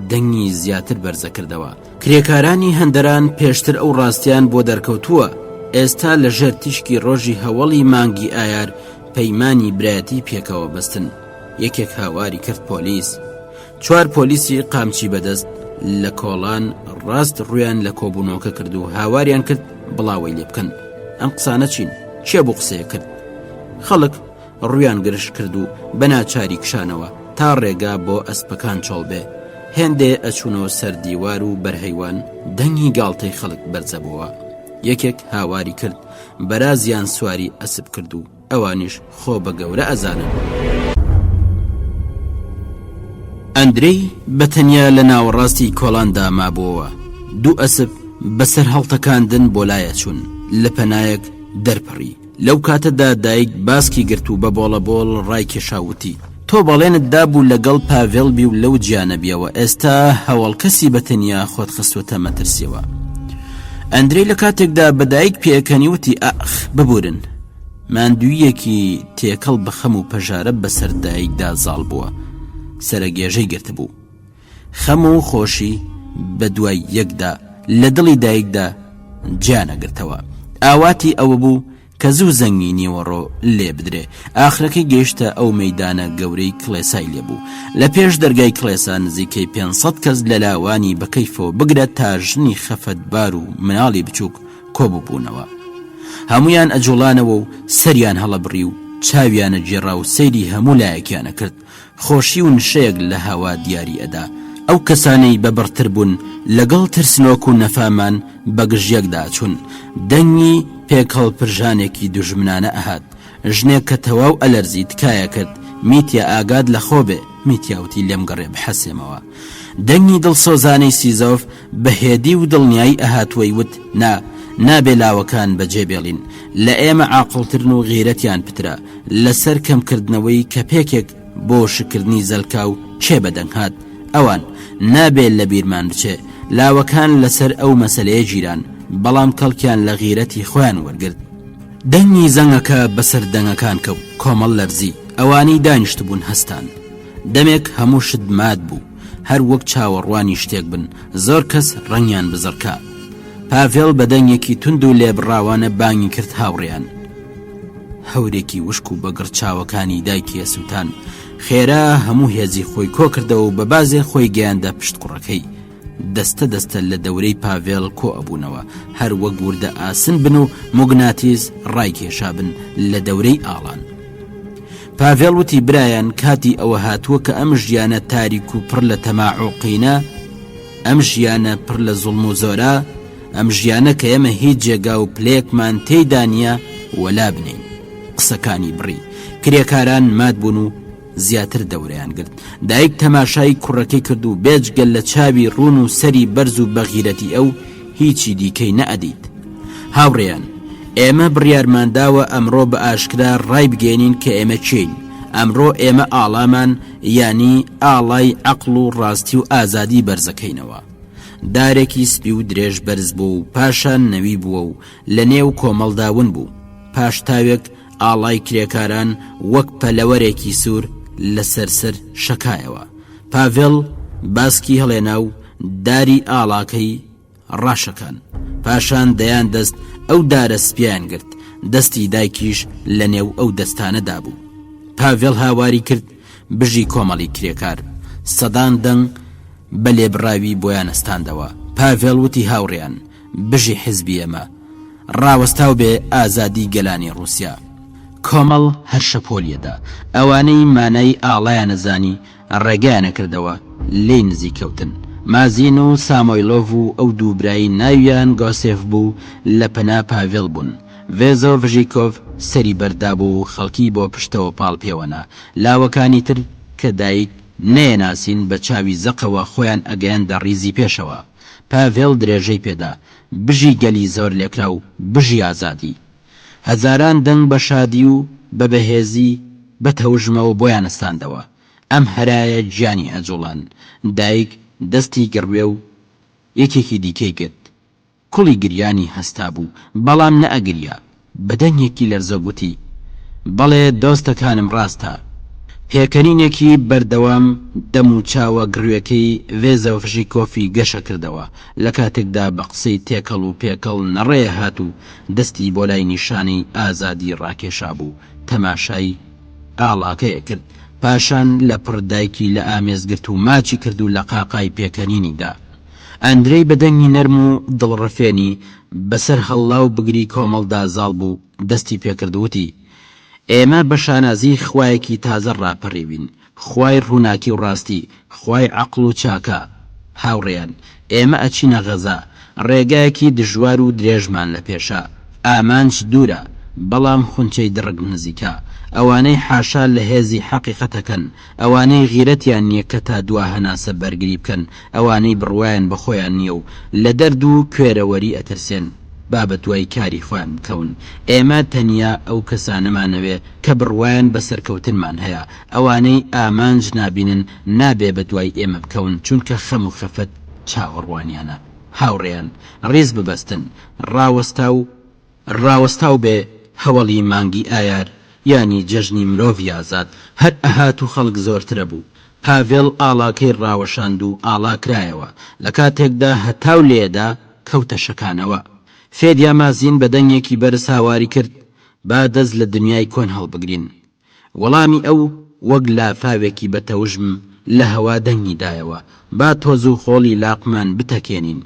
Speaker 6: دەنگی زیاتر بەرزە کردەوە. کرێکارانی هەندەران پێشتر ئەو ڕاستیان بۆ دەرکەوتووە، ئێستا لەژێر تیشکی ڕۆژی هەوڵی مانگی ئایار پەیمانی برایەتی پێکەوە بەستن. یەکێک هاواری کرد پۆلیس. 4 پۆلیسی قامچی بەدەست لە کۆڵان ڕاست ڕویان لە کۆبوونەوەکە کرد و هاواریان کرد بڵاوی لێ بکەن. ئەم قسانە چین؟ چێ بۆ قسەیە کرد؟ خەڵک ڕویان گرش کرد و بەناچاری کشانەوە تا ڕێگا بۆ ئەسپەکان چۆڵ بێ. هێندێ ئەچوونەوە سەر دیوار و بەرهەیوان دەنگی گاڵتەی خەڵک بەرزەبووە. یەکێک هاواری کرد بەرازیان سواری ئەسب کرد و ئەوانیش خۆ بە گەورە ئەزانن. ئەندرەی بەتەنیا لە ناوەڕاستی کۆڵاندا مابووەوە. 2 ئەسب بەسەر هەڵتەکاندن بۆ لایە چوون، لە پەنایەک دەرپەڕی. لەو کاتەدا دایک باسکی گرت و بە بۆڵە بۆڵ ڕای کێشاوتی تۆ بەڵێنت دابوو لەگەڵ پاڤێڵبی و لەو گیانە بیەوە، ئێستا هەوڵ کەسی بەتەنیا خۆت خستوتە مەترسیەوە. ئەندرەی لە کاتێکدا بە دایک پێکەنی وتی ئەخ ببورن. ماندوویەکی تێکەڵ بەخەم و پەژارە بەسەر دایکدا زاڵ بووە، سەرەگێژەی گرت بوو. خەم و خۆشی بە دوای یەکدا لە دڵی دایکدا جیانەگرتەوە. ئاواتی ئەوە بوو کە زوو زەنگی نیوەڕۆ لێ بدرێ. ئاخرەکەی گەیشتە ئەو مەیدانە گەورەی کڵێسای لێبوو. لە پێش دەرگای کڵێسا نزیکەی 500 کەس لە لاوانی بەکەیفەوە بگرێت تا ژنی خەفەتبار و مناڵی بچووک کۆببوونەوە. هەمویان ئەجوڵانەوە و سەریان هەڵەبڕی و چاویانە جێڕا و سەیری هەموو لایەکیانە کرد. خۆشی و نشەیەک لە هەوا دیاری ئەدا. ئەو کەسانەی بەبڕتر بوون لەگەڵ ترسنۆک و نەفامان بە گژیەکدا چوون. دەنگی پێکەڵ پرژانێکی دوژمنانە ئەهات. ژنێک کە تەواو ئەلەرزی تکایە کرد میتیا ئاگاد لە خۆ بێ. میتیاوتی لێم گەڕێ بحەسێمەوە. دەنگی دڵسۆزانەی سیزۆف بەهێدی و دڵنیایی ئەهاتوەی وت نابێ لاوەکان بەجێبێڵین، لە ئێمە عاقڵترن و غیرەتیان پترە لەسەر کەمکردنەوەی کە پێکێک بۆ شکردنی زەلکا و چێ بەدەنگ هات. ئەوان نابێت لە بیرمان بچێ. لاوەکان لەسەر ئەو مەسەلەیە گیران، بەڵام کەڵکیان لە غیرەتی خۆیان وەرگرت. دەنگی زەنگەکە بەسەر دەنگەکان کەوت. کۆمەڵ لەرزی. ئەوانەی دانیشت بوون هەستان. دەمێک هەموو شت مات بوو، هەر وەک چاوەڕوانی شتێک بن. زۆر کەس ڕەنگیان بزڕکا. پاڤێڵ بە دەنگێکی تند و لێبڕاوانە بانگی کرد هاوڕێیان. هەورێکی وشک و بەگڕ چاوەکانی دایکی ئەسووتان. خێرا هەموو هێزی خۆی کۆ کردەوە و بە بازێ خۆی گەیاندا پشت قوڕەکەی. دەستە دەستە لە دەورەی پاڤێڵ کۆ ئەبوونەوە، هەر وەک وردە ئاسن بن و موگناتیز ڕای کێشا بن لە دەورەی ئاڵان. پاڤێڵ وتی برایان کاتی ئەوە هاتووە کە ئەم ژیانە تاریک و پڕ لە تەماعوقینە، ئەم ژیانە پڕ لە زوڵم و زۆرە، ئەم ژیانە کە ئێمە هیچ جێگا و پلەیەکمان تێیدا نییە وەلا بنین. قسەکانی بڕی. کرێکاران مات بوون و زیاتر دەورەیان گرت. دایک تەماشای کوڕەکەی کرد و بێجگەل لە چاوی ڕوون و سەری بەرز و بەغیرەتی ئەو هیچی دیکەی نەئەدیت. هاوڕێیان، ئێمە بڕیارمانداوە ئەمڕۆ بە ئاشکرا ڕای بگەێنین کە ئێمە چین. ئەمڕۆ ئێمە ئاڵامان، یانی ئاڵای عەقڵ و ڕاستی و ئازادی بەرزەکەینەوە. دارێکی سپی و درێژ بەرز بوو و پاشان نەوی بووە و لە نێو کۆمەڵداون بوو. پاش تاوێک ئاڵای کرێکاران وەک پەلەوەرێکی سوور لە سەرسەر شەکایەوە. پاڤێڵ باسکی هەڵێنا و داری ئاڵاکەی ڕاشەکان. پاشان دەیان دەست ئەو دارە سپیان گرت. دەستی دایکیش لە نێو ئەو دەستانەدا بوو. پاڤێڵ هاواری کرد بژی کۆمەڵی کرێکار. سەدان دەنگ بە لێبڕاوی بۆیان ئەستاندەوە. پاڤێڵ وتی هاوڕێیان، بژی حیزبی ئێمە ڕاوەستاو بێ ئازادی گەلانی ڕووسیا. کۆمەڵ هەر شەپۆلیەدا. ئەوانەی مانای ئاڵایان نەزانی ڕێگایانە کردەوە لێی نزیکەوتن. مازین و سامۆیلۆڤ و ئەو دوو برایی ناویان گۆسێف بوو لە پەنا پاڤێڵ بوون. ڤێزۆڤژیکۆڤ سەری بەردابوو و خەڵکی بۆ پشتەوە پاڵ پێوەنا. لاوەکانی تر کە دایک نەیەناسین بە چاوی زەقەوە خۆیان ئەگەیاندە ڕیزی پێشەوە. پاڤێڵ درێژەی پێدا، بژی گەلی زۆر لێکرا و بژی ئازادی. هەزاران دەنگ بە شادی و بە بەهێزی بە تەوژمەوە بۆیان ئەستاندەوە. ئەم هەرایە گیانی ئەجوڵان. دایک دەستی گڕوێ و یەکێکی دیکەی کرد. کوڵی گریانی هەستا بوو، بەڵام نەئەگریا. بە دەنگێکی لەرزە گوتی: بەڵێ دۆستەکانم ڕاستە. پێکەنینێکی بەردەوام دەم و چاوە گڕوێکەی ڤێزۆڤژیکۆفی گەشە کردەوە. لە کاتێکدا بە قسەی تێکەڵ و پێکەڵ نەڕێ هات و دەستی بۆ لای نیشانەی ئازادی ڕاکێشا بوو. تەماشای ئاڵاکەیە کرد. پاشان لە پڕدایکی لە ئامێزگرت و ماچی کرد و لە قاقای پێکەنینیدا. ئەندرەی بە دەنگی نەرم و دڵڕفێنی بەسەر هەڵڵا و بگری کۆمەڵدا زاڵ بوو. دەستی پێکردووتی: ئێمە بە شانازی خوایەکی تازە ڕاپەڕیوین، خوای ڕووناکی و ڕاستی، خوای عەقڵ و چاکە. هاوڕێیان، ئێمە ئەچینە غەزا. ڕێگایەکی دژوار و درێژمان لە پێشە. ئامانج دوورە، بەڵام خونچەی دڕک نزیکە. ئەوانەی حاشا لە هێزی حەقیقەتەکەن، ئەوانەی غیرەتیان نییە کە تا دوا هەناسە بەرگری بکەن، ئەوانەی بڕوایان بە خۆیان نییە و لە دەرد و کوێرەوەری ئەترسێن با بە دوای کاری خۆیان بکەون. ئێمە تەنیا ئەو کەسانەمانەوێ کە بڕوایان بە سەرکەوتنمان هەیە. ئەوانەی ئامانج نابینن نابێ بە دوای ئێمە بکەون، چونکە خەم و خەفەت چاوەڕوانیانە. هاوڕێیان، ڕێز ببەستن، ڕاوەستاو بێ هەوڵی مانگی ئایار یانی جەژنی مرۆڤی ئازاد. هەر ئەهات و خەڵک زۆرترە بوو. پاڤێڵ ئاڵاکەی ڕاوەشاند و ئاڵاکرایەوە. لە کاتێکدا هەتاو لێدا کەوتە شەکانەوە. فێدیا مازین بە دەنگێکی بەرز هاواری کرد: با دەست لە دنیای کۆن هەڵبگرین. وەڵامی ئەو وەک لافاوێکی بە تەوژم لە هەوا دەنگی دایەوە: با تۆز و خۆڵی لاقمان بتەکێنین.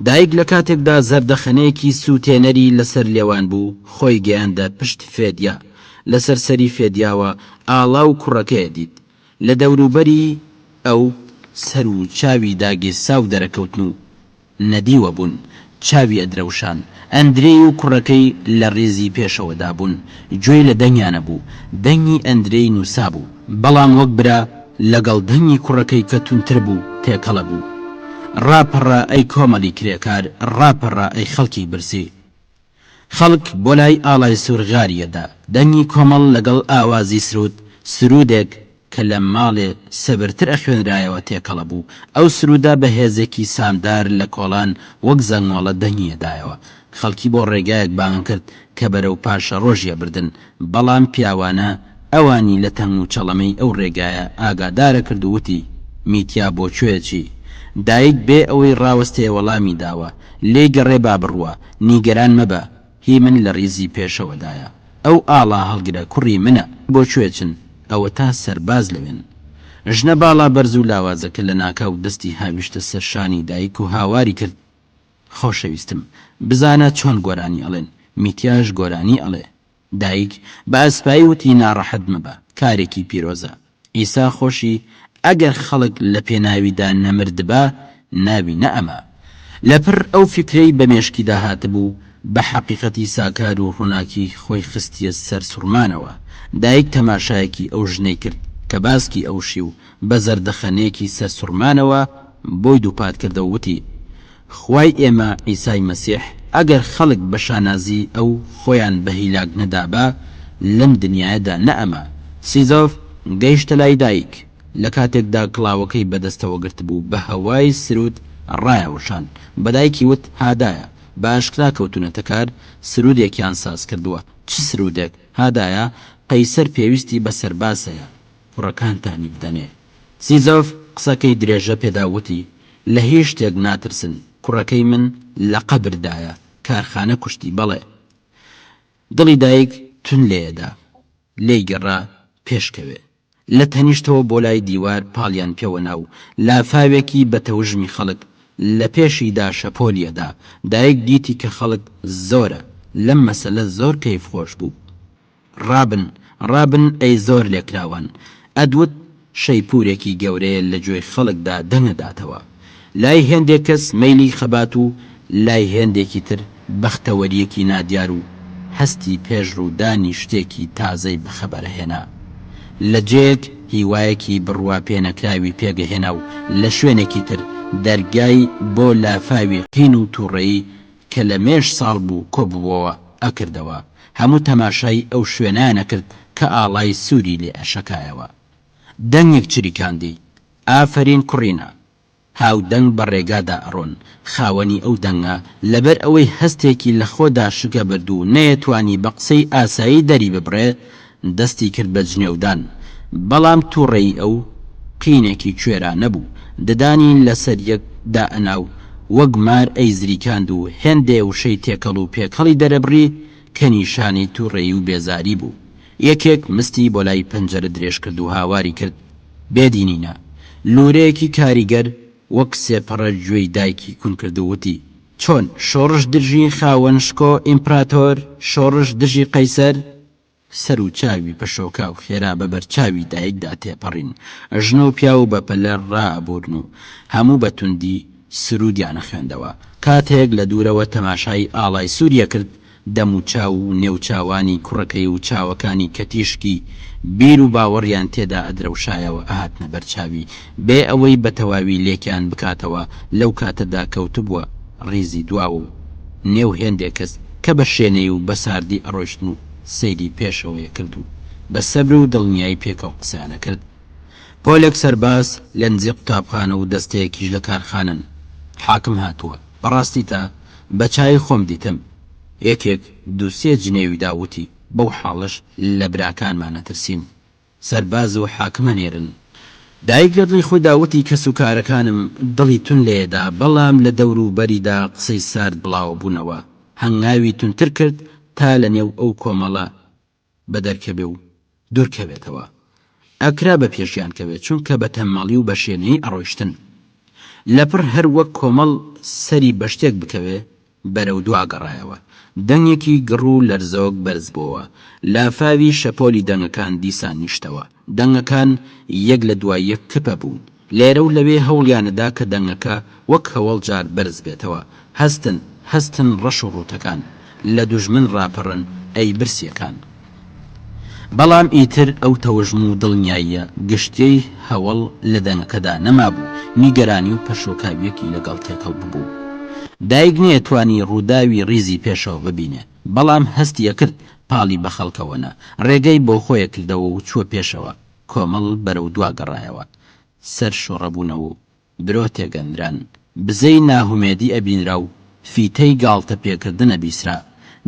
Speaker 6: دایک لە کاتێکدا زەردەخەنەیەکی سووتێنەری لەسەر لێوان بوو، خۆی گەیاندە پشت فێدیا. لەسەر سەری فێدیاوە ئاڵا و کوڕەکەیە دیت. لە دەوروبەری ئەو سەر و چاوی داگیرسا و دەرەکەوتن و نەدیوە بوون، چاوی ئەدرەوشان. ئەندرێی و کوڕەکەی لە ڕێزی پێشەوەدا بوون. گوێی لە دەنگیانە بوو. دەنگی ئەندرێی نووسا بوو، بەڵام وەک برا لەگەڵ دەنگی کوڕەکەی کە تونتر بوو تێکەڵە بوو. ڕاپەڕە ئەی کۆمەڵی کرێکار، ڕاپەڕە ئەی خەڵکی برسی. خەڵک بۆ لای ئاڵای سوورغاریەدا. دەنگی کۆمەڵ لەگەڵ ئاوازی سرودێک کە لە ماڵێ سەبرتر ئەخوێنرایەوە تێکەڵە بوو. ئەو سرودا بە هێزێکی سامدار لە کۆڵان وەک زەنگۆڵە دەنگیەدایەوە. خەڵکی بۆ ڕێگایەک بانگ کرد کە بەرەو پاشە ڕۆژیە بردن، بەڵام پیاوانە ئەوانی لە تەنگ و چەڵەمەی ئەو ڕێگایە ئاگادارە کرد و وتی: میتیا بۆ کوێچی؟ دایک بێ ئەوەی ڕاوەستەیە وەڵامی داوە: لێ گەڕێ با بڕوە، نیگەران مەبە، هی من لە ڕیزی پێشەوەدایە. ئەو ئاڵا هەڵگرە کوڕی منە، بۆ کوێچن؟ ئەوە تا سەرباز لەوێن. ژنە باڵا بەرز و لاوازەکە لە ناکاو دەستی هاویشتە سەرشانی دایک و هاواری کرد: خۆشەویستم، بزانە چۆن گۆرانی ئەڵێن. میتیاش گۆرانی ئەڵێ. دایک بە ئەسپایی وتی: ناڕەحەت مەبە، کارێکی پیرۆزە. ئیسا خۆشی ئەگەر خەڵک لە پێناویدا نەمردبا ناوی نەئەمە. لەپڕ ئەو فکرەی بە مێشکیدا هاتبوو، بە حەقیقەتی ساکار و ڕووناکی خۆی خستیە سەر سوورمانەوە. دایک تەماشایەکی ئەو ژنەی کرد کە باسکی ئەوشی و بە زەردەخەنەیەکی سەر سوورمانەوە بۆی دووپات کردە و وتی: خوای ئێمە عیسای مەسیح ئەگەر خەڵک بە شانازی ئەو خۆیان بە هیلاک نەدابا لەم دنیاەدا نەئەمە. سیزۆف گەیشتە لای دایک. لە کاتێکدا کڵاوەکەی بەدەستەوە گرت بوو، بە هەوای سرود ڕایەوەشان. بەدایکی وت: هادایە. بە ئاشکرا کەوتونەتە کار، سرودێکیان ساز کردووە. چ سرودێک؟ هادایە قەیسەر پێویستی بە سەرباسەیە، کوڕەکانتانی بدەنێ. سیزۆف قسەکەی درێژە پێداوتی: لە هیچ شتێک ناترسن، کوڕەکەی من لە قەبردایە، کارخانە کوشتی. بەڵێ. دڵی دایک تون لێدا، لێی گەڕا پێشکەوێ. لە تەنیشتەوە بۆ لای دیوار پاڵیان پێوە ناو. لافاوێکی بە تەوژمی خەڵک لە پێشیدا شەپۆلیەدا. دایک دیتی کە خەڵک زۆرە. لەم مەسەلە زۆر کەیف خۆش بوو. ڕابن ئەی زۆر لێکراوان. ئەدوت شەیپورێکی گەورەیە لە گوێی خەڵکدا دەنگەداتەوە. لای هێندێک کەس مەیلی خەبات و لای هێندێکی تر بەختەوەریەکی نادیار و هەستی پێشڕوودانی شتێکی تازەی بخەبەرهێنا لە جێک هیوایەکی بڕوا پێنەکراوی پێگەهێنا و لە شوێنێکی تر دەرگای بۆ لافاوی قین و تووڕەیی کە لە مێش ساڵ بوو کۆبووەوە ئەکردەوە هەموو تەماشای ئەو شوێنانە کرد کە ئاڵای سووری لێ ئەشەکایەوە دەنگێک چریکاندی ئافرین کوڕینە هاودەنگ بە ڕێگادا ئەڕۆن خاوەنی ئەو دەنگە لەبەر ئەوەی هەستێکی لە خۆدا شکە برد و نەیەتوانی بە قسەی ئاسایی دەری ببڕێ دەستی کرد بە جنێودان بەڵام تووڕەی ئەو قینێکی کوێرا نەبوو ددانی لەسەر یەک دائەناو وەک مار ئەی زریکاند و هێندێ وشەی تێکەڵ و پێکەڵی دەرەبڕی کە نیشانی تووڕەی و بێزاری بوو یەکێک مستی بۆ لای پەنجەرە درێژ کرد و هاواری کرد بێدینینە لورەیەکی کاریگەر وەک سێپەڕە گوێی دایکی کون کرد و وتی چۆن شۆڕش دژی خاوەن شکۆ ئیمپراتۆر شۆڕش دژی قەیسەر سەر و چاوی پەشۆکا و خێرا بە بەرچاوی دایکدا تێپەڕین ژنە و پیا و بە پەلەر ڕائەبورن و هەموو بە توندی سرودیانە خوێندەوە کاتێک لە دوورەوە تەماشای ئاڵای سووریە کرد دەم و چاو و نێوچاوانی کوڕەکەی و چاوەکانی کەتیشکی بیر و باوەڕیان تێدا ئەدرەوشایەوە ئاهاتنە بەرچاوی بێ ئەوەی بە تەواوی لێکیان بکاتەوە لەو کاتەدا کەوتبووە ڕیزی دواوە و نێو هێندێک کەس کە بە شوێنەی و بە ساردی ئەڕۆشتن و سەیری پێشەوەیە کرد و بە سەبر و دڵنیایی پێکەوە قسەیانە کرد پۆلێک سەرباز لە نزیق قوتابخانە و دەستەیەکیش لە کارخانن حاکم هاتووە بەڕاستی تا بە چای خۆم دیتم یەکێک دووسێ جنێوی داوتی بەو حاڵش لە براکانمانە ترسیم سەرباز و حاکمە نێرن دایک لە دڵی خۆی داوتی کەس و کارەکانم دڵی تون لێدا بەڵام لە دەور و بەریدا قسەی سارد بڵاو بوونەوە هەنگاوی تونتر کرد تا لە نێو ئەو کۆمەڵە بە دەرکەبێ و دوورکەوێتەوە ئەکرا بە پێشیان کەوێت چونکە بە تەماڵی و بە شوێنەی ئەڕۆیشتن لەپڕ هەر وەک کۆمەڵ سەری بە شتێک بکەوێ بەرەو دواگەڕایەوە دەنگێکی گڕ و لەرزۆک بەرز بووەوە لافاوی شەپۆلی دەنگەکان دیسان نیشتەوە دەنگەکان یەک لە دوای یەک کپە بوون لێرە و لەوێ هەوڵیانەدا کە دەنگەکە وەک هەوڵ جار بەرز بێتەوە هەستن ڕەش و ڕووتەکان لە دوژمن ڕاپەڕن ئەی برسیەکان بەڵام ئیتر ئەو تەوژم و دڵنیاییە گشتەی هەوڵ لە دەنگەکەدا نەمابوو نیگەرانی و پەشۆکاویەکی لەگەڵ تێکەڵ ببوو دایک نێتوانی ڕووداوی ڕیزی پێشەوە ببینێ بەڵام هەستیە کرد پاڵی بە خەڵکەوەنە ڕێگەی بۆ خۆیە کردەوە و چووە پێشەوە کۆمەڵ بەرەو دواگەڕایەوە سەر شۆڕەبوونەوە و برۆ تێگەندران بزەی ناهومێدی ئەبینرا و فیتەی گاڵتە پێکردنە بیسرا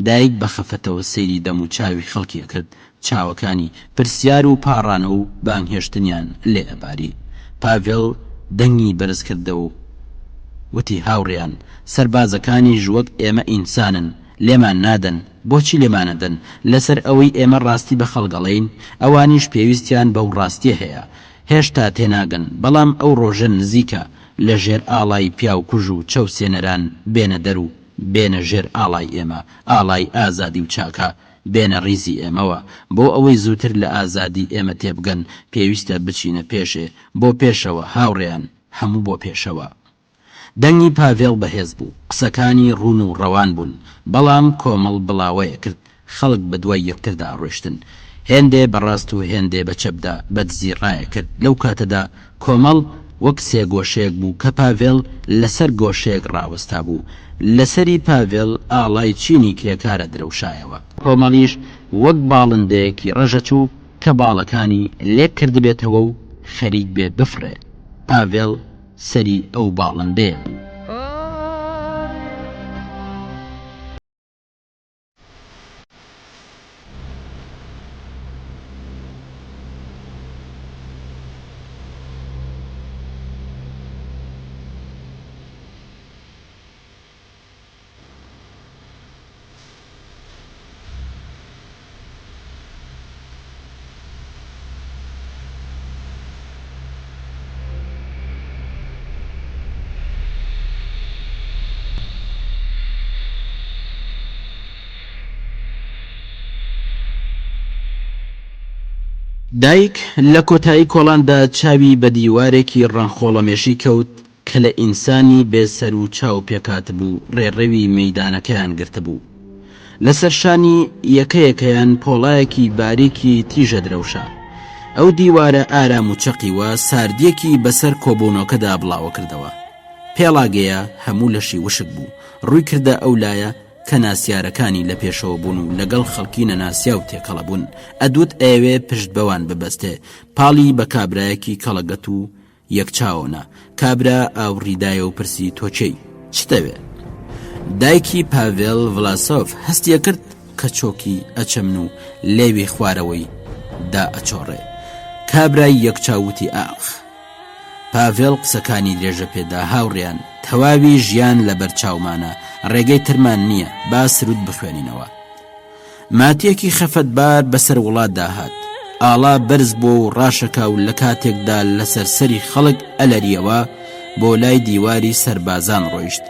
Speaker 6: دایک بە خەفەتەوە سەیری دەم و چاوی خەڵکیە کرد چاوەکانی پرسیار و پاڕانە و بانگهێشتنیان لێ ئەباری پاڤێڵ دەنگی بەرز کردەوە و وتی هاوڕێیان سەربازەکانی ژوەک ئێمە ئینسانن لێمان نادەن بۆچی لێمانەدەن لەسەر ئەوەی ئێمە ڕاستی بە خەڵگەڵین ئەوانیش پێویستیان بەو ڕاستیە هەیە هێشتا تێناگەن بەڵام ئەو ڕۆژە نزیکە لە ژێر ئاڵای پیا و کوژ و چەو سێنەران بێنە دەر و بێنە ژێر ئاڵای ئێمە ئاڵای ئازادی و چاکە بێنە ڕیزی ئێمەوە بۆ ئەوەی زووتر لە ئازادی ئێمە تێبگەن پێویستە بچینە پێشێ بۆ پێشەوە هاوڕێیان هەموو بۆ پێشەوە دەنگی پاڤێڵ بەهێز بوو قسەکانی ڕوون و ڕەوان بوون بەڵام کۆمەڵ بڵاوەیە کرد خەڵک بە دوای یەکتردا ڕۆیشتن هێندێ بەڕاست و هێندێ بە چەپدا بەدزی ڕایە کرد لەو کاتەدا کۆمەڵ وەک سێ گۆشەیەک بوو کە پاڤێڵ لەسەر گۆشەیەک ڕاوەستا بوو لەسەری پاڤێڵ ئاڵای چینی کرێکارە درەوشایەوە کۆمەڵیش وەک باڵندەیەکی ڕەژەچوو کە باڵەکانی لێک کردبێتەوە و خەریک بێ بفرێ پاڤێڵ سەری ئەو باڵندەیە بوو دایک لە کۆتایی کۆڵاندا چاوی بە دیوارێکی ڕەنخۆڵەمێشی کەوت کە لە ئینسانی بێسەر و چاو پێکات بوو ڕێڕەوی مەیدانەکەیان گرتە بوو. لەسەر شانی یەکەیەکەیان پۆڵایەکی باریکی تیژە درەوشە. ئەو دیوارە ئارام و چەقیوە ساردیەکی بەسەر کۆبوونەکەدا بڵاوە کردەوە. پێڵاگەیە هەموو لەشی وشک بوو. ڕووی کردە ئەو لایە کە ناسیارەکانی لە پێشەوە بوون و لەگەڵ خەڵکی نەناسیا و تێکەڵە بوون. ئەدوت ئەوێ پشت بەوان ببەستێ. پاڵی بە کابرایەکی کەڵەگەت و یەکچاوەنا. کابرا ئاوڕیدایە و پرسی تۆچەی چتەوێ؟ دایکی پاڤێل ڤلاسۆف هەستیە کرد کە چۆکی ئەچەمن و لێوی خوارەوەی دا ئەچۆڕێ. کابرای یەکچاوتی ئاخ. پاڤێل قسەکانی درێژە پێدا هاوڕێیان تەواوی ژیان لە بەرچاومانە ڕێگەی ترمان نییە با سرود بخوێنینەوە. ماتیەکی خەفەتبار بەسەر وڵات داهات. ئاڵا بەرز بۆ و ڕاشەکە و لە کاتێکدا لەسەر سەری خەڵک ئەلەریەوە بۆ لای دیواری سەربازان ڕۆیشت.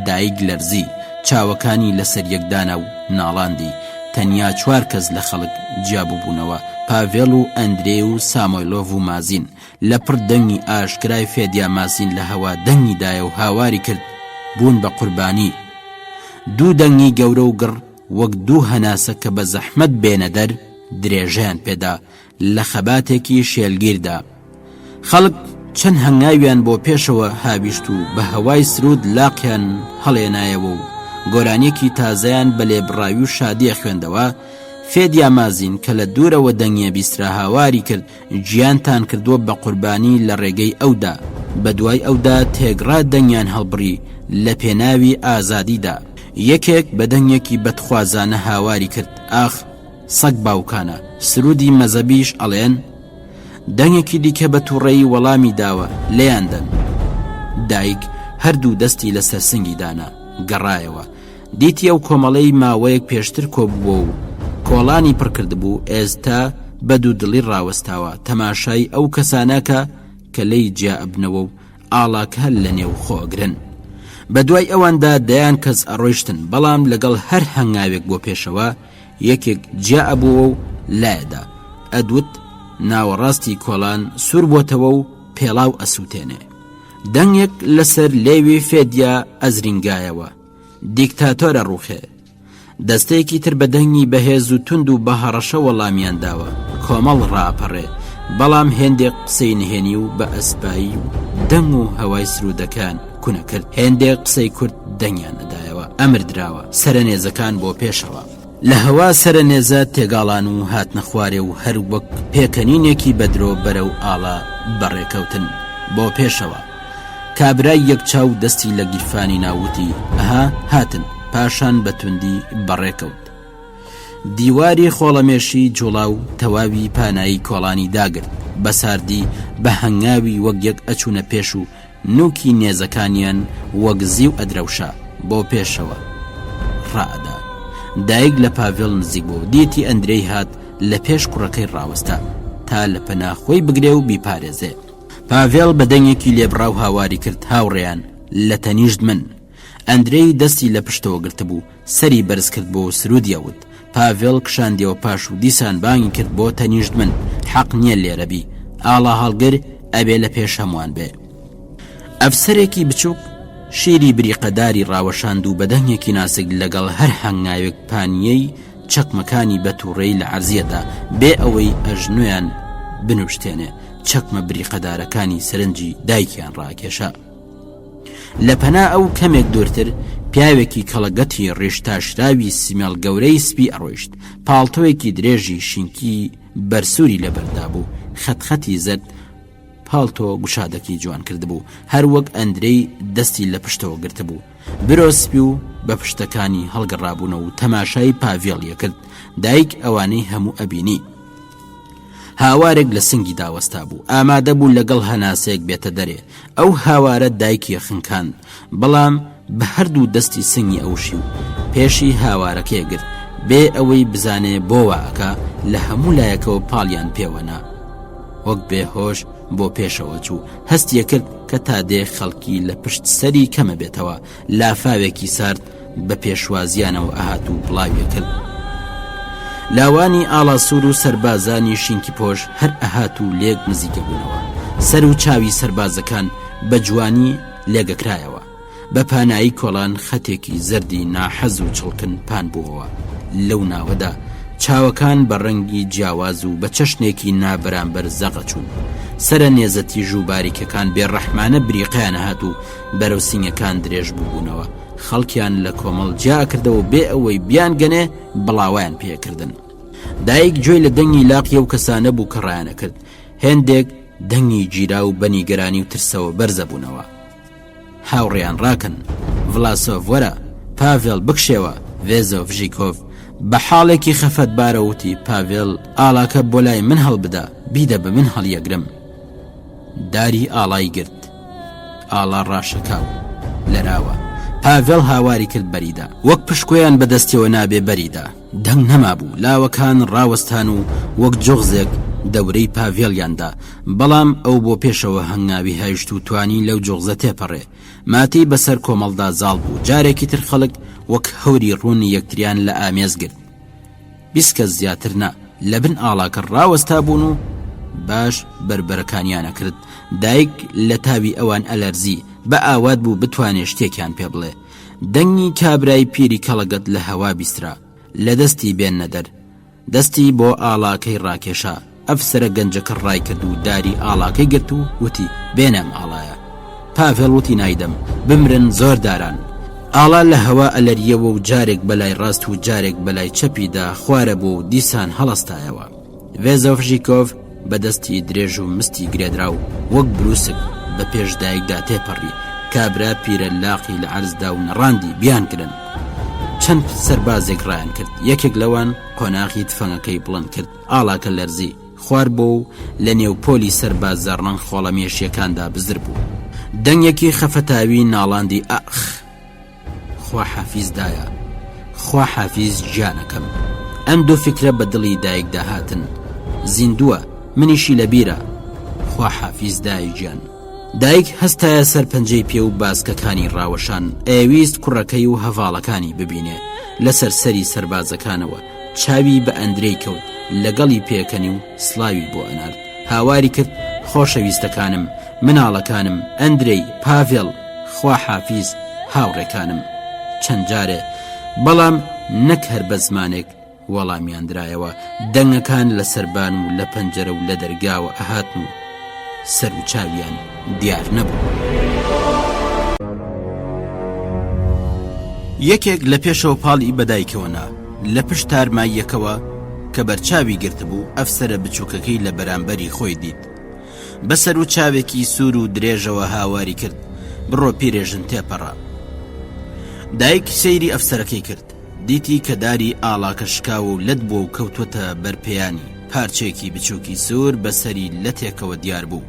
Speaker 6: دایک لەرزی چاوەکانی لەسەر یەکدانا و ناڵاندی. تەنیا 4 کەس لە خەڵک جیابوو بوونەوە: پاڤێل و ئەندرێ و سامۆیلۆڤ و مازین. لە پڕ دەنگی ئاشکرای فێدیا مازین لە هەوا دەنگیدایە و هاواری کرد بوون بە قوربانی. 2 دەنگی گەورە و گڕ وەک 2 هەناسە کە بە زەحمەت بێنە دەر درێژەیان پێدا لە خەباتێکی شێلگیردا. خەڵک چەند هەنگاویان بۆ پێشەوە هاویشت و بە هەوای سرود لاقیان هەڵێنایەوە و گۆرانێکی تازەیان بە لێبڕاوی و شادیە خوێندەوە. فێدیا مازین کە لە دوورەوە دەنگیە بیسترا هاواری کرد گیانتان کردووە بە قوربانی لە ڕێگەی ئەودا. بە دوای ئەودا تێگڕا دەنگیان هەڵبڕی لە پێناوی ئازادیدا. یەکێک بە دەنگێکی بەدخوازانە هاواری کرد: ئاخ سەگ باوکانە. سرودی مەزەبیش ئەڵێن. دەنگێکی دیکە بە تووڕێی وەڵامی داوە: لێیاندەن. دایک هەردوو دەستی لەسەر سنگی دانا گەڕایەوە. دیتی ئەو کۆمەڵەی ماوەیەک پێشتر کۆبووە و کۆڵانی پڕکرد بوو ئێستا بە دوودڵی ڕاوەستاوە تەماشای ئەو کەسانەکە کە لی جیا ئەبنەوە و ئاڵاکە هەر لە نێو خۆگرن. بە دوای ئەواندا دەیان کەس ئەڕۆیشتن، بەڵام لەگەڵ هەر هەنگاوێک بۆ پێشەوە یەکێک جیا ئەبووە و لایەدا. ئەدوت ناوەڕاستی کۆڵان سوور بۆتەوە و پێڵاو ئەسووتێنێ. دەنگێک لەسەر لێوی فێدیا ئەزرینگایەوە: دیکتاتۆرە ڕوخێ. دەستەیەکی تر بە دەنگی بەهێز و تند و بە هەڕەشە وەڵامیان داوە. کۆمەڵ ڕاپەڕێ، بەڵام هێندێک قسەی نهێنی و بە ئەسپایی و دەنگ و هەوای سرودەکان کوونە کرد. هێندێک قسەی کورد دەنگیان نەدایەوە. ئەمر دراوە سەرنێزەکان بۆ پێشەوە. لە هەوا سەرنێزە تێگاڵان و هاتنە خوارێ و هەر وەک پێکەنینێکی بەدرۆ بەرەو ئاڵا بەڕێکەوتن بۆ پێشەوە. کابرای یەکچاو دەستی لە گیرفانی ناوتی: ئەها هاتن. پاشان بەتوندی بەڕێکەوت. دیواری خۆڵەمێشی جوڵاو تەواوی پانایی کۆڵانی داگرت. بەساردی بە هەنگاوی وەک یەک ئەچوونە پێش و نوکی نێزەکانیان وەک زیو ئەدرەوشا بۆ پێشەوە ڕائەدا. دایک لە پاڤێل نزیک بوو. دیتی ئەندرەی هات لە پێش کوڕەکەی ڕاوەستا تا لە پەناخۆی بگرێ و بیپارێزێ. پاڤێل بە دەنگێکی لێبڕاو هاواری کرد: هاوڕێیان لە تەنیشت من. ئەندرەی دەستی لە پشتەوە گرت بوو، سەری بەرز کرد بۆ سرودیەوت. پاڤێل کشاندیەوە پاش و دیسان بانگی کرد بۆ تەنیشت من. حەق نییە لێرەبی، ئاڵا هەڵگر ئەبێ لە پێش هەمووان بێ. ئەفسەرێکی بچووک شیری بریقەداری ڕاوەشاند و بەدەنگێکی ناسک لەگەڵ هەر هەنگاوێک پانیەی چەکمەکانی بەتوڕێی لە عەرزیەدا بێ ئەوەی ئەژنۆیان بنوشتێنێ. چەکمە بریقەدارەکانی سەرنجی دایکیان ڕاکێشا. لە پەنا ئەو کەمێک دوورتر پیاوێکی کەڵەگەتی ڕێشتاشراوی سیمێڵ گەورەی سپی ئەڕۆیشت. پاڵتۆیەکی درێژی شینکی بەرسووری لەبەردا بوو. خەتخەتی زەرد پاڵتۆ گوشادەکی جوان کرد بوو. هەر وەک ئەندرەی دەستی لە پشتەوە گرت بوو. برۆسپی و بە پشتەکانی هەڵگەڕابوونەوە و تەماشای پاڤێڵیە کرد. دایک ئەوانەی هەموو ئەبینی. هاوارێک لە سنگی داوەستا بوو. ئامادە بوو لەگەڵ هەناسەیەک بێتە دەرێ. ئەو هاوارە دایکی خنکان، بەڵام بە هەردوو دەستی سنگی ئەوشی و پێشی هاوارەکەی گرت بێ ئەوەی بزانێ بۆ واکە لە هەموو لایەکەوە پاڵیان پێوەنا. وەک بێهۆش بۆ پێشەوە چوو. هەستیە کرد کە تا دێ خەڵکی لە پشت سەری کەمە بێتەوە. لافاوێکی سارد بە پێشوازیانەوە ئاهات و بڵاویە کرد. لاوانی ئاڵاسوور و سەربازانی شینکی پۆش هەر ئەهات و لێک نزیکە بوونەوە. سەر و چاوی سەربازەکان بە جوانی لێگەکرایەوە. بە پانایی کۆڵان خەتێکی زەردی ناحەز و چڵکن پان بووەوە. لەو ناوەدا چاوەکان بە ڕەنگی جیاواز و بە چەشنێکی نابەرامبەر زەغە چوون. سرە نێزەتی ژوو باریکەکان بێڕەحمانە بریقیان هات و بەرەو سینگەکان درێژ بووبوونەوە. خەڵکیان لە کۆمەڵ جیا کردەوە بێ ئەوەی بیان گەنێ بڵاویان پێکردن. دایک گوێی لە دەنگی لاقیە و کەسانە بوو کە ڕایانە کرد. هێندێک دەنگی گیرا و بەنیگەرانی و ترسەوە بەرزە بوونەوە. هاوڕێیان ڕاکن، ڤلاسۆڤ وەرە، پاڤێڵ بکشێوە. ڤێزۆڤژیکۆڤ بە حاڵێکی خەفەتبارە وتی پاڤێڵ ئاڵاکە بۆ لای من هەڵبدە، بیدە بە من هەڵیەگرم. داری ئاڵای گرت، ئاڵا ڕاشەکاو لەراوە. پاڤێڵ هاواری کرد بەریدا، وەک پشکۆیان بەدەستیەوە نابێ بەریدا. دەنگ نەما بوو، لاوەکان ڕاوەستان و وەک جۆغزێک دەورەی پاڤێڵیاندا. بەڵام ئەو بۆ پێشەوە هەنگاوی هەیشت و توانی لەو جۆغزە تێپەڕێ. ماتی بەسەر کۆمەڵدا زاڵ بوو. جارێکی تر خەڵک وەک هەوری ڕوونی یەکتریان لە ئامێز گرت. 20 کەس زیاتر نا لە بن ئاڵاکە ڕاوەستا بوون و باش بربەرەکانیانە کرد. دایک لە تاوی ئەوان ئەلەرزی بە ئاوات بوو بتوانێت شتێکیان پێ بڵێ. دەنگی کابرای پیری کەڵەگەت لە هەوا بیسترا، لە دەستی بێنە دەر. دەستی بۆ ئاڵاکەی ڕاکێشا. ئەفسەرە گەنجەکە ڕای کرد و داری ئاڵاکەی گرت و وتی بێنەم ئاڵایە. پاڤێڵ وتی نایدەم، بمرن زۆر داران. ئاڵا لە هەوا ئەلەریەوە و جارێک بەلای ڕاست و جارێک بەلای چەپیدا خوارە بوو و دیسان هەڵەستایەوە. ڤێزۆڤژیکۆڤ بەدەستی درێژ و مستی گرێدرا و وەک بروسک بە پێش دایکدا تێپەڕی. کابرا پیرە لاقی لە عەرزدا و نەڕاندی بیان کرن. چەند سەربازێک ڕایان کرد. یەکێک لەوان قۆناغی تفەنگەکەی بڵند کرد. ئاڵاکە لەرزی خوار بۆ و لە نێو پۆلی سەرباز زەڕەن خۆڵەمێشیەکاندا بزر بوو. دەنگێکی خەفەتاوی ناڵاندی ئەخ خوا حافیزدایە، خوا حافیز گیانەکەم. ئەم دوو فکرە بە دڵی دایکدا هاتن. زیندووە، منیشی لە بیرە، خوا حافیزدای گیان. دایک هەستایە سەر پەنجەی پێ و باسکەکانی ڕاوەشان. ئەویست کوڕەکەی و هەڤاڵەکانی ببینێ لەسەر سەری سەربازەکانەوە. چاوی بە ئەندرەی کەوت، لەگەڵی پێکەنی و سلاوی بۆ ئەنارد. هاواری کرد خۆشەویستەکانم، مناڵەکانم، ئەندرەی، پاڤێڵ، خوا حافیز، هاوڕێکانم. چەند جارێ بەڵام نەک هەر بە زمانێک وەڵامیان درایەوە. دەنگەکان لە سەربان و لە پەنجەرە و لە دەرگاوە ئەهاتن و سەر و چاویان دیار نەبوو. یەکێک لە پێشەوە پاڵی بەدایکەوەنا لە پشت تارماییەکەوە کە بەرچاوی گرت بوو. ئەفسەرە بچووکەکەی لە بەرامبەری خۆی دیت. بەسەر و چاوێکی سوور و درێژەوە هاواری کرد بڕۆ پیرێژن تێپەڕە. دایک سەیری ئەفسەرەکەی کرد. دیتی کە داری ئاڵاکە شکاوە و لەت بووە و کەوتوەتە بەرپەیانی. پارچێکی بچووکی سوور بەسەری لە تێکەوە دیار بوو.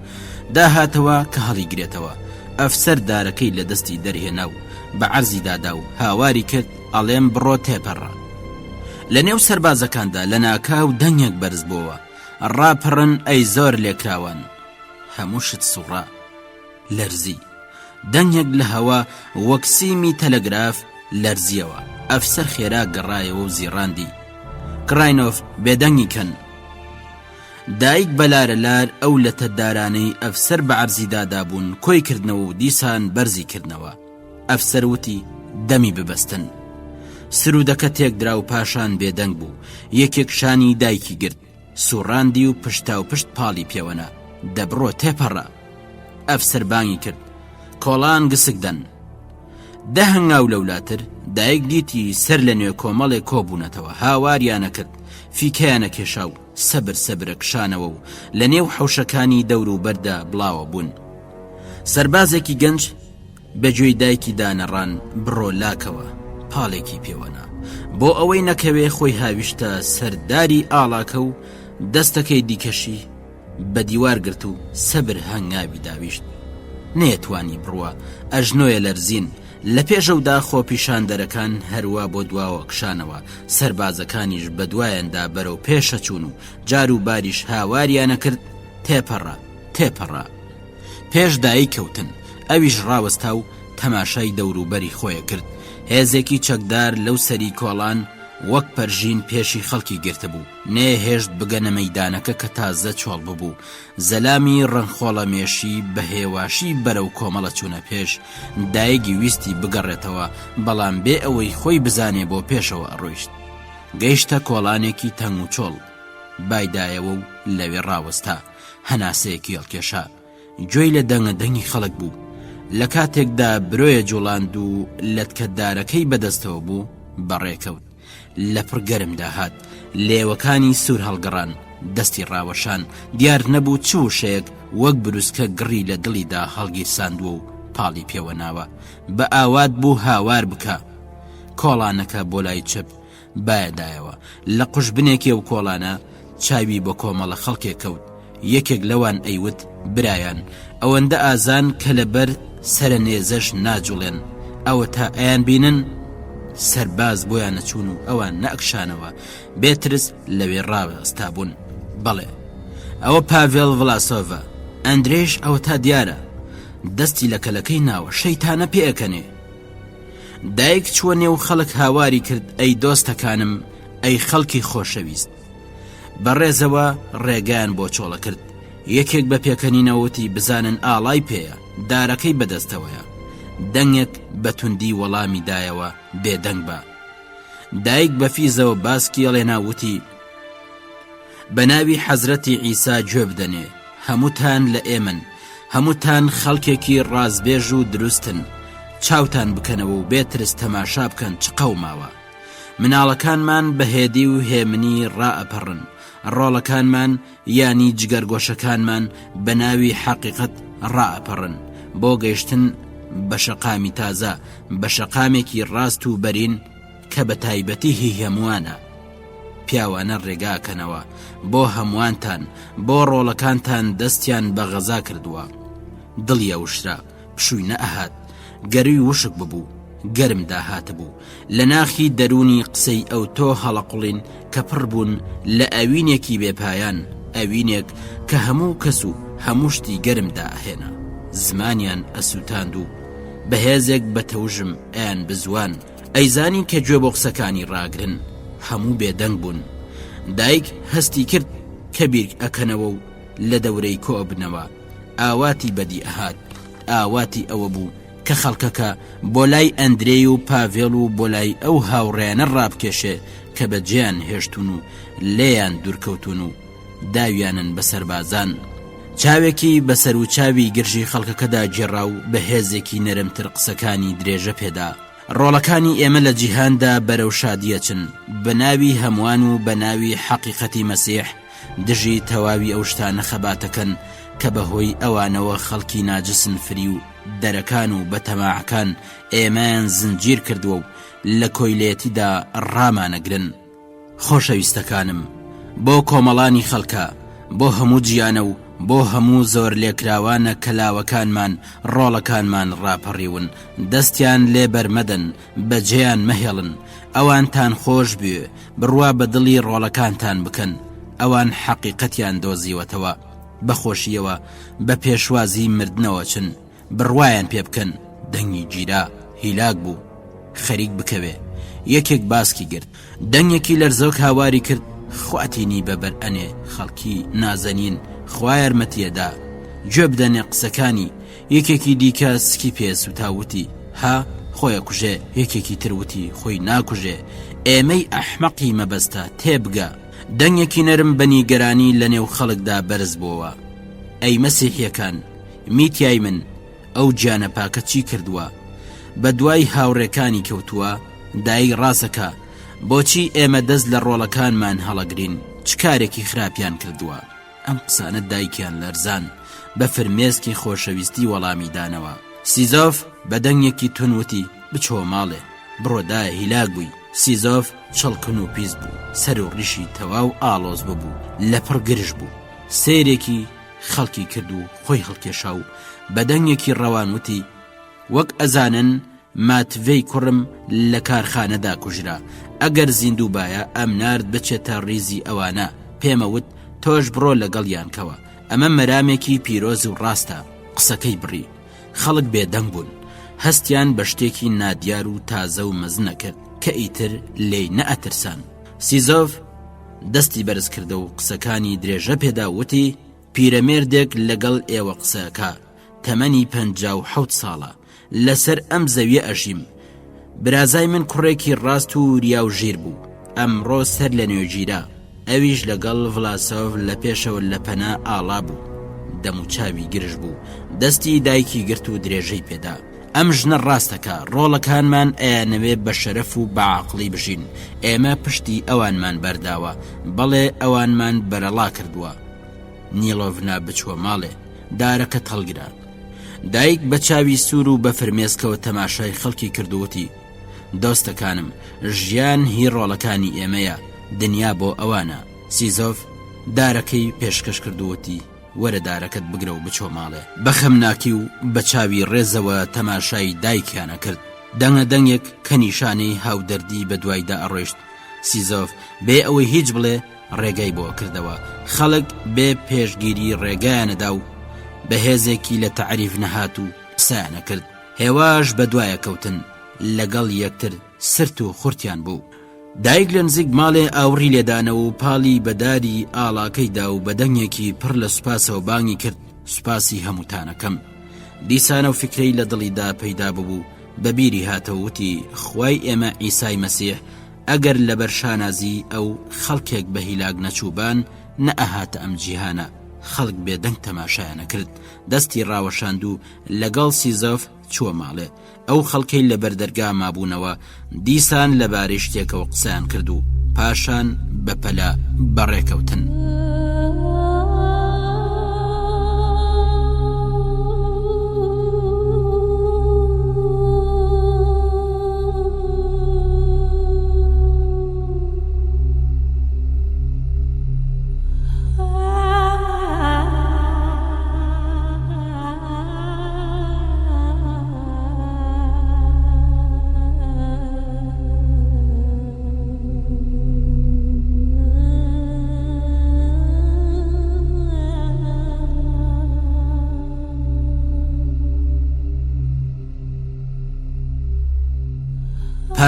Speaker 6: داهاتەوە کە هەڵی گرێتەوە. ئەفسەر دارەکەی لە دەستی دەرهێنا و بە عەرزی دادا و هاواری کرد ئەڵێم بڕۆ تێپەڕە. لە نێو سەربازەکاندا لە ناکاو دەنگێک بەرز بووە. ڕاپەڕن ئەی زۆر لێکراوان، هەموو شت سوڕا لەرزی. دەنگێک لە هەوا وەک سیمی تەلەگراف لەرزیەوە. ئەفسەر خێرا گەڕایەوە و زیڕاندی کڕاینۆف بێدەنگی کەن. دایک بەلارەلار ئەو لە تەدارانەی ئەفسەر بە عەرزی دادا بوون کۆی کردنەوە و دیسان بەرزی کردنەوە. ئەفسەر وتی دەمی ببەستن. سرودەکە تێک درا و پاشان بێدەنگ بوو. یەکێک شانی دایکی گرت، سوڕاندی و پشتا و پشت پاڵی پێوەنا. دەبڕۆ تێپەڕە. ئەفسەر بانگی کرد کۆڵان گسکدەن. دە هەنگاو لەولاتر دایک دیتی سەر لە نوێ کۆمەڵێک کۆبوونەتەوە. هاواریانە کرد، فیکەیانە کێشا و سەبر سەبرە کشانەوە و لە نێو حەوشەکانی دەور و بەردا بڵاوە بوون. سەربازێکی گەنج بەگوێی دایکی دانەڕان بڕۆ لاکەوە. پاڵێکی پێوەنا بۆ ئەوەی نەکەوێ خۆی هاویشتە سەرداری ئاڵاکە و دەستەکەی دیکەشی بە دیوار گرت و سەبر هەنگاوی داویشت. نێتوانی بڕوە، ئەژنۆیە لەرزین. لە پێشەودا خۆ پیشاندەرەکان هەروە بۆ دواوە کشانەوە. سەربازەکانیش بە دوایەندا بەرەو پێشە چوون و جار و باریش هاواریانە کرد تێپەڕە تێپەڕە. پێش دایی کەوتن. ئەویش ڕاوەستا و تەماشای دەوروبەری خۆیە کرد. هێزێکی چەکدار لەو سەری کۆڵان وەک پەرژین پێشی خەڵکی گرتبوو نێهێشت بگەنە مەیدانەکە کە تازە چۆڵ ببوو زەلامی ڕەنخۆڵە مێشی بە هێواشی بەرەو کۆمەڵە چوونە پێش دایەکی ویستی بگەڕێتەوە بەڵام بێ ئەوەی خۆی بزانێ بۆ پێشەوە ئەڕۆیشت گەیشتە کۆڵانێکی تەنگ و چۆڵ بایدایەوە و لەوێ ڕاوەستا هەناسەیەکی هەڵکێشا گوێی لە دەنگە دەنگی خەڵک بوو لە کاتێکدا برۆیە جوڵاند و لەتکەدارەکەی بەدەستەوە بوو بەڕێکەوت لە پڕ گەرمدا هات لێوەکانی سوور هەڵگەڕان دەستی ڕاوەشان دیار نەبوو چ وشەیەک وەک بروسکە گڕی لە دڵیدا هەڵگیرساندووە و پاڵی پێوە ناوە بە ئاوات بوو هاوار بکە کۆڵانەکە بۆ لای چەپ بایەدایەوە لە قوشبنێکی ئەو کۆڵانە چاوی بۆ کۆمەڵە خەڵکێک کەوت یەکێک لەوان ئەیوت برایان ئەوەندە ئازان کە لەبەر سەرە نێزەش ناجوڵێن ئەوە تا ئەیان بینن سەرباز بۆیان نەچوون و ئەوان نەئەکشانەوە بێترس لەوێ ڕاوەستا بوون بەڵێ ئەوە پاڤێڵ ڤڵاسۆڤە ئەندرێش ئەوە تا دیارە دەستی لە کەلەکەی ناوە شەیتانە پێەکەنێ دایک چوە نێو خەڵک هاواری کرد ئەی دۆستەکانم ئەی خەڵکی خۆشەویست بەڕێزەوە ڕێگەیان بۆ چۆڵە کرد یەکێک بە پێکەنینەوەتی بزانن ئاڵای پێیە دارەکەی بەدەستەوەیە دەنگێک بە توندی وەڵامی دایەوە بێدەنگ بە دایک بە فیزەوە باسکی ئەڵێناوتی بە ناوی حەزرەتی عیسا گوێ بدەنێ هەمووتان لە ئێمن هەمووتان خەڵکێکی ڕازبێژ و دروستن چاوتان بکەنەوە و بێترس تەماشا بکەن چ قەوماوە مناڵەکانمان بەهێدی و هێمنی ڕائەپەڕن ڕۆڵەکانمان ینی جگەرگۆشەکانمان بە ناوی حەقیقەت ڕائەپەڕن بۆ گەیشتن بە شەقامی تازە بە شەقامێکی ڕاست و بەرین کە بە تایبەتی هی هەمووانە پیاوانە ڕێگاکەنەوە بۆ هەمووانتان بۆ ڕۆڵەکانتان دەستیان بە غەزا کردووە دڵیە وشرا پشووی نەئەهات گەروی وشک ببوو گەرم داهاتە بوو لە ناخی دەرونی قسەی ئەو تۆ هەڵەقڵین کە پڕ بوون لە ئەوینێکی بێپایان ئەوینێک کە هەموو کەس و هەموو شتی گەرمدا ئەهێنا زمانیان ئەسووتاند و بەهێزێک بە تەوژم ئەیان بزوان ئەیزانی کە گوێ بۆ قسەکانی ڕاگرن هەموو بێدەنگ بوون دایک هەستی کرد کە بیر ئەکەنەوە و لە دەورەی کۆ بنەوە ئاواتی بەدی ئەهات ئاواتی ئەوە بوو کە خەڵکەکە بۆ لای ئەندرێی و پاڤێڵ و بۆ لای ئەو هاوڕێیانە ڕابکێشێ کە بە جێیان هێشتون و لێیان دوورکەوتون و داویانن بە سەربازان چاوێکی بەسەر و چاوی گرژی خەڵکەکەدا جێڕا و بە هێزێکی نەرمتر قسەکانی درێژە پێدا ڕۆڵەکانی ئێمە لە جیهاندا بەرەو شادیەچن بە ناوی هەمووان و بە ناوی حەقیقەتی مەسیح دژی تەواوی ئەو شتانە خەباتەکەن کە بەهۆی ئەوانەوە خەڵکی ناجسن فری و دەرەکان و بەتەماعەکان ئێمەیان زنجیر کردووە و لە کۆیلێتیدا ڕامانەگرن خۆشەویستەکانم بۆ کۆمەڵانی خەڵکە بۆ هەموو گیانە و بۆ هەموو زۆر لێکراوانە کەلاوەکانمان ڕۆڵەکانمان ڕاپەڕیون دەستیان لێ بەرمەدەن بەجێیان مەهێڵن ئەوانتان خۆش بێ بڕوا بە دڵی ڕۆڵەکانتان بکەن ئەوان حەقیقەتیان دۆزیوەتەوە بەخۆشیەوە بە پێشوازی مردنەوە چن بڕوایان پێ بکەن دەنگی گیرا هیلاک بوو خەریک بکەوێ یەکێک باسکی گرت دەنگێکی لەرزەوک هاواری کرد خواتینی بەبەر ئەنێ خەڵکی نازەنین خوا یارمەتیەدا گوێ بدەنێ قسەکانی یەکێکی دیکە سکی پێسوتاوتی ها خۆیە کوژێ یەکێکی تروتی خۆی ناکوژێ ئێمەی ئەحمەقی مەبەستە تێبگە دەنگێکی نەرم بەنیگەرانی لە نێو خەڵکدا بەرز بووەوە ئەی مەسیحیەکان میتیای من ئەو گیانە پاکە چی کردووە بە دوای هاوڕێکانی کەوتووە دایی ڕاستەکە بۆچی ئێمە دەست لە ڕۆڵەکانمان هەڵەگرین چ کارێکی خراپیان کردووە ئەم قسانە دایکیان لەرزان بە فرمێسکی خۆشەویستی وەڵامی دانەوە سیزۆف بە دەنگێکی تونوتی بچۆ ماڵێ بڕۆدایە هیلاک بووی سیزۆف چڵکن و پیس بوو سەر و ڕیشی تەواو ئاڵۆز ببوو لە پڕ گرژ بوو سیرێکی خەڵکی کرد و خۆی هەڵکێشا و بە دەنگێکی ڕەوانوتی وەک ئەزانن ماتڤەی کوڕم لە کارخانەدا کوژرا ئەگەر زیندوو بایە ئەم نارد بچێتە ڕیزی ئەوانە پێمەوت تۆش بڕۆ لەگەڵیان کەوە ئەمە مەرامێکی پیرۆز و ڕاستە قسەکەی بڕی خەڵک بێدەنگ بوون هەستیان بە شتێکی نادیار و تازە و مەزنە کرد کە ئیتر لێی نەئەترسان. سیزۆف دەستی بەرز کردە و قسەکانی درێژە پێدا وتی پیرەمێردێک لەگەڵ ئێوە قسەکە تەمەنی 57 ساڵە لەسەر ئەم زەویە ئەژیم. برازای من کوڕێکی ڕاست و ریا و ژیر بوو. ئەمڕۆ سەر لە نوێژیرە، ئەویش لەگەڵ ڤلاسۆڤ لە پێشەوە لە پەنا ئاڵا بوو. دەم و چاوی گرژ بوو، دەستی دایکی گرت و درێژەی پێدا. ئەم ژنە ڕاستەکە، ڕۆڵەکانمان ئەیانەوێ بە شەرەف و بەعاقڵی بژین. ئێمە پشتی ئەوانمان بەرداوە، بەڵێ ئەوانمان بەرەڵا کردووە. نیلۆڤنا بچووە ماڵێ، دارەکە هەڵگرا. دایک بە چاوی سوور و بە فرمێسکەوە تەماشای خەڵکی کردووەتی دۆستەکانم، ژیان هی ڕۆڵەکانی ئێمەیە، دنیا بۆ ئەوانە. سیزۆف دارەکەی پێشکەش کردووەتی وەرە دارەکەت بگرە و بچۆ ماڵێ. بە خەمناکی و بە چاوی ڕێزەوە تەماشای دایکیانە کرد. دەنگە دەنگێک کە نیشانەی هاودەردی بە دوایدا ئەڕۆیشت. سیزۆف بێ ئەوەی هیچ بڵێ ڕێگای بۆ کردەوە. خەڵک بێ پێشگیری ڕێگایانەدا و بەهێزێکی لە تەعریف نەهات و قسەیانە کرد. هێواش بە دوایە کەوتن، لەگەڵ یەکتر سرت و خورتیان بوو. دایک لە نزیک ماڵێ ئاوڕی لێدانەوە و پاڵی بەداری ئاڵاکەیدا و بە دەنگێکی پڕ لە سوپاسەوە بانگی کرد سوپاسی هەمووتانەکەم. دیسانە و فکرەی لە دڵیدا پەیدا ببوو، بەبیری هاتەوتی خوای ئێمە ئیسای مەسیح ئەگەر لەبەر شانازی ئەو خەڵکێک بە هیلاک نەچووبان نەئەهاتە ئەم جیهانە. خەڵک بێدەنگ تەماشایانە کرد. دەستی ڕاوەشاند و لەگەڵ سیزۆف چووە ماڵێ. ئەو خەڵکەی لە بەردەرگا مابوونەوە دیسان لەبارەی شتێکەوە قسەیان کرد و پاشان بەپەلا بەڕێکەوتن.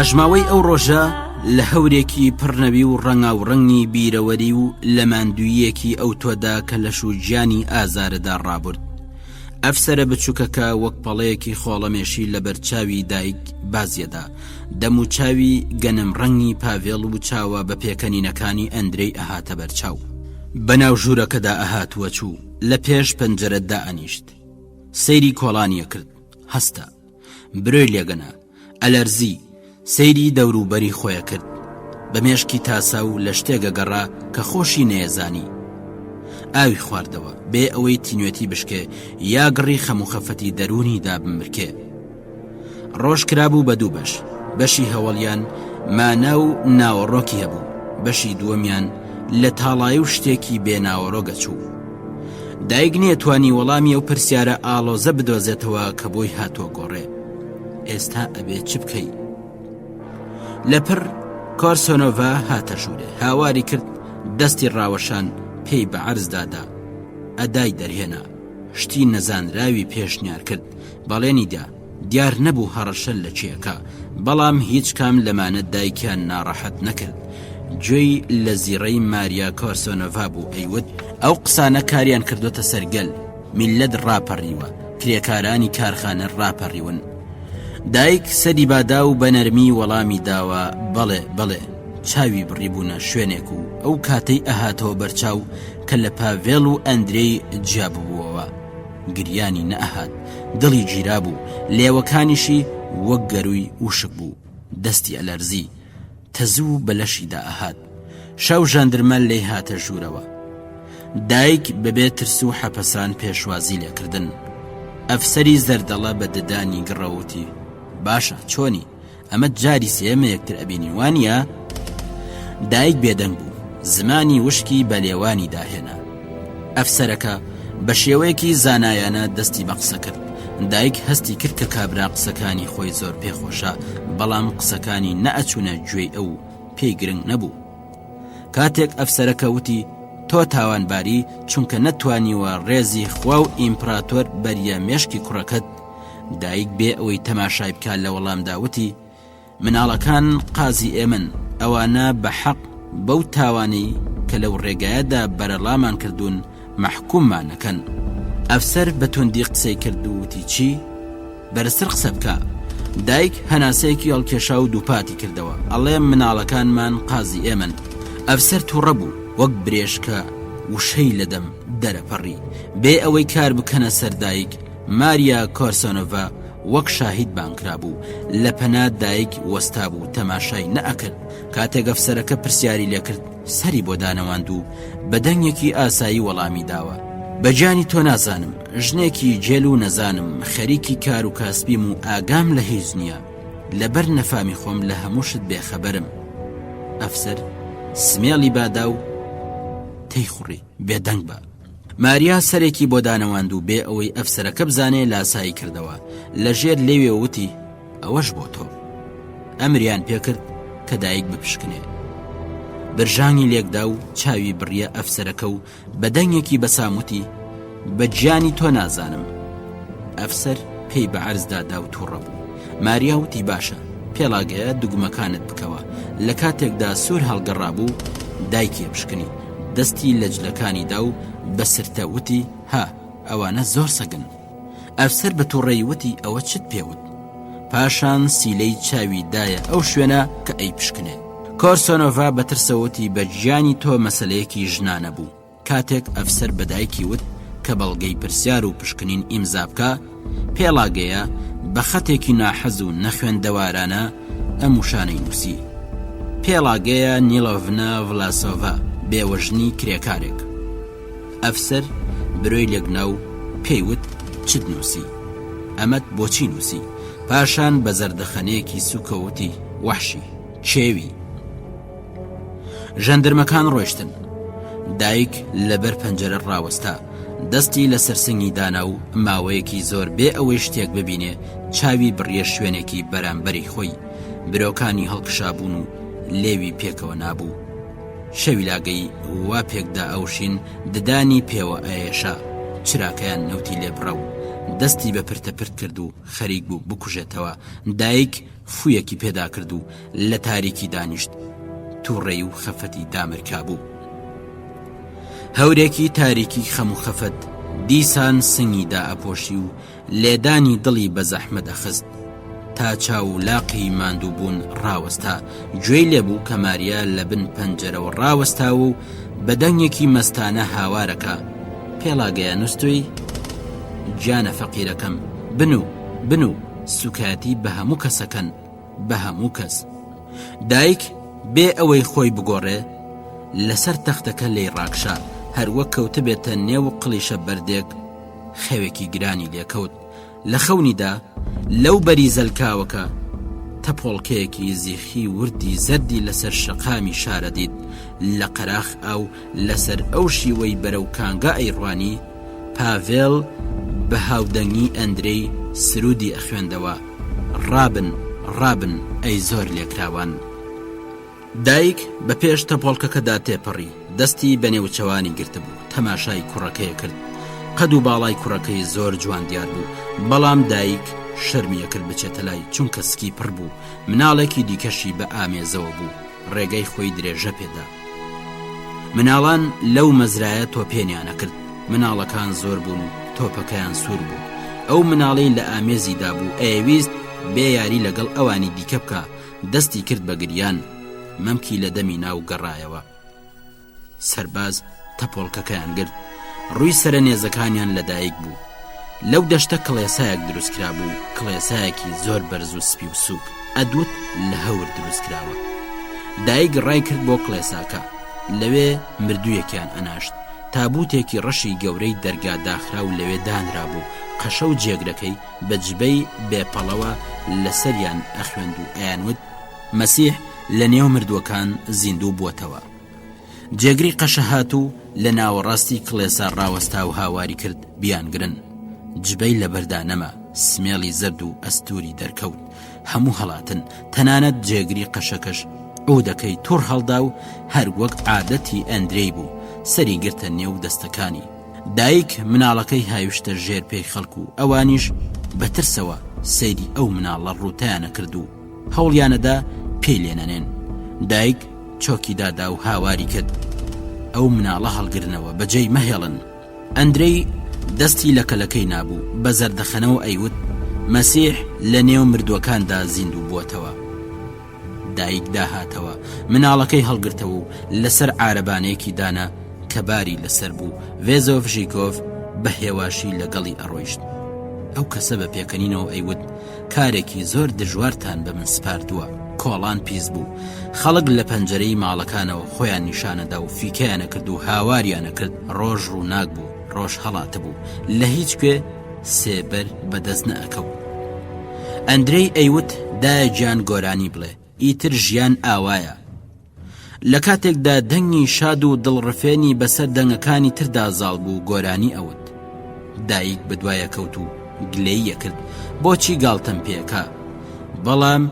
Speaker 6: پاژماوەی ئەو ڕۆژە لە هەورێکی پڕنەبی و ڕەنگا و ڕەنگی بیرەوەری و لە ماندوویەکی ئەو تۆدا کە لە شوجیانی ئازارەدا ڕابرد. ئەفسەرە بچووکەکە وەک پەڵەیەکی خۆڵەمێشی لە بەرچاوی دایک بازیەدا. دەم و چاوی گەنم ڕەنگی پاڤێڵ و چاوە بە پێکەنینەکانی ئەندرەی ئەهاتە بەرچاو. بەناو ژوورەکەدا ئەهاتووە چوو، لە پێش پەنجەرەدا ئەنیشت. سەیری کۆڵانیە کرد، هەستا، برۆی لێگەنە، ئەلەرزی، سەیری دەوروبەری خۆیە کرد. بە مێشکی تاسا و لە شتێگە گەڕا کە خۆشی نێزانی. ئاوی خواردەوە بێ ئەوەی تینوێتی بشکێ یا گڕی خەموخەفەتی دەرونیدا بمرکێ. ڕۆژ کرابوو بە دوو بەش. بەشی هەوڵیان مانە و ناوەڕۆکی هەبوو، بەشی دووەمیان لە تاڵای و شتێکی بێ ناوەڕۆگە چوو. دایک نێتوانی وەڵامی ئەو پرسیارە ئاڵۆزە بدۆزێتەوە کە بۆی هاتۆ گۆڕێ. ئێستا ئەبێ چ بکەی؟ لەپڕ کۆرسۆنۆڤا هاتە ژوورێ، هاواری کرد، دەستی ڕاوەشان پێی بە عەرزدادا. ئەدای دەرهێنا، شتی نەزانراوی پێشنیار کرد. بەڵێنیدا دیار نەبوو هەڕەشە لە چیەکە، بەڵام هیچ کام لەمانە دایکیان ناڕەحەت نەکرد. گوێی لە زیڕەی ماریا کۆرسۆنۆڤا بوو، ئەیوت ئەو قسانە کاریان کردوتە سەرگەل. میلەت ڕاپەڕیوە، کرێکارانی کارخانە ڕاپەڕیون. دایک سەدی بادا و بەنەرمی وەڵامی داوە بەڵێ بەڵێ. چاوی بڕیبوونە شوێنێک و ئەو کاتەی ئەهاتەوە بەرچاو کە لە پاڤێڵ و ئەندرەی جیا ببووەوە. گریانی نەئەهات، دڵی گیرا بوو، لێوەکانیشی وەک گەروی وشک بوو، دەستی ئەلەرزی، تەزوو بەلەشیدا ئەهات. شەو ژاندرمە لێی هاتە ژوورەوە. دایک بەبێ ترس و حەپەسان پێشوازی لێکردن. ئەفسەری زەردەڵە بە ددانی گڕەوتی باشە چۆنی؟ ئەمە جاری سێمە یەکتر ئەبینی وانە؟ دایک بێدەنگ بوو، زمانی وشکی بە لێوانی داهێنا. ئەفسەرەکە بە شێوەیەکی زانایانە دەستی بە قسە کرد. دایک هەستی کرد کە کابرا قسەکانی خۆی زۆر پێخۆشە، بەڵام قسەکانی نەئەچوونە گوێی ئەو پێی گرنگ نەبوو. کاتێک ئەفسەرەکە وتی تۆ تاوانباری چونکە نەتوانیوە ڕێزی خوا و ئیمپراتۆر بەریە مێشکی کوڕەکەت، دایک بێ ئەوەی تەماشای بکات لە وەڵامدا وتی مناڵەکان قازی ئێمن، ئەوانە بە حەق بەو تاوانەی کە لەو ڕێگایەدا بەرەڵامان کردوون مەحکوممان نەکەن. ئەفسەر بە توندی قسەی کرد و وتی چی؟ بەرزتر قسە بکە. دایک هەناسەیەکی هەڵکێشا و دووپاتی کردەوە، ئەڵێ مناڵەکانمان قازی ئێمن. ئەفسەر تووڕە بوو وەک برێشکە وشەی لەدەم دەرەپەڕی. بێ ئەوەی کار بکەنە سەر دایک، ماریا کۆرسۆنۆڤا وەک شاهید بانکرا بوو. لە پەنا دایک وەستا بوو، تەماشای نەئەکرد. کاتێک ئەفسەرەکە پرسیاری لێکرد، سەری بۆ دانەواند و بە دەنگێکی ئاسایی وەڵامی داوە. بەجانی تۆ نازانم، ژنێکی جێل و نەزانم، خەریکی کار و کاسبیم و ئاگام لە هیچ نییە، لەبەر نەفامی خۆم لە هەمووشت بێخەبەرم. ئەفسەر سمێڵی بادا و تەیخوڕی بێدەنگ بە. ماریا سەرێکی بۆ دانەواند و بێ ئەوەی ئەفسەرەکە بزانێ لاسایی کردەوە. لەژێر لێوێ وتی ئەوەش بۆ تۆ. ئەمریان پێکرد کە دایک بپشکنێ. برژانی لێکدا و چاوی بڕیە ئەفسەرەکە و بە دەنگێکی بەساموتی بە گیانی تۆ نازانم. ئەفسەر پێی بە عەرزدادا و تووڕە بوو. ماریا وتی باشە، پێڵاگەیە دوگمەکانت بکەوە. لە کاتێکدا سوور هەڵگەڕا بوو دایکی پشکنی، دەستی لە جلەکانی دا و بەسرتە وتی ها ئەوانە زۆر سەگن. ئەفسەر بە تووڕەی وتی ئەوە چت پێوت؟ پاشان سیلەی چاوی دایە ئەو شوێنە کە ئەی پشکنێ. کۆرسۆنۆڤا بەترسەوەتی بە گیانی تۆ مەسەلەیەکی ژنانە بوو. کاتێک ئەفسەر بە دایکی وت کە بەڵگەی پرسیار و پشکنین ئیمزا بکە، پێڵاگەیە بە خەتێکی ناحەز و نەخوێندەوارانە ئەم وشانەی نووسی. پێڵاگەیە نیلۆڤنا ڤلاسۆڤا، بێوەژنی کرێکارێک. ئەفسەر برۆی لێگنا و پێیوت چت نووسی؟ ئەمەت بۆچی نووسی؟ پاشان بە زەردەخەنەیەکی سوکەوتی وەحشی چێوی. ژەندەرمەکان ڕۆیشتن. دایک لەبەر پەنجەرە ڕاوەستا، دەستی لە سەرسنگی دانا و ماوەیەکی زۆر بێ ئەوەی شتێک ببینێ چاوی بڕیە شوێنێکی بەرامبەری خۆی. برۆکانی هەڵکشابوون و لێوی پێکەوە نابوو. شەوی لاگەی وا پێکدا ئەوشین ددانی پێوە ئەیێشا، چراکەیان نەوتی لێبڕە و دەستی بە پرتەپرت کرد و خەریک بوو بکوژێتەوە. دایک فویەکی پێدا کرد و لە تاریکی دانیشت، تووڕێی و خەفەتی دامرکا بوو. هەورێکی تاریکی خەم و خەفەت دیسان سنگیدا ئەپۆشی و لێدانی دڵی بە زەحمەت ئەخست. تا چاو لاقی ماندوو بوون ڕاوەستا. گوێی لێبوو کە ماریا لە بن پەنجەرەوە ڕاوەستا و بە دەنگێکی مەستانە هاوارەکە. پێڵاگەیە نووستووی گیانە فەقیرەکەم، بن و سوکاتی بە هەموو کەسەکەن، بە هەموو کەس. دایک بێ ئەوەی خۆی بگۆڕێ لەسەر تەختەکە لێی ڕاکشا، هەروەک کەوتە بێتە نێو قڵیشە بەردێک. خەوێکی گرانی لێکەوت. لە خەونیدا لەو بەری زەلکاوەکە تەپۆڵکەیەکی زیخی وردی زەردی لەسەر شەقامی شارە دیت. لە قەراخ ئەو لەسەر ئەو شیوەی بەرەو کانگا ئەیڕوانی پاڤێڵ بە هاودەنگی ئەندرەی سرودی ئەخوێندەوە، ڕابن ئەی زۆر لێکراوان. دایک بە پێش تەپۆڵکەکەدا تێپەڕی، دەستی بە نێوچەوانی گرتبوو، تەماشای کوڕەکەیە کرد. قەد و باڵای کوڕەکەی زۆر جوان دیار بوو، بەڵام دایک شەرمیە کرد بچێتە لای، چونکە سکی پڕ بوو. مناڵێکی دیکەشی بە ئامێزەوە بوو، ڕێگەی خۆی درێژە پێدا. مناڵان لەو مەزرایە تۆپێنیانە کرد. مناڵەکان زۆر بوون و تۆپەکەیان سوور بوو. ئەو مناڵەی لە ئامێزیدا بوو ئەیویست بێ یاری لەگەڵ ئەوانی دیکە بکە. دەستی کرد بە گریان، مەمکی لە دەمی ناو گەڕایەوە. سەرباز تەپۆڵکەکەیان گرت، ڕووی سەرە نێزەکانیان لە دایک بوو. لەو دەشتە کڵێسایەک دروستکرا بوو، کڵێسایەکی زۆر بەرز و سپی و سووک، ئەدوت لە هەور دروستکراوە. دایک ڕای کرد بۆ کڵێساکە، لەوێ مردوویەکیان ئەناشت. تابوتێکی ڕەشی گەورەی دەرگا داخرا و لەوێ دانرا بوو. قەشە و جێگرەکەی بە جبەی بێپەڵەوە لەسەریان ئەخوێند و ئەیانوت مەسیح لە نێو مردووەکان زیندوو بووەتەوە. جێگری قەشە هات و لە ناوەڕاستی کڵێسا ڕاوەستا و هاواری کرد بیانگرن. جبەی لە بەردانەمە، سمێڵی زەرد و ئەستوری دەرکەوت. هەموو هەڵاتن، تەنانەت جێگری قەشەکەش عودەکەی توڕ هەڵدا و هەر وەک عادەتی ئەندرەی بوو، سەری گرتە نێو دەستەکانی. دایک مناڵەکەی هاویشتە ژێر پێی خەڵک و ئەوانیش بەترسەوە سەیری ئەو مناڵە ڕووتیانە کرد و هەوڵیانەدا پێی لێنەنێن. دایک چۆکی دادا و هاواری کرد ئەو مناڵە هەڵگرنەوە بەجێی مەهێڵن. ئەندرەی دەستی لە کەلەکەی نابوو، بە زەردەخەنەوە ئەیوت مەسیح لە نێو مردووەکاندا زیندوو بووەتەوە. دایک داهاتەوە، مناڵەکەی هەڵگرتەوە و لەسەر عارەبانەیەکی دانا کە باری لەسەر بوو. ڤێزۆڤژیکۆڤ بە هێواشی لەگەڵی ئەڕۆیشت. ئەو کەسە بە پێکەنینەوە ئەیوت کارێکی زۆر دژوارتان بە من سپاردووە. کۆڵان پیس بوو. خەڵک لە پەنجەرەی ماڵەکانەوە خۆیان نیشانەدا و فیکەیانە کرد و هاواریانە کرد. ڕۆژ ڕووناک بوو، ڕۆژ هەڵاتە بوو، لە هیچ کوێ سێبەر بەدەست نەئەکەوت. ئەندرەی ئەیوت دایە گیان گۆرانی بڵێ، ئیتر ژیان ئاوایە. لە کاتێکدا دەنگی شاد و دڵڕفێنی بەسەر دەنگەکانی تردا زاڵ بوو گۆرانی ئەوت. دایک بەدوایە کەوت و گلەیە کرد بۆچی گاڵتەم پێکا، بەڵام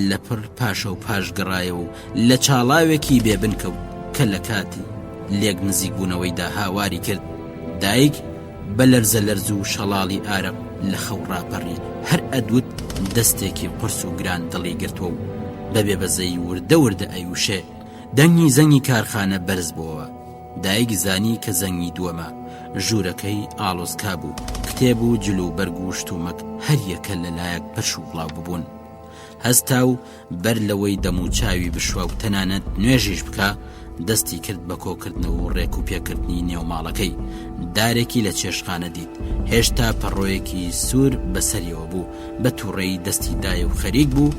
Speaker 6: لەپڕ پاشە و پاش گەڕایە و لە چاڵاوێکی بێبن کەوت کە لە کاتی لێک نزیک بوونەوەیدا هاواری کرد. دایک بە لەرزە لەرز و شەڵاڵی ئارەق لە خەوڕاپەڕی هەر ئەدوت دەستێکی قرس و گران دڵی گرتووە و بەبێ بەزەی وردە وردە ئەیوشێ. دەنگی زەنگی کارخانە بەرز بووەوە. دایک زانی کە زەنگی دووەمە. ژوورەکەی ئاڵۆزکا بوو، کتێب و جلو بەرگ و شتومەک هەر یەکە لەلایەک پەش و بڵاو ببوون. هەستا و بەر لەوەی دەم و چاوی بشوە و تەنانەت نوێژیش بکە دەستی کرد بە کۆکردنەوە و ڕێک و پێکردنی نێوماڵەکەی. دارێکی لە چێشخانە دیت. هێشتا پەڕۆیەکی سوور بەسەریەوە بوو، بە تووڕێی دەستی دایە و خەریک بوو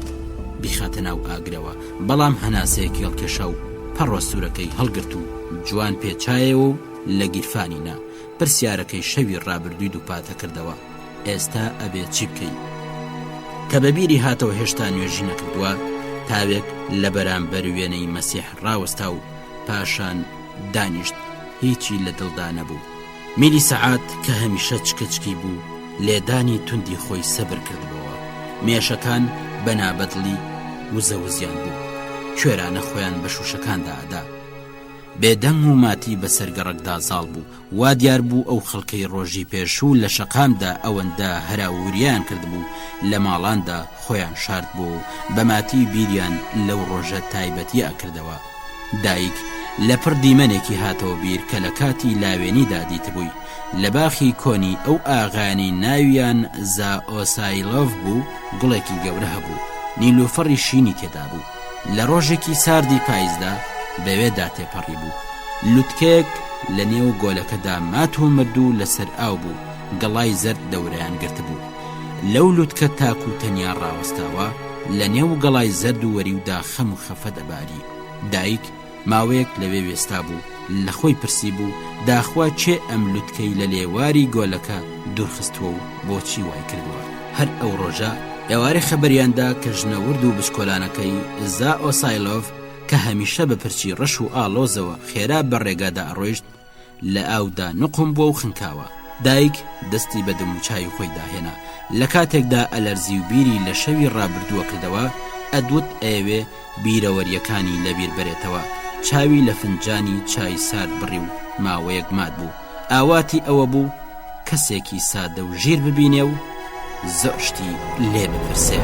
Speaker 6: بیخاتە ناو ئاگرەوە. بەڵام هەناسەیەکی هەڵکێشا و پەڕۆ سوورەکەی هەڵگرت و جوان پێچایەوە و لە گیرفانینا پرسیارەکەی شەوی ڕابردووی دووپاتە کردەوە. ئێستا ئەبێ چی بکەی؟ کە بەبیری هاتەوە هێشتا نوێژی نەکردووە، تاوێک لە بەرامبەر وێنەی مەسیح ڕاوەستا و پاشان دانیشت. هیچی لە دڵدا نەبوو. میری سەعات کە هەمیشە چکچکی بوو لێدانی توندی خۆی سەبر کردبەوە. مێشەکان بەنابەدڵی وزەوزیان بوو. کوێرانە خۆیان بە شوشەکاندا ئەدا. بێدەنگ و ماتی بەسەر گەڕەکدا زاڵ بوو. وا دیار بوو ئەو خەڵکەی ڕۆژی پێشوو لە شەقامدا ئەوەندە هەراوریان کردبوو لە ماڵاندا خۆیان شارد بوو و بەماتی بیریان لەو ڕۆژە تایبەتیە کردەوە. دایک لە پڕ دیمەنێکی هاتەوە بیر کە لە کاتی لاوێنیدا دیتبووی. لە باخی کۆنی ئەو ئاغانی ناویان زائۆسایلۆڤ بوو گوڵێکی گەورە هەبوو. نیلوفەڕی شینی تێدا بوو. لە ڕۆژێکی ساردی پاییزدا بەوێدا تێپەڕی بوو. لوتکێک لە نێو گۆلەکەدا مات و مردوو لەسەر ئاو بوو. گەڵای زەرد دەورەیان گرت بوو. لەو لوتکە تاک و تەنیا ڕاوەستاوە لە نێو گەڵای زەرد و وەریودا خەم و خەفە دەباری. دایک ماوەیەک لەوێ وێستا بوو. لە خۆی پرسی بوو داخوا چێ ئەم لوتکەی لە لێواری گۆلەکە دوورخستووە و بۆچی وای کردووە. هەر ئەو ڕۆژە ئێوارەی خەبەریاندا کە ژنەورد و بچکۆلانەکەی زائۆسایلۆڤ کە هەمیشە بە پرچی ڕەش و ئاڵۆزەوە خێرا بە ڕێگادا ئەڕۆیشت لە ئاودا نقم بووە و خنکاوە. دایک دەستی بە دەم و چاوی خۆی داهێنا. لە کاتێکدا ئەلەرزی و بیری لە شەوی ڕابردووە کردەوە ئەدوت ئەوێ بیرەوەریەکانی لەبیر بەرێتەوە. چاوی لە فنجانی چای سارد بڕی و ماوەیەک مات بوو. ئاواتی ئەوە بوو کەسێکی سادە و ژیر ببینێ و زۆر شتی لێ بپرسێ.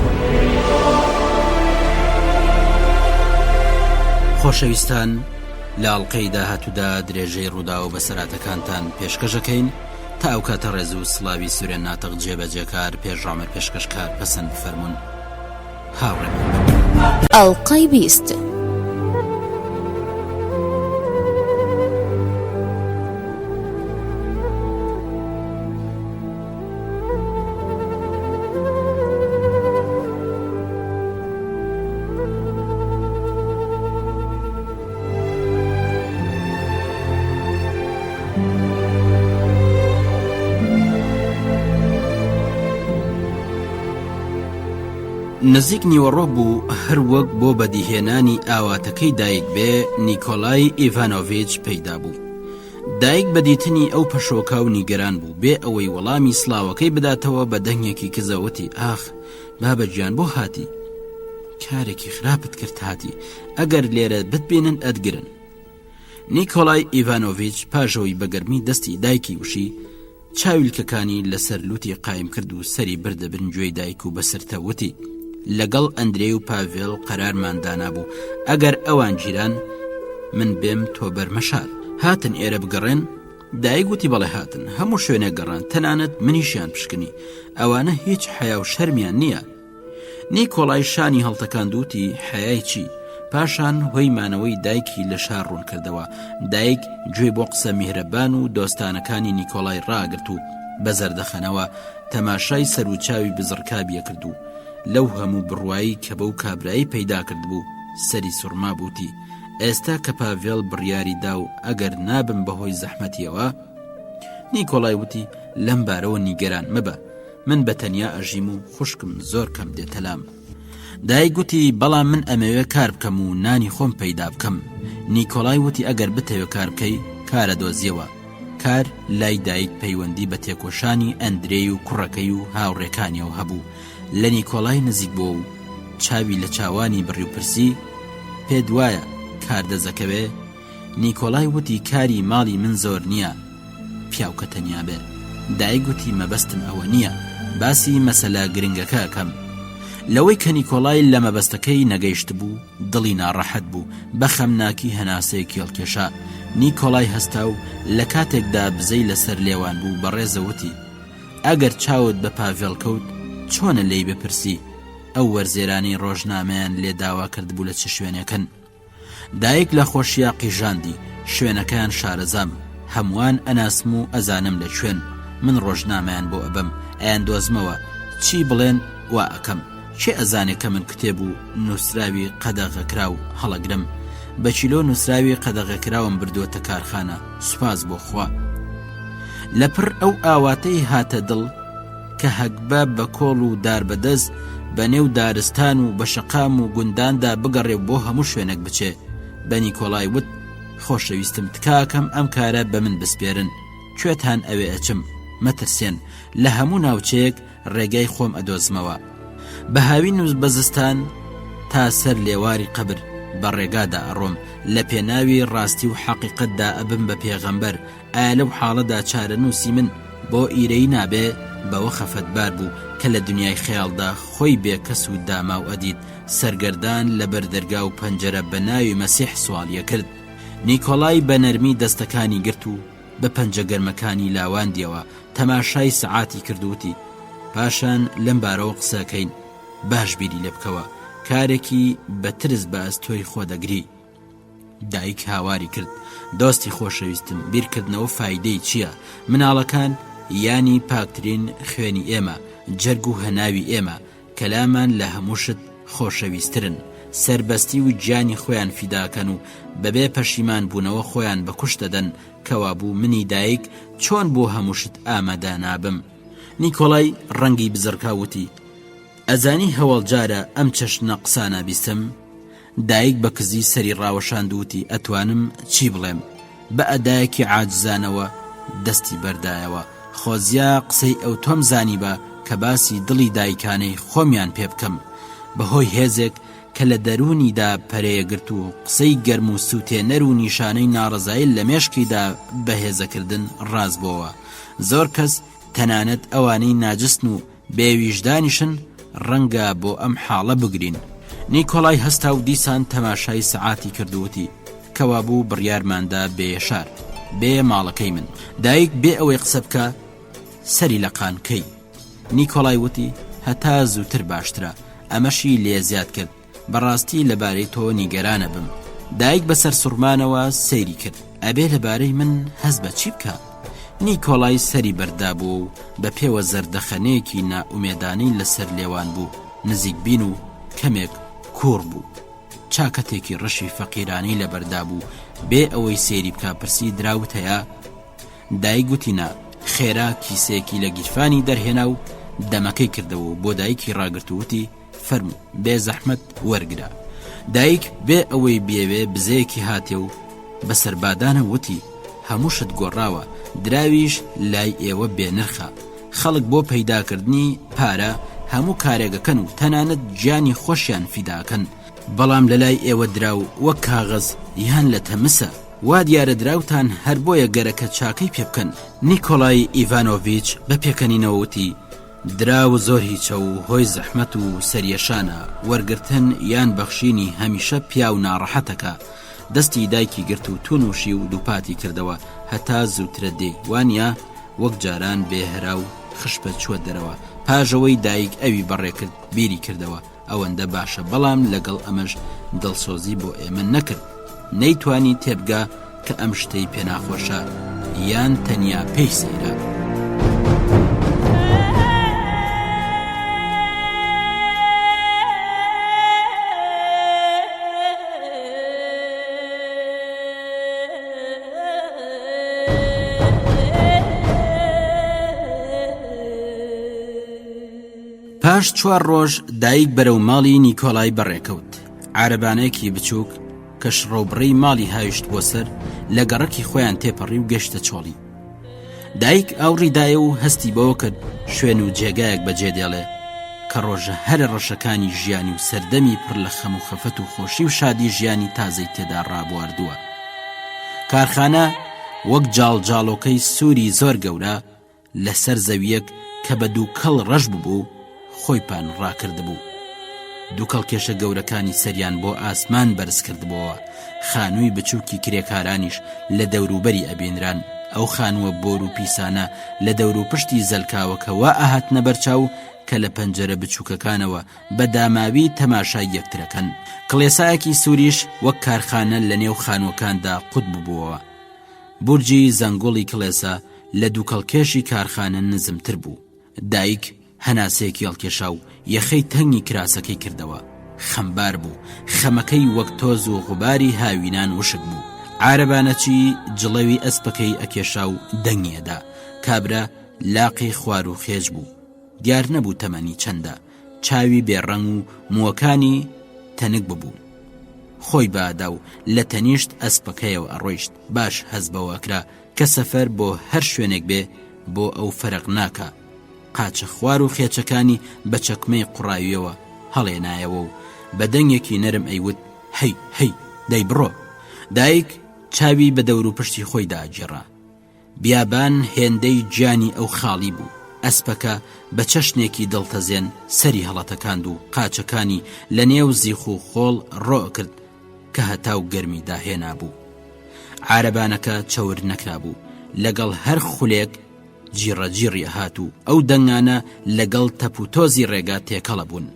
Speaker 6: خۆشەویستان، لە ئەڵقەی داهاتوودا درێژەی ڕوودا و بەسەراتەکانتان پێشکەشەکەین تا ئەو کاتە ڕێز و سڵاوی سورێن ناتەق جێبەجێکار پێشڕامە پێشکەشکار پەسەند بفەرمونون. هاوڕێ
Speaker 5: ئەڵقەی 20.
Speaker 6: نزیک نیوەڕۆ بوو هەر وەک بۆ بەدیهێنانی ئاواتەکەی دایک بێ نیکۆلای ئیڤانۆڤیچ پەیدا بوو. دایک بەدیتنی ئەو پەشۆکا و نیگەران بوو بێ ئەوەی وەڵامی سڵاوەکەی بداتەوە بە دەنگێکی کزەوەتی ئاخ بابەجیان بۆ هاتی؟ کارێکی خراپت کرد هاتی، ئەگەر لێرە بتبێنن ئەدگرن. نیکۆلای ئیڤانۆڤیچ پاژەوەی بەگەرمی دەستی دایکی وشی چاویلکەکانی لەسەر لوتی قایم کرد و سەری بردە بن گوێی دایک و بەسەرتە وتی لەگەڵ ئەندرێ و پاڤێڵ قەرارماندانا بوو ئەگەر ئەوان گیران من بێم تۆ بەرمەشار هاتن ئێرە بگەڕێن. دایک گوتی بەڵێ هاتن، هەموو شوێنێک گەڕان، تەنانەت منیشیان پشکنی، ئەوانە هیچ حیا و شەرمیان نییە. نیکۆڵای شانی هەڵتەکاندوتی حیای چی؟ پاشان هۆی مانەوەی دایکی لە شار ڕوون کردەوە. دایک گوێ بۆ قسە میهرەبان و دۆستانەکانی نیکۆڵای ڕاگرت و بە زەردەخەنەوە تەماشای سەر و چاوی بزڕکابیە کرد و لەو هەموو بڕوایی کە بەو کابرایی پەیدا کرد بوو سەری سوڕما بووتی. ئێستا کە پاڤێڵ بڕیاری دا و ئەگەر نابم بەهۆی زەحمەتیەوە. نیکۆڵای وتی لەم بارەوە نیگەران مەبە، من بە تەنیا ئەژیم و خوشکم زۆر کەم دێتەلام. دایک گوتی بەڵام من ئەمەوێ کار بکەم و نانی خۆم پەیدا بکەم. نیکۆڵای وتی ئەگەر بتەوێ کار بکەی کارە دۆزیەوە. کار لای دایک پەیوەندی بە تێکۆشانی ئەندرێ و کوڕەکەی و هاوڕێکانیەوە هەبوو. لە نیکۆڵای نزیک بۆ و چاوی لە چاوانی بڕی و پرسی پێت وایە کار دەزەکەوێ؟ نیکۆڵای وتی کاری ماڵی من زۆر نییە، پیاوکە تەنیا بێ. دایک گوتی مەبەستم ئەوە نییە، باسی مەسەلە گرنگەکە کەم. لەوەی کە نیکۆڵای لە مەبەستەکەی نەگەیشت بوو دڵی ناڕەحەت بوو، بە خەمناکی هەناسەی کێڵکێشا. نیکۆڵای هەستا و لە کاتێکدا بزەی لەسەر لێوان بوو بەڕێزەوتی ئەگەر چاوت بە پاڤێڵ کەوت چۆنە لێی بپرسی؟ ئەو وەرزێرانی ڕۆژنامەیان لێ داوا کرد بوو لە چ شوێنەکەن. دایک لە خۆشییا قیژاندی شوێنەکەیان شارەزام، هەمووان ئەناسم و ئەزانم لە کوێن، من ڕۆژنامەیان بۆ ئەبم، ئەیان دۆزمەوە چی بڵێن وا ئەکەم. چێ ئەزانێ کە من کتێب و نووسراوی قەدەغەکرا و هەڵەگرم، بە چیلۆ نووسراوی قەدەغەکراوم بردووەتە کارخانە، سوپاس بۆ خوا. لەپڕ ئەو ئاواتەی هاتە دڵ کە هەکبە بە کۆڵ و دار بەدەست بە نێو دارستان و بە شەقام و گونداندا بگەڕێ بۆ هەموو شوێنێک بچێ. بە نیکۆڵای وت خۆشەویستم تکاکەم ئەم کارە بە من بسپێرن، کوێتان ئەوێ ئەچم، مەترسێن، لە هەموو ناوچەیەک ڕێگای خۆم ئەدۆزمەوە. بە هاوین و بەزستان تا سەر لێواری قەبر بە ڕێگادا ئەڕۆم، لە پێناوی ڕاستی و حەقیقەتدا ئەبم بە پێغەمبەر. ئایا لەو حاڵەدا چارە نووسی من بۆ ئیرەی نابێ؟ بەوە خەفەتبار بوو کە لە دنیای خەیاڵدا خۆی بێکەس و داماو ئەدید، سەرگەردان لە بەردەرگا و پەنجەرە بە ناوی مەسیح سواڵیە کرد. نیکۆڵای بە نەرمی دەستەکانی گرت و بە پەنجە گەرمەکانی لاواندیەوە تەماشای سەعاتی کردووتی پاشان لەم بارەوە قسەکەین، باش بیری لێ بکەوە، کارێکی بە ترس بە ئەستۆی خۆ دەگری. دایک هاواری کرد دۆستی خۆشەویستم، بیرکردنەوە فایدەی چییە؟ مناڵەکان یانی پاکترین خوێنی ئێمە، جەرگ و هەناوی ئێمە، کەلامان لە هەمووشت خۆشەویسترن، سربەستی و گیانی خۆیان فیداکەن و بەبێ پەشیمان بوونەوە خۆیان بەکوش دەدەن. کەوابوو منی دایک چۆن بۆ هەمووشت ئامادە نابم؟ نیکۆڵای ڕەنگی بزڕکاوتی ئەزانی هەوڵجارە ئەم چەشنە قسانە بیستم؟ دایک بە کزی سەری ڕاوەشاندوتی ئەتوانم چی بڵێم؟ بە ئەدایەکی عاجزانەوە دەستی بەردایەوە. خۆزیا قسەی ئەو تۆم زانی بە کە باسی دڵی دایکانەی خۆمیان پێ بکەم، بەهۆی هێزێک کە لە دەرونیدا پەرەیەگرت و قسەی گەرم و سووتێنەر و نیشانەی ناڕزایی لە مێشکیدا بەهێزەکردن ڕاز بۆەوە. زۆر کەس تەنانەت ئەوانەی ناجستن و بێویژدانیشن ڕەنگە بۆ ئەم حاڵە بگرین. نیکۆڵای هەستا و دیسان تەماشای سەعاتی کردووتی کەوابوو بڕیارماندا بێشار بێ ماڵەکەی من. دایک بێ ئەوەی قسە بکە سەری لە قانکەی. نیکۆڵای وتی هەتا زووتر باشترە، ئەمەشی لێ زیاد کرد، بەڕاستی لەبارەی تۆ نیگەرانە بم. دایک بەسەر سوڕمانەوە سەیری کرد ئەبێ لەبارەی من هەز بە چی بکە؟ نیکۆڵای سەری بەردا بوو و بە پێوە زەردەخەنەیەکی نائومێدانەی لەسەر لێوان بوو، نزیک بین و کەمێک کوڕ بوو، چاکەتێکی ڕەشی فەقیرانی لە بەردا بوو. بێ ئەوەی سێری بکە پرسی دراوت هەیە؟ دایک گوتینا خێرا کیسێکی لە گیرفانی دەرهێنا و دەمەکەی کردەوە بۆ دایکی ڕاگرتووتی فەرموو بێ زەحمەت وەرگرا. دایک بێ ئەوەی بێوێ بزەیەکی هاتێ و بەسەر بادانە وتی هەمووشت گۆڕاوە، دراویش لای ئێوە بێنرخە، خەڵک بۆ پەیداکردنی پارە هەموو کارێگەکەن و تەنانەت گیانی خۆشیان فیداکەن، بەڵام لە لای ئێوە دراو وەک کاغەز یان لە تەمسە، وا دیارە دراوتان هەر بۆیە گەرەکە چاکەی پێ بکەن. نیکۆڵای ئیڤانۆڤیچ بە پێکەنینەوەتی دراو زۆر هیچە و هۆی زەحمەت و سەریەشانە وەرگرتن یان بەخشینی هەمیشە پیا و ناڕەحەتەکە. دەستی دایکی گرت و تونوشی و دووپاتی کردەوە هەتا زووترە دێ وانە وەک جاران بێهرا و خشپە چوە دەرەوە. پاژەوەی دایک ئەوی بەڕێکرد بیری کردەوە ئەوەندە باشە، بەڵام لەگەڵ ئەمەش دڵسۆزی بۆ ئێمە نەکرد. نەیتوانی تێبگا کە ئەم شتەی پێناخۆشە یان تەنیا پێی سەیرە. پاش 4 ڕۆژ دایک بەرەو ماڵی نیکۆلای بەڕێکەوت. عارەبانەیەکی بچووک کە شڕۆبڕەی ماڵی هاویشت بۆ سەر لە گەڕەکی خۆیان تێپەڕی و گەشتە چۆڵی. دایک ئاوڕیدایە و هەستی بەوە کرد شوێن و جێگایەک بەجێ دێڵێ کە ڕۆژە هەرە ڕەشەکانی ژیانی و سەردەمی پڕ لە خەم و خەفەت و خۆشی و شادی ژیانی تازەی تێدا ڕابواردووە. کارخانە وەک جاڵجاڵۆکەی سووری زۆر گەورە لەسەر زەویەک کە بە دوو کەڵ ڕەش ببوو خۆی پان ڕاکردبوو. دوو کەڵکێشە گەورەکانی سەریان بۆ ئاسمان بەرز کردبەوە. خانووی بچووکی کرێکارانیش لە دەوروبەری ئەبێنران. ئەو خانووە بۆر و پیسانە لە دەور و پشتی زەلکاوەکەوە ئاهاتنە بەرچاو کە لە پەنجەرە بچووکەکانەوە بە داماوی تەماشای یەکترەکەن. کڵێسایەکی سووریش وەک کارخانە لە نێو خانووەکاندا قوت ببووەوە. بورجی زەنگۆڵی کڵێسا لە دوو کەڵکێشی کارخانە نزمتر بوو. دایک هەناسەیەکی هەڵکێشا و یەخەی تەنگی کراسەکەی کردەوە. خەمبار بوو، خەمەکەی وەک تۆز و غوباری هاوینان وشک بوو. عارەبانەچی جڵەوی ئەسپەکەی ئەکێشا و دەنگیەدا. کابرا لاقی خوار و خێژ بوو، دیار نەبوو تەمەنی چەندە. چاوی بێڕەنگ و مووەکانی تەنک ببوو. خۆی بادا و لە تەنیشت ئەسپەکەیەوە ئەڕۆیشت. باش هەز بەوەکرا کە سەفەر بۆ هەر شوێنێک بێ بۆ ئەو فەرق ناکە. قاچە خوار و خێچەکانی بە چەکمەی قوڕاویەوە هەڵێنایەوە و بە دەنگێکی نەرم ئەیوت هەی هەی دەی بڕۆ. دایک چاوی بە دەور و پشتی خۆی داگیڕا. بیابان هێندەی گیانی ئەو خاڵی بوو. ئەسپەکە بە چەشنێکی دڵتەزێن سەری هەڵەتەکاند و قاچەکانی لە نێو زیخ و خۆڵ ڕۆ کرد کە هەتاو گەرمی داهێنا بوو. عارەبانەکە چەور نەکرا بوو، لەگەڵ هەر خولێک جیڕەجیڕی هات و ئەو دەنگانە لەگەڵ تەپوتۆزی ڕێگا تێکەڵە بوون.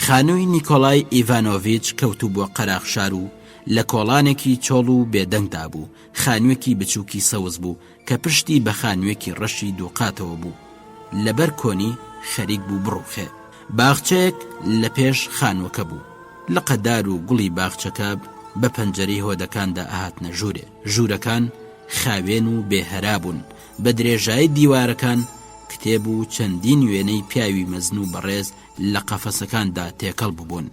Speaker 6: خانووی نیکۆلای ئیڤانۆڤیچ کەوتو بۆ قەراخشار و لە کۆڵانێکی چۆڵ و بێدەنگدا بوو. خانوویەکی بچووکی سەوز بوو کە پشتی بە خانوویەکی ڕەشی دووقاتەوە بوو. لەبەر کۆنی خەریک بوو بڕوخێ. باخچەیەک لە پێش خانووەکە بوو. لە قەدار و گوڵی باخچەکە بە پەنجەرەی هۆدەکاندا ئاهاتنە ژوورێ. ژوورەکان خاوێن و بێهەرا بوون. بە درێژایی دیوارەکان کتێب و چەندین وێنەی پیاوی مەزن و بەڕێز لە قەفەسەکاندا تێکەڵ ببوون.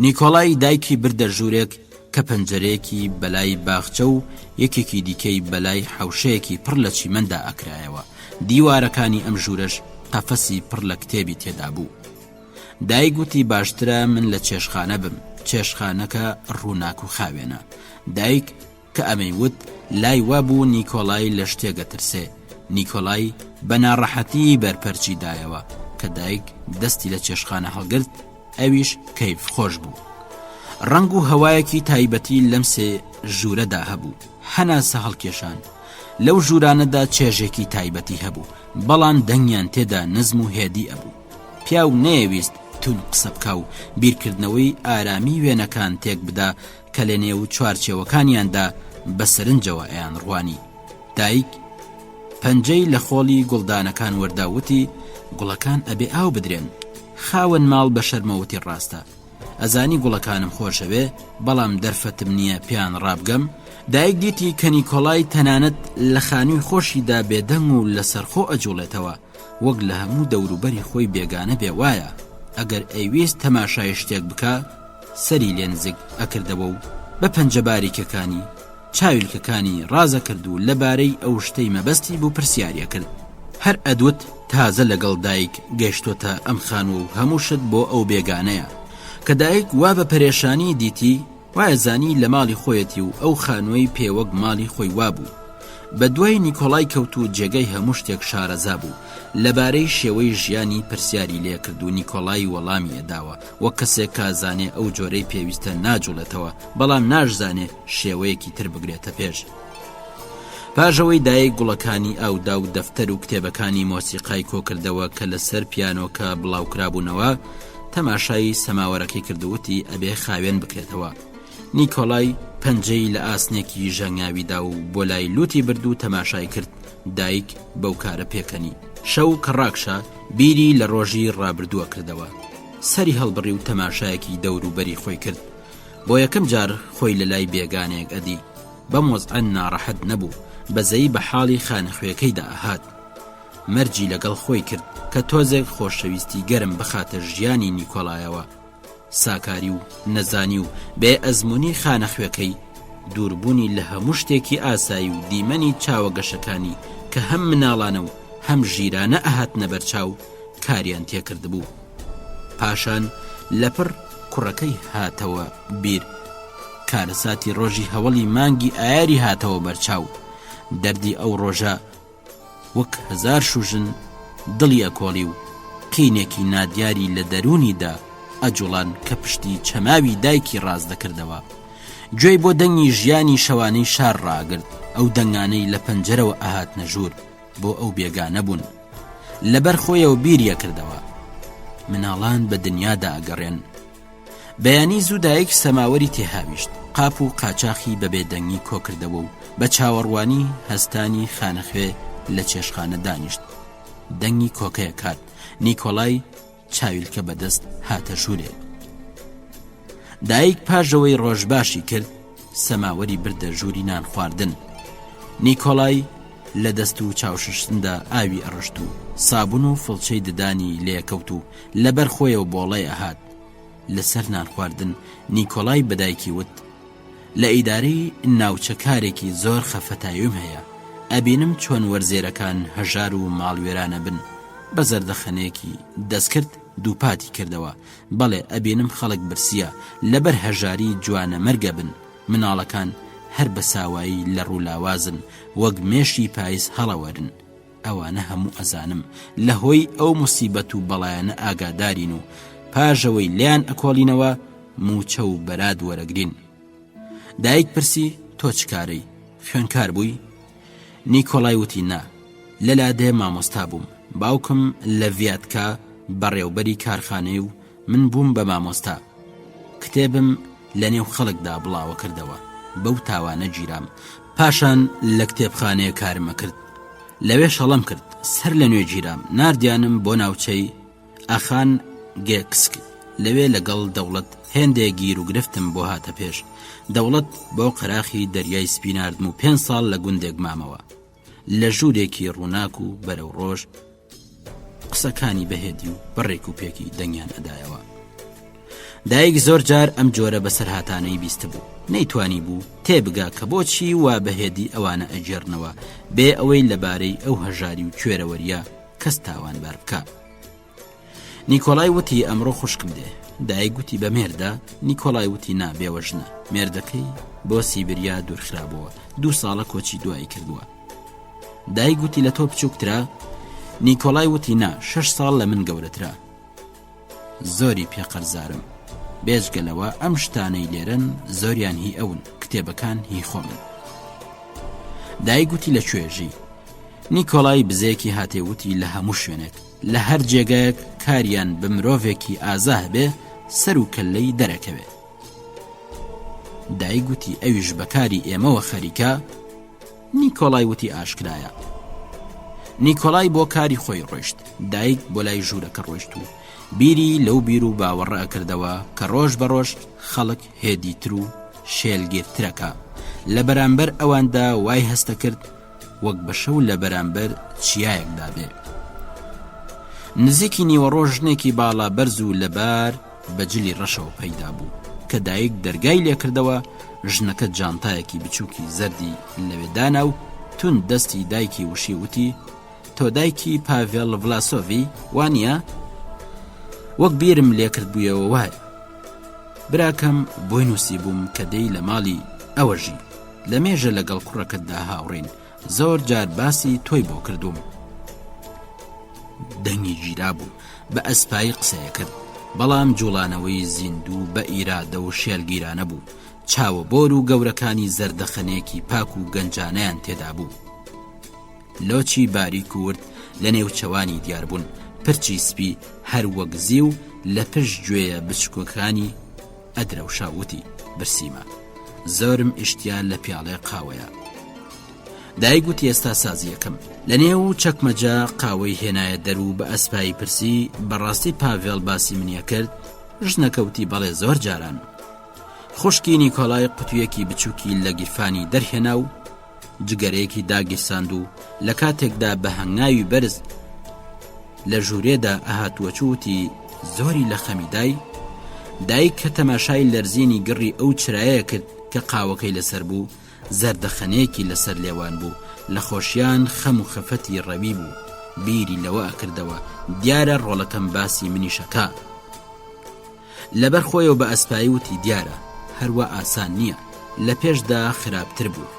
Speaker 6: نیکۆلای دایکی بردە ژوورێک کە پەنجەرەیەکی بەلای باخچە و یەکێکی دیکەی بەلای حەوشەیەکی پڕ لە چیمەندا ئەکرایەوە. دیوارەکانی ئەم ژوورەش قەفەسی پڕ لە کتێبی تێدا بوو. دایک گوتی باشترە من لە چێشخانە بم. چێشخانەکە ڕووناک و خاوێنە. دایک کە ئەمەی وت لای وابوو نیکۆلای لە شتێگە ترسێ. نیکۆلای بە ناڕەحەتی بەرپەرچی دایەوە کە دایک دەستی لە چێشخانە هەڵگرت. ئەویش کەیف خۆش بوو. ڕنگ و هەوایەکی تایبەتی لەم سێ ژوورەدا هەبوو. هەناسە هەڵکێشان. لەو ژوورانەدا چێژێکی تایبەتی هەبوو، بەڵام دەنگیان تێدا نزم و هێدی ئەبوو. پیاو نەیەویست تون قسە بکە و بیرکردنەوەی ئارامی وێنەکان تێک بدا کە لە نێو چوارچێوەکانیاندا بە سەرنجەوە ئەیان ڕوانی. دایک پەنجەی لە خۆڵی گوڵدانەکان وەرداوتی گوڵەکان ئەبێ ئاو بدرێن. خاوەن ماڵ بە شەرمەوتی ڕاستە. ئەزانی گوڵەکانم خۆشەوێ، بەڵام دەرفەتم نییە پیان ڕابگەم. دایک دیتی کە نیکۆلای تەنانەت لە خانووی خۆشیدا بێدەنگ و لەسەرخۆ ئەجوڵێتەوە، وەک لە هەموو دەوروبەری خۆی بێگانە بێ وایە. ئەگەر ئەیویست تەماشای شتێک بکە سەری لێ نزیک ئەکردەوە و بە پەنجە باریکەکانی چاویلکەکانی ڕازە کرد و لەبارەی ئەو شتەی مەبەستی بوو پرسیاریە کرد. هەر ئەدوت تازە لەگەڵ دایک گەیشتۆتە ئەم خانوو و هەموو شت بۆ ئەو بێگانەیە. کە دایک وا بە پەرێشانی دیتی وایە زانی لە ماڵی خۆیەتی و ئەو خانووی پێوەک ماڵی خۆی وابوو. بە دوای نیکۆلای کەوت و جێگەی هەموو شتێک شارەزا بوو لەبارەی شێوەی ژیانی پرسیاری لێ کرد و نیکۆلای وەڵامی ئەداوە وەک کەسێک کازانێ ئەو جۆرەی پێویستە ناجوڵێتەوە بەڵام ناشزانێ شێوەیەکی تر بگرێتە پێش. پاژەوەی دایک گوڵەکانی ئاودا و دەفتەر و کتێبەکانی مۆسیقای کۆکردەوە کە لەسەر پیانۆکە بڵاوکرابوونەوە تەماشای سەماوەرەکەی کردووتی ئەبێ خاوێن بکرێتەوە. نیکۆلای پەنجەی لە ئاسنێکی ژەنگاویدا و بۆ لای لوتی برد و تەماشای کرد. دایک بەو کارە پێکەنی. شەو کە ڕاکشە بیری لە ڕۆژی ڕابردووە کردەوە. سەری هەڵبڕی و تەماشایەکی دەور و بەری خۆی کرد. بۆ یەکەم جار خۆی لە لای بێگانێک ئەدی. بەم وەزعە ناڕەحەت نەبوو، بەزەی بە حاڵی خانەخوێکەیدا ئەهات. مەرجی لەگەڵ خۆی کرد کە تۆزێک خۆشەویستی گەرم بخاتە ژیانی نیکۆلایەوە. ساکاری و نەزانی و بێ ئەزمموی خانەخوێکەی دووربوونی لە هەموو شتێکی ئاسایی و دیمەنی چاوەگەشەکانی کە هەم مناڵانە و هەم ژیرانە ئەهات نەبەرچاو کاریان تێکرد بوو. پاشان لەپڕ کوڕەکەی هاتەوە بیر. کارەساتی ڕۆژی هەوڵی مانگی ئایاری هاتەوە بەرچاو. دەردی ئەو ڕۆژە وەک هەزار شوژن دڵی ئەکۆڵی و قینێکی نادیاری لە دەرونیدا ئەجوڵان کە پشتی چەماوی دایکی ڕاز دەکردەوە. گوێی بۆ دەنگی ژیانی شەوانەی شار ڕاگرت. ئەو دەنگانەی لە پەنجەرەوە ئاهات نەژوور بۆ ئەو بێگانە بوون. لەبەر خۆیەوە بیریە کردەوە مناڵان بە دنیادا ئەگەڕێن. بەیانی زوو دایک سەماوەری تێهاویشت. قاپ و قاچاخی بە بێدەنگی کۆکردەوە و بە چاوەڕوانی هەستانی خانەخوێ لە چێشخانە دانیشت. دەنگی کۆکەیە کات. نیکۆلای چاویلکە بەدەست هاتە ژوورێ. دایک پاژەوەی ڕۆژباشی کرد سەماوەری بردە ژووری نان خواردن. نیکۆلای لە دەست و چاوششتندا ئاوی ئەڕشت و سابون و فڵچەی ددانی لێکەوت و لەبەر خۆیەوە بۆڵای ئەهات. لەسەر نان خواردن نیکۆلای بەدایکی وت لە ئیدارەی ناوچەکارێکی زۆر خەفەتاییم هەیە. ئەبینم چۆن وەرزێرەکان هەژار و ماڵوێرانە بن. بە زەردەخەنەیەکی دەستکرد دووپاتی کردەوە. بەڵێ ئەبینم خەڵک برسیە لەبەر هەژاری جوانە مەرگە بن. مناڵەکان هەر بە ساوایی لە ڕوولاوازن وەک مێشی پاییز هەڵەوەرن. ئەوانە هەموو ئەزانم لە هۆی ئەو موسیبەت و بەڵایەنە ئاگادارین و پاژەوەی لیان ئەکۆڵینەوە موچە و بەراد وەرەگرین. دایک پرسی تۆ چکارەی؟ خوێنکار بووی؟ نیکۆلای وتی نا، لەلادێ مامۆستا بووم. باوکم لە ڤیاتکا بەڕێوبەری کارخانەی و من بووم بە مامۆستا. کتێبم لە نێو خەڵکدا بڵاوە کردەوە. بەو تاوانە گیرام. پاشان لە کتێبخانەیە کارمە کرد. لەوێ شەڵەم کرد. سەر لە نوێ گیرام. ناردیانم بۆ ناوچەی ئاخان گێکسک. لەوێ لەگەڵ دەوڵەت هێندێک گیر و گرفتم بۆ هاتە پێش. دەوڵەت بۆ قەراخی دەریای سپیناردم و 5 ساڵ لە گوندێک مامەوە. لە ژوورێکی ڕووناک و بەرەو ڕۆژ قسەکانی بەهێدی و بەڕێک و پێکی دەنگیان ئەدایەوە. دایک زۆر جار ئەم جۆرە بەسەر هاتانەی بیست بوو. نەیتوانی بوو تێبگا کە بۆچی وا بەهێدی ئەوانە ئەجێرنەوە بێ ئەوەی لەبارەی ئەو هەژاری و کوێرەوەریە کەس تاوانبار بکە. نیکۆلای وتی ئەمڕۆ خوشکم دێ. دایک گوتی بە مێردا. نیکۆلای وتی نا بێوەژنە. مێردەکەی بۆ سیبریا دوورخرابەوە. 2 ساڵە کۆچی دوایی کردووە. دایک گوتی لە تۆ بچووکترا؟ نیکۆلای وتی نا 6 ساڵ لە من گەورەترا. زۆری پێقەرزارم. بێجگەلەوە ئەم شتانەی لێرن زۆریان هی ئەون. کتێبەکان هی خۆمن. دایک گوتی لە کوێژی؟ نیکۆلای بزەیەکی هاتێوتی لە هەموو شوێنێک لە هەر جێگایەک کاریان بە مرۆڤێکی ئازا هەبێ سەر و کەلەی دەرەکەوێ. دایک گوتی ئەویش بەکاری ئێمەوە خەریکە؟ نیکۆلای وتی ئاشکرایە. نیکۆلای بۆ کاری خۆی ڕۆیشت. دایک بۆ لای ژوورەکە ڕۆیشت و بیری لەو بیر و باوەڕە ئەکردەوە کە ڕۆژ بە ڕۆژ خەڵک هێدیتر و شێلگیرترەکە. لە بەرامبەر ئەواندا وای هەستە کرد وەک بە شەو لە بەرامبەر چیایەکدا بێ. نزیکی نیوەڕۆ ژنێکی باڵا بەرز و لەبار بەجلی ڕەشەوە پەیدا بوو کە دایک دەرگای لێ کردەوە. ژنەکە جانتایەکی بچووکی زەردی لەوێدانا و تون دەستی دایکی وشی وتی تۆ دایکی پاڤێڵ ڤلاسۆڤی وانە؟ وەک بیرم لێ کرد بوویەوە وایە. براکەم بۆی نووسی بووم کە دەی لە ماڵی ئەوەژی لە مێژە لەگەڵ کوڕەکەتدا هاوڕێن. زۆر جار باسی تۆی بۆ کردوم. دەنگی گیرا بوو بە ئەسپایی قسەیە کرد، بەڵام جوڵانەوەی زیندوو بە ئیرادە و شێلگیرانە بوو. چاوە بۆر و گەورەکانی زەردەخەنێکی پاک و گەنجانەیان تێدا بوو. لۆچی باریک و ورد لە نێوچەوانی دیار بوون، پرچی سپی هەر وەک زی و لە پشت گوێیە بچکۆکانی ئەدرەوشاوتی برسیمە. زۆرم ئیشتیان لە پیاڵێ قاوەیە. دایگوتی ئێستا سازی یەکەم. لە نێو چەکمەجا قاوەی هێنایە دەرو بە ئەسپایی پرسی بەڕاستی پاڤێڵ باسی منیە کرد؟ ژنەکەوتی بەڵێ زۆر جاران. خوشکی نیکۆلای قوتویەکی بچووکی لە گیرفانی دەرهێنا و جگەرەیەکی داگیرساند و لە کاتێکدا بە هەنگاوی بەرز لە ژوورێدا ئەهاتووە چووتی زۆری لە خەمیدای. دایک کە تەماشای لەرزینی گڕی ئەو چرایە کرد کە قاوەکەی لەسەر بوو، زەردەخەنەیەکی لەسەر لێوان بوو، لە خۆشیان خەم و خەفەتی ڕەوی بوو. بیری لەوە ئەکردەوە دیارە ڕۆڵەکەم باسی منیشەکە. لەبەر خۆیەوە بە ئەسپایی وتی دیارە هەروە ئاسان نییە، لە پێشدا خراپتر بوو،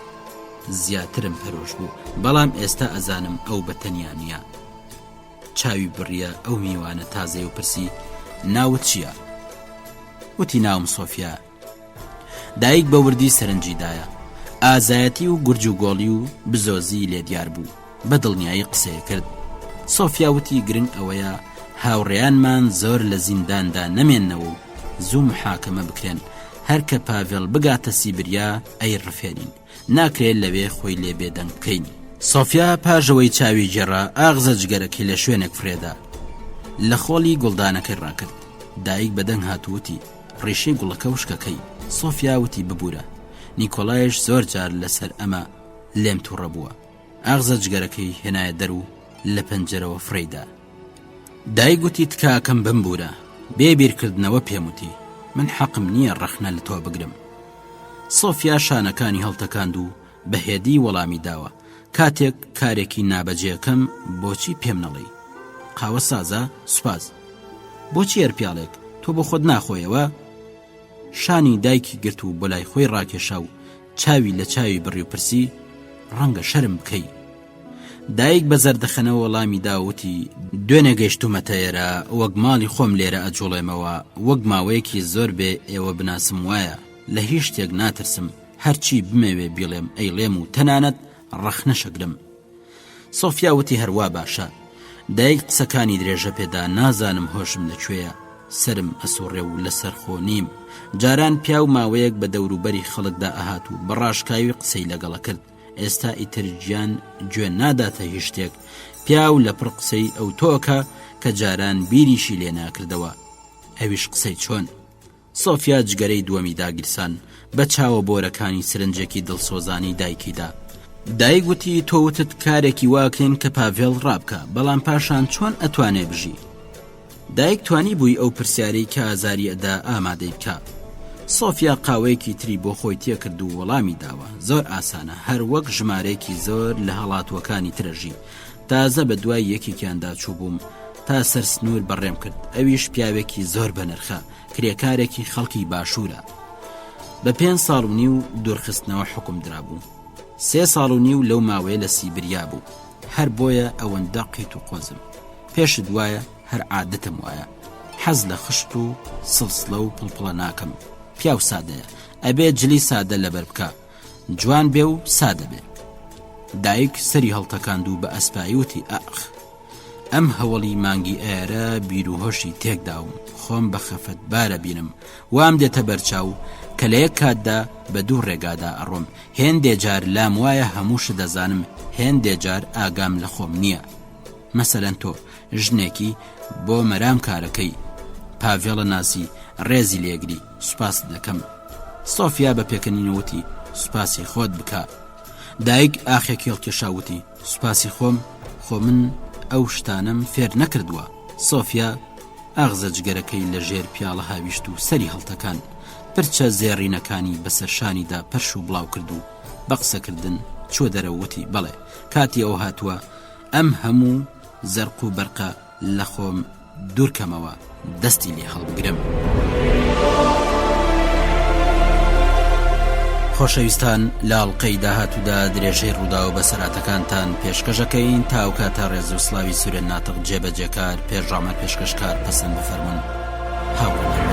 Speaker 6: زیاترم پەرۆش بوو، بەڵام ئێستا ئەزانم ئەو بەتەنیا نییە. چاوی بڕیە ئەو میوانە تازەی و پرسی ناوت چییە؟ وتی ناوم سۆفیا. دایک بە وردی سەرنجیدایە، ئازایەتی و گورج و گۆڵی و بزۆزی لێ دیار بوو. بە دڵنیایی قسەیە کرد. سۆفیا وتی گرنگ ئەوەیە هاوڕێیانمان زۆر لە زینداندا نەمێننەوە و زوو محاکەمە بکرێن. هەر کە پاڤێڵ بگاتە سیبریا ئەی ڕفێنین، ناکرێت لەوێ خۆی لێ بێدەنگ بکەین. سۆفیا پاژەوەی چاوی جێڕا ئاغزە جگەرەکەی لە شوێنێک فرێدا لە خۆڵی گوڵدانەکەی ڕاکرد. دایک بەدەنگ هاتووتی ڕێشەی گوڵەکە وشکەکەی. سۆفیا وتی ببوورە. نیکۆلایش زۆر جار لەسەر ئەمە لێم تووڕە بووە. ئاغزە جگەرەکەی هێنایە دەرو لە پەنجەرەوە فرەیدا. دایک گوتی تکاکەم بمبوورە، بێبیرکردنەوە پێم وتی من حەقم نییە ڕەخنە لە تۆ بگرم. سۆفیا شانەکانی هەڵتەکاند و بەهێدی وەڵامی داوە کاتێک کارێکی نابەجێکەم بۆچی پێم نەڵێی؟ قاوە سازە؟ سوپاس. بۆچی هەرپیاڵێک تۆ بۆ خۆت ناخۆیەوە؟ شانی دایکی گرت و بۆ لای خۆی ڕاکێشا و چاوی لە چاوی بڕی و پرسی ڕەنگە شەرم بکەی. دایک بە زەردەخەنەوە وەڵامی داوتی دوێنێ گەیشتومەتە ئێرە وەک ماڵی خۆم لێرە ئەجوڵێمەوە، وەک ماوەیەکی زۆر بێ ئێوە بناسم وایە لە هیچ شتێک ناترسم، هەرچی بمەوێ بیڵێم ئەیڵێم و تەنانەت ڕەخنە شەگرم. سۆفیا وتی هەروە باشە. دایک قسەکانی درێژە پێدا نازانم هۆشم لەکوێیە، سرم ئەسوڕێ و لەسەر خۆ نیم. جاران پیا و ماوەیەک بە دەوروبەری خەڵکدا ئەهات و بەڕاشکاوی قسەی لەگەڵە کرد. ئێستا ئیتر گیان گوێ ناداتە هیچ شتێک. پیا و لە پڕ قسەی ئەو تۆکە کە جاران بیریشی لێ ناکردەوە. ئەویش قسەی چۆن؟ سۆفیا جگەرەی دووەمی داگیرسان بە چاوە بۆرەکانی سرنجێکی دڵسۆزانی دایکیدا. دایک گوتی تۆوتت کارێکی واکەین کە پاڤێڵ ڕابکە، بەڵام پاشان چۆن ئەتوانێ بژی؟ دایک توانی بووی ئەو پرسیارەی کە ئازاری ئەدا ئامادەی بکە. سۆفیا قاوەیەکی تری بۆ خۆی تێکرد و وەڵامی داوە زۆر ئاسانە، هەر وەک ژمارەیەکی زۆر لە هەڵاتوەکانی ترەژی. تازە بە دوای یەکێکیاندا چوو بووم تا سەر سنوور بەڕێم کرد. ئەویش پیاوێکی زۆر بەنرخە، کرێکارێکی خەڵکی باشوورە. بە 5 ساڵ و نیو دوورخستنەوە حکم درابوو. 3 ساڵ و نیو لەو ماوەیە لە سیبریا بوو. هەر بۆیە ئەوەندە قیت و قۆزم. پێشت وایە هەر عادەتم وایە، حەز لە خشت و سڵسڵە و پڵپڵە ناکەم. پیا و سادەیە، ئەبێ جلی سادە لەبەر بکە، جوان بێ و سادە بێ. دایک سەری هەڵتەکاند و بە ئەسپایی وتی ئاخ ئەم هەوڵی مانگی ئێرە بیرروهۆشی تێکداوم، خۆم بە خەفەت بارە بینم، وام دێتە بەرچاو کە لە یەک کاتدا بە دوو ڕێگادا ئەڕۆم. هێندێ جار لام وایە هەمووش دەزانم، هێندێ جار ئاگام لە خۆم نییە. مەسەلەن تۆ ژنێکی بۆ مەرام کارەکەی، پاڤێڵە ناسی ڕێزی لێگری، سوپاس دەکەم. سۆفیا بە پێکەنینەوتی سوپاسی خۆت بکە. دایک ئاخێکی هەڵکێشاوتی سوپاسی خۆم، خۆ من ئەو شتانم فێر نەکردووە. سۆفیا ئاغزە جگەرەکەی لە ژێر پیاڵە هاویشت و سەری هەڵتەکان پرچە زێڕینەکانی بەسەرشانیدا پەرش و بڵاو کرد و بە قسەکردن چۆ دەرەوتی بەڵێ کاتی ئەو هاتووە ئەم هەموو زەرق و بەرقە لە خۆم دوورکەمەوە، دەستی لێ هەڵبگرم. خۆشەویستان لە ئەڵقەی داهاتوودا درێژەی ڕوودا و بەسەراتەکانتان پێشکەشەکەین تاوکاتە ڕێز و سلاوی سورێن ناتق جێبەجێکار پێشڕامەر پێشکەشکار پەسەند بفەرمونون هاوڕێمان